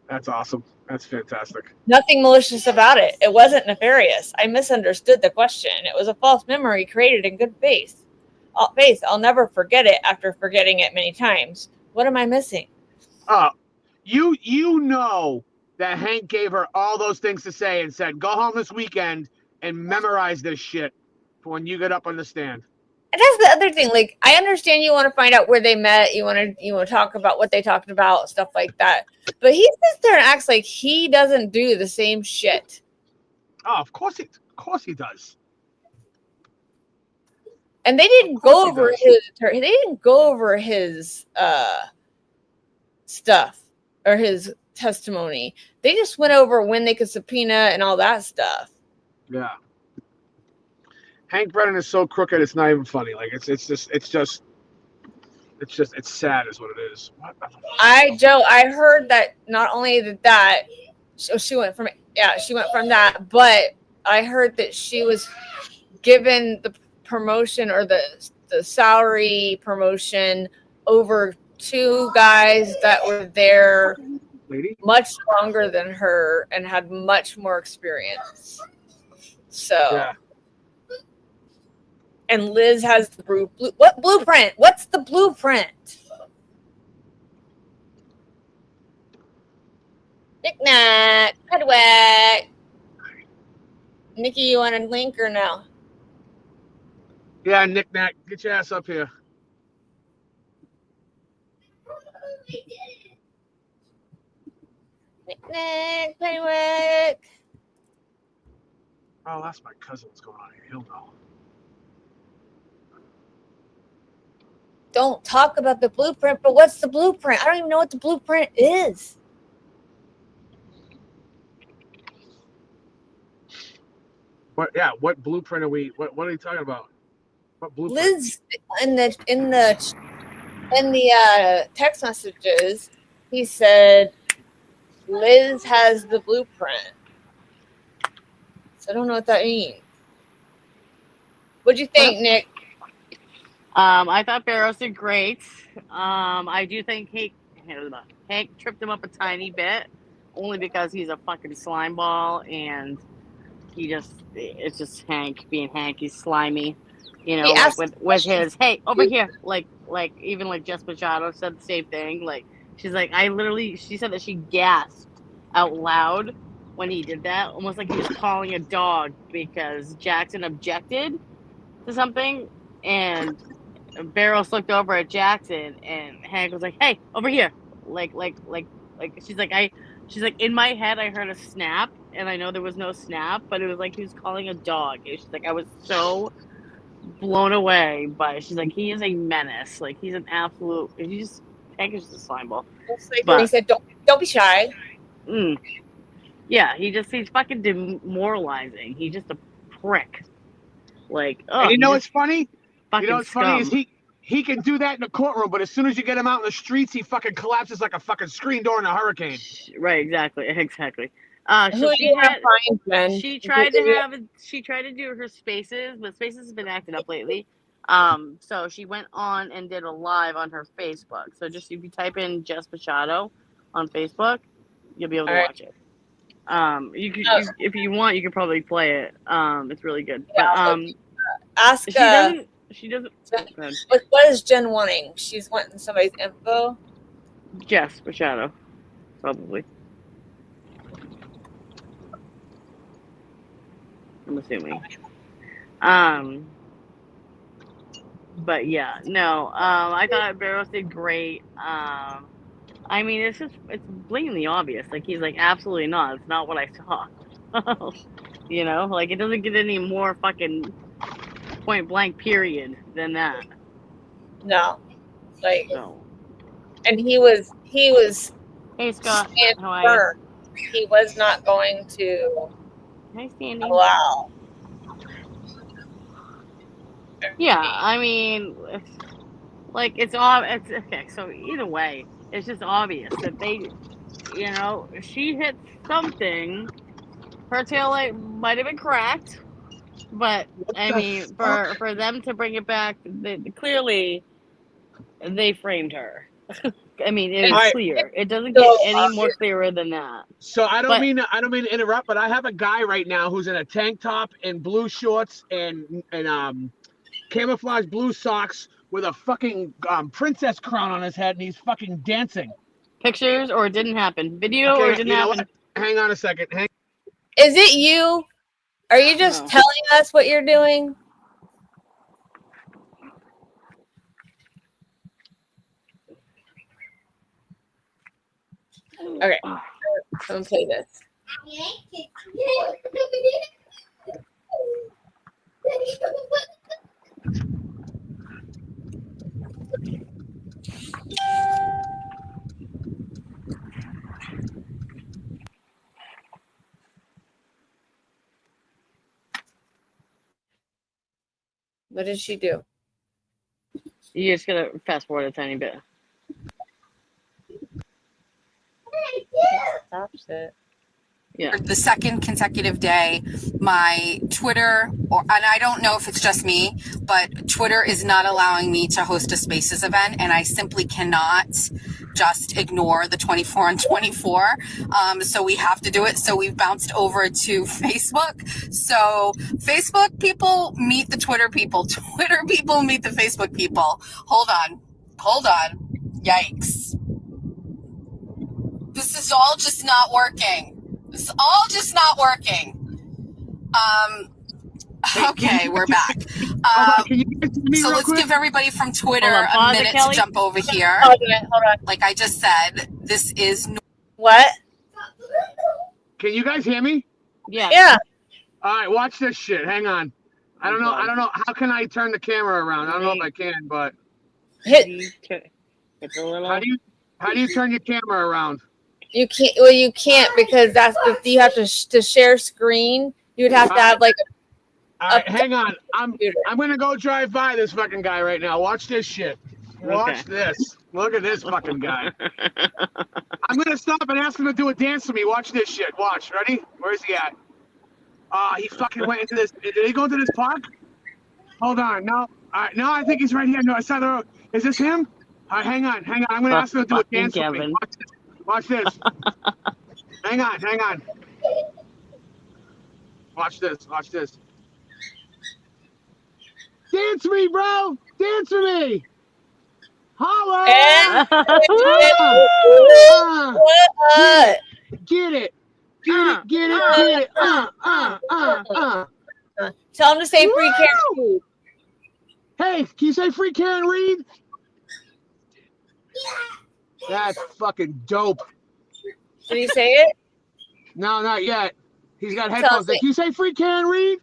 That's awesome. That's fantastic. Nothing malicious about it. It wasn't nefarious. I misunderstood the question. It was a false memory created in good faith. I'll never forget it after forgetting it many times. What am I missing? You know that Hank gave her all those things to say and said, go home this weekend and memorize this shit for when you get up on the stand. And that's the other thing. Like, I understand you want to find out where they met. You want to talk about what they talked about, stuff like that. But he sits there and acts like he doesn't do the same shit. Oh, of course he does. And they didn't go over his stuff or his testimony. They just went over when they could subpoena and all that stuff. Yeah. Hank Brennan is so crooked, it's not even funny. Like it's sad is what it is. I heard that not only that she went from that, but I heard that she was given the promotion or the salary promotion over two guys that were there much longer than her and had much more experience. So yeah. And Liz has the what blueprint? What's the blueprint? Knick-knack, headwhack. Nikki, you want a link or no? Yeah, knick-knack. Get your ass up here. Knick-knack, headwhack. Oh, that's my cousin. What's going on here? He'll know. Don't talk about the blueprint, but what's the blueprint? I don't even know what the blueprint is. What blueprint are we? What are you talking about? Liz in the text messages, he said Liz has the blueprint. So I don't know what that means. What'd you think, Nick? I thought Barrows did great. I do think Hank tripped him up a tiny bit, only because he's a fucking slime ball, and it's just Hank being Hank. He's slimy, like with his hey over here, like even like Jess Machado said the same thing. Like she said that she gasped out loud when he did that, almost like he was calling a dog because Jackson objected to something, and Barrows looked over at Jackson, and Hank was like, "Hey, over here!" She's like, in my head, I heard a snap, and I know there was no snap, but it was like he was calling a dog. She's like, I was so blown away by it. She's like, he is a menace. Like he's an absolute. Hank is just a slime ball. But he said, "Don't be shy." Yeah, he's fucking demoralizing. He's just a prick. Like, and you know what's funny? You know what's funny is he can do that in the courtroom, but as soon as you get him out in the streets, he fucking collapses like a fucking screen door in a hurricane. Right, exactly. Who she tried to do her Spaces, but Spaces has been acting up lately. So she went on and did a live on her Facebook. So just if you type in Jess Machado on Facebook, you'll be able to watch it. You could, if you want, you could probably play it. It's really good. But ask. She doesn't. What is Jen wanting? She's wanting somebody's info. Jess Machado, probably. I'm assuming. But yeah, no. I thought Barrows did great. I mean, it's blatantly obvious. Like he's like, absolutely not. It's not what I saw. Like it doesn't get any more fucking point blank period than that. No, and he was. Hey Scott, how are firm. He was not going to allow. Yeah, I mean, it's okay. So either way, it's just obvious that they, she hit something. Her taillight might have been cracked, but I mean, for them to bring it back, clearly they framed her. I mean, it is clear. It doesn't get any more clearer than that. So I don't mean to interrupt, but I have a guy right now who's in a tank top and blue shorts and camouflage blue socks with a fucking princess crown on his head, and he's fucking dancing. Pictures or it didn't happen? Video or it didn't happen? Hang on a second. Is it you? Are you just telling us what you're doing? Okay, so let's play this. What did she do? You just gotta fast forward a tiny bit. Stops it. Yeah. For the second consecutive day, my Twitter, and I don't know if it's just me, but Twitter is not allowing me to host a Spaces event, and I simply cannot just ignore the 24 on 24. So we have to do it. So we've bounced over to Facebook. So Facebook people meet the Twitter people. Twitter people meet the Facebook people. Hold on. Yikes. This is all just not working. It's all just not working. Okay, we're back. So let's give everybody from Twitter a minute to jump over here. Hold on. Like I just said, this is what? Can you guys hear me? Yeah. All right, watch this shit. Hang on. I don't know. How can I turn the camera around? I don't know if I can, but how do you turn your camera around? You can't. Well, you can't because you have to share screen. You would have to have like. All right, hang on. I'm gonna go drive by this fucking guy right now. Watch this shit. Watch this. Look at this fucking guy. I'm gonna stop and ask him to do a dance with me. Watch this shit. Watch. Ready? Where's he at? He fucking went into this. Did he go into this park? Hold on. No. All right. No, I think he's right here. No, I saw the road. Is this him? All right, hang on. I'm gonna ask him to do a dance with me. Watch this. Hang on. Watch this. Dance for me, bro. Dance for me. Holla. Get it. Tell him to say free Karen Reed. Hey, can you say free Karen Reed? That's fucking dope. Did he say it? No, not yet. He's got headphones. Can you say free Karen Reed?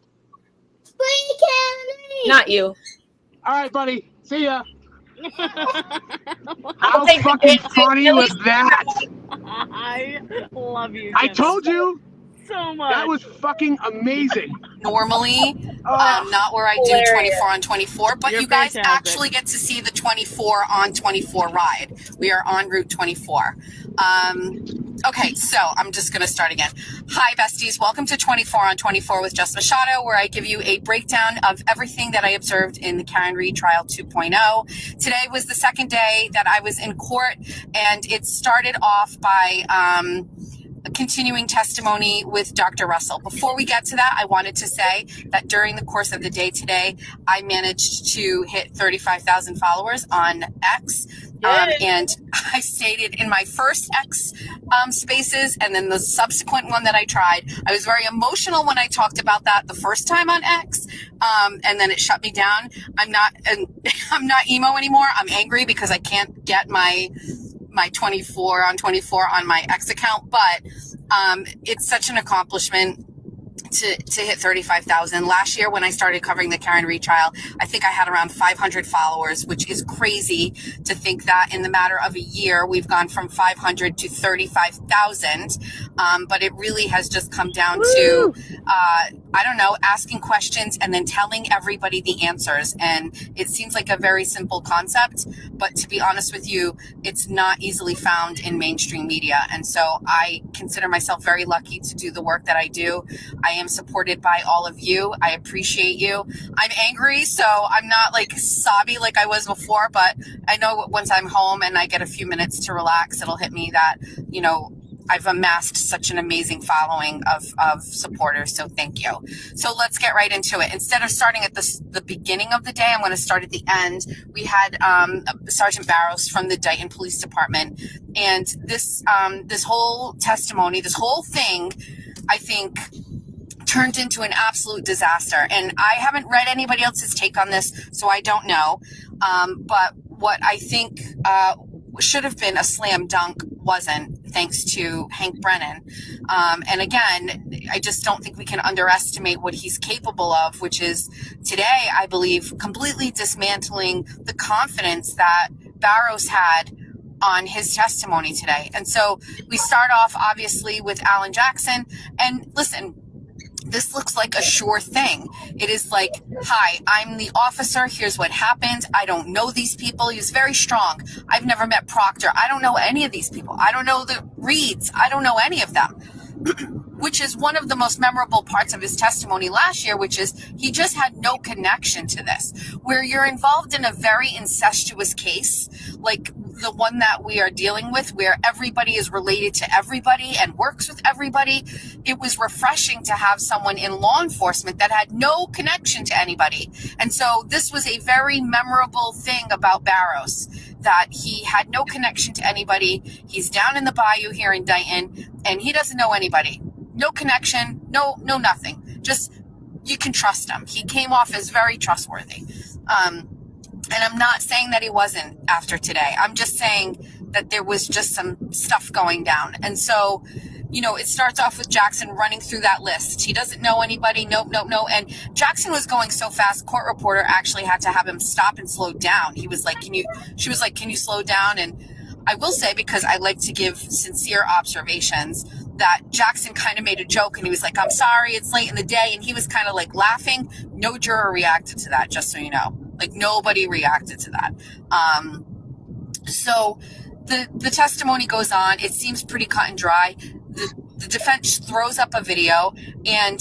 Free Karen Reed. Not you. All right, buddy. See ya. How fucking funny was that? I love you. I told you. So much. That was fucking amazing. Normally, not where I do 24 on 24, but you guys actually get to see the 24 on 24 ride. We are on Route 24. Okay, so I'm just going to start again. Hi, besties. Welcome to 24 on 24 with Jess Machado, where I give you a breakdown of everything that I observed in the Karen Reed trial 2.0. Today was the second day that I was in court, and it started off by a continuing testimony with Dr. Russell. Before we get to that, I wanted to say that during the course of the day today, I managed to hit 35,000 followers on X. And I stated in my first X spaces and then the subsequent one that I tried, I was very emotional when I talked about that the first time on X, and then it shut me down. I'm not emo anymore. I'm angry because I can't get my 24 on 24 on my X account, but it's such an accomplishment to hit 35,000. Last year when I started covering the Karen Reed trial, I think I had around 500 followers, which is crazy to think that in the matter of a year, we've gone from 500 to 35,000. But it really has just come down to, I don't know, asking questions and then telling everybody the answers. And it seems like a very simple concept, but to be honest with you, it's not easily found in mainstream media. And so I consider myself very lucky to do the work that I do. I am supported by all of you. I appreciate you. I'm angry, so I'm not like sobby like I was before, but I know once I'm home and I get a few minutes to relax, it'll hit me that, you know, I've amassed such an amazing following of supporters, so thank you. So let's get right into it. Instead of starting at the beginning of the day, I'm going to start at the end. We had Sergeant Barrows from the Dayton Police Department, and this whole testimony, this whole thing, I think, turned into an absolute disaster. And I haven't read anybody else's take on this, so I don't know. But what I think should have been a slam dunk wasn't, thanks to Hank Brennan. And again, I just don't think we can underestimate what he's capable of, which is today, I believe, completely dismantling the confidence that Barrows had on his testimony today. And so we start off obviously with Alan Jackson, and listen, this looks like a sure thing. It is like, hi, I'm the officer. Here's what happened. I don't know these people. He was very strong. I've never met Proctor. I don't know any of these people. I don't know the Reeds. I don't know any of them. Which is one of the most memorable parts of his testimony last year, which is he just had no connection to this. Where you're involved in a very incestuous case, like the one that we are dealing with, where everybody is related to everybody and works with everybody, it was refreshing to have someone in law enforcement that had no connection to anybody. And so this was a very memorable thing about Barrows, that he had no connection to anybody. He's down in the bayou here in Dayton, and he doesn't know anybody. No connection, no nothing. Just, you can trust him. He came off as very trustworthy. And I'm not saying that he wasn't after today. I'm just saying that there was just some stuff going down. And so, you know, it starts off with Jackson running through that list. He doesn't know anybody. Nope. And Jackson was going so fast, court reporter actually had to have him stop and slow down. He was like, she was like, can you slow down? And I will say, because I like to give sincere observations, that Jackson kind of made a joke and he was like, I'm sorry, it's late in the day. And he was kind of like laughing. No juror reacted to that, just so you know. Like nobody reacted to that. So the testimony goes on. It seems pretty cut and dry. The defense throws up a video and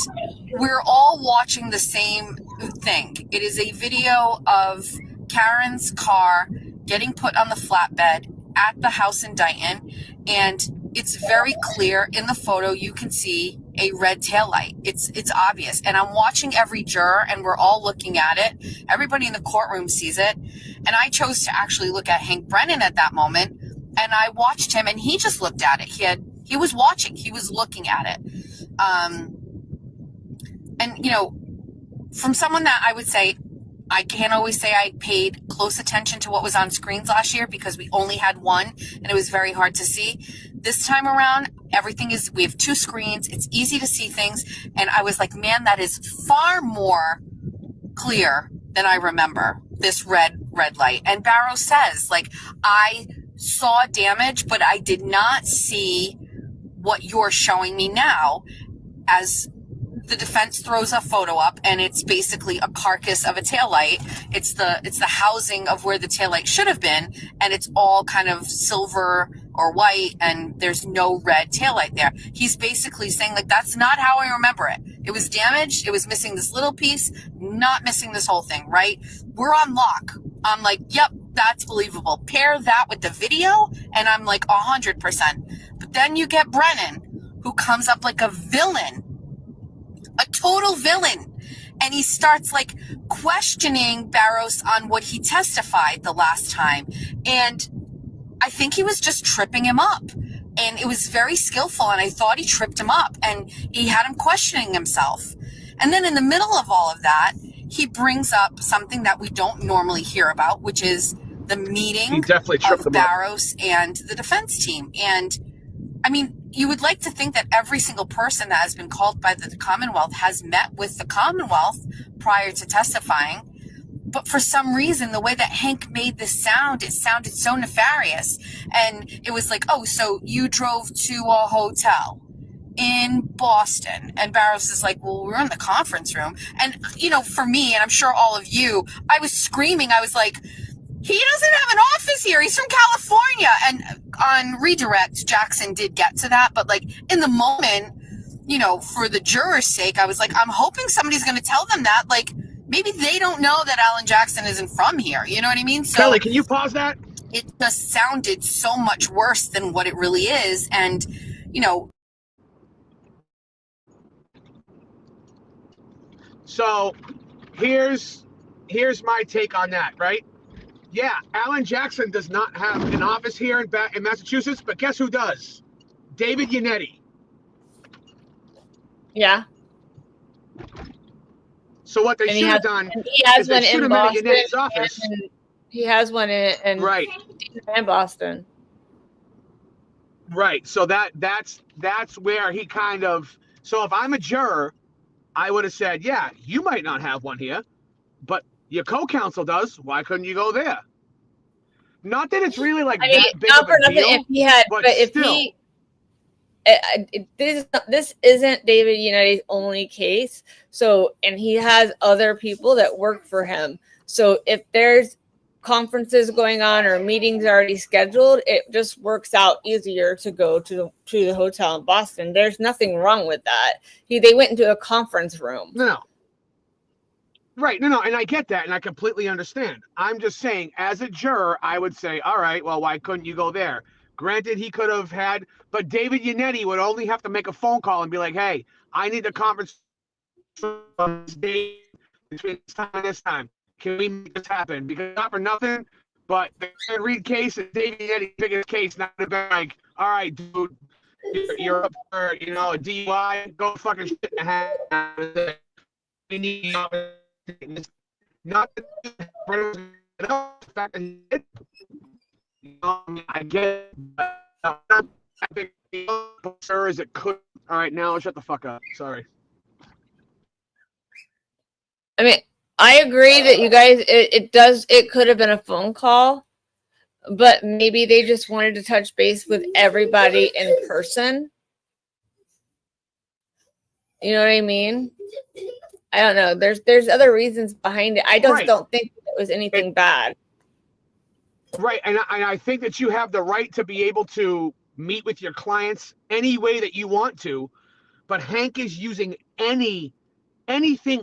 we're all watching the same thing. It is a video of Karen's car getting put on the flatbed at the house in Dighton, and it's very clear in the photo. You can see a red taillight. It's obvious, and I'm watching every juror, and we're all looking at it. Everybody in the courtroom sees it, and I chose to actually look at Hank Brennan at that moment, and I watched him, and he just looked at it. He was watching. He was looking at it, and you know, from someone that I would say, I can't always say I paid close attention to what was on screens last year because we only had one and it was very hard to see. This time around, we have 2 screens. It's easy to see things. And I was like, man, that is far more clear than I remember, this red light. And Barrow says, like, I saw damage, but I did not see what you're showing me now. As the defense throws a photo up and it's basically a carcass of a taillight. It's the housing of where the taillight should have been, and it's all kind of silver or white, and there's no red taillight there. He's basically saying, like, that's not how I remember it. It was damaged. It was missing this little piece, not missing this whole thing, right? We're on lock. I'm like, yep, that's believable. Pair that with the video, and I'm like 100%. But then you get Brennan, who comes up like a villain, a total villain. And he starts like questioning Barrows on what he testified the last time. And I think he was just tripping him up. And it was very skillful. And I thought he tripped him up and he had him questioning himself. And then in the middle of all of that, he brings up something that we don't normally hear about, which is the meeting of Barrows and the defense team. And I mean, you would like to think that every single person that has been called by the Commonwealth has met with the Commonwealth prior to testifying. But for some reason, the way that Hank made this sound, it sounded so nefarious. And it was like, oh, so you drove to a hotel in Boston. And Barrows is like, well, we're in the conference room. And, you know, for me, and I'm sure all of you, I was screaming. I was like, he doesn't have an office here. He's from California. And on redirect, Jackson did get to that. But like in the moment, you know, for the juror's sake, I was like, I'm hoping somebody's going to tell them that. Like maybe they don't know that Alan Jackson isn't from here. You know what I mean? So Kelly, can you pause that? It just sounded so much worse than what it really is. And, you know. So here's my take on that, right? Yeah, Alan Jackson does not have an office here in Massachusetts, but guess who does? David Yannetti. Yeah. So what they should have done he has is they one should in have been at Boston. Yannetti's office. And he has one in right. And Boston. Right. So that's where he kind of. So if I'm a juror, I would have said, yeah, you might not have one here, but your co-counsel does. Why couldn't you go there? Not that it's really like that big of a deal. If he had, but if still. This isn't David Yannetti's only case. So, and he has other people that work for him. So if there's conferences going on or meetings already scheduled, it just works out easier to go to the hotel in Boston. There's nothing wrong with that. They went into a conference room. No. Right. No, and I get that, and I completely understand. I'm just saying, as a juror, I would say, all right, well, why couldn't you go there? Granted, he could have had, but David Yannetti would only have to make a phone call and be like, hey, I need the conference on this date between this time and this time. Can we make this happen? Because not for nothing, but the Reed case is David Yannetti's biggest case. Not to be like, all right, dude, you're up for, you know, a DUI. Go fucking shit in the hat. We need not the fact that he did. You know, I get it, but not big sure as it could. All right, now shut the fuck up. Sorry. I mean, I agree that you guys, it could have been a phone call, but maybe they just wanted to touch base with everybody in person You know what I mean? I don't know. There's other reasons behind it. I just Right. don't think it was anything bad. Right, and I think that you have the right to be able to meet with your clients any way that you want to, but Hank is using anything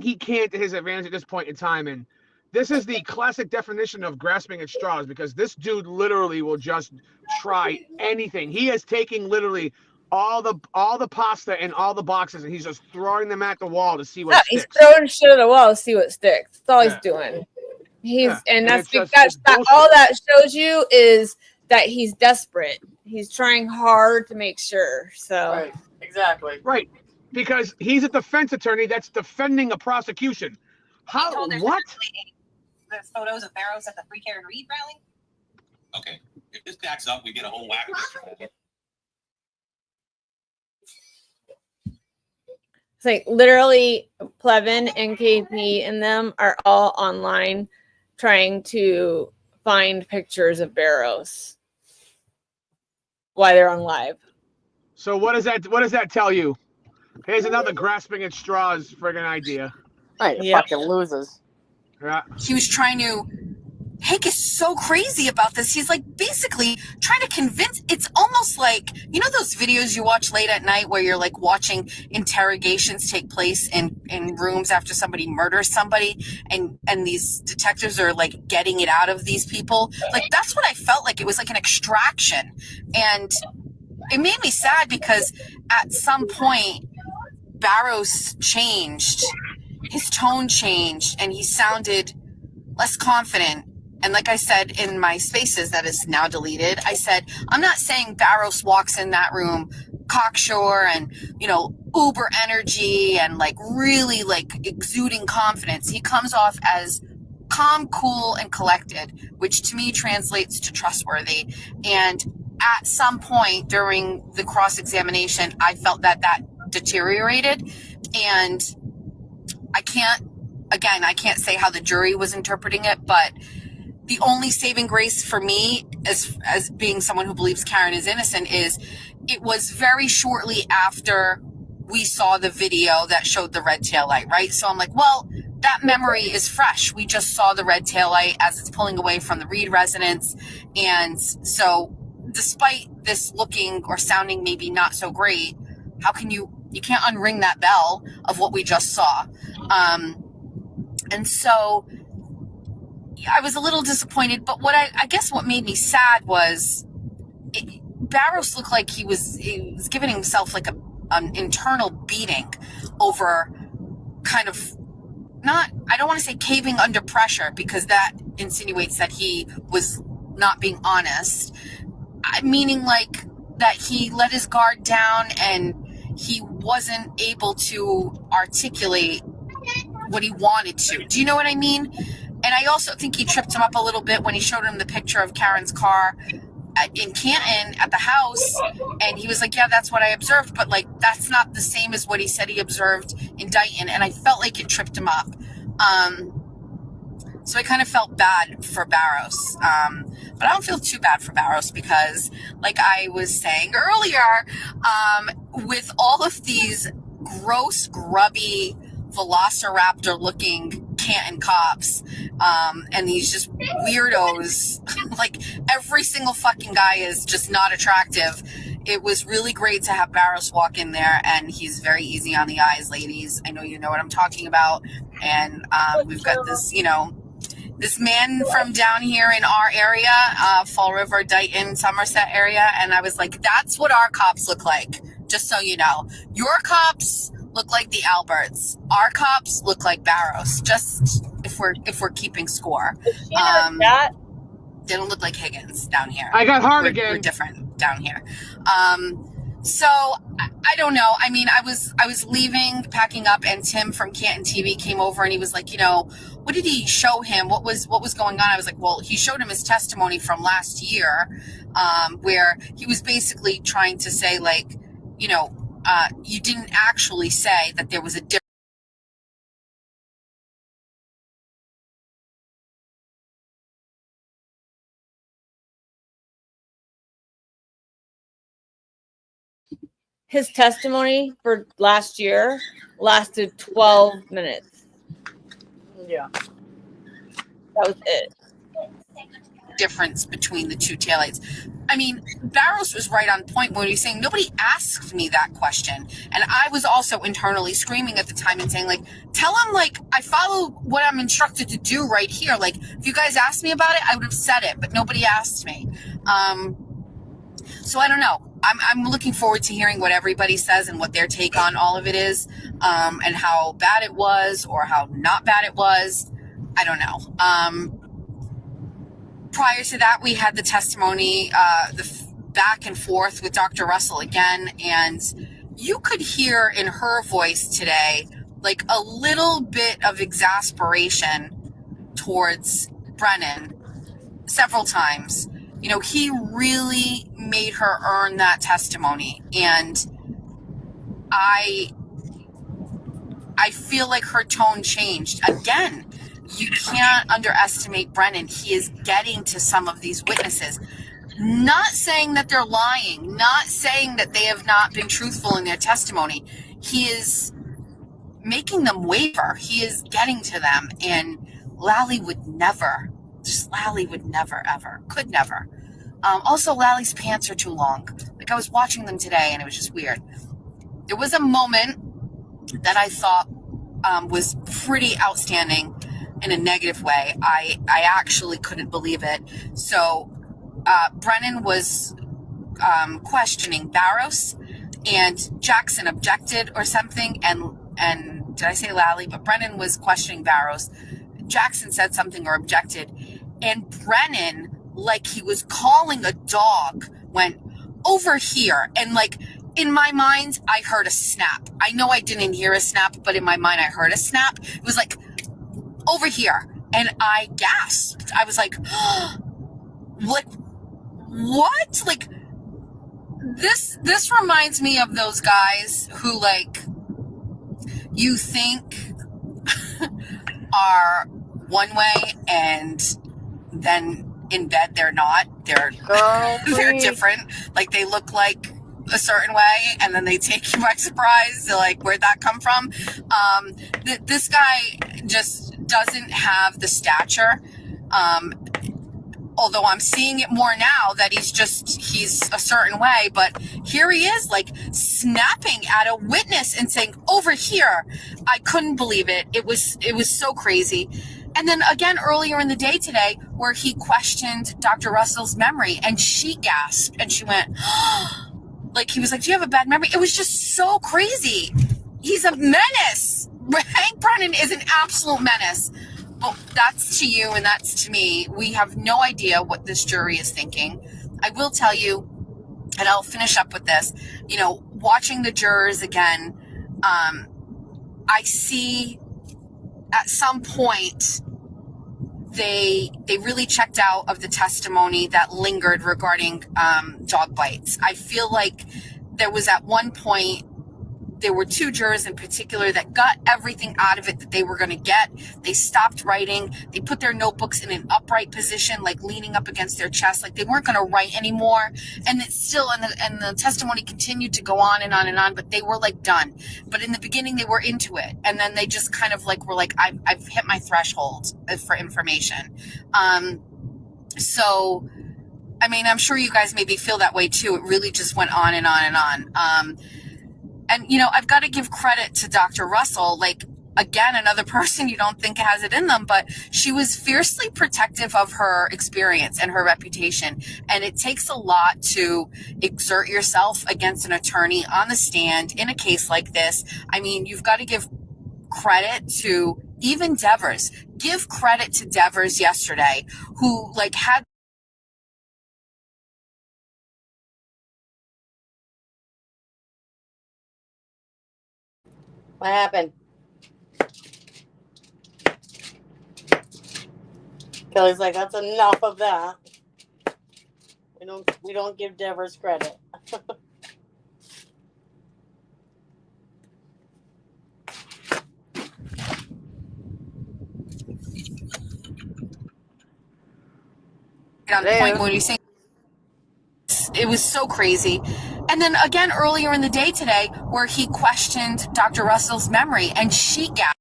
he can to his advantage at this point in time, and this is the classic definition of grasping at straws, because this dude literally will just try anything. He is taking literally all the pasta and all the boxes, and he's just throwing them at the wall to see what He's sticks. throwing shit at the wall to see what sticks. That's all he's Yeah. doing. And That's it's just because it's bullshit. all that shows you is that he's desperate. He's trying hard to make sure. So Right. Exactly. Right, because he's a defense attorney that's defending a prosecution. How? What? The photos of Barrows at the Free Care and Read rally. Okay, if this backs up, we get a whole whack of this. it's like literally Plevin and KP and them are all online trying to find pictures of Barrows while they're on live. So what does that tell you? Here's another grasping at straws friggin' idea. Right, fucking losers. Yeah. He was trying to. Hank is so crazy about this. He's like basically trying to convince. It's almost like, you know, those videos you watch late at night where you're like watching interrogations take place in rooms after somebody murders somebody, and these detectives are like getting it out of these people. Like that's what I felt like. It was like an extraction, and it made me sad because at some point Barrows changed, his tone changed, and he sounded less confident. And like I said in my spaces that is now deleted, I said, I'm not saying Barrows walks in that room cocksure and, you know, uber energy and like really like exuding confidence. He comes off as calm, cool, and collected, which to me translates to trustworthy. And at some point during the cross-examination, I felt that deteriorated. And I can't say how the jury was interpreting it, but the only saving grace for me as being someone who believes Karen is innocent is it was very shortly after we saw the video that showed the red taillight, right? So I'm like, well, that memory is fresh. We just saw the red taillight as it's pulling away from the Reed residence. And so despite this looking or sounding maybe not so great, how can you can't unring that bell of what we just saw. And so I was a little disappointed, but I guess what made me sad was Barrows looked like he was giving himself like an internal beating over kind of I don't want to say caving under pressure, because that insinuates that he was not being honest, meaning like that he let his guard down and he wasn't able to articulate what he wanted to. Do you know what I mean? And I also think he tripped him up a little bit when he showed him the picture of Karen's car in Canton at the house. And he was like, yeah, that's what I observed. But like, that's not the same as what he said he observed in Dighton. And I felt like it tripped him up. So I kind of felt bad for Barrows. But I don't feel too bad for Barrows because, like I was saying earlier, with all of these gross, grubby, velociraptor-looking Canton cops, and these just weirdos, like every single fucking guy is just not attractive. It was really great to have Barrows walk in there, and he's very easy on the eyes, ladies. I know you know what I'm talking about. And we've got this, you know, this man from down here in our area, Fall River, Dighton, Somerset area. And I was like, that's what our cops look like. Just so you know, your cops look like the Alberts. Our cops look like Barrows. Just if we're keeping score. They don't look like Higgins down here. I got hard again. We're different down here. So I don't know. I mean, I was leaving, packing up, and Tim from Canton TV came over and he was like, you know, what did he show him? What was going on? I was like, well, he showed him his testimony from last year, where he was basically trying to say, like, you know, you didn't actually say that there was a difference. his testimony for last year lasted 12 minutes. Yeah. That was it. Difference between the two taillights. I mean, Barrows was right on point when he was saying nobody asked me that question. And I was also internally screaming at the time and saying, like, tell him, like, I follow what I'm instructed to do right here. Like, if you guys asked me about it, I would have said it, but nobody asked me. So I don't know. I'm looking forward to hearing what everybody says and what their take on all of it is, and how bad it was or how not bad it was. I don't know. Prior to that, we had the testimony, back and forth with Dr. Russell again, and you could hear in her voice today, like a little bit of exasperation towards Brennan several times. You know, he really made her earn that testimony, and I feel like her tone changed. Again, you can't underestimate Brennan. He is getting to some of these witnesses. Not saying that they're lying, not saying that they have not been truthful in their testimony. He is making them waver. He is getting to them. And Lally would never, ever, could never. Also, Lally's pants are too long. Like, I was watching them today and it was just weird. There was a moment that I thought was pretty outstanding in a negative way. I actually couldn't believe it. So Brennan was questioning Barrows, and Jackson objected or something, and did I say Lally? But Brennan was questioning Barrows. Jackson said something or objected, and Brennan, like he was calling a dog, went over here. And like, in my mind, I heard a snap. I know I didn't hear a snap, but in my mind, I heard a snap. It was like, over here. And I gasped. I was like, like, what? Like, this reminds me of those guys who, like, you think are one way and then in bed they're not. They're different. Like, they look like a certain way and then they take you by surprise. They're like, where'd that come from? This guy just doesn't have the stature. Although I'm seeing it more now that he's a certain way, but here he is, like, snapping at a witness and saying, over here. I couldn't believe it. It was so crazy. And then again, earlier in the day today, where he questioned Dr. Russell's memory, and she gasped and she went, like, he was like, do you have a bad memory? It was just so crazy. He's a menace. Hank Brennan is an absolute menace. Well, that's to you and that's to me. We have no idea what this jury is thinking. I will tell you, and I'll finish up with this, you know, watching the jurors again, I see at some point they really checked out of the testimony that lingered regarding dog bites. I feel like there was at one point, there were two jurors in particular that got everything out of it that they were going to get. They stopped writing. They put their notebooks in an upright position, like leaning up against their chest, like they weren't going to write anymore. And it's still, and the testimony continued to go on and on and on, but they were like done. But in the beginning, they were into it. And then they just kind of like were like, I've hit my threshold for information. So, I mean, I'm sure you guys maybe feel that way too. It really just went on and on and on. And, you know, I've got to give credit to Dr. Russell, like, again, another person you don't think has it in them, but she was fiercely protective of her experience and her reputation. And it takes a lot to exert yourself against an attorney on the stand in a case like this. I mean, you've got to give credit to even Devers. Give credit to Devers yesterday, who, like, had What happened? Kelly's like, that's enough of that. We don't give Devers credit. on point when you say it was so crazy. And then again, earlier in the day today, where he questioned Dr. Russell's memory, and she gasped.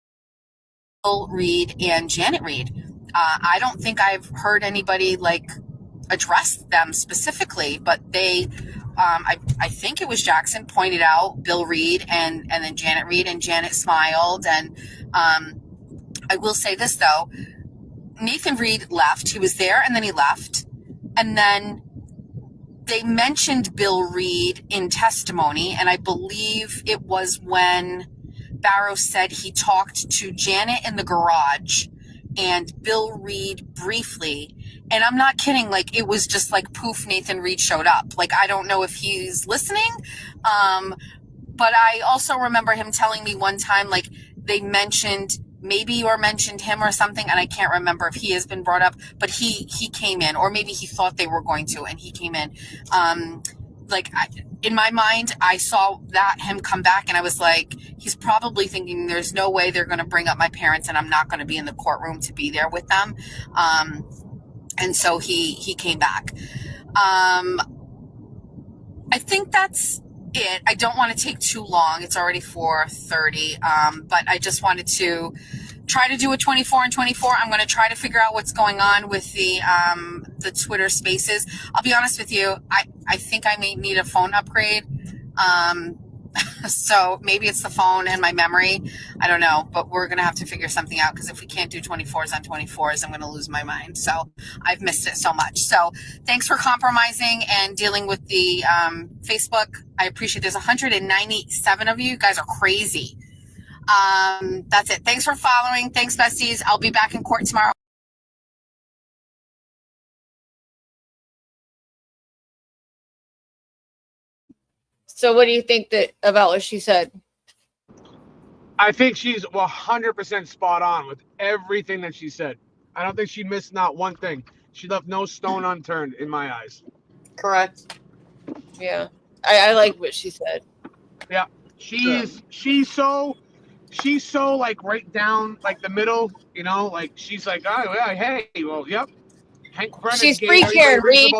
Bill Reed and Janet Reed. I don't think I've heard anybody like address them specifically, but they, I think it was Jackson pointed out Bill Reed and then Janet Reed, and Janet smiled. And I will say this though, Nathan Reed left. He was there and then he left. And then they mentioned Bill Reed in testimony, and I believe it was when Barrows said he talked to Janet in the garage and Bill Reed briefly. And I'm not kidding, like it was just like poof, Nathan Reed showed up. Like I don't know if he's listening, but I also remember him telling me one time, like they mentioned him or something, and I can't remember if he has been brought up, but he came in, or maybe he thought they were going to, and he came in. In my mind, I saw him come back, and I was like, he's probably thinking there's no way they're going to bring up my parents, and I'm not going to be in the courtroom to be there with them. And so he came back. I think that's it. I don't want to take too long. It's already 4:30. But I just wanted to try to do a 24 and 24. I'm going to try to figure out what's going on with the Twitter Spaces. I'll be honest with you. I think I may need a phone upgrade. So maybe it's the phone and my memory. I don't know, but we're going to have to figure something out, because if we can't do 24s on 24s, I'm going to lose my mind. So I've missed it so much. So thanks for compromising and dealing with the Facebook. I appreciate there's 197 of you. You guys are crazy. That's it. Thanks for following. Thanks, besties. I'll be back in court tomorrow. So what do you think about what she said? I think she's 100% spot on with everything that she said. I don't think she missed not one thing. She left no stone unturned in my eyes. Correct. Yeah. I like what she said. Yeah. She's so like right down like the middle, like she's like, oh yeah, hey, well, yep. Hank Brennan she's gave free Karen Reed.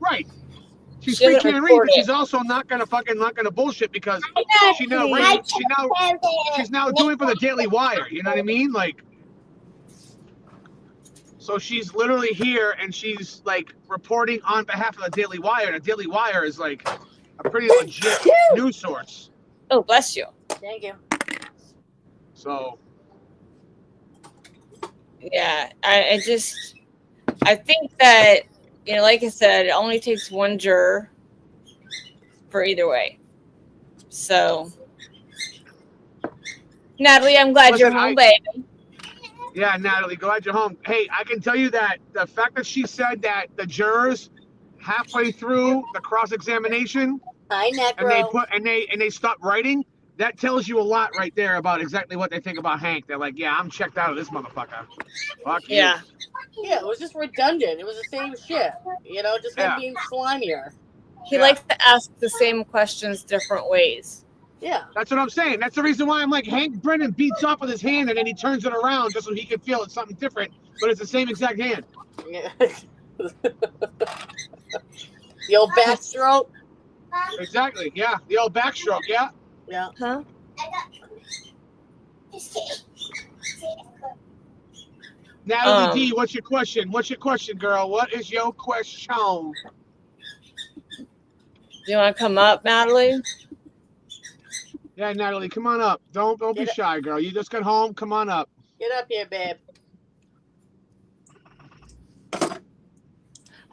Right. She's free Karen Reed, but she's also not gonna bullshit, because she's now doing for the Daily Wire. You know what I mean? Like, so she's literally here and she's like reporting on behalf of the Daily Wire. The Daily Wire is like a pretty legit news source. Oh, bless you. Thank you. So. Yeah, I think that, like I said, it only takes one juror for either way. So, Natalie, I'm glad you're home, baby. Yeah, Natalie, glad you're home. Hey, I can tell you that the fact that she said that the jurors halfway through the cross-examination and they stopped writing, that tells you a lot right there about exactly what they think about Hank. They're like, yeah, I'm checked out of this motherfucker. Fuck you. Yeah, it was just redundant. It was the same shit. Just him being slimier. He likes to ask the same questions different ways. Yeah. That's what I'm saying. That's the reason why I'm like, Hank Brennan beats off with his hand and then he turns it around just so he can feel it's something different, but it's the same exact hand. Yeah. The old backstroke. Exactly. Yeah. The old backstroke. Yeah. Yeah. Huh? Natalie D, what's your question? What's your question, girl? What is your question? Do you want to come up, Natalie? Yeah, Natalie, come on up. Don't be shy, girl. You just got home. Come on up. Get up here, babe.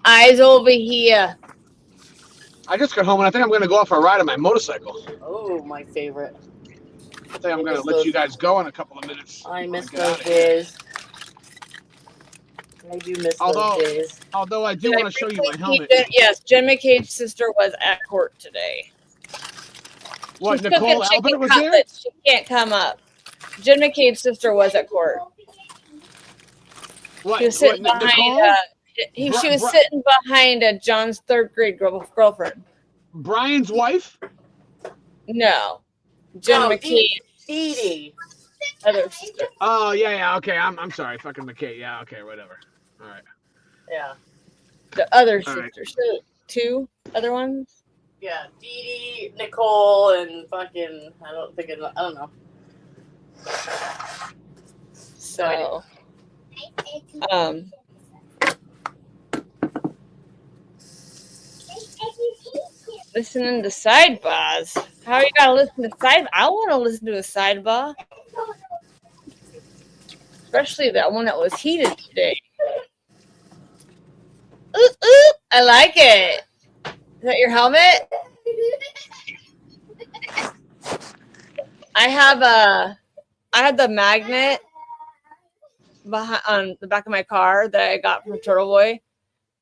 Eyes over here. I just got home and I think I'm going to go off a ride on my motorcycle. Oh, my favorite. I think I'm going to let you guys go in a couple of minutes. I miss those days. I do miss those days. Although I do want to show you my helmet. Yes, Jen McCabe's sister was at court today. What, She's Nicole cooking Albert was chicken there? cutlets. She can't come up. Jen McCabe's sister was at court. What? She was sitting behind. She was sitting behind John's third grade girlfriend. Brian's wife? No, Jen McCabe. Edie. Other sister. Oh yeah. Okay, I'm sorry, fucking McKay. Yeah, okay, whatever. All right. Yeah. The other All sister. right. So two other ones. Yeah, Dee Dee, Nicole, and fucking I don't know. So, listening to sidebars. How you gotta listen to side? I want to listen to a sidebar, especially that one that was heated today. Ooh, ooh, I like it. Is that your helmet? I had the magnet behind on the back of my car that I got from Turtle Boy,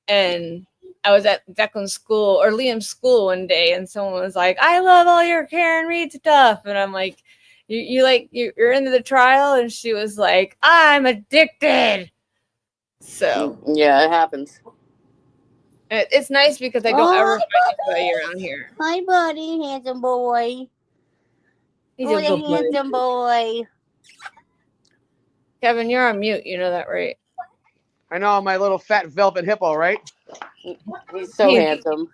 and I was at Declan's school or Liam's school one day, and someone was like, "I love all your Karen Reed stuff," and I'm like, "You're into the trial?" And she was like, "I'm addicted." So yeah, it happens. It's nice because I don't ever find anybody around here. Hi, buddy, handsome boy. He's What a good a boy. handsome boy. Kevin, you're on mute. You know that, right? I know, my little fat velvet hippo, right? He's so handsome.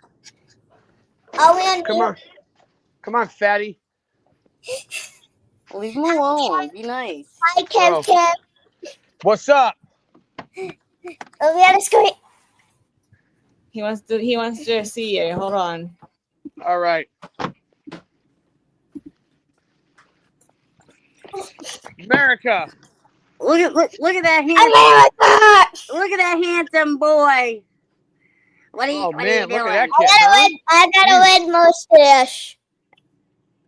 Oh, man. Come on, fatty. Leave him alone. Be nice. Hi, Kev. What's up? Oh, yeah, let's go. He wants to see you. Hold on. All right. America. Look at that look at that handsome boy. What are you doing? Look at that kid. I got a red mustache.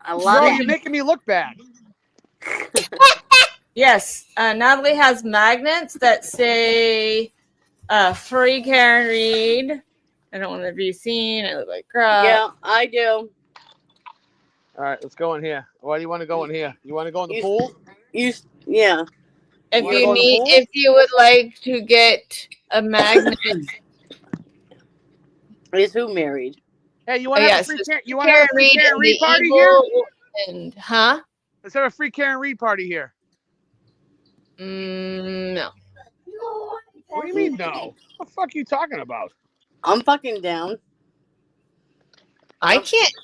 I love Bro, it. you're making me look bad. Yes, Natalie has magnets that say free Karen Reed. I don't want to be seen. I look like crap. Yeah, I do. All right, let's go in here. Why do you want to go in here? You want to go in the pool? Yeah. If you would like to get a magnet. Is who married? Hey, you want to have a free Karen Reed party evil here? And huh? Let's have a free Karen Reed party here. No. What do you mean no? What the fuck are you talking about? I'm fucking down. I'm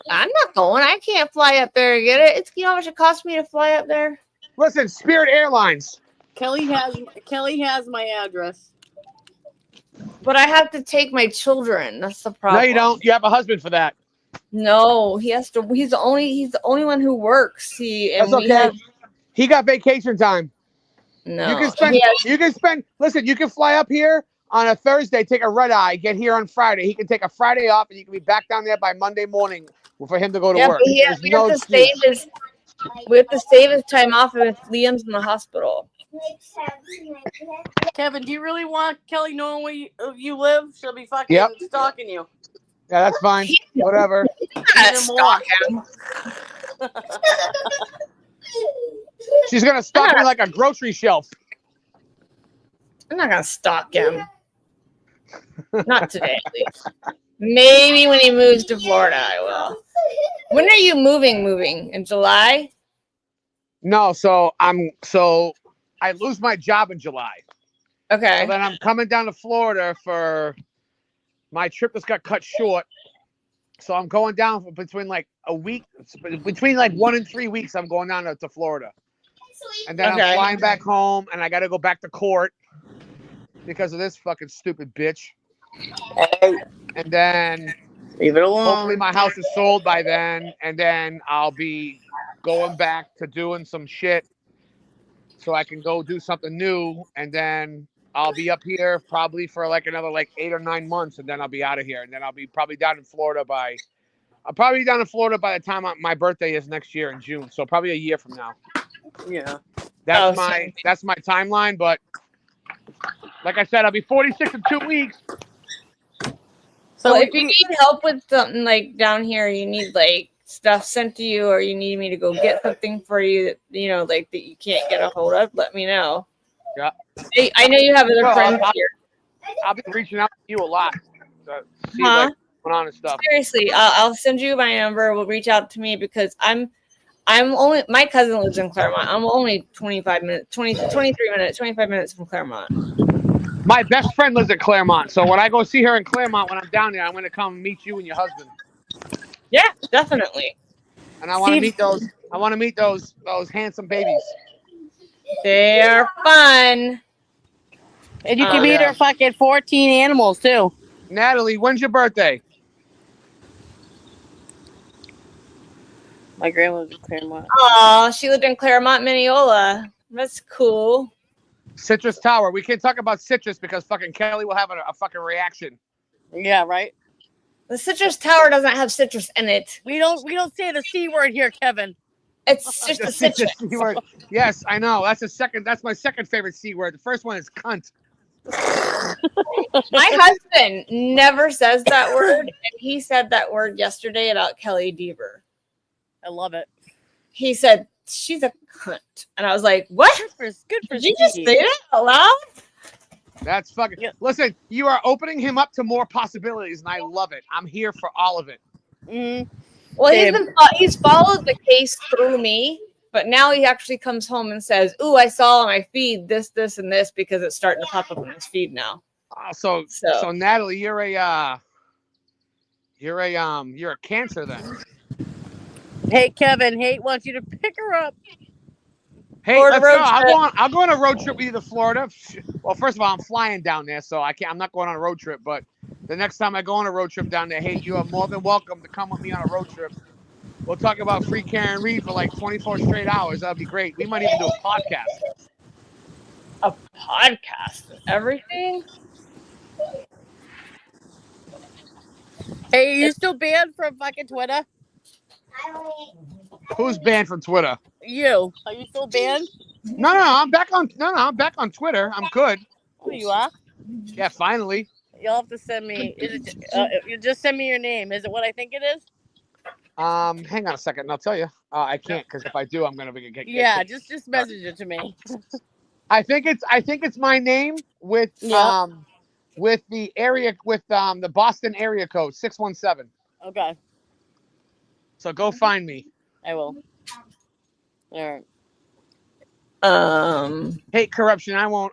not going. I can't fly up there and get it. It's you know how much it costs me to fly up there? Listen, Spirit Airlines. Kelly has my address. But I have to take my children. That's the problem. No, you don't. You have a husband for that. No, he has to. He's the only one who works. That's okay. He got vacation time. No, you can spend. Listen, you can fly up here on a Thursday, take a red eye, get here on Friday. He can take a Friday off, and you can be back down there by Monday morning for him to go to work. But we have to save his time off if Liam's in the hospital. Kevin, do you really want Kelly knowing where you live? She'll be fucking stalking you. Yeah, that's fine. Whatever. Stalk him. She's gonna stalk me like a grocery shelf. I'm not gonna stalk him. Not today, at least. Maybe when he moves to Florida, I will. When are you moving? In July? No, so I lose my job in July. Okay. So then I'm coming down to Florida for my trip that's got cut short. So I'm going down for between like a week, between like 1 and 3 weeks. I'm going down to Florida, and then I'm flying back home, and I got to go back to court because of this fucking stupid bitch. And then leave it alone. Hopefully my house is sold by then, and then I'll be going back to doing some shit so I can go do something new, and then I'll be up here probably for like another 8 or 9 months, and then I'll be out of here, and then I'll be probably down in Florida by the time my birthday is next year in June, so probably a year from now. Yeah, that's my timeline. But like I said, I'll be 46 in 2 weeks. So if you need help with something like down here, you need stuff sent to you, or you need me to go get something for you, that you can't get a hold of, let me know. Yeah. Hey, I know you have other friends here. I'll be reaching out to you a lot to see what's going on and stuff. Seriously, I'll send you my number. We'll reach out to me because I'm only, my cousin lives in Claremont. I'm only 25 minutes from Claremont. My best friend lives in Claremont, so when I go see her in Claremont, when I'm down there, I'm gonna come meet you and your husband. Yeah, definitely. And I want to meet those. I want to meet those handsome babies. They're fun. And you can meet her fucking 14 animals too. Natalie, when's your birthday? My grandma was in Claremont. Aw, she lived in Claremont, Mineola. That's cool. Citrus Tower. We can't talk about citrus because fucking Kelly will have a fucking reaction. Yeah, right. The Citrus Tower doesn't have citrus in it. We don't say the C word here, Kevin. It's just a citrus. C word. Yes, I know. That's my second favorite C word. The first one is cunt. My husband never says that word, and he said that word yesterday about Kelly Deaver. I love it. He said she's a cunt, and I was like, "What? Good for Did you just say that out loud?" That's fucking. Listen, you are opening him up to more possibilities, and I love it. I'm here for all of it. Well, he's followed the case through me, but now he actually comes home and says, "Ooh, I saw on my feed this, this, and this," because it's starting to pop up on his feed now. So Natalie, you're a cancer then. Hey, Kevin. Hate wants you to pick her up. Hey, Florida let's go. road trip. I'll go on a road trip with you to Florida. Well, first of all, I'm flying down there, so I'm not going on a road trip. But the next time I go on a road trip down there, hey, you are more than welcome to come with me on a road trip. We'll talk about free Karen Reed for like 24 straight hours. That'd be great. We might even do a podcast. A podcast and everything? Hey, are you still banned from fucking Twitter? Who's banned from Twitter? You. Are you still banned? No, I'm back on. I'm back on Twitter. I'm good. Oh, you are? Yeah, finally. You'll have to send me. You just send me your name. Is it what I think it is? Hang on a second, and I'll tell you. I can't because if I do, I'm gonna get. Yeah, just message it to me. I think it's my name with the area with the Boston area code 617. Okay. So go find me. I will. All right. Hey, corruption. I won't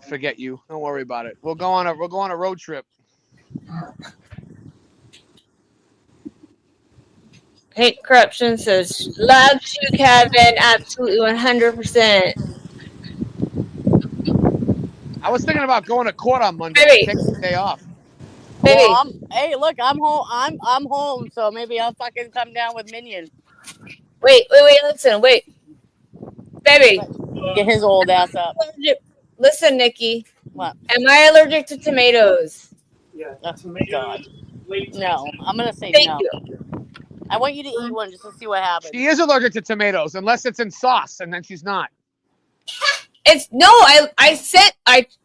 forget you. Don't worry about it. We'll go on a road trip. Hate Corruption says, "Loves you, Kevin. Absolutely 100%. I was thinking about going to court on Monday. Baby. Take the day off. Baby. Well, hey, look, I'm home. I'm home, so maybe I'll fucking come down with Minion. Wait, listen, wait. Baby. Get his old ass up. Listen, Nikki. What? Am I allergic to tomatoes? Yeah. Oh, God. No, I'm going to say Thank no. you. I want you to eat one just to see what happens. She is allergic to tomatoes unless it's in sauce, and then she's not. I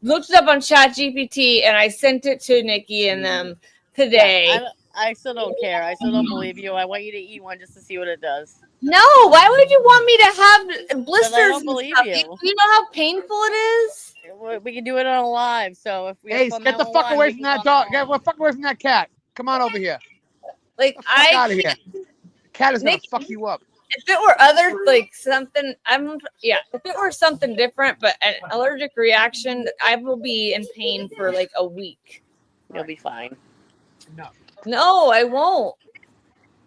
looked it up on ChatGPT and I sent it to Nikki and them today. Yeah, I still don't care. I still don't believe you. I want you to eat one just to see what it does. No, why would you want me to have blisters? I don't believe you. Do you know how painful it is? We can do it on a live. So if we Hey, get the fuck away from that dog. Get the fuck away from that cat. Come on over here. Like Get out of here. Cat is gonna fuck you up. If it were other something, if it were something different, but an allergic reaction, I will be in pain for like a week. You'll be fine. No, I won't.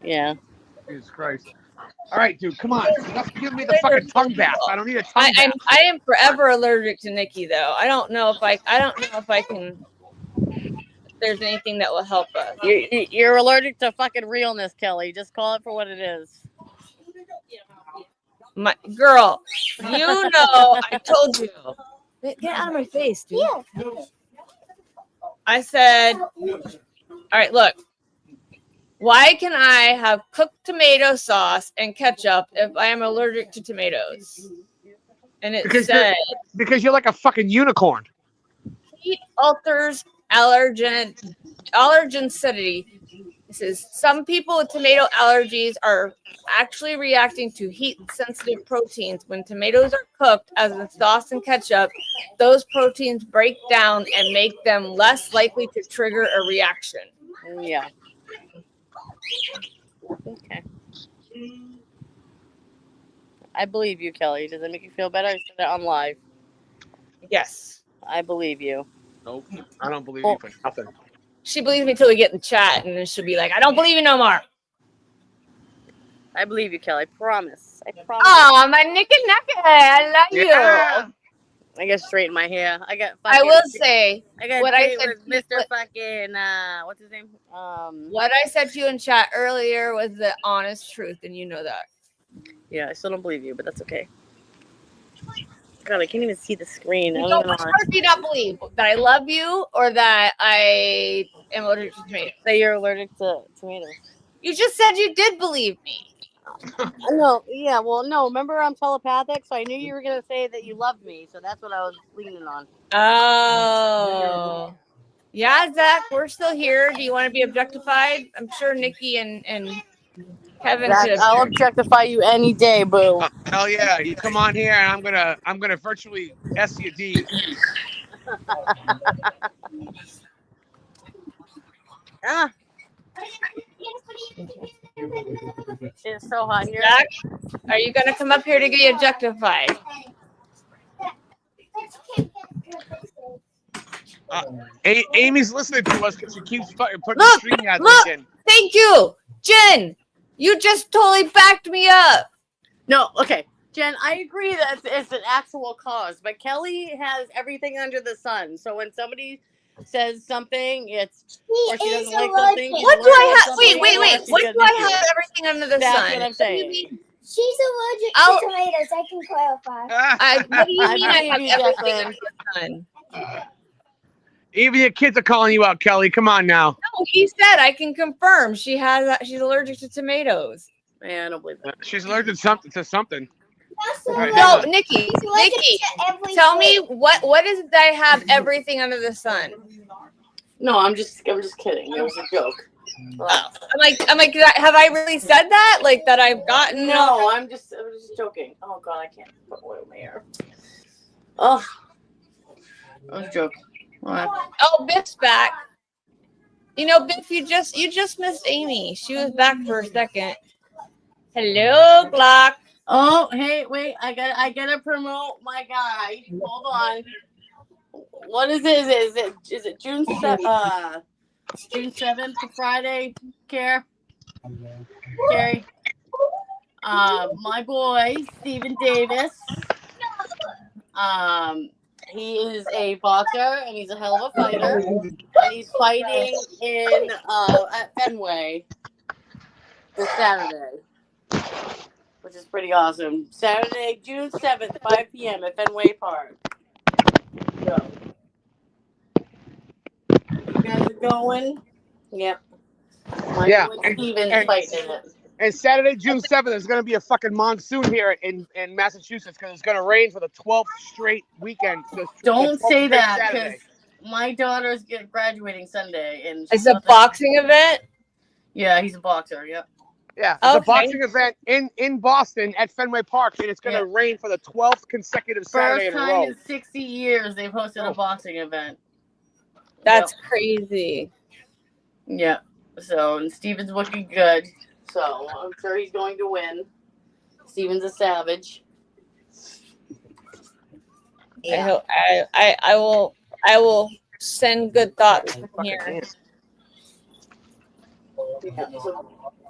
Yeah. Jesus Christ. All right, dude, come on. Give me the fucking tongue bath. I don't need a tongue bath. I am forever allergic to Nikki, though. I don't know if I can. If there's anything that will help us. You're allergic to fucking realness, Kelly. Just call it for what it is. My girl, you know, I told you. Get out of my face, dude. I said, all right, look. Why can I have cooked tomato sauce and ketchup if I am allergic to tomatoes? And it said because you're like a fucking unicorn. Heat alters allergenicity. It says some people with tomato allergies are actually reacting to heat-sensitive proteins. When tomatoes are cooked, as in sauce and ketchup, those proteins break down and make them less likely to trigger a reaction. Yeah. Okay. I believe you, Kelly. Does that make you feel better? I said it on live. Yes. I believe you. Nope. I don't believe you for nothing. She believes me till we get in the chat, and then she'll be like, I don't believe you no more. I believe you, Kelly. I promise. I promise. Oh, my Nicky Nacky. I love Yeah. you. I got to straighten my hair. I got. I will say I got what a I date said. with Mr. Fucking what's his name? What I said to you in chat earlier was the honest truth, and you know that. Yeah, I still don't believe you, but that's okay. God, I can't even see the screen. I So don't which know. part do you not believe? That I love you, or that I am allergic to tomatoes? That you're allergic to tomatoes. You just said you did believe me. No, yeah, well, no. Remember, I'm telepathic, so I knew you were gonna say that you loved me, so that's what I was leaning on. Oh. Yeah, Zach, we're still here. Do you want to be objectified? I'm sure Nikki and Kevin Zach, could. I'll objectify you any day, boo. Hell yeah! You come on here, and I'm gonna virtually S your D. Ah. It's so hot in here. Zach, are you gonna come up here to get objectified? Amy's listening to us because she keeps putting the Look, StreamYard look. link in. Thank you, Jen. You just totally backed me up. No, okay, Jen, I agree that it's an actual cause, but Kelly has everything under the sun. So when somebody says something, it's or she doesn't like something. What do I have? Wait. What do I have? Everything under the That's sun. what I'm saying. She's allergic to tomatoes. I can clarify. What do you mean I have believe you, everything Jacqueline. under the sun? Even your kids are calling you out, Kelly. Come on now. No, he said I can confirm she's allergic to tomatoes. Man, I don't believe that. She's allergic to something. Right, No, Nikki, tell me what is it that I have everything under the sun? No, I'm just kidding. It was a joke. Oh. I'm like, have I really said that? Like that I've gotten? No, I'm just joking. Oh God, I can't put oil in my hair. Oh, I was joking. What? Oh, Biff's back. You know, Biff, you just missed Amy. She was back for a second. Hello, Glock. Oh, hey, wait! I gotta promote my guy. Hold on. What is it? Is it June 7th, Friday? Carrie. My boy Stephen Davis. He is a boxer and he's a hell of a fighter. And he's fighting in at Fenway this Saturday, which is pretty awesome. Saturday, June 7th, 5 p.m. at Fenway Park. So, you guys are going? Yep. My boy Steven's fighting in it. And Saturday, June 7th, there's going to be a fucking monsoon here in Massachusetts because it's going to rain for the 12th straight weekend. Don't say that because my daughter's graduating Sunday. And It's a boxing event? Yeah, he's a boxer. Yep. Yeah, it's a boxing event in Boston at Fenway Park, and it's going to rain for the 12th consecutive Saturday First in a time row. in 60 years they've hosted a boxing event. That's crazy. Yeah. So, and Steven's looking good. So, I'm sure he's going to win. Steven's a savage. Yeah. I will send good thoughts from here.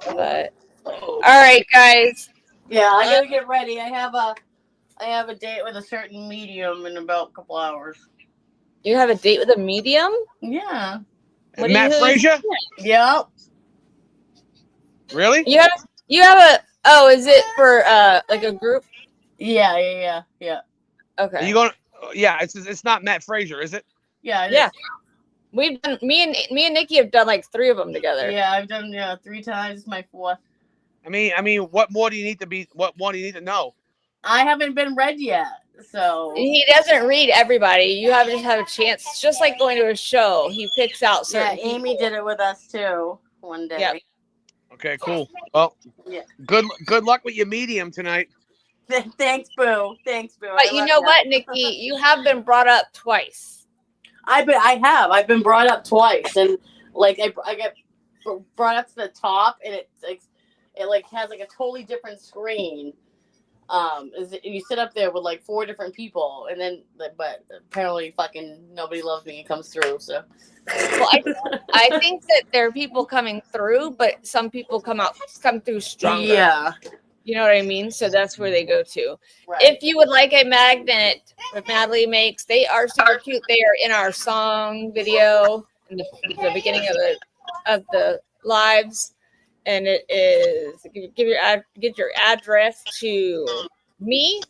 But all right, guys. Yeah, I gotta get ready. I have a date with a certain medium in about a couple hours. You have a date with a medium? Yeah. Matt Frazier? Yep. Really? You have a is it for like a group? Yeah. Okay. Are you going? Yeah, it's not Matt Frazier, is it? Yeah. Yeah. We've done me and Nikki have done like 3 of them together. Yeah, I've done 3 times. My 4th. I mean, what more do you need to be? What more do you need to know? I haven't been read yet, so he doesn't read everybody. You have to have a chance. It's just like going to a show. He picks out certain. Yeah, Amy did it with us too one day. Yep. Okay, cool. Well, yeah. Good luck with your medium tonight. Thanks, Boo. But you know what, Nikki? You have been brought up twice. I've been brought up twice, and like I get brought up to the top, and it has like a totally different screen. Is you sit up there with like 4 different people, and then but apparently fucking nobody loves me and comes through. So, well, I think that there are people coming through, but some people come through stronger. Yeah. You know what I mean? So that's where they go to. Right. If you would like a magnet that Natalie makes, they are super cute. They are in our song video in the beginning of the lives, and it is get your address to me.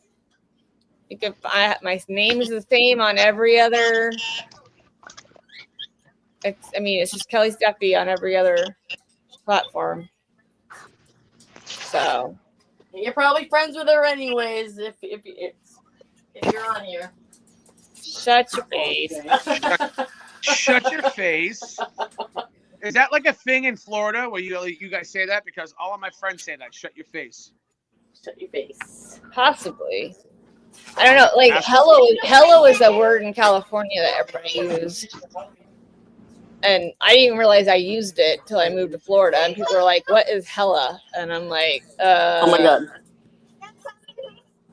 You can my name is the same on every other. It's just Kelly Steffi on every other platform. So. You're probably friends with her anyways if you're on here. Shut your face. Shut your face. Is that like a thing in Florida where you guys say that? Because all of my friends say that. Shut your face. Shut your face. Possibly. I don't know. Like hello is a word in California that everybody used. And I didn't even realize I used it till I moved to Florida. And people were like, "What is hella?" And I'm like, Oh my god.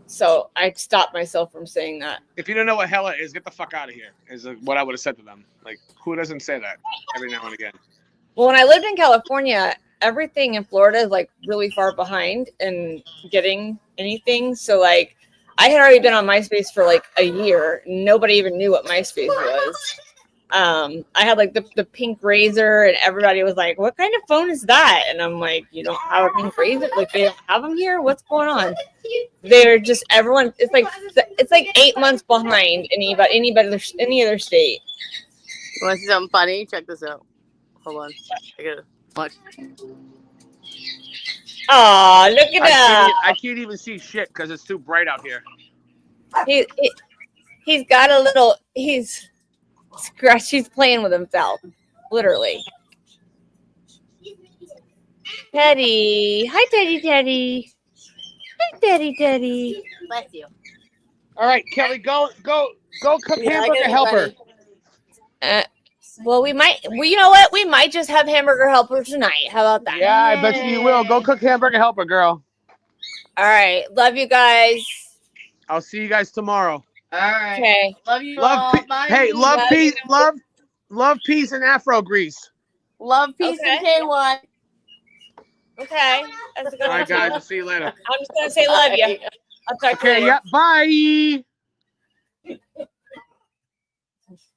So I stopped myself from saying that. If you don't know what hella is, get the fuck out of here, is what I would have said to them. Like, who doesn't say that every now and again? Well, when I lived in California, everything in Florida is like really far behind in getting anything. So like I had already been on MySpace for like a year. Nobody even knew what MySpace was. I had like the pink Razor, and everybody was like, "What kind of phone is that?" And I'm like, "You don't have a pink Razor? Like they don't have them here? What's going on?" They're just everyone. It's like 8 months behind any other state. You want to see something funny? Check this out. Hold on. I gotta watch. Aw, look at that. I can't even see shit because it's too bright out here. He's got a little. He's playing with himself, literally. Teddy, hi Teddy. Hi Teddy. Bless you. All right, Kelly, go cook hamburger helper. Well, you know what? We might just have hamburger helper tonight. How about that? Yeah, I bet you will. Go cook hamburger helper, girl. All right. Love you guys. I'll see you guys tomorrow. All right. Okay. Love you all. Bye. Hey, love, peace, and Afro grease. Love, peace, and K1. Okay. That's a good All right, one, guys. too. I'll see you later. I'm just gonna say love you. I'll talk to you later. Yeah. Bye.